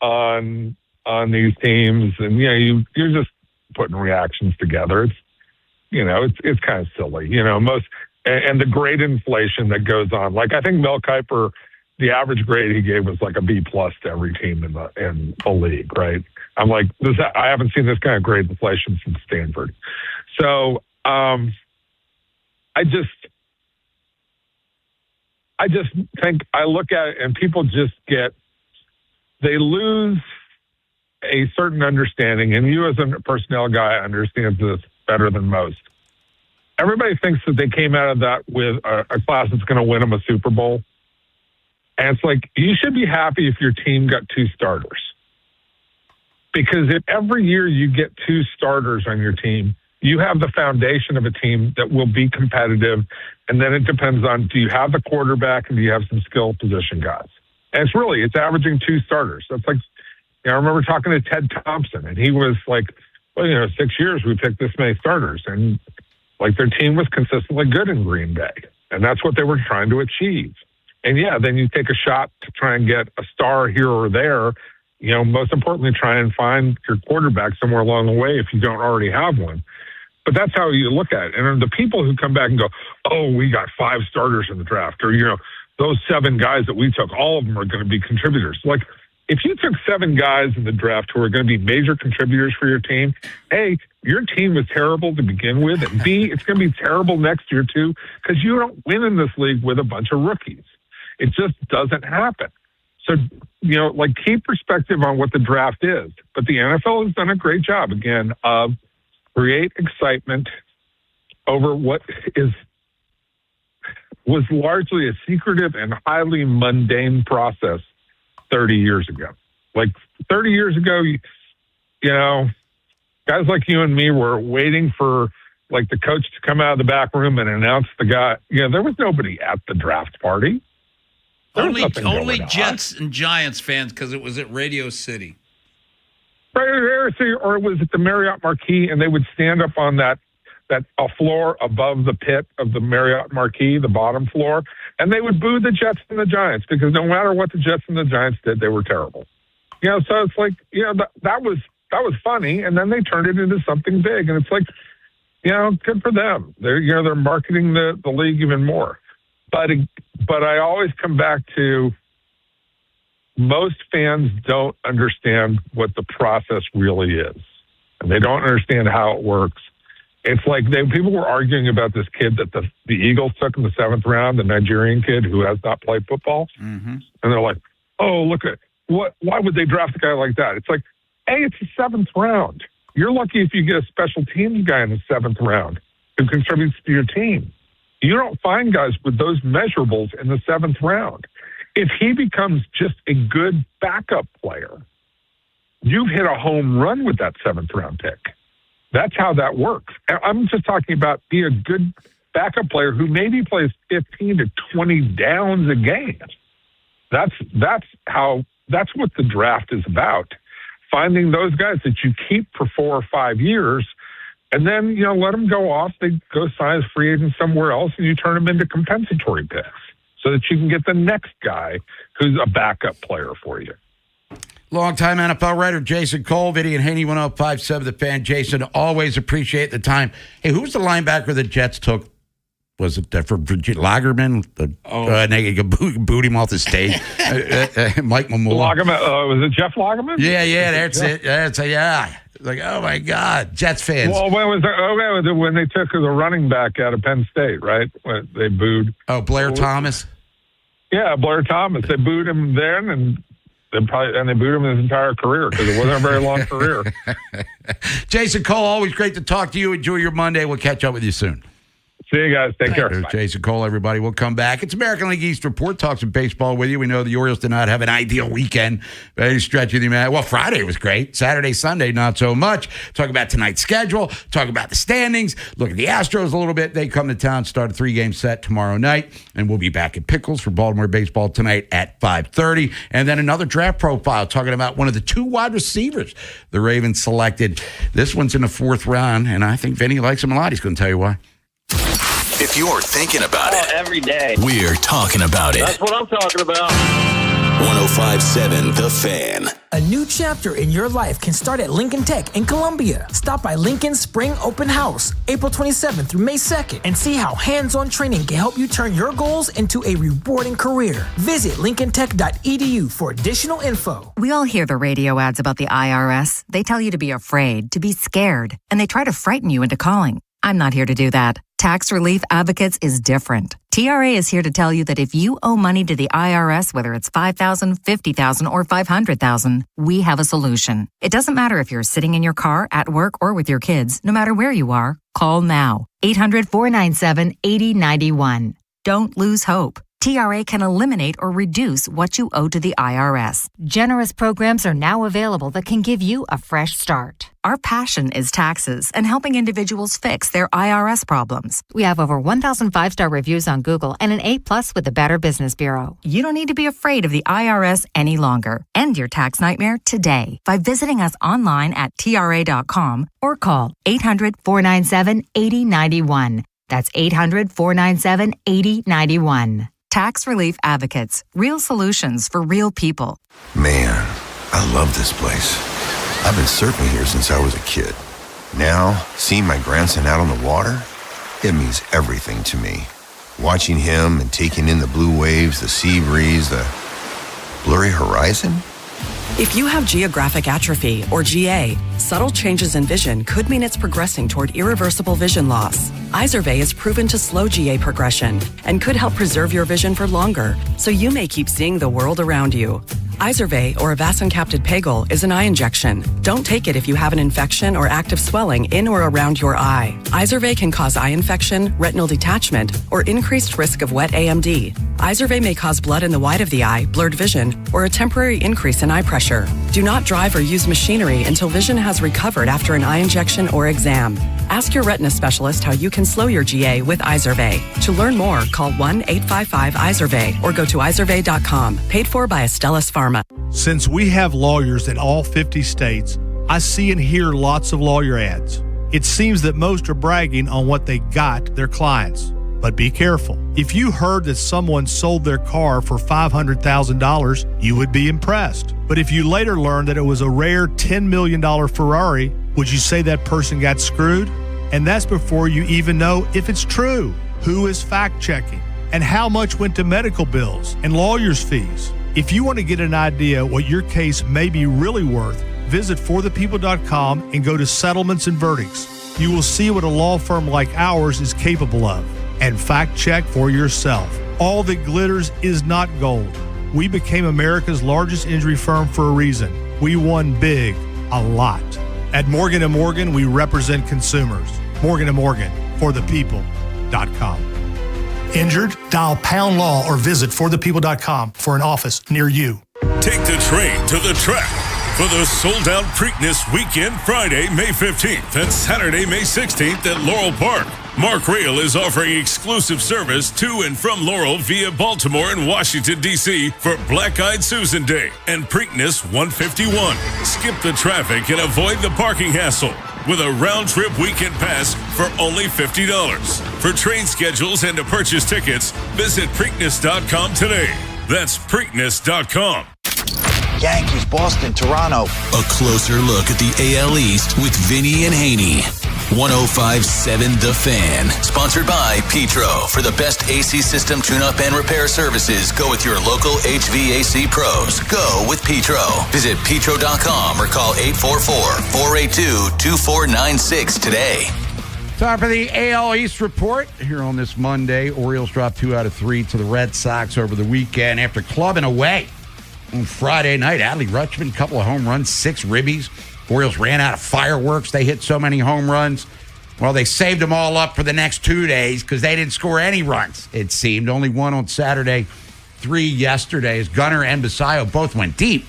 on these teams, and you're just putting reactions together. It's kind of silly, and the grade inflation that goes on. Like I think Mel Kiper, the average grade he gave was like a B+ to every team in the league, right? I'm like, I haven't seen this kind of grade inflation since Stanford. So I just think I look at it and people they lose a certain understanding, and you as a personnel guy understands this better than most. Everybody thinks that they came out of that with a class that's going to win them a Super Bowl. And it's like, you should be happy if your team got 2 starters. Because if every year you get 2 starters on your team, you have the foundation of a team that will be competitive. And then it depends on, do you have the quarterback and do you have some skill position guys? And it's averaging 2 starters. That's like, I remember talking to Ted Thompson, and he was like well, 6 years we picked this many starters, and like their team was consistently good in Green Bay, and that's what they were trying to achieve. And yeah, then you take a shot to try and get a star here or there. Most importantly, try and find your quarterback somewhere along the way if you don't already have one. But that's how you look at it. And the people who come back and go, oh, we got 5 starters in the draft, or, those 7 guys that we took, all of them are going to be contributors. Like, if you took 7 guys in the draft who are going to be major contributors for your team, A, your team was terrible to begin with, and B, it's going to be terrible next year too, because you don't win in this league with a bunch of rookies. It just doesn't happen. So, keep perspective on what the draft is. But the NFL has done a great job, again, of create excitement over what was largely a secretive and highly mundane process 30 years ago. Like 30 years ago, guys like you and me were waiting for like the coach to come out of the back room and announce the guy. There was nobody at the draft party. Only Jets and Giants fans because it was at Radio City. Or was it the Marriott Marquis, and they would stand up on that a floor above the pit of the Marriott Marquis, the bottom floor, and they would boo the Jets and the Giants because no matter what the Jets and the Giants did, they were terrible. So it's like, that was funny, and then they turned it into something big, and it's like, good for them. They're marketing the league even more. But I always come back to most fans don't understand what the process really is, and they don't understand how it works. It's like people were arguing about this kid that the Eagles took in the 7th round, the Nigerian kid who has not played football. Mm-hmm. And they're like, oh, look at why would they draft a guy like that? It's like, hey, it's the 7th round. You're lucky if you get a special teams guy in the 7th round who contributes to your team. You don't find guys with those measurables in the 7th round. If he becomes just a good backup player, you've hit a home run with that 7th round pick. That's how that works. I'm just talking about be a good backup player who maybe plays 15 to 20 downs a game. That's what the draft is about. Finding those guys that you keep for 4 or 5 years, and then let them go off. They go sign as free agents somewhere else, and you turn them into compensatory picks so that you can get the next guy who's a backup player for you. Longtime NFL writer Jason Cole, Vinny Haynie, 105.7 The Fan. Jason, always appreciate the time. Hey, who's the linebacker the Jets took? Was it for Lagerman? They boot him off the stage. Mike Mamula. Lagerman, was it Jeff Lagerman? Yeah, that's it. Yeah. Like, oh, my God. Jets fans. Well, when they took the running back out of Penn State, right? When they booed. Oh, Blair Thomas? Yeah, Blair Thomas. They booed him then, and they booed him his entire career because it wasn't a very long career. Jason Cole, always great to talk to you. Enjoy your Monday. We'll catch up with you soon. See you guys. Take care. There's Jason Cole, everybody. We'll come back. It's American League East Report. Talk some baseball with you. We know the Orioles did not have an ideal weekend. Very stretch of the man. Well, Friday was great. Saturday, Sunday, not so much. Talk about tonight's schedule. Talk about the standings. Look at the Astros a little bit. They come to town, start a 3-game set tomorrow night. And we'll be back at Pickles for Baltimore baseball tonight at 5:30. And then another draft profile talking about one of the 2 wide receivers the Ravens selected. This one's in the 4th round, and I think Vinny likes him a lot. He's going to tell you why. If you're thinking about it, every day, we're talking about it. That's what I'm talking about. 105.7 The Fan. A new chapter in your life can start at Lincoln Tech in Columbia. Stop by Lincoln's Spring Open House, April 27th through May 2nd, and see how hands-on training can help you turn your goals into a rewarding career. Visit lincolntech.edu for additional info. We all hear the radio ads about the IRS. They tell you to be afraid, to be scared, and they try to frighten you into calling. I'm not here to do that. Tax Relief Advocates is different. TRA is here to tell you that if you owe money to the IRS, whether it's $5,000, $50,000, or $500,000, we have a solution. It doesn't matter if you're sitting in your car, at work, or with your kids. No matter where you are, call now. 800-497-8091. Don't lose hope. TRA can eliminate or reduce what you owe to the IRS. Generous programs are now available that can give you a fresh start. Our passion is taxes and helping individuals fix their IRS problems. We have over 1,000 5-star reviews on Google and an A+ with the Better Business Bureau. You don't need to be afraid of the IRS any longer. End your tax nightmare today by visiting us online at TRA.com or call 800-497-8091. That's 800-497-8091. Tax Relief Advocates. Real solutions for real people. Man, I love this place. I've been surfing here since I was a kid. Now, seeing my grandson out on the water, it means everything to me. Watching him and taking in the blue waves, the sea breeze, the blurry horizon. If you have geographic atrophy, or GA, subtle changes in vision could mean it's progressing toward irreversible vision loss. Izervay is proven to slow GA progression and could help preserve your vision for longer, so you may keep seeing the world around you. Izervay, or avacincaptad pegol, is an eye injection. Don't take it if you have an infection or active swelling in or around your eye. Izervay can cause eye infection, retinal detachment, or increased risk of wet AMD. Izervay may cause blood in the white of the eye, blurred vision, or a temporary increase in eye pressure. Do not drive or use machinery until vision has recovered after an eye injection or exam. Ask your retina specialist how you can slow your GA with Izervay. To learn more, call 1-855-IZERVAY or go to izervay.com. Paid for by Astellas Pharma. Since we have lawyers in all 50 states, I see and hear lots of lawyer ads. It seems that most are bragging on what they got their clients. But be careful. If you heard that someone sold their car for $500,000, you would be impressed. But if you later learned that it was a rare $10 million Ferrari, would you say that person got screwed? And that's before you even know if it's true. Who is fact-checking? And how much went to medical bills and lawyers' fees? If you want to get an idea what your case may be really worth, visit forthepeople.com and go to settlements and verdicts. You will see what a law firm like ours is capable of. And fact check for yourself. All that glitters is not gold. We became America's largest injury firm for a reason. We won big, a lot. At Morgan & Morgan, we represent consumers. Morgan & Morgan, forthepeople.com. Injured? Dial pound law or visit forthepeople.com for an office near you. Take the train to the track for the sold-out Preakness Weekend, Friday, May 15th and Saturday, May 16th at Laurel Park. Mark Rail is offering exclusive service to and from Laurel via Baltimore and Washington, D.C. for Black Eyed Susan Day and Preakness 151. Skip the traffic and avoid the parking hassle with a round-trip weekend pass for only $50. For train schedules and to purchase tickets, visit Preakness.com today. That's Preakness.com. Yankees, Boston, Toronto. A closer look at the AL East with Vinny and Haynie. 105.7 The Fan. Sponsored by Petro. For the best AC system tune-up and repair services, go with your local HVAC pros. Go with Petro. Visit Petro.com or call 844-482-2496 today. Time for the AL East report here on this Monday. Orioles dropped 2 out of 3 to the Red Sox over the weekend after clubbing away on Friday night. Adley Rutschman, a couple of home runs, 6 ribbies. Orioles ran out of fireworks. They hit so many home runs. Well, they saved them all up for the next 2 days because they didn't score any runs, it seemed. Only 1 on Saturday, 3 yesterday. As Gunnar and Basayo both went deep,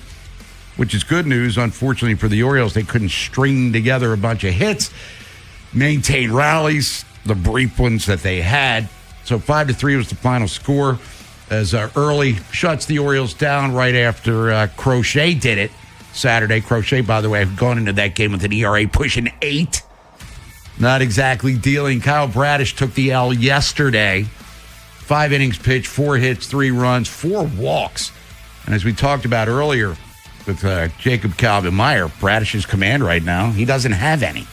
which is good news. Unfortunately for the Orioles, they couldn't string together a bunch of hits, maintain rallies, the brief ones that they had. So 5-3 was the final score as Early shuts the Orioles down right after Crochet did it Saturday. Crochet, by the way, have gone into that game with an ERA pushing 8. Not exactly dealing. Kyle Bradish took the L yesterday. 5 innings pitched, 4 hits, 3 runs, 4 walks. And as we talked about earlier with Jacob Calvin-Meyer, Bradish's command right now, he doesn't have any.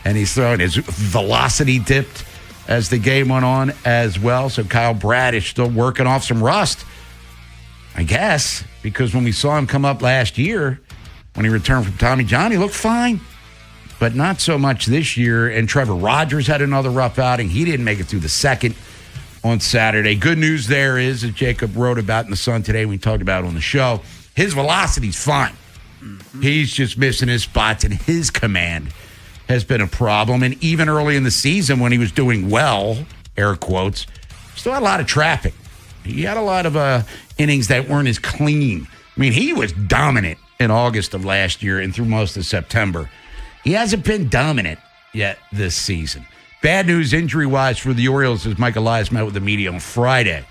And he's throwing his velocity dipped as the game went on as well. So Kyle Bradish still working off some rust, I guess, because when we saw him come up last year, when he returned from Tommy John, he looked fine, but not so much this year. And Trevor Rogers had another rough outing. He didn't make it through the second on Saturday. Good news there is, as Jacob wrote about in the Sun today, we talked about on the show, his velocity's fine. Mm-hmm. He's just missing his spots, and his command has been a problem. And even early in the season when he was doing well, air quotes, still had a lot of traffic. He had a lot of innings that weren't as clean. I mean, he was dominant in August of last year and through most of September. He hasn't been dominant yet this season. Bad news injury-wise for the Orioles as Mike Elias met with the media on Friday.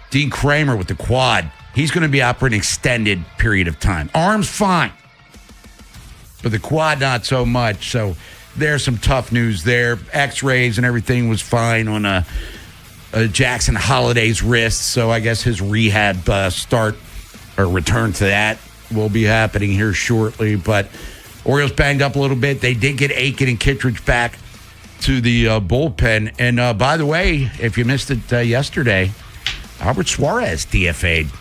Dean Kramer with the quad. He's going to be out for an extended period of time. Arm's fine, but the quad not so much. So there's some tough news there. X-rays and everything was fine on Jackson Holliday's wrist. So I guess his rehab start or return to that will be happening here shortly. But Orioles banged up a little bit. They did get Aiken and Kittredge back to the bullpen. And by the way, if you missed it yesterday, Albert Suarez DFA'd,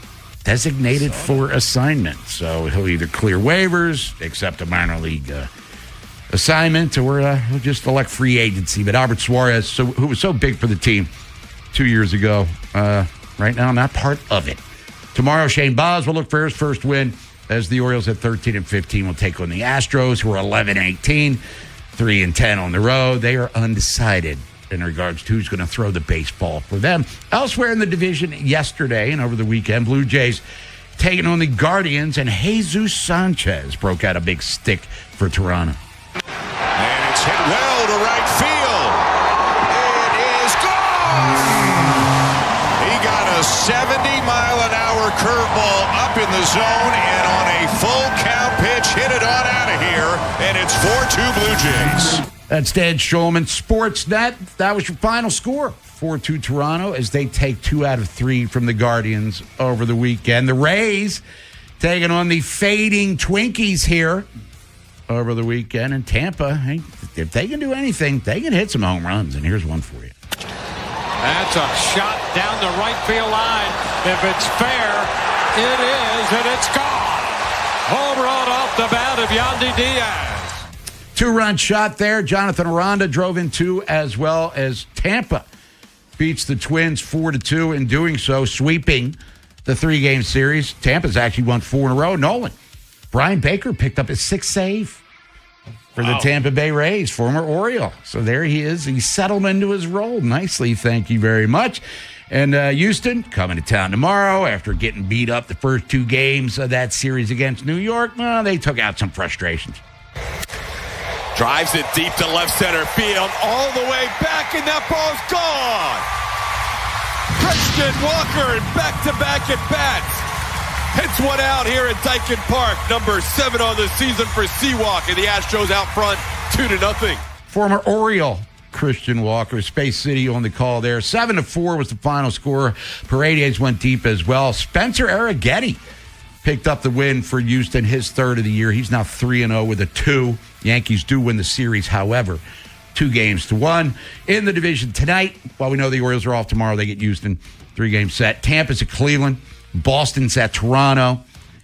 designated for assignment. So he'll either clear waivers, accept a minor league assignment, or he'll just elect free agency. But Albert Suarez, who was so big for the team 2 years ago, right now not part of it. Tomorrow, Shane Baz will look for his first win as the Orioles at 13-15 will take on the Astros, who are 11-18, 3-10 on the road. They are undecided in regards to who's going to throw the baseball for them. Elsewhere in the division yesterday and over the weekend, Blue Jays taking on the Guardians, and Jesus Sanchez broke out a big stick for Toronto. And it's hit well to right field. It is gone! He got a 70-mile-an-hour curveball up in the zone, and on a full count pitch, hit it on out of here, and it's 4-2 Blue Jays. That's Dan Schulman, Sportsnet. That was your final score. 4-2 Toronto as they take 2 out of 3 from the Guardians over the weekend. The Rays taking on the fading Twinkies here over the weekend. And Tampa, hey, if they can do anything, they can hit some home runs. And here's one for you. That's a shot down the right field line. If it's fair, it is, and it's gone. Home run off the bat of Yandy Diaz. 2-run shot there. Jonathan Aranda drove in 2, as well as Tampa beats the Twins 4-2 in doing so, sweeping the 3-game series. Tampa's actually won 4 in a row. Nolan, Brian Baker picked up his 6th save for the Tampa Bay Rays, former Oriole. So there he is. He settled into his role nicely. Thank you very much. And Houston coming to town tomorrow after getting beat up the first 2 games of that series against New York. Well, they took out some frustrations. Drives it deep to left center field, all the way back, and that ball's gone. Christian Walker in back-to-back at-bats. Hits one out here at Dyken Park. Number 7 on the season for Seawalk, and the Astros out front 2-0. Former Oriole Christian Walker, Space City on the call there. 7-4 was the final score. Paredes went deep as well. Spencer Arrighetti picked up the win for Houston, his 3rd of the year. He's now 3-0 with a 2. Yankees do win the series, however, 2-1. In the division tonight, while we know the Orioles are off tomorrow, they get Houston 3-game set. Tampa's at Cleveland. Boston's at Toronto.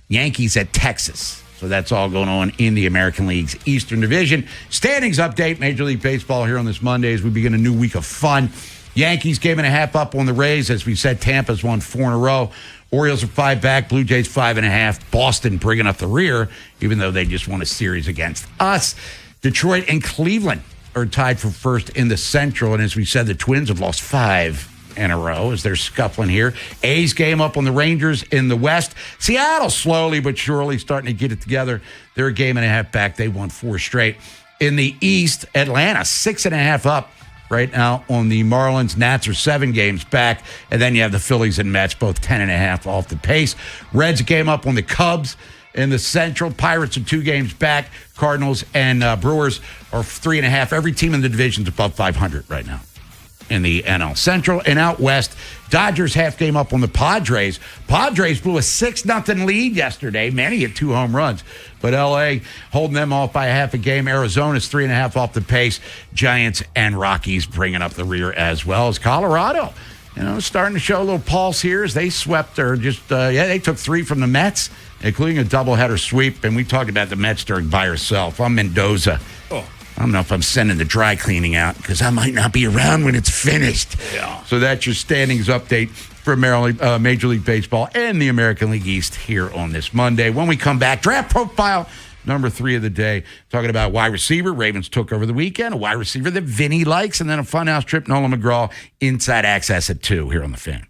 Yankees at Texas. So that's all going on in the American League's Eastern Division. Standings update, Major League Baseball here on this Monday as we begin a new week of fun. Yankees game and a half up on the Rays. As we said, Tampa's won 4 in a row. Orioles are 5 back. Blue Jays 5.5. Boston bringing up the rear, even though they just won a series against us. Detroit and Cleveland are tied for first in the Central. And as we said, the Twins have lost 5 in a row as they're scuffling here. A's game up on the Rangers in the West. Seattle slowly but surely starting to get it together. They're a game and a half back. They won 4 straight. In the East, Atlanta 6.5 up right now on the Marlins. Nats are 7 games back. And then you have the Phillies and Mets, both 10.5 off the pace. Reds game up on the Cubs in the Central. Pirates are 2 games back. Cardinals and Brewers are 3.5. Every team in the division is above 500 right now in the NL Central. And out west, Dodgers half game up on the Padres. Padres blew a 6-0 lead yesterday. Manny hit 2 home runs. But L.A. holding them off by a half a game. Arizona's 3.5 off the pace. Giants and Rockies bringing up the rear as well as Colorado. Starting to show a little pulse here as they swept or they took 3 from the Mets, including a doubleheader sweep. And we talked about the Mets during By Yourself. I'm Mendoza. I don't know if I'm sending the dry cleaning out because I might not be around when it's finished. Yeah. So that's your standings update for Major League Baseball and the American League East here on this Monday. When we come back, draft profile number 3 of the day, talking about wide receiver. Ravens took over the weekend, a wide receiver that Vinny likes, and then a funhouse trip, Nolan McGraw, inside access at 2 here on The Fan.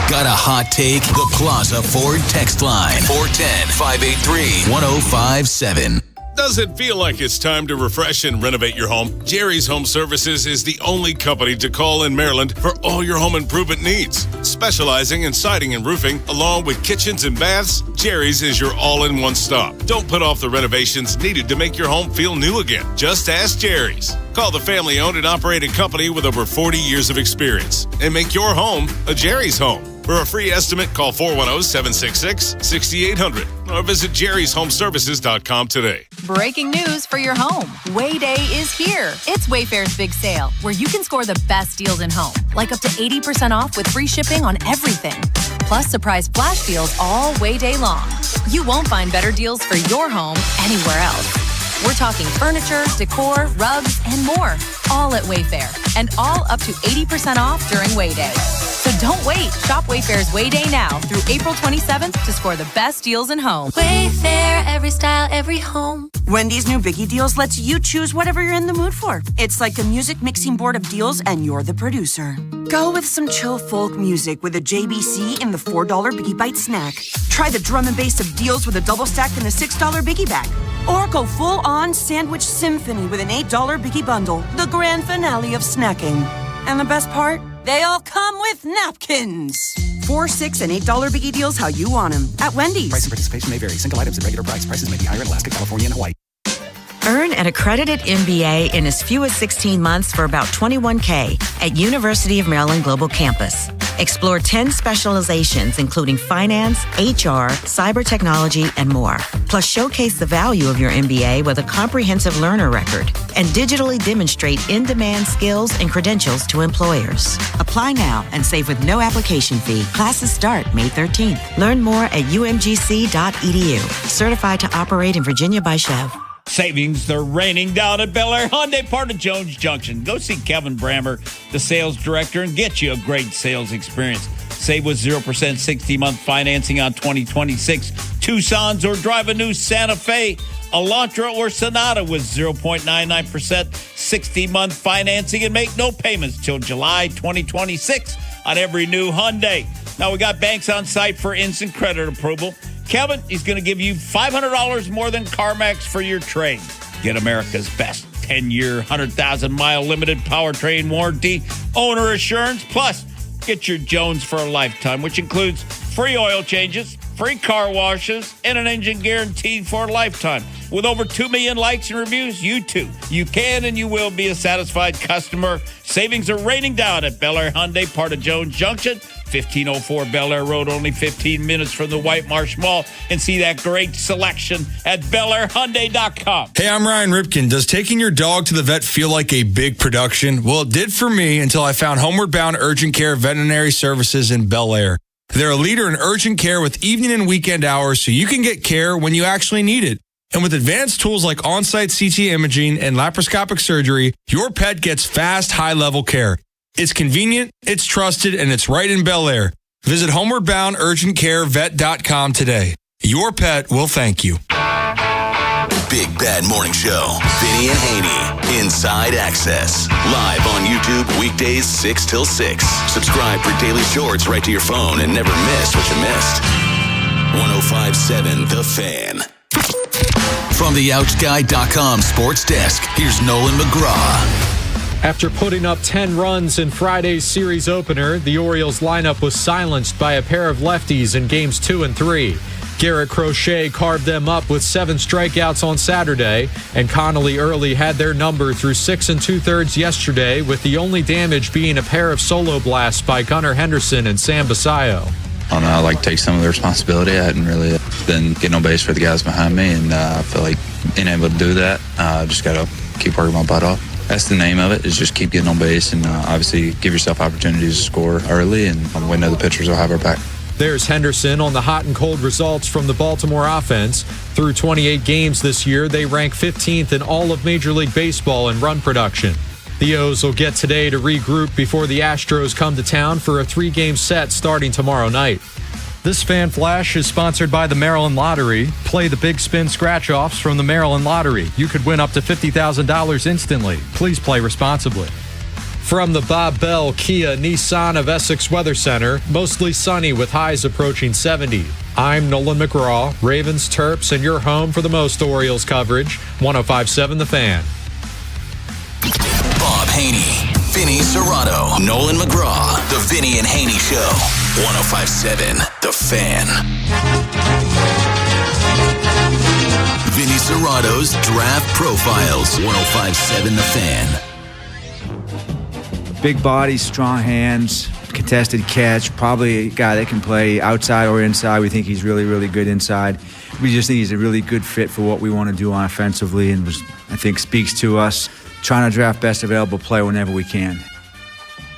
Got a hot take? The Plaza Ford text line. 410-583-1057. Does it feel like it's time to refresh and renovate your home? Jerry's Home Services is the only company to call in Maryland for all your home improvement needs. Specializing in siding and roofing, along with kitchens and baths, Jerry's is your all-in-one stop. Don't put off the renovations needed to make your home feel new again. Just ask Jerry's. Call the family-owned and operated company with over 40 years of experience and make your home a Jerry's home. For a free estimate, call 410-766-6800 or visit jerryshomeservices.com today. Breaking news for your home. Way Day is here. It's Wayfair's big sale, where you can score the best deals in home, like up to 80% off with free shipping on everything. Plus surprise flash deals all Way Day long. You won't find better deals for your home anywhere else. We're talking furniture, decor, rugs, and more, all at Wayfair, and all up to 80% off during Way Day. So don't wait. Shop Wayfair's Way Day now through April 27th to score the best deals in home. Wayfair, every style, every home. Wendy's new Biggie Deals lets you choose whatever you're in the mood for. It's like a music mixing board of deals, and you're the producer. Go with some chill folk music with a JBC in the $4 Biggie Bite snack. Try the drum and bass of deals with a double stack in the $6 Biggie bag. Or go full-on sandwich symphony with an $8 Biggie bundle, the grand finale of snacking. And the best part? They all come with napkins. $4, $6, and $8 Biggie Deals how you want them at Wendy's. Price and participation may vary. Single items at regular price. Prices may be higher in Alaska, California, and Hawaii. Earn an accredited MBA in as few as 16 months for about $21K at University of Maryland Global Campus. Explore 10 specializations, including finance, HR, cyber technology, and more. Plus, showcase the value of your MBA with a comprehensive learner record and digitally demonstrate in-demand skills and credentials to employers. Apply now and save with no application fee. Classes start May 13th. Learn more at umgc.edu. Certified to operate in Virginia by Chev. Savings, they're raining down at Bel Air Hyundai, part of Jones Junction. Go see Kevin Brammer, the sales director, and get you a great sales experience. Save with 0% 60-month financing on 2026 Tucsons, or drive a new Santa Fe, Elantra, or Sonata with 0.99% 60-month financing, and make no payments till July 2026 on every new Hyundai. Now, we got banks on site for instant credit approval. Kevin, he's going to give you $500 more than CarMax for your trade. Get America's best 10-year, 100,000-mile limited powertrain warranty, owner assurance, plus get your Jones for a lifetime, which includes free oil changes, free car washes, and an engine guaranteed for a lifetime. With over 2 million likes and reviews, you too. You can and you will be a satisfied customer. Savings are raining down at Bel Air Hyundai, part of Jones Junction. 1504 Bel Air Road, only 15 minutes from the White Marsh Mall, and see that great selection at BelAirHyundai.com. Hey, I'm Ryan Ripken. Does taking your dog to the vet feel like a big production? Well, it did for me until I found Homeward Bound Urgent Care Veterinary Services in Bel Air. They're a leader in urgent care with evening and weekend hours, so you can get care when you actually need it. And with advanced tools like on-site CT imaging and laparoscopic surgery, your pet gets fast, high-level care. It's convenient, it's trusted, and it's right in Bel Air. Visit homewardboundurgentcarevet.com today. Your pet will thank you. Big Bad Morning Show. Vinny and Haynie. Inside Access. Live on YouTube weekdays 6 till 6. Subscribe for daily shorts right to your phone and never miss what you missed. 105.7 The Fan. From the OutGuy.com sports desk, here's Nolan McGraw. After putting up 10 runs in Friday's series opener, the Orioles lineup was silenced by a pair of lefties in games 2 and 3. Garrett Crochet carved them up with 7 strikeouts on Saturday, and Connolly Early had their number through 6 2/3 yesterday, with the only damage being a pair of solo blasts by Gunnar Henderson and Sam Basayo. I don't know, I like to take some of the responsibility. I hadn't really been getting on base for the guys behind me, and I feel like being able to do that, just got to keep working my butt off. That's the name of it, is just keep getting on base and obviously give yourself opportunities to score early, and we know the pitchers will have our back. There's Henderson on the hot and cold results from the Baltimore offense. Through 28 games this year, they rank 15th in all of Major League Baseball in run production. The O's will get today to regroup before the Astros come to town for a 3-game set starting tomorrow night. This Fan Flash is sponsored by the Maryland Lottery. Play the Big Spin scratch-offs from the Maryland Lottery. You could win up to $50,000 instantly. Please play responsibly. From the Bob Bell Kia Nissan of Essex Weather Center, mostly sunny with highs approaching 70. I'm Nolan McGraw, Ravens, Terps, and your home for the most Orioles coverage. 105.7 The Fan. Bob Haynie, Vinny Serrato, Nolan McGraw, The Vinny and Haynie Show. 105.7 The Fan. Vinny Serrato's Draft Profiles. 105.7 The Fan. Big body, strong hands, contested catch, probably a guy that can play outside or inside. We think he's really, really good inside. We just think he's a really good fit for what we want to do on offensively, and I think speaks to us trying to draft best available player whenever we can.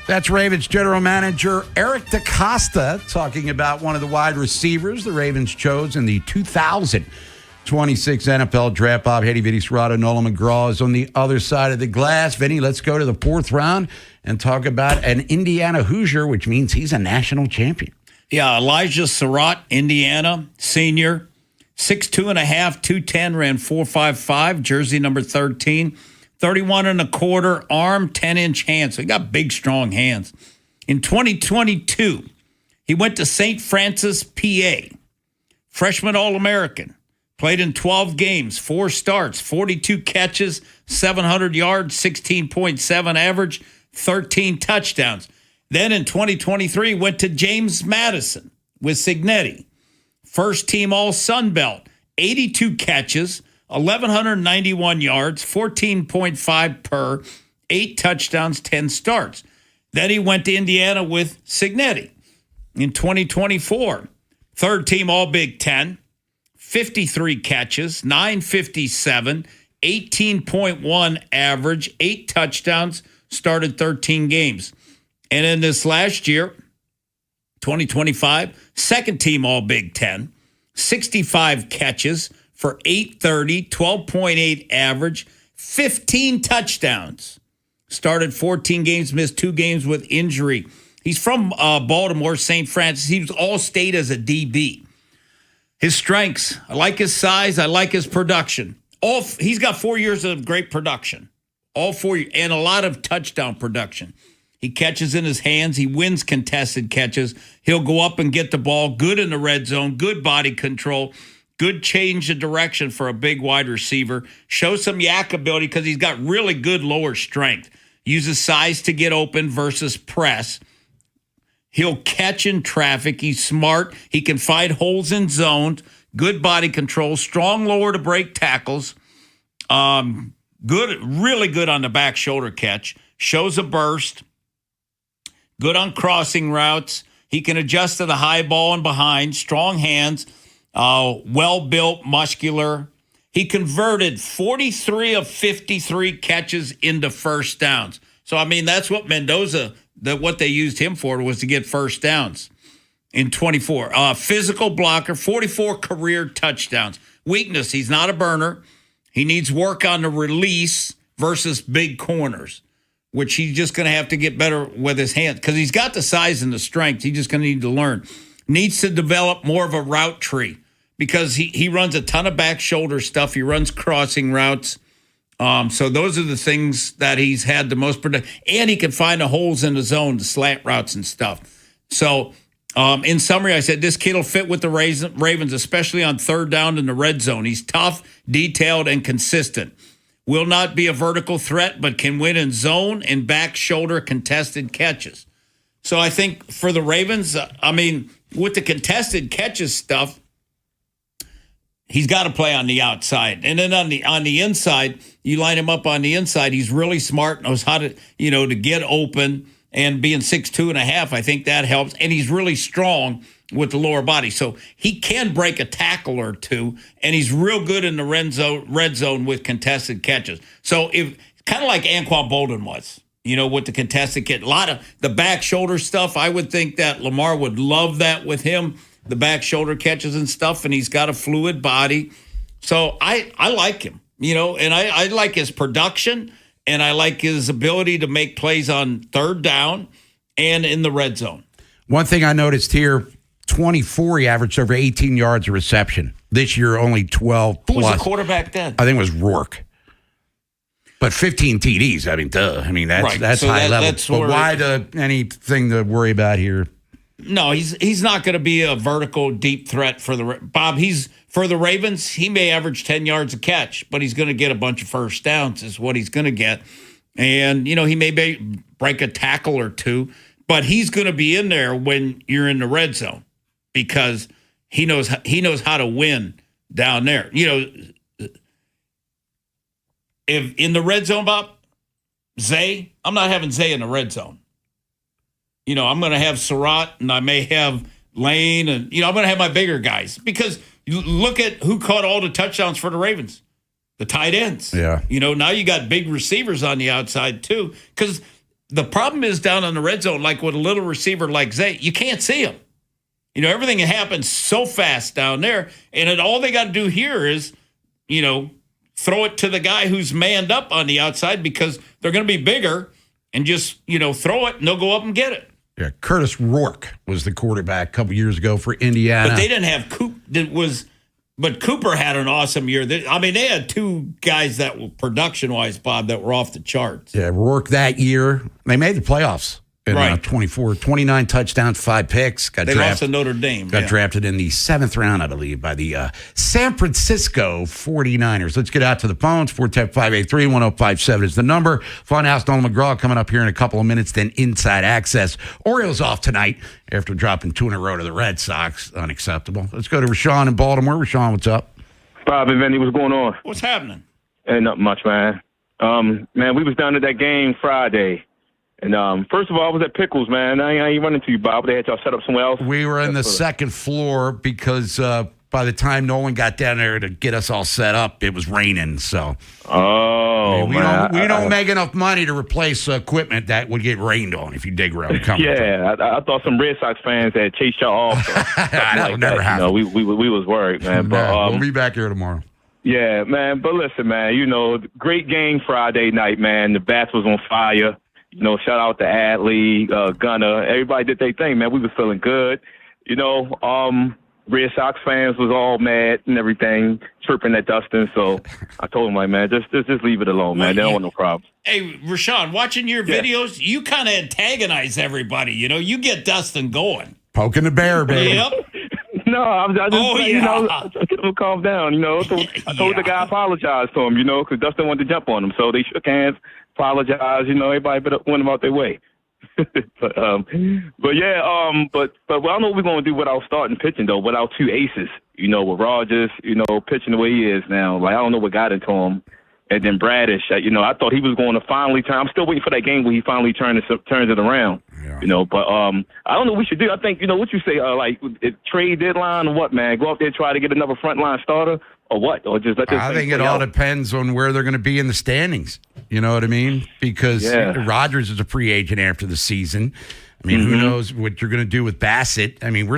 That's Ravens General Manager Eric DeCosta talking about one of the wide receivers the Ravens chose in the 2026 NFL Draft. Bob Haynie, Vinny Serrato, Nolan McGraw is on the other side of the glass. Vinny, let's go to the fourth round and talk about an Indiana Hoosier, which means he's a national champion. Yeah, Elijah Surratt, Indiana, senior, 6'2.5", 210, ran 4.55, jersey number 13, 31 and a quarter, arm, 10-inch hands. So he got big, strong hands. In 2022, he went to St. Francis, PA, freshman All-American. Played in 12 games, 4 starts, 42 catches, 700 yards, 16.7 average, 13 touchdowns. Then in 2023, went to James Madison with Signetti. First team All-Sun Belt, 82 catches, 1,191 yards, 14.5 per, 8 touchdowns, 10 starts. Then he went to Indiana with Signetti. In 2024, third team All-Big Ten, 53 catches, 957, 18.1 average, 8 touchdowns, started 13 games. And in this last year, 2025, second team All-Big Ten, 65 catches for 830, 12.8 average, 15 touchdowns. Started 14 games, missed 2 games with injury. He's from Baltimore, St. Francis. He was all-state as a DB. His strengths, I like his size, I like his production. He's got 4 years of great production. All 4 years, and a lot of touchdown production. He catches in his hands. He wins contested catches. He'll go up and get the ball. Good in the red zone. Good body control. Good change of direction for a big wide receiver. Shows some yak ability because he's got really good lower strength. Uses size to get open versus press. He'll catch in traffic. He's smart. He can find holes in zones. Good body control. Strong lower to break tackles. Good, really good on the back shoulder catch. Shows a burst. Good on crossing routes. He can adjust to the high ball and behind. Strong hands. Well-built, muscular. He converted 43 of 53 catches into first downs. So, I mean, that's what Mendoza, what they used him for was to get first downs in 24. Physical blocker, 44 career touchdowns. Weakness, he's not a burner. He needs work on the release versus big corners, which he's just going to have to get better with his hands because he's got the size and the strength. He's just going to need to learn. Needs to develop more of a route tree because he runs a ton of back shoulder stuff. He runs crossing routes. So those are the things that he's had the most production. And he can find the holes in the zone, the slant routes and stuff. So in summary, I said this kid will fit with the Ravens, especially on third down in the red zone. He's tough, detailed, and consistent. Will not be a vertical threat, but can win in zone and back shoulder contested catches. So I think for the Ravens, I mean, with the contested catches stuff, he's got to play on the outside. And then on the inside, you line him up on the inside, he's really smart, knows how to, to get open. And being 6'2.5", I think that helps. And he's really strong with the lower body. So he can break a tackle or two, and he's real good in the red zone with contested catches. So if kind of like Anquan Bolden was, with the contested catch. A lot of the back shoulder stuff, I would think that Lamar would love that with him, the back shoulder catches and stuff, and he's got a fluid body. So I like him, and I like his production. And I like his ability to make plays on third down and in the red zone. One thing I noticed here, 24, he averaged over 18 yards of reception. This year, only 12 plus. Who was the quarterback then? I think it was Rourke. But 15 TDs, I mean, duh. I mean, that's so high level. That's but why anything to worry about here? No, he's not going to be a vertical deep threat for the Bob. For the Ravens, he may average 10 yards a catch, but he's going to get a bunch of first downs is what he's going to get. And, he may break a tackle or two, but he's going to be in there when you're in the red zone because he knows how to win down there. If in the red zone, Bob, Zay, I'm not having Zay in the red zone. I'm going to have Surratt and I may have Lane and, I'm going to have my bigger guys because look at who caught all the touchdowns for the Ravens. The tight ends. Yeah. Now you got big receivers on the outside too. Because the problem is down on the red zone, like with a little receiver like Zay, you can't see him. Everything happens so fast down there. And all they got to do here is, throw it to the guy who's manned up on the outside because they're going to be bigger and just, throw it and they'll go up and get it. Yeah, Curtis Rourke was the quarterback a couple years ago for Indiana. But they didn't have But Cooper had an awesome year. They had two guys that were production-wise, Bob, that were off the charts. Yeah, Rourke that year, they made the playoffs. In 29 touchdowns, 5 picks. They lost to Notre Dame. Got drafted in the 7th round, I believe, by the San Francisco 49ers. Let's get out to the phones. 410-583-1057 is the number. Funhouse, Nolan McGraw coming up here in a couple of minutes. Then Inside Access. Orioles off tonight after dropping 2 in a row to the Red Sox. Unacceptable. Let's go to Rashawn in Baltimore. Rashawn, what's up? Bob and Vinny, what's going on? What's happening? Ain't nothing much, man. Man, we was down at that game Friday. And first of all, I was at Pickles, man. I ain't running to you, Bob. They had y'all set up somewhere else. We were in the second floor because by the time Nolan got down there to get us all set up, it was raining. So, we don't make enough money to replace equipment that would get rained on if you dig around. Yeah, I thought some Red Sox fans had chased y'all off. That would never happen. We was worried, man. But we'll be back here tomorrow. Yeah, man. But listen, man. Great game Friday night, man. The bats was on fire. Shout out to Adley, Gunner. Everybody did their thing, man. We was feeling good. Red Sox fans was all mad and everything, chirping at Dustin. So I told him, like, man, just leave it alone, man. They don't want no problems. Hey, Rashawn, watching your videos, you kind of antagonize everybody. You get Dustin going. Poking the bear, baby. Yep. No, I just get him to calm down, So I told the guy apologize to him, because Dustin wanted to jump on him. So they shook hands, apologized, everybody went about their way. but I don't know what we're going to do without starting pitching, though, without 2 aces, with Rogers, pitching the way he is now. Like, I don't know what got into him. And then Bradish, I thought he was going to finally turn. I'm still waiting for that game where he finally turns it around. Yeah. But I don't know what we should do. I think, what you say, trade deadline or what, man? Go out there and try to get another frontline starter or what? Or just let this I think it all depends on where they're going to be in the standings. You know what I mean? Because Rodgers is a free agent after the season. I mean, who knows what you're going to do with Bassett? I mean, we're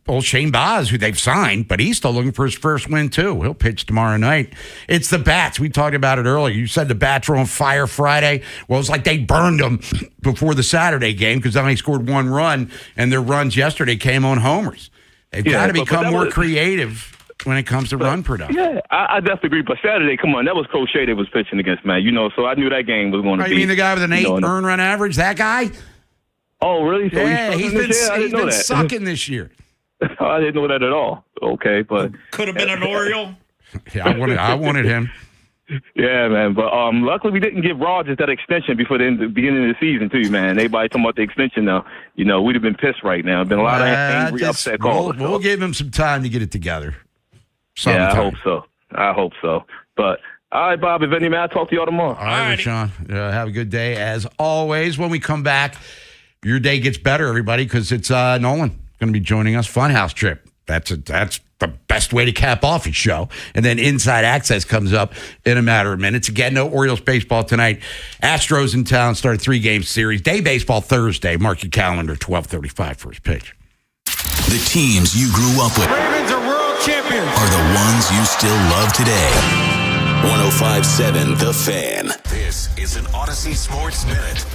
old Shane Baz, who they've signed, but he's still looking for his first win, too. He'll pitch tomorrow night. It's the bats. We talked about it earlier. You said the bats were on fire Friday. Well, it's like they burned them before the Saturday game because they only scored 1 run, and their runs yesterday came on homers. They've got to become more creative when it comes to run production. Yeah, I definitely agree. But Saturday, come on, that was Crochet that was pitching against, man. So I knew that game was going to be. You mean the guy with an 8 earned run average? That guy? Oh, really? So he's been sucking this year. I didn't know that at all. Okay, but could have been an Oriole. Yeah, I wanted him. Yeah, man. But luckily we didn't give Rogers that extension before the beginning of the season, too, man. Everybody talking about the extension now. We'd have been pissed right now. Been a lot of angry, upset calls. We'll give him some time to get it together. Sometime. Yeah, I hope so. But all right, Bob, if any man, I'll talk to y'all tomorrow. All right, Sean. Have a good day as always. When we come back, your day gets better, everybody, because it's Nolan going to be joining us. Funhouse trip. That's the best way to cap off his show. And then Inside Access comes up in a matter of minutes. Again, no Orioles baseball tonight. Astros in town start a 3-game series. Day baseball Thursday. Mark your calendar, 12:35 first pitch. The teams you grew up with Ravens are world champions. are the ones you still love today. 105.7 The Fan. This is an Odyssey Sports Minute.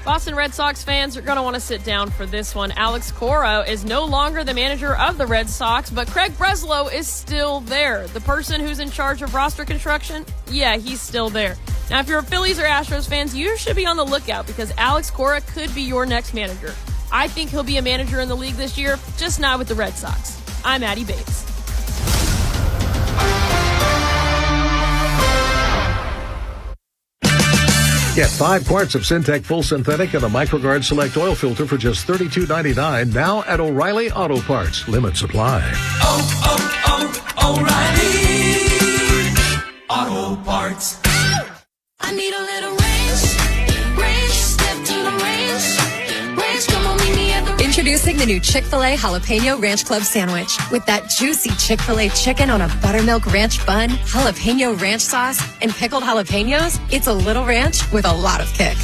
Boston Red Sox fans are going to want to sit down for this one. Alex Cora is no longer the manager of the Red Sox, but Craig Breslow is still there. The person who's in charge of roster construction, yeah, he's still there. Now, if you're a Phillies or Astros fans, you should be on the lookout because Alex Cora could be your next manager. I think he'll be a manager in the league this year, just not with the Red Sox. I'm Addie Bates. Get 5 quarts of Syntec Full Synthetic and a MicroGuard Select Oil Filter for just $32.99 now at O'Reilly Auto Parts. Limit supply. O'Reilly Auto Parts. I need a little range, step to the range, come on, meet me at the range. Introducing the new Chick-fil-A Jalapeno Ranch Club Sandwich. With that juicy Chick-fil-A chicken on a buttermilk ranch bun, jalapeno ranch sauce, and pickled jalapenos, it's a little ranch with a lot of kick.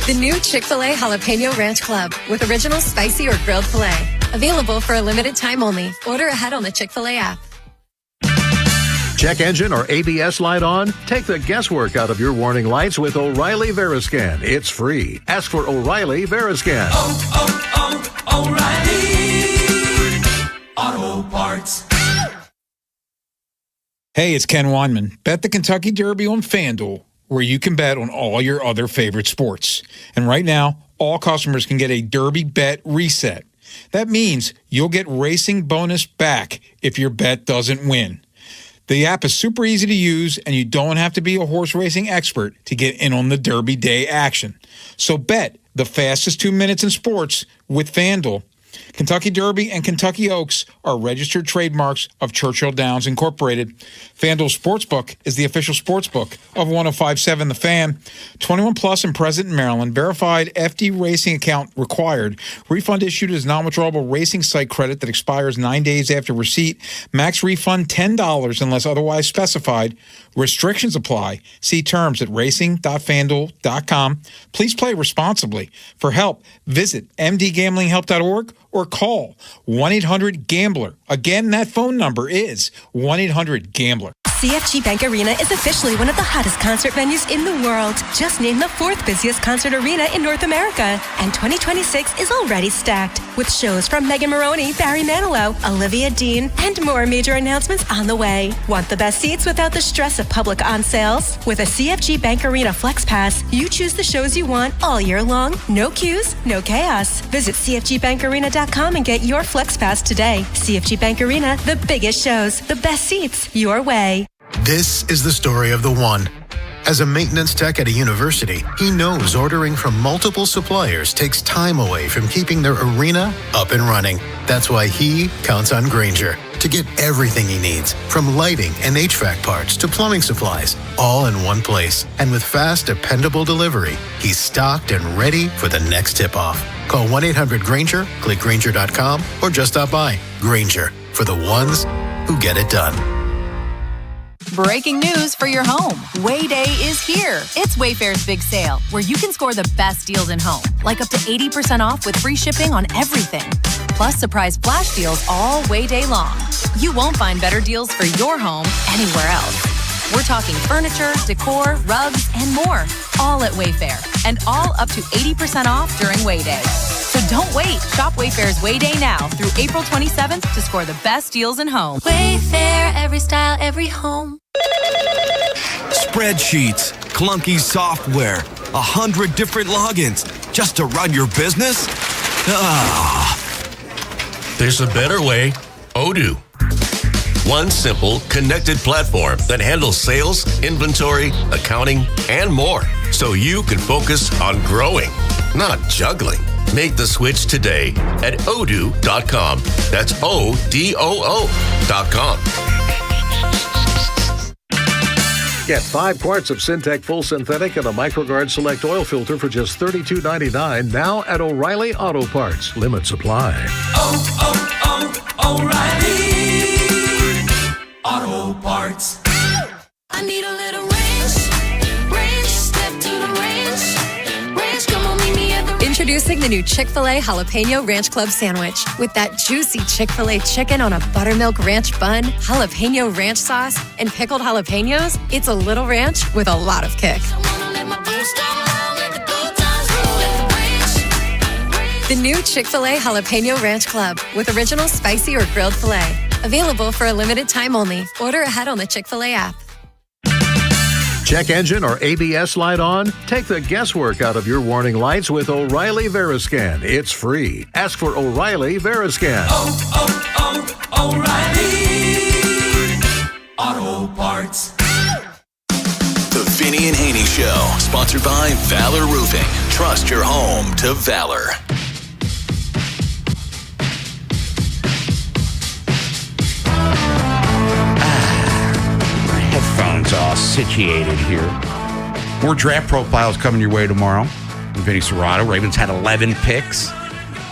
The new Chick-fil-A Jalapeno Ranch Club with original spicy or grilled filet. Available for a limited time only. Order ahead on the Chick-fil-A app. Check engine or ABS light on? Take the guesswork out of your warning lights with O'Reilly Veriscan. It's free. Ask for O'Reilly Veriscan. O'Reilly Auto Parts. Hey, it's Ken Weinman. Bet the Kentucky Derby on FanDuel, where you can bet on all your other favorite sports. And right now, all customers can get a Derby bet reset. That means you'll get racing bonus back if your bet doesn't win. The app is super easy to use, and you don't have to be a horse racing expert to get in on the Derby Day action. So bet the fastest 2 minutes in sports with FanDuel. Kentucky Derby and Kentucky Oaks are registered trademarks of Churchill Downs Incorporated. FanDuel Sportsbook is the official sportsbook of 105.7 The Fan. 21 plus and present in Maryland. Verified FD racing account required. Refund issued as non-withdrawable racing site credit that expires 9 days after receipt. Max refund $10 unless otherwise specified. Restrictions apply. See terms at racing.fanduel.com. Please play responsibly. For help, visit mdgamblinghelp.org or call 1-800-GAMBLER. Again, that phone number is 1-800-GAMBLER. CFG Bank Arena is officially one of the hottest concert venues in the world. Just named the 4th busiest concert arena in North America. And 2026 is already stacked, with shows from Megan Maroney, Barry Manilow, Olivia Dean, and more major announcements on the way. Want the best seats without the stress of public on sales? With a CFG Bank Arena Flex Pass, you choose the shows you want all year long. No queues, no chaos. Visit CFGBankArena.com and get your Flex Pass today. CFG Bank Arena, the biggest shows, the best seats, your way. This is the story of the one. As a maintenance tech at a university, he knows ordering from multiple suppliers takes time away from keeping their arena up and running. That's why he counts on Grainger to get everything he needs, from lighting and HVAC parts to plumbing supplies, all in one place. And with fast, dependable delivery, he's stocked and ready for the next tip-off. Call 1-800-GRAINGER, click Grainger.com, or just stop by. Grainger, for the ones who get it done. Breaking news for your home. Wayday is here. It's Wayfair's big sale, where you can score the best deals in home, like up to 80% off with free shipping on everything. Plus surprise flash deals all Wayday long. You won't find better deals for your home anywhere else. We're talking furniture, decor, rugs, and more. All at Wayfair. And all up to 80% off during Wayday. So don't wait. Shop Wayfair's Wayday now through April 27th to score the best deals in home. Wayfair, every style, every home. Spreadsheets, clunky software, 100 different logins just to run your business? There's a better way. Odoo. One simple, connected platform that handles sales, inventory, accounting, and more, so you can focus on growing, not juggling. Make the switch today at odoo.com. That's ODOO.com. Get 5 quarts of Syntec Full Synthetic and a MicroGuard Select Oil Filter for just $32.99 now at O'Reilly Auto Parts. Limit supply. O'Reilly Auto Parts. I need a little range, step to the range, come on, meet me at the range. Introducing the new Chick-fil-A Jalapeno Ranch Club Sandwich. With that juicy Chick-fil-A chicken on a buttermilk ranch bun, jalapeno ranch sauce, and pickled jalapenos, it's a little ranch with a lot of kick. The new Chick-fil-A Jalapeno Ranch Club with original spicy or grilled filet. Available for a limited time only. Order ahead on the Chick-fil-A app. Check engine or ABS light on? Take the guesswork out of your warning lights with O'Reilly Veriscan. It's free. Ask for O'Reilly Veriscan. O'Reilly Auto Parts. The Vinny and Haynie Show, sponsored by Valor Roofing. Trust your home to Valor. Headphones all situated here. More draft profiles coming your way tomorrow. Vinny Serrato. Ravens had 11 picks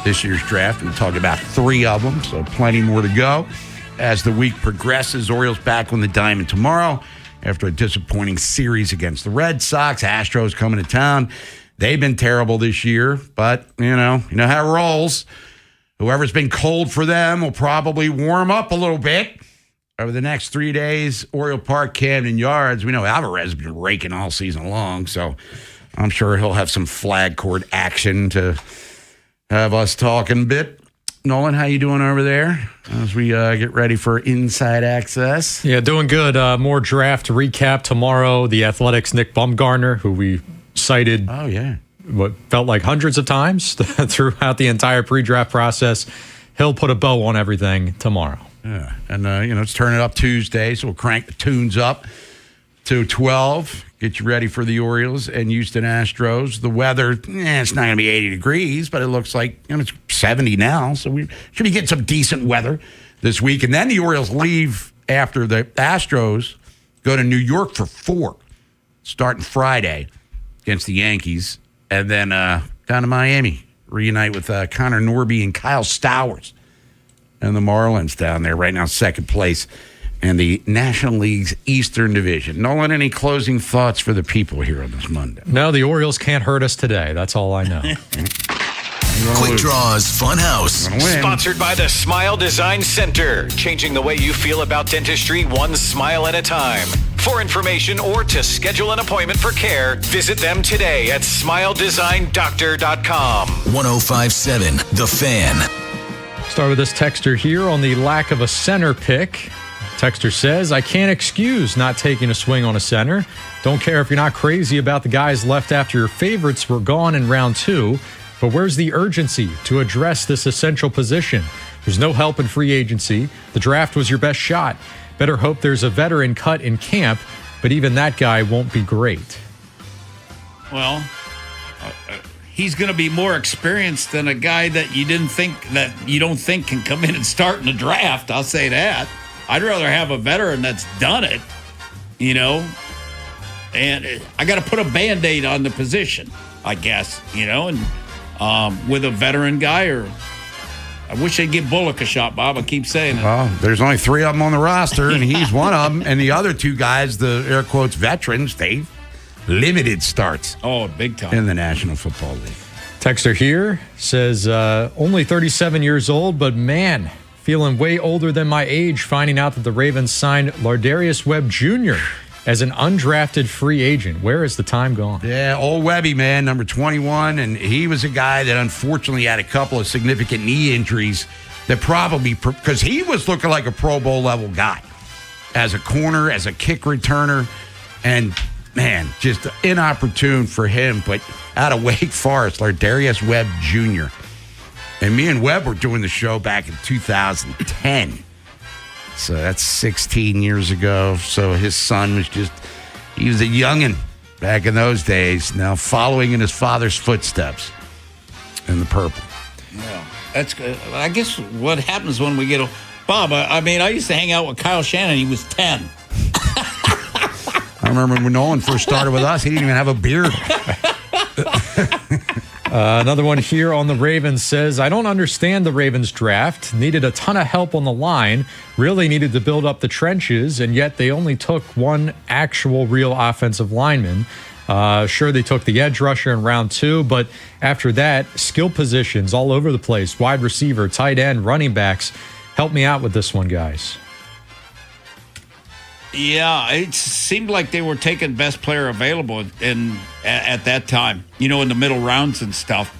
this year's draft. We talked about 3 of them, so plenty more to go. As the week progresses, Orioles back on the diamond tomorrow after a disappointing series against the Red Sox. Astros coming to town. They've been terrible this year, but you know how it rolls. Whoever's been cold for them will probably warm up a little bit. Over the next 3 days, Oriole Park, Camden Yards. We know Alvarez has been raking all season long, so I'm sure he'll have some flag court action to have us talking a bit. Nolan, how you doing over there as we get ready for Inside Access? Yeah, doing good. More draft recap tomorrow. The Athletics' Nick Bumgarner, who we cited what felt like hundreds of times throughout the entire pre-draft process. He'll put a bow on everything tomorrow. Yeah, and, it's turning up Tuesday, so we'll crank the tunes up to 12. Get you ready for the Orioles and Houston Astros. The weather, it's not going to be 80 degrees, but it looks like it's 70 now, so we should be getting some decent weather this week. And then the Orioles leave after the Astros, go to New York for 4, starting Friday against the Yankees, and then down to Miami, reunite with Connor Norby and Kyle Stowers. And the Marlins down there right now, second place in the National League's Eastern Division. Nolan, any closing thoughts for the people here on this Monday? No, the Orioles can't hurt us today. That's all I know. Quick Draws Fun House. Sponsored by the Smile Design Center. Changing the way you feel about dentistry one smile at a time. For information or to schedule an appointment for care, visit them today at smiledesigndoctor.com. 105.7 The Fan. Start with this texter here on the lack of a center pick. Texter says, I can't excuse not taking a swing on a center. Don't care if you're not crazy about the guys left after your favorites were gone in round 2. But where's the urgency to address this essential position? There's no help in free agency. The draft was your best shot. Better hope there's a veteran cut in camp, but even that guy won't be great. Well, he's going to be more experienced than a guy that you don't think can come in and start in the draft. I'll say that. I'd rather have a veteran that's done it, and I got to put a Band-Aid on the position, I guess, and with a veteran guy, or I wish they'd give Bullock a shot, Bob. I keep saying it. Well, there's only 3 of them on the roster, and he's one of them. And the other 2 guys, the air quotes veterans, they've limited starts. Oh, big time. In the National Football League. Texter here says, only 37 years old, but man, feeling way older than my age finding out that the Ravens signed Lardarius Webb Jr. as an undrafted free agent. Where is the time gone? Yeah, old Webby, man, number 21, and he was a guy that unfortunately had a couple of significant knee injuries that probably, because he was looking like a Pro Bowl level guy as a corner, as a kick returner, and man, just inopportune for him, but out of Wake Forest, Lardarius Webb Jr. And me and Webb were doing the show back in 2010. So that's 16 years ago. So his son was he was a youngin' back in those days, now following in his father's footsteps in the purple. Yeah, that's good. I guess what happens when we get Bob, I used to hang out with Kyle Shannon. He was 10. I remember when Nolan first started with us, he didn't even have a beard. Another one here on the Ravens says, I don't understand the Ravens draft. Needed a ton of help on the line. Really needed to build up the trenches, and yet they only took one actual real offensive lineman. Sure, they took the edge rusher in round 2, but after that, skill positions all over the place. Wide receiver, tight end, running backs. Help me out with this one, guys. Yeah, it seemed like they were taking best player available at that time, in the middle rounds and stuff.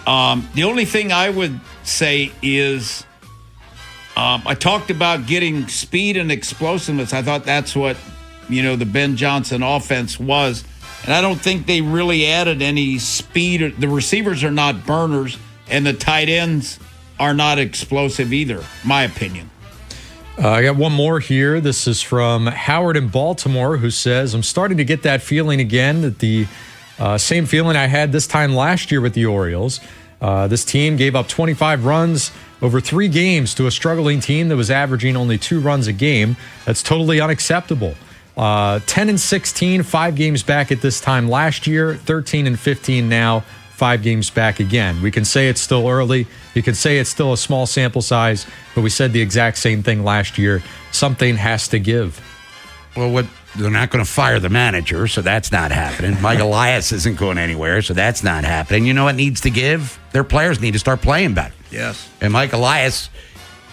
The only thing I would say is I talked about getting speed and explosiveness. I thought that's what, the Ben Johnson offense was. And I don't think they really added any speed. The receivers are not burners, and the tight ends are not explosive either, my opinion. I got one more here. This is from Howard in Baltimore, who says, I'm starting to get that feeling again, that the same feeling I had this time last year with the Orioles. This team gave up 25 runs over 3 games to a struggling team that was averaging only 2 runs a game. That's totally unacceptable. 10-16, 5 games back at this time last year, 13-15 now, 5 games back again. We can say it's still early. You can say it's still a small sample size, but we said the exact same thing last year. Something has to give. Well, they're not going to fire the manager, so that's not happening. Mike Elias isn't going anywhere, so that's not happening. You know what needs to give? Their players need to start playing better. Yes. And Mike Elias,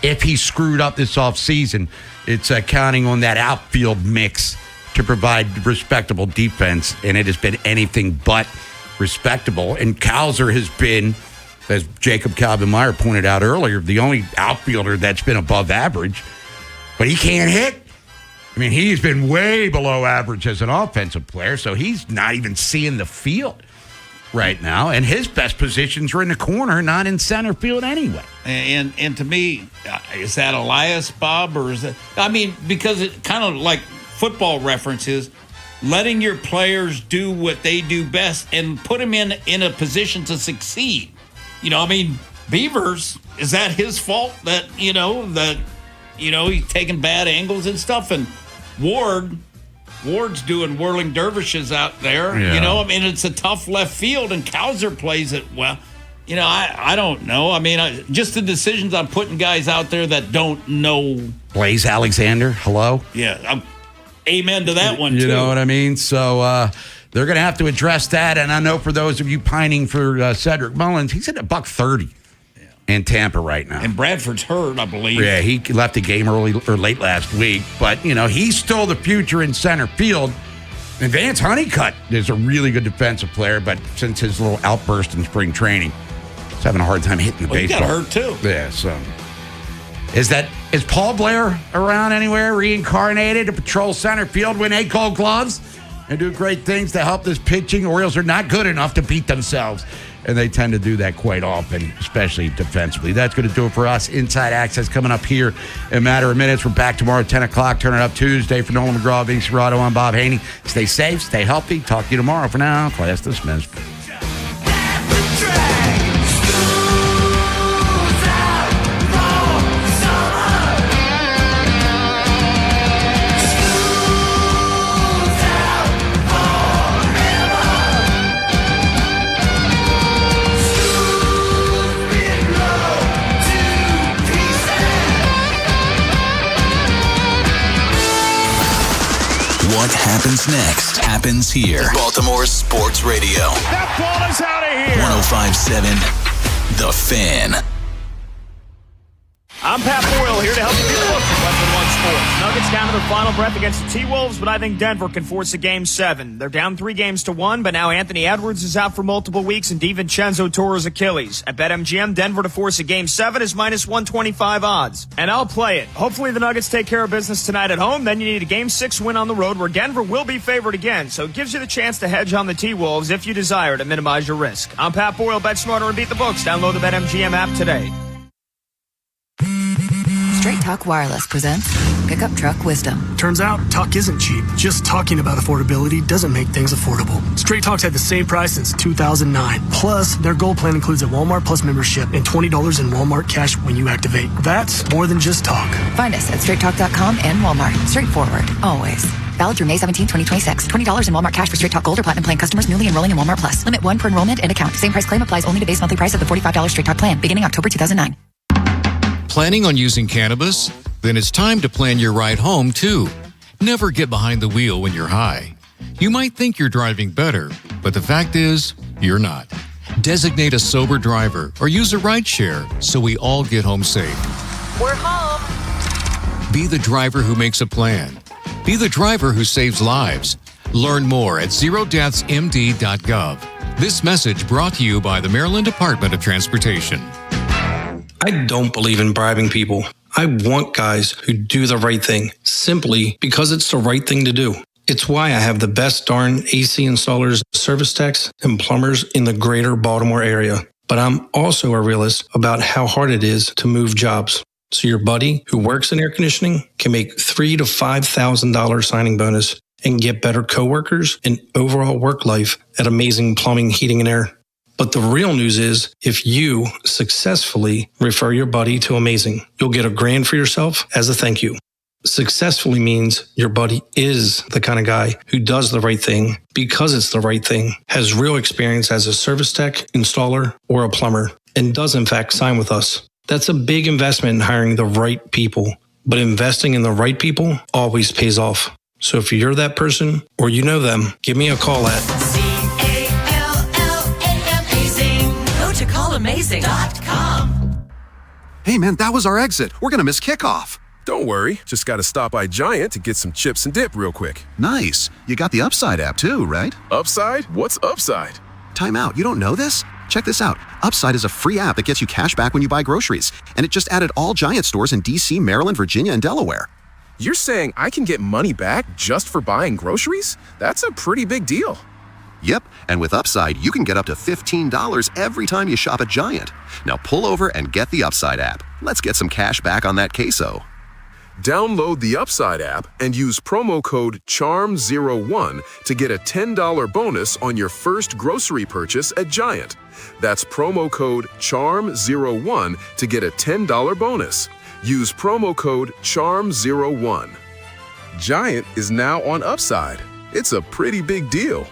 if he screwed up this offseason, it's counting on that outfield mix to provide respectable defense, and it has been anything but respectable. And Cowser has been, as Jacob Calvin-Meyer pointed out earlier, the only outfielder that's been above average, but he can't hit. I mean, he's been way below average as an offensive player, so he's not even seeing the field right now. And his best positions are in the corner, not in center field anyway. And to me, is that Elias, Bob, or is it? I mean, because it kind of like Football References, letting your players do what they do best and put them in a position to succeed. Beavers, is that his fault that he's taking bad angles and stuff? And Ward's doing whirling dervishes out there. Yeah. It's a tough left field, and Cowser plays it well. I don't know. Just the decisions on putting guys out there that don't know. Blaze Alexander, hello? Yeah, amen to that one, too. You know what I mean? So they're going to have to address that. And I know for those of you pining for Cedric Mullins, he's at $130 in Tampa right now. And Bradford's hurt, I believe. Yeah, he left the game early or late last week. But, he's still the future in center field. And Vance Honeycutt is a really good defensive player, but since his little outburst in spring training, he's having a hard time hitting the baseball. He got hurt, too. Yeah, so... Is Paul Blair around anywhere, reincarnated to patrol center field, win 8 gold gloves, and do great things to help this pitching? Orioles are not good enough to beat themselves, and they tend to do that quite often, especially defensively. That's going to do it for us. Inside Access coming up here in a matter of minutes. We're back tomorrow at 10 o'clock. Turn it up Tuesday. For Nolan McGraw, Vinny Serrato, I'm Bob Haynie. Stay safe, stay healthy. Talk to you tomorrow. For now, class dismissed. What happens next happens here. Baltimore Sports Radio. That ball is out of here. 105.7 The Fan. I'm Pat Boyle here to help you be closer to Weapon One Sports. Nuggets down to their final breath against the T-Wolves, but I think Denver can force a Game 7. They're down 3-1, but now Anthony Edwards is out for multiple weeks and DiVincenzo tore his Achilles. At BetMGM, Denver to force a Game 7 is minus 125 odds. And I'll play it. Hopefully the Nuggets take care of business tonight at home. Then you need a Game 6 win on the road where Denver will be favored again. So it gives you the chance to hedge on the T-Wolves if you desire to minimize your risk. I'm Pat Boyle. Bet smarter and beat the books. Download the BetMGM app today. Straight Talk Wireless presents Pickup Truck Wisdom. Turns out, talk isn't cheap. Just talking about affordability doesn't make things affordable. Straight Talk's had the same price since 2009. Plus, their Gold Plan includes a Walmart Plus membership and $20 in Walmart cash when you activate. That's more than just talk. Find us at straighttalk.com and Walmart. Straightforward, always. Valid through May 17, 2026. $20 in Walmart cash for Straight Talk Gold or Platinum Plan customers newly enrolling in Walmart Plus. Limit 1 per enrollment and account. Same price claim applies only to base monthly price of the $45 Straight Talk plan, beginning October 2009. Planning on using cannabis? Then it's time to plan your ride home, too. Never get behind the wheel when you're high. You might think you're driving better, but the fact is, you're not. Designate a sober driver or use a rideshare so we all get home safe. We're home. Be the driver who makes a plan. Be the driver who saves lives. Learn more at zerodeathsmd.gov. This message brought to you by the Maryland Department of Transportation. I don't believe in bribing people. I want guys who do the right thing, simply because it's the right thing to do. It's why I have the best darn AC installers, service techs, and plumbers in the greater Baltimore area. But I'm also a realist about how hard it is to move jobs. So your buddy who works in air conditioning can make $3,000 to $5,000 signing bonus and get better coworkers and overall work life at Amazing Plumbing, Heating, and Air. But the real news is, if you successfully refer your buddy to Amazing, you'll get $1,000 for yourself as a thank you. Successfully means your buddy is the kind of guy who does the right thing because it's the right thing, has real experience as a service tech, installer, or a plumber, and does in fact sign with us. That's a big investment in hiring the right people, but investing in the right people always pays off. So if you're that person or you know them, give me a call at CALLAMAZING. Go to callamazing.com. Hey man, that was our exit. We're going to miss kickoff. Don't worry. Just got to stop by Giant to get some chips and dip real quick. Nice. You got the Upside app too, right? Upside? What's Upside? Time out. You don't know this? Check this out. Upside is a free app that gets you cash back when you buy groceries. And it just added all Giant stores in DC, Maryland, Virginia, and Delaware. You're saying I can get money back just for buying groceries? That's a pretty big deal. Yep, and with Upside, you can get up to $15 every time you shop at Giant. Now pull over and get the Upside app. Let's get some cash back on that queso. Download the Upside app and use promo code CHARM01 to get a $10 bonus on your first grocery purchase at Giant. That's promo code CHARM01 to get a $10 bonus. Use promo code CHARM01. Giant is now on Upside. It's a pretty big deal.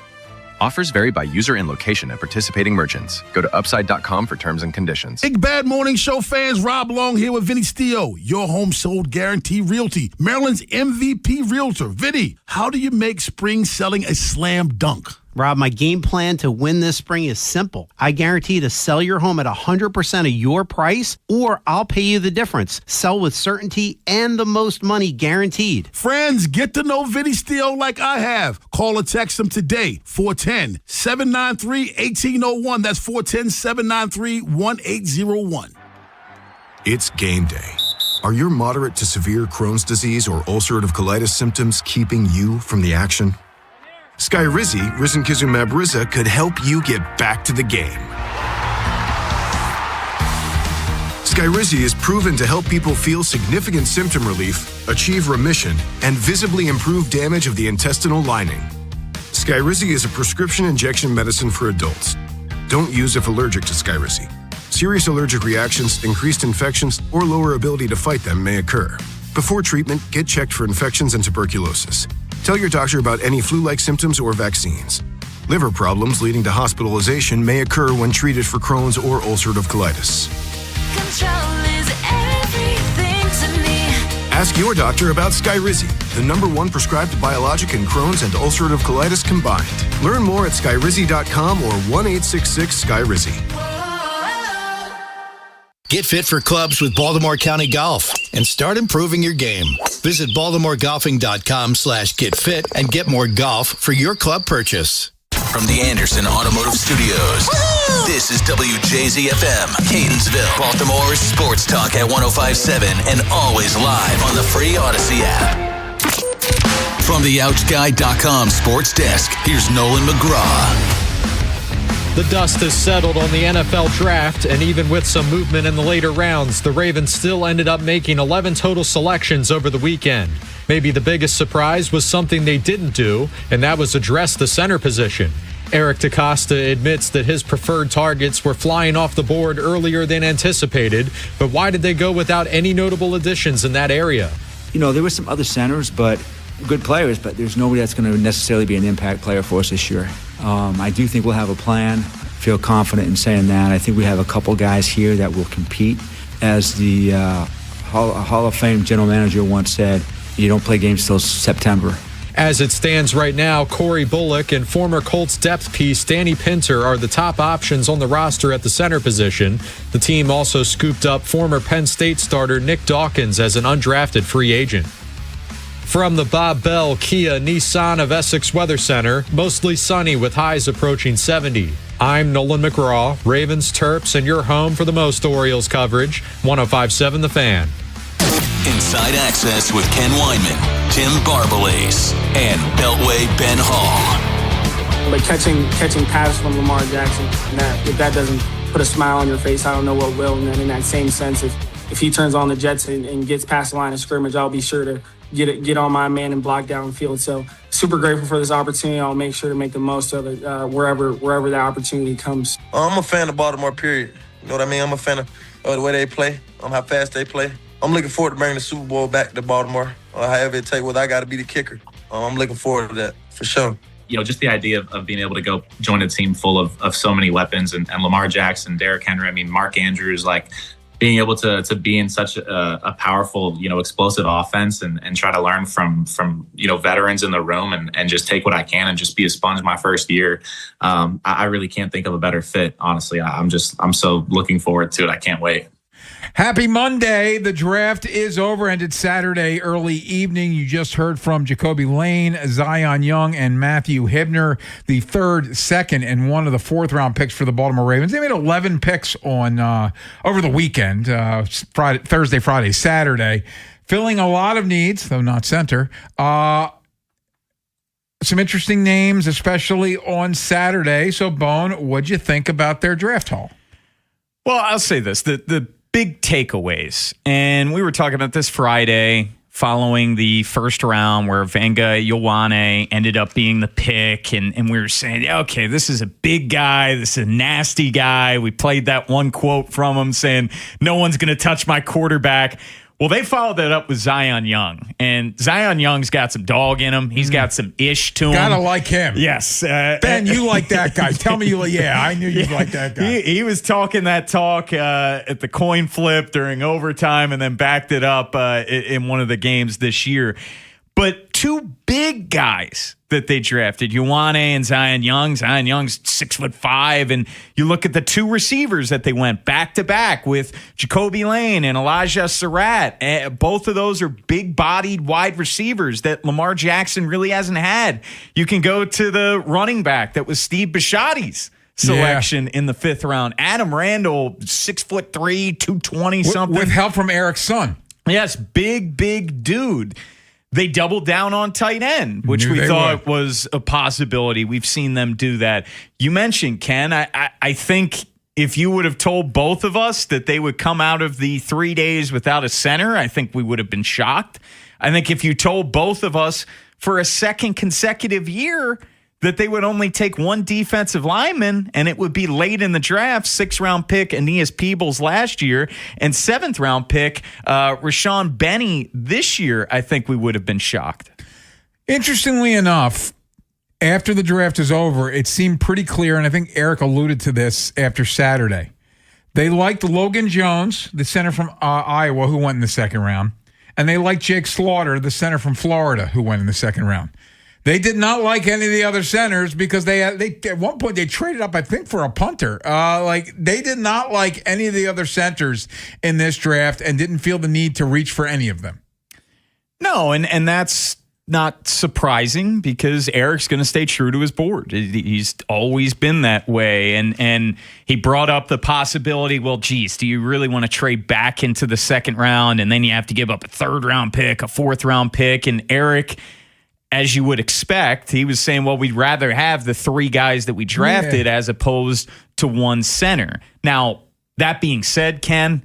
Offers vary by user and location at participating merchants. Go to upside.com for terms and conditions. Big Bad Morning Show fans, Rob Long here with Vinny Steele, your home sold guarantee realty, Maryland's MVP realtor. Vinny, how do you make spring selling a slam dunk? Rob, my game plan to win this spring is simple. I guarantee to sell your home at 100% of your price, or I'll pay you the difference. Sell with certainty and the most money guaranteed. Friends, get to know Vinny Steele like I have. Call or text him today, 410-793-1801. That's 410-793-1801. It's game day. Are your moderate to severe Crohn's disease or ulcerative colitis symptoms keeping you from the action? Skyrizi, risankizumab Riza, could help you get back to the game. Skyrizi is proven to help people feel significant symptom relief, achieve remission, and visibly improve damage of the intestinal lining. Skyrizi is a prescription injection medicine for adults. Don't use if allergic to Skyrizi. Serious allergic reactions, increased infections, or lower ability to fight them may occur. Before treatment, get checked for infections and tuberculosis. Tell your doctor about any flu-like symptoms or vaccines. Liver problems leading to hospitalization may occur when treated for Crohn's or ulcerative colitis. Control is everything to me. Ask your doctor about Skyrizi, the #1 prescribed biologic in Crohn's and ulcerative colitis combined. Learn more at skyrizi.com or 1-866-SKYRIZI. Get fit for clubs with Baltimore County Golf and start improving your game. Visit baltimoregolfing.com/getfit and get more golf for your club purchase. From the Anderson Automotive Studios, this is WJZFM, Catonsville, Baltimore's sports talk at 105.7 and always live on the free Odyssey app. From the OutGuy.com sports desk, here's Nolan McGraw. The dust has settled on the NFL draft, and even with some movement in the later rounds, the Ravens still ended up making 11 total selections over the weekend. Maybe the biggest surprise was something they didn't do, and that was address the center position. Eric DeCosta admits that his preferred targets were flying off the board earlier than anticipated, but why did they go without any notable additions in that area? You know, there were some other centers, but good players, but there's nobody that's going to necessarily be an impact player for us this year. I do think we'll have a plan. Feel confident in saying that. I think we have a couple guys here that will compete. As the Hall of Fame general manager once said, you don't play games till September. As it stands right now, Corey Bullock and former Colts depth piece Danny Pinter are the top options on the roster at the center position. The team also scooped up former Penn State starter Nick Dawkins as an undrafted free agent. From the Bob Bell Kia Nissan of Essex Weather Center, mostly sunny with highs approaching 70. I'm Nolan McGraw, Ravens, Terps, and your home for the most Orioles coverage, 105.7 The Fan. Inside Access with Ken Weinman, Tim Barbalace, and Beltway Ben Hall. But catching passes from Lamar Jackson, if that doesn't put a smile on your face, I don't know what will. And then in that same sense, if he turns on the Jets and gets past the line of scrimmage, I'll be sure to get on my man and block downfield. So super grateful for this opportunity. I'll make sure to make the most of it wherever that opportunity comes. I'm a fan of Baltimore, period. You know what I mean? I'm a fan of the way they play, how fast they play. I'm looking forward to bringing the Super Bowl back to Baltimore, however it takes, whether I got to be the kicker. I'm looking forward to that, for sure. Just the idea of being able to go join a team full of so many weapons and Lamar Jackson, Derrick Henry, Mark Andrews, being able to be in such a powerful, explosive offense and try to learn from veterans in the room and just take what I can and just be a sponge my first year. I really can't think of a better fit, honestly. I'm so looking forward to it. I can't wait. Happy Monday. The draft is over, ended Saturday early evening. You just heard from Jacoby Lane, Zion Young, and Matthew Hibner, the third, second, and one of the fourth-round picks for the Baltimore Ravens. They made 11 picks on over the weekend, Thursday, Friday, Saturday, filling a lot of needs, though not center. Some interesting names, especially on Saturday. So, Bone, what'd you think about their draft haul? Well, I'll say this. The big takeaways, and we were talking about this Friday following the first round where Vanga Ioane ended up being the pick, and we were saying, okay, this is a big guy, this is a nasty guy. We played that one quote from him saying, no one's going to touch my quarterback. Well, they followed that up with Zion Young, and Zion Young's got some dog in him. He's got some ish to him. Gotta like him. Yes. Ben, you like that guy. Tell me I knew you'd like that guy. He was talking that talk at the coin flip during overtime and then backed it up in one of the games this year. But two big guys that they drafted, Ioane and Zion Young. Zion Young's 6'5", and you look at the two receivers that they went back-to-back with Jacoby Lane and Elijah Surratt. Both of those are big-bodied wide receivers that Lamar Jackson really hasn't had. You can go to the running back that was Steve Bisciotti's selection in the fifth round. Adam Randall, 6'3", 220 something. With help from Eric's son. Yes, big dude. They doubled down on tight end, which we thought was a possibility. We've seen them do that. You mentioned, Ken, I think if you would have told both of us that they would come out of the 3 days without a center, I think we would have been shocked. I think if you told both of us for a second consecutive year that they would only take one defensive lineman and it would be late in the draft, 6th-round pick Aeneas Peebles last year and 7th-round pick Rashawn Benny this year, I think we would have been shocked. Interestingly enough, after the draft is over, it seemed pretty clear, and I think Eric alluded to this after Saturday. They liked Logan Jones, the center from Iowa, who went in the second round, and they liked Jake Slaughter, the center from Florida, who went in the second round. They did not like any of the other centers because they at one point they traded up, I think, for a punter. They did not like any of the other centers in this draft and didn't feel the need to reach for any of them. No, and that's not surprising because Eric's going to stay true to his board. He's always been that way, and he brought up the possibility, well, geez, do you really want to trade back into the second round and then you have to give up a 3rd-round pick, a 4th-round pick, and Eric, as you would expect, he was saying, well, we'd rather have the 3 guys that we drafted as opposed to one center. Now, that being said, Ken,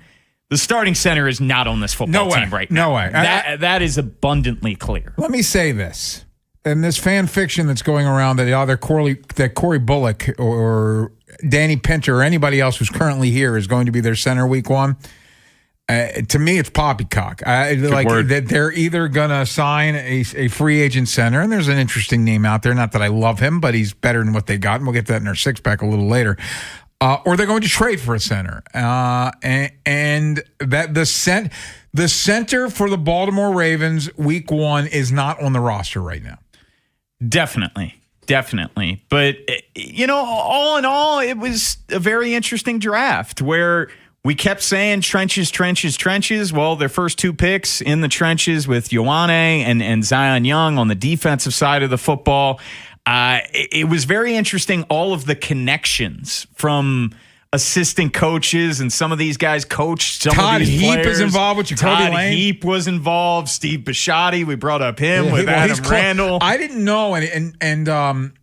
the starting center is not on this football team right now. No way. That is abundantly clear. Let me say this. In this fan fiction that's going around that either Corey Bullock or Danny Pinter or anybody else who's currently here is going to be their center week 1, to me, it's poppycock. That they're either going to sign a free agent center, and there's an interesting name out there. Not that I love him, but he's better than what they got, and we'll get that in our six-pack a little later. Or they're going to trade for a center. And that the center for the Baltimore Ravens week 1 is not on the roster right now. Definitely. But, all in all, it was a very interesting draft where we kept saying trenches. Well, their first 2 picks in the trenches with Ioane and Zion Young on the defensive side of the football. It was very interesting, all of the connections from assistant coaches, and some of these guys coached some Todd of these Heap players. is involved with Jacoby Todd Lane. Heap was involved. Steve Bisciotti, we brought up him with Adam Randall. I didn't know, and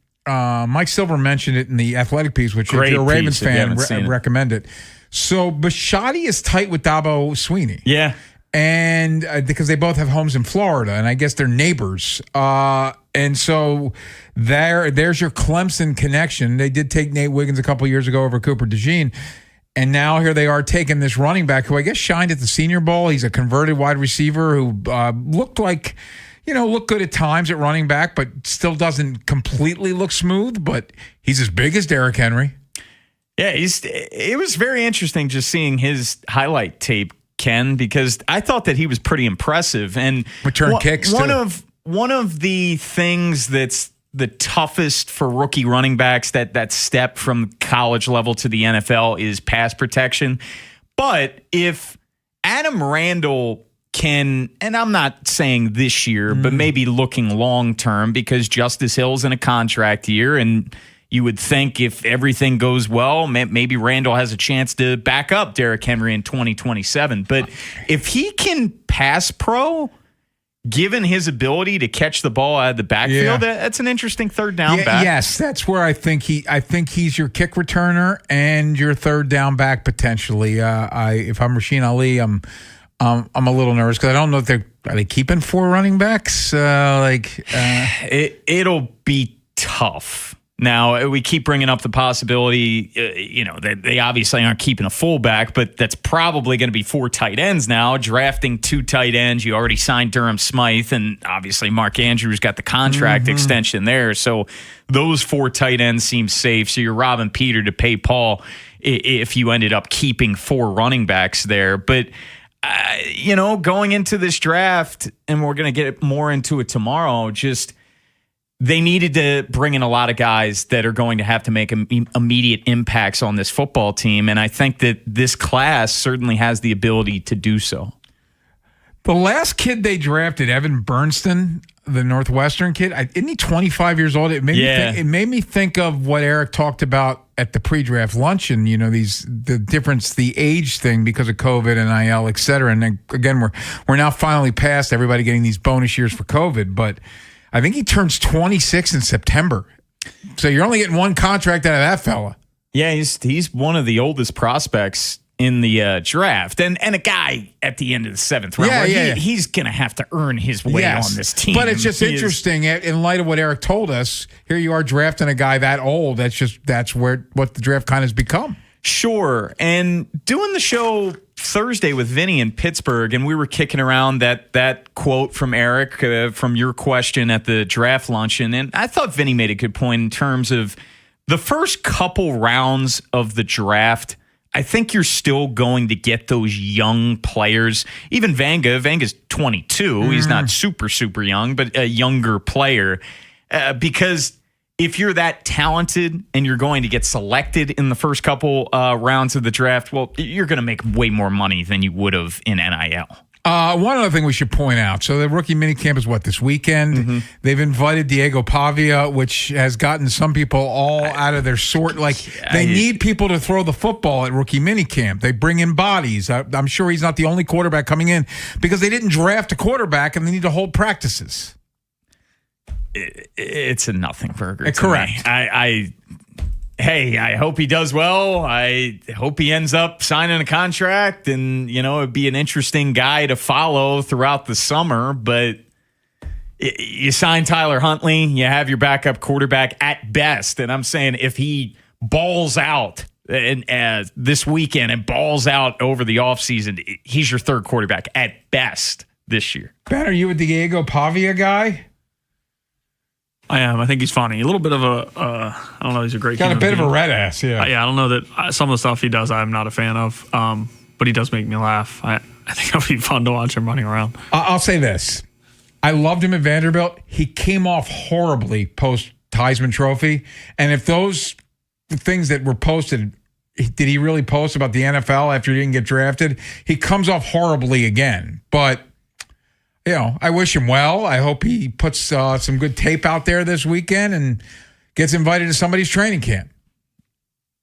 Mike Silver mentioned it in the Athletic piece, which Great if you're a Ravens piece, if you fan, haven't seen it. recommend it. So Bisciotti is tight with Dabo Sweeney. Yeah. And because they both have homes in Florida, and I guess they're neighbors. And so there's your Clemson connection. They did take Nate Wiggins a couple years ago over Cooper DeJean. And now here they are taking this running back who I guess shined at the Senior Bowl. He's a converted wide receiver who looked good at times at running back, but still doesn't completely look smooth. But he's as big as Derrick Henry. Yeah, it was very interesting just seeing his highlight tape, Ken, because I thought that he was pretty impressive. And return kicks, one too. One of the things that's the toughest for rookie running backs, that step from college level to the NFL, is pass protection. But if Adam Randall can, and I'm not saying this year, but maybe looking long term, because Justice Hill's in a contract year, and you would think if everything goes well, maybe Randall has a chance to back up Derrick Henry in 2027. But if he can pass pro, given his ability to catch the ball out of the backfield, that's an interesting third down back. Yes, that's where I think he's your kick returner and your third down back potentially. If I'm Rasheen Ali, I'm a little nervous because I don't know if are they keeping 4 running backs. It'll be tough. Now, we keep bringing up the possibility, that they obviously aren't keeping a fullback, but that's probably going to be 4 tight ends now. Drafting 2 tight ends, you already signed Durham Smythe, and obviously Mark Andrews got the contract extension there. So those 4 tight ends seem safe. So you're robbing Peter to pay Paul if you ended up keeping 4 running backs there. But, going into this draft, and we're going to get more into it tomorrow, they needed to bring in a lot of guys that are going to have to make immediate impacts on this football team. And I think that this class certainly has the ability to do so. The last kid they drafted, Evan Bernstein, the Northwestern kid, isn't he 25 years old? It made me think of what Eric talked about at the pre-draft luncheon, the difference, the age thing because of COVID and NIL, et cetera. And then, again, we're now finally past everybody getting these bonus years for COVID, but I think he turns 26 in September. So you're only getting 1 contract out of that fella. Yeah, he's one of the oldest prospects in the draft. And a guy at the end of the 7th round. He's going to have to earn his way on this team. But it's just interesting in light of what Eric told us. Here you are drafting a guy that old. That's what the draft kind of has become. Sure. And doing the show Thursday with Vinny in Pittsburgh, and we were kicking around that quote from Eric from your question at the draft luncheon, and I thought Vinny made a good point in terms of the first couple rounds of the draft. I think you're still going to get those young players. Even Vanga's 22. He's not super young, but a younger player because if you're that talented and you're going to get selected in the first couple rounds of the draft, well, you're going to make way more money than you would have in NIL. One other thing we should point out. So the rookie minicamp is this weekend? They've invited Diego Pavia, which has gotten some people all out of their sort. They need people to throw the football at rookie minicamp. They bring in bodies. I'm sure he's not the only quarterback coming in because they didn't draft a quarterback and they need to hold practices. It's a nothing burger. Correct. I hope he does well. I hope he ends up signing a contract, and it'd be an interesting guy to follow throughout the summer. But you sign Tyler Huntley, you have your backup quarterback at best, and I'm saying if he balls out this weekend and balls out over the offseason, he's your third quarterback at best this year. Ben, are you a Diego Pavia guy? I am. I think he's funny. A little bit of I don't know. He's a great. Got a bit of a red ass, yeah. I don't know that some of the stuff he does I'm not a fan of, but he does make me laugh. I think it'll be fun to watch him running around. I'll say this. I loved him at Vanderbilt. He came off horribly post Heisman Trophy. And if those things that were posted, did he really post about the NFL after he didn't get drafted? He comes off horribly again. But I wish him well. I hope he puts some good tape out there this weekend and gets invited to somebody's training camp.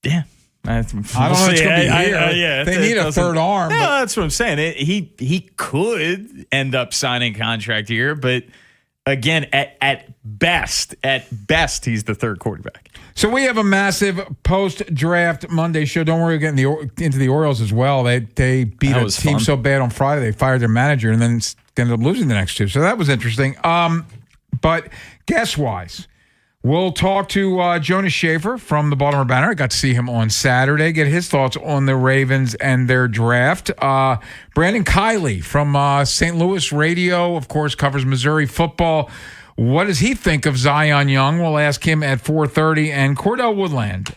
Yeah. I don't know if it's going to be here. Yeah, they need a third arm. No, that's what I'm saying. He could end up signing a contract here, but again, at best, he's the third quarterback. So we have a massive post-draft Monday show. Don't worry, we're getting into the Orioles as well. They beat a team so bad on Friday, they fired their manager and then ended up losing the next two. So that was interesting. But guess-wise, we'll talk to Jonas Schaefer from the Baltimore Banter. I got to see him on Saturday, get his thoughts on the Ravens and their draft. Brandon Kiley from St. Louis Radio, of course, covers Missouri football. What does he think of Zion Young? We'll ask him at 4:30. And Cordell Woodland,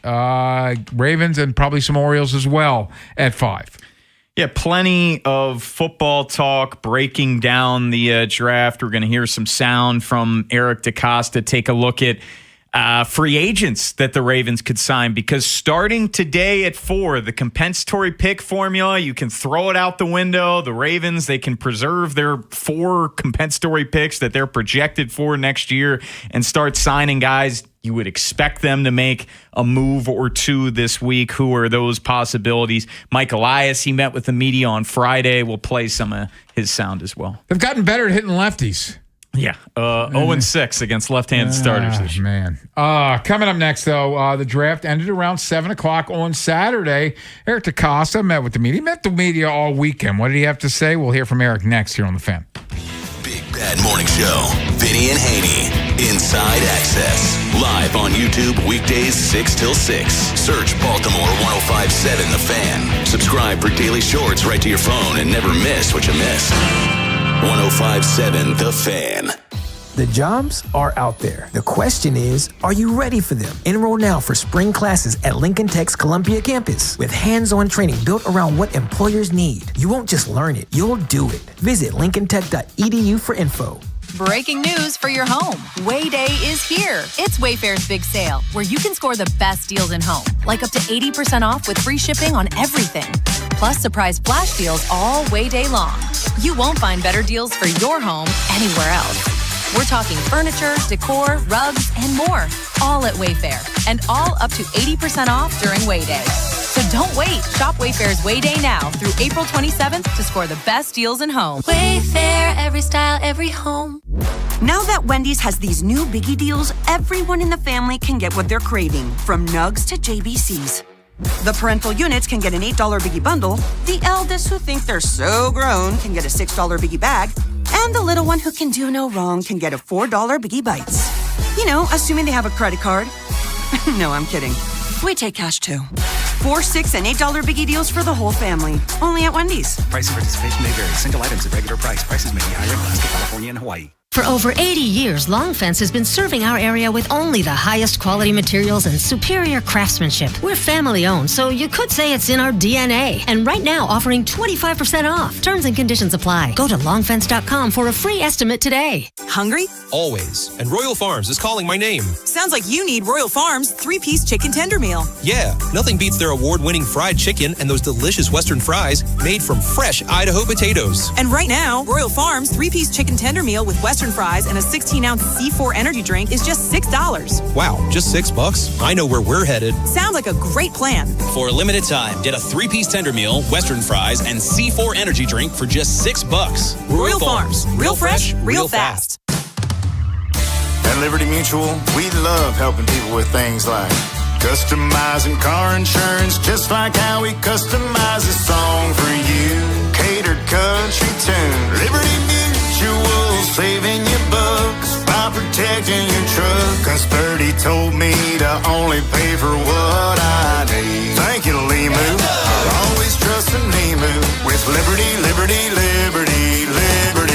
Ravens and probably some Orioles as well at 5. Yeah, plenty of football talk, breaking down the draft. We're going to hear some sound from Eric DeCosta, take a look at free agents that the Ravens could sign, because starting today at 4, the compensatory pick formula, you can throw it out the window. The Ravens, they can preserve their 4 compensatory picks that they're projected for next year and start signing guys. You would expect them to make a move or two this week. Who are those possibilities? Mike Elias, he met with the media on Friday. We'll play some of his sound as well. They've gotten better at hitting lefties. Yeah, 0-6 against left-handed starters this year. Man. Coming up next, though, the draft ended around 7 o'clock on Saturday. Eric DeCosta met with the media. He met the media all weekend. What did he have to say? We'll hear from Eric next here on The Fan. Big Bad Morning Show. Vinny and Haynie. Inside Access. Live on YouTube weekdays 6 till 6. Search Baltimore 105.7 The Fan. Subscribe for daily shorts right to your phone and never miss what you missed. 105.7 The Fan. The jobs are out there. The question is, are you ready for them? Enroll now for spring classes at Lincoln Tech's Columbia campus with hands-on training built around what employers need. You won't just learn it, you'll do it. Visit lincolntech.edu for info. Breaking news for your home. Wayday is here. It's Wayfair's big sale, where you can score the best deals in home, like up to 80% off with free shipping on everything. Plus surprise flash deals all Wayday long. You won't find better deals for your home anywhere else. We're talking furniture, decor, rugs, and more, all at Wayfair, and all up to 80% off during Wayday. So don't wait. Shop Wayfair's Wayday now through April 27th to score the best deals in home. Wayfair, every style, every home. Now that Wendy's has these new biggie deals, everyone in the family can get what they're craving, from nugs to JBCs. The parental units can get an $8 biggie bundle. The eldest who think they're so grown can get a $6 biggie bag. And the little one who can do no wrong can get a $4 biggie bites. You know, assuming they have a credit card. No, I'm kidding. We take cash too. 4, 6, and $8 biggie deals for the whole family. Only at Wendy's. Price and participation may vary. Single items at regular price. Prices may be higher in Alaska, California, and Hawaii. For over 80 years, Long Fence has been serving our area with only the highest quality materials and superior craftsmanship. We're family owned, so you could say it's in our DNA. And right now, offering 25% off. Terms and conditions apply. Go to longfence.com for a free estimate today. Hungry? Always. And Royal Farms is calling my name. Sounds like you need Royal Farms 3-piece chicken tender meal. Yeah, nothing beats their award-winning fried chicken and those delicious Western fries made from fresh Idaho potatoes. And right now, Royal Farms 3-piece chicken tender meal with Western fries and a 16-ounce C4 energy drink is just $6. Wow, just $6? I know where we're headed. Sounds like a great plan. For a limited time, get a 3-piece tender meal, Western fries, and C4 energy drink for just $6. Royal Farms. Real fresh, real fast. At Liberty Mutual, we love helping people with things like customizing car insurance, just like how we customize a song for you. Catered country tune. Liberty Mutual, saving you bucks by protecting your truck. 'Cause Birdie told me to only pay for what I need. Thank you, Limu. Always trust in Limu with Liberty, Liberty, Liberty, Liberty.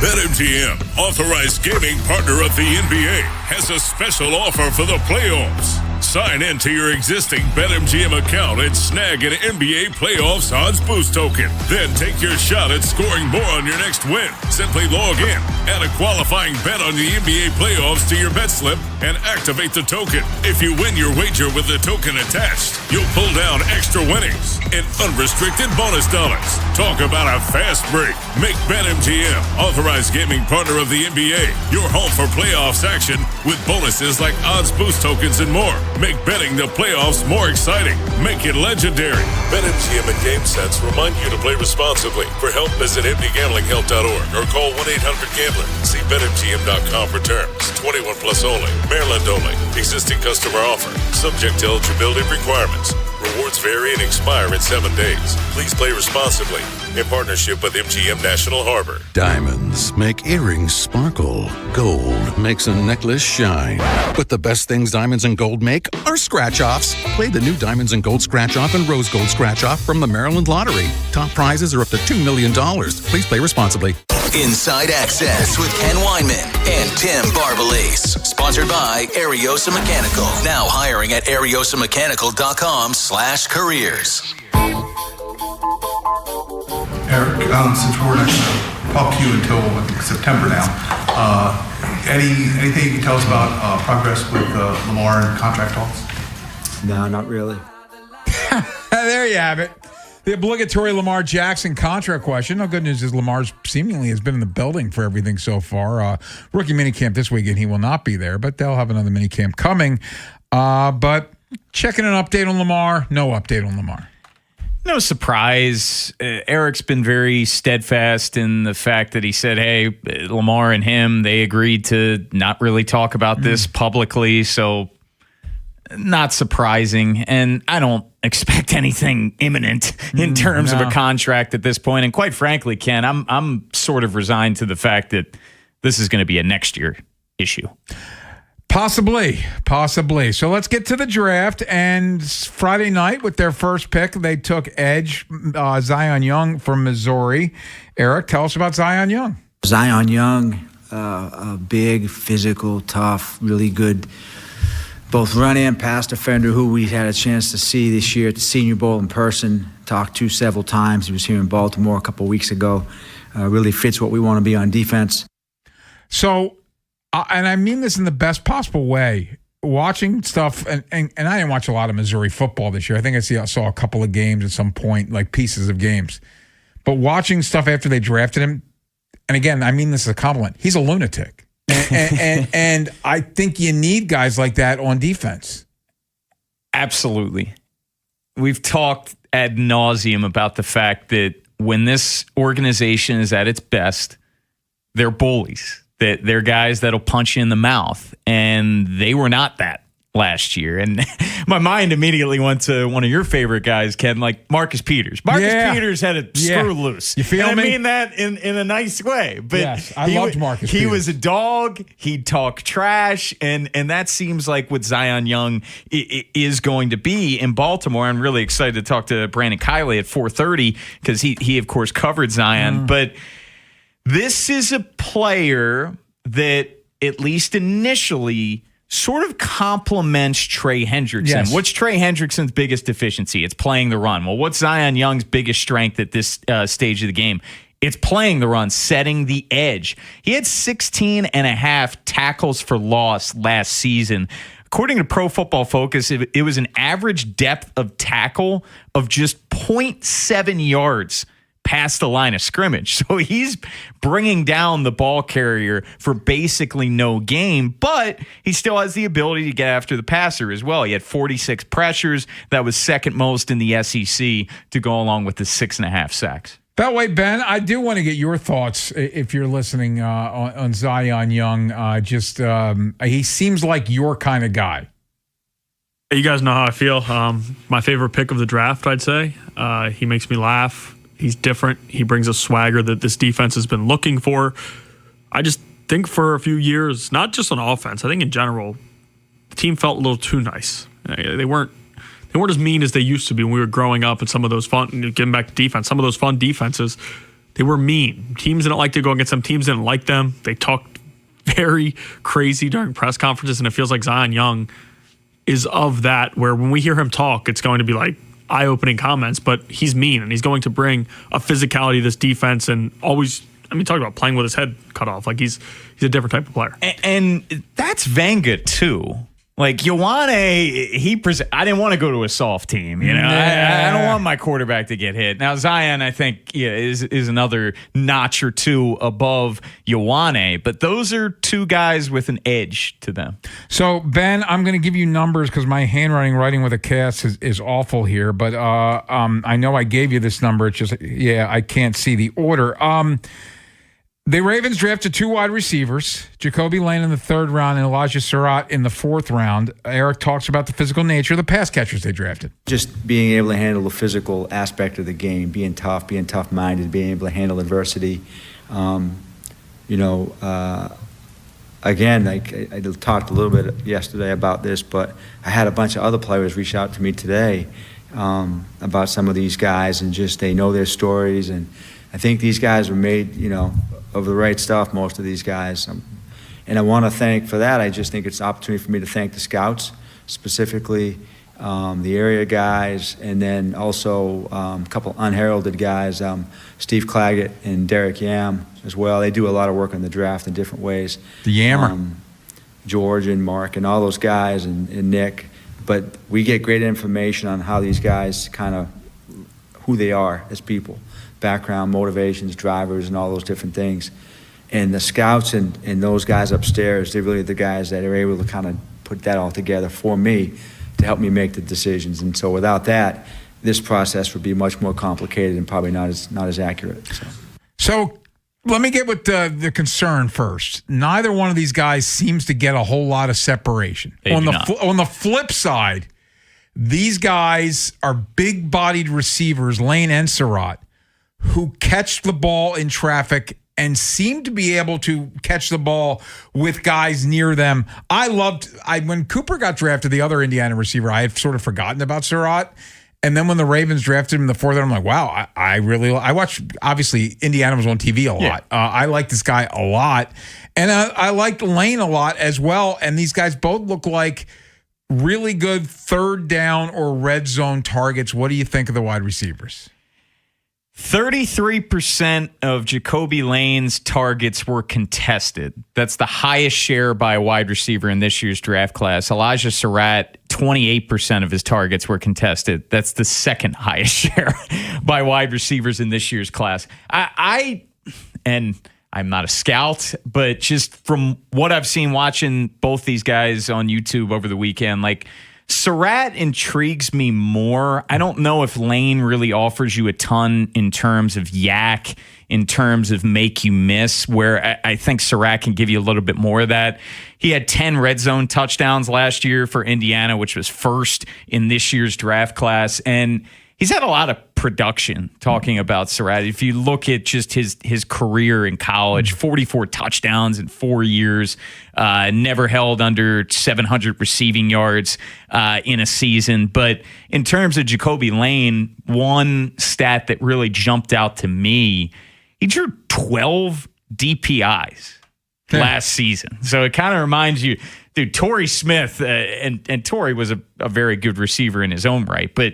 BetMGM, authorized gaming partner of the NBA, has a special offer for the playoffs. Sign in to your existing BetMGM account and snag an NBA Playoffs Odds Boost token. Then take your shot at scoring more on your next win. Simply log in, add a qualifying bet on the NBA playoffs to your bet slip, and activate the token. If you win your wager with the token attached, you'll pull down extra winnings and unrestricted bonus dollars. Talk about a fast break. Make BetMGM, authorized gaming partner of the NBA, your home for playoffs action with bonuses like odds boost tokens and more. Make betting the playoffs more exciting. Make it legendary. BetMGM and GameSense remind you to play responsibly. For help, visit mdgamblinghelp.org or call 1-800-GAMBLER. See BetMGM.com for terms. 21 plus only. Maryland only. Existing customer offer. Subject to eligibility requirements. Rewards vary and expire in 7 days. Please play responsibly. In partnership with MGM National Harbor. Diamonds make earrings sparkle. Gold makes a necklace shine. But the best things diamonds and gold make are scratch-offs. Play the new Diamonds and Gold Scratch-Off and Rose Gold Scratch-Off from the Maryland Lottery. Top prizes are up to $2 million. Please play responsibly. Inside Access with Ken Weinman and Tim Barbalese. Sponsored by Ariosa Mechanical. Now hiring at ariosamechanical.com/careers. Eric, since we're not going to talk to you until September now, anything you can tell us about progress with Lamar and contract talks? No, not really. There you have it. The obligatory Lamar Jackson contract question. No, good news is Lamar seemingly has been in the building for everything so far. Rookie minicamp this weekend, he will not be there, but they'll have another minicamp coming. But checking an update on Lamar, no update on Lamar. No surprise. Eric's been very steadfast in the fact that he said, hey, Lamar and him, they agreed to not really talk about this publicly, so not surprising. And I don't expect anything imminent in terms of a contract at this point. And quite frankly, Ken, I'm sort of resigned to the fact that this is going to be a next year issue. Possibly. So let's get to the draft. And Friday night with their first pick, they took edge Zion Young from Missouri. Eric, tell us about Zion Young. Zion Young, a big, physical, tough, really good both run and pass defender who we had a chance to see this year at the Senior Bowl in person, talked to several times. He was here in Baltimore a couple of weeks ago. Really fits what we want to be on defense. So, and I mean this in the best possible way, watching stuff, and I didn't watch a lot of Missouri football this year. I think I saw a couple of games at some point, like pieces of games. But watching stuff after they drafted him, and again, I mean this as a compliment, he's a lunatic. And I think you need guys like that on defense. Absolutely. We've talked ad nauseum about the fact that when this organization is at its best, they're bullies. That they're guys that'll punch you in the mouth, and they were not that last year. And my mind immediately went to one of your favorite guys, Ken, like Marcus Peters. Peters had a screw loose. You feel and me? I mean that in a nice way. But yes, I loved Marcus Peters. He was a dog. He'd talk trash. And that seems like what Zion Young is going to be in Baltimore. I'm really excited to talk to Brandon Kiley at 4:30 because he, of course, covered Zion. But this is a player that, at least initially, sort of complements Trey Hendrickson. Yes. What's Trey Hendrickson's biggest deficiency? It's playing the run. Well, what's Zion Young's biggest strength at this stage of the game? It's playing the run, setting the edge. He had 16 and a half tackles for loss last season. According to Pro Football Focus, it was an average depth of tackle of just 0.7 yards past the line of scrimmage. So he's bringing down the ball carrier for basically no gain, but he still has the ability to get after the passer as well. He had 46 pressures. That was second most in the SEC to go along with the 6.5 sacks. That way, Ben, I do want to get your thoughts if you're listening on Zion Young. He seems like your kind of guy. You guys know how I feel. My favorite pick of the draft, I'd say. He makes me laugh. He's different. He brings a swagger that this defense has been looking for. I just think for a few years, not just on offense, I think in general, the team felt a little too nice. They weren't as mean as they used to be when we were growing up, and some of those fun, getting back to defense, some of those fun defenses, they were mean. Teams didn't like to go against them. Teams didn't like them. They talked very crazy during press conferences, and it feels like Zion Young is of that, where when we hear him talk, it's going to be like eye-opening comments, but he's mean, and he's going to bring a physicality to this defense, and always, talk about playing with his head cut off. Like he's a different type of player. And that's Vanga too. Like Ioane, I didn't want to go to a soft team. You know, I don't want my quarterback to get hit. Now Zion, I think, is another notch or two above Ioane, but those are two guys with an edge to them. So Ben, I'm going to give you numbers because my writing with a cast is awful here. But I know I gave you this number. It's just I can't see the order. The Ravens drafted 2 wide receivers, Jacoby Lane in the 3rd round and Elijah Surratt in the 4th round. Eric talks about the physical nature of the pass catchers they drafted. Just being able to handle the physical aspect of the game, being tough-minded, being able to handle adversity. Again, like I talked a little bit yesterday about this, but I had a bunch of other players reach out to me today about some of these guys, and just they know their stories, and I think these guys were made, of the right stuff, most of these guys. And I want to thank for that. I just think it's an opportunity for me to thank the scouts, specifically the area guys, and then also a couple unheralded guys, Steve Claggett and Derek Yam as well. They do a lot of work on the draft in different ways. The Yammer. George and Mark and all those guys and Nick. But we get great information on how these guys kind of, who they are as people. Background, motivations, drivers, and all those different things. And the scouts and those guys upstairs, they're really the guys that are able to kind of put that all together for me to help me make the decisions. And so without that, this process would be much more complicated and probably not as accurate. So let me get with the concern first. Neither one of these guys seems to get a whole lot of separation. On the flip side, these guys are big-bodied receivers, Lane and Surratt, who catch the ball in traffic and seem to be able to catch the ball with guys near them. When Cooper got drafted, the other Indiana receiver, I had sort of forgotten about Surratt. And then when the Ravens drafted him in the 4th, I'm like, wow, I watched, obviously, Indiana was on TV a lot. I like this guy a lot. And I liked Lane a lot as well. And these guys both look like really good 3rd down or red zone targets. What do you think of the wide receivers? 33% of Jacoby Lane's targets were contested. That's the highest share by a wide receiver in this year's draft class. Elijah Surratt, 28% of his targets were contested. That's the 2nd highest share by wide receivers in this year's class. And I'm not a scout, but just from what I've seen watching both these guys on YouTube over the weekend, like, Surratt intrigues me more. I don't know if Lane really offers you a ton in terms of yak, in terms of make you miss, where I think Surratt can give you a little bit more of that. He had 10 red zone touchdowns last year for Indiana, which was 1st in this year's draft class. And he's had a lot of production, talking about Surratt. If you look at just his career in college, 44 touchdowns in 4 years, never held under 700 receiving yards in a season. But in terms of Jacoby Lane, one stat that really jumped out to me, he drew 12 DPIs last season. So it kind of reminds you, dude, Torrey Smith, and Torrey was a very good receiver in his own right, but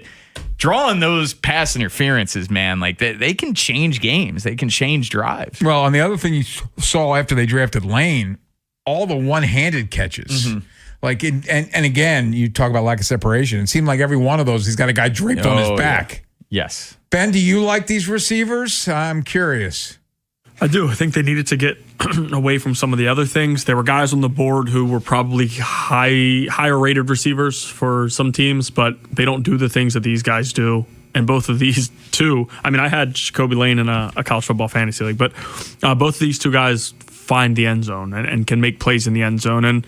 drawing those pass interferences, man, like they can change games. They can change drives. Well, and the other thing you saw after they drafted Lane, all the one-handed catches. Mm-hmm. Like, and again, you talk about lack of separation. It seemed like every one of those, he's got a guy draped on his back. Yeah. Yes. Ben, do you like these receivers? I'm curious. I do. I think they needed to get away from some of the other things. There were guys on the board who were probably higher rated receivers for some teams, but they don't do the things that these guys do. And both of these two, I mean, I had Jacoby Lane in a college football fantasy league, but both of these two guys find the end zone and can make plays in the end zone. And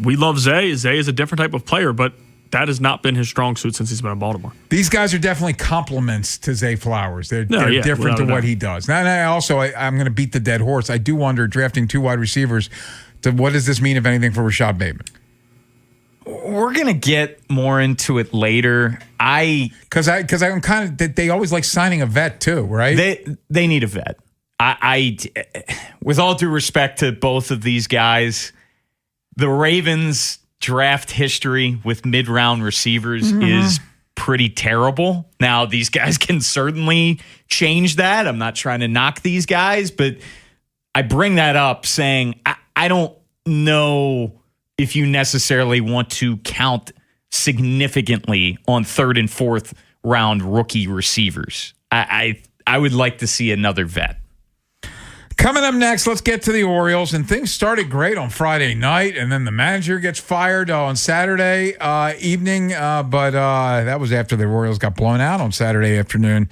we love Zay. Zay is a different type of player, but that has not been his strong suit since he's been in Baltimore. These guys are definitely complements to Zay Flowers. They're different to what he does. Now, I'm going to beat the dead horse. I do wonder, drafting 2 wide receivers, what does this mean, if anything, for Rashad Bateman? We're going to get more into it later. Because I'm kind of, they always like signing a vet too, right? They need a vet. I with all due respect to both of these guys, the Ravens draft history with mid-round receivers is pretty terrible. Now, these guys can certainly change that. I'm not trying to knock these guys, but I bring that up saying I don't know if you necessarily want to count significantly on 3rd and 4th round rookie receivers. I would like to see another vet. Coming up next, let's get to the Orioles. And things started great on Friday night, and then the manager gets fired on Saturday evening. But that was after the Orioles got blown out on Saturday afternoon.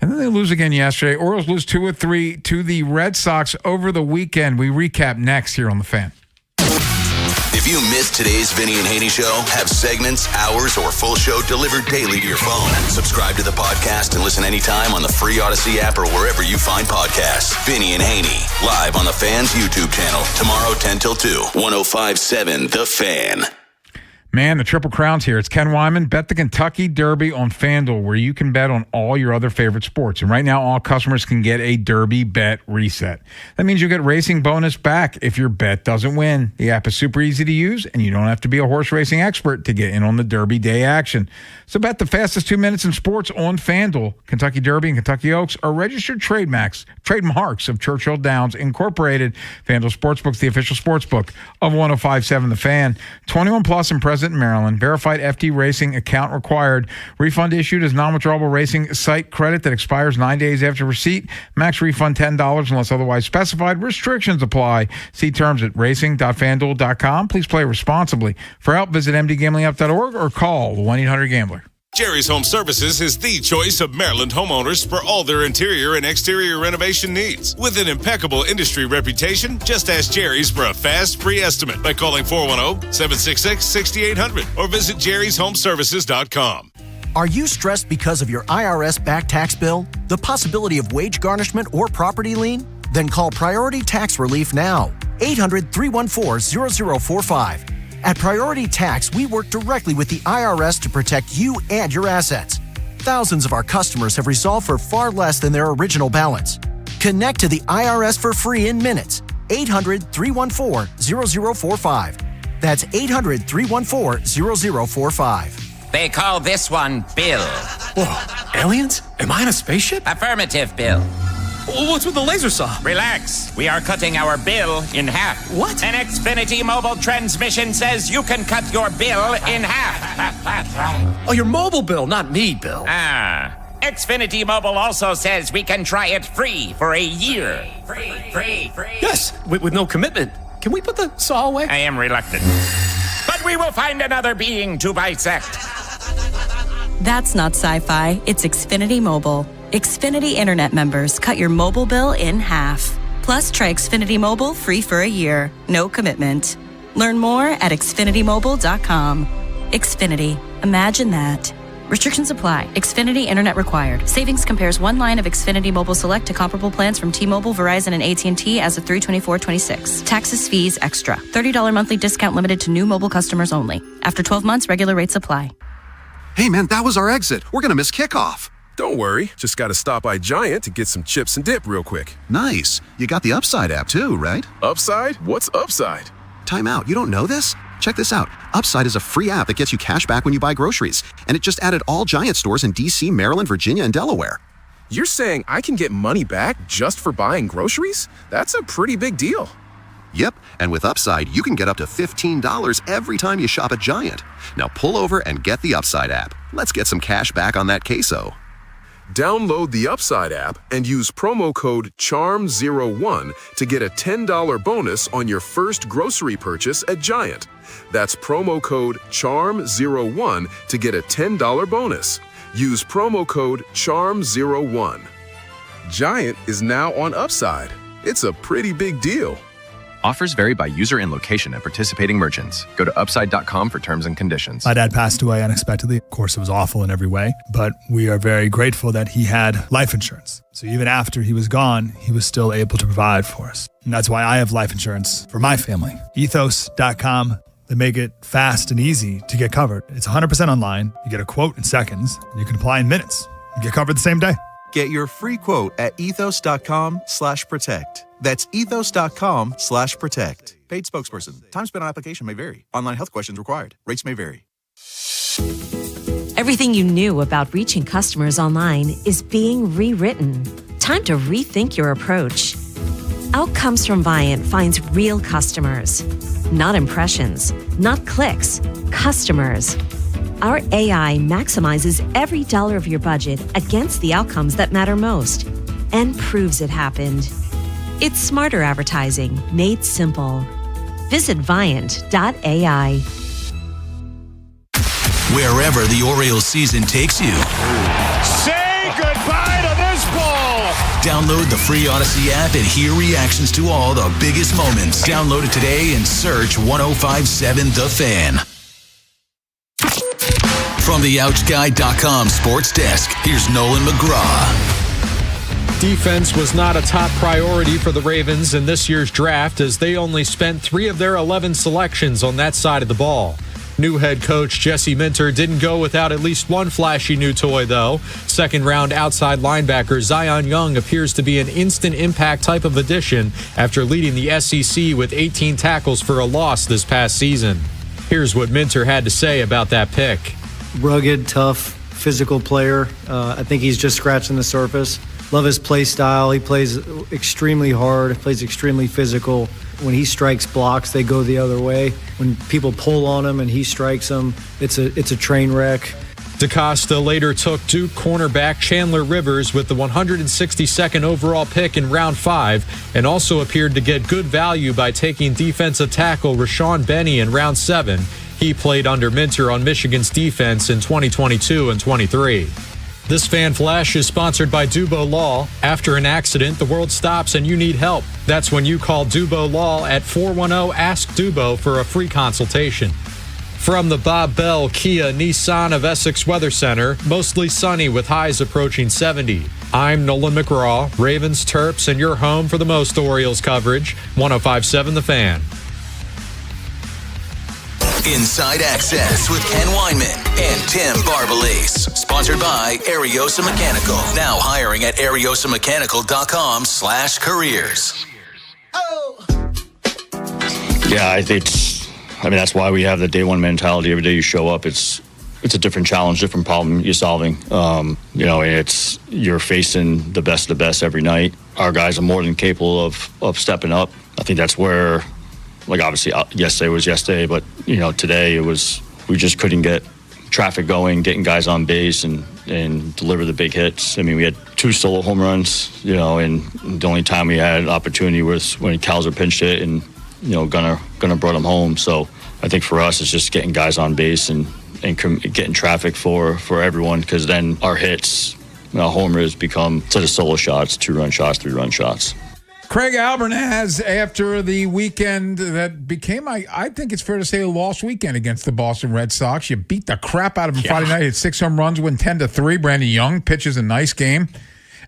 And then they lose again yesterday. Orioles lose 2-3 to the Red Sox over the weekend. We recap next here on The Fan. If you missed today's Vinny and Haynie show, have segments, hours, or full show delivered daily to your phone. Subscribe to the podcast and listen anytime on the free Odyssey app or wherever you find podcasts. Vinny and Haynie, live on the Fan's YouTube channel, tomorrow 10 till 2, 105.7 The Fan. Man, the Triple Crown's here. It's Ken Wyman. Bet the Kentucky Derby on FanDuel, where you can bet on all your other favorite sports. And right now, all customers can get a Derby bet reset. That means you get racing bonus back if your bet doesn't win. The app is super easy to use, and you don't have to be a horse racing expert to get in on the Derby day action. So bet the fastest 2 minutes in sports on FanDuel. Kentucky Derby and Kentucky Oaks are registered trademarks of Churchill Downs Incorporated. FanDuel Sportsbook's the official sportsbook of 105.7 The Fan. 21 plus and present in Maryland. Verified FD Racing account required. Refund issued as non-withdrawable racing site credit that expires 9 days after receipt. Max refund $10 unless otherwise specified. Restrictions apply. See terms at racing.fanduel.com. Please play responsibly. For help, visit mdgamblinghelp.org or call 1-800-GAMBLER. Jerry's Home Services is the choice of Maryland homeowners for all their interior and exterior renovation needs. With an impeccable industry reputation, just ask Jerry's for a fast, free estimate by calling 410-766-6800 or visit jerryshomeservices.com. Are you stressed because of your IRS back tax bill, the possibility of wage garnishment, or property lien? Then call Priority Tax Relief now. 800-314-0045. At Priority Tax, we work directly with the IRS to protect you and your assets. Thousands of our customers have resolved for far less than their original balance. Connect to the IRS for free in minutes. 800-314-0045. That's 800-314-0045. They call this one Bill. Whoa, aliens? Am I in a spaceship? Affirmative, Bill. What's with the laser saw? Relax. We are cutting our bill in half. What? An Xfinity mobile transmission says you can cut your bill in half. Oh, your mobile bill, not me, Bill. Xfinity Mobile also says we can try it free for a year. Free. Yes, with no commitment. Can we put the saw away? I am reluctant. But we will find another being to bisect. That's not sci-fi. It's Xfinity Mobile. Xfinity Internet members cut your mobile bill in half. Plus, try Xfinity Mobile free for a year. No commitment. Learn more at xfinitymobile.com. Xfinity. Imagine that. Restrictions apply. Xfinity Internet required. Savings compares one line of Xfinity Mobile Select to comparable plans from T-Mobile, Verizon, and AT&T as of 3/24/26. Taxes, fees, extra. $30 monthly discount limited to new mobile customers only. After 12 months, regular rates apply. Hey, man, that was our exit. We're going to miss kickoff. Don't worry. Just got to stop by Giant to get some chips and dip real quick. Nice. You got the Upside app too, right? Upside? What's Upside? Time out. You don't know this? Check this out. Upside is a free app that gets you cash back when you buy groceries. And it just added all Giant stores in D.C., Maryland, Virginia, and Delaware. You're saying I can get money back just for buying groceries? That's a pretty big deal. Yep, and with Upside, you can get up to $15 every time you shop at Giant. Now pull over and get the Upside app. Let's get some cash back on that queso. Download the Upside app and use promo code CHARM01 to get a $10 bonus on your first grocery purchase at Giant. That's promo code CHARM01 to get a $10 bonus. Use promo code CHARM01. Giant is now on Upside. It's a pretty big deal. Offers vary by user and location at participating merchants. Go to upside.com for terms and conditions. My dad passed away unexpectedly. Of course, it was awful in every way, but we are very grateful that he had life insurance. So even after he was gone, he was still able to provide for us. And that's why I have life insurance for my family. Ethos.com. They make it fast and easy to get covered. It's 100% online. You get a quote in seconds, and you can apply in minutes. You get covered the same day. Get your free quote at ethos.com/protect. That's ethos.com/protect. Paid spokesperson. Time spent on application may vary. Online health questions required. Rates may vary. Everything you knew about reaching customers online is being rewritten. Time to rethink your approach. Outcomes from Viant finds real customers. Not impressions, not clicks, customers. Our AI maximizes every dollar of your budget against the outcomes that matter most and proves it happened. It's smarter advertising made simple. Visit Viant.ai. Wherever the Orioles season takes you. Say goodbye to this ball. Download the free Odyssey app and hear reactions to all the biggest moments. Download it today and search 1057 The Fan. From the OutGuy.com sports desk, here's Nolan McGraw. Defense was not a top priority for the Ravens in this year's draft as they only spent 3 of their 11 selections on that side of the ball. New head coach Jesse Minter didn't go without at least one flashy new toy, though. Second-round outside linebacker Zion Young appears to be an instant impact type of addition after leading the SEC with 18 tackles for a loss this past season. Here's what Minter had to say about that pick. Rugged, tough, physical player. I think he's just scratching the surface. Love his play style. He plays extremely hard, plays extremely physical. When he strikes blocks, they go the other way. When people pull on him and he strikes them, it's a train wreck. DaCosta later took Duke cornerback Chandler Rivers with the 162nd overall pick in round 5 and also appeared to get good value by taking defensive tackle Rashawn Benny in round 7. He played under Minter on Michigan's defense in 2022 and 23. This Fan Flash is sponsored by Dubo Law. After an accident, the world stops and you need help. That's when you call Dubo Law at 410-ASK-DUBO for a free consultation. From the Bob Bell Kia Nissan of Essex Weather Center, mostly sunny with highs approaching 70. I'm Nolan McGraw, Ravens, Terps, and your home for the most Orioles coverage. 105.7 The Fan. Inside Access with Ken Weinman and Tim Barbalace. Sponsored by Ariosa Mechanical. Now hiring at ariosamechanical.com/careers. Yeah, that's why we have the day one mentality. Every day you show up, it's a different challenge, different problem you're solving. You're facing the best of the best every night. Our guys are more than capable of stepping up. I think that's where, obviously yesterday was yesterday, but today we just couldn't get traffic going, getting guys on base and deliver the big hits. I mean, we had 2 solo home runs, and the only time we had an opportunity was when Calzer pinched hit and Gunnar brought him home. So I think for us, it's just getting guys on base and getting traffic for everyone, because then our hits, homers become, instead of solo shots, 2-run shots, 3-run shots. Craig Albernaz, after the weekend that became, I think it's fair to say, a lost weekend against the Boston Red Sox. You beat the crap out of them Friday night. Hit 6 home runs, win 10-3. Brandon Young pitches a nice game.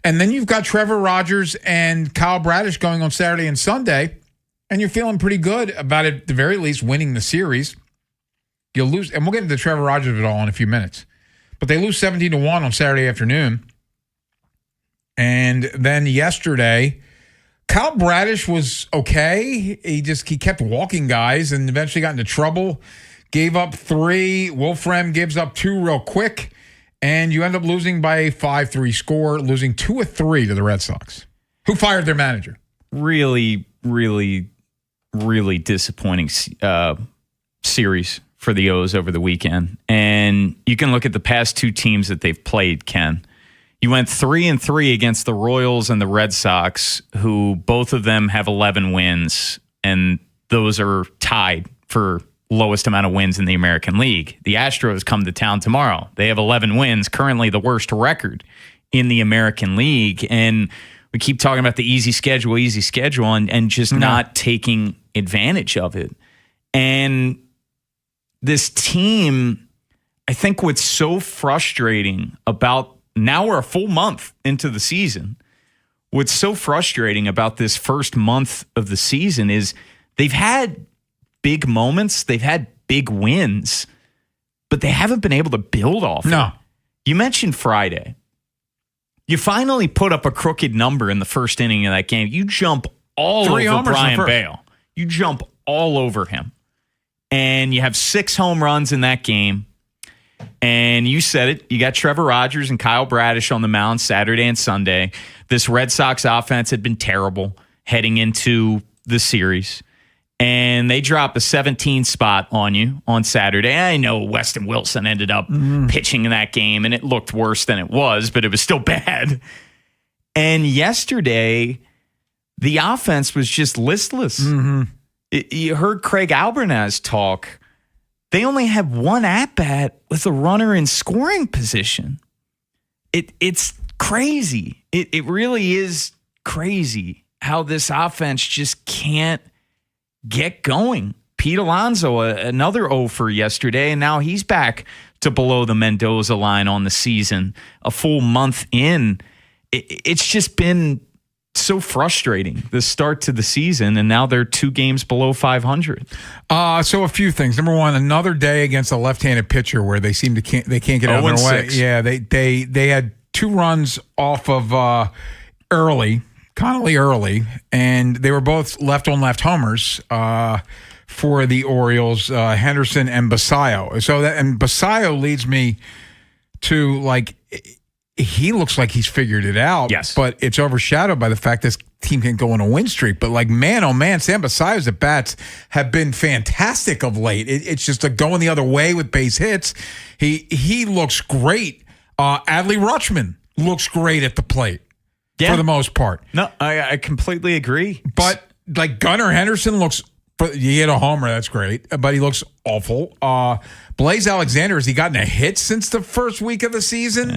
And then you've got Trevor Rogers and Kyle Bradish going on Saturday and Sunday, and you're feeling pretty good about it, at the very least, winning the series. You'll lose, and we'll get into Trevor Rogers of it all in a few minutes. But they lose 17-1 on Saturday afternoon. And then yesterday, Kyle Bradish was okay. He kept walking guys and eventually got into trouble. Gave up 3. Wolfram gives up 2 real quick. And you end up losing by a 5-3 score, losing 2 of 3 to the Red Sox, who fired their manager. Really, really, really disappointing series for the O's over the weekend. And you can look at the past 2 teams that they've played, Ken. You went 3-3 against the Royals and the Red Sox, who both of them have 11 wins, and those are tied for lowest amount of wins in the American League. The Astros come to town tomorrow. They have 11 wins, currently the worst record in the American League. And we keep talking about the easy schedule, and just not taking advantage of it. And this team, I think what's so frustrating about, now we're a full month into the season. What's so frustrating about this first month of the season is they've had big moments, they've had big wins, but they haven't been able to build off it. You mentioned Friday. You finally put up a crooked number in the first inning of that game. You jump all over Brian Bale. You jump all over him. And you have 6 home runs in that game. And you said it. You got Trevor Rogers and Kyle Bradish on the mound Saturday and Sunday. This Red Sox offense had been terrible heading into the series. and they drop a 17 spot on you on Saturday. I know Weston Wilson ended up pitching in that game, and it looked worse than it was, but it was still bad. And yesterday, the offense was just listless. You heard Craig Albernaz talk. They only had one at-bat with a runner in scoring position. It's crazy. It really is crazy how this offense just can't get going. Pete Alonso, another 0 for yesterday, and now he's back to below the Mendoza line on the season. A full month in, it's just been so frustrating, the start to the season, and now they're 2 games below 500. So a few things. Number one, another day against a left-handed pitcher where they seem to can't get out of their way. Yeah, they had 2 runs off of Connolly early, and they were both left-on-left homers for the Orioles, Henderson and Basayo. And Basayo leads me to, like, he looks like he's figured it out. Yes. But it's overshadowed by the fact this team can go on a win streak. But, like, man, oh, man, Sam Basayo's at-bats have been fantastic of late. It's just like going the other way with base hits. He looks great. Adley Rutschman looks great at the plate for the most part. No, I completely agree. But, like, Gunnar Henderson looks – he hit a homer. That's great. But he looks awful. Blaze Alexander, has he gotten a hit since the first week of the season?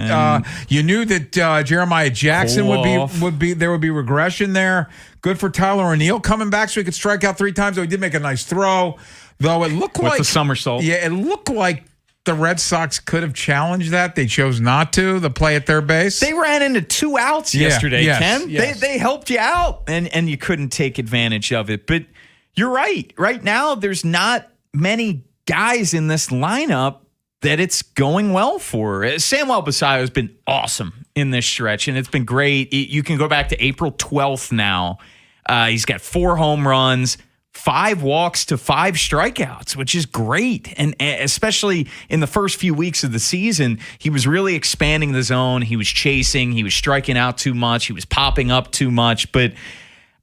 You knew that Jeremiah Jackson would be there would be regression there. Good for Tyler O'Neill coming back so he could strike out 3 times. Though he did make a nice throw. Though it looked with like the somersault. Yeah, it looked like the Red Sox could have challenged that. They chose not to. The play at their base. They ran into 2 outs yesterday, Ken. Yes. They helped you out, and you couldn't take advantage of it. But you're right. Right now, there's not many guys in this lineup that it's going well for. Samuel Basayo has been awesome in this stretch, and it's been great. You can go back to April 12th now. He's got 4 home runs, 5 walks to 5 strikeouts, which is great. And especially in the first few weeks of the season, he was really expanding the zone. He was chasing. He was striking out too much. He was popping up too much. But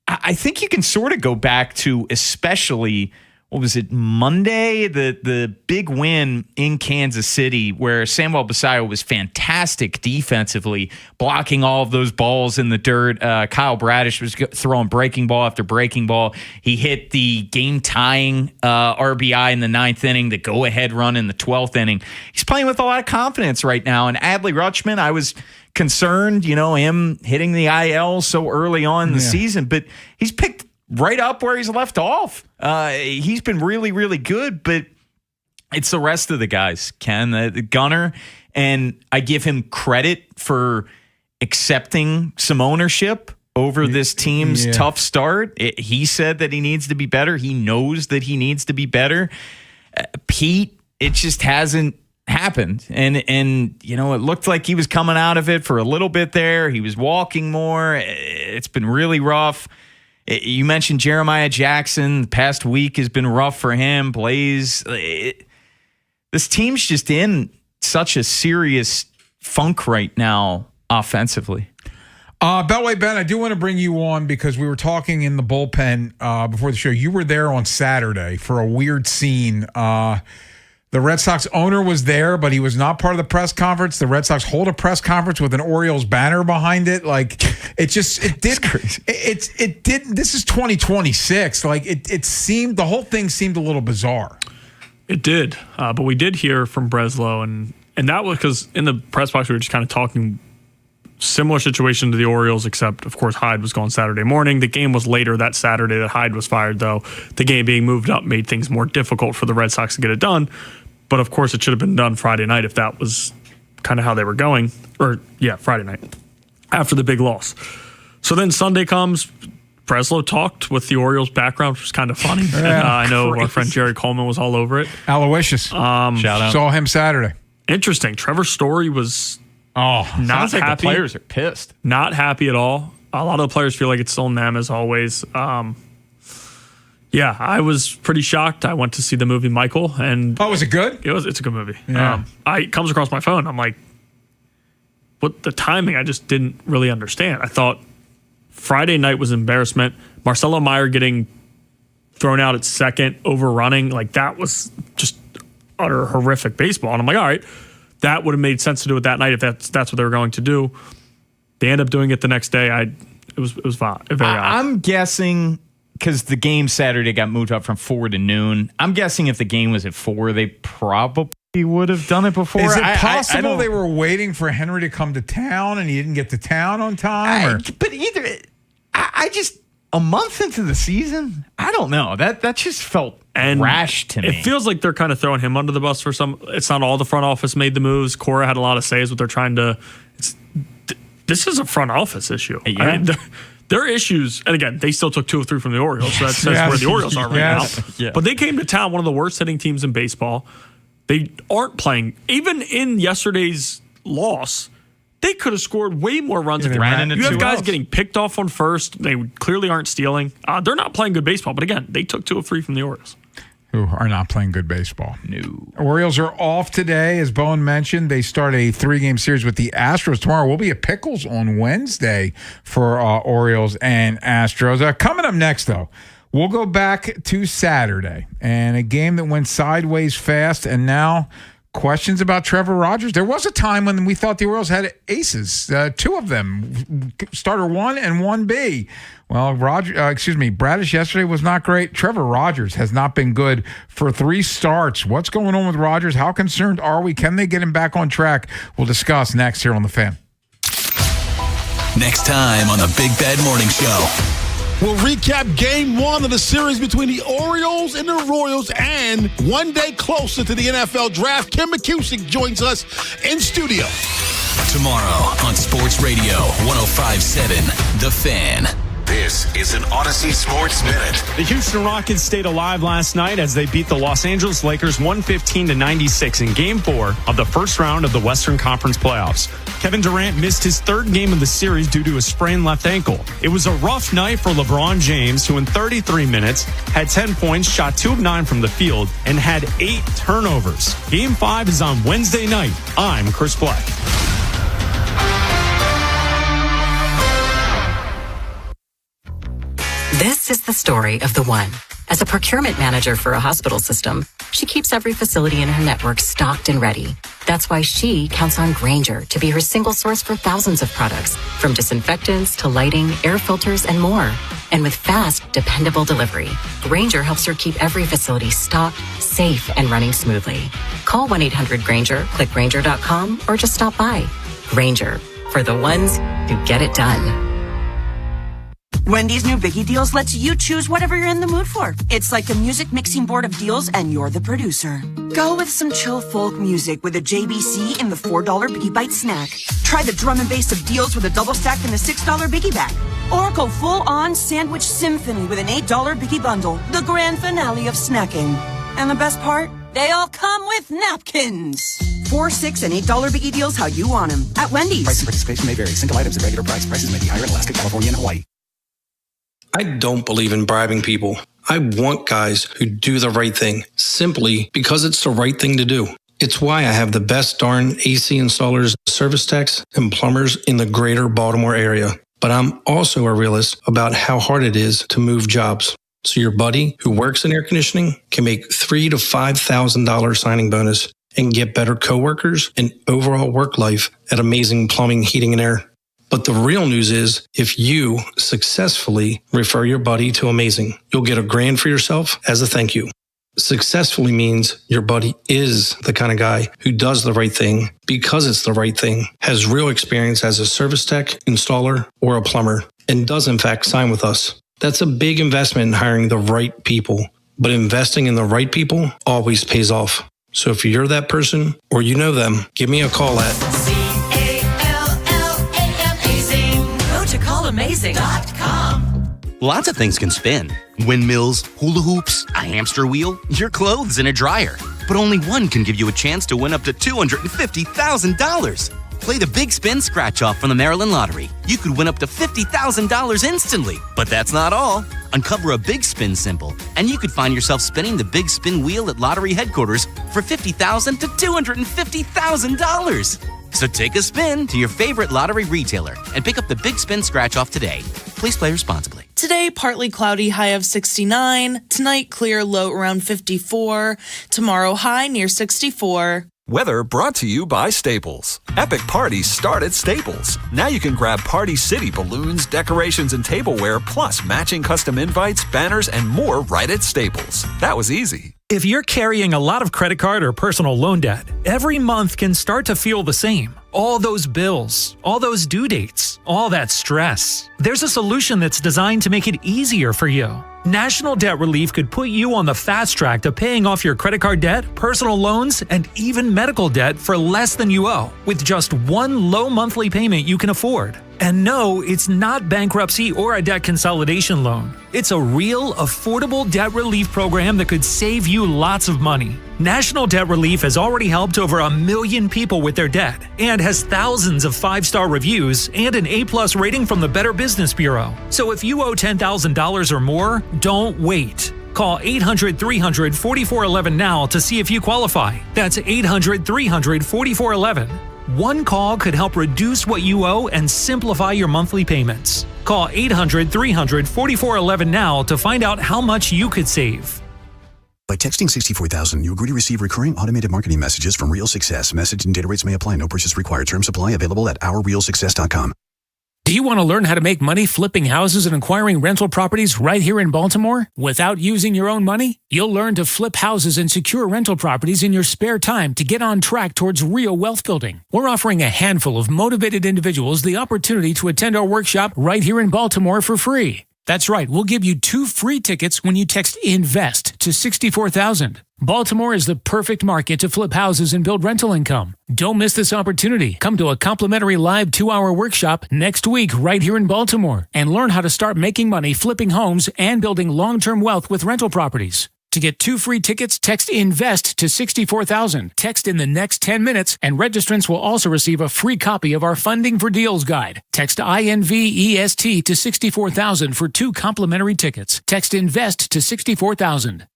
I think you can sort of go back to especially – what was it, Monday? The big win in Kansas City where Samuel Basayo was fantastic defensively, blocking all of those balls in the dirt. Kyle Bradish was throwing breaking ball after breaking ball. He hit the game-tying RBI in the 9th inning, the go-ahead run in the 12th inning. He's playing with a lot of confidence right now. And Adley Rutschman, I was concerned, him hitting the IL so early on in the season, but he's picked right up where he's left off. He's been really, really good, but it's the rest of the guys, Ken. The Gunner, and I give him credit for accepting some ownership over this team's tough start. He said that he needs to be better. He knows that he needs to be better. Pete, it just hasn't happened. And it looked like he was coming out of it for a little bit there. He was walking more. It's been really rough. You mentioned Jeremiah Jackson. The past week has been rough for him. Blaze. This team's just in such a serious funk right now offensively. Beltway Ben, I do want to bring you on because we were talking in the bullpen before the show. You were there on Saturday for a weird scene. The Red Sox owner was there, but he was not part of the press conference. The Red Sox hold a press conference with an Orioles banner behind it. Like, it did. It didn't. This is 2026. Like, it seemed, the whole thing seemed a little bizarre. It did. But we did hear from Breslow, and that was because in the press box, we were just kind of talking similar situation to the Orioles, except, of course, Hyde was gone Saturday morning. The game was later that Saturday that Hyde was fired, though. The game being moved up made things more difficult for the Red Sox to get it done. But, of course, it should have been done Friday night if that was kind of how they were going. Friday night after the big loss. So then Sunday comes. Breslow talked with the Orioles background, which was kind of funny. I know our friend Jerry Coleman was all over it. Aloysius. Shout out. Saw him Saturday. Interesting. Trevor Story was not sounds like happy. The players are pissed. Not happy at all. A lot of the players feel like it's on them as always. I was pretty shocked. I went to see the movie Michael, and was it good? It's a good movie. Yeah. It comes across my phone. I'm like, what the timing? I just didn't really understand. I thought Friday night was embarrassment. Marcelo Meyer getting thrown out at second, overrunning. Like, that was just utter horrific baseball. And I'm like, all right, that would have made sense to do it that night if that's what they were going to do. They end up doing it the next day. It was very odd. I'm guessing, because the game Saturday got moved up from 4 to noon. I'm guessing if the game was at 4, they probably would have done it before. Is it possible they were waiting for Henry to come to town and he didn't get to town on time? But either, I just, a month into the season, I don't know. That just felt rash to me. It feels like they're kind of throwing him under the bus for some. It's not all the front office made the moves. Cora had a lot of say is what they're trying to. This is a front office issue. Yeah. I mean, there are issues, and again, they still took 2 of 3 from the Orioles, so that says where the Orioles are right now. Yeah. But they came to town, one of the worst hitting teams in baseball. They aren't playing. Even in yesterday's loss, they could have scored way more runs. They ran into you have 2 guys outs. getting picked off on first. They clearly aren't stealing. They're not playing good baseball, but again, they took 2 of 3 from the Orioles. Who are not playing good baseball. No. Orioles are off today, as Bowen mentioned. They start a 3-game series with the Astros tomorrow. We'll be at Pickles on Wednesday for Orioles and Astros. Coming up next, though, we'll go back to Saturday and a game that went sideways fast, and now questions about Trevor Rogers. There was a time when we thought the Orioles had aces, 2 of them, starter 1 and 1B. Well, Bradish yesterday was not great. Trevor Rogers has not been good for 3 starts. What's going on with Rogers? How concerned are we? Can they get him back on track? We'll discuss next here on The Fan. Next time on the Big Bad Morning Show. We'll recap game 1 of the series between the Orioles and the Royals, and one day closer to the NFL draft, Kim McCusick joins us in studio. Tomorrow on Sports Radio 105.7 The Fan. This is an Odyssey Sports Minute. The Houston Rockets stayed alive last night as they beat the Los Angeles Lakers 115-96 in Game 4 of the first round of the Western Conference playoffs. Kevin Durant missed his 3rd game of the series due to a sprained left ankle. It was a rough night for LeBron James, who in 33 minutes had 10 points, shot 2 of 9 from the field, and had 8 turnovers. Game 5 is on Wednesday night. I'm Chris Black. This is the story of the one. As a procurement manager for a hospital system, she keeps every facility in her network stocked and ready. That's why she counts on Grainger to be her single source for thousands of products, from disinfectants to lighting, air filters, and more. And with fast, dependable delivery, Grainger helps her keep every facility stocked, safe, and running smoothly. Call 1-800-GRAINGER, click Grainger.com, or just stop by. Grainger, for the ones who get it done. Wendy's new Biggie Deals lets you choose whatever you're in the mood for. It's like a music mixing board of deals, and you're the producer. Go with some chill folk music with a JBC in the $4 Biggie Bite snack. Try the drum and bass of deals with a double stack in the $6 Biggie bag. Or go full-on sandwich symphony with an $8 Biggie bundle. The grand finale of snacking. And the best part? They all come with napkins. $4, $6, and $8 Biggie Deals how you want them. At Wendy's. Price and participation may vary. Single items at regular price. Prices may be higher in Alaska, California, and Hawaii. I don't believe in bribing people. I want guys who do the right thing simply because it's the right thing to do. It's why I have the best darn AC installers, service techs, and plumbers in the greater Baltimore area. But I'm also a realist about how hard it is to move jobs. So your buddy who works in air conditioning can make $3,000 to $5,000 signing bonus and get better coworkers and overall work life at Amazing Plumbing, Heating, and Air. But the real news is, if you successfully refer your buddy to Amazing, you'll get $1,000 for yourself as a thank you. Successfully means your buddy is the kind of guy who does the right thing because it's the right thing, has real experience as a service tech, installer, or a plumber, and does in fact sign with us. That's a big investment in hiring the right people, but investing in the right people always pays off. So if you're that person or you know them, give me a call at CallAmazing.com. Lots of things can spin. Windmills, hula hoops, a hamster wheel, your clothes in a dryer. But only one can give you a chance to win up to $250,000. Play the Big Spin Scratch-Off from the Maryland Lottery. You could win up to $50,000 instantly. But that's not all. Uncover a Big Spin symbol, and you could find yourself spinning the Big Spin wheel at lottery headquarters for $50,000 to $250,000. So take a spin to your favorite lottery retailer and pick up the Big Spin Scratch-Off today. Please play responsibly. Today, partly cloudy, high of 69. Tonight, clear, low around 54. Tomorrow, high near 64. Weather brought to you by Staples. Epic parties start at Staples. Now you can grab Party City balloons, decorations, and tableware, plus matching custom invites, banners, and more right at Staples. That was easy. If you're carrying a lot of credit card or personal loan debt, every month can start to feel the same. All those bills, all those due dates, all that stress. There's a solution that's designed to make it easier for you. National Debt Relief could put you on the fast track to paying off your credit card debt, personal loans, and even medical debt for less than you owe, with just one low monthly payment you can afford. And no, it's not bankruptcy or a debt consolidation loan. It's a real, affordable debt relief program that could save you lots of money. National Debt Relief has already helped over 1 million people with their debt and has thousands of 5-star reviews and an A+ rating from the Better Business Bureau. So if you owe $10,000 or more, don't wait. Call 800-300-4411 now to see if you qualify. That's 800-300-4411. One call could help reduce what you owe and simplify your monthly payments. Call 800-300-4411 now to find out how much you could save. By texting 64,000, you agree to receive recurring automated marketing messages from Real Success. Message and data rates may apply. No purchase required. Terms apply. Available at ourrealsuccess.com. Do you want to learn how to make money flipping houses and acquiring rental properties right here in Baltimore without using your own money? You'll learn to flip houses and secure rental properties in your spare time to get on track towards real wealth building. We're offering a handful of motivated individuals the opportunity to attend our workshop right here in Baltimore for free. That's right, we'll give you 2 free tickets when you text INVEST to 64,000. Baltimore is the perfect market to flip houses and build rental income. Don't miss this opportunity. Come to a complimentary live 2-hour workshop next week right here in Baltimore and learn how to start making money flipping homes and building long-term wealth with rental properties. To get 2 free tickets, text INVEST to 64,000. Text in the next 10 minutes, and registrants will also receive a free copy of our Funding for Deals guide. Text INVEST to 64,000 for 2 complimentary tickets. Text INVEST to 64,000.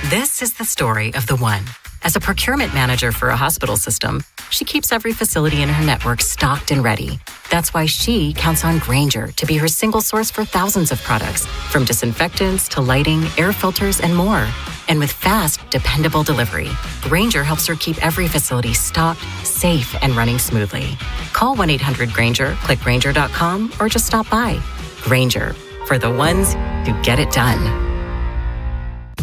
This is the story of the one. As a procurement manager for a hospital system, she keeps every facility in her network stocked and ready. That's why she counts on Grainger to be her single source for thousands of products, from disinfectants to lighting, air filters, and more. And with fast, dependable delivery, Grainger helps her keep every facility stocked, safe, and running smoothly. Call 1-800-GRAINGER, click Grainger.com, or just stop by. Grainger, for the ones who get it done.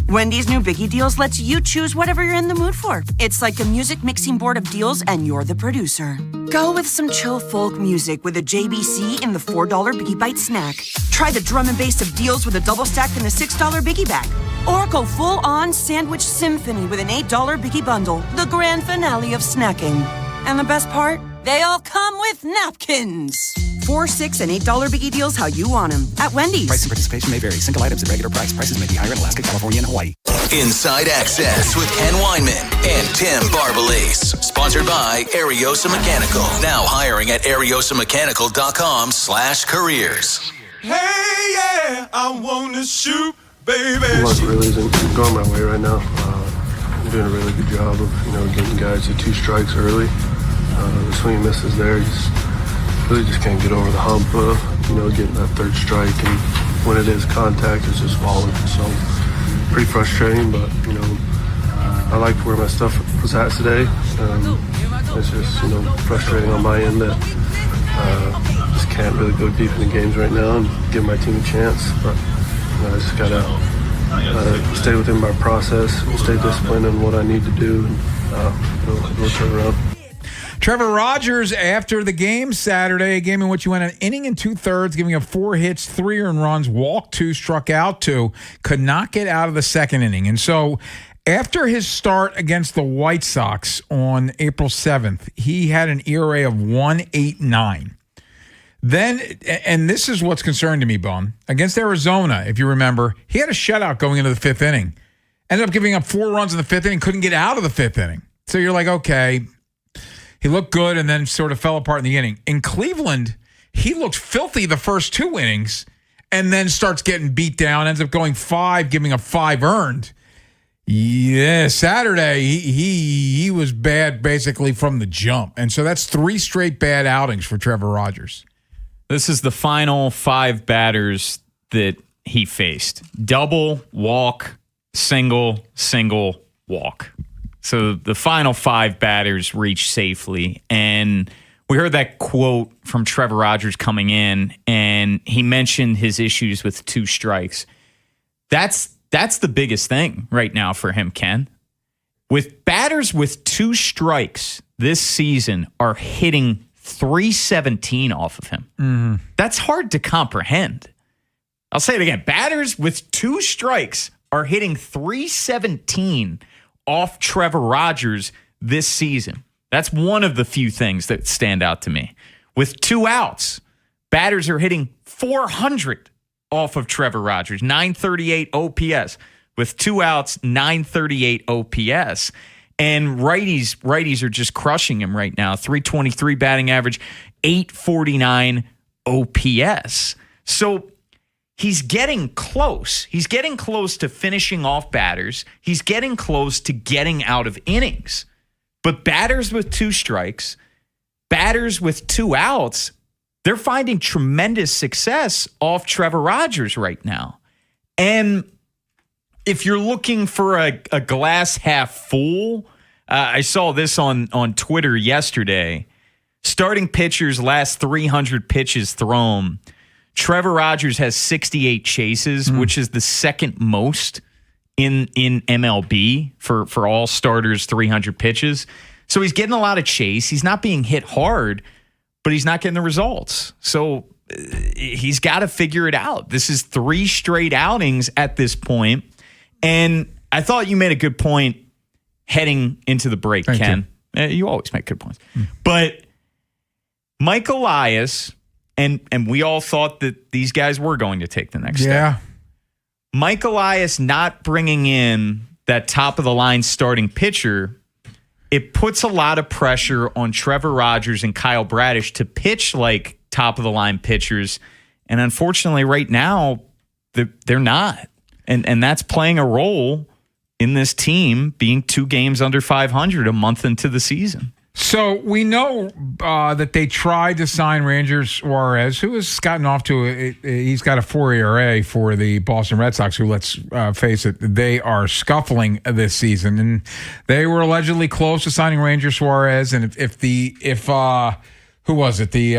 Wendy's new Biggie Deals lets you choose whatever you're in the mood for. It's like a music mixing board of deals, and you're the producer. Go with some chill folk music with a JBC in the $4 Biggie Bite snack. Try the drum and bass of deals with a double stack in the $6 Biggie bag. Or go full-on sandwich symphony with an $8 Biggie bundle, the grand finale of snacking. And the best part? They all come with napkins. $4, $6, and $8 Biggie Deals how you want them at Wendy's. Price and participation may vary. Single items at regular price. Prices may be higher in Alaska, California, and Hawaii. Inside Access with Ken Weinman and Tim Barbalace. Sponsored by Ariosa Mechanical. Now hiring at ariosamechanical.com/careers. Hey, yeah, I want to shoot, baby. Luck really isn't going my way right now. I'm doing a really good job of, getting guys to 2 strikes early. The swing and misses there, really just can't get over the hump of, getting that 3rd strike, and when it is contact, it's just falling. So pretty frustrating, but, I liked where my stuff was at today. It's just, frustrating on my end that just can't really go deep in the games right now and give my team a chance. But I just got to stay within my process, stay disciplined in what I need to do, and it'll turn around. Trevor Rogers, after the game Saturday, a game in which he went an inning and 2/3, giving up 4 hits, 3 earned runs, walked 2, struck out 2, could not get out of the 2nd inning. And so after his start against the White Sox on April 7th, he had an ERA of 1.89. Then, and this is what's concerning to me, Bum, against Arizona, if you remember, he had a shutout going into the 5th inning. Ended up giving up 4 runs in the 5th inning, couldn't get out of the 5th inning. So you're like, okay, he looked good and then sort of fell apart in the inning. In Cleveland, he looked filthy the first 2 innings and then starts getting beat down, ends up going 5, giving up 5 earned. Yeah, Saturday, he was bad basically from the jump. And so that's 3 straight bad outings for Trevor Rogers. This is the final 5 batters that he faced. Double, walk, single, walk. So the final 5 batters reached safely. And we heard that quote from Trevor Rogers coming in, and he mentioned his issues with 2 strikes. That's the biggest thing right now for him, Ken. With batters with 2 strikes this season are hitting 317 off of him. Mm-hmm. That's hard to comprehend. I'll say it again. Batters with 2 strikes are hitting 317 off Trevor Rogers this season. That's one of the few things that stand out to me. With 2 outs, batters are hitting 400 off of Trevor Rogers, 938 OPS. With 2 outs, 938 OPS. And righties are just crushing him right now. 323 batting average, 849 OPS. So he's getting close. He's getting close to finishing off batters. He's getting close to getting out of innings. But batters with 2 strikes, batters with 2 outs, they're finding tremendous success off Trevor Rogers right now. And if you're looking for a glass half full, I saw this on Twitter yesterday. Starting pitchers last 300 pitches thrown. Trevor Rogers has 68 chases, which is the second most in MLB for all starters, 300 pitches. So he's getting a lot of chase. He's not being hit hard, but he's not getting the results. So he's got to figure it out. This is 3 straight outings at this point. And I thought you made a good point heading into the break, Thank Ken. You always make good points. But Mike Elias, and we all thought that these guys were going to take the next step. Mike Elias not bringing in that top-of-the-line starting pitcher, it puts a lot of pressure on Trevor Rogers and Kyle Bradish to pitch like top-of-the-line pitchers. And unfortunately, right now, they're not. And that's playing a role in this team being 2 games under 500 a month into the season. So we know that they tried to sign Ranger Suarez, who has gotten off to he's got a 4 ERA for the Boston Red Sox, who, let's face it, they are scuffling this season. And they were allegedly close to signing Ranger Suarez. And if who was it? The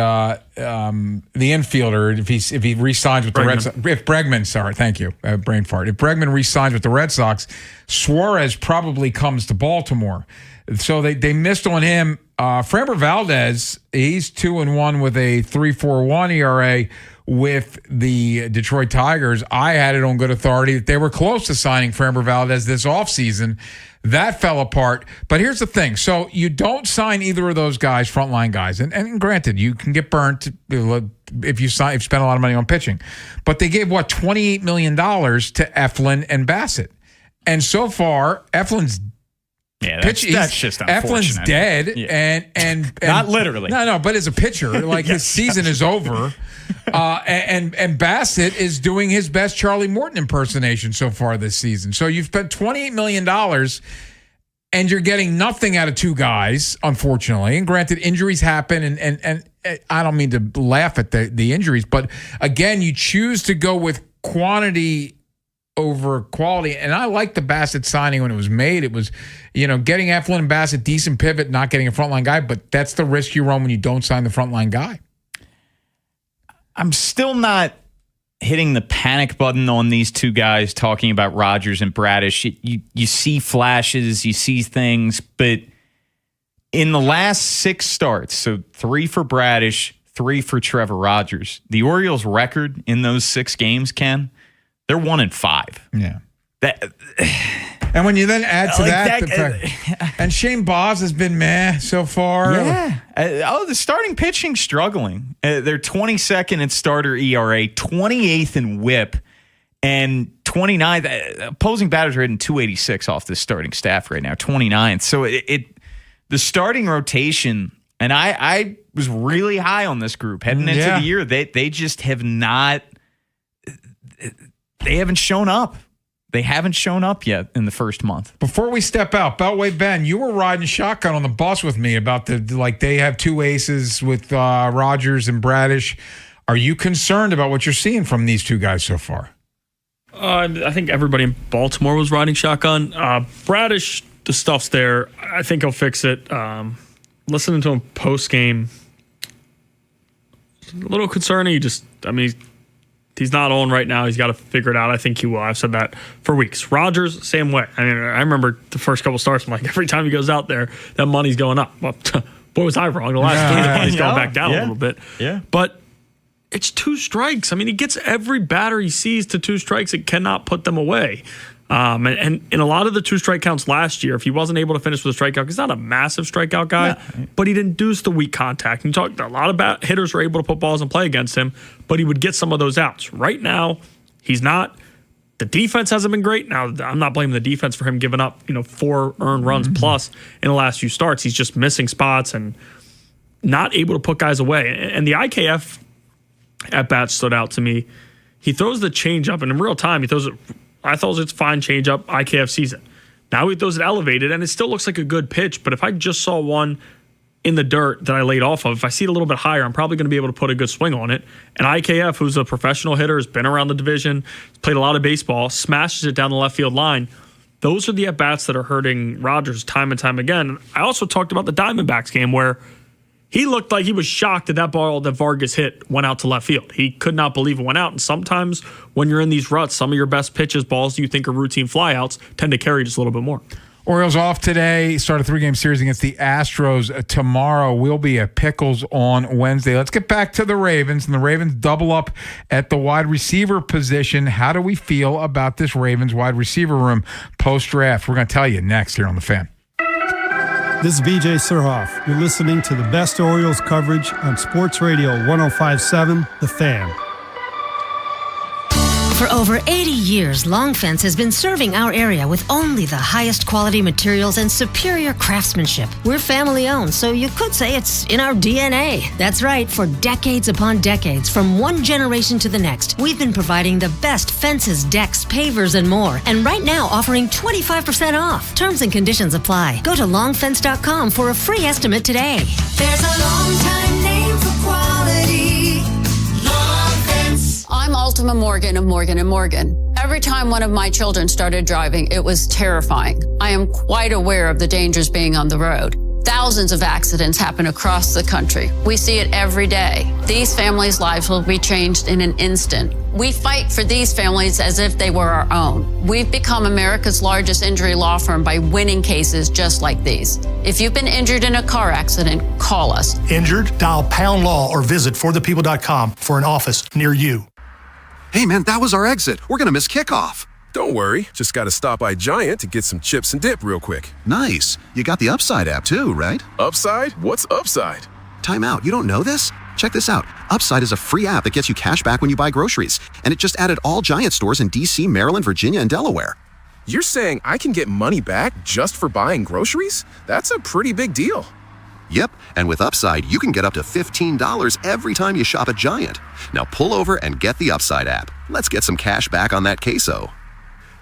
infielder, if he re-signs with the Red Sox, if Bregman, sorry, thank you, brain fart. If Bregman re-signs with the Red Sox, Suarez probably comes to Baltimore. So they missed on him. Framber Valdez, he's 2-1 with a 3.41 ERA with the Detroit Tigers. I had it on good authority that they were close to signing Framber Valdez this offseason. That fell apart. But here's the thing. So you don't sign either of those guys, frontline guys. And granted, you can get burnt if you spend a lot of money on pitching. But they gave, $28 million to Eflin and Bassett. And so far, Eflin's that's just unfortunate. Eflin's dead, and not literally. No, but as a pitcher, like his season is over. And Bassett is doing his best Charlie Morton impersonation so far this season. So you've spent $28 million, and you're getting nothing out of 2 guys, unfortunately. And granted, injuries happen, and I don't mean to laugh at the injuries, but again, you choose to go with quantity over quality. And I like the Bassett signing when it was made. It was, getting Eflin and Bassett, decent pivot, not getting a frontline guy, but that's the risk you run when you don't sign the frontline guy. I'm still not hitting the panic button on these 2 guys talking about Rogers and Bradish. You see flashes, you see things, but in the last 6 starts, so 3 for Bradish, 3 for Trevor Rogers, the Orioles' record in those 6 games, Ken, they're 1-5. Yeah. And when you then add to and Shane Boz has been meh so far. Yeah. The starting pitching struggling. They're 22nd in starter ERA, 28th in WHIP, and 29th. Opposing batters are hitting 286 off this starting staff right now, 29th. So the starting rotation, and I was really high on this group heading into the year. They just have not. They haven't shown up. They haven't shown up yet in the first month. Before we step out, Beltway Ben, you were riding shotgun on the bus with me about they have 2 aces with Rogers and Bradish. Are you concerned about what you're seeing from these two guys so far? I think everybody in Baltimore was riding shotgun. Bradish, the stuff's there. I think he'll fix it. Listening to him post game, a little concerning. He's not on right now. He's got to figure it out. I think he will. I've said that for weeks. Rodgers, same way. I remember the first couple starts. I'm like, every time he goes out there, that money's going up. Well, boy, was I wrong. The last game, the money's going back down a little bit. Yeah. But it's 2 strikes. He gets every batter he sees to 2 strikes. It cannot put them away. And in a lot of the 2-strike counts last year, if he wasn't able to finish with a strikeout, he's not a massive strikeout guy, but he'd induce the weak contact. And a lot of hitters were able to put balls in play against him, but he would get some of those outs. Right now, he's not. The defense hasn't been great. Now, I'm not blaming the defense for him giving up 4 earned runs plus in the last few starts. He's just missing spots and not able to put guys away. And the IKF at-bat stood out to me. He throws the changeup, and in real time, he throws it. I thought it's fine changeup. IKF sees it. Now he throws it elevated, and it still looks like a good pitch. But if I just saw one in the dirt that I laid off of, if I see it a little bit higher, I'm probably going to be able to put a good swing on it. And IKF, who's a professional hitter, has been around the division, played a lot of baseball, smashes it down the left field line. Those are the at-bats that are hurting Rodgers time and time again. I also talked about the Diamondbacks game where he looked like he was shocked that ball that Vargas hit went out to left field. He could not believe it went out. And sometimes when you're in these ruts, some of your best pitches, balls you think are routine flyouts, tend to carry just a little bit more. Orioles off today. Start a 3-game series against the Astros tomorrow. We'll be at Pickles on Wednesday. Let's get back to the Ravens. And the Ravens double up at the wide receiver position. How do we feel about this Ravens wide receiver room post-draft? We're going to tell you next here on The Fan. This is BJ Surhoff. You're listening to the best Orioles coverage on Sports Radio 105.7, The Fan. For over 80 years, Long Fence has been serving our area with only the highest quality materials and superior craftsmanship. We're family owned, so you could say it's in our DNA. That's right, for decades upon decades, from one generation to the next, we've been providing the best fences, decks, pavers, and more. And right now, offering 25% off. Terms and conditions apply. Go to longfence.com for a free estimate today. There's a long time name for quality. I'm Ultima Morgan of Morgan & Morgan. Every time one of my children started driving, it was terrifying. I am quite aware of the dangers being on the road. Thousands of accidents happen across the country. We see it every day. These families' lives will be changed in an instant. We fight for these families as if they were our own. We've become America's largest injury law firm by winning cases just like these. If you've been injured in a car accident, call us. Injured? Dial #law or visit forthepeople.com for an office near you. Hey, man, that was our exit. We're going to miss kickoff. Don't worry. Just got to stop by Giant to get some chips and dip real quick. Nice. You got the Upside app too, right? Upside? What's Upside? Time out. You don't know this? Check this out. Upside is a free app that gets you cash back when you buy groceries. And it just added all Giant stores in D.C., Maryland, Virginia, and Delaware. You're saying I can get money back just for buying groceries? That's a pretty big deal. Yep, and with Upside, you can get up to $15 every time you shop at Giant. Now pull over and get the Upside app. Let's get some cash back on that queso.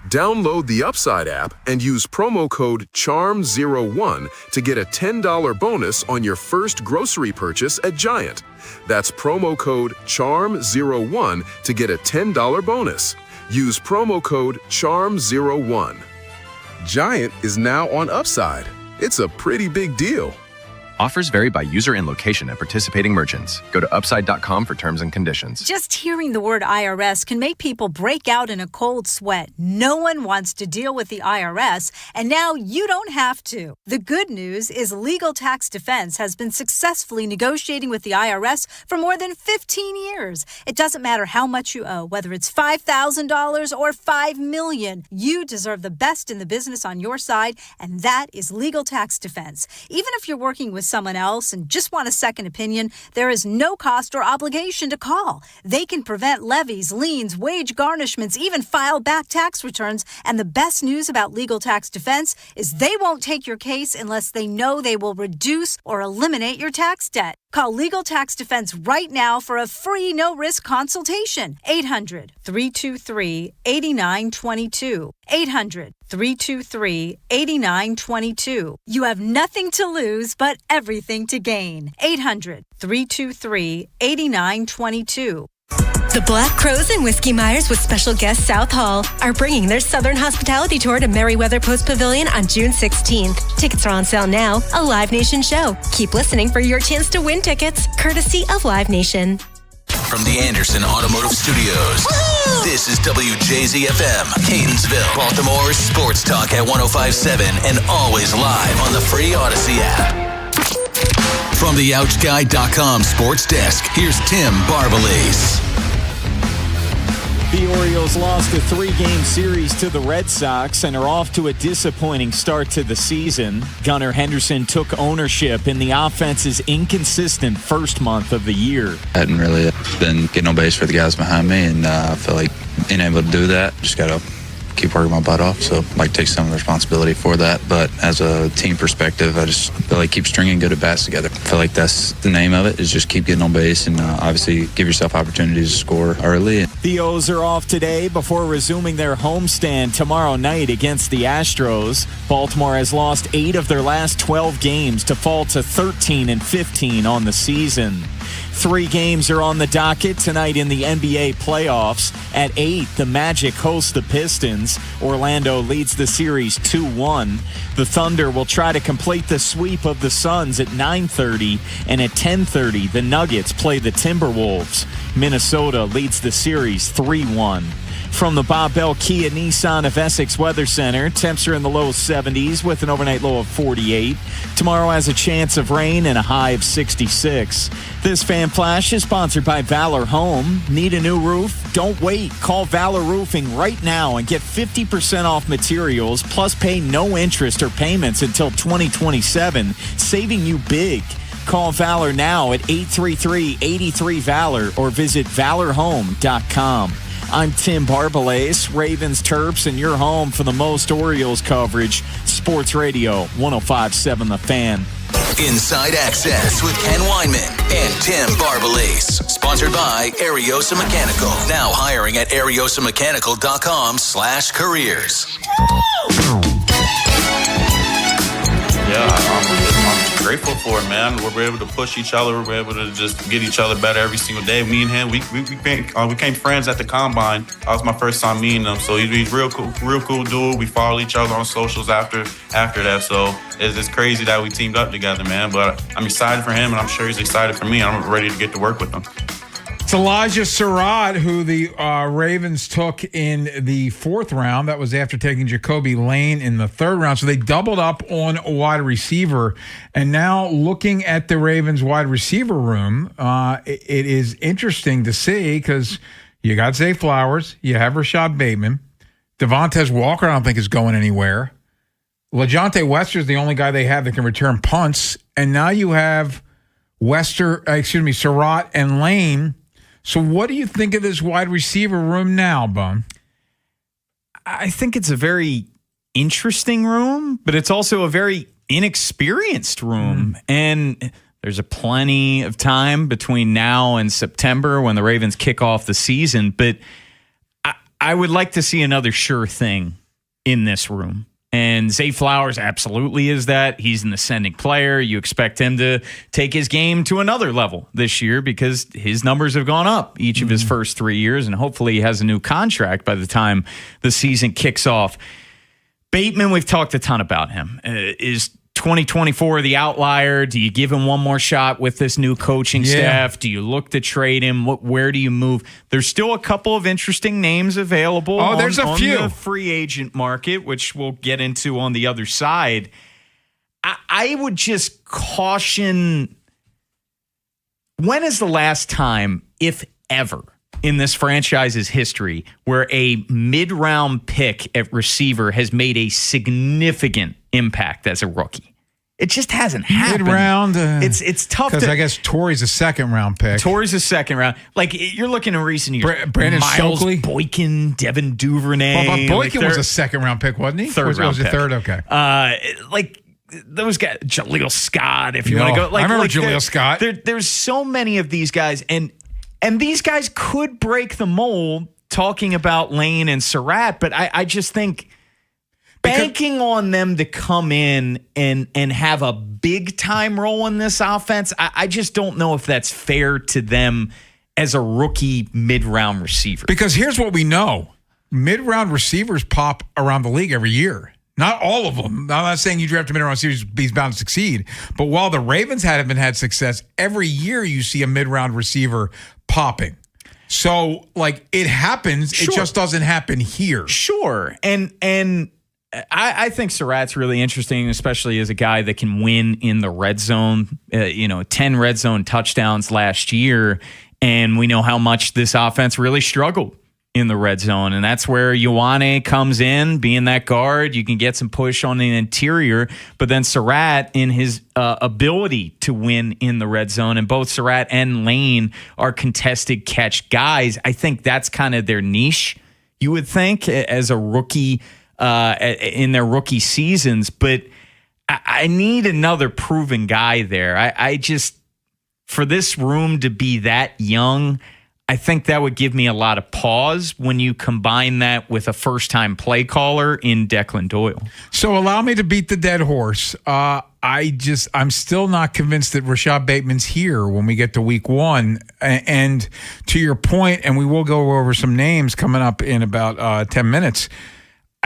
Download the Upside app and use promo code CHARM01 to get a $10 bonus on your first grocery purchase at Giant. That's promo code CHARM01 to get a $10 bonus. Use promo code CHARM01. Giant is now on Upside. It's a pretty big deal. Offers vary by user and location at participating merchants. Go to upside.com for terms and conditions. Just hearing the word IRS can make people break out in a cold sweat. No one wants to deal with the IRS, and now you don't have to. The good news is Legal Tax Defense has been successfully negotiating with the IRS for more than 15 years. It doesn't matter how much you owe, whether it's $5,000 or $5 million. You deserve the best in the business on your side, and that is Legal Tax Defense. Even if you're working with someone else and just want a second opinion, there is no cost or obligation to call. They can prevent levies, liens, wage garnishments, even file back tax returns. And the best news about Legal Tax Defense is they won't take your case unless they know they will reduce or eliminate your tax debt. Call Legal Tax Defense right now for a free no-risk consultation. 800-323-8922. 800-323-8922. You have nothing to lose, but everything to gain. 800-323-8922. The Black Crows and Whiskey Myers with special guest South Hall are bringing their Southern Hospitality Tour to Merriweather Post Pavilion on June 16th. Tickets are on sale now, a Live Nation show. Keep listening for your chance to win tickets, courtesy of Live Nation. From the Anderson Automotive Studios, this is WJZFM, Catonsville, Baltimore's sports talk at 105.7 and always live on the free Odyssey app. From the OutGuy.com sports desk, here's Tim Barbalese. The Orioles lost a 3-game series to the Red Sox and are off to a disappointing start to the season. Gunnar Henderson took ownership in the offense's inconsistent first month of the year. I hadn't really been getting on base for the guys behind me, and I feel like being able to do that, just got to keep working my butt off. So I'd like to take some of the responsibility for that. But as a team perspective, I just feel like keep stringing good at-bats together. I feel like that's the name of it, is just keep getting on base and obviously give yourself opportunities to score early. The O's are off today before resuming their homestand tomorrow night against the Astros. Baltimore has lost 8 of their last 12 games to fall to 13-15 on the season. 3 games are on the docket tonight in the NBA playoffs. At 8, the Magic host the Pistons. Orlando leads the series 2-1. The Thunder will try to complete the sweep of the Suns at 9:30, and at 10:30, the Nuggets play the Timberwolves. Minnesota leads the series 3-1. From the Bob Bell Kia Nissan of Essex Weather Center, temps are in the low 70s with an overnight low of 48. Tomorrow has a chance of rain and a high of 66. This Fan Flash is sponsored by Valor Home. Need a new roof? Don't wait. Call Valor Roofing right now and get 50% off materials, plus pay no interest or payments until 2027, saving you big. Call Valor now at 833-83-VALOR or visit valorhome.com. I'm Tim Barbalese, Ravens, Terps, and your home for the most Orioles coverage. Sports Radio 105.7 The Fan. Inside Access with Ken Weinman and Tim Barbalese. Sponsored by Ariosa Mechanical. Now hiring at ariosamechanical.com/careers. Yeah, I'm grateful for it, man. We're able to push each other. We're able to just get each other better every single day. Me and him, we became friends at the combine. That was my first time meeting him. So he's real cool dude. We follow each other on socials after that. So it's crazy that we teamed up together, man. But I'm excited for him, and I'm sure he's excited for me. I'm ready to get to work with him. It's Elijah Surratt, who the Ravens took in the 4th round. That was after taking Jacoby Lane in the 3rd round. So they doubled up on a wide receiver. And now looking at the Ravens wide receiver room, it is interesting to see because you got Zay Flowers, you have Rashad Bateman. Devontae Walker, I don't think, is going anywhere. LaJohntay Wester is the only guy they have that can return punts. And now you have Surratt and Lane. So what do you think of this wide receiver room now, Bum? I think it's a very interesting room, but it's also a very inexperienced room. And there's plenty of time between now and September when the Ravens kick off the season. But I would like to see another sure thing in this room. And Zay Flowers absolutely is that. He's an ascending player. You expect him to take his game to another level this year because his numbers have gone up each of his first 3 years, and hopefully he has a new contract by the time the season kicks off. Bateman, we've talked a ton about him. Is 2024 the outlier? Do you give him one more shot with this new coaching staff? Do you look to trade him? Where do you move? There's still a couple of interesting names available on the free agent market, which we'll get into on the other side. I would just caution, when is the last time, if ever, in this franchise's history where a mid-round pick at receiver has made a significant impact as a rookie? It just hasn't happened. Mid-round? It's tough because I guess Torrey's a 2nd-round pick. Torrey's a 2nd round. Like, you're looking in recent years. Brandon Miles Stokely? Boykin, Devin Duvernay. Well, but Boykin was a 2nd-round pick, wasn't he? 3rd round pick. 3rd? Okay. Those guys, Jaleel Scott, if you want to go. I remember Jaleel Scott. There's so many of these guys, and these guys could break the mold talking about Lane and Surratt, but I just think banking on them to come in and have a big-time role in this offense, I just don't know if that's fair to them as a rookie mid-round receiver. Because here's what we know. Mid-round receivers pop around the league every year. Not all of them. I'm not saying you draft a mid-round receiver, he's bound to succeed. But while the Ravens haven't had success, every year you see a mid-round receiver popping. So, like, it happens. Sure. It just doesn't happen here. Sure. And I think Surratt's really interesting, especially as a guy that can win in the red zone. 10 red zone touchdowns last year. And we know how much this offense really struggled in the red zone. And that's where Ioane comes in, being that guard. You can get some push on the interior. But then Surratt, in his ability to win in the red zone, and both Surratt and Lane are contested catch guys. I think that's kind of their niche, you would think, as a rookie in their rookie seasons. But I need another proven guy there. I just, for this room to be that young, I think that would give me a lot of pause when you combine that with a first-time play caller in Declan Doyle. So allow me to beat the dead horse. I'm still not convinced that Rashad Bateman's here when we get to week 1. And to your point, and we will go over some names coming up in about 10 minutes,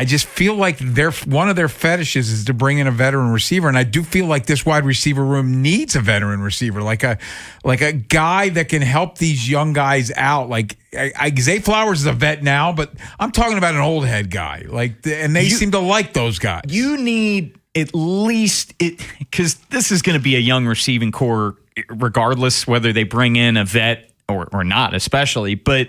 I just feel like one of their fetishes is to bring in a veteran receiver, and I do feel like this wide receiver room needs a veteran receiver, like a guy that can help these young guys out. Like Zay Flowers is a vet now, but I'm talking about an old head guy. And they seem to like those guys. You need at least it, because this is going to be a young receiving core, regardless whether they bring in a vet or not, especially, but.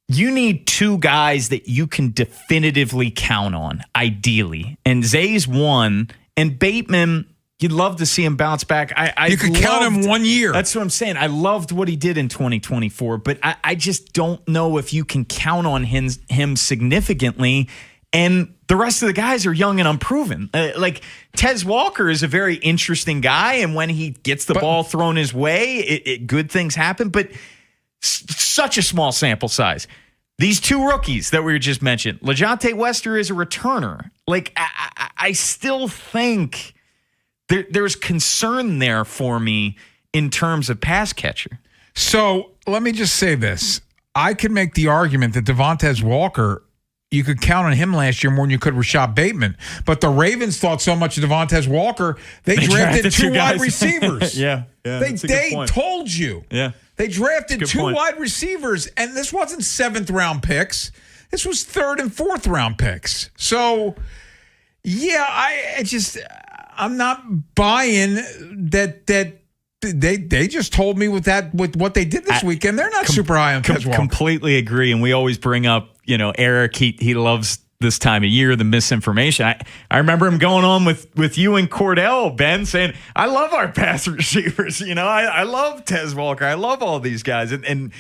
You need 2 guys that you can definitively count on, ideally. And Zay's one, and Bateman, you'd love to see him bounce back. You could count him 1 year. That's what I'm saying. I loved what he did in 2024, but I just don't know if you can count on him significantly. And the rest of the guys are young and unproven. Like Tez Walker is a very interesting guy, and when he gets the ball thrown his way, good things happen. But such a small sample size. These 2 rookies that we just mentioned, LeJontay Wester is a returner. Like, I still think there's concern there for me in terms of pass catcher. So let me just say this. I could make the argument that Devontae Walker, you could count on him last year more than you could Rashad Bateman. But the Ravens thought so much of Devontae Walker, they drafted 2 wide receivers. Yeah. They told you. Yeah. They drafted 2 wide receivers, and this wasn't 7th-round picks. This was 3rd and 4th-round picks. So, yeah, I'm not buying that they just told me with what they did this weekend. They're not super high on Tez Walker. Completely agree, and we always bring up, Eric. He loves this time of year, the misinformation. I remember him going on with you and Cordell, Ben, saying, I love our pass receivers. I love Tez Walker. I love all these guys. And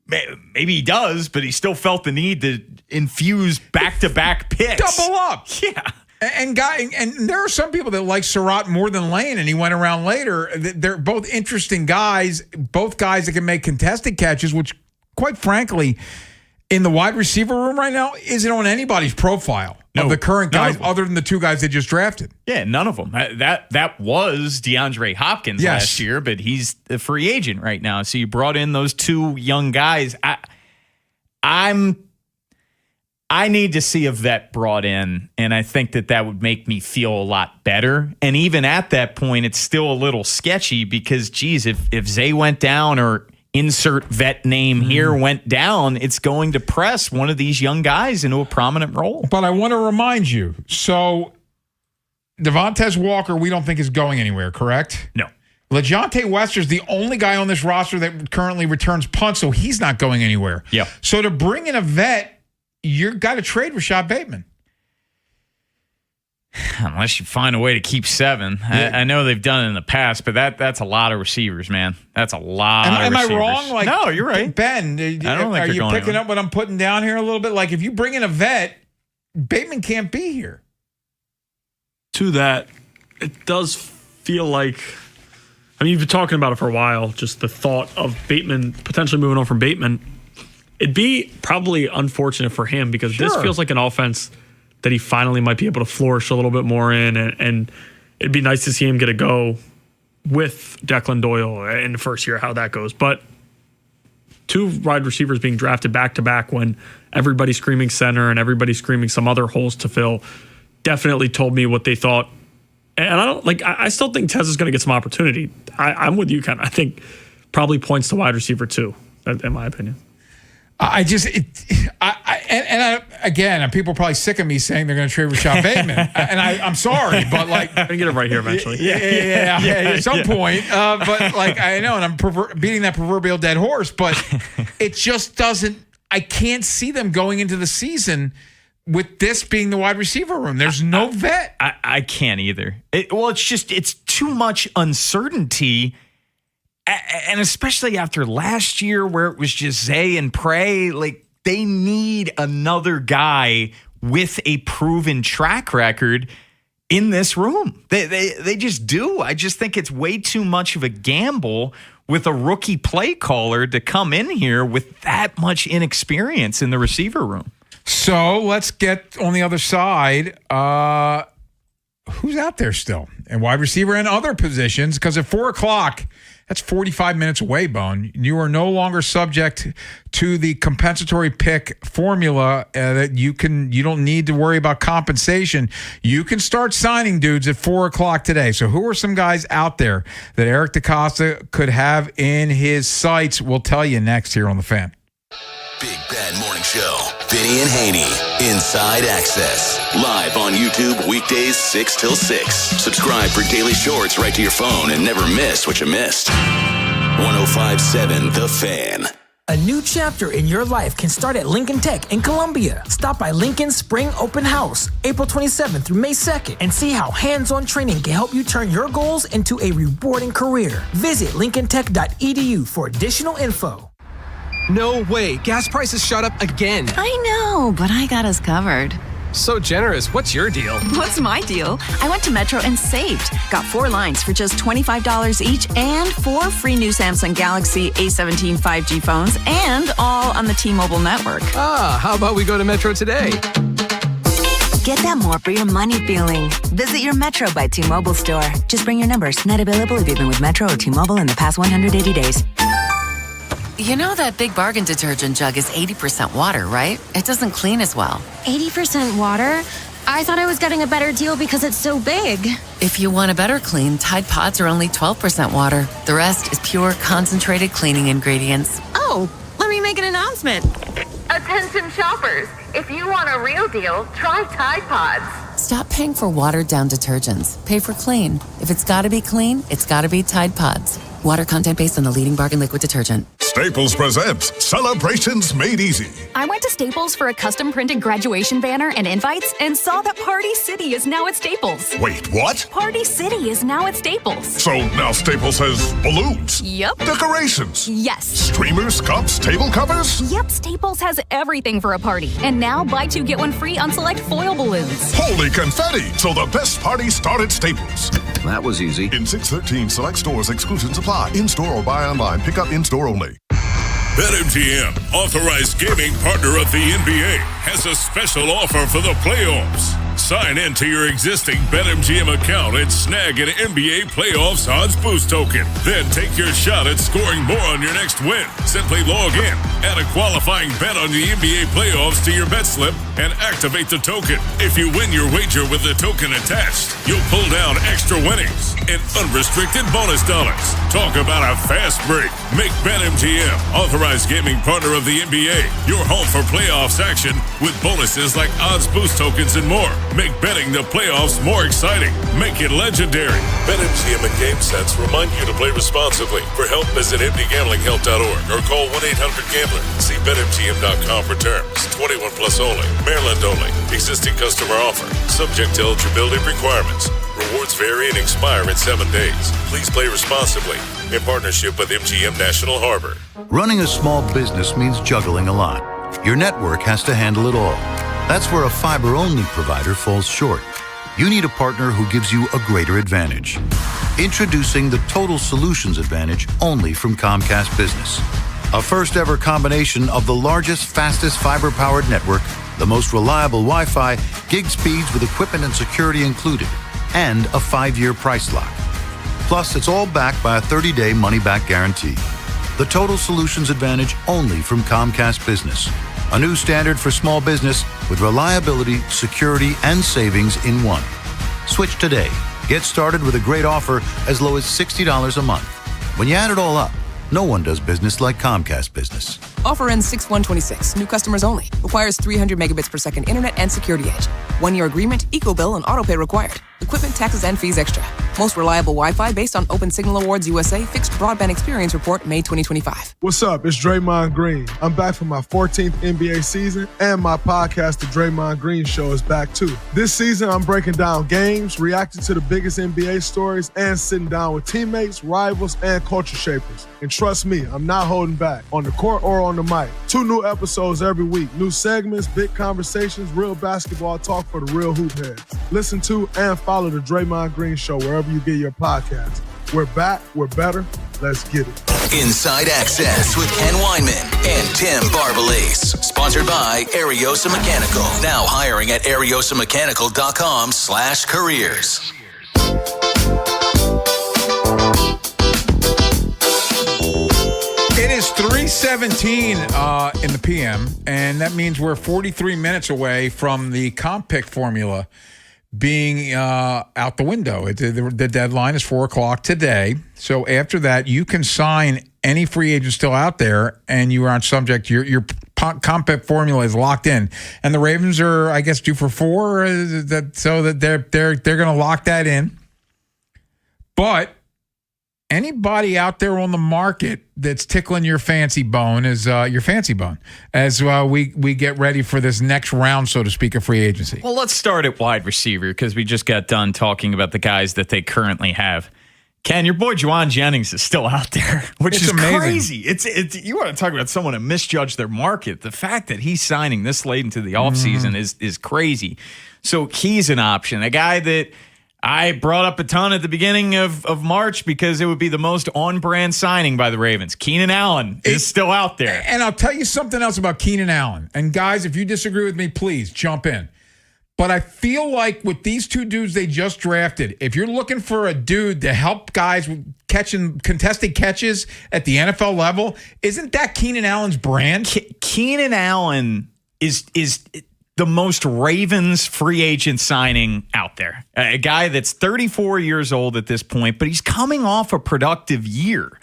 maybe he does, but he still felt the need to infuse back-to-back picks. Double up. Yeah. And there are some people that like Surratt more than Lane, and he went around later. They're both interesting guys, both guys that can make contested catches, which, quite frankly, in the wide receiver room right now, isn't on anybody's profile of the current guys other than the 2 guys they just drafted. Yeah, none of them. That was DeAndre Hopkins last year, but he's a free agent right now. So you brought in those 2 young guys. I need to see a vet brought in, and I think that would make me feel a lot better. And even at that point, it's still a little sketchy because, geez, if Zay went down or insert vet name here went down, it's going to press one of these young guys into a prominent role. But I want to remind you, so Devontae Walker we don't think is going anywhere, correct? No. LeJontay Wester's the only guy on this roster that currently returns punts, so he's not going anywhere. Yeah. So to bring in a vet, you've got to trade Rashad Bateman. Unless you find a way to keep 7. Yeah. I know they've done it in the past, but that's a lot of receivers, man. That's a lot of receivers. Am I wrong? No, you're right. Ben, are you picking up what I'm putting down here a little bit? Like, if you bring in a vet, Bateman can't be here. To that, it does feel like, you've been talking about it for a while, just the thought of Bateman, potentially moving on from Bateman. it'd be probably unfortunate for him because this feels like an offense that he finally might be able to flourish a little bit more in, and it'd be nice to see him get a go with Declan Doyle in the first year, how that goes. But 2 wide receivers being drafted back-to-back when everybody's screaming center and everybody's screaming some other holes to fill definitely told me what they thought. And I still think Tez is going to get some opportunity. I'm with you, Ken. I think probably points to wide receiver too, in my opinion. Again, people are probably sick of me saying they're going to trade Rashad Bateman, and I'm sorry, but like, I'm gonna get it right here eventually. Yeah, at some point. But like, I know, and I'm beating that proverbial dead horse, but it just doesn't. I can't see them going into the season with this being the wide receiver room. There's no vet. I can't either. It's too much uncertainty. And especially after last year where it was just Zay and pray, like they need another guy with a proven track record in this room. They just do. I just think it's way too much of a gamble with a rookie play caller to come in here with that much inexperience in the receiver room. So let's get on the other side. Who's out there still? And wide receiver and other positions, because at 4 o'clock, that's 45 minutes away, Bone. You are no longer subject to the compensatory pick formula that you don't need to worry about compensation. You can start signing dudes at 4 o'clock today. So who are some guys out there that Eric DeCosta could have in his sights? We'll tell you next here on The Fan. Big Bad Morning Show. Vinny and Haynie. Inside Access. Live on YouTube weekdays 6 till 6. Subscribe for daily shorts right to your phone and never miss what you missed. 105.7 The Fan. A new chapter in your life can start at Lincoln Tech in Columbia. Stop by Lincoln's Spring Open House, April 27th through May 2nd, and see how hands-on training can help you turn your goals into a rewarding career. Visit lincolntech.edu for additional info. No way. Gas prices shot up again. I know, but I got us covered. So generous. What's your deal? What's my deal? I went to Metro and saved. Got 4 lines for just $25 each and 4 free new Samsung Galaxy A17 5G phones, and all on the T-Mobile network. How about we go to Metro today? Get that more for your money feeling. Visit your Metro by T-Mobile store. Just bring your numbers. Not available if you've been with Metro or T-Mobile in the past 180 days. You know that Big Bargain detergent jug is 80% water, right? It doesn't clean as well. 80% water? I thought I was getting a better deal because it's so big. If you want a better clean, Tide Pods are only 12% water. The rest is pure concentrated cleaning ingredients. Oh, let me make an announcement. Attention shoppers, if you want a real deal, try Tide Pods. Stop paying for watered-down detergents. Pay for clean. If it's got to be clean, it's got to be Tide Pods. Water content based on the leading bargain liquid detergent. Staples presents Celebrations Made Easy. I went to Staples for a custom printed graduation banner and invites and saw that Party City is now at Staples. Wait, what? Party City is now at Staples. So now Staples has balloons. Yep. Decorations. Yes. Streamers, cups, table covers. Yep, Staples has everything for a party. And now buy 2 get 1 free on select foil balloons. Holy confetti! So the best party started at Staples. That was easy. In 613 select stores, exclusions apply. In-store or buy online. Pick up in-store only. BetMGM, authorized gaming partner of the NBA, has a special offer for the playoffs. Sign in to your existing BetMGM account and snag an NBA playoffs odds boost token. Then take your shot at scoring more on your next win. Simply log in, add a qualifying bet on the NBA playoffs to your bet slip, and activate the token. If you win your wager with the token attached, you'll pull down extra winnings and unrestricted bonus dollars. Talk about a fast break. Make BetMGM, authorized gaming partner of the NBA, your home for playoffs action with bonuses like odds boost tokens and more. Make betting the playoffs more exciting. Make it legendary. BetMGM and GameSense remind you to play responsibly. For help, visit mdgamblinghelp.org or call 1-800-GAMBLER. See BetMGM.com for terms. 21 plus only. Maryland only. Existing customer offer. Subject to eligibility requirements. Rewards vary and expire in 7 days. Please play responsibly. In partnership with MGM National Harbor. Running a small business means juggling a lot. Your network has to handle it all. That's where a fiber-only provider falls short. You need a partner who gives you a greater advantage. Introducing the Total Solutions Advantage only from Comcast Business. A first-ever combination of the largest, fastest fiber-powered network, the most reliable Wi-Fi, gig speeds with equipment and security included, and a 5-year price lock. Plus, it's all backed by a 30-day money-back guarantee. The Total Solutions Advantage only from Comcast Business. A new standard for small business with reliability, security, and savings in one. Switch today. Get started with a great offer as low as $60 a month. When you add it all up, no one does business like Comcast Business. Offer ends 6/1/26. New customers only. Requires 300 megabits per second internet and security edge. 1-year agreement, eco bill, and auto pay required. Equipment, taxes, and fees extra. Most reliable Wi-Fi based on Open Signal Awards USA Fixed Broadband Experience Report, May 2025. What's up? It's Draymond Green. I'm back for my 14th NBA season, and my podcast, The Draymond Green Show, is back too. This season, I'm breaking down games, reacting to the biggest NBA stories, and sitting down with teammates, rivals, and culture shapers. And trust me, I'm not holding back, on the court or on the mic. 2 new episodes every week. New segments, big conversations, real basketball talk for the real hoop heads. Listen to and follow The Draymond Green Show wherever you get your podcasts. We're back. We're better. Let's get it. Inside Access with Ken Weinman and Tim Barbalese. Sponsored by Ariosa Mechanical. Now hiring at ariosamechanical.com/careers. It is 3:17 in the PM, and that means we're 43 minutes away from the comp pick formula being out the window. The deadline is 4 o'clock today. So after that, you can sign any free agent still out there, and you aren't subject. Your comp pick formula is locked in, and the Ravens are, I guess, due for 4. So that they're going to lock that in. But anybody out there on the market that's tickling your fancy bone is your fancy bone as we get ready for this next round, so to speak, of free agency. Well, let's start at wide receiver because we just got done talking about the guys that they currently have. Ken, your boy Juwan Jennings is still out there, which is amazing. crazy. It's you want to talk about someone who misjudged their market. The fact that he's signing this late into the offseason is crazy. So he's an option. A guy that I brought up a ton at the beginning of March because it would be the most on-brand signing by the Ravens. Keenan Allen is still out there. And I'll tell you something else about Keenan Allen. And guys, if you disagree with me, please jump in. But I feel like with these 2 dudes they just drafted, if you're looking for a dude to help guys with catching contested catches at the NFL level, isn't that Keenan Allen's brand? Keenan Allen is the most Ravens free agent signing out there. A guy that's 34 years old at this point, but he's coming off a productive year.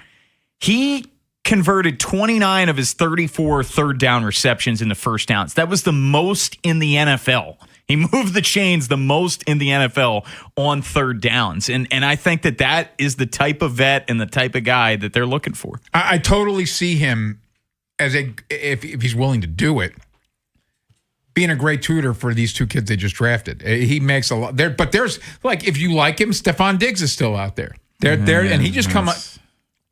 He converted 29 of his 34 third down receptions into first downs. That was the most in the NFL. He moved the chains the most in the NFL on third downs. And I think that is the type of vet and the type of guy that they're looking for. I totally see him as if he's willing to do it, being a great tutor for these 2 kids they just drafted. He makes a lot there, but there's like, if you like him, Stephon Diggs is still out there. They're there, and he just come up.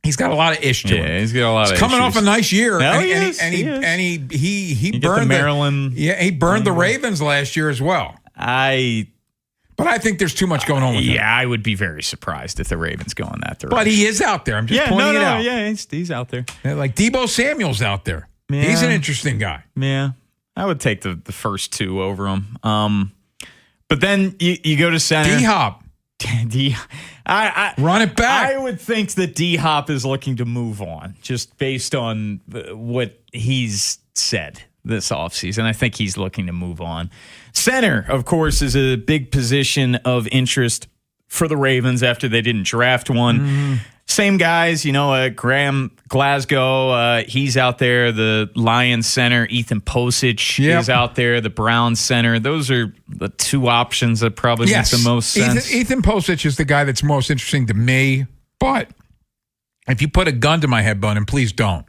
He's got a lot of ish to him. Yeah, he's got a lot of coming issues. off a nice year. No, and he burned the Maryland. He burned the Ravens last year as well. But I think there's too much going on with him. Yeah, I would be very surprised if the Ravens go in that direction. But he is out there. I'm just pointing it out. Yeah, he's out there. Like Deebo Samuel's out there. Yeah. He's an interesting guy. Yeah. I would take the first 2 over him. But then you go to center. D-Hop. Run it back. I would think that D-Hop is looking to move on just based on what he's said this offseason. I think he's looking to move on. Center, of course, is a big position of interest for the Ravens after they didn't draft one. Same guys, Graham Glasgow, he's out there. The Lions center, Ethan Posich is out there. The Browns center. Those are the 2 options that probably make the most sense. Ethan Posich is the guy that's most interesting to me. But if you put a gun to my head, Bun, and please don't,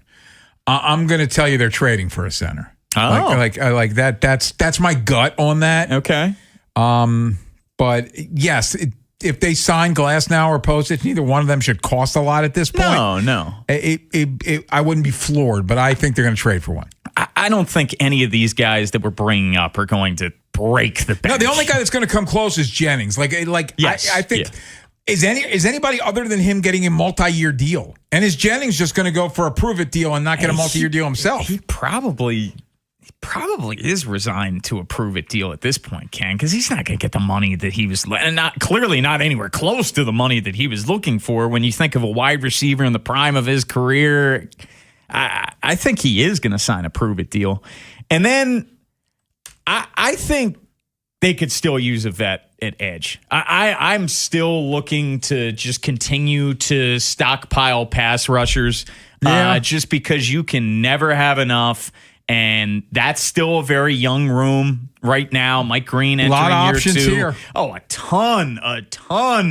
I'm going to tell you they're trading for a center. Oh. I like that. That's my gut on that. Okay. But yes, if they sign Glasnow or Postage, neither one of them should cost a lot at this point. No. I wouldn't be floored, but I think they're going to trade for one. I don't think any of these guys that we're bringing up are going to break the bench. No, the only guy that's going to come close is Jennings. Yes, I think Is anybody other than him getting a multi-year deal? And is Jennings just going to go for a prove-it deal and not get a multi-year deal himself? He probably is resigned to a prove-it deal at this point, Ken, because he's not going to get the money that he was, and clearly not anywhere close to the money that he was looking for. When you think of a wide receiver in the prime of his career, I think he is going to sign a prove-it deal. And then I think they could still use a vet at edge. I'm still looking to just continue to stockpile pass rushers just because you can never have enough. And that's still a very young room right now. Mike Green entering a lot of options year 2. Here. Oh, a ton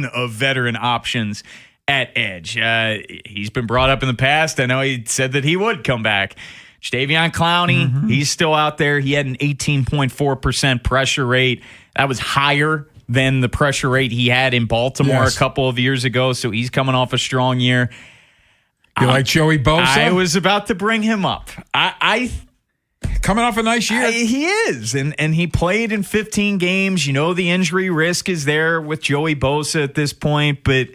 of veteran options at edge. He's been brought up in the past. I know he said that he would come back. Jadeveon Clowney, he's still out there. He had an 18.4% pressure rate. That was higher than the pressure rate he had in Baltimore a couple of years ago. So he's coming off a strong year. You like Joey Bosa? I was about to bring him up. Coming off a nice year. He is. And he played in 15 games. You know the injury risk is there with Joey Bosa at this point, but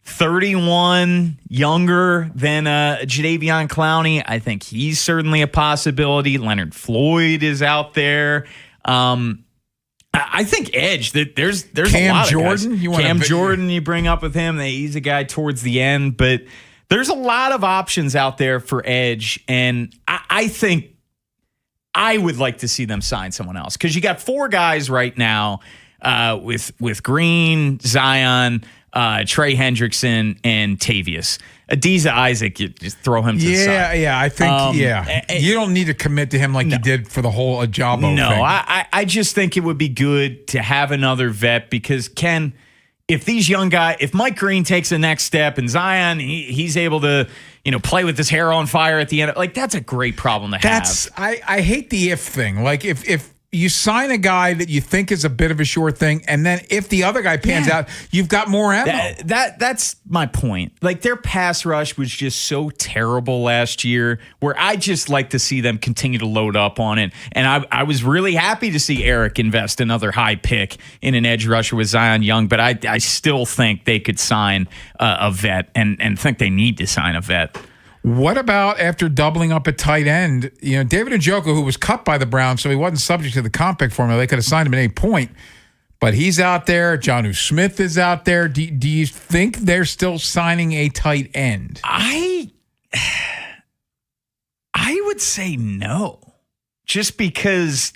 31, younger than Jadeveon Clowney. I think he's certainly a possibility. Leonard Floyd is out there. I think edge, that there's Cam a lot Jordan, of guys. Cam Jordan you bring up with him. He's a guy towards the end, but there's a lot of options out there for edge, and I think I would like to see them sign someone else because you got 4 guys right now with Green, Zion, Trey Hendrickson, and Tavius. Adiza Isaac, you just throw him to the side. Yeah, I think, you don't need to commit to him like you did for the whole Ajabo thing. No, I just think it would be good to have another vet because, Ken, if these young guys, if Mike Green takes the next step and Zion, he's able to, play with his hair on fire at the end, like that's a great problem to have. I hate the if thing. Like if you sign a guy that you think is a bit of a sure thing, and then if the other guy pans out, you've got more ammo. That's my point. Like their pass rush was just so terrible last year, where I just like to see them continue to load up on it. And I was really happy to see Eric invest another high pick in an edge rusher with Zion Young, but I still think they could sign a vet and think they need to sign a vet. What about after doubling up at tight end? David Njoku, who was cut by the Browns, so he wasn't subject to the comp pick formula. They could have signed him at any point, but he's out there. Jonnu Smith is out there. Do you think they're still signing a tight end? I would say no, just because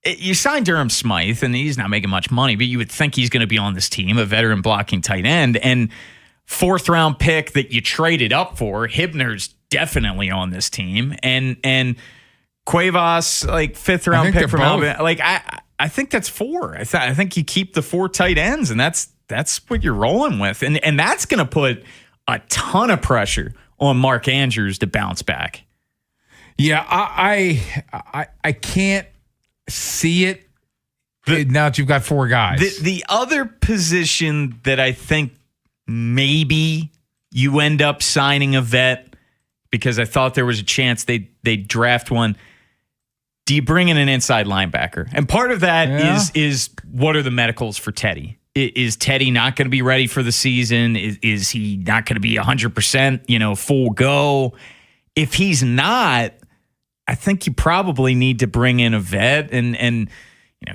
you signed Durham Smythe, and he's not making much money, but you would think he's going to be on this team, a veteran blocking tight end, and 4th round pick that you traded up for. Hibner's definitely on this team, and Cuevas, like 5th round pick from Alabama. Like I think that's 4. I think you keep the 4 tight ends, and that's what you're rolling with, and that's going to put a ton of pressure on Mark Andrews to bounce back. Yeah, I can't see it now that you've got 4 guys. The other position that I think maybe you end up signing a vet, because I thought there was a chance they'd draft one. Do you bring in an inside linebacker? And part of that is what are the medicals for Teddy? Is Teddy not going to be ready for the season? Is he not going to be 100%, full go? If he's not, I think you probably need to bring in a vet, and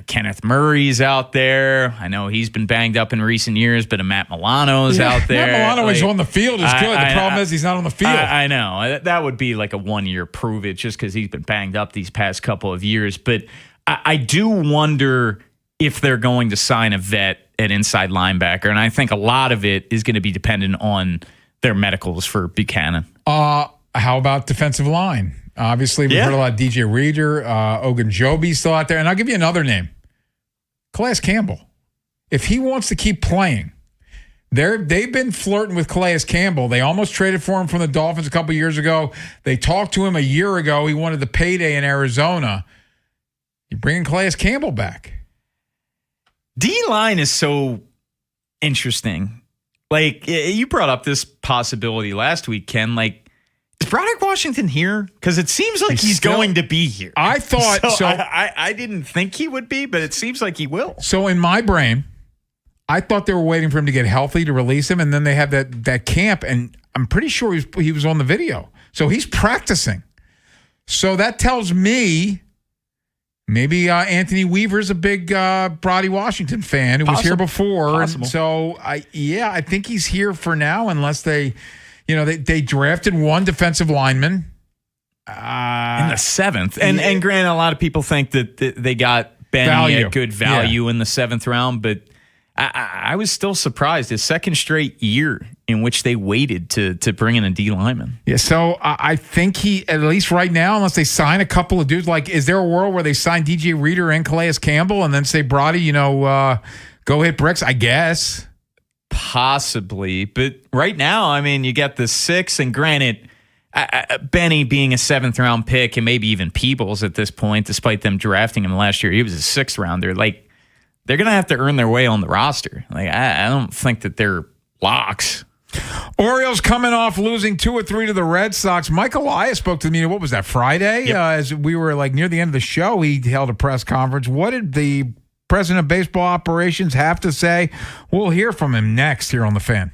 Kenneth Murray's out there. I know he's been banged up in recent years, but Matt Milano's out there. Matt Milano is on the field is good. The problem is he's not on the field. I know. That would be like a 1-year prove it just because he's been banged up these past couple of years. But I do wonder if they're going to sign a vet at inside linebacker. And I think a lot of it is going to be dependent on their medicals for Buchanan. How about defensive line? Obviously, we've heard a lot of DJ Reader, Ogunjobi's still out there. And I'll give you another name, Calais Campbell. If he wants to keep playing, they've been flirting with Calais Campbell. They almost traded for him from the Dolphins a couple years ago. They talked to him a year ago. He wanted the payday in Arizona. You're bringing Calais Campbell back. D-line is so interesting. Like, you brought up this possibility last week, Ken. Like, is Broderick Washington here? Because it seems like he's going to be here. I thought so. I didn't think he would be, but it seems like he will. So in my brain, I thought they were waiting for him to get healthy to release him, and then they had that camp, and I'm pretty sure he was on the video. So he's practicing. So that tells me maybe Anthony Weaver's a big Brody Washington fan who was here before. And so, I think he's here for now unless they drafted one defensive lineman. In the 7th. And granted, a lot of people think that they got Benny at good value in the 7th round, but I was still surprised. His second straight year in which they waited to bring in a D lineman. Yeah, so I think he, at least right now, unless they sign a couple of dudes, like, is there a world where they sign DJ Reader and Calais Campbell and then say, Brody, go hit bricks? I guess. Possibly. But right now, I mean, you got the 6, and granted, Benny being a 7th round pick, and maybe even Peebles at this point, despite them drafting him last year, he was a 6th rounder. Like, they're going to have to earn their way on the roster. Like, I don't think that they're locks. Orioles coming off losing 2 or 3 to the Red Sox. Mike Elias spoke to me, what was that, Friday? Yep. As we were near the end of the show, he held a press conference. What did the president of baseball operations have to say? We'll hear from him next here on The Fan.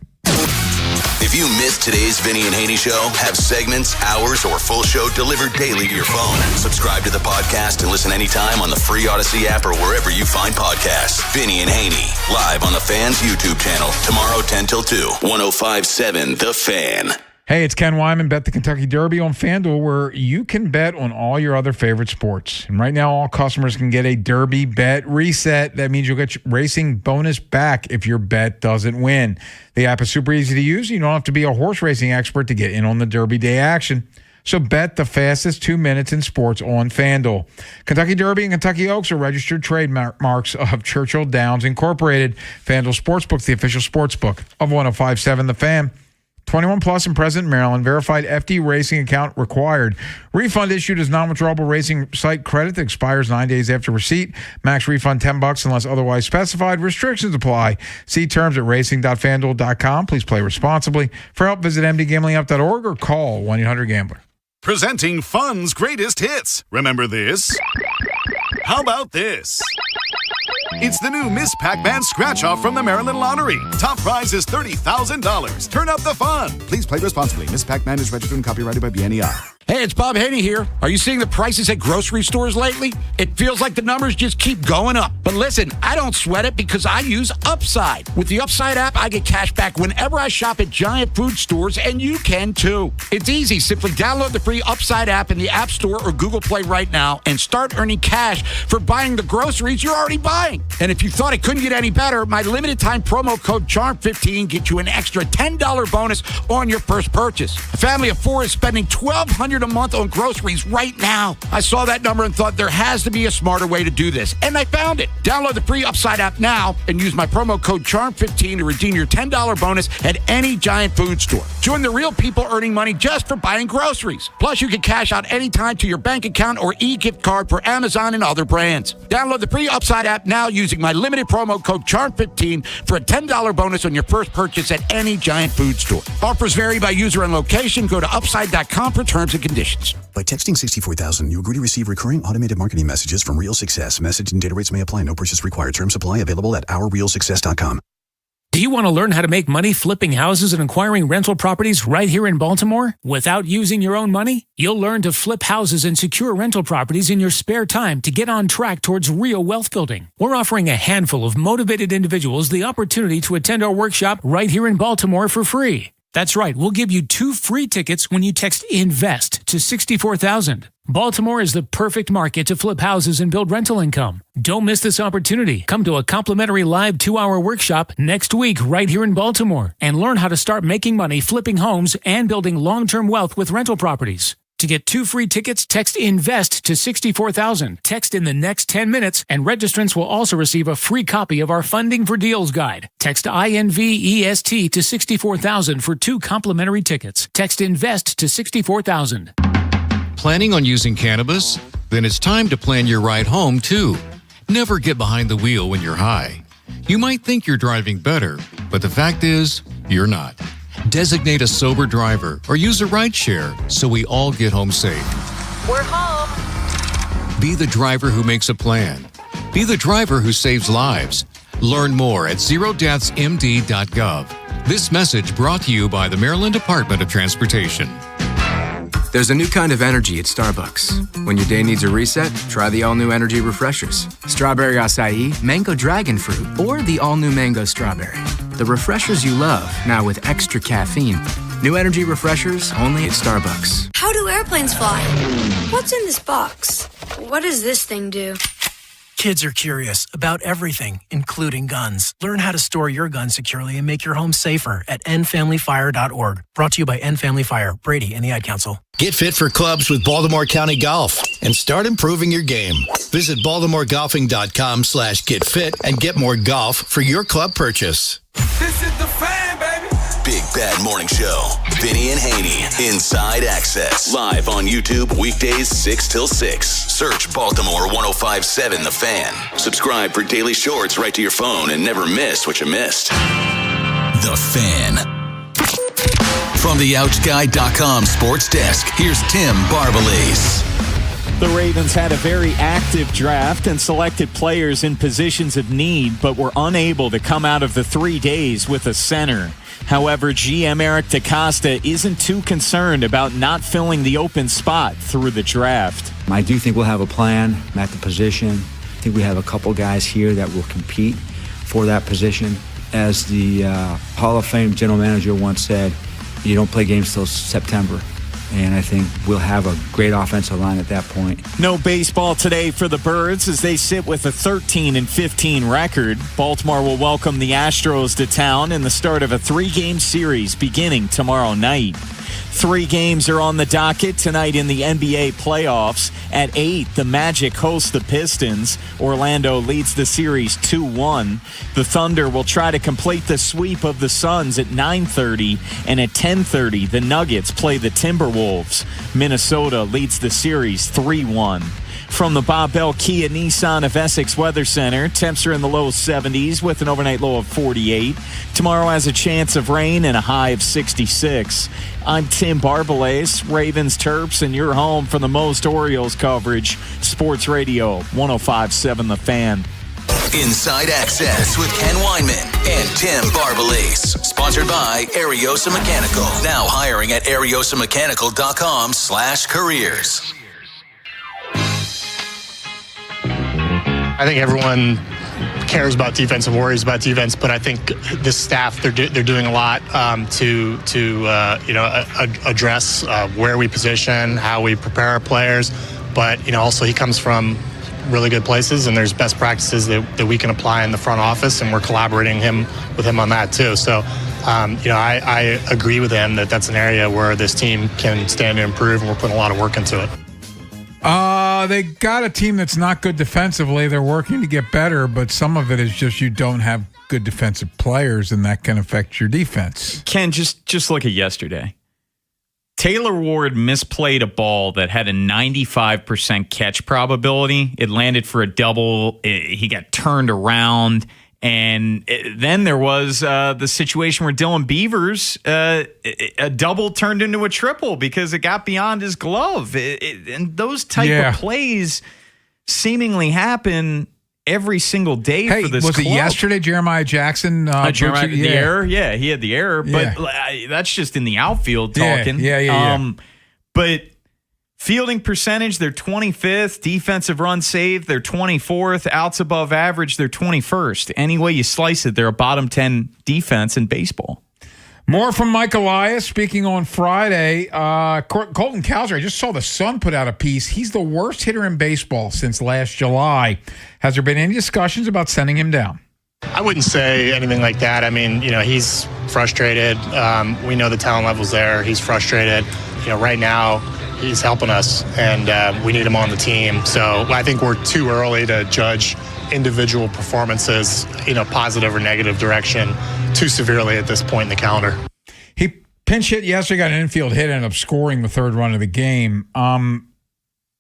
If you missed today's Vinny and Haynie show, have segments, hours, or full show delivered daily to your phone. Subscribe to the podcast and listen anytime on the free Odyssey app or wherever you find podcasts. Vinny and Haynie, live on the Fan's YouTube channel, tomorrow 10 till 2, 105.7 The Fan. Hey, it's Ken Wyman. Bet the Kentucky Derby on FanDuel, where you can bet on all your other favorite sports. And right now, all customers can get a Derby bet reset. That means you'll get your racing bonus back if your bet doesn't win. The app is super easy to use. You don't have to be a horse racing expert to get in on the Derby Day action. So bet the fastest 2 minutes in sports on FanDuel. Kentucky Derby and Kentucky Oaks are registered trademarks of Churchill Downs Incorporated. FanDuel Sportsbook, the official sportsbook of 105.7 The Fan. 21 plus and present in Maryland. Verified FD racing account required. Refund issued as non-withdrawable racing site credit that expires 9 days after receipt. Max refund $10 unless otherwise specified. Restrictions apply. See terms at racing.fanduel.com. Please play responsibly. For help, visit mdgamblinghelp.org or call 1-800-GAMBLER. Presenting Fun's greatest hits. Remember this? How about this? It's the new Miss Pac-Man scratch-off from the Maryland Lottery. Top prize is $30,000. Turn up the fun. Please play responsibly. Miss Pac-Man is registered and copyrighted by BNEI. Hey, it's Bob Haynie here. Are you seeing the prices at grocery stores lately? It feels like the numbers just keep going up. But listen, I don't sweat it because I use Upside. With the Upside app, I get cash back whenever I shop at giant food stores, and you can too. It's easy. Simply download the free Upside app in the App Store or Google Play right now and start earning cash for buying the groceries you're already buying. And if you thought it couldn't get any better, my limited time promo code CHARM15 gets you an extra $10 bonus on your first purchase. A family of 4 is spending $1,200 a month on groceries right now. I saw that number and thought there has to be a smarter way to do this, and I found it. Download the free Upside app now and use my promo code CHARM15 to redeem your $10 bonus at any giant food store. Join the real people earning money just for buying groceries. Plus, you can cash out anytime to your bank account or e-gift card for Amazon and other brands. Download the free Upside app now using my limited promo code CHARM15 for a $10 bonus on your first purchase at any giant food store. Offers vary by user and location. Go to upside.com for terms and conditions. By texting 64,000, you agree to receive recurring automated marketing messages from Real Success. Message and data rates may apply. No purchase required. Terms apply. Available at ourrealsuccess.com. Do you want to learn how to make money flipping houses and acquiring rental properties right here in Baltimore without using your own money? You'll learn to flip houses and secure rental properties in your spare time to get on track towards real wealth building. We're offering a handful of motivated individuals the opportunity to attend our workshop right here in Baltimore for free. That's right, we'll give you 2 free tickets when you text INVEST to 64,000. Baltimore is the perfect market to flip houses and build rental income. Don't miss this opportunity. Come to a complimentary live 2-hour workshop next week right here in Baltimore and learn how to start making money flipping homes and building long-term wealth with rental properties. To get 2 free tickets, text INVEST to 64,000. Text in the next 10 minutes, and registrants will also receive a free copy of our Funding for Deals guide. Text INVEST to 64,000 for 2 complimentary tickets. Text INVEST to 64,000. Planning on using cannabis? Then it's time to plan your ride home, too. Never get behind the wheel when you're high. You might think you're driving better, but the fact is, you're not. Designate a sober driver or use a rideshare so we all get home safe. We're home. Be the driver who makes a plan. Be the driver who saves lives. Learn more at zerodeathsmd.gov. This message brought to you by the Maryland Department of Transportation. There's a new kind of energy at Starbucks. When your day needs a reset, try the all-new energy refreshers. Strawberry acai, mango dragon fruit, or the all-new mango strawberry. The refreshers you love, now with extra caffeine. New energy refreshers only at Starbucks. How do airplanes fly? What's in this box? What does this thing do? Kids are curious about everything, including guns. Learn how to store your gun securely and make your home safer at endfamilyfire.org. Brought to you by End Family Fire, Brady, and the Ad Council. Get fit for clubs with Baltimore County Golf and start improving your game. Visit baltimoregolfing.com/getfit and get more golf for your club purchase. This is the Fan, baby. Big Bad Morning Show. Vinny and Haynie. Inside Access. Live on YouTube weekdays 6 till 6. Search Baltimore 105.7 The Fan. Subscribe for daily shorts right to your phone and never miss what you missed. The Fan. From the OutGuy.com sports desk, here's Tim Barbalese. The Ravens had a very active draft and selected players in positions of need, but were unable to come out of the 3 days with a center. However, GM Eric DaCosta isn't too concerned about not filling the open spot through the draft. I do think we'll have a plan at the position. I think we have a couple guys here that will compete for that position. As the Hall of Fame general manager once said, you don't play games till September. And I think we'll have a great offensive line at that point. No baseball today for the Birds as they sit with a 13-15 record. Baltimore will welcome the Astros to town in the start of a 3-game series beginning tomorrow night. 3 games are on the docket tonight in the NBA playoffs. At 8, the Magic host the Pistons. Orlando leads the series 2-1. The Thunder will try to complete the sweep of the Suns at 9:30, and at 10:30, the Nuggets play the Timberwolves. Minnesota leads the series 3-1. From the Bob Bell Kia Nissan of Essex Weather Center, temps are in the low 70s with an overnight low of 48. Tomorrow has a chance of rain and a high of 66. I'm Tim Barbalese, Ravens Terps, and you're home for the most Orioles coverage. Sports Radio 105.7 The Fan. Inside Access with Ken Weinman and Tim Barbalese. Sponsored by Ariosa Mechanical. Now hiring at ariosamechanical.com/careers. I think everyone cares about defense and worries about defense, but I think this staff they're doing a lot to address where we position, how we prepare our players. But also he comes from really good places, and there's best practices that we can apply in the front office, and we're collaborating with him on that too. So I agree with him that that's an area where this team can stand to improve, and we're putting a lot of work into it. They got a team that's not good defensively. They're working to get better, but some of it is just you don't have good defensive players, and that can affect your defense. Ken, just look at yesterday. Taylor Ward misplayed a ball that had a 95% catch probability. It landed for a double. He got turned around. And then there was the situation where Dylan Beavers, a double turned into a triple because it got beyond his glove. And those type of plays seemingly happen every single day for this club. Was it yesterday, Jeremiah Jackson? The error? Yeah, he had the error. But that's just in the outfield talking. Yeah. But fielding percentage, they're 25th. Defensive run saved, they're 24th. Outs above average, they're 21st. Any way you slice it, they're a bottom 10 defense in baseball. More from Mike Elias speaking on Friday. Colton Cowser, I just saw the Sun put out a piece. He's the worst hitter in baseball since last July. Has there been any discussions about sending him down? I wouldn't say anything like that. I mean, he's frustrated. We know the talent level's there. He's frustrated. Right now, he's helping us, and we need him on the team. So I think we're too early to judge individual performances, positive or negative direction too severely at this point in the calendar. He pinch hit yesterday, got an infield hit, ended up scoring the third run of the game.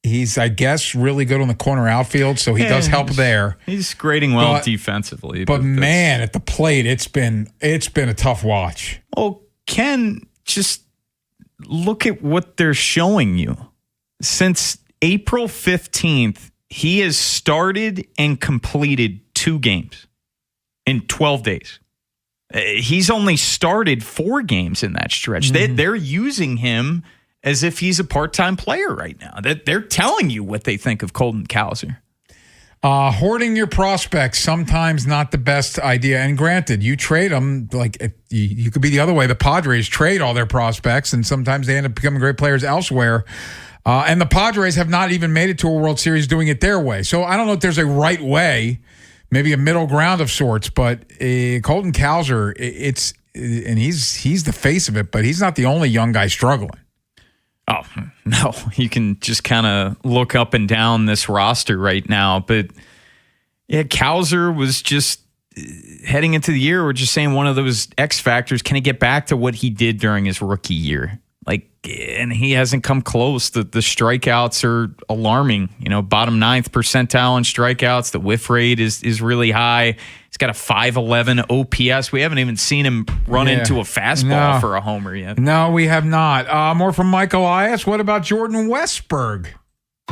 He's, I guess, really good on the corner outfield, so he does help there. He's grading well defensively. But man, at the plate, it's been a tough watch. Well, Ken, just look at what they're showing you. Since April 15th, he has started and completed 2 games. in 12 days. He's only started 4 games in that stretch. They're using him as if he's a part-time player right now. They're telling you what they think of Colton Cowser. Hoarding your prospects, sometimes not the best idea. And granted, you trade them, like you could be the other way. The Padres trade all their prospects, and sometimes they end up becoming great players elsewhere. And the Padres have not even made it to a World Series doing it their way. So I don't know if there's a right way, maybe a middle ground of sorts, but Colton Cowser, and he's the face of it, but he's not the only young guy struggling. Oh, no. You can just kind of look up and down this roster right now. But, yeah, Cowser was just heading into the year, we're just saying one of those X factors. Can he get back to what he did during his rookie year? And he hasn't come close. The strikeouts are alarming. Bottom 9th percentile in strikeouts. The whiff rate is really high. He's got a 5.11 OPS. We haven't even seen him run into a fastball for a homer yet. No, we have not. More from Mike Elias. What about Jordan Westberg?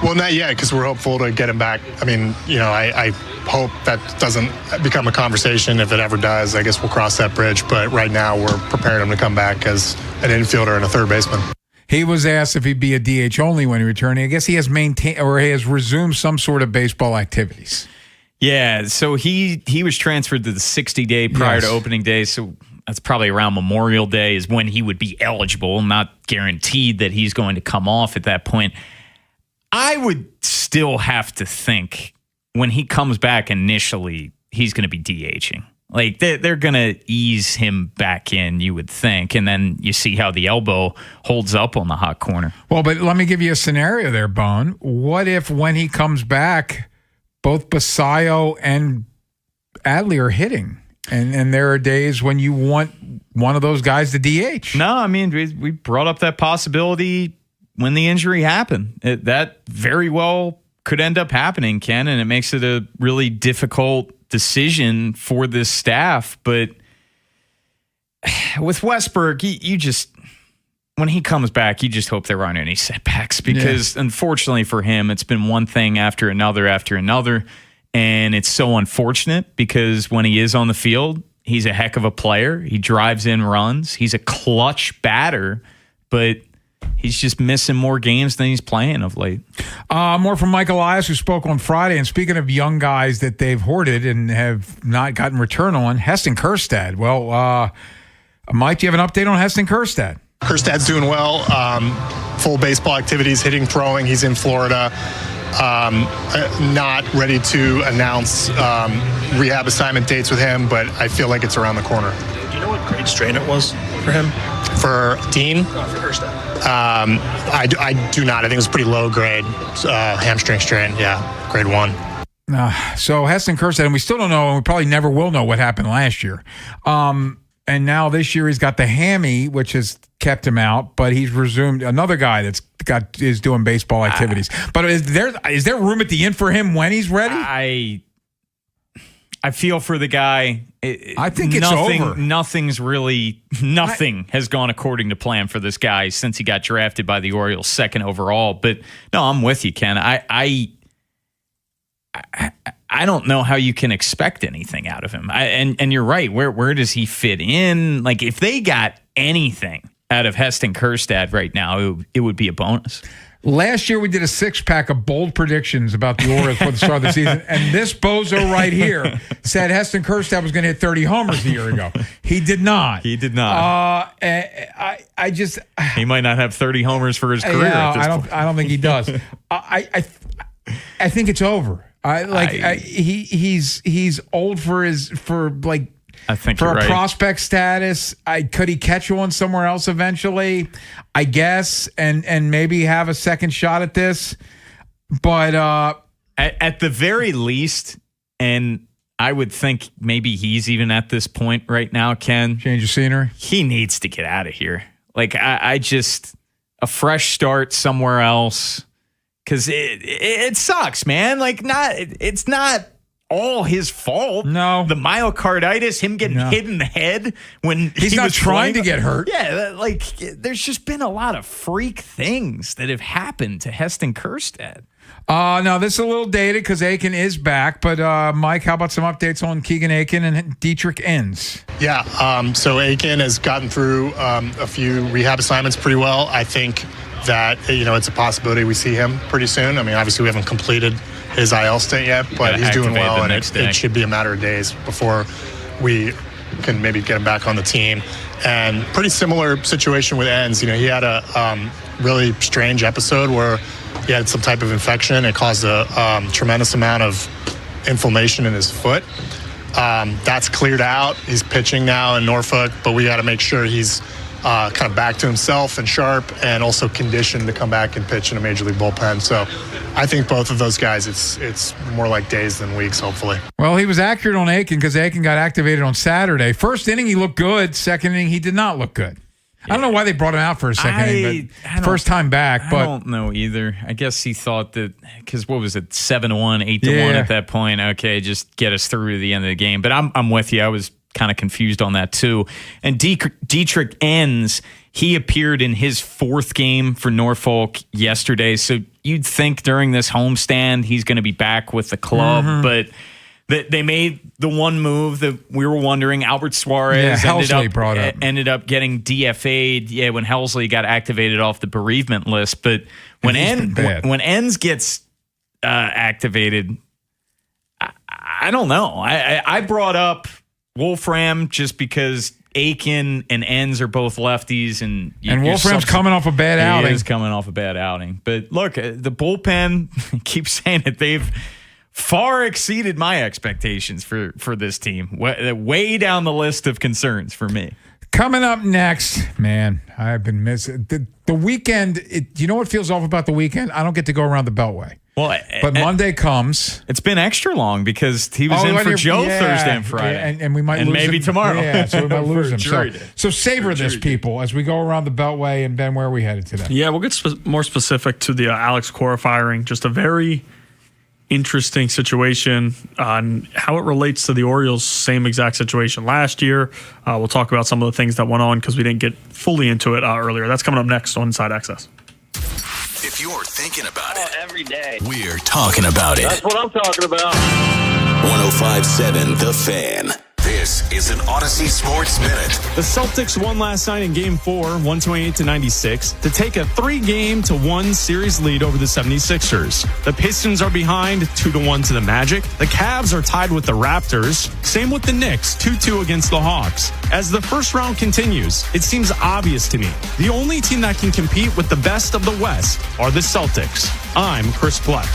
Well, not yet, because we're hopeful to get him back. I mean, I hope that doesn't become a conversation. If it ever does, I guess we'll cross that bridge. But right now, we're preparing him to come back as an infielder and a third baseman. He was asked if he'd be a DH only when he returned. I guess he has maintained or he has resumed some sort of baseball activities. Yeah, so he was transferred to the 60-day prior to opening day, so that's probably around Memorial Day is when he would be eligible. Not guaranteed that he's going to come off at that point. I would still have to think when he comes back initially, he's going to be DHing. Like, they're going to ease him back in, you would think, and then you see how the elbow holds up on the hot corner. Well, but let me give you a scenario there, Bone. What if when he comes back, both Basayo and Adley are hitting, and there are days when you want one of those guys to DH? No, I mean, we brought up that possibility when the injury happened. That very well could end up happening, Ken, and it makes it a really difficult decision for this staff. But with Westberg, you just, when he comes back, you just hope there aren't any setbacks, because unfortunately for him, it's been one thing after another, and it's so unfortunate because when he is on the field, he's a heck of a player. He drives in runs. He's a clutch batter, but he's just missing more games than he's playing of late. More from Mike Elias, who spoke on Friday. And speaking of young guys that they've hoarded and have not gotten return on, Heston Kjerstad. Well, Mike, do you have an update on Heston Kjerstad? Kjerstad's doing well. Full baseball activities, hitting, throwing. He's in Florida. Not ready to announce rehab assignment dates with him, but I feel like it's around the corner. Do you know what grade strain it was for him? For Dean? For Kjerstad. I do not. I think it was pretty low grade hamstring strain. Yeah, grade 1. So Heston Kjerstad, and we still don't know, and we probably never will know what happened last year. And now this year he's got the hammy, which has kept him out, but he's resumed. Another guy is doing baseball activities. But is there room at the inn for him when he's ready? I feel for the guy. I think it's over. Nothing has gone according to plan for this guy since he got drafted by the Orioles 2nd overall. But no, I'm with you, Ken. I don't know how you can expect anything out of him. And you're right. Where does he fit in? Like, if they got anything out of Heston Kjerstad right now, it would be a bonus. Last year, we did a 6-pack of bold predictions about the Orioles for the start of the season, and this bozo right here said Heston Kjerstad was going to hit 30 homers a year ago. He did not. He did not. He might not have 30 homers for his career at this point. I don't think he does. I think it's over. He's old for I think for you're a right. prospect status. Could he catch one somewhere else eventually? I guess, and maybe have a second shot at this. But at the very least, and I would think maybe he's even at this point right now, Ken. Change of scenery. He needs to get out of here. Like, I just, a fresh start somewhere else. Because it sucks, man. Like, it's not all his fault. No. The myocarditis, him getting hit in the head when he's not trying to get hurt. Yeah, there's just been a lot of freak things that have happened to Heston Kjerstad. Now, this is a little dated because Aiken is back, but Mike, how about some updates on Keegan Aiken and Dietrich Enns? Yeah, so Aiken has gotten through a few rehab assignments pretty well. I think that, it's a possibility we see him pretty soon. I mean, obviously we haven't completed his IL stint yet, but he's doing well, and it should be a matter of days before we can maybe get him back on the team. And pretty similar situation with Enns. He had a really strange episode where he had some type of infection. It caused a tremendous amount of inflammation in his foot. That's cleared out. He's pitching now in Norfolk, but we got to make sure he's kind of back to himself and sharp, and also conditioned to come back and pitch in a major league bullpen. So I think both of those guys, it's more like days than weeks, hopefully. Well, he was accurate on Aiken because Aiken got activated on Saturday. First inning, he looked good. Second inning, he did not look good. I don't know why they brought him out for a second inning, but first time back. I don't know either. I guess he thought that, because what was it, 7-1, 8-1 at that point? Okay, just get us through to the end of the game. But I'm with you. I was kind of confused on that too. And Dietrich Enns, he appeared in his fourth game for Norfolk yesterday. So you'd think during this homestand he's going to be back with the club, but they made the one move that we were wondering. Albert Suarez ended up getting DFA'd when Helsley got activated off the bereavement list. But when Enns gets activated, I don't know. I brought up Wolfram just because Aiken and Enns are both lefties, and Wolfram's coming off a bad outing. He is coming off a bad outing. But look, the bullpen, keeps saying it, they've far exceeded my expectations for this team. Way down the list of concerns for me. Coming up next, man, I've been missing the weekend. You know what feels off about the weekend? I don't get to go around the Beltway. Well, but Monday comes. It's been extra long because he was in for Joe Thursday and Friday. And we might lose maybe him tomorrow. Yeah, so we might lose him. So savor this, people, as we go around the Beltway. And Ben, where are we headed today? Yeah, we'll get more specific to the Alex Cora firing. Just a very interesting situation on how it relates to the Orioles' same exact situation last year. We'll talk about some of the things that went on because we didn't get fully into it earlier. That's coming up next on Inside Access. If you're thinking about it every day, we're talking about it. That's what I'm talking about. 105.7 The Fan. This is an Odyssey Sports Minute. The Celtics won last night in Game 4, 128-96, to take a 3-1 series lead over the 76ers. The Pistons are behind 2-1 to the Magic. The Cavs are tied with the Raptors. Same with the Knicks, 2-2 against the Hawks. As the first round continues, it seems obvious to me the only team that can compete with the best of the West are the Celtics. I'm Chris Black.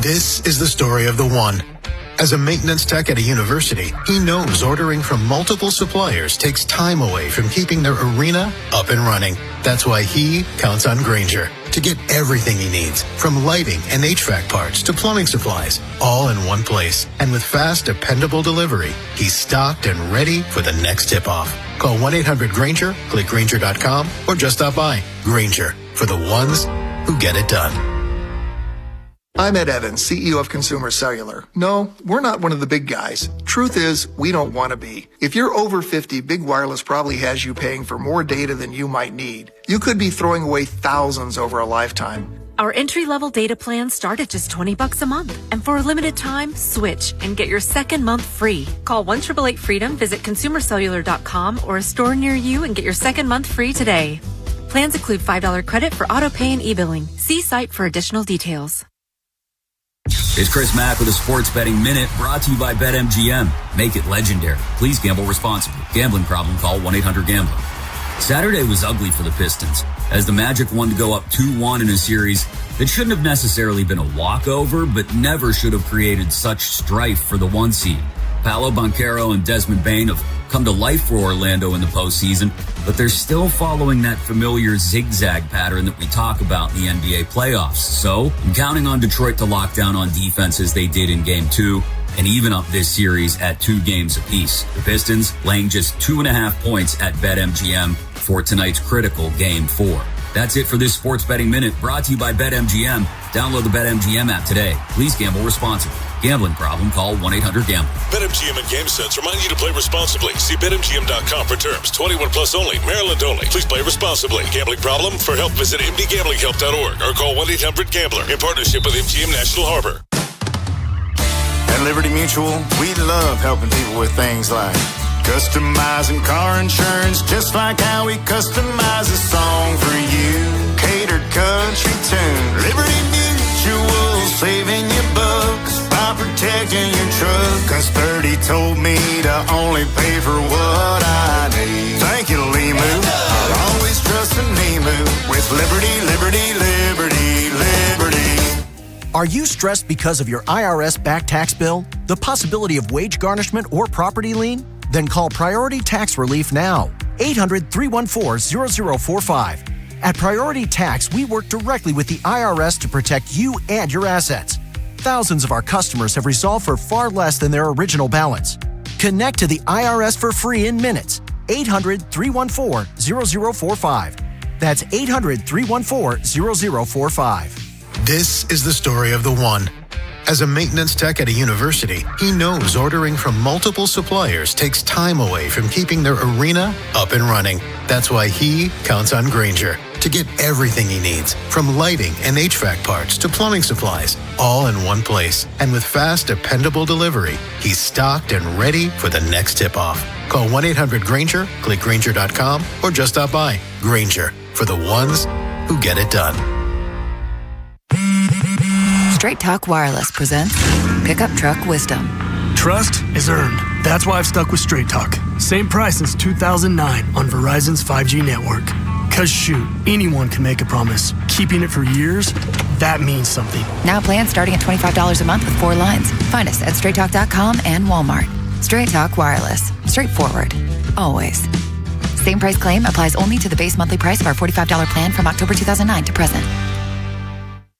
This is the story of the one. As a maintenance tech at a university, he knows ordering from multiple suppliers takes time away from keeping their arena up and running. That's why he counts on Grainger to get everything he needs, from lighting and HVAC parts to plumbing supplies, all in one place. And with fast, dependable delivery, he's stocked and ready for the next tip-off. Call 1-800-GRAINGER, click Grainger.com, or just stop by. Grainger, for the ones who get it done. I'm Ed Evans, CEO of Consumer Cellular. No, we're not one of the big guys. Truth is, we don't want to be. If you're over 50, Big Wireless probably has you paying for more data than you might need. You could be throwing away thousands over a lifetime. Our entry-level data plans start at just $20 a month. And for a limited time, switch and get your second month free. Call 1-888-FREEDOM, visit consumercellular.com or a store near you and get your second month free today. Plans include $5 credit for auto pay and e-billing. See site for additional details. It's Chris Mack with a Sports Betting Minute brought to you by BetMGM. Make it legendary. Please gamble responsibly. Gambling problem, call 1-800-GAMBLER. Saturday was ugly for the Pistons, as the Magic won to go up 2-1 in a series that shouldn't have necessarily been a walkover, but never should have created such strife for the 1 seed. Paolo Banchero and Desmond Bane have come to life for Orlando in the postseason, but they're still following that familiar zigzag pattern that we talk about in the NBA playoffs. So I'm counting on Detroit to lock down on defense as they did in Game 2 and even up this series at 2 games apiece. The Pistons laying just 2.5 points at BetMGM for tonight's critical Game 4. That's it for this Sports Betting Minute, brought to you by BetMGM. Download the BetMGM app today. Please gamble responsibly. Gambling problem? Call 1-800-GAMBLER. BetMGM and GameSense remind you to play responsibly. See BetMGM.com for terms. 21 plus only. Maryland only. Please play responsibly. Gambling problem? For help, visit mdgamblinghelp.org or call 1-800-GAMBLER in partnership with MGM National Harbor. At Liberty Mutual, we love helping people with things like customizing car insurance, just like how we customize a song for you. Catered country tune. Liberty Mutual, saving you bucks by protecting your truck. Cause 30 told me to only pay for what I need. Thank you, Limu. I'll always trust in Limu with Liberty, Liberty, Liberty, Liberty. Are you stressed because of your IRS back tax bill, the possibility of wage garnishment, or property lien? Then call Priority Tax Relief now. 800-314-0045. At Priority Tax, we work directly with the IRS to protect you and your assets. Thousands of our customers have resolved for far less than their original balance. Connect to the IRS for free in minutes. 800-314-0045. That's 800-314-0045. This is the story of the one. As a maintenance tech at a university, he knows ordering from multiple suppliers takes time away from keeping their arena up and running. That's why he counts on Grainger to get everything he needs, from lighting and HVAC parts to plumbing supplies, all in one place. And with fast, dependable delivery, he's stocked and ready for the next tip-off. Call 1-800-GRAINGER, click Grainger.com, or just stop by. Grainger, for the ones who get it done. Straight Talk Wireless presents Pickup Truck Wisdom. Trust is earned. That's why I've stuck with Straight Talk. Same price since 2009 on Verizon's 5G network. Cause shoot, anyone can make a promise. Keeping it for years, that means something. Now plans starting at $25 a month with 4 lines. Find us at straighttalk.com and Walmart. Straight Talk Wireless. Straightforward. Always. Same price claim applies only to the base monthly price of our $45 plan from October 2009 to present.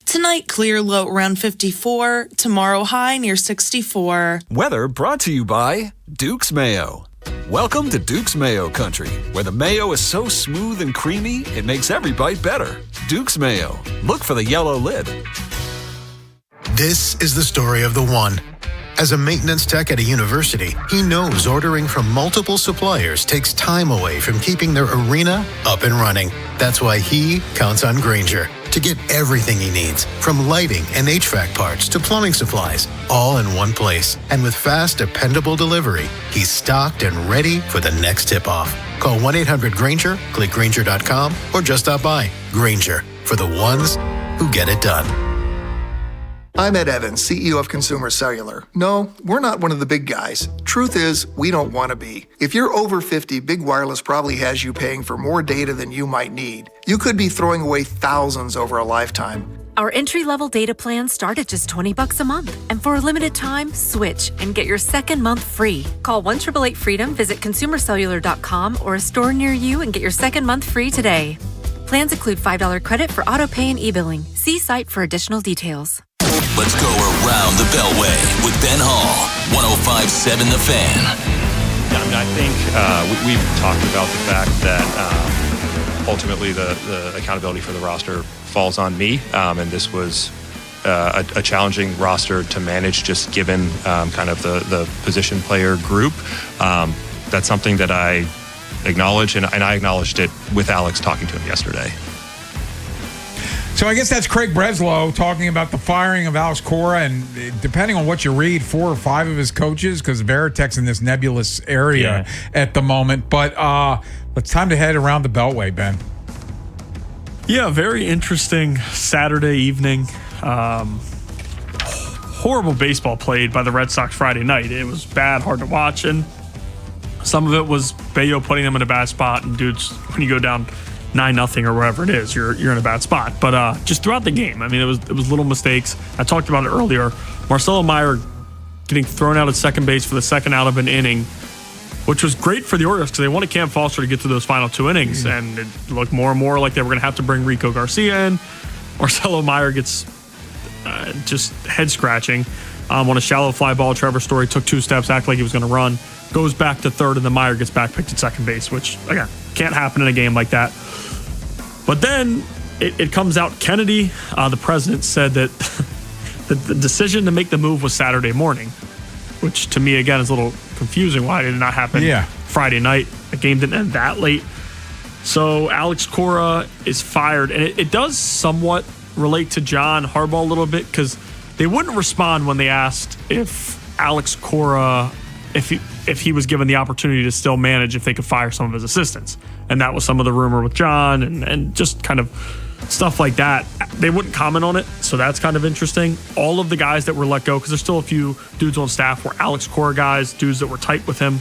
Tonight, clear low around 54. Tomorrow, high near 64. Weather brought to you by Duke's Mayo. Welcome to Duke's Mayo Country, where the mayo is so smooth and creamy, it makes every bite better. Duke's Mayo. Look for the yellow lid. This is the story of the one. As a maintenance tech at a university, he knows ordering from multiple suppliers takes time away from keeping their arena up and running. That's why he counts on Grainger to get everything he needs, from lighting and HVAC parts to plumbing supplies, all in one place. And with fast, dependable delivery, he's stocked and ready for the next tip-off. Call 1-800-GRAINGER, click Grainger.com, or just stop by. Grainger, for the ones who get it done. I'm Ed Evans, CEO of Consumer Cellular. No, we're not one of the big guys. Truth is, we don't want to be. If you're over 50, Big Wireless probably has you paying for more data than you might need. You could be throwing away thousands over a lifetime. Our entry-level data plans start at just $20 a month. And for a limited time, switch and get your second month free. Call 1-888-FREEDOM, visit consumercellular.com or a store near you and get your second month free today. Plans include $5 credit for auto pay and e-billing. See site for additional details. Let's go around the Beltway with Ben Hall, 105.7 The Fan. I mean, I think we've talked about the fact that ultimately the accountability for the roster falls on me, and this was a challenging roster to manage, just given kind of the position player group. That's something that I acknowledge, and I acknowledged it with Alex talking to him yesterday. So I guess that's Craig Breslow talking about the firing of Alex Cora, and depending on what you read, 4 or 5 of his coaches, because Veritek's in this nebulous area at the moment. But it's time to head around the Beltway, Ben. Yeah, very interesting Saturday evening. Horrible baseball played by the Red Sox Friday night. It was bad, hard to watch, and some of it was Bayo putting them in a bad spot. And dudes, when you go down 9-0 or whatever it is, you're in a bad spot. But just throughout the game, I mean, it was little mistakes. I talked about it earlier. Marcelo Meyer getting thrown out at second base for the second out of an inning, which was great for the Orioles because they wanted Cam Foster to get through those final 2 innings, and it looked more and more like they were going to have to bring Rico Garcia in. Marcelo Meyer gets just head scratching on a shallow fly ball. Trevor Story took 2 steps, acted like he was going to run, goes back to third, and then Meyer gets back picked at second base, which again can't happen in a game like that. But then it comes out, Kennedy, the president, said that the decision to make the move was Saturday morning, which to me, again, is a little confusing. Why did it not happen Friday night? The game didn't end that late. So Alex Cora is fired. And it does somewhat relate to John Harbaugh a little bit, because they wouldn't respond when they asked if Alex Cora, if he was given the opportunity to still manage, if they could fire some of his assistants. And that was some of the rumor with John and just kind of stuff like that. They wouldn't comment on it, so that's kind of interesting. All of the guys that were let go, because there's still a few dudes on staff, were Alex Cora guys, dudes that were tight with him.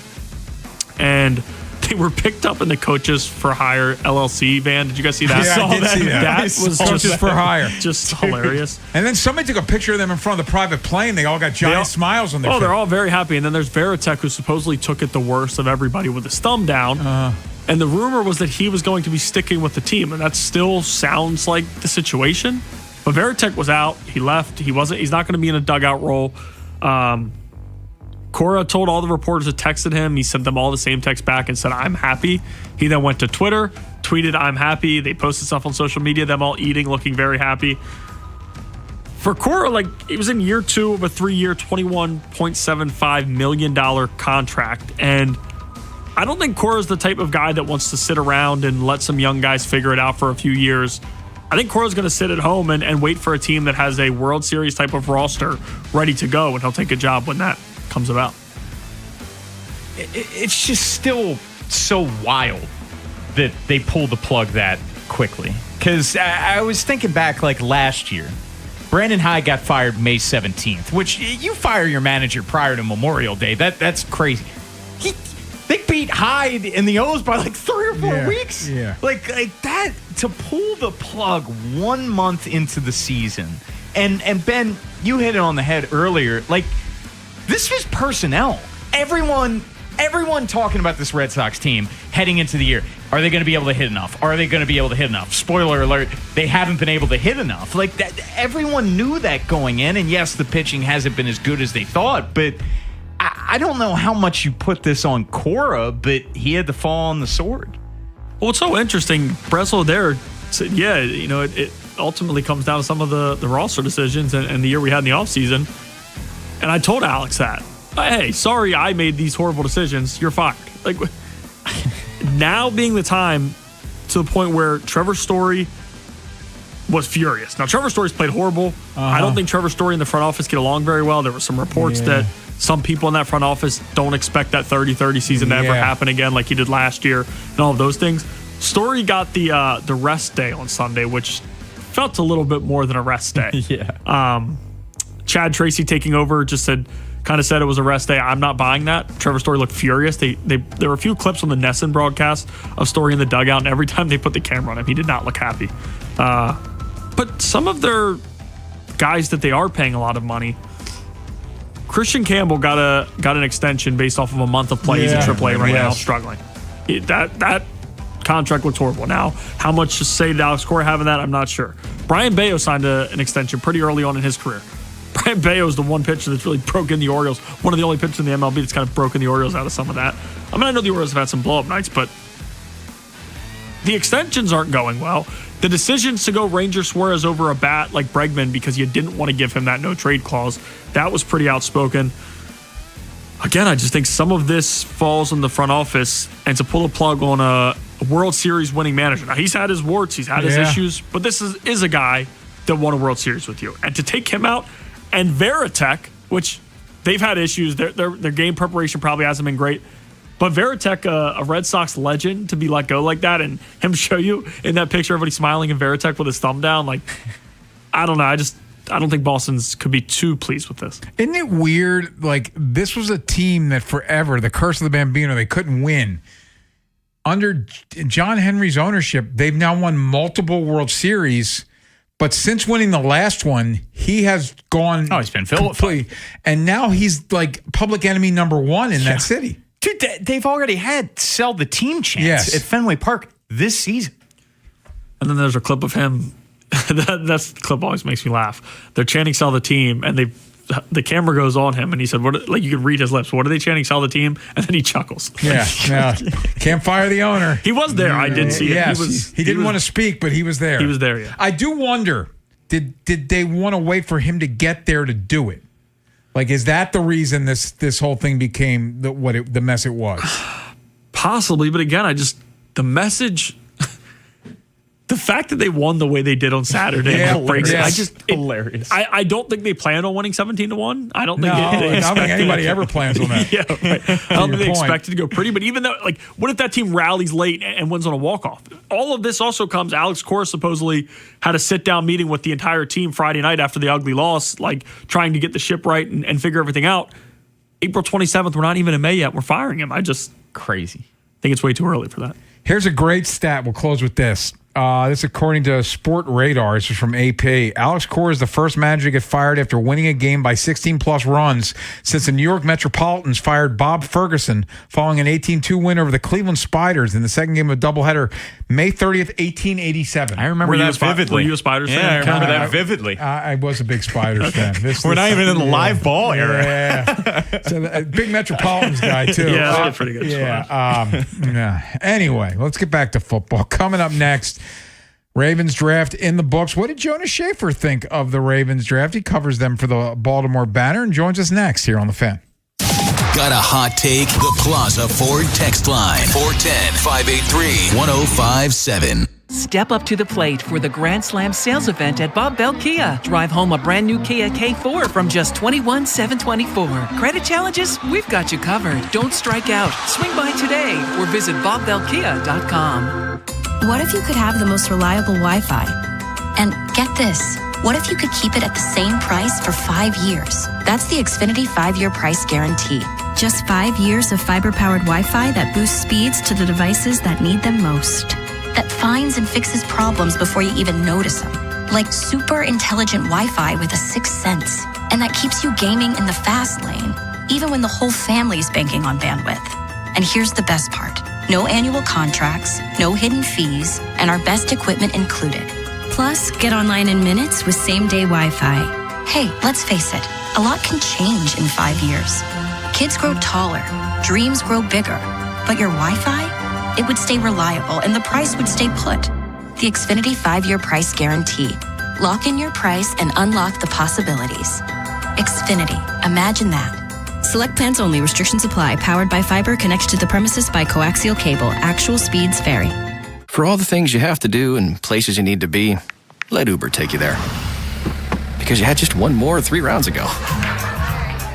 And they were picked up in the Coaches for Hire LLC van. Did you guys see that? Yeah, I did see that. That was Coaches for Hire. Just hilarious. And then somebody took a picture of them in front of the private plane. They all got giant smiles on their face. They're all very happy. And then there's Veritek, who supposedly took it the worst of everybody with his thumb down. And the rumor was that he was going to be sticking with the team, and that still sounds like the situation. But Veritek was out. He left. He's not going to be in a dugout role. Cora told all the reporters that texted him. He sent them all the same text back and said, "I'm happy." He then went to Twitter, tweeted, "I'm happy." They posted stuff on social media, them all eating, looking very happy. For Cora, it was in year 2 of a 3-year, $21.75 million contract. And I don't think Cora's the type of guy that wants to sit around and let some young guys figure it out for a few years. I think Cora's going to sit at home and wait for a team that has a World Series type of roster ready to go, and he'll take a job when that comes about. It's just still so wild that they pull the plug that quickly. Because I was thinking back last year. Brandon Hyde got fired May 17th, which you fire your manager prior to Memorial Day. That's crazy. They beat Hyde in the O's by 3 or 4 weeks. Yeah. Like that, to pull the plug 1 month into the season. And Ben, you hit it on the head earlier. This was personnel. Everyone talking about this Red Sox team heading into the year. Are they going to be able to hit enough? Are they going to be able to hit enough? Spoiler alert, they haven't been able to hit enough. Everyone knew that going in. And yes, the pitching hasn't been as good as they thought, but I don't know how much you put this on Cora, but he had to fall on the sword. Well, it's so interesting. Breslow there said, it ultimately comes down to some of the roster decisions and the year we had in the offseason. And I told Alex that, hey, sorry I made these horrible decisions. You're fired. Now being the time to the point where Trevor Story was furious. Now, Trevor Story's played horrible. I don't think Trevor Story and the front office get along very well. There were some reports that some people in that front office don't expect that 30-30 season to ever happen again like he did last year and all of those things. Story got the rest day on Sunday, which felt a little bit more than a rest day. Chad Tracy taking over kind of said it was a rest day. I'm not buying that. Trevor Story looked furious. There were a few clips on the Nesson broadcast of Story in the dugout, and every time they put the camera on him, he did not look happy. But some of their guys that they are paying a lot of money, Christian Campbell got an extension based off of a month of play. He's in AAA right now, struggling. That contract looks horrible. Now, how much to say to Alex Cora having that, I'm not sure. Brian Bayo signed an extension pretty early on in his career. Brian Bayo is the one pitcher that's really broken the Orioles. One of the only pitchers in the MLB that's kind of broken the Orioles out of some of that. I know the Orioles have had some blow-up nights, but the extensions aren't going well. The decisions to go Ranger Suarez over a bat like Bregman because you didn't want to give him that no-trade clause, that was pretty outspoken. Again, I just think some of this falls on the front office, and to pull a plug on a World Series winning manager. Now, he's had his warts, he's had his issues, but this is a guy that won a World Series with you. And to take him out, and Veritek, which they've had issues, their game preparation probably hasn't been great, but Veritek, a Red Sox legend, to be let go like that, and him show you in that picture everybody smiling and Veritek with his thumb down, I don't know. I don't think Boston's could be too pleased with this. Isn't it weird? This was a team that forever, the curse of the Bambino, they couldn't win. Under John Henry's ownership, they've now won multiple World Series. But since winning the last one, he has gone. Oh, he's been vilified. And now he's public enemy number one in that city. Dude, they've already had sell the team chance at Fenway Park this season. And then there's a clip of him. That clip always makes me laugh. They're chanting sell the team, and they the camera goes on him, and he said, "What?" Like you can read his lips. What are they chanting? Sell the team, and then he chuckles. Yeah, can't fire the owner. He was there. I did see it. Yes, he didn't want to speak, but he was there. He was there. Yeah. I do wonder, did they want to wait for him to get there to do it? Like, is that the reason this whole thing became the mess it was? Possibly, but again, the message. The fact that they won the way they did on Saturday breaks. Hilarious. I don't think they plan on winning 17-1. I don't think I don't think anybody ever plans on that. Yeah, right. I don't think they expect it to go pretty. But even though, like, what if that team rallies late and wins on a walk-off? All of this also comes. Alex Cora supposedly had a sit-down meeting with the entire team Friday night after the ugly loss, like trying to get the ship right and figure everything out. April 27th, we're not even in May yet. We're firing him. Crazy. Think it's way too early for that. Here's a great stat. We'll close with this. This is according to Sport Radar. This is from AP. Alex Cora is the first manager to get fired after winning a game by 16-plus runs since the New York Metropolitans fired Bob Ferguson following an 18-2 win over the Cleveland Spiders in the second game of a doubleheader, May 30th, 1887. I remember that vividly. Were you a Spiders fan? Yeah, I remember that vividly. I was a big Spiders fan. We're not even in the live ball era. Yeah. So a big Metropolitans guy, too. Yeah, that's pretty good. Yeah. Anyway, let's get back to football. Coming up next, Ravens draft in the books. What did Jonas Schaefer think of the Ravens draft? He covers them for the Baltimore Banner and joins us next here on The Fan. Got a hot take? The Plaza Ford text line. 410-583-1057. Step up to the plate for the Grand Slam sales event at Bob Bell Kia. Drive home a brand new Kia K4 from just $21,724. Credit challenges? We've got you covered. Don't strike out. Swing by today or visit BobBellKia.com. What if you could have the most reliable Wi-Fi? And get this, what if you could keep it at the same price for 5 years? That's the Xfinity 5-year price guarantee. Just 5 years of fiber-powered Wi-Fi that boosts speeds to the devices that need them most. That finds and fixes problems before you even notice them. Like super intelligent Wi-Fi with a sixth sense. And that keeps you gaming in the fast lane, even when the whole family's banking on bandwidth. And here's the best part. No annual contracts, no hidden fees, and our best equipment included. Plus, get online in minutes with same-day Wi-Fi. Hey, let's face it, a lot can change in 5 years. Kids grow taller, dreams grow bigger, but your Wi-Fi? It would stay reliable and the price would stay put. The Xfinity 5-year price guarantee. Lock in your price and unlock the possibilities. Xfinity, imagine that. Select plans only. Restrictions apply. Powered by fiber. Connected to the premises by coaxial cable. Actual speeds vary. For all the things you have to do and places you need to be, let Uber take you there. Because you had just one more 3 rounds ago.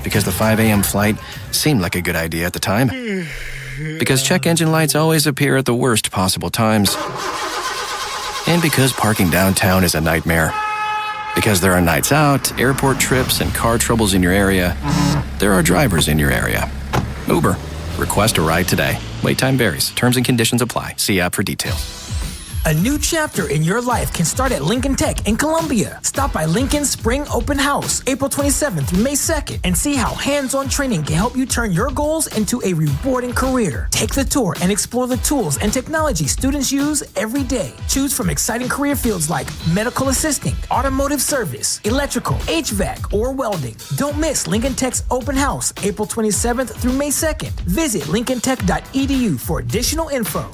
Because the 5 a.m. flight seemed like a good idea at the time. Because check engine lights always appear at the worst possible times. And because parking downtown is a nightmare. Because there are nights out, airport trips, and car troubles in your area, there are drivers in your area. Uber. Request a ride today. Wait time varies. Terms and conditions apply. See app for details. A new chapter in your life can start at Lincoln Tech in Columbia. Stop by Lincoln's Spring Open House, April 27th through May 2nd, and see how hands-on training can help you turn your goals into a rewarding career. Take the tour and explore the tools and technology students use every day. Choose from exciting career fields like medical assisting, automotive service, electrical, HVAC, or welding. Don't miss Lincoln Tech's Open House, April 27th through May 2nd. Visit lincolntech.edu for additional info.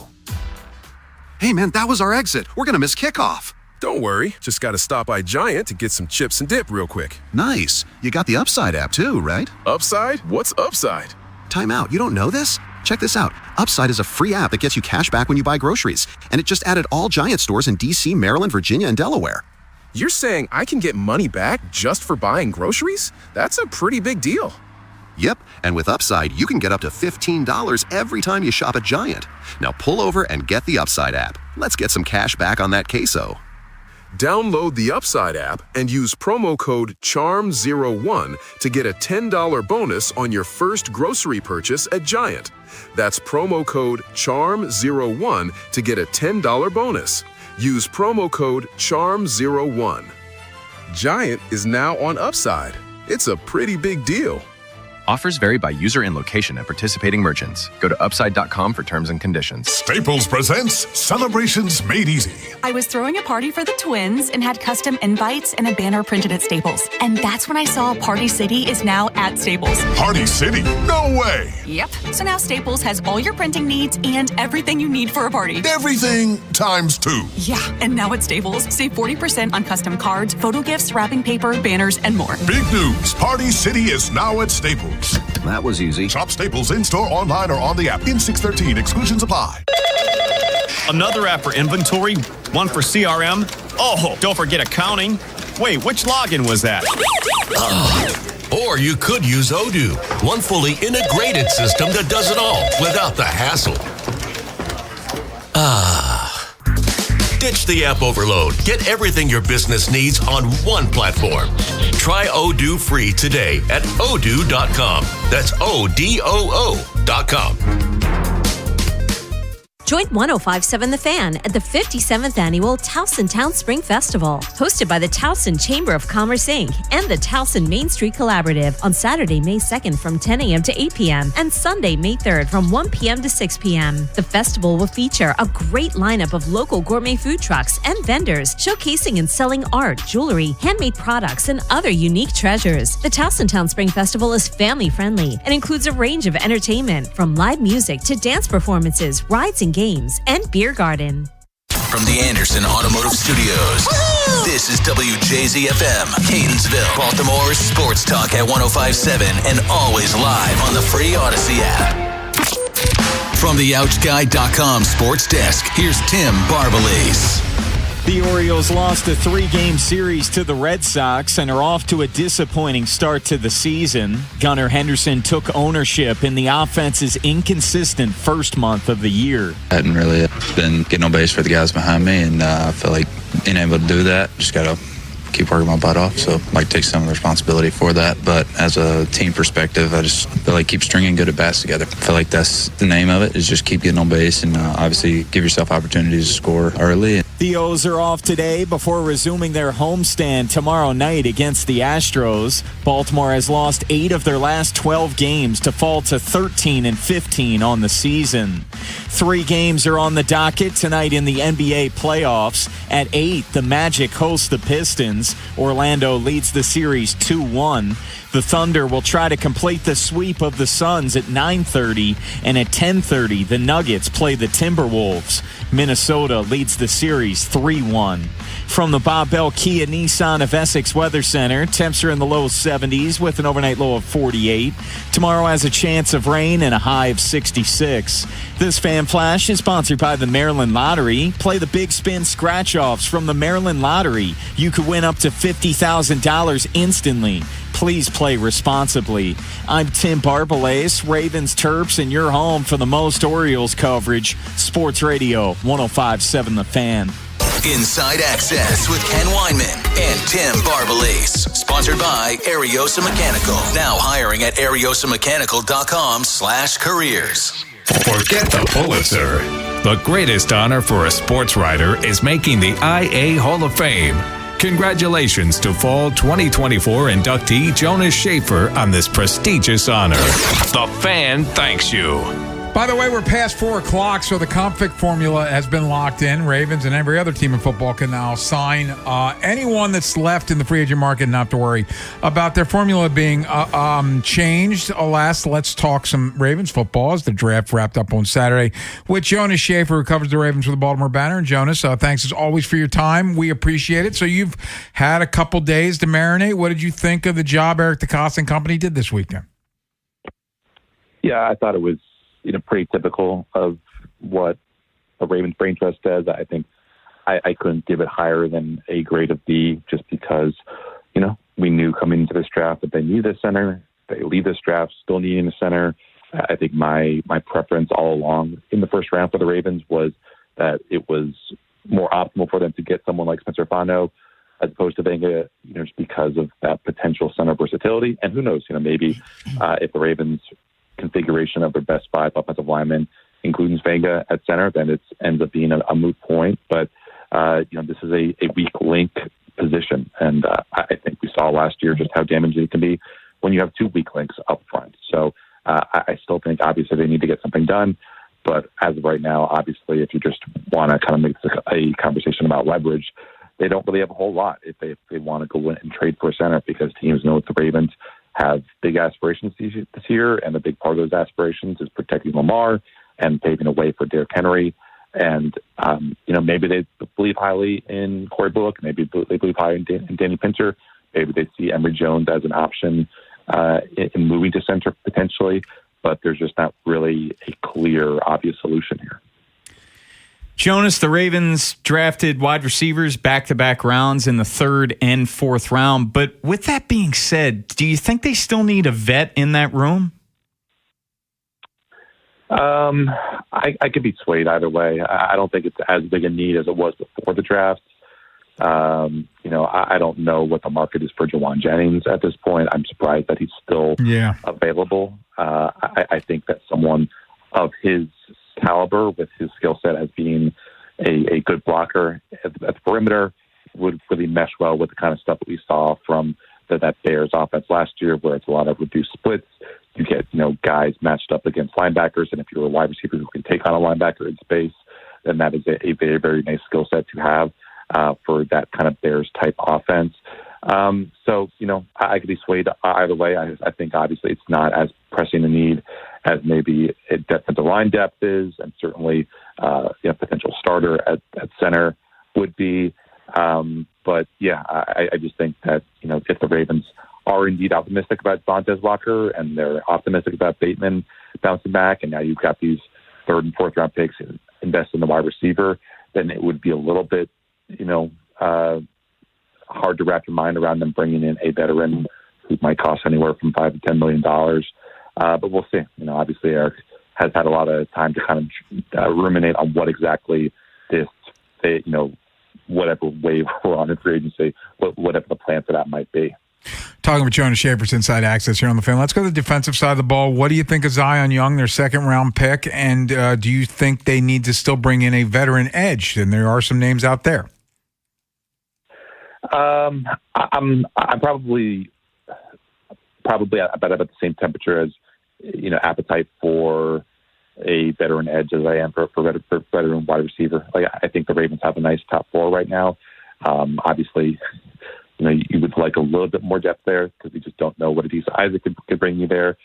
Hey, man, that was our exit. We're going to miss kickoff. Don't worry. Just got to stop by Giant to get some chips and dip real quick. Nice. You got the Upside app too, right? Upside? What's Upside? Time out. You don't know this? Check this out. Upside is a free app that gets you cash back when you buy groceries. And it just added all Giant stores in D.C., Maryland, Virginia, and Delaware. You're saying I can get money back just for buying groceries? That's a pretty big deal. Yep, and with Upside, you can get up to $15 every time you shop at Giant. Now pull over and get the Upside app. Let's get some cash back on that queso. Download the Upside app and use promo code CHARM01 to get a $10 bonus on your first grocery purchase at Giant. That's promo code CHARM01 to get a $10 bonus. Use promo code CHARM01. Giant is now on Upside. It's a pretty big deal. Offers vary by user and location at participating merchants. Go to upside.com for terms and conditions. Staples presents Celebrations Made Easy. I was throwing a party for the twins and had custom invites and a banner printed at Staples. And that's when I saw Party City is now at Staples. Party City? No way! Yep. So now Staples has all your printing needs and everything you need for a party. Everything times 2. Yeah. And now at Staples, save 40% on custom cards, photo gifts, wrapping paper, banners, and more. Big news. Party City is now at Staples. That was easy. Shop Staples in-store, online, or on the app. N613. Exclusions apply. Another app for inventory, one for CRM. Oh, don't forget accounting. Wait, which login was that? Or you could use Odoo, one fully integrated system that does it all without the hassle. Ditch the app overload. Get everything your business needs on one platform. Try Odoo free today at odoo.com. That's ODOO.com. Join 105.7 The Fan at the 57th Annual Towson Town Spring Festival, hosted by the Towson Chamber of Commerce, Inc. and the Towson Main Street Collaborative on Saturday, May 2nd from 10 a.m. to 8 p.m. and Sunday, May 3rd from 1 p.m. to 6 p.m. The festival will feature a great lineup of local gourmet food trucks and vendors showcasing and selling art, jewelry, handmade products, and other unique treasures. The Towson Town Spring Festival is family-friendly and includes a range of entertainment from live music to dance performances, rides and games, and beer garden. From the Anderson Automotive Studios, this is WJZFM, Catonsville, Baltimore's sports talk at 105.7 and always live on the free Odyssey app. From the OutGuide.com sports desk, here's Tim Barbalese. The Orioles lost a 3-game series to the Red Sox and are off to a disappointing start to the season. Gunnar Henderson took ownership in the offense's inconsistent first month of the year. I hadn't really been getting on base for the guys behind me, and I feel like being able to do that, just got to keep working my butt off. So I'd like to take some of the responsibility for that. But as a team perspective, I just feel like keep stringing good at-bats together. I feel like that's the name of it, is just keep getting on base and obviously give yourself opportunities to score early. The O's are off today before resuming their homestand tomorrow night against the Astros. Baltimore has lost 8 of their last 12 games to fall to 13-15 on the season. 3 games are on the docket tonight in the NBA playoffs. At 8, the Magic host the Pistons. Orlando leads the series 2-1. The Thunder will try to complete the sweep of the Suns at 9:30, and at 10:30, the Nuggets play the Timberwolves. Minnesota leads the series 3-1. From the Bob Bell Kia Nissan of Essex Weather Center, temps are in the low 70s with an overnight low of 48. Tomorrow has a chance of rain and a high of 66. This Fan Flash is sponsored by the Maryland Lottery. Play the Big Spin scratch-offs from the Maryland Lottery. You could win up to $50,000 instantly. Please play responsibly. I'm Tim Barbalese, Ravens, Terps, and your home for the most Orioles coverage. Sports Radio 105.7 The Fan. Inside Access with Ken Weinman and Tim Barbalese. Sponsored by Ariosa Mechanical. Now hiring at ariosamechanical.com/careers. Forget the Pulitzer. The greatest honor for a sports writer is making the IA Hall of Fame. Congratulations to Fall 2024 inductee Jonas Schaefer on this prestigious honor. The Fan thanks you. By the way, we're past 4 o'clock, so the Comfic formula has been locked in. Ravens and every other team in football can now sign anyone that's left in the free agent market, not to worry about their formula being changed. Alas, let's talk some Ravens football as the draft wrapped up on Saturday with Jonas Schaefer, who covers the Ravens for the Baltimore Banner. And Jonas, thanks as always for your time. We appreciate it. So you've had a couple days to marinate. What did you think of the job Eric DeCosta and company did this weekend? Yeah, I thought it was pretty typical of what a Ravens brain trust does. I think I couldn't give it higher than a grade of B just because, we knew coming into this draft that they needed a center. They leave this draft still needing a center. I think my preference all along in the first round for the Ravens was that it was more optimal for them to get someone like Spencer Fano as opposed to Venga, just because of that potential center versatility. And who knows, maybe if the Ravens configuration of their best 5 offensive linemen including Venga at center, then it ends up being a moot point. But this is a weak link position, and I think we saw last year just how damaging it can be when you have 2 weak links up front. So I still think, obviously, they need to get something done. But as of right now, obviously, if you just want to kind of make this a conversation about leverage, they don't really have a whole lot if they want to go in and trade for a center, because teams know the Ravens have big aspirations this year, and a big part of those aspirations is protecting Lamar and paving a way for Derrick Henry. And, maybe they believe highly in Corey Bullock. Maybe they believe highly in Danny Pinter. Maybe they see Emory Jones as an option in moving to center potentially. But there's just not really a clear, obvious solution here. Jonas, the Ravens drafted wide receivers back-to-back rounds in the 3rd and 4th round. But with that being said, do you think they still need a vet in that room? I could be swayed either way. I don't think it's as big a need as it was before the draft. I don't know what the market is for Jawan Jennings at this point. I'm surprised that he's still available. I think that someone of his caliber, with his skill set as being a good blocker at the perimeter, would really mesh well with the kind of stuff that we saw from that Bears offense last year, where it's a lot of reduced splits. You get, guys matched up against linebackers, and if you're a wide receiver who can take on a linebacker in space, then that is a very, very nice skill set to have for that kind of Bears-type offense. I could be swayed either way. I think, obviously, it's not as pressing a need as maybe defensive line depth is, and certainly potential starter at center would be. I just think that, if the Ravens are indeed optimistic about Vontaze Walker, and they're optimistic about Bateman bouncing back, and now you've got these 3rd and 4th round picks invest in the wide receiver, then it would be a little bit, hard to wrap your mind around them bringing in a veteran who might cost anywhere from $5 to $10 million. But we'll see. Obviously Eric has had a lot of time to kind of ruminate on what exactly this, whatever wave we're on in free agency, whatever the plan for that might be. Talking with Jonas Schaefer's Inside Access here on the Fan. Let's go to the defensive side of the ball. What do you think of Zion Young, their 2nd round pick? And do you think they need to still bring in a veteran edge? And there are some names out there. I'm probably about the same temperature as, appetite for a veteran edge as I am for veteran wide receiver. I think the Ravens have a nice top 4 right now. Obviously, you would like a little bit more depth there, because we just don't know what Adisa Isaac could bring you there.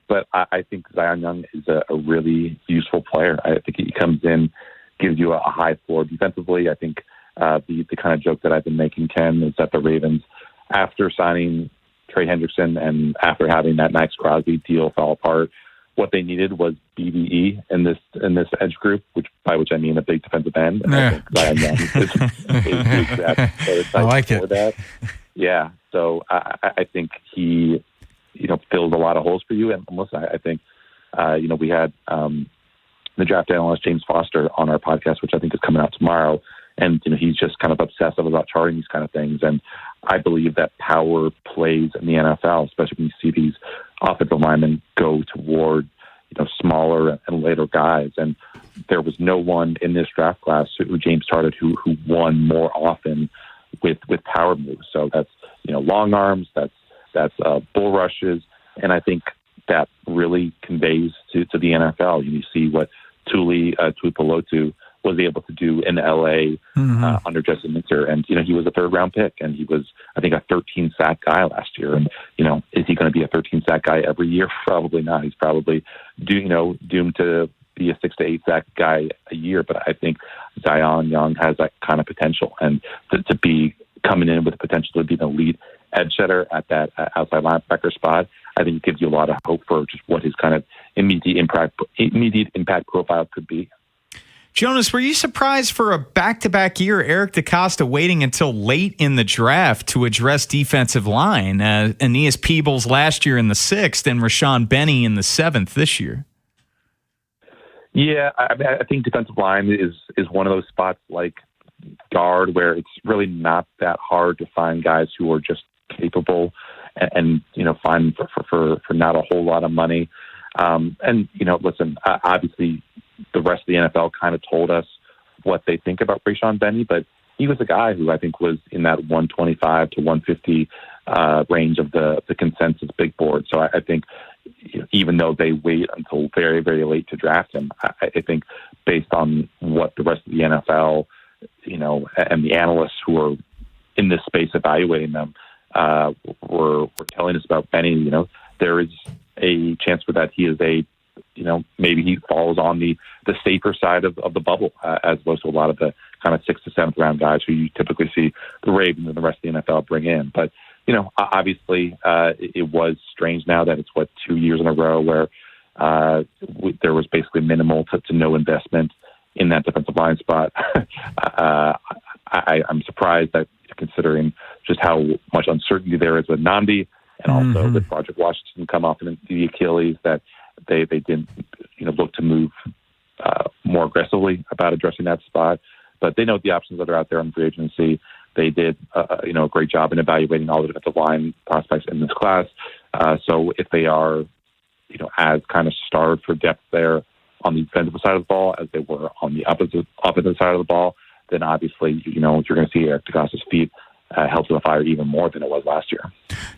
But I think Zion Young is a really useful player. I think he comes in, gives you a high floor defensively. I think the kind of joke that I've been making, Ken, is that the Ravens, after signing Trey Hendrickson and after having that Max Crosby deal fall apart, what they needed was BBE in this edge group, by which I mean a big defensive end. And I think Zion Young is that. I like it. That. Yeah. So I think he, filled a lot of holes for you. And listen, I think, we had the draft analyst James Foster on our podcast, which I think is coming out tomorrow. And, he's just kind of obsessive about charting these kind of things. And I believe that power plays in the NFL, especially when you see these offensive linemen go toward, smaller and later guys. And there was no one in this draft class who James started who won more often with power moves. So that's, long arms, that's bull rushes. And I think that really conveys to the NFL. You see what Tuipulotu was able to do in LA under Justin Minter. And, he was a 3rd round pick, and he was, I think, a 13 sack guy last year. And, is he going to be a 13 sack guy every year? Probably not. He's probably doomed to be a 6 to 8 sack guy a year. But I think Zion Young has that kind of potential, and to be coming in with the potential to be the lead edge setter at that outside linebacker spot, I think it gives you a lot of hope for just what his kind of immediate impact profile could be. Jonas, were you surprised for a back-to-back year, Eric DeCosta waiting until late in the draft to address defensive line? Aeneas Peebles last year in the 6th and Rashawn Benny in the 7th this year. Yeah, I think defensive line is one of those spots like guard where it's really not that hard to find guys who are just capable and find for not a whole lot of money. Listen, obviously the rest of the NFL kind of told us what they think about Rashawn Benny, but he was a guy who I think was in that 125 to 150 range of the consensus big board. So I think even though they wait until very, very late to draft him, I think based on what the rest of the NFL, and the analysts who are in this space evaluating them were telling us about Benny, there is a chance for that he is maybe he falls on the safer side of the bubble, as opposed to a lot of the kind of 6th to 7th round guys who you typically see the Ravens and the rest of the NFL bring in. But, obviously it was strange now that it's 2 years in a row where there was basically minimal to no investment in that defensive line spot. I'm surprised that, considering just how much uncertainty there is with Nnamdi and also with Project Washington come off the Achilles, that they didn't look to move more aggressively about addressing that spot. But they know the options that are out there in free agency. They did a great job in evaluating all the defensive line prospects in this class. So if they are as kind of starved for depth there on the defensive side of the ball as they were on the offensive side of the ball, then obviously you're going to see Eric DeCosta's feet held to the fire even more than it was last year.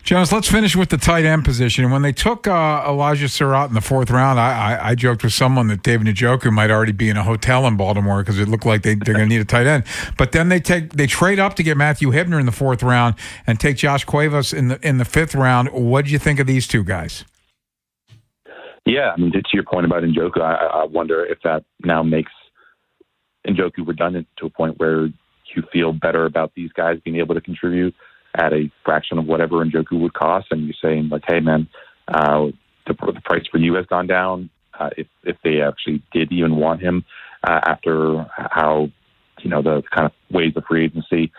Jonas, let's finish with the tight end position. When they took Elijah Surratt in the 4th round, I joked with someone that David Njoku might already be in a hotel in Baltimore because it looked like they're going to need a tight end. But then they trade up to get Matthew Hibner in the 4th round and take Josh Cuevas in the 5th round. What did you think of these two guys? Yeah, I mean, to your point about Njoku, I wonder if that now makes Njoku redundant to a point where you feel better about these guys being able to contribute at a fraction of whatever Njoku would cost, and you're saying like, hey man, the price for you has gone down. If they actually did even want him after how the kind of ways of free agency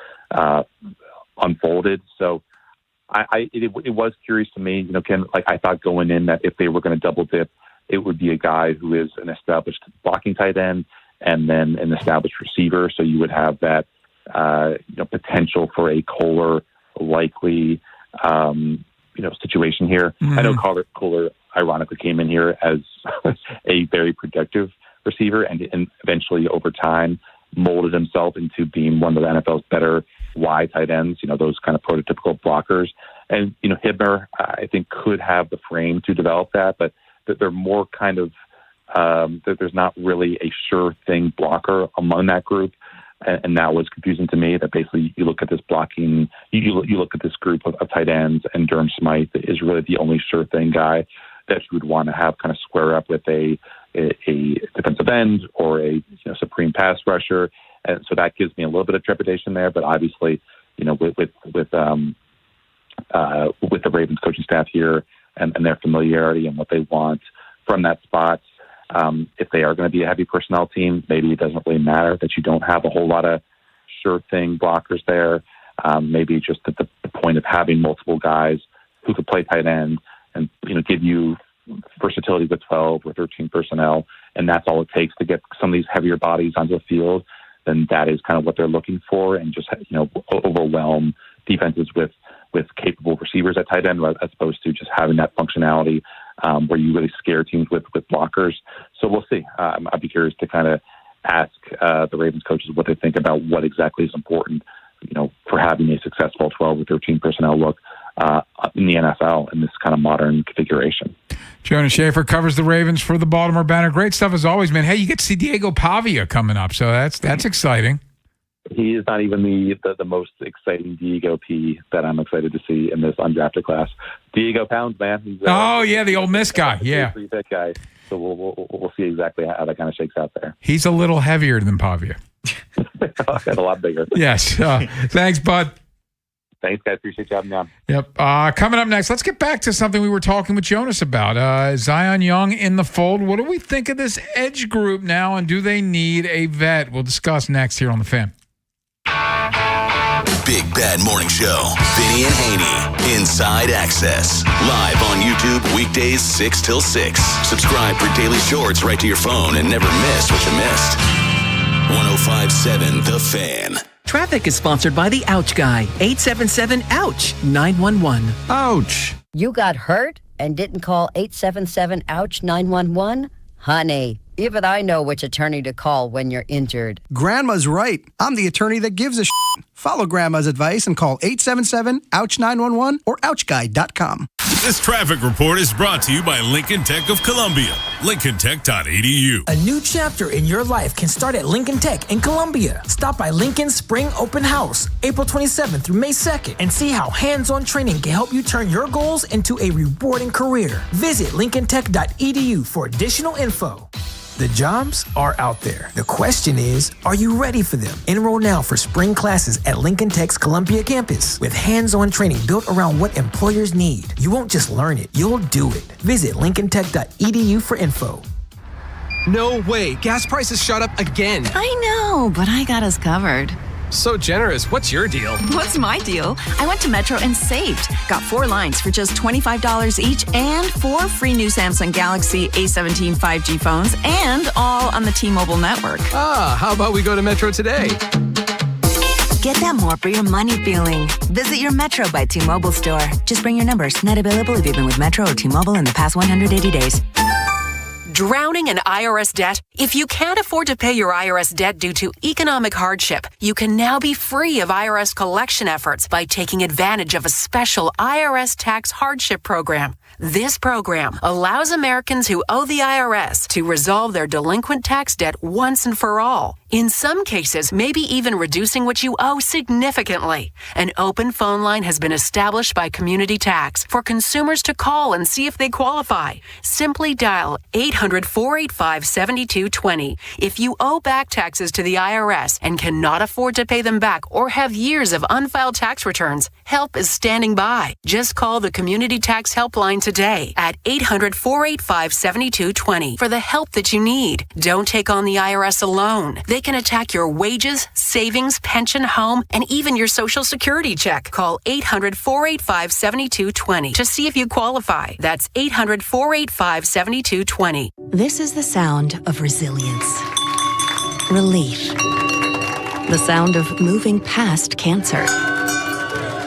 unfolded. So it was curious to me, Ken. Like I thought going in that if they were going to double dip, it would be a guy who is an established blocking tight end and then an established receiver. So you would have that potential for a Kohler likely situation here. I know Kohler ironically came in here as a very productive receiver and eventually over time molded himself into being one of the NFL's better wide tight ends, those kind of prototypical blockers. And, Hibner, I think, could have the frame to develop that, but they're more kind of, there's not really a sure thing blocker among that group. And that was confusing to me that basically you look at this blocking, you look at this group of tight ends, and Durham Smythe is really the only sure thing guy that you would want to have kind of square up with a defensive end or a supreme pass rusher. And so that gives me a little bit of trepidation there. But obviously, with the Ravens coaching staff here and their familiarity and what they want from that spot, if they are going to be a heavy personnel team, maybe it doesn't really matter that you don't have a whole lot of sure thing blockers there. Maybe just at the point of having multiple guys who could play tight end and give you versatility with 12 or 13 personnel, and that's all it takes to get some of these heavier bodies onto the field, then that is kind of what they're looking for, and just overwhelm defenses with capable receivers at tight end, as opposed to just having that functionality where you really scare teams with blockers. So we'll see. I'd be curious to kind of ask the Ravens coaches what they think about what exactly is important, for having a successful 12 or 13 personnel look in the NFL in this kind of modern configuration. Jonas Shaffer covers the Ravens for the Baltimore Banner. Great stuff as always, man. Hey, you get to see Diego Pavia coming up, so that's exciting. He is not even the most exciting Diego P that I'm excited to see in this undrafted class. Diego Pounds, man. He's, the Ole Miss guy. Yeah, that guy. So we'll see exactly how that kind of shakes out there. He's a little heavier than Pavia. A lot bigger. Yes. Thanks, bud. Thanks, guys. Appreciate you having me on. Yep. Coming up next, let's get back to something we were talking with Jonas about. Zion Young in the fold. What do we think of this edge group now, and do they need a vet? We'll discuss next here on The Fan. Big Bad Morning Show. Vinny and Haynie. Inside Access. Live on YouTube weekdays 6 till 6. Subscribe for daily shorts right to your phone and never miss what you missed. 105.7 The Fan. Traffic is sponsored by the Ouch Guy. 877-OUCH-911. Ouch. You got hurt and didn't call 877-OUCH-911? Honey, Even I know which attorney to call when you're injured. Grandma's right. I'm the attorney that gives a shit. Follow Grandma's advice and call 877-OUCH-911 or OUCHGuide.com. This traffic report is brought to you by Lincoln Tech of Columbia. LincolnTech.edu. A new chapter in your life can start at Lincoln Tech in Columbia. Stop by Lincoln's Spring Open House, April 27th through May 2nd, and see how hands-on training can help you turn your goals into a rewarding career. Visit LincolnTech.edu for additional info. The jobs are out there. The question is, are you ready for them? Enroll now for spring classes at Lincoln Tech's Columbia campus with hands-on training built around what employers need. You won't just learn it, you'll do it. Visit LincolnTech.edu for info. No way. Gas prices shot up again. I know, but I got us covered. So generous. What's your deal? What's my deal? I went to Metro and saved. Got 4 lines for just $25 each and 4 free new Samsung Galaxy A17 5G phones and all on the T-Mobile network. How about we go to Metro today? Get that more for your money feeling. Visit your Metro by T-Mobile store. Just bring your numbers. Not available if you've been with Metro or T-Mobile in the past 180 days. Drowning in IRS debt? If you can't afford to pay your IRS debt due to economic hardship, you can now be free of IRS collection efforts by taking advantage of a special IRS tax hardship program. This program allows Americans who owe the IRS to resolve their delinquent tax debt once and for all. In some cases, maybe even reducing what you owe significantly. An open phone line has been established by Community Tax for consumers to call and see if they qualify. Simply dial 800-485-7220. If you owe back taxes to the IRS and cannot afford to pay them back or have years of unfiled tax returns, help is standing by. Just call the Community Tax Helpline today at 800-485-7220 for the help that you need. Don't take on the IRS alone. They can attack your wages, savings, pension, home, and even your Social Security check. Call 800-485-7220 to see if you qualify. That's 800-485-7220. This is the sound of resilience. Relief. The sound of moving past cancer.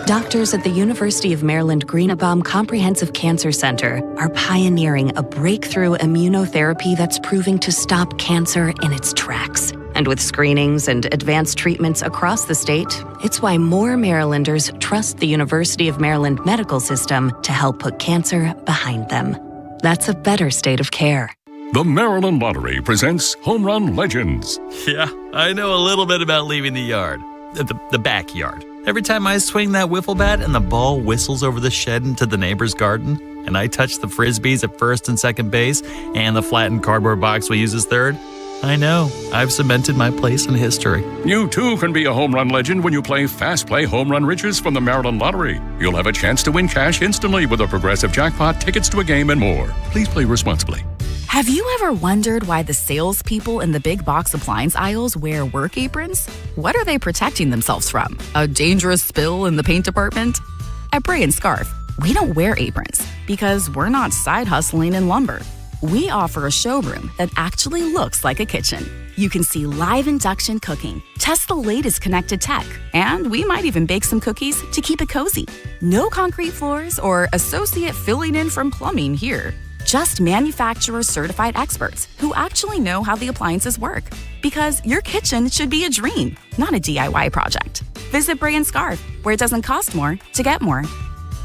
Doctors at the University of Maryland Greenebaum Comprehensive Cancer Center are pioneering a breakthrough immunotherapy that's proving to stop cancer in its tracks. And with screenings and advanced treatments across the state, it's why more Marylanders trust the University of Maryland medical system to help put cancer behind them. That's a better state of care. The Maryland Lottery presents Home Run Legends. Yeah, I know a little bit about leaving the yard, the backyard. Every time I swing that wiffle bat and the ball whistles over the shed into the neighbor's garden, and I touch the frisbees at first and second base, and the flattened cardboard box we use as third, I know I've cemented my place in history. You too can be a home run legend when you play Fast Play Home Run Riches from the Maryland Lottery. You'll have a chance to win cash instantly with a progressive jackpot, tickets to a game, and more. Please play responsibly. Have you ever wondered why the salespeople in the big box appliance aisles wear work aprons? What are they protecting themselves from? A dangerous spill in the paint department? At Bray & Scarf, we don't wear aprons because we're not side hustling in lumber. We offer a showroom that actually looks like a kitchen. You can see live induction cooking, test the latest connected tech, and we might even bake some cookies to keep it cozy. No concrete floors or associate filling in from plumbing here. Just manufacturer-certified experts who actually know how the appliances work. Because your kitchen should be a dream, not a DIY project. Visit Bray & Scarf, where it doesn't cost more to get more.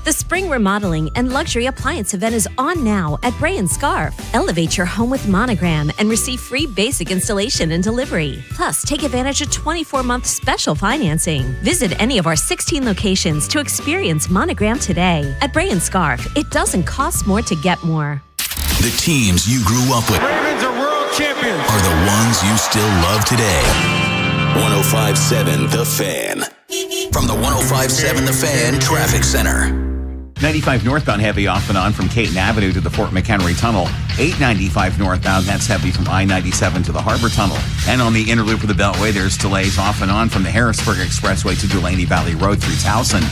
The spring remodeling and luxury appliance event is on now at Bray & Scarf. Elevate your home with Monogram and receive free basic installation and delivery. Plus, take advantage of 24-month special financing. Visit any of our 16 locations to experience Monogram today. At Bray & Scarf, it doesn't cost more to get more. The teams you grew up with Ravens are world champions. Are the ones you still love today. 105.7 The Fan. From the 105.7 The Fan Traffic Center. 95 northbound heavy off and on from Caton Avenue to the Fort McHenry Tunnel. 895 northbound, that's heavy from I-97 to the Harbor Tunnel. And on the inner loop of the Beltway, there's delays off and on from the Harrisburg Expressway to Dulaney Valley Road through Towson.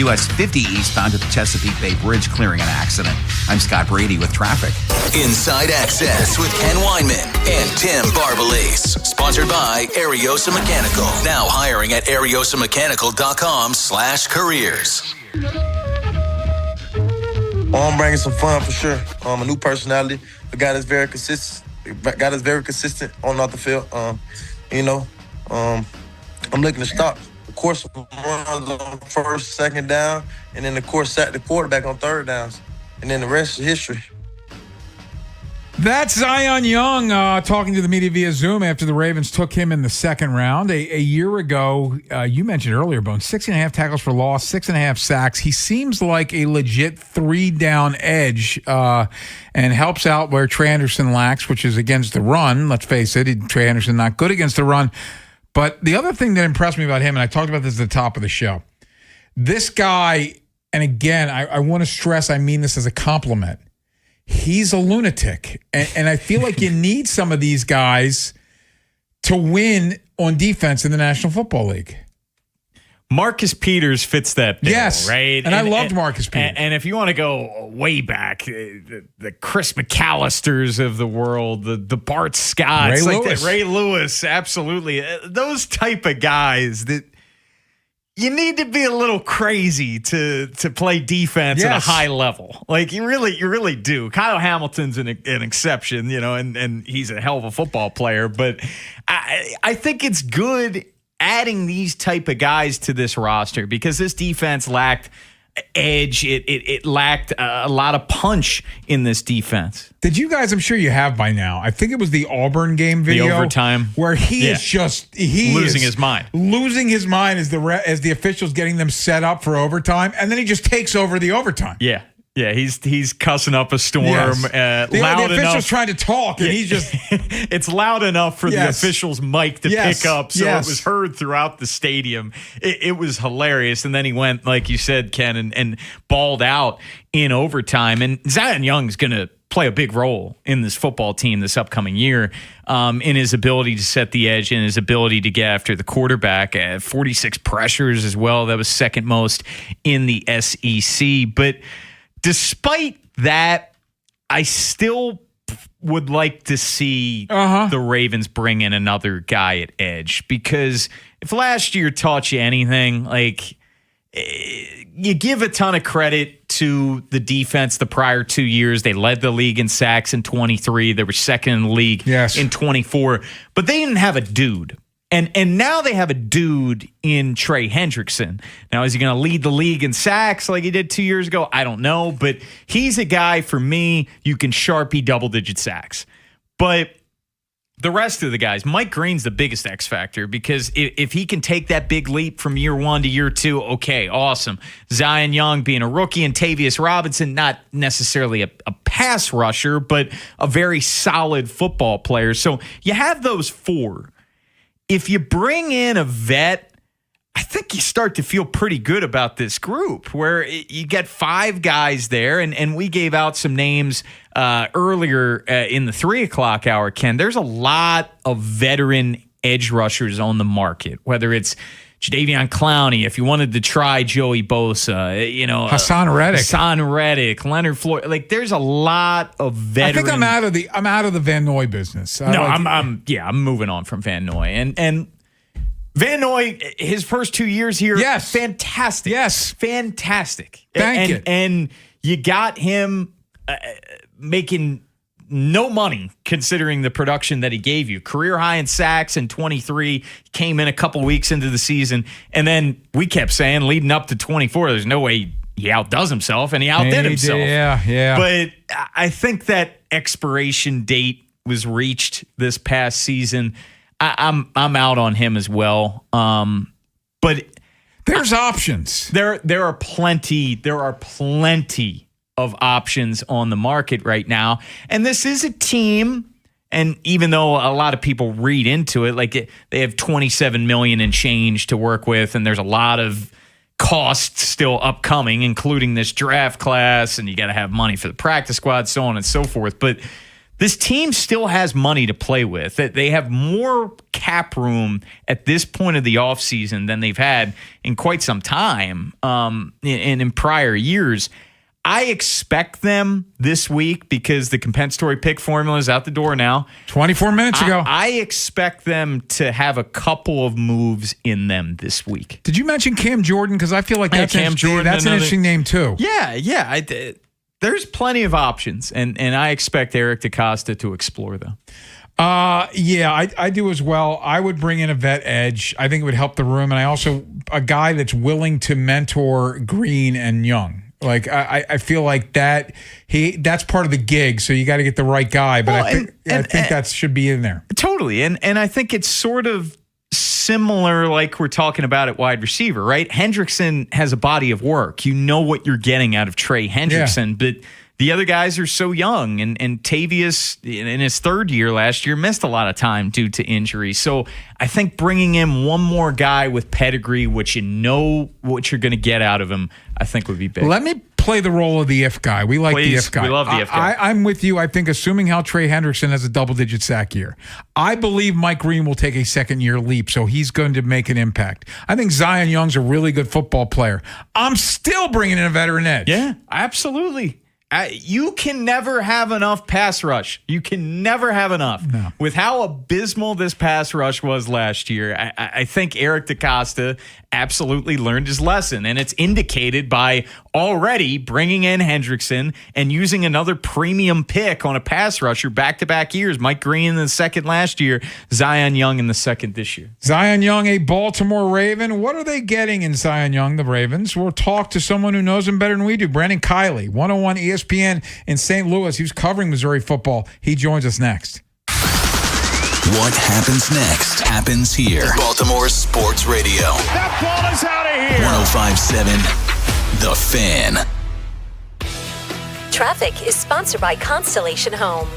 US 50 eastbound at the Chesapeake Bay Bridge clearing an accident. I'm Scott Brady with traffic. Inside Access with Ken Weinman and Tim Barbalise. Sponsored by Ariosa Mechanical. Now hiring at ariosamechanical.com/careers. I'm bringing some fun for sure. A new personality, a guy that's very consistent, got us very consistent on and off the field. I'm looking to stop. Of course, runs on first, second down, and then, of course, sack the quarterback on third downs. And then the rest is history. That's Zion Young talking to the media via Zoom after the Ravens took him in the second round. A year ago, you mentioned earlier, Bone, 6.5 tackles for loss, 6.5 sacks. He seems like a legit 3-down edge and helps out where Trey Anderson lacks, which is against the run. Let's face it, Trey Anderson not good against the run. But the other thing that impressed me about him, and I talked about this at the top of the show, this guy, and again, I want to stress I mean this as a compliment, he's a lunatic. And I feel like you need some of these guys to win on defense in the National Football League. Marcus Peters fits that bill, yes, right? And I loved Marcus Peters. And if you want to go way back, the Chris McAllisters of the world, the Bart Scotts, Ray Lewis, absolutely. Those type of guys that you need to be a little crazy to play defense at a high level. Like you really do. Kyle Hamilton's an exception, and he's a hell of a football player. But I think it's good adding these type of guys to this roster because this defense lacked edge. It lacked a lot of punch in this defense. Did you guys, I'm sure you have by now, I think it was the Auburn game video. The overtime. Where he is just losing his mind. Losing his mind as the officials getting them set up for overtime, and then he just takes over the overtime. Yeah. Yeah, he's cussing up a storm. Yes. The official's enough, trying to talk, and he's just... It's loud enough for the official's mic to pick up, so it was heard throughout the stadium. It was hilarious. And then he went, like you said, Ken, and balled out in overtime. And Zion Young's going to play a big role in this football team this upcoming year in his ability to set the edge and his ability to get after the quarterback. 46 pressures as well. That was second most in the SEC. But despite that, I still would like to see the Ravens bring in another guy at edge, because if last year taught you anything, like you give a ton of credit to the defense the prior 2 years. They led the league in sacks in 23. They were second in the league in 24, but they didn't have a dude. And now they have a dude in Trey Hendrickson. Now, is he going to lead the league in sacks like he did 2 years ago? I don't know. But he's a guy, for me, you can Sharpie double-digit sacks. But the rest of the guys, Mike Green's the biggest X factor, because if he can take that big leap from year one to year two, okay, awesome. Zion Young being a rookie, and Tavius Robinson, not necessarily a pass rusher, but a very solid football player. So you have those four. If you bring in a vet, I think you start to feel pretty good about this group, where you get five guys there, and we gave out some names earlier in the 3 o'clock hour, Ken. There's a lot of veteran edge rushers on the market, whether it's Jadeveon Clowney, if you wanted to try Joey Bosa, Hassan Reddick, Leonard Floyd. Like, there's a lot of veterans. I think I'm out of the Van Noy business. I'm moving on from Van Noy. And Van Noy, his first 2 years here, fantastic. Yes. Fantastic. Thank you. And you got him making no money considering the production that he gave you. Career high in sacks in 23, came in a couple weeks into the season, and then we kept saying leading up to 24, there's no way he outdoes himself, and he outdid himself. Yeah. But I think that expiration date was reached this past season. I'm out on him as well. But there's options. There are plenty of options on the market right now. And this is a team, and even though a lot of people read into it, like they have $27 million and change to work with, and there's a lot of costs still upcoming, including this draft class, and you got to have money for the practice squad, so on and so forth. But this team still has money to play with. They have more cap room at this point of the offseason than they've had in quite some time in prior years. I expect them this week, because the compensatory pick formula is out the door now. 24 minutes ago. I expect them to have a couple of moves in them this week. Did you mention Cam Jordan? Because I feel like that's an interesting name too. Yeah, I did. There's plenty of options, and I expect Eric DeCosta to explore them. Yeah, I do as well. I would bring in a vet edge. I think it would help the room, and I also a guy that's willing to mentor Green and Young. Like I feel like that's part of the gig. So you got to get the right guy. But I think that should be in there. Totally, and I think it's sort of similar, like we're talking about at wide receiver, right? Hendrickson has a body of work. You know what you're getting out of Trey Hendrickson, but the other guys are so young, and Tavius in his third year last year missed a lot of time due to injury. So I think bringing in one more guy with pedigree, which you know what you're going to get out of him, I think would be big. Let me play the role of the if guy. We like the if guy. We love the if guy. I'm with you. I think assuming how Trey Hendrickson has a double-digit sack year, I believe Mike Green will take a second-year leap, so he's going to make an impact. I think Zion Young's a really good football player. I'm still bringing in a veteran edge. Yeah, absolutely. You can never have enough pass rush. You can never have enough. No. With how abysmal this pass rush was last year, I think Eric DeCosta absolutely learned his lesson, and it's indicated by already bringing in Hendrickson and using another premium pick on a pass rusher back-to-back years. Mike Green in the second last year, Zion Young in the second this year. Zion Young, a Baltimore Raven. What are they getting in Zion Young, the Ravens? We'll talk to someone who knows him better than we do. Brandon Kiley, 101 ESPN in St. Louis. He was covering Missouri football. He joins us next. What happens next happens here. Baltimore Sports Radio. That ball is out of here. 105.7 The Fan. Traffic is sponsored by Constellation Home.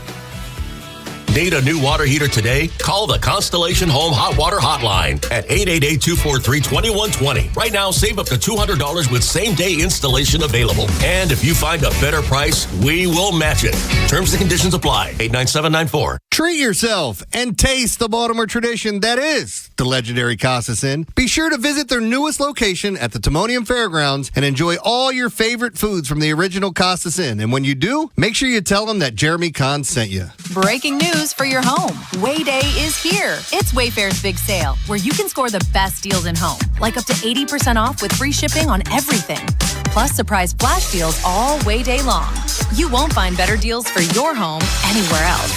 Need a new water heater today? Call the Constellation Home Hot Water Hotline at 888-243-2120. Right now, save up to $200 with same-day installation available. And if you find a better price, we will match it. Terms and conditions apply. 89794. Treat yourself and taste the Baltimore tradition that is the legendary Casas Inn. Be sure to visit their newest location at the Timonium Fairgrounds and enjoy all your favorite foods from the original Casas Inn. And when you do, make sure you tell them that Jeremy Kahn sent you. Breaking news for your home. Wayday is here. It's Wayfair's big sale, where you can score the best deals in home, like up to 80% off with free shipping on everything. Plus surprise flash deals all Wayday long. You won't find better deals for your home anywhere else.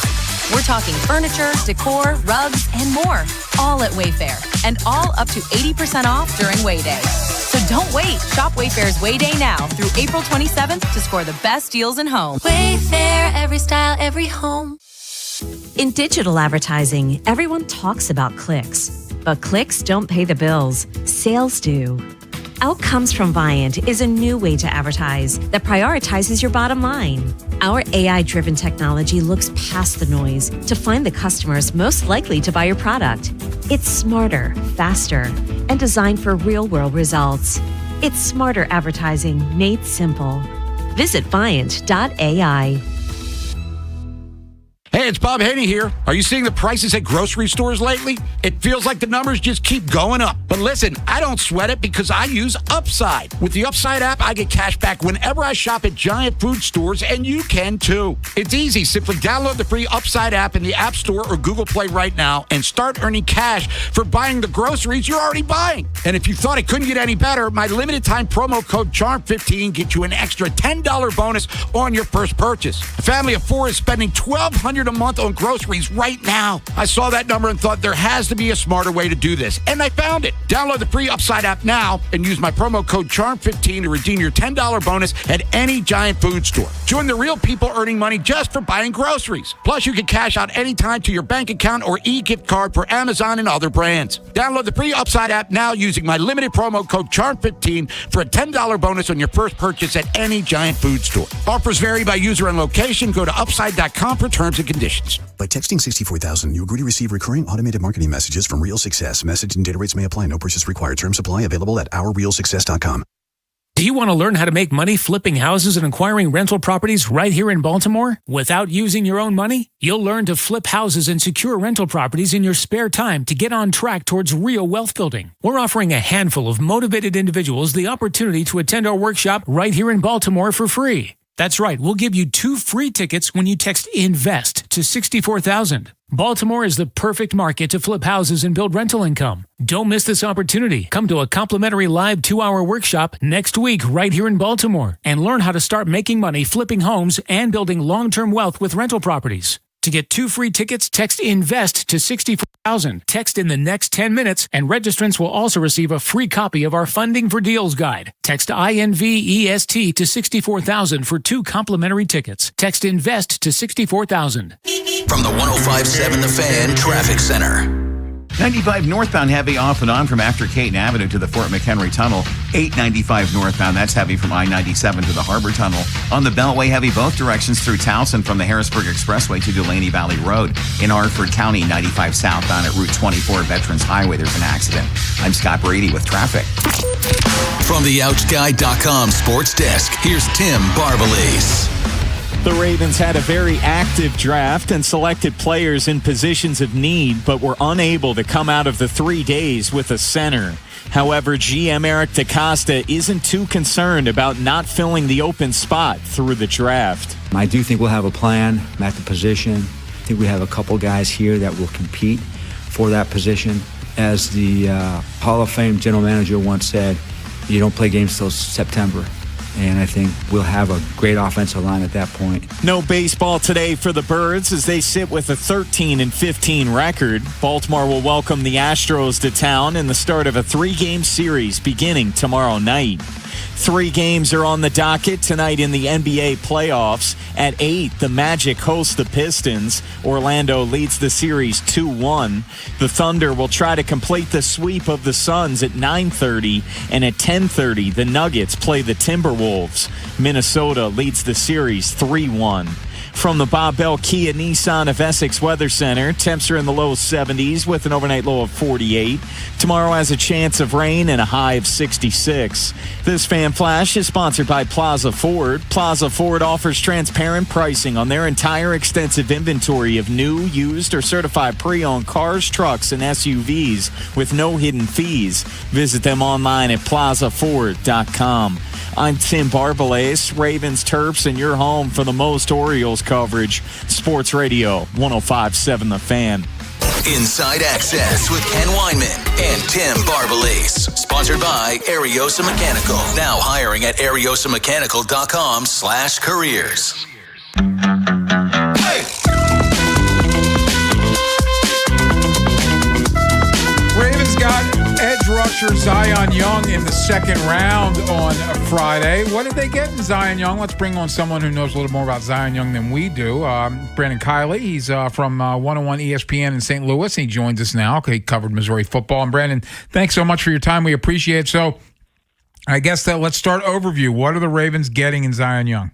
We're talking furniture, decor, rugs, and more, all at Wayfair, and all up to 80% off during Wayday. So don't wait. Shop Wayfair's Wayday now through April 27th to score the best deals in home. Wayfair, every style, every home. In digital advertising, everyone talks about clicks, but clicks don't pay the bills. Sales do. Outcomes from Viant is a new way to advertise that prioritizes your bottom line. Our AI-driven technology looks past the noise to find the customers most likely to buy your product. It's smarter, faster, and designed for real-world results. It's smarter advertising made simple. Visit Viant.ai. Hey, it's Bob Haynie here. Are you seeing the prices at grocery stores lately? It feels like the numbers just keep going up. But listen, I don't sweat it because I use Upside. With the Upside app, I get cash back whenever I shop at giant food stores, and you can too. It's easy. Simply download the free Upside app in the App Store or Google Play right now and start earning cash for buying the groceries you're already buying. And if you thought it couldn't get any better, my limited time promo code CHARM15 gets you an extra $10 bonus on your first purchase. A family of 4 is spending $1,200 a month on groceries right now. I saw that number and thought there has to be a smarter way to do this, and I found it. Download the free Upside app now and use my promo code CHARM15 to redeem your $10 bonus at any giant food store. Join the real people earning money just for buying groceries. Plus, you can cash out anytime to your bank account or e-gift card for Amazon and other brands. Download the free Upside app now using my limited promo code CHARM15 for a $10 bonus on your first purchase at any giant food store. Offers vary by user and location. Go to upside.com for terms and conditions. By texting 64,000, you agree to receive recurring automated marketing messages from Real Success. Message and data rates may apply. No purchase required. Terms apply. Available at ourrealsuccess.com. Do you want to learn how to make money flipping houses and acquiring rental properties right here in Baltimore without using your own money? You'll learn to flip houses and secure rental properties in your spare time to get on track towards real wealth building. We're offering a handful of motivated individuals the opportunity to attend our workshop right here in Baltimore for free. That's right. We'll give you 2 free tickets when you text INVEST to 64,000. Baltimore is the perfect market to flip houses and build rental income. Don't miss this opportunity. Come to a complimentary live 2-hour workshop next week right here in Baltimore and learn how to start making money flipping homes and building long-term wealth with rental properties. To get 2 free tickets, text INVEST to 64,000. Text in the next 10 minutes, and registrants will also receive a free copy of our Funding for Deals guide. Text INVEST to 64,000 for 2 complimentary tickets. Text INVEST to 64,000. From the 105.7 The Fan Traffic Center. 95 northbound heavy off and on from after Caton Avenue to the Fort McHenry Tunnel. 895 northbound, that's heavy from I-97 to the Harbor Tunnel. On the Beltway, heavy both directions through Towson from the Harrisburg Expressway to Dulaney Valley Road. In Hartford County, 95 southbound at Route 24 Veterans Highway, there's an accident. I'm Scott Brady with traffic. From the OutGuide.com sports desk, here's Tim Barbalese. The Ravens had a very active draft and selected players in positions of need, but were unable to come out of the 3 days with a center. However, GM Eric DaCosta isn't too concerned about not filling the open spot through the draft. I do think we'll have a plan at the position. I think we have a couple guys here that will compete for that position. As the Hall of Fame general manager once said, you don't play games till September. And I think we'll have a great offensive line at that point. No baseball today for the Birds as they sit with a 13-15 record. Baltimore will welcome the Astros to town in the start of a 3-game series beginning tomorrow night. 3 games are on the docket tonight in the NBA playoffs. At 8, the Magic host the Pistons. Orlando leads the series 2-1. The Thunder will try to complete the sweep of the Suns at 9:30, and at 10:30, the Nuggets play the Timberwolves. Minnesota leads the series 3-1. From the Bob Bell Kia Nissan of Essex Weather Center, temps are in the low 70s with an overnight low of 48. Tomorrow has a chance of rain and a high of 66. This Fan Flash is sponsored by Plaza Ford. Plaza Ford offers transparent pricing on their entire extensive inventory of new, used, or certified pre-owned cars, trucks, and SUVs with no hidden fees. Visit them online at plazaford.com. I'm Tim Barbalese, Ravens, Terps, and your home for the most Orioles coverage. Sports Radio 105.7 The Fan. Inside Access with Ken Weinman and Tim Barbalese. Sponsored by Ariosa Mechanical. Now hiring at ariosamechanical.com/careers. Ravens got edge rusher Zion Young in the second round on Friday. What did they get in Zion Young? Let's bring on someone who knows a little more about Zion Young than we do. Brandon Kiley. He's from 101 ESPN in St. Louis. He joins us now. He covered Missouri football. And Brandon, thanks so much for your time. We appreciate it. So I guess let's start overview. What are the Ravens getting in Zion Young?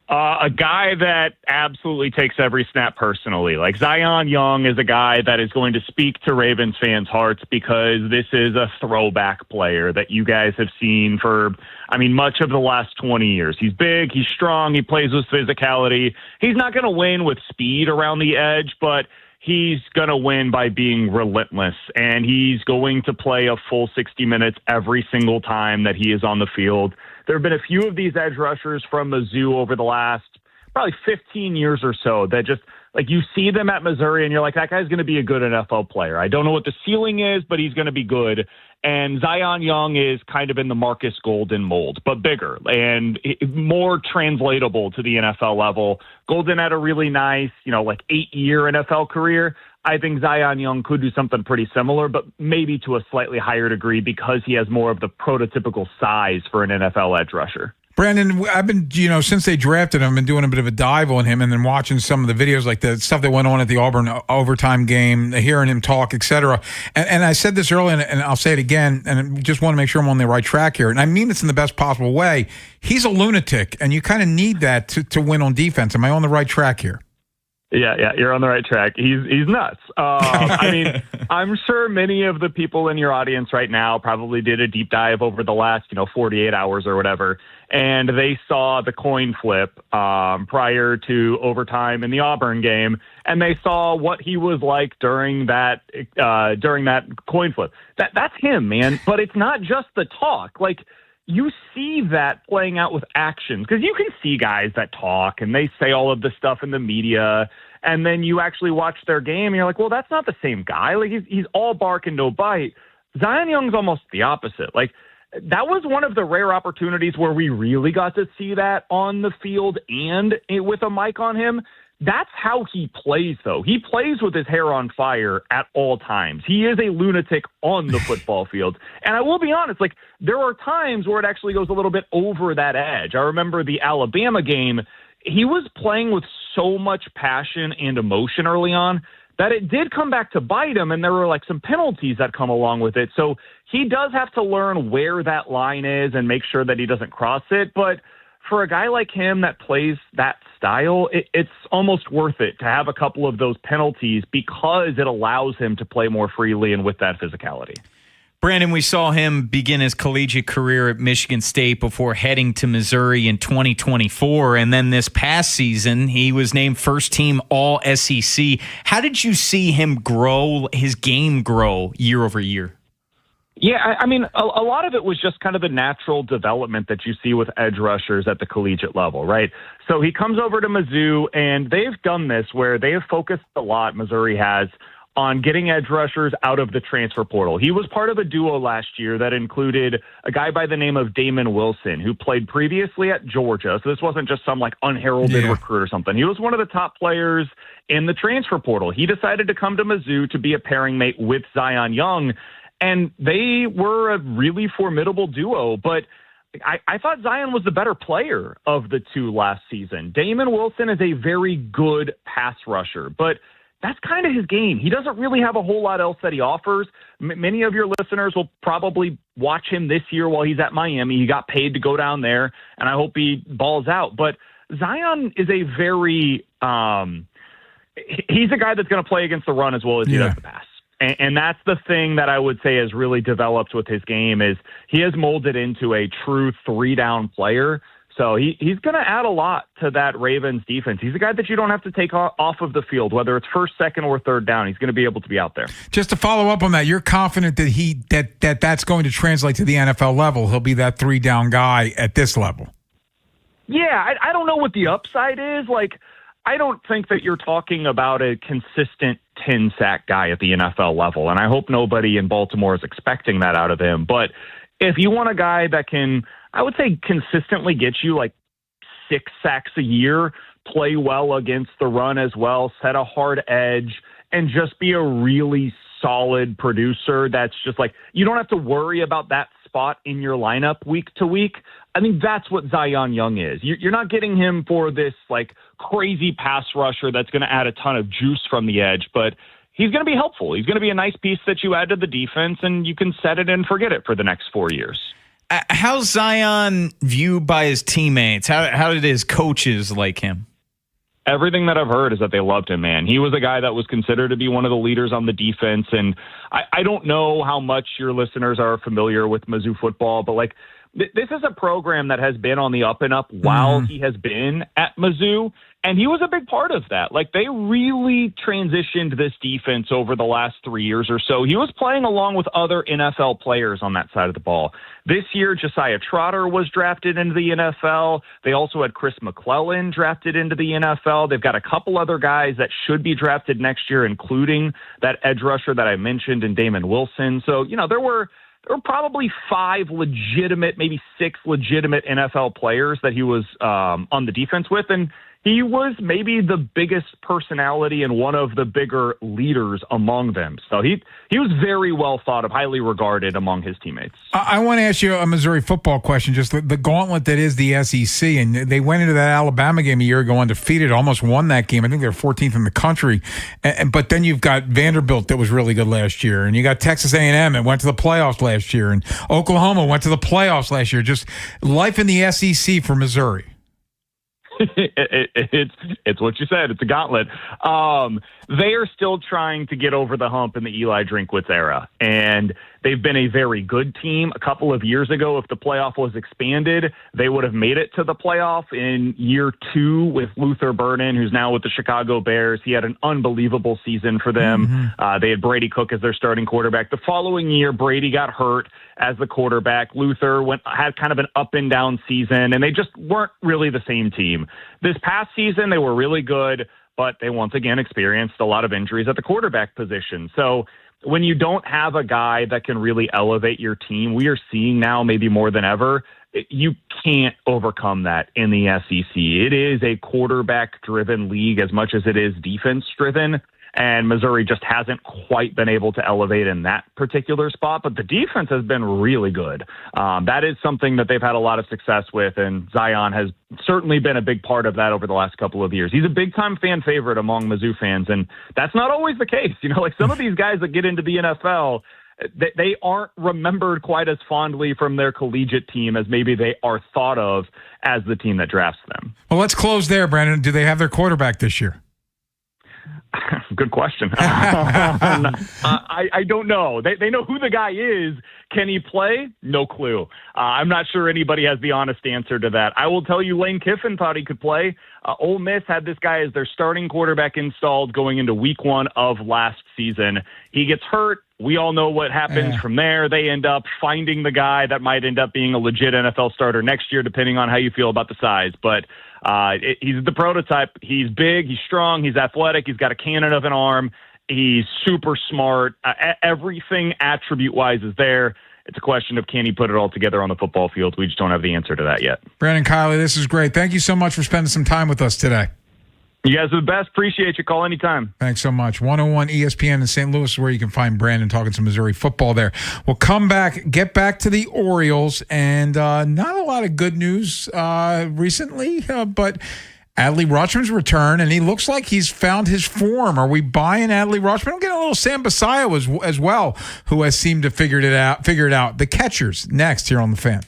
A guy that absolutely takes every snap personally. Like, Zion Young is a guy that is going to speak to Ravens fans' hearts because this is a throwback player that you guys have seen for, much of the last 20 years. He's big, he's strong, he plays with physicality. He's not going to win with speed around the edge, but he's going to win by being relentless, and he's going to play a full 60 minutes every single time that he is on the field. There have been a few of these edge rushers from Mizzou over the last probably 15 years or so that just, like, you see them at Missouri and you're like, that guy's going to be a good NFL player. I don't know what the ceiling is, but he's going to be good. And Zion Young is kind of in the Marcus Golden mold, but bigger and more translatable to the NFL level. Golden had a really nice, 8-year NFL career. I think Zion Young could do something pretty similar, but maybe to a slightly higher degree because he has more of the prototypical size for an NFL edge rusher. Brandon, I've been, since they drafted him, I've been doing a bit of a dive on him and then watching some of the videos, like the stuff that went on at the Auburn overtime game, hearing him talk, et cetera. And I said this earlier, and I'll say it again, and I just want to make sure I'm on the right track here. And I mean this in the best possible way. He's a lunatic, and you kind of need that to win on defense. Am I on the right track here? Yeah, you're on the right track. He's nuts. I'm sure many of the people in your audience right now probably did a deep dive over the last, 48 hours or whatever, and they saw the coin flip prior to overtime in the Auburn game, and they saw what he was like during that coin flip. That's him, man. But it's not just the talk. Like, you see that playing out with actions, because you can see guys that talk and they say all of this stuff in the media, and then you actually watch their game and you're like, well, that's not the same guy. Like, he's all bark and no bite. Zion Young's almost the opposite. Like, that was one of the rare opportunities where we really got to see that on the field and with a mic on him. That's how he plays, though. He plays with his hair on fire at all times. He is a lunatic on the football field. And I will be honest, like, there are times where it actually goes a little bit over that edge. I remember the Alabama game. He was playing with so much passion and emotion early on that it did come back to bite him, and there were, like, some penalties that come along with it. So he does have to learn where that line is and make sure that he doesn't cross it. But for a guy like him that plays that style, it's almost worth it to have a couple of those penalties because it allows him to play more freely and with that physicality. Brandon, we saw him begin his collegiate career at Michigan State before heading to Missouri in 2024. And then this past season, he was named first team All SEC. How did you see him grow, his game grow year over year? Yeah, I mean, a lot of it was just kind of the natural development that you see with edge rushers at the collegiate level, right? So he comes over to Mizzou, and they've done this where they have focused a lot, Missouri has, on getting edge rushers out of the transfer portal. He was part of a duo last year that included a guy by the name of Damon Wilson, who played previously at Georgia. So this wasn't just some, like, unheralded recruit or something. He was one of the top players in the transfer portal. He decided to come to Mizzou to be a pairing mate with Zion Young, and they were a really formidable duo, but I thought Zion was the better player of the two last season. Damon Wilson is a very good pass rusher, but that's kind of his game. He doesn't really have a whole lot else that he offers. Many of your listeners will probably watch him this year while he's at Miami. He got paid to go down there, and I hope he balls out. But Zion is a very he's a guy that's going to play against the run as well as he does the pass. And that's the thing that I would say has really developed with his game is he has molded into a true three-down player. So he's going to add a lot to that Ravens defense. He's a guy that you don't have to take off of the field, whether it's first, second, or third down. He's going to be able to be out there. Just to follow up on that, you're confident that that's going to translate to the NFL level. He'll be that three-down guy at this level. Yeah, I don't know what the upside is. Like, I don't think that you're talking about a consistent 10-sack guy at the NFL level, and I hope nobody in Baltimore is expecting that out of him. But if you want a guy that can, I would say, consistently get you like 6 sacks a year, play well against the run as well, set a hard edge, and just be a really solid producer that's just like, you don't have to worry about that spot in your lineup week to week. I think that's what Zion Young is. You're not getting him for this like crazy pass rusher that's going to add a ton of juice from the edge, but he's going to be helpful. He's going to be a nice piece that you add to the defense, and you can set it and forget it for the next 4 years. How's Zion viewed by his teammates? How did his coaches like him? Everything that I've heard is that they loved him, man. He was a guy that was considered to be one of the leaders on the defense, and I don't know how much your listeners are familiar with Mizzou football, but like, this is a program that has been on the up and up while he has been at Mizzou, and he was a big part of that. Like, they really transitioned this defense over the last 3 years or so. He was playing along with other NFL players on that side of the ball. This year, Josiah Trotter was drafted into the NFL. They also had Chris McClellan drafted into the NFL. They've got a couple other guys that should be drafted next year, including that edge rusher that I mentioned and Damon Wilson. So, you know, there were probably 5 legitimate, maybe 6 legitimate NFL players that he was on the defense with, and he was maybe the biggest personality and one of the bigger leaders among them. So he was very well thought of, highly regarded among his teammates. I want to ask you a Missouri football question, just the gauntlet that is the SEC. And they went into that Alabama game a year ago undefeated, almost won that game. I think they're 14th in the country. But then you've got Vanderbilt that was really good last year. And you got Texas A&M that went to the playoffs last year. And Oklahoma went to the playoffs last year. Just life in the SEC for Missouri. It's what you said. It's a gauntlet. They are still trying to get over the hump in the Eli Drinkwitz era, and They've been a very good team. A couple of years ago, if the playoff was expanded, they would have made it to the playoff in year 2 with Luther Burden, who's now with the Chicago Bears. He had an unbelievable season for them. They had Brady Cook as their starting quarterback. The following year, Brady got hurt as the quarterback. Luther had kind of an up and down season, and they just weren't really the same team. This past season, they were really good, but they once again experienced a lot of injuries at the quarterback position. So when you don't have a guy that can really elevate your team, we are seeing now maybe more than ever, you can't overcome that in the SEC. It is a quarterback-driven league as much as it is defense-driven, and Missouri just hasn't quite been able to elevate in that particular spot, but the defense has been really good. That is something that they've had a lot of success with, and Zion has certainly been a big part of that over the last couple of years. He's a big-time fan favorite among Mizzou fans, and that's not always the case. You know, like some of these guys that get into the NFL, they aren't remembered quite as fondly from their collegiate team as maybe they are thought of as the team that drafts them. Well, let's close there, Brandon. Do they have their quarterback this year? Good question. I don't know. They know who the guy is. Can he play? No clue. I'm not sure anybody has the honest answer to that. I will tell you, Lane Kiffin thought he could play. Ole Miss had this guy as their starting quarterback installed going into week 1 of last season. He gets hurt. We all know what happens from there. They end up finding the guy that might end up being a legit NFL starter next year, depending on how you feel about the size. But he's the prototype. He's big, he's strong, he's athletic, he's got a cannon of an arm, he's super smart. Everything attribute-wise is there. It's a question of can he put it all together on the football field. We just don't have the answer to that yet. Brandon Kiley, this is great. Thank you so much for spending some time with us today. You guys are the best. Appreciate you. Call anytime. Thanks so much. 101 ESPN in St. Louis is where you can find Brandon talking some Missouri football there. We'll come back, get back to the Orioles, and not a lot of good news recently, but Adley Rutschman's return, and he looks like he's found his form. Are we buying Adley Rutschman? I'm getting a little Sam Basayo as well, who has seemed to figure it out. The catchers next here on The Fan.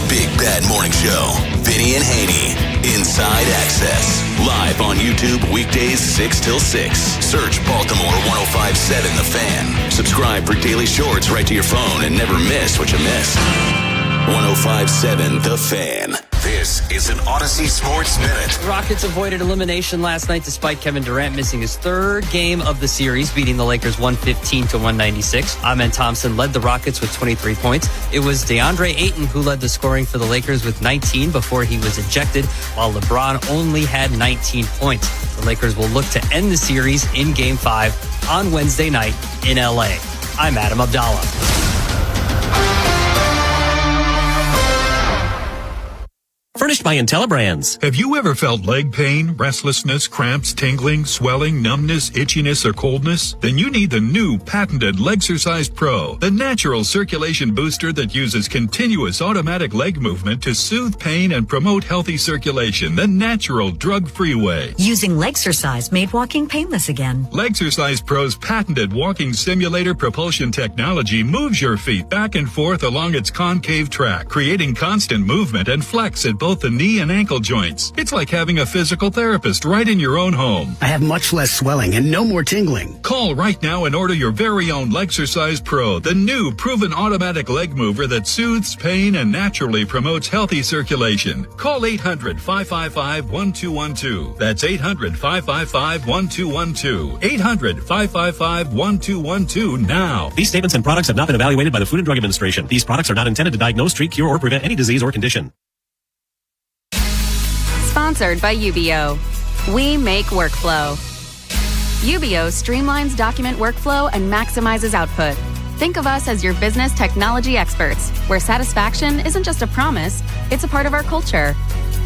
Big Bad Morning Show. Vinny and Haynie. Inside Access. Live on YouTube weekdays 6 till 6. Search Baltimore 105.7 The Fan. Subscribe for daily shorts right to your phone and never miss what you missed. 105.7 The Fan. This is an Odyssey Sports Minute. Rockets avoided elimination last night despite Kevin Durant missing his 3rd game of the series, beating the Lakers 115-196. Amen Thompson led the Rockets with 23 points. It was DeAndre Ayton who led the scoring for the Lakers with 19 before he was ejected, while LeBron only had 19 points. The Lakers will look to end the series in Game 5 on Wednesday night in LA. I'm Adam Abdallah. Furnished by IntelliBrands. Have you ever felt leg pain, restlessness, cramps, tingling, swelling, numbness, itchiness, or coldness? Then you need the new patented Legsercise Pro, the natural circulation booster that uses continuous automatic leg movement to soothe pain and promote healthy circulation the natural drug-free way. Using Legsercise made walking painless again. Legsercise Pro's patented walking simulator propulsion technology moves your feet back and forth along its concave track, creating constant movement and flex at both the knee and ankle joints. It's like having a physical therapist right in your own home. I have much less swelling and no more tingling. Call right now and order your very own Legsercise Pro, the new proven automatic leg mover that soothes pain and naturally promotes healthy circulation. Call 800-555-1212. That's 800-555-1212. 800-555-1212 now. These statements and products have not been evaluated by the Food and Drug Administration. These products are not intended to diagnose, treat, cure, or prevent any disease or condition. Sponsored by UBO. We make workflow. UBO streamlines document workflow and maximizes output. Think of us as your business technology experts, where satisfaction isn't just a promise, it's a part of our culture.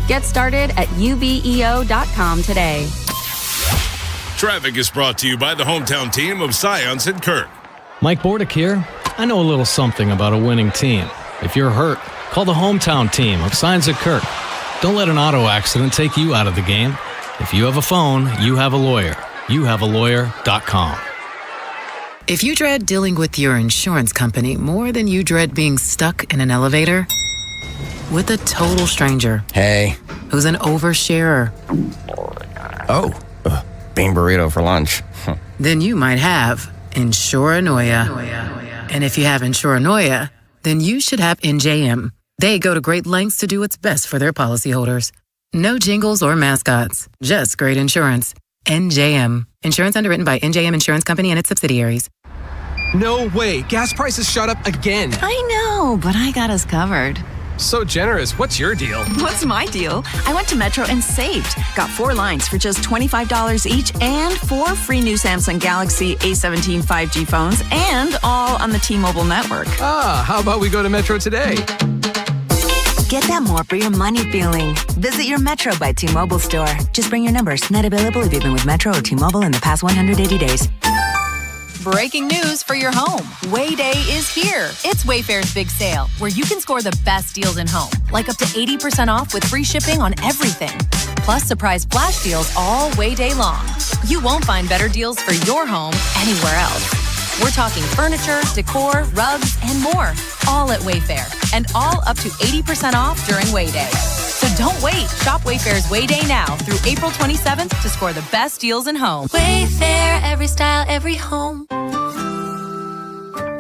Get started at ubeo.com today. Traffic is brought to you by the hometown team of Scions and Kirk. Mike Bordick here. I know a little something about a winning team. If you're hurt, call the hometown team of Scions and Kirk. Don't let an auto accident take you out of the game. If you have a phone, you have a lawyer. YouHaveALawyer.com. If you dread dealing with your insurance company more than you dread being stuck in an elevator with a total stranger. Hey. Who's an oversharer. Oh, bean burrito for lunch. Then you might have Insuranoia. And if you have insuranoia, then you should have NJM. They go to great lengths to do what's best for their policyholders. No jingles or mascots, just great insurance. NJM. Insurance underwritten by NJM Insurance Company and its subsidiaries. No way. Gas prices shot up again. I know, but I got us covered. So generous. What's your deal? What's my deal? I went to Metro and saved. Got 4 lines for just $25 each and 4 free new Samsung Galaxy A17 5G phones and all on the T-Mobile network. Ah, how about we go to Metro today? Get that more for your money feeling. Visit your Metro by T-Mobile store. Just bring your numbers. Not available if you've been with Metro or T-Mobile in the past 180 days. Breaking news for your home. Wayday is here. It's Wayfair's big sale, where you can score the best deals in home, like up to 80% off with free shipping on everything. Plus surprise flash deals all Wayday long. You won't find better deals for your home anywhere else. We're talking furniture, decor, rugs, and more, all at Wayfair, and all up to 80% off during Wayday. So don't wait. Shop Wayfair's Wayday now through April 27th to score the best deals in home. Wayfair, every style, every home.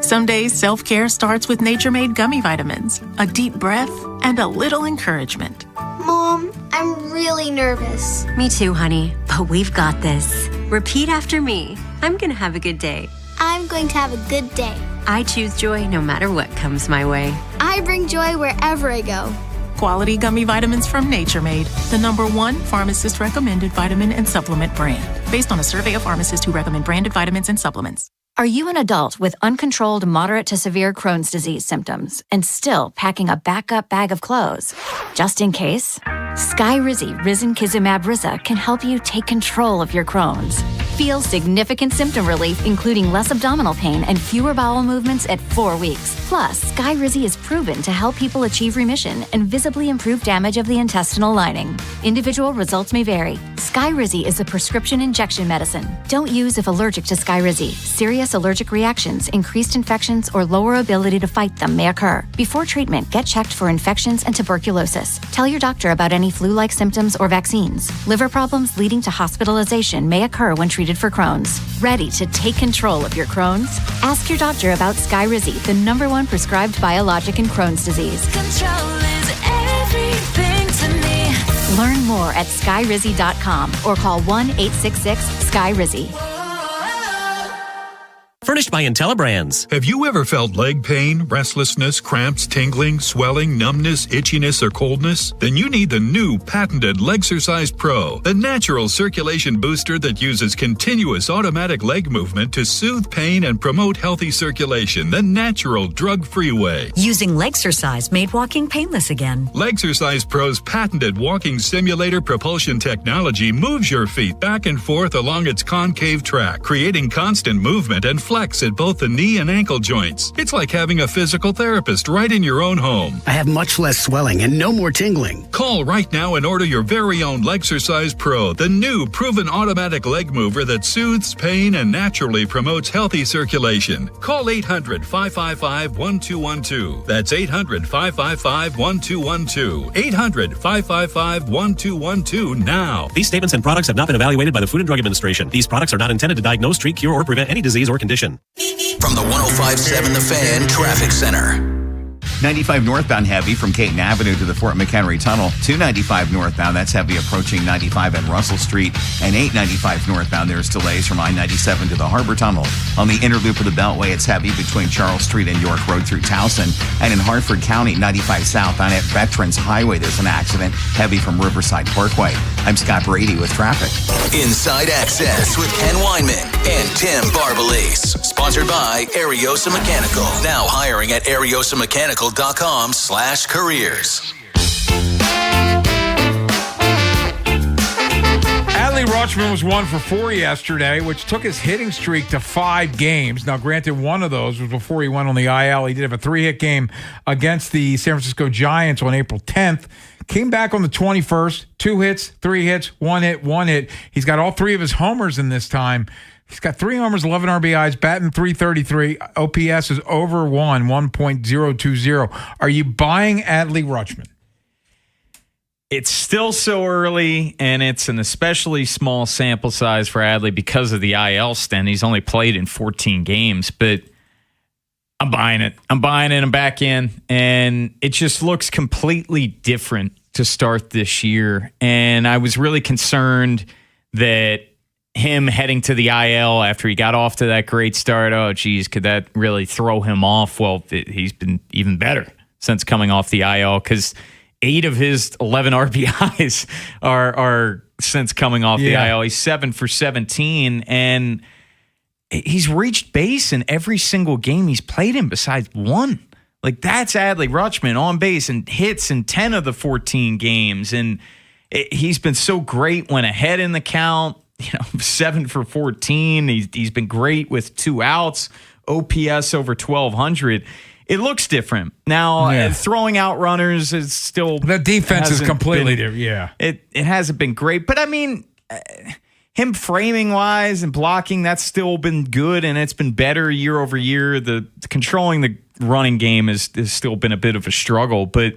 Some days, self-care starts with Nature-Made gummy vitamins, a deep breath, and a little encouragement. Mom, I'm really nervous. Me too, honey, but we've got this. Repeat after me. I'm going to have a good day. I'm going to have a good day. I choose joy no matter what comes my way. I bring joy wherever I go. Quality gummy vitamins from Nature Made, the #1 pharmacist-recommended vitamin and supplement brand, based on a survey of pharmacists who recommend branded vitamins and supplements. Are you an adult with uncontrolled moderate to severe Crohn's disease symptoms and still packing a backup bag of clothes? Just in case, Skyrizi Risankizumab Riza can help you take control of your Crohn's. Feel significant symptom relief, including less abdominal pain and fewer bowel movements at 4 weeks. Plus, Skyrizi is proven to help people achieve remission and visibly improve damage of the intestinal lining. Individual results may vary. Skyrizi is a prescription injection medicine. Don't use if allergic to Skyrizi. Serious allergic reactions, increased infections, or lower ability to fight them may occur. Before treatment, get checked for infections and tuberculosis. Tell your doctor about any flu-like symptoms or vaccines. Liver problems leading to hospitalization may occur when treated for Crohn's. Ready to take control of your Crohn's? Ask your doctor about Skyrizi, the #1 prescribed biologic in Crohn's disease. Control is everything to me. Learn more at skyrizi.com or call 1-866-SKYRIZI. Furnished by IntelliBrands. Have you ever felt leg pain, restlessness, cramps, tingling, swelling, numbness, itchiness, or coldness? Then you need the new patented Legsercise Pro, the natural circulation booster that uses continuous automatic leg movement to soothe pain and promote healthy circulation the natural drug-free way. Using Legsercise made walking painless again. Legsercise Pro's patented walking simulator propulsion technology moves your feet back and forth along its concave track, creating constant movement and flex at both the knee and ankle joints. It's like having a physical therapist right in your own home. I have much less swelling and no more tingling. Call right now and order your very own Legsercise Pro, the new proven automatic leg mover that soothes pain and naturally promotes healthy circulation. Call 800-555-1212. That's 800-555-1212. 800-555-1212 now. These statements and products have not been evaluated by the Food and Drug Administration. These products are not intended to diagnose, treat, cure, or prevent any disease or condition. From the 105.7 The Fan Traffic Center. 95 northbound heavy from Caton Avenue to the Fort McHenry Tunnel. 295 northbound, that's heavy approaching 95 and Russell Street. And 895 northbound, there's delays from I-97 to the Harbor Tunnel. On the inner loop of the Beltway, it's heavy between Charles Street and York Road through Towson. And in Hartford County, 95 south on at Veterans Highway, there's an accident heavy from Riverside Parkway. I'm Scott Brady with traffic. Inside Access with Ken Weinman and Tim Barbalise. Sponsored by Ariosa Mechanical. Now hiring at ariosamechanical.com/careers. Adley Rutschman was 1 for 4 yesterday, which took his hitting streak to 5 games. Now, granted, one of those was before he went on the IL. He did have a 3-hit game against the San Francisco Giants on April 10th. Came back on the 21st, 2 hits, 3 hits, 1 hit, 1 hit. He's got all 3 of his homers in this time. He's got 3 homers, 11 RBIs, batting .333. OPS is over 1.020. Are you buying Adley Rutschman? It's still so early, and it's an especially small sample size for Adley because of the IL stint. He's only played in 14 games, but I'm buying it. I'm back in. And it just looks completely different to start this year. And I was really concerned that him heading to the IL after he got off to that great start, oh, geez, could that really throw him off? Well, he's been even better since coming off the IL because 8 of his 11 RBIs are since coming off the IL. He's 7 for 17, and he's reached base in every single game he's played in besides one. Like, that's Adley Rutschman on base and hits in 10 of the 14 games. And he's been so great when ahead in the count, 7 for 14. He's been great with 2 outs, OPS over 1,200. It looks different. Now, throwing out runners is still... The defense is completely different, It hasn't been great. But, I mean... him framing wise and blocking, that's still been good, and it's been better year over year. The controlling the running game has still been a bit of a struggle, but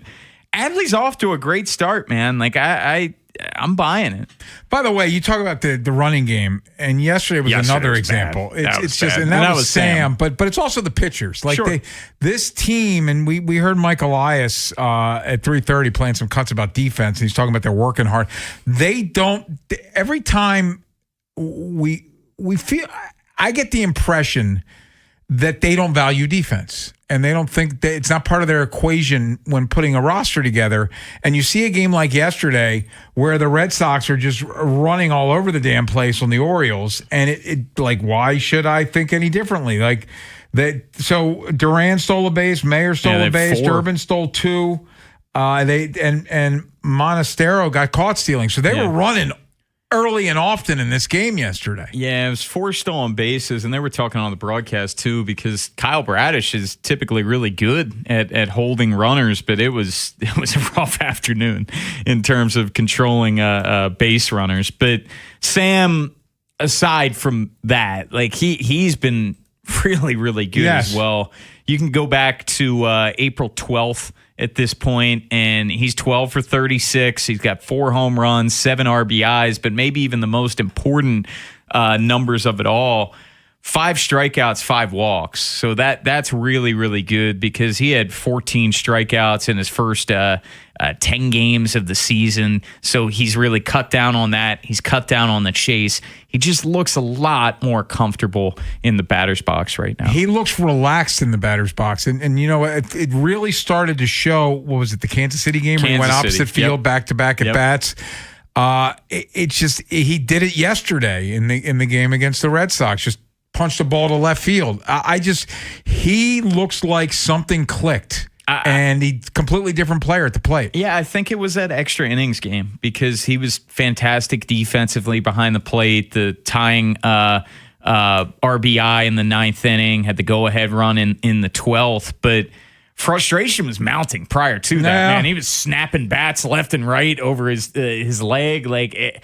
Adley's off to a great start, man. Like I'm buying it. By the way, you talk about the running game, and yesterday was another example. Bad. It's just, and that was Sam, but it's also the pitchers. Like this team, and we heard Mike Elias at 3:30 playing some cuts about defense, and he's talking about they're working hard. They don't. Every time we feel, I get the impression that they don't value defense. And they don't think that it's not part of their equation when putting a roster together. And you see a game like yesterday where the Red Sox are just running all over the damn place on the Orioles. And it like, why should I think any differently? Like that. So Duran stole a base, Mayer stole a base, 4. Durbin stole 2. And Monastero got caught stealing. So they were running early and often in this game yesterday. Yeah, it was 4 stolen bases, and they were talking on the broadcast too because Kyle Bradish is typically really good at holding runners, but it was a rough afternoon in terms of controlling base runners. But Sam, aside from that, like he's been really, really good as well. You can go back to April 12th at this point, and he's 12 for 36. He's got 4 home runs, 7 RBIs, but maybe even the most important numbers of it all, 5 strikeouts, 5 walks. So that's really, really good because he had 14 strikeouts in his first 10 games of the season. So he's really cut down on that. He's cut down on the chase. He just looks a lot more comfortable in the batter's box right now. He looks relaxed in the batter's box. And you know, it really started to show, what was it, the Kansas City game where he went opposite field back-to-back at bats? He did it yesterday in the game against the Red Sox, just punched the ball to left field. He looks like something clicked. And he's a completely different player at the plate. Yeah, I think it was that extra innings game because he was fantastic defensively behind the plate. The tying RBI in the 9th inning, had the go-ahead run in the 12th. But frustration was mounting prior to that, man. He was snapping bats left and right over his leg.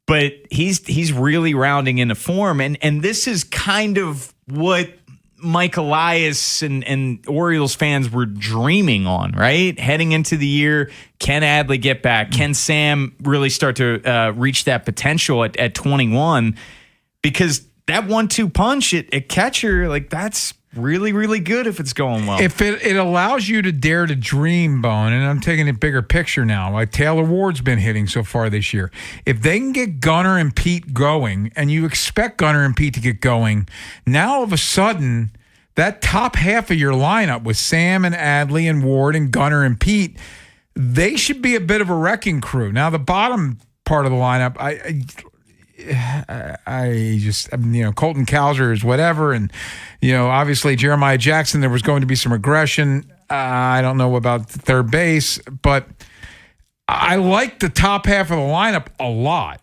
But he's really rounding into form. And this is kind of what Mike Elias and Orioles fans were dreaming on, right? Heading into the year, can Adley get back? Can Sam really start to reach that potential at 21? Because that 1-2 punch at catcher, like that's really, really good if it's going well. If it allows you to dare to dream, Bone, and I'm taking a bigger picture now, like Taylor Ward's been hitting so far this year. If they can get Gunnar and Pete going, and you expect Gunnar and Pete to get going, now all of a sudden, that top half of your lineup with Sam and Adley and Ward and Gunnar and Pete, they should be a bit of a wrecking crew. Now, the bottom part of the lineup, Colton Cowser is whatever. And, obviously Jeremiah Jackson, there was going to be some regression. I don't know about third base, but I like the top half of the lineup a lot.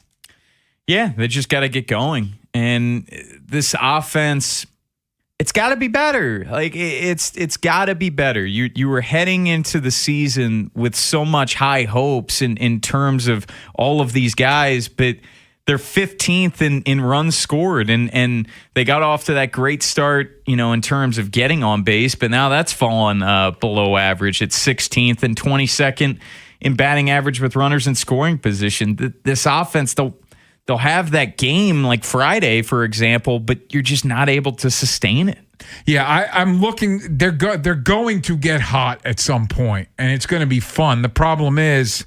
Yeah, they just got to get going. And this offense, it's got to be better. Like it's got to be better. You were heading into the season with so much high hopes in terms of all of these guys, but they're 15th in runs scored, and they got off to that great start, in terms of getting on base, but now that's fallen below average. It's 16th and 22nd in batting average with runners in scoring position. This offense, they'll have that game like Friday, for example, but you're just not able to sustain it. Yeah, I'm looking. They're going to get hot at some point, and it's going to be fun. The problem is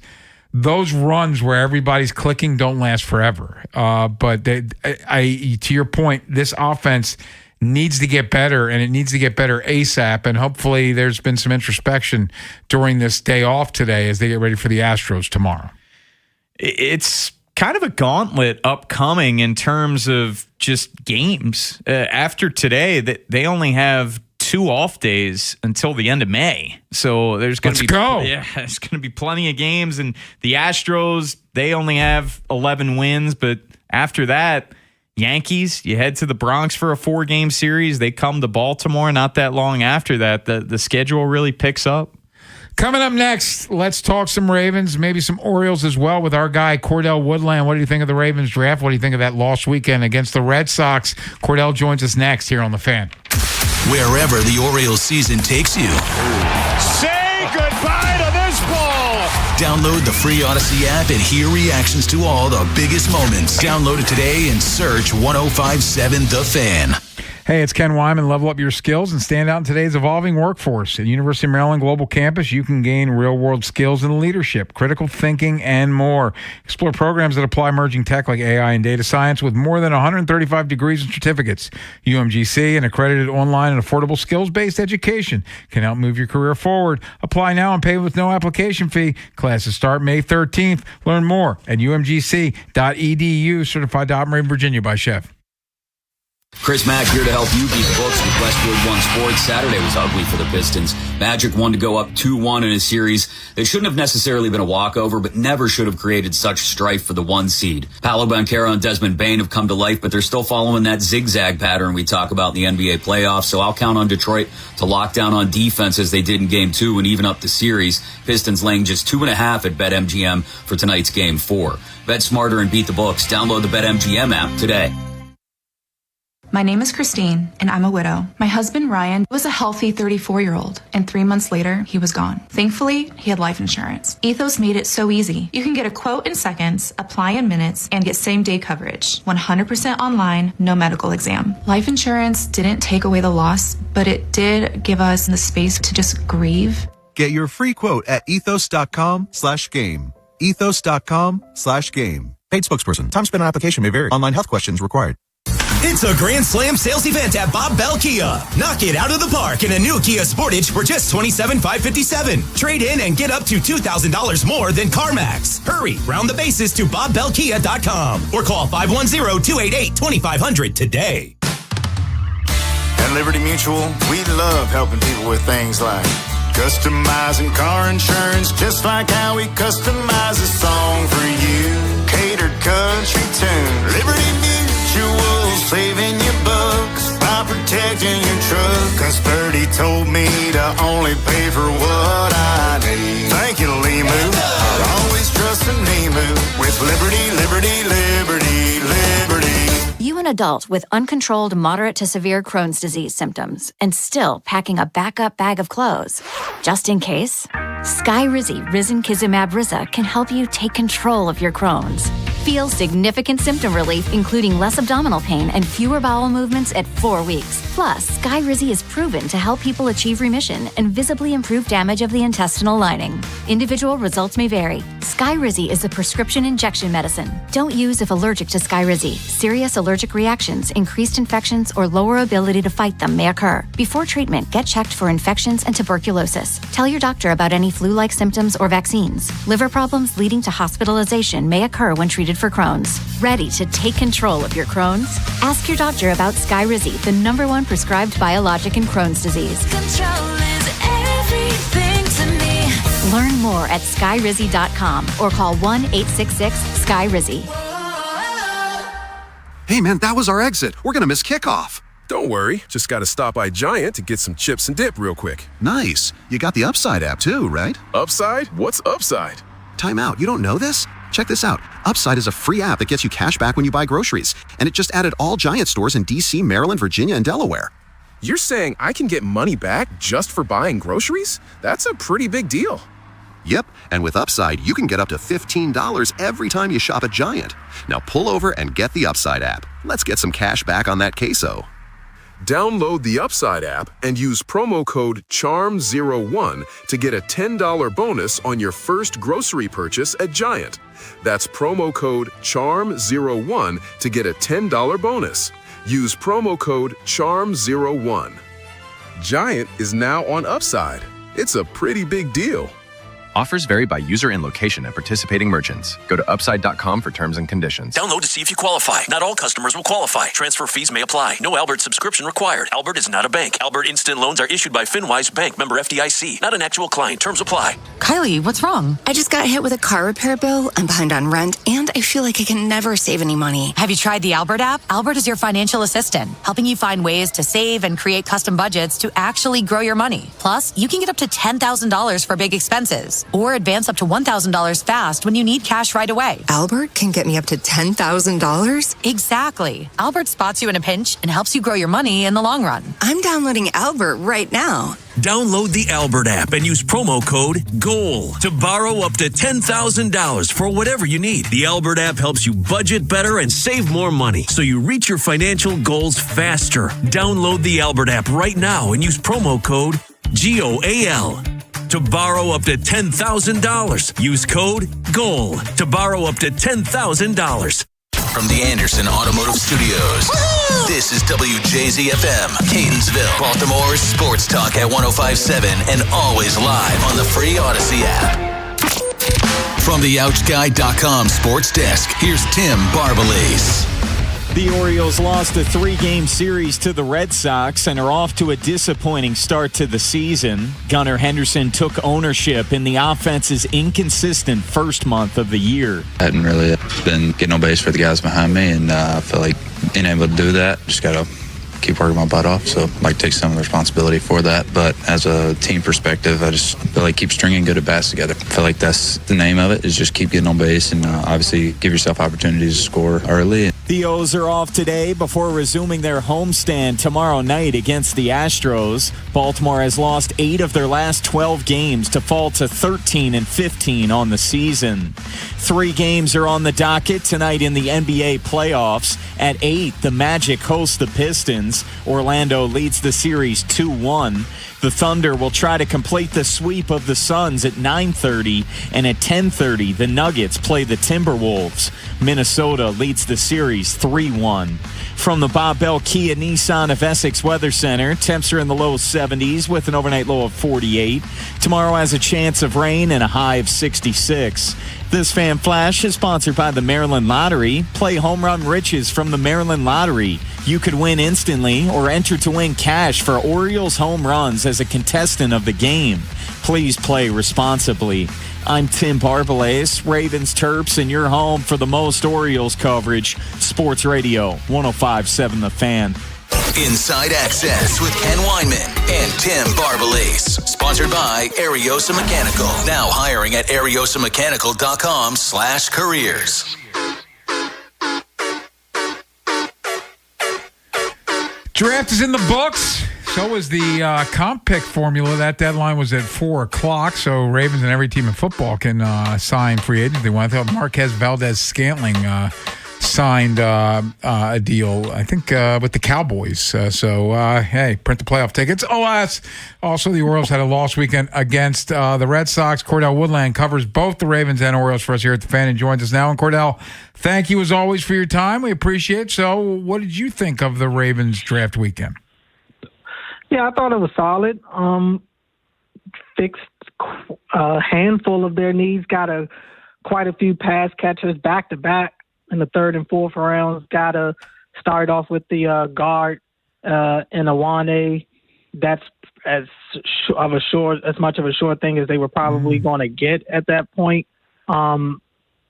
those runs where everybody's clicking don't last forever. But to your point, this offense needs to get better, and it needs to get better ASAP. And hopefully, there's been some introspection during this day off today as they get ready for the Astros tomorrow. It's kind of a gauntlet upcoming in terms of just games. After today, they only have 2 off days until the end of May. So there's going to be there's going to be plenty of games. And the Astros, they only have 11 wins, but after that, Yankees, you head to the Bronx for a 4-game series. They come to Baltimore not that long after that. The schedule really picks up. Coming up next, let's talk some Ravens, maybe some Orioles as well with our guy, Cordell Woodland. What do you think of the Ravens draft? What do you think of that lost weekend against the Red Sox? Cordell joins us next here on The Fan. Wherever the Orioles season takes you. Say goodbye to this ball. Download the free Odyssey app and hear reactions to all the biggest moments. Download it today and search 105.7 The Fan. Hey, it's Ken Wyman. Level up your skills and stand out in today's evolving workforce. At University of Maryland Global Campus, you can gain real-world skills in leadership, critical thinking, and more. Explore programs that apply emerging tech like AI and data science with more than 135 degrees and certificates. UMGC, an accredited online and affordable skills-based education, can help move your career forward. Apply now and pay with no application fee. Classes start May 13th. Learn more at umgc.edu. Certified to operate in Virginia by Chef. Chris Mack here to help you beat the books with Westwood One Sports. Saturday was ugly for the Pistons. Magic won to go up 2-1 in a series that shouldn't have necessarily been a walkover, but never should have created such strife for the 1 seed. Paolo Banchero and Desmond Bane have come to life, but they're still following that zigzag pattern we talk about in the NBA playoffs, so I'll count on Detroit to lock down on defense as they did in Game 2 and even up the series. Pistons laying just 2.5 at BetMGM for tonight's Game 4. Bet smarter and beat the books. Download the BetMGM app today. My name is Christine, and I'm a widow. My husband, Ryan, was a healthy 34-year-old, and 3 months later, he was gone. Thankfully, he had life insurance. Ethos made it so easy. You can get a quote in seconds, apply in minutes, and get same-day coverage. 100% online, no medical exam. Life insurance didn't take away the loss, but it did give us the space to just grieve. Get your free quote at ethos.com/game. Ethos.com/game. Paid spokesperson. Time spent on application may vary. Online health questions required. It's a Grand Slam sales event at Bob Bell Kia. Knock it out of the park in a new Kia Sportage for just $27,557. Trade in and get up to $2,000 more than CarMax. Hurry, round the bases to BobBellKia.com or call 510-288-2500 today. At Liberty Mutual, we love helping people with things like customizing car insurance, just like how we customize a song for you. Catered country tune. Liberty Mutual, saving you bucks by protecting your truck. Cause Birdie told me to only pay for what I need. Thank you, Limu. I'll always trust in Limu with Liberty, Liberty, Liberty, Liberty. You, an adult with uncontrolled moderate to severe Crohn's disease symptoms, and still packing a backup bag of clothes. Just in case, Skyrizi Risankizumab Riza can help you take control of your Crohn's. Feel significant symptom relief, including less abdominal pain and fewer bowel movements at 4 weeks. Plus, Skyrizi is proven to help people achieve remission and visibly improve damage of the intestinal lining. Individual results may vary. Skyrizi is a prescription injection medicine. Don't use if allergic to Skyrizi. Serious allergic reactions, increased infections, or lower ability to fight them may occur. Before treatment, get checked for infections and tuberculosis. Tell your doctor about any flu-like symptoms or vaccines. Liver problems leading to hospitalization may occur when treated for Crohn's. Ready to take control of your Crohn's? Ask your doctor about Skyrizi, the #1 prescribed biologic in Crohn's disease. Control is everything to me. Learn more at skyrizi.com or call 1-866-SKYRIZI. Hey man, that was our exit. We're gonna miss kickoff. Don't worry, just gotta stop by Giant to get some chips and dip real quick. Nice. You got the Upside app too, right? Upside? What's Upside? Time out. You don't know this? Check this out. Upside is a free app that gets you cash back when you buy groceries. And it just added all Giant stores in DC, Maryland, Virginia, and Delaware. You're saying I can get money back just for buying groceries? That's a pretty big deal. Yep, and with Upside, you can get up to $15 every time you shop at Giant. Now pull over and get the Upside app. Let's get some cash back on that queso. Download the Upside app and use promo code CHARM01 to get a $10 bonus on your first grocery purchase at Giant. That's promo code CHARM01 to get a $10 bonus. Use promo code CHARM01. Giant is now on Upside. It's a pretty big deal. Offers vary by user and location at participating merchants. Go to upside.com for terms and conditions. Download to see if you qualify. Not all customers will qualify. Transfer fees may apply. No Albert subscription required. Albert is not a bank. Albert Instant Loans are issued by FinWise Bank, member FDIC. Not an actual client. Terms apply. Kylie, what's wrong? I just got hit with a car repair bill. I'm behind on rent, and I feel like I can never save any money. Have you tried the Albert app? Albert is your financial assistant, helping you find ways to save and create custom budgets to actually grow your money. Plus, you can get up to $10,000 for big expenses, or advance up to $1,000 fast when you need cash right away. Albert can get me up to $10,000? Exactly. Albert spots you in a pinch and helps you grow your money in the long run. I'm downloading Albert right now. Download the Albert app and use promo code GOAL to borrow up to $10,000 for whatever you need. The Albert app helps you budget better and save more money so you reach your financial goals faster. Download the Albert app right now and use promo code GOAL to borrow up to $10,000. Use code GOAL to borrow up to $10,000. From the Anderson Automotive Studios, this is WJZFM, Catonsville, Baltimore's sports talk at 105.7 and always live on the free Odyssey app. From the OutGuy.com sports desk, here's Tim Barbalese. The Orioles lost a 3-game series to the Red Sox and are off to a disappointing start to the season. Gunnar Henderson took ownership in the offense's inconsistent first month of the year. I hadn't really been getting on base for the guys behind me, and I feel like being able to do that, just got to keep working my butt off. So I like take some of the responsibility for that. But as a team perspective, I just feel like keep stringing good at-bats together. I feel like that's the name of it, is just keep getting on base and obviously give yourself opportunities to score early. The O's are off today before resuming their homestand tomorrow night against the Astros. Baltimore has lost 8 of their last 12 games to fall to 13-15 on the season. 3 games are on the docket tonight in the NBA playoffs. At 8, the Magic host the Pistons. Orlando leads the series 2-1. The Thunder will try to complete the sweep of the Suns at 9:30, and at 10:30, the Nuggets play the Timberwolves. Minnesota leads the series 3-1. From the Bob Bell Kia Nissan of Essex Weather Center, temps are in the low 70s with an overnight low of 48. Tomorrow has a chance of rain and a high of 66. This Fan Flash is sponsored by the Maryland Lottery. Play Home Run Riches from the Maryland Lottery. You could win instantly or enter to win cash for Orioles home runs as a contestant of the game. Please play responsibly. I'm Tim Barbalese, Ravens Terps, and you're home for the most Orioles coverage. Sports Radio 105.7 The Fan. Inside Access with Ken Weinman and Tim Barbalese. Sponsored by Ariosa Mechanical. Now hiring at ariosamechanical.com/careers. Draft is in the books. So is the comp pick formula. That deadline was at 4 o'clock, so Ravens and every team in football can sign free agents they want. I thought Marquez Valdez-Scantling signed a deal, I think, with the Cowboys. Hey, print the playoff tickets. Also, the Orioles had a loss weekend against the Red Sox. Cordell Woodland covers both the Ravens and Orioles for us here at the Fan and joins us now. And Cordell, thank you as always for your time. We appreciate it. So what did you think of the Ravens draft weekend? Yeah, I thought it was solid. Fixed a handful of their needs. Got quite a few pass catchers back to back in the 3rd and 4th rounds. Got to start off with the guard in Awane. That's as much of a sure thing as they were probably going to get at that point. You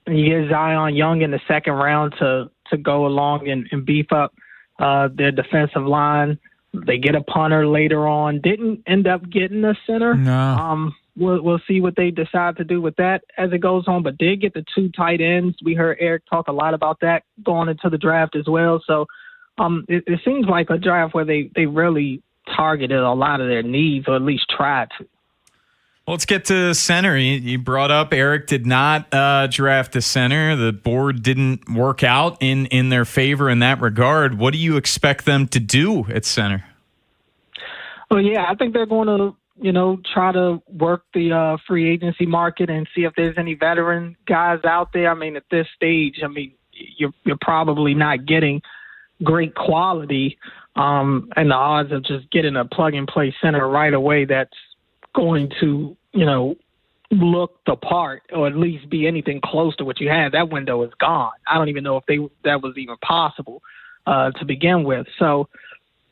get Zion Young in the 2nd round to go along and beef up their defensive line. They get a punter later on. Didn't end up getting a center. No. We'll see what they decide to do with that as it goes on. But did get the 2 tight ends. We heard Eric talk a lot about that going into the draft as well. So it seems like a draft where they really targeted a lot of their needs, or at least tried to. Let's get to center. You brought up Eric did not draft a center. The board didn't work out in their favor in that regard. What do you expect them to do at center? Well, yeah, I think they're going to, try to work the free agency market and see if there's any veteran guys out there. I mean, at this stage, you're probably not getting great quality, and the odds of just getting a plug-and-play center right away that's going to, look the part or at least be anything close to what you had, that window is gone. I don't even know if that was even possible to begin with. So,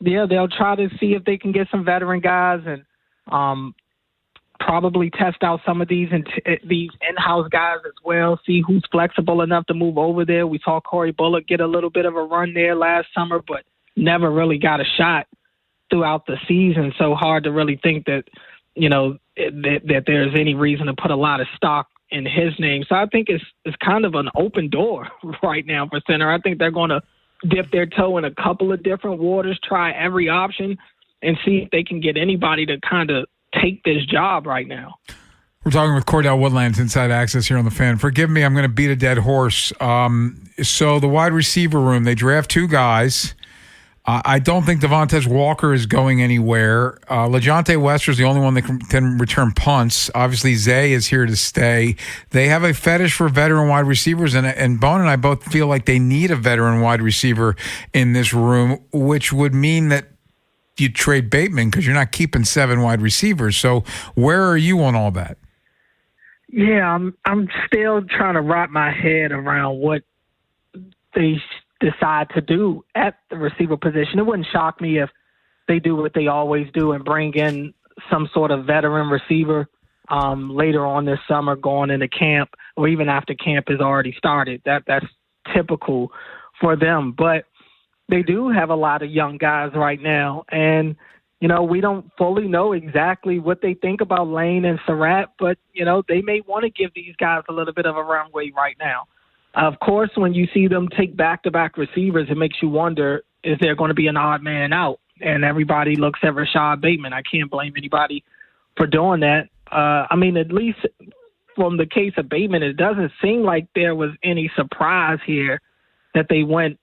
yeah, they'll try to see if they can get some veteran guys and probably test out some of these in-house guys as well, see who's flexible enough to move over there. We saw Corey Bullock get a little bit of a run there last summer, but never really got a shot throughout the season. So hard to really think that, that there's any reason to put a lot of stock in his name. So I think it's kind of an open door right now for center. I think they're going to dip their toe in a couple of different waters, try every option, and see if they can get anybody to kind of take this job right now. We're talking with Cordell Woodlands, Inside Access here on The Fan. Forgive me, I'm going to beat a dead horse. So the wide receiver room, they draft two guys. I don't think Devontae Walker is going anywhere. LaJohntay Wester is the only one that can return punts. Obviously, Zay is here to stay. They have a fetish for veteran wide receivers, and Bone and I both feel like they need a veteran wide receiver in this room, which would mean that you trade Bateman because you're not keeping 7 wide receivers. So where are you on all that? Yeah, I'm still trying to wrap my head around what they decide to do at the receiver position. It wouldn't shock me if they do what they always do and bring in some sort of veteran receiver later on this summer going into camp or even after camp has already started. That's typical for them. But they do have a lot of young guys right now. And, we don't fully know exactly what they think about Lane and Surratt, but, they may want to give these guys a little bit of a runway right now. Of course, when you see them take back-to-back receivers, it makes you wonder, is there going to be an odd man out? And everybody looks at Rashad Bateman. I can't blame anybody for doing that. At least from the case of Bateman, it doesn't seem like there was any surprise here that they went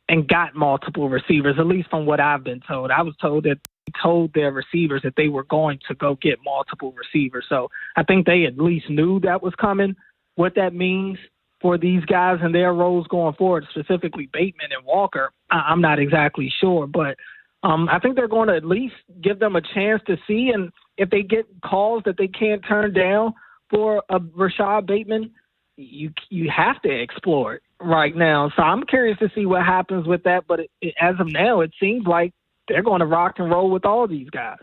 and got multiple receivers, at least from what I've been told. I was told that they told their receivers that they were going to go get multiple receivers. So I think they at least knew that was coming. What that means for these guys and their roles going forward, specifically Bateman and Walker, I'm not exactly sure. But I think they're going to at least give them a chance to see. And if they get calls that they can't turn down for a Rashad Bateman, you have to explore it right now. So I'm curious to see what happens with that. But as of now, it seems like they're going to rock and roll with all these guys.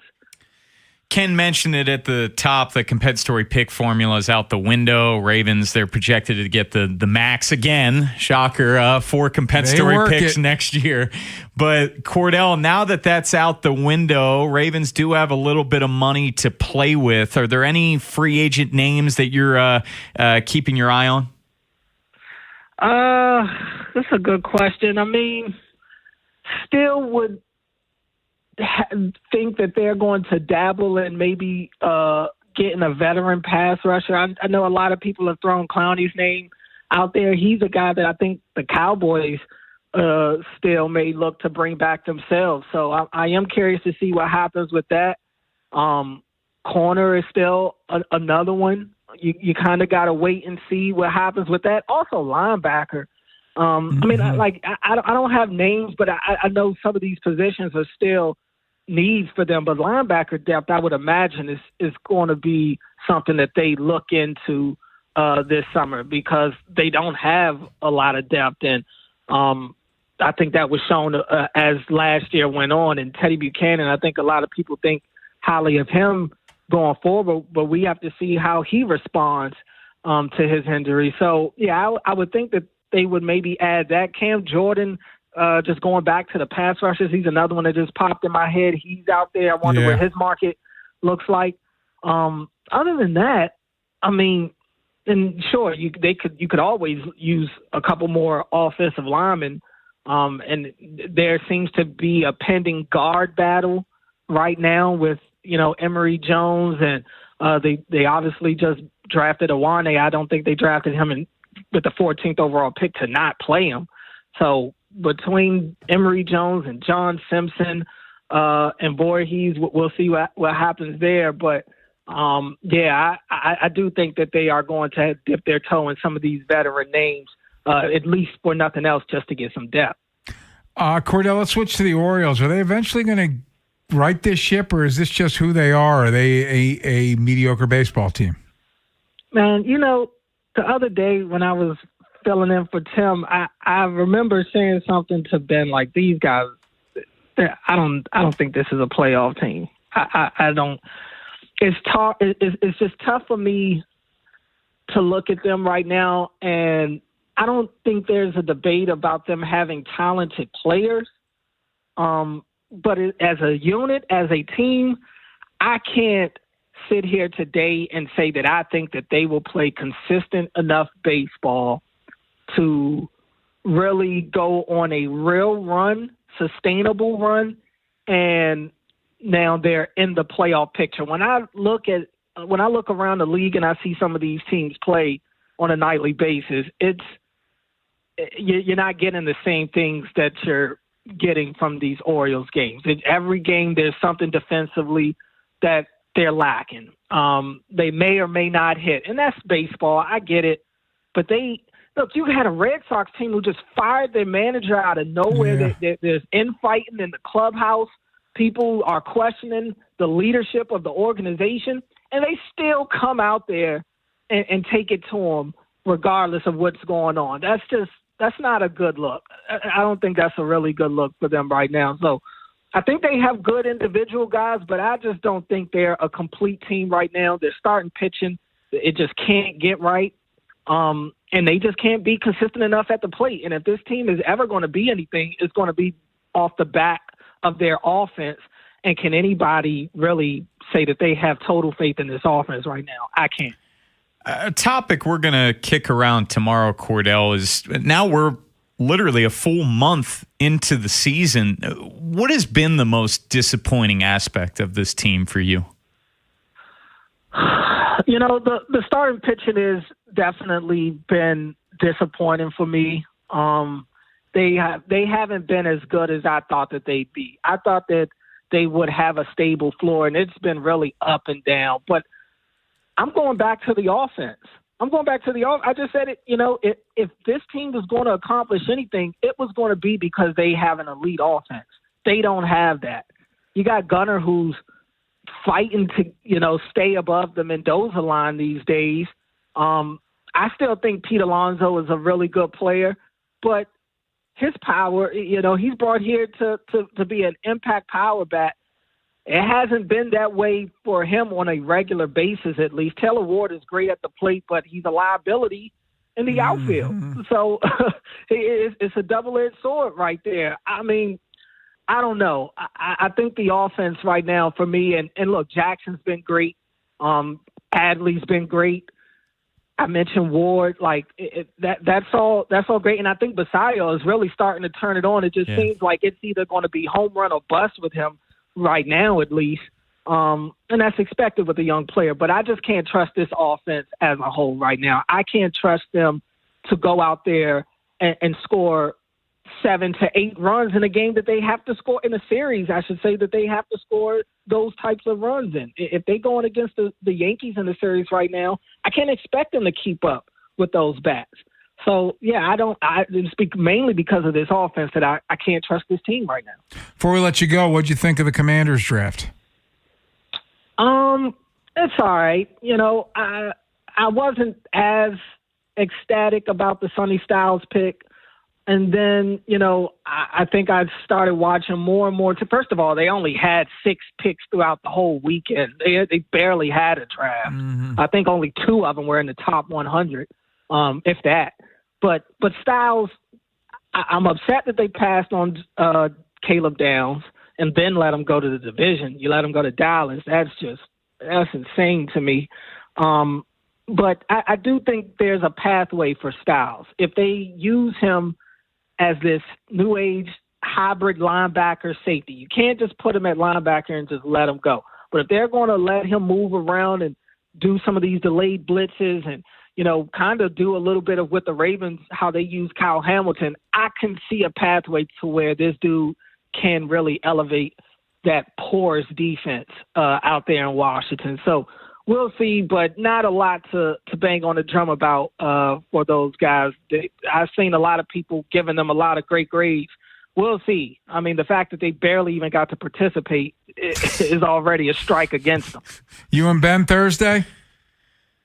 Ken mentioned it at the top. The compensatory pick formula is out the window. Ravens, they're projected to get the max again. Shocker, 4 compensatory picks next year. But Cordell, now that that's out the window, Ravens do have a little bit of money to play with. Are there any free agent names that you're keeping your eye on? That's a good question. Still would think that they're going to dabble in maybe getting a veteran pass rusher. I know a lot of people have thrown Clowney's name out there. He's a guy that I think the Cowboys still may look to bring back themselves. So I am curious to see what happens with that. Corner is still another one. You kind of got to wait and see what happens with that. Also linebacker. I don't have names, but I know some of these positions are still needs for them. But linebacker depth, I would imagine, is going to be something that they look into this summer because they don't have a lot of depth. And I think that was shown as last year went on. And Teddy Buchanan, I think a lot of people think highly of him going forward, but we have to see how he responds to his injury. So, yeah, I would think that they would maybe add that. Cam Jordan, just going back to the pass rushers, he's another one that just popped in my head. He's out there. I wonder what his market looks like. Other than that, and sure, you could always use a couple more offensive linemen. And there seems to be a pending guard battle right now with, Emory Jones and They obviously just drafted Awane. I don't think they drafted him with the 14th overall pick to not play him. So between Emory Jones and John Simpson and Voorhees, we'll see what happens there. But, I do think that they are going to dip their toe in some of these veteran names, at least for nothing else, just to get some depth. Cordell, let's switch to the Orioles. Are they eventually going to right this ship, or is this just who they are? Are they a mediocre baseball team? Man, the other day when I was filling in for Tim, I remember saying something to Ben like, these guys, I don't think this is a playoff team. I don't. It's tough. It's just tough for me to look at them right now, and I don't think there's a debate about them having talented players. But as a unit, as a team, I can't sit here today and say that I think that they will play consistent enough baseball to really go on a real run, sustainable run, and now they're in the playoff picture. When I look around the league and I see some of these teams play on a nightly basis, you're not getting the same things that you're getting from these Orioles games. In every game, there's something defensively that they're lacking. They may or may not hit, and that's baseball. I get it, but you had a Red Sox team who just fired their manager out of nowhere. Yeah. There's infighting in the clubhouse. People are questioning the leadership of the organization, and they still come out there and take it to them regardless of what's going on. That's not a good look. I don't think that's a really good look for them right now. So I think they have good individual guys, but I just don't think they're a complete team right now. They're starting pitching. It just can't get right. And they just can't be consistent enough at the plate. And if this team is ever going to be anything, it's going to be off the back of their offense. And can anybody really say that they have total faith in this offense right now? I can't. A topic we're going to kick around tomorrow, Cordell, is now we're literally a full month into the season. What has been the most disappointing aspect of this team for you? The starting pitching has definitely been disappointing for me. They haven't been as good as I thought that they'd be. I thought that they would have a stable floor, and it's been really up and down. But I'm going back to the offense. I just said it, if this team was going to accomplish anything, it was going to be because they have an elite offense. They don't have that. You got Gunnar who's fighting to, stay above the Mendoza line these days. I still think Pete Alonso is a really good player, but his power, he's brought here to be an impact power bat. It hasn't been that way for him on a regular basis, at least. Taylor Ward is great at the plate, but he's a liability in the outfield. So it's a double-edged sword right there. I mean, I don't know. I think the offense right now for me, and look, Jackson's been great. Adley's been great. I mentioned Ward. That's all great. And I think Basayo is really starting to turn it on. It just seems like it's either going to be home run or bust with him right now, at least. And that's expected with a young player. But I just can't trust this offense as a whole right now. I can't trust them to go out there and score 7 to 8 runs in a game that they have to score in a series. I should say that they have to score those types of runs in. If they're going against the Yankees in the series right now, I can't expect them to keep up with those bats. So, I speak mainly because of this offense that I can't trust this team right now. Before we let you go, what'd you think of the Commanders draft? It's all right. I wasn't as ecstatic about the Sonny Styles pick. And then, I think I started watching more and more. First of all, they only had 6 picks throughout the whole weekend. They barely had a draft. Mm-hmm. I think only 2 of them were in the top 100, if that. But Styles, I'm upset that they passed on Caleb Downs and then let him go to the division. You let him go to Dallas. That's insane to me. But I do think there's a pathway for Styles. If they use him as this new age hybrid linebacker safety, you can't just put him at linebacker and just let him go. But if they're going to let him move around and do some of these delayed blitzes and, kind of do a little bit of what the Ravens, how they use Kyle Hamilton, I can see a pathway to where this dude can really elevate that porous defense out there in Washington. So we'll see, but not a lot to bang on the drum about for those guys. I've seen a lot of people giving them a lot of great grades. We'll see. I mean, the fact that they barely even got to participate is already a strike against them. You and Ben Thursday?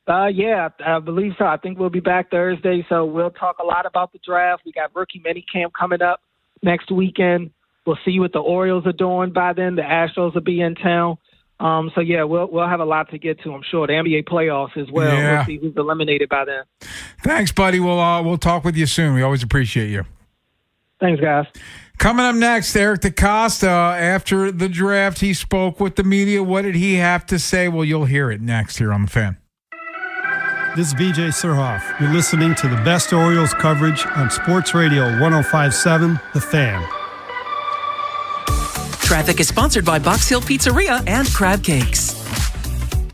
Yeah, I believe so. I think we'll be back Thursday, so we'll talk a lot about the draft. We got rookie minicamp coming up next weekend. We'll see what the Orioles are doing by then. The Astros will be in town. So, yeah, we'll have a lot to get to, I'm sure. The NBA playoffs as well. Yeah. We'll see who's eliminated by then. Thanks, buddy. We'll talk with you soon. We always appreciate you. Thanks, guys. Coming up next, Eric DeCosta. After the draft, he spoke with the media. What did he have to say? Well, you'll hear it next here on The Fan. This is BJ Surhoff. You're listening to the best Orioles coverage on Sports Radio 105.7, The Fan. Traffic is sponsored by Box Hill Pizzeria and Crab Cakes.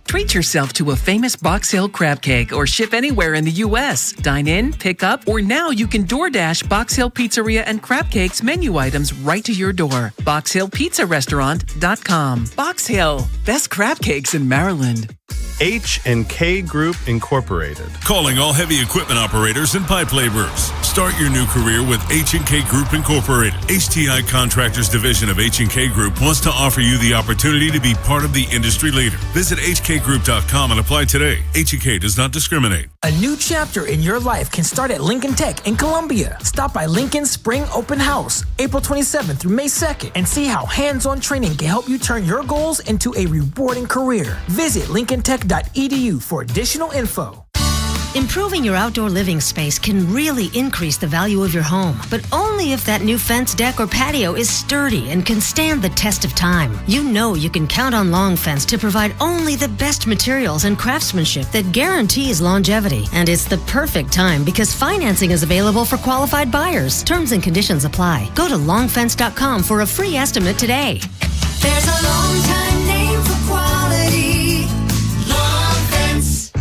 Treat yourself to a famous Box Hill crab cake or ship anywhere in the U.S. Dine in, pick up, or now you can DoorDash Box Hill Pizzeria and Crab Cakes menu items right to your door. BoxHillPizzaRestaurant.com. Box Hill, best crab cakes in Maryland. H&K Group Incorporated. Calling all heavy equipment operators and pipe laborers. Start your new career with H&K Group Incorporated. HTI Contractors Division of H&K Group wants to offer you the opportunity to be part of the industry leader. Visit hkgroup.com and apply today. H&K does not discriminate. A new chapter in your life can start at Lincoln Tech in Columbia. Stop by Lincoln's Spring Open House, April 27th through May 2nd, and see how hands-on training can help you turn your goals into a rewarding career. Visit lincolntech.edu for additional info. Improving your outdoor living space can really increase the value of your home, but only if that new fence, deck, or patio is sturdy and can stand the test of time. You know you can count on Long Fence to provide only the best materials and craftsmanship that guarantees longevity. And it's the perfect time because financing is available for qualified buyers. Terms and conditions apply. Go to longfence.com for a free estimate today. There's a long time name for quality. Long Fence.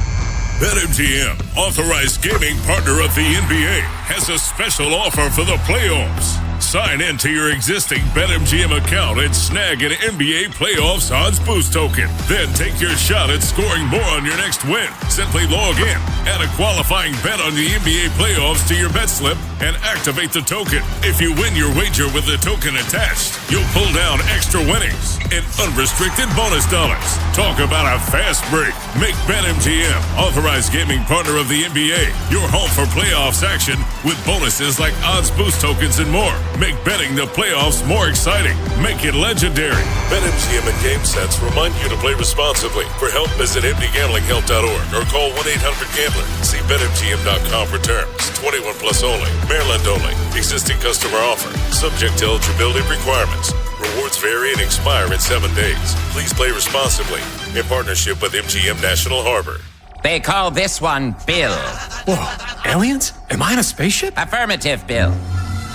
BetMGM, authorized gaming partner of the NBA, has a special offer for the playoffs. Sign in to your existing BetMGM account and snag an NBA Playoffs Odds Boost token. Then take your shot at scoring more on your next win. Simply log in, add a qualifying bet on the NBA playoffs to your bet slip, and activate the token. If you win your wager with the token attached, you'll pull down extra winnings and unrestricted bonus dollars. Talk about a fast break. Make BetMGM, authorized gaming partner of the NBA, your home for playoffs action with bonuses like odds boost tokens and more. Make betting the playoffs more exciting. Make it legendary. BetMGM and GameSense remind you to play responsibly. For help, visit mdgamblinghelp.org or call 1-800-GAMBLER. See BetMGM.com for terms. 21 plus only. Maryland only. Existing customer offer. Subject to eligibility requirements. Rewards vary and expire in 7 days. Please play responsibly. In partnership with MGM National Harbor. They call this one Bill. Whoa, aliens? Am I in a spaceship? Affirmative, Bill.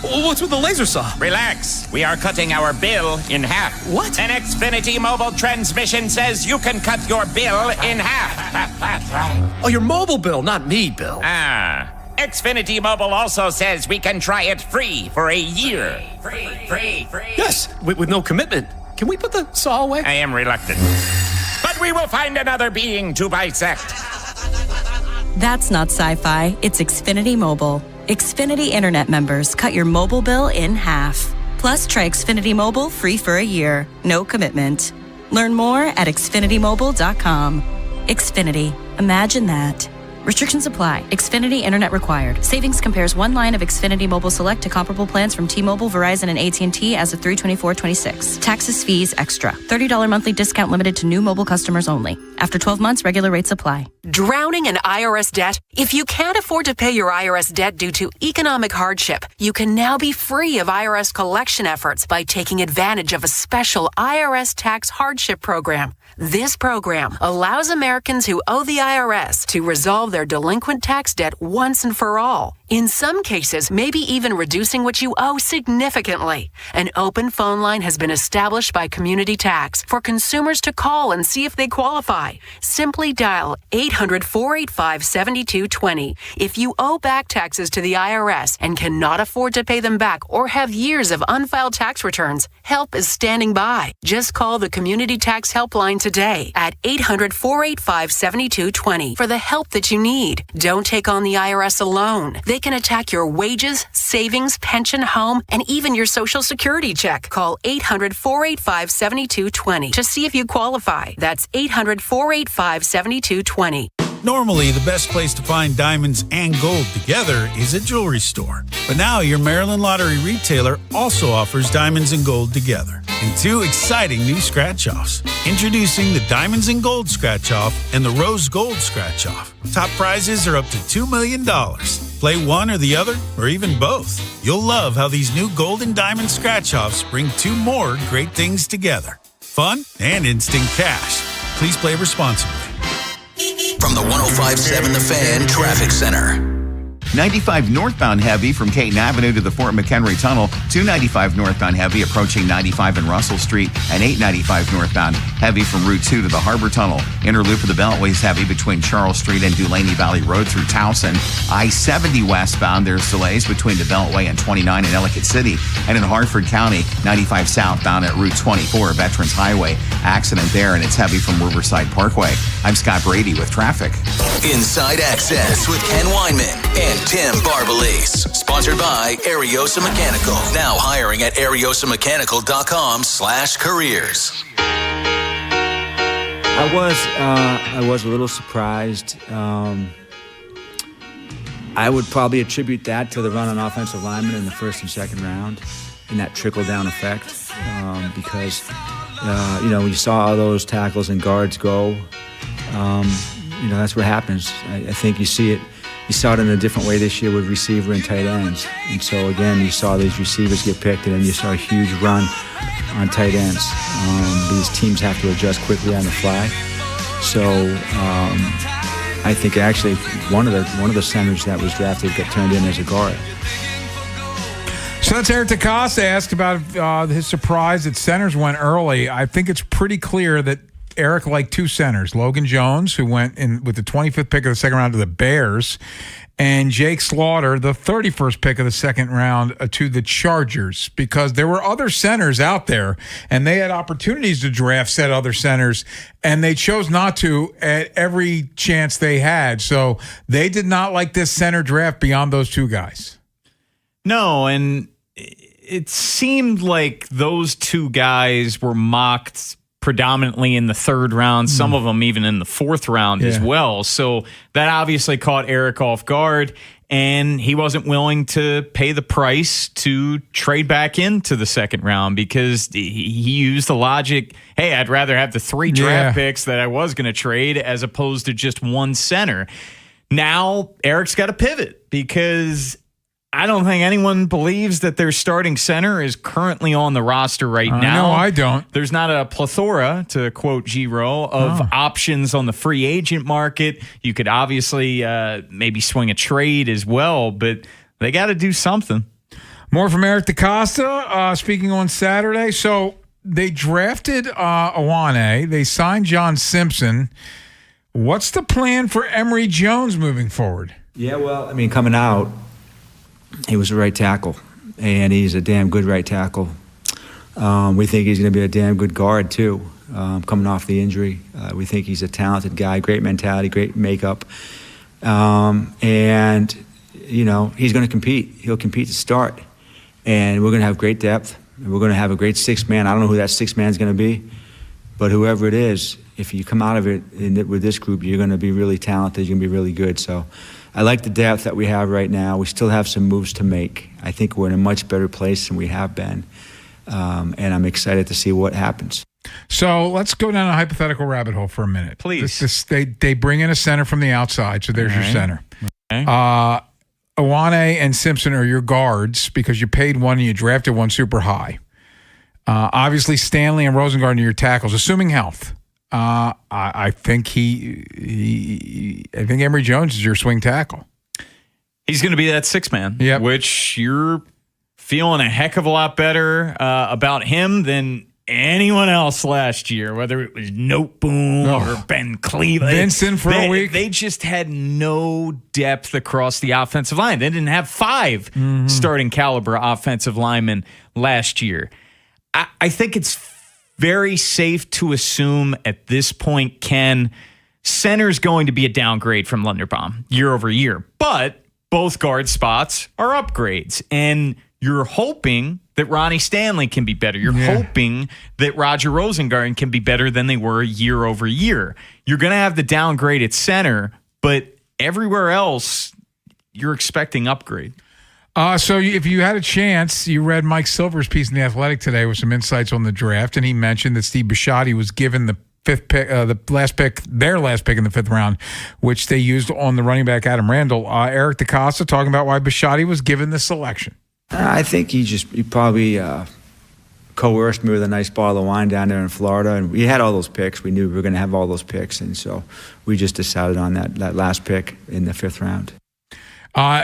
What's with the laser saw? Relax. We are cutting our bill in half. What? An Xfinity mobile transmission says you can cut your bill in half. Oh, your mobile bill, not me, Bill. Xfinity Mobile also says we can try it free for a year. Free. Yes, with no commitment. Can we put the saw away? I am reluctant. But we will find another being to bisect. That's not sci-fi. It's Xfinity Mobile. Xfinity Internet members cut your mobile bill in half. Plus, try Xfinity Mobile free for a year. No commitment. Learn more at xfinitymobile.com. Xfinity. Imagine that. Restrictions apply. Xfinity Internet required. Savings compares one line of Xfinity Mobile Select to comparable plans from T-Mobile, Verizon, and AT&T as of 3/24/26. Taxes, fees, extra. $30 monthly discount limited to new mobile customers only. After 12 months, regular rates apply. Drowning in IRS debt? If you can't afford to pay your IRS debt due to economic hardship, you can now be free of IRS collection efforts by taking advantage of a special IRS tax hardship program. This program allows Americans who owe the IRS to resolve their delinquent tax debt once and for all. In some cases, maybe even reducing what you owe significantly. An open phone line has been established by Community Tax for consumers to call and see if they qualify. Simply dial 800-485-7220. If you owe back taxes to the IRS and cannot afford to pay them back or have years of unfiled tax returns, help is standing by. Just call the Community Tax Helpline today at 800-485-7220 for the help that you need. Don't take on the IRS alone. They can attack your wages, savings, pension, home, and even your Social Security check. Call 800-485-7220 to see if you qualify. That's 800-485-7220. Normally, the best place to find diamonds and gold together is a jewelry store. But now your Maryland Lottery retailer also offers diamonds and gold together in 2 exciting new scratch-offs. Introducing the Diamonds and Gold Scratch-Off and the Rose Gold Scratch-Off. Top prizes are up to $2 million. Play one or the other, or even both. You'll love how these new gold and diamond scratch-offs bring 2 more great things together. Fun and instant cash. Please play responsibly. From the 105.7 The Fan Traffic Center. 95 northbound heavy from Caton Avenue to the Fort McHenry Tunnel, 295 northbound heavy approaching 95 and Russell Street, and 895 northbound heavy from Route 2 to the Harbor Tunnel. Inner loop of the Beltway's heavy between Charles Street and Dulaney Valley Road through Towson. I-70 westbound, there's delays between the Beltway and 29 in Ellicott City. And in Hartford County, 95 southbound at Route 24, Veterans Highway. Accident there, and it's heavy from Riverside Parkway. I'm Scott Brady with traffic. Inside Access with Ken Weinman and Tim Barbalise. Sponsored by Ariosa Mechanical. Now hiring at ariosamechanical.com/careers. I was a little surprised. I would probably attribute that to the run on offensive linemen in the first and second round and that trickle-down effect because, when you saw all those tackles and guards go, that's what happens. I think you see it. You saw it in a different way this year with receiver and tight ends. And so, again, you saw these receivers get picked, and then you saw a huge run on tight ends. These teams have to adjust quickly on the fly. So I think actually one of the centers that was drafted got turned in as a guard. So that's Eric DeCosta asked about his surprise that centers went early. I think it's pretty clear that Eric liked 2 centers, Logan Jones, who went in with the 25th pick of the second round to the Bears, and Jake Slaughter, the 31st pick of the second round to the Chargers, because there were other centers out there, and they had opportunities to draft said other centers, and they chose not to at every chance they had. So they did not like this center draft beyond those 2 guys. No, and it seemed like those 2 guys were mocked predominantly in the 3rd round, some of them even in the 4th round as well. So that obviously caught Eric off guard, and he wasn't willing to pay the price to trade back into the 2nd round because he used the logic, hey, I'd rather have the 3 draft picks that I was going to trade as opposed to just 1 center. Now Eric's got to pivot because I don't think anyone believes that their starting center is currently on the roster right now. No, I don't. There's not a plethora, to quote Giro, of options on the free agent market. You could obviously maybe swing a trade as well, but they got to do something. More from Eric DeCosta speaking on Saturday. So they drafted Awane. They signed John Simpson. What's the plan for Emory Jones moving forward? Yeah, well, coming out, he was a right tackle, and he's a damn good right tackle. We think he's going to be a damn good guard, too, coming off the injury. We think he's a talented guy, great mentality, great makeup. And, he's going to compete. He'll compete to start. And we're going to have great depth. And we're going to have a great 6th man. I don't know who that 6th man is going to be, but whoever it is, if you come out of it with this group, you're going to be really talented. You're going to be really good. So I like the depth that we have right now. We still have some moves to make. I think we're in a much better place than we have been. And I'm excited to see what happens. So let's go down a hypothetical rabbit hole for a minute. Please. They bring in a center from the outside, so there's your center. Okay. Awane and Simpson are your guards because you paid one and you drafted one super high. Obviously, Stanley and Rosengarten are your tackles, assuming health. I think I think Emory Jones is your swing tackle. He's going to be that six man, Yep. which you're feeling a heck of a lot better about him than anyone else last year, whether it was Noteboom or Ben Cleveland. Vincent for a week. They just had no depth across the offensive line. They didn't have 5 starting caliber offensive linemen last year. I think it's very safe to assume at this point, Ken, center's going to be a downgrade from Linderbaum year over year. But both guard spots are upgrades. And you're hoping that Ronnie Stanley can be better. You're hoping that Roger Rosengarten can be better than they were year over year. You're going to have the downgrade at center, but everywhere else, you're expecting upgrade. So if you had a chance, you read Mike Silver's piece in The Athletic today with some insights on the draft, and he mentioned that Steve Bisciotti was given the fifth pick, their last pick in the 5th round, which they used on the running back Adam Randall. Eric DeCosta talking about why Bisciotti was given the selection. I think he probably coerced me with a nice bottle of wine down there in Florida, and we had all those picks. We knew we were going to have all those picks, and so we just decided on that last pick in the 5th round.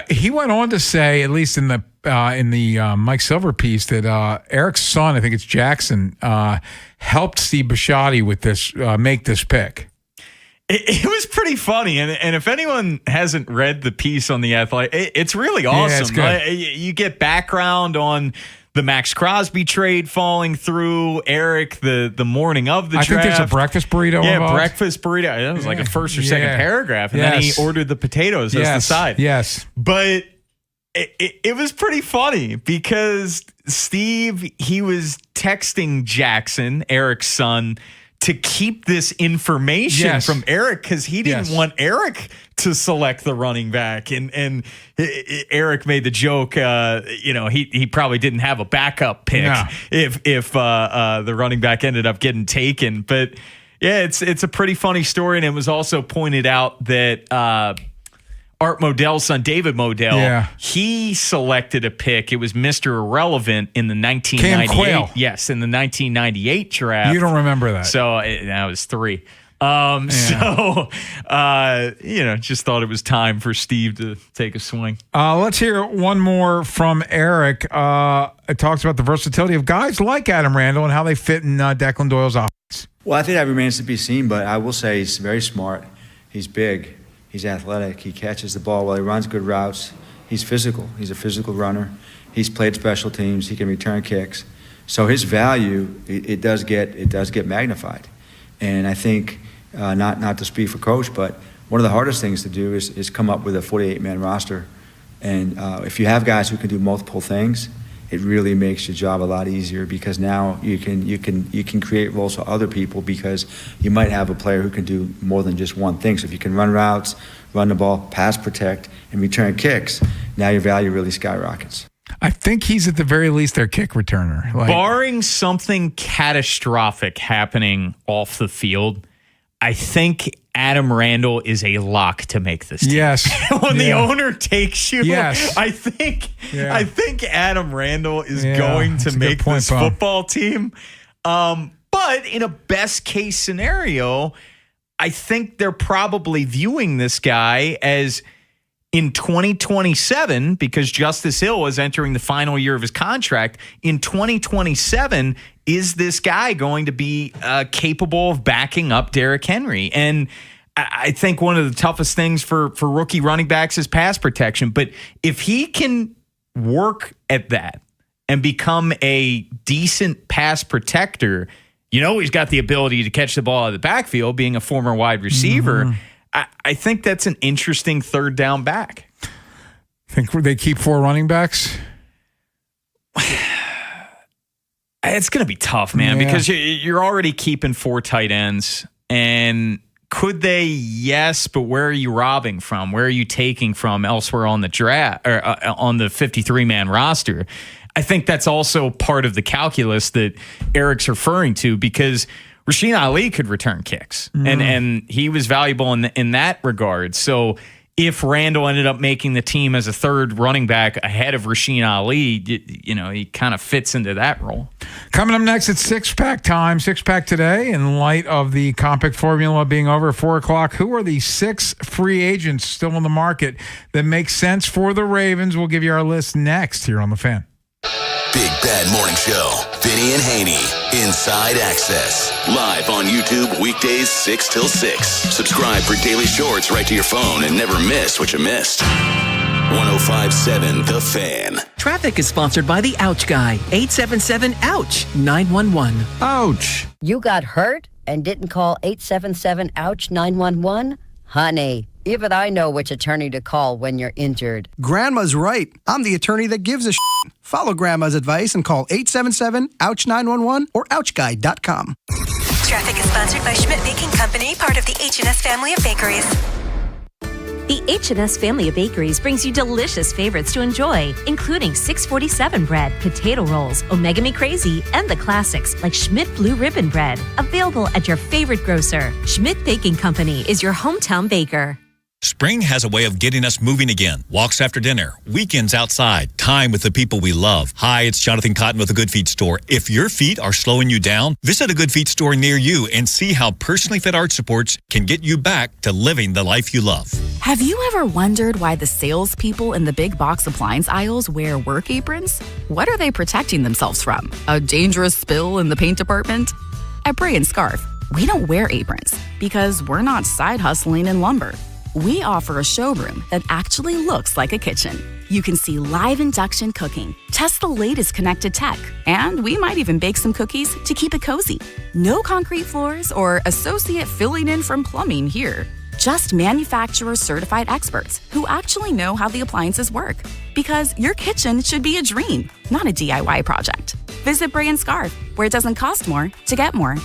He went on to say, at least in the Mike Silver piece, that Eric's son, I think it's Jackson, helped Steve Bisciotti with this, make this pick. It was pretty funny, and if anyone hasn't read the piece on The Athletic, it's really awesome. Yeah, it's good. You get background on the Max Crosby trade falling through, Eric the morning of the draft. I think there's a breakfast burrito involved. Breakfast burrito. That was like a first or second paragraph, and then he ordered the potatoes as the side. Yes. But it was pretty funny because Steve, he was texting Jackson, Eric's son, to keep this information from Eric because he didn't want Eric to select the running back. And Eric made the joke, he probably didn't have a backup pick if the running back ended up getting taken. But yeah, it's a pretty funny story. And it was also pointed out that Art Modell's son, David Modell, he selected a pick. It was Mr. Irrelevant in the 1998. Yes, in the 1998 draft. You don't remember that. So that was 3. Just thought it was time for Steve to take a swing. Let's hear one more from Eric. It talks about the versatility of guys like Adam Randall and how they fit in Declan Doyle's offense. Well, I think that remains to be seen, but I will say he's very smart. He's big. He's athletic. He catches the ball well. He runs good routes. He's physical. He's a physical runner. He's played special teams. He can return kicks. So his value, it does get magnified. And I think, not to speak for coach, but one of the hardest things to do is come up with a 48-man roster. And if you have guys who can do multiple things, it really makes your job a lot easier because now you can create roles for other people because you might have a player who can do more than just one thing. So if you can run routes, run the ball, pass protect, and return kicks, now your value really skyrockets. I think he's at the very least their kick returner. Barring something catastrophic happening off the field, I think Adam Randall is a lock to make this team. Yes. When the owner takes you, yes. I think Adam Randall is going to make this football team. But in a best case scenario, I think they're probably viewing this guy as in 2027, because Justice Hill is entering the final year of his contract, in 2027, is this guy going to be capable of backing up Derrick Henry? And I think one of the toughest things for rookie running backs is pass protection. But if he can work at that and become a decent pass protector, he's got the ability to catch the ball out of the backfield, being a former wide receiver. Mm-hmm. I think that's an interesting third down back. Think they keep 4 running backs? It's going to be tough, man, because you're already keeping 4 tight ends. And could they? Yes, but where are you robbing from? Where are you taking from elsewhere on the draft or on the 53-man roster? I think that's also part of the calculus that Eric's referring to because Rasheen Ali could return kicks, and he was valuable in that regard. So if Randall ended up making the team as a third running back ahead of Rasheen Ali, he kind of fits into that role. Coming up next, it's six-pack time. Six-pack today, in light of the Compic formula being over at 4 o'clock. Who are the 6 free agents still in the market that make sense for the Ravens? We'll give you our list next here on The Fan. Big Bad Morning Show. Vinny and Haynie. Inside Access. Live on YouTube weekdays 6 till 6. Subscribe for daily shorts right to your phone and never miss what you missed. 105.7 The Fan. Traffic is sponsored by the Ouch Guy. 877-OUCH-911. Ouch. You got hurt and didn't call 877-OUCH-911? Honey, even I know which attorney to call when you're injured. Grandma's right. I'm the attorney that gives a shit. Follow Grandma's advice and call 877-OUCH-911 or OUCHGuy.com. Traffic is sponsored by Schmidt Baking Company, part of the H&S family of bakeries. The H&S family of bakeries brings you delicious favorites to enjoy, including 647 bread, potato rolls, Omega Me Crazy, and the classics like Schmidt Blue Ribbon Bread. Available at your favorite grocer. Schmidt Baking Company is your hometown baker. Spring has a way of getting us moving again. Walks after dinner, weekends outside, time with the people we love. Hi, it's Jonathan Cotton with a Good Feet store. If your feet are slowing you down, visit a Good Feet store near you and see how personally fit arch supports can get you back to living the life you love. Have you ever wondered why the salespeople in the big box appliance aisles wear work aprons? What are they protecting themselves from? A dangerous spill in the paint department? At Bray & Scarf, we don't wear aprons because we're not side hustling in lumber. We offer a showroom that actually looks like a kitchen. You can see live induction cooking, test the latest connected tech, and we might even bake some cookies to keep it cozy. No concrete floors or associate filling in from plumbing here. Just manufacturer certified experts who actually know how the appliances work. Because your kitchen should be a dream, not a DIY project. Visit Bray & Scarf, where it doesn't cost more to get more.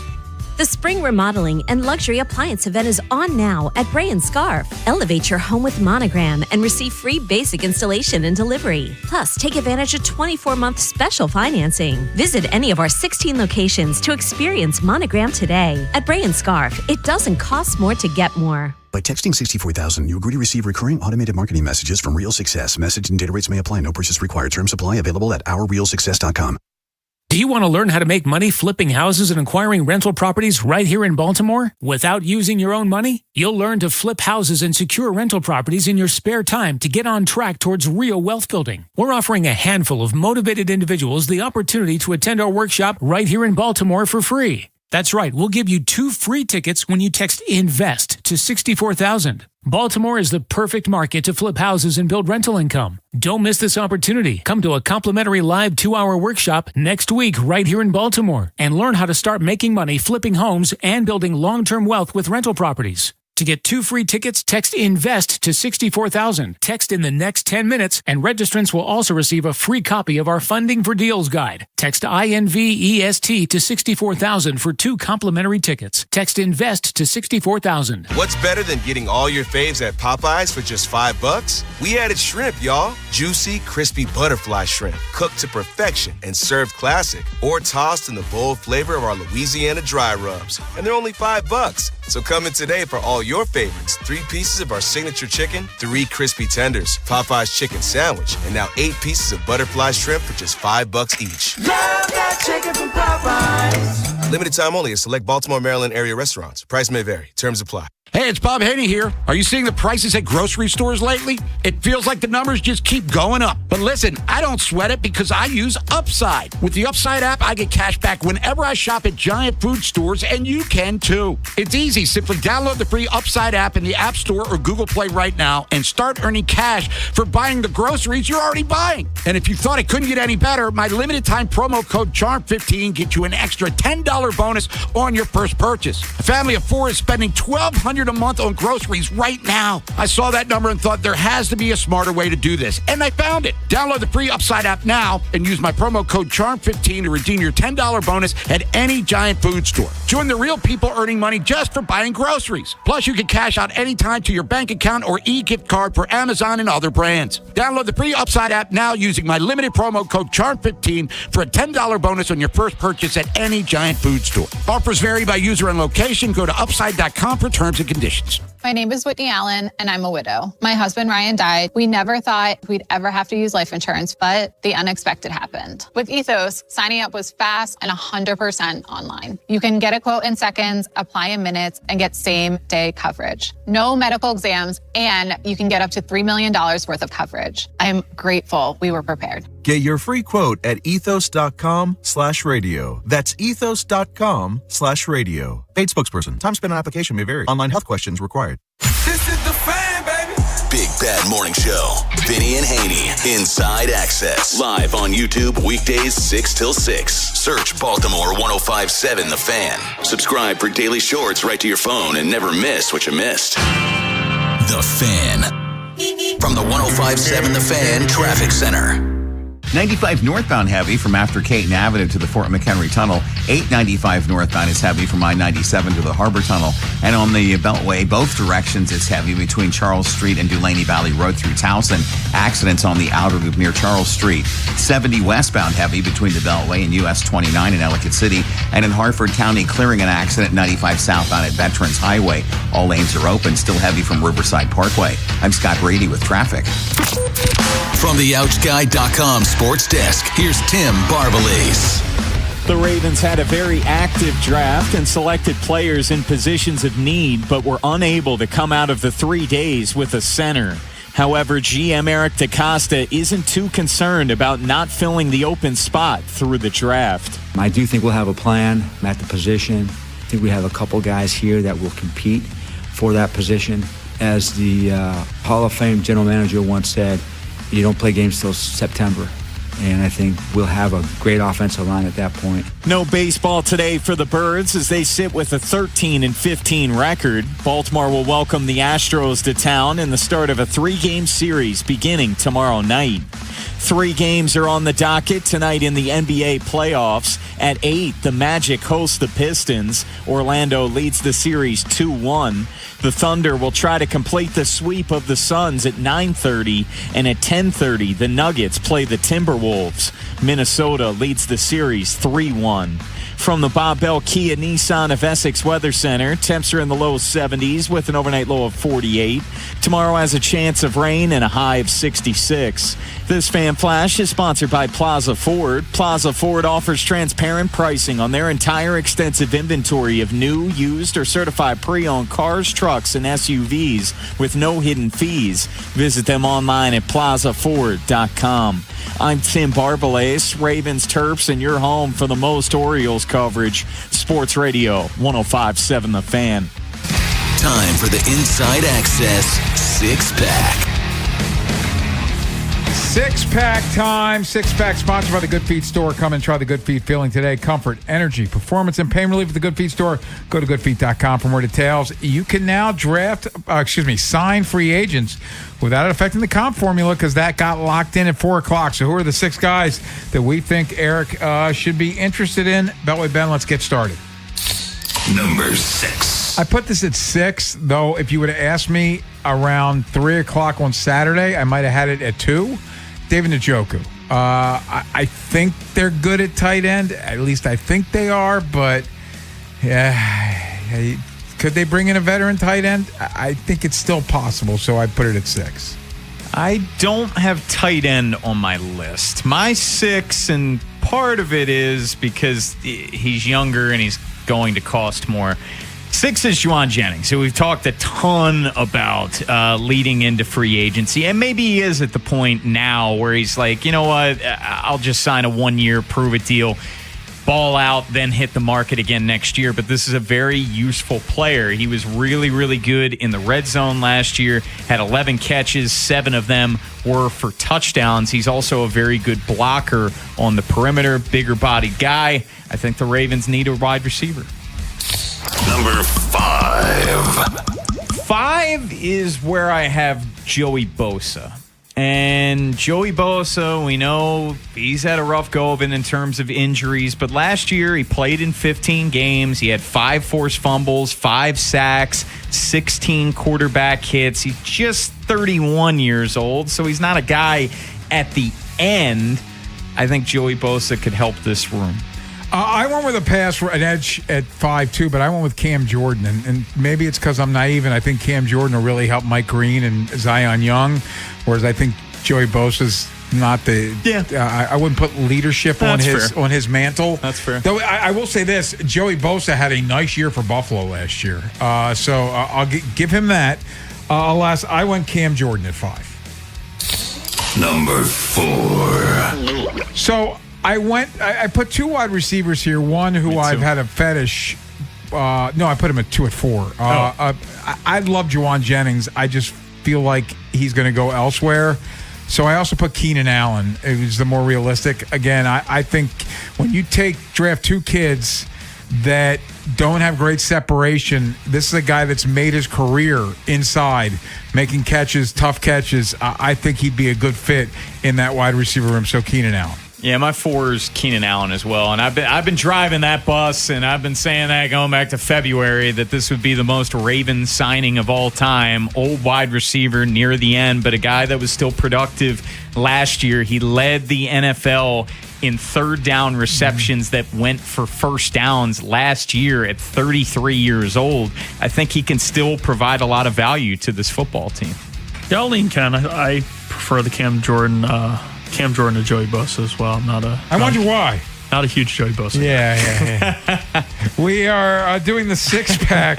The spring remodeling and luxury appliance event is on now at Bray & Scarf. Elevate your home with Monogram and receive free basic installation and delivery. Plus, take advantage of 24-month special financing. Visit any of our 16 locations to experience Monogram today. At Bray & Scarf, it doesn't cost more to get more. By texting 64000, you agree to receive recurring automated marketing messages from Real Success. Message and data rates may apply. No purchase required. Terms apply. Available at ourrealsuccess.com. Do you want to learn how to make money flipping houses and acquiring rental properties right here in Baltimore without using your own money? You'll learn to flip houses and secure rental properties in your spare time to get on track towards real wealth building. We're offering a handful of motivated individuals the opportunity to attend our workshop right here in Baltimore for free. That's right, we'll give you 2 free tickets when you text INVEST to 64,000. Baltimore is the perfect market to flip houses and build rental income. Don't miss this opportunity. Come to a complimentary live 2-hour workshop next week right here in Baltimore and learn how to start making money flipping homes and building long-term wealth with rental properties. To get 2 free tickets, text INVEST to 64,000. Text in the next 10 minutes, and registrants will also receive a free copy of our Funding for Deals guide. Text INVEST to 64,000 for 2 complimentary tickets. Text INVEST to 64,000. What's better than getting all your faves at Popeyes for just $5? We added shrimp, y'all. Juicy, crispy butterfly shrimp, cooked to perfection and served classic, or tossed in the bold flavor of our Louisiana dry rubs. And they're only $5. So come in today for all your favorites. 3 pieces of our signature chicken, 3 crispy tenders, Popeye's chicken sandwich, and now 8 pieces of butterfly shrimp for just $5 each. Love that chicken from Popeyes. Limited time only at select Baltimore, Maryland area restaurants. Price may vary. Terms apply. Hey, it's Bob Haynie here. Are you seeing the prices at grocery stores lately? It feels like the numbers just keep going up. But listen, I don't sweat it because I use Upside. With the Upside app, I get cash back whenever I shop at giant food stores, and you can too. It's easy. Simply download the free Upside app in the App Store or Google Play right now and start earning cash for buying the groceries you're already buying. And if you thought it couldn't get any better, my limited time promo code CHARM15 gets you an extra $10 bonus on your first purchase. A family of 4 is spending $1,200 a month on groceries right now. I saw that number and thought there has to be a smarter way to do this, and I found it. Download the free Upside app now and use my promo code CHARM15 to redeem your $10 bonus at any giant food store. Join the real people earning money just for buying groceries. Plus, you can cash out anytime to your bank account or e-gift card for Amazon and other brands. Download the free Upside app now using my limited promo code CHARM15 for a $10 bonus on your first purchase at any giant food store. Offers vary by user and location. Go to upside.com for terms and conditions. My name is Whitney Allen, and I'm a widow. My husband, Ryan, died. We never thought we'd ever have to use life insurance, but the unexpected happened. With Ethos, signing up was fast and 100% online. You can get a quote in seconds, apply in minutes, and get same-day coverage. No medical exams, and you can get up to $3 million worth of coverage. I'm grateful we were prepared. Get your free quote at ethos.com/radio. That's ethos.com/radio. Paid spokesperson. Time spent on application may vary. Online health questions required. This is the Fan, baby. Big Bad Morning Show. Vinny and Haynie. Inside Access. Live on YouTube weekdays 6 till 6. Search Baltimore 105.7 The Fan. Subscribe for daily shorts right to your phone and never miss what you missed. The Fan. From the 105.7 The Fan Traffic Center. 95 northbound heavy from after Caton Avenue to the Fort McHenry Tunnel. 895 northbound is heavy from I-97 to the Harbor Tunnel. And on the Beltway, both directions, it's heavy between Charles Street and Dulaney Valley Road through Towson. Accidents on the outer loop near Charles Street. 70 westbound heavy between the Beltway and US 29 in Ellicott City. And in Hartford County, clearing an accident 95 southbound at Veterans Highway. All lanes are open, still heavy from Riverside Parkway. I'm Scott Brady with traffic. From the OutchGuy.com sports desk, here's Tim Barbalese. The Ravens had a very active draft and selected players in positions of need, but were unable to come out of the 3 days with a center. However, GM Eric DeCosta isn't too concerned about not filling the open spot through the draft. I do think we'll have a plan at the position. I think we have a couple guys here that will compete for that position. As the Hall of Fame general manager once said, you don't play games till September. And I think we'll have a great offensive line at that point. No baseball today for the Birds as they sit with a 13-15 record. Baltimore will welcome the Astros to town in the start of a 3-game series beginning tomorrow night. 3 games are on the docket tonight in the NBA playoffs. At 8, the Magic host the Pistons. Orlando leads the series 2-1. The Thunder will try to complete the sweep of the Suns at 9:30, and at 10:30, the Nuggets play the Timberwolves. Minnesota leads the series 3-1. From the Bob Bell Kia Nissan of Essex Weather Center, temps are in the low 70s with an overnight low of 48. Tomorrow has a chance of rain and a high of 66. This Fan Flash is sponsored by Plaza Ford. Plaza Ford offers transparent pricing on their entire extensive inventory of new, used, or certified pre-owned cars, trucks, and SUVs with no hidden fees. Visit them online at plazaford.com. I'm Tim Barbalese, Ravens, Terps, and your home for the most Orioles coverage. Sports Radio 105.7 The Fan. Time for the Inside Access Six-Pack. Six-pack time. Six-pack sponsored by the Good Feet Store. Come and try the Good Feet feeling today. Comfort, energy, performance, and pain relief at the Good Feet Store. Go to goodfeet.com for more details. You can now sign free agents without it affecting the comp formula because that got locked in at 4 o'clock. So who are the 6 guys that we think Eric should be interested in? Beltway Ben, let's get started. Number 6. I put this at 6, though if you would have asked me around 3 o'clock on Saturday, I might have had it at 2. David Njoku. I think they're good at tight end. At least I think they are, but yeah, could they bring in a veteran tight end? I think it's still possible, so I put it at 6. I don't have tight end on my list. My 6, and part of it is because he's younger and he's going to cost more. 6 is Juwan Jennings, who we've talked a ton about leading into free agency. And maybe he is at the point now where he's like, you know what, I'll just sign a 1-year prove-it deal, ball out, then hit the market again next year. But this is a very useful player. He was really, really good in the red zone last year, had 11 catches, 7 of them were for touchdowns. He's also a very good blocker on the perimeter, bigger body guy. I think the Ravens need a wide receiver. Number 5. 5 is where I have Joey Bosa. And Joey Bosa, we know he's had a rough go of it in terms of injuries, but last year he played in 15 games. He had 5 forced fumbles, 5 sacks, 16 quarterback hits. He's just 31 years old, so he's not a guy at the end. I think Joey Bosa could help this room. I went with a pass for an edge at 5'2", but I went with Cam Jordan. And maybe it's because I'm naive, and I think Cam Jordan will really help Mike Green and Zion Young, whereas I think Joey Bosa's not the. Yeah. I wouldn't put leadership on his mantle. That's fair. Though I will say this: Joey Bosa had a nice year for Buffalo last year, so I'll give him that. Alas, I went Cam Jordan at 5. Number 4. So I put 2 wide receivers here. One who I've had a fetish. No, I put him at 2 at 4. I love Juwan Jennings. I just feel like he's going to go elsewhere. So I also put Keenan Allen. It was the more realistic. Again, I think when you draft 2 kids that don't have great separation, this is a guy that's made his career inside, making catches, tough catches. I think he'd be a good fit in that wide receiver room. So Keenan Allen. Yeah, my 4 is Keenan Allen as well, and I've been driving that bus, and I've been saying that going back to February that this would be the most Ravens signing of all time. Old wide receiver near the end, but a guy that was still productive last year. He led the NFL in third down receptions that went for first downs last year at 33 years old. I think he can still provide a lot of value to this football team. Yeah, I'll lean Ken. I prefer the Cam Jordan to Joey Bosa as well. I wonder why. Not a huge Joey Bosa. Yeah. We are doing the 6-pack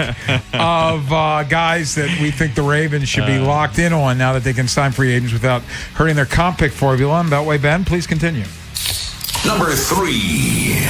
of guys that we think the Ravens should be locked in on now that they can sign free agents without hurting their comp pick formula. Beltway Ben, please continue. Number 3.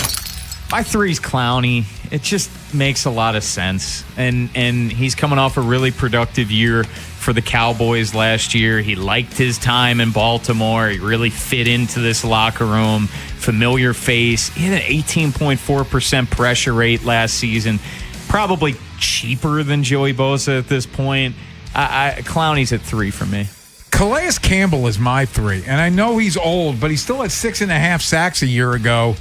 My 3 is Clowney. It just makes a lot of sense. And he's coming off a really productive year for the Cowboys last year. He liked his time in Baltimore. He really fit into this locker room. Familiar face. He had an 18.4% pressure rate last season. Probably cheaper than Joey Bosa at this point. Clowney's at 3 for me. Calais Campbell is my 3, and I know he's old, but he still had 6.5 sacks a year ago.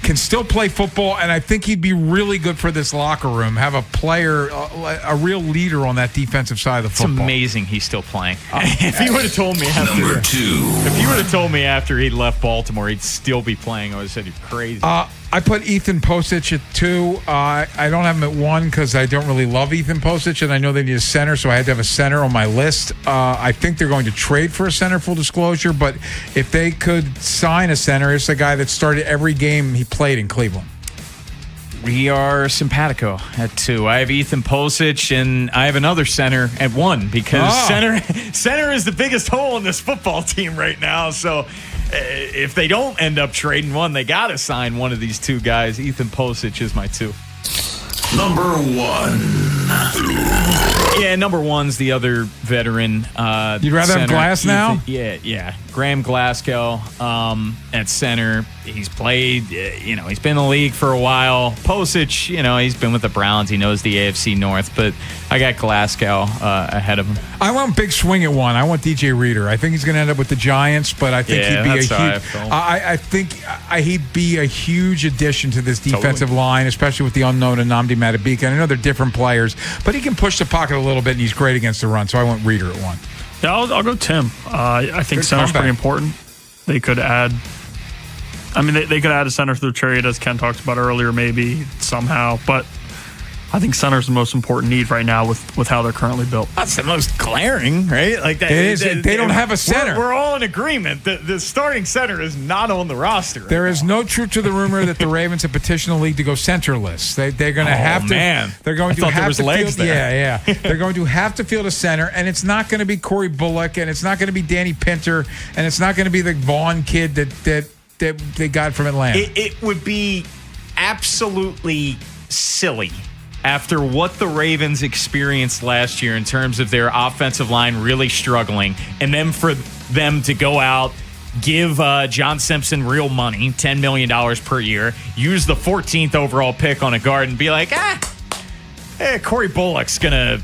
Can still play football, and I think he'd be really good for this locker room. Have a player, a real leader on that defensive side of the football. It's amazing he's still playing. If you would have told me Number 2. If you would have told me after he left Baltimore he'd still be playing, I would have said you're crazy. I put Ethan Posich at 2. I don't have him at 1 because I don't really love Ethan Posich, and I know they need a center, so I had to have a center on my list. I think they're going to trade for a center, full disclosure, but if they could sign a center, it's a guy that started every game he played in Cleveland. We are simpatico at 2. I have Ethan Posich, and I have another center at 1 because center is the biggest hole in this football team right now, so if they don't end up trading one, they got to sign one of these 2 guys. Ethan Posich is my 2. Number 1. Yeah, number 1's the other veteran. You'd rather have Glass now? Yeah. Graham Glasgow at center. He's played, he's been in the league for a while. Posich, he's been with the Browns. He knows the AFC North, but I got Glasgow ahead of him. I want big swing at 1. I want DJ Reader. I think he's going to end up with the Giants, but I think he'd be a huge. I think he'd be a huge addition to this defensive line, especially with the unknown Nnamdi Madubuike. And I know they're different players, but he can push the pocket a little bit, and he's great against the run. So I want Reader at 1. Yeah, I'll go Tim. I think center's pretty important. They could add. They could add a center through trade, as Ken talked about earlier, maybe somehow. But I think center's the most important need right now with how they're currently built. That's the most glaring, right? Like that. They don't have a center. We're all in agreement that the starting center is not on the roster. There is no truth to the rumor that the Ravens have petitioned the league to go centerless. They're going to have to. Man. They're going to have to legs field. there. Yeah. They're going to have to field a center, and it's not going to be Corey Bullock, and it's not going to be Danny Pinter, and it's not going to be the Vaughn kid that they got from Atlanta. It would be absolutely silly after what the Ravens experienced last year in terms of their offensive line really struggling, and then for them to go out, give John Simpson real money, $10 million per year, use the 14th overall pick on a guard, and be like, Corey Bullock's going to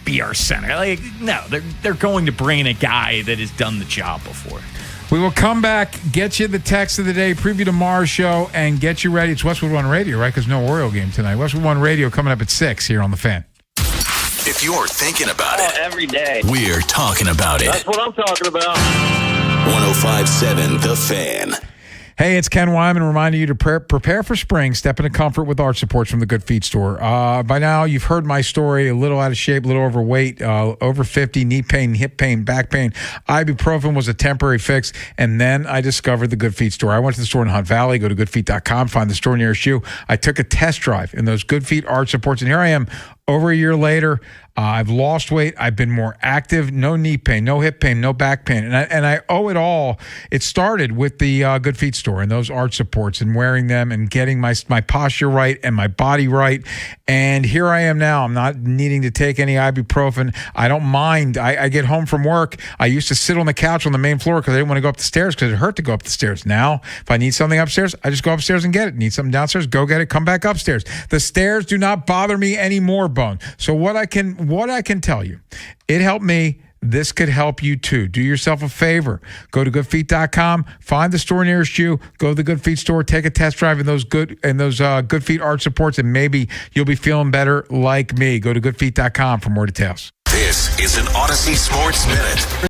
be our center. Like, no, they're going to bring in a guy that has done the job before. We will come back, get you the text of the day, preview tomorrow's show, and get you ready. It's Westwood One Radio, right? Because no Oriole game tonight. Westwood One Radio coming up at 6 here on The Fan. If you're thinking about it, every day, we're talking about it. That's what I'm talking about. 105.7 The Fan. Hey, it's Ken Wyman reminding you to prepare for spring. Step into comfort with arch supports from the Good Feet store. By now, you've heard my story. A little out of shape, a little overweight, over 50, knee pain, hip pain, back pain. Ibuprofen was a temporary fix, and then I discovered the Good Feet store. I went to the store in Hunt Valley. Go to goodfeet.com, find the store nearest you. I took a test drive in those Good Feet arch supports, and here I am over a year later. I've lost weight. I've been more active. No knee pain, no hip pain, no back pain. And I owe it all. It started with the Good Feet store and those arch supports and wearing them and getting my posture right and my body right. And here I am now. I'm not needing to take any ibuprofen. I don't mind. I get home from work. I used to sit on the couch on the main floor because I didn't want to go up the stairs because it hurt to go up the stairs. Now, if I need something upstairs, I just go upstairs and get it. Need something downstairs, go get it, come back upstairs. The stairs do not bother me anymore, Bone. So what I can tell you, it helped me. This could help you too. Do yourself a favor. Go to goodfeet.com, find the store nearest you, go to the Good Feet store, take a test drive in those Good Feet arch supports, and maybe you'll be feeling better like me. Go to goodfeet.com for more details. This is an Odyssey Sports Minute.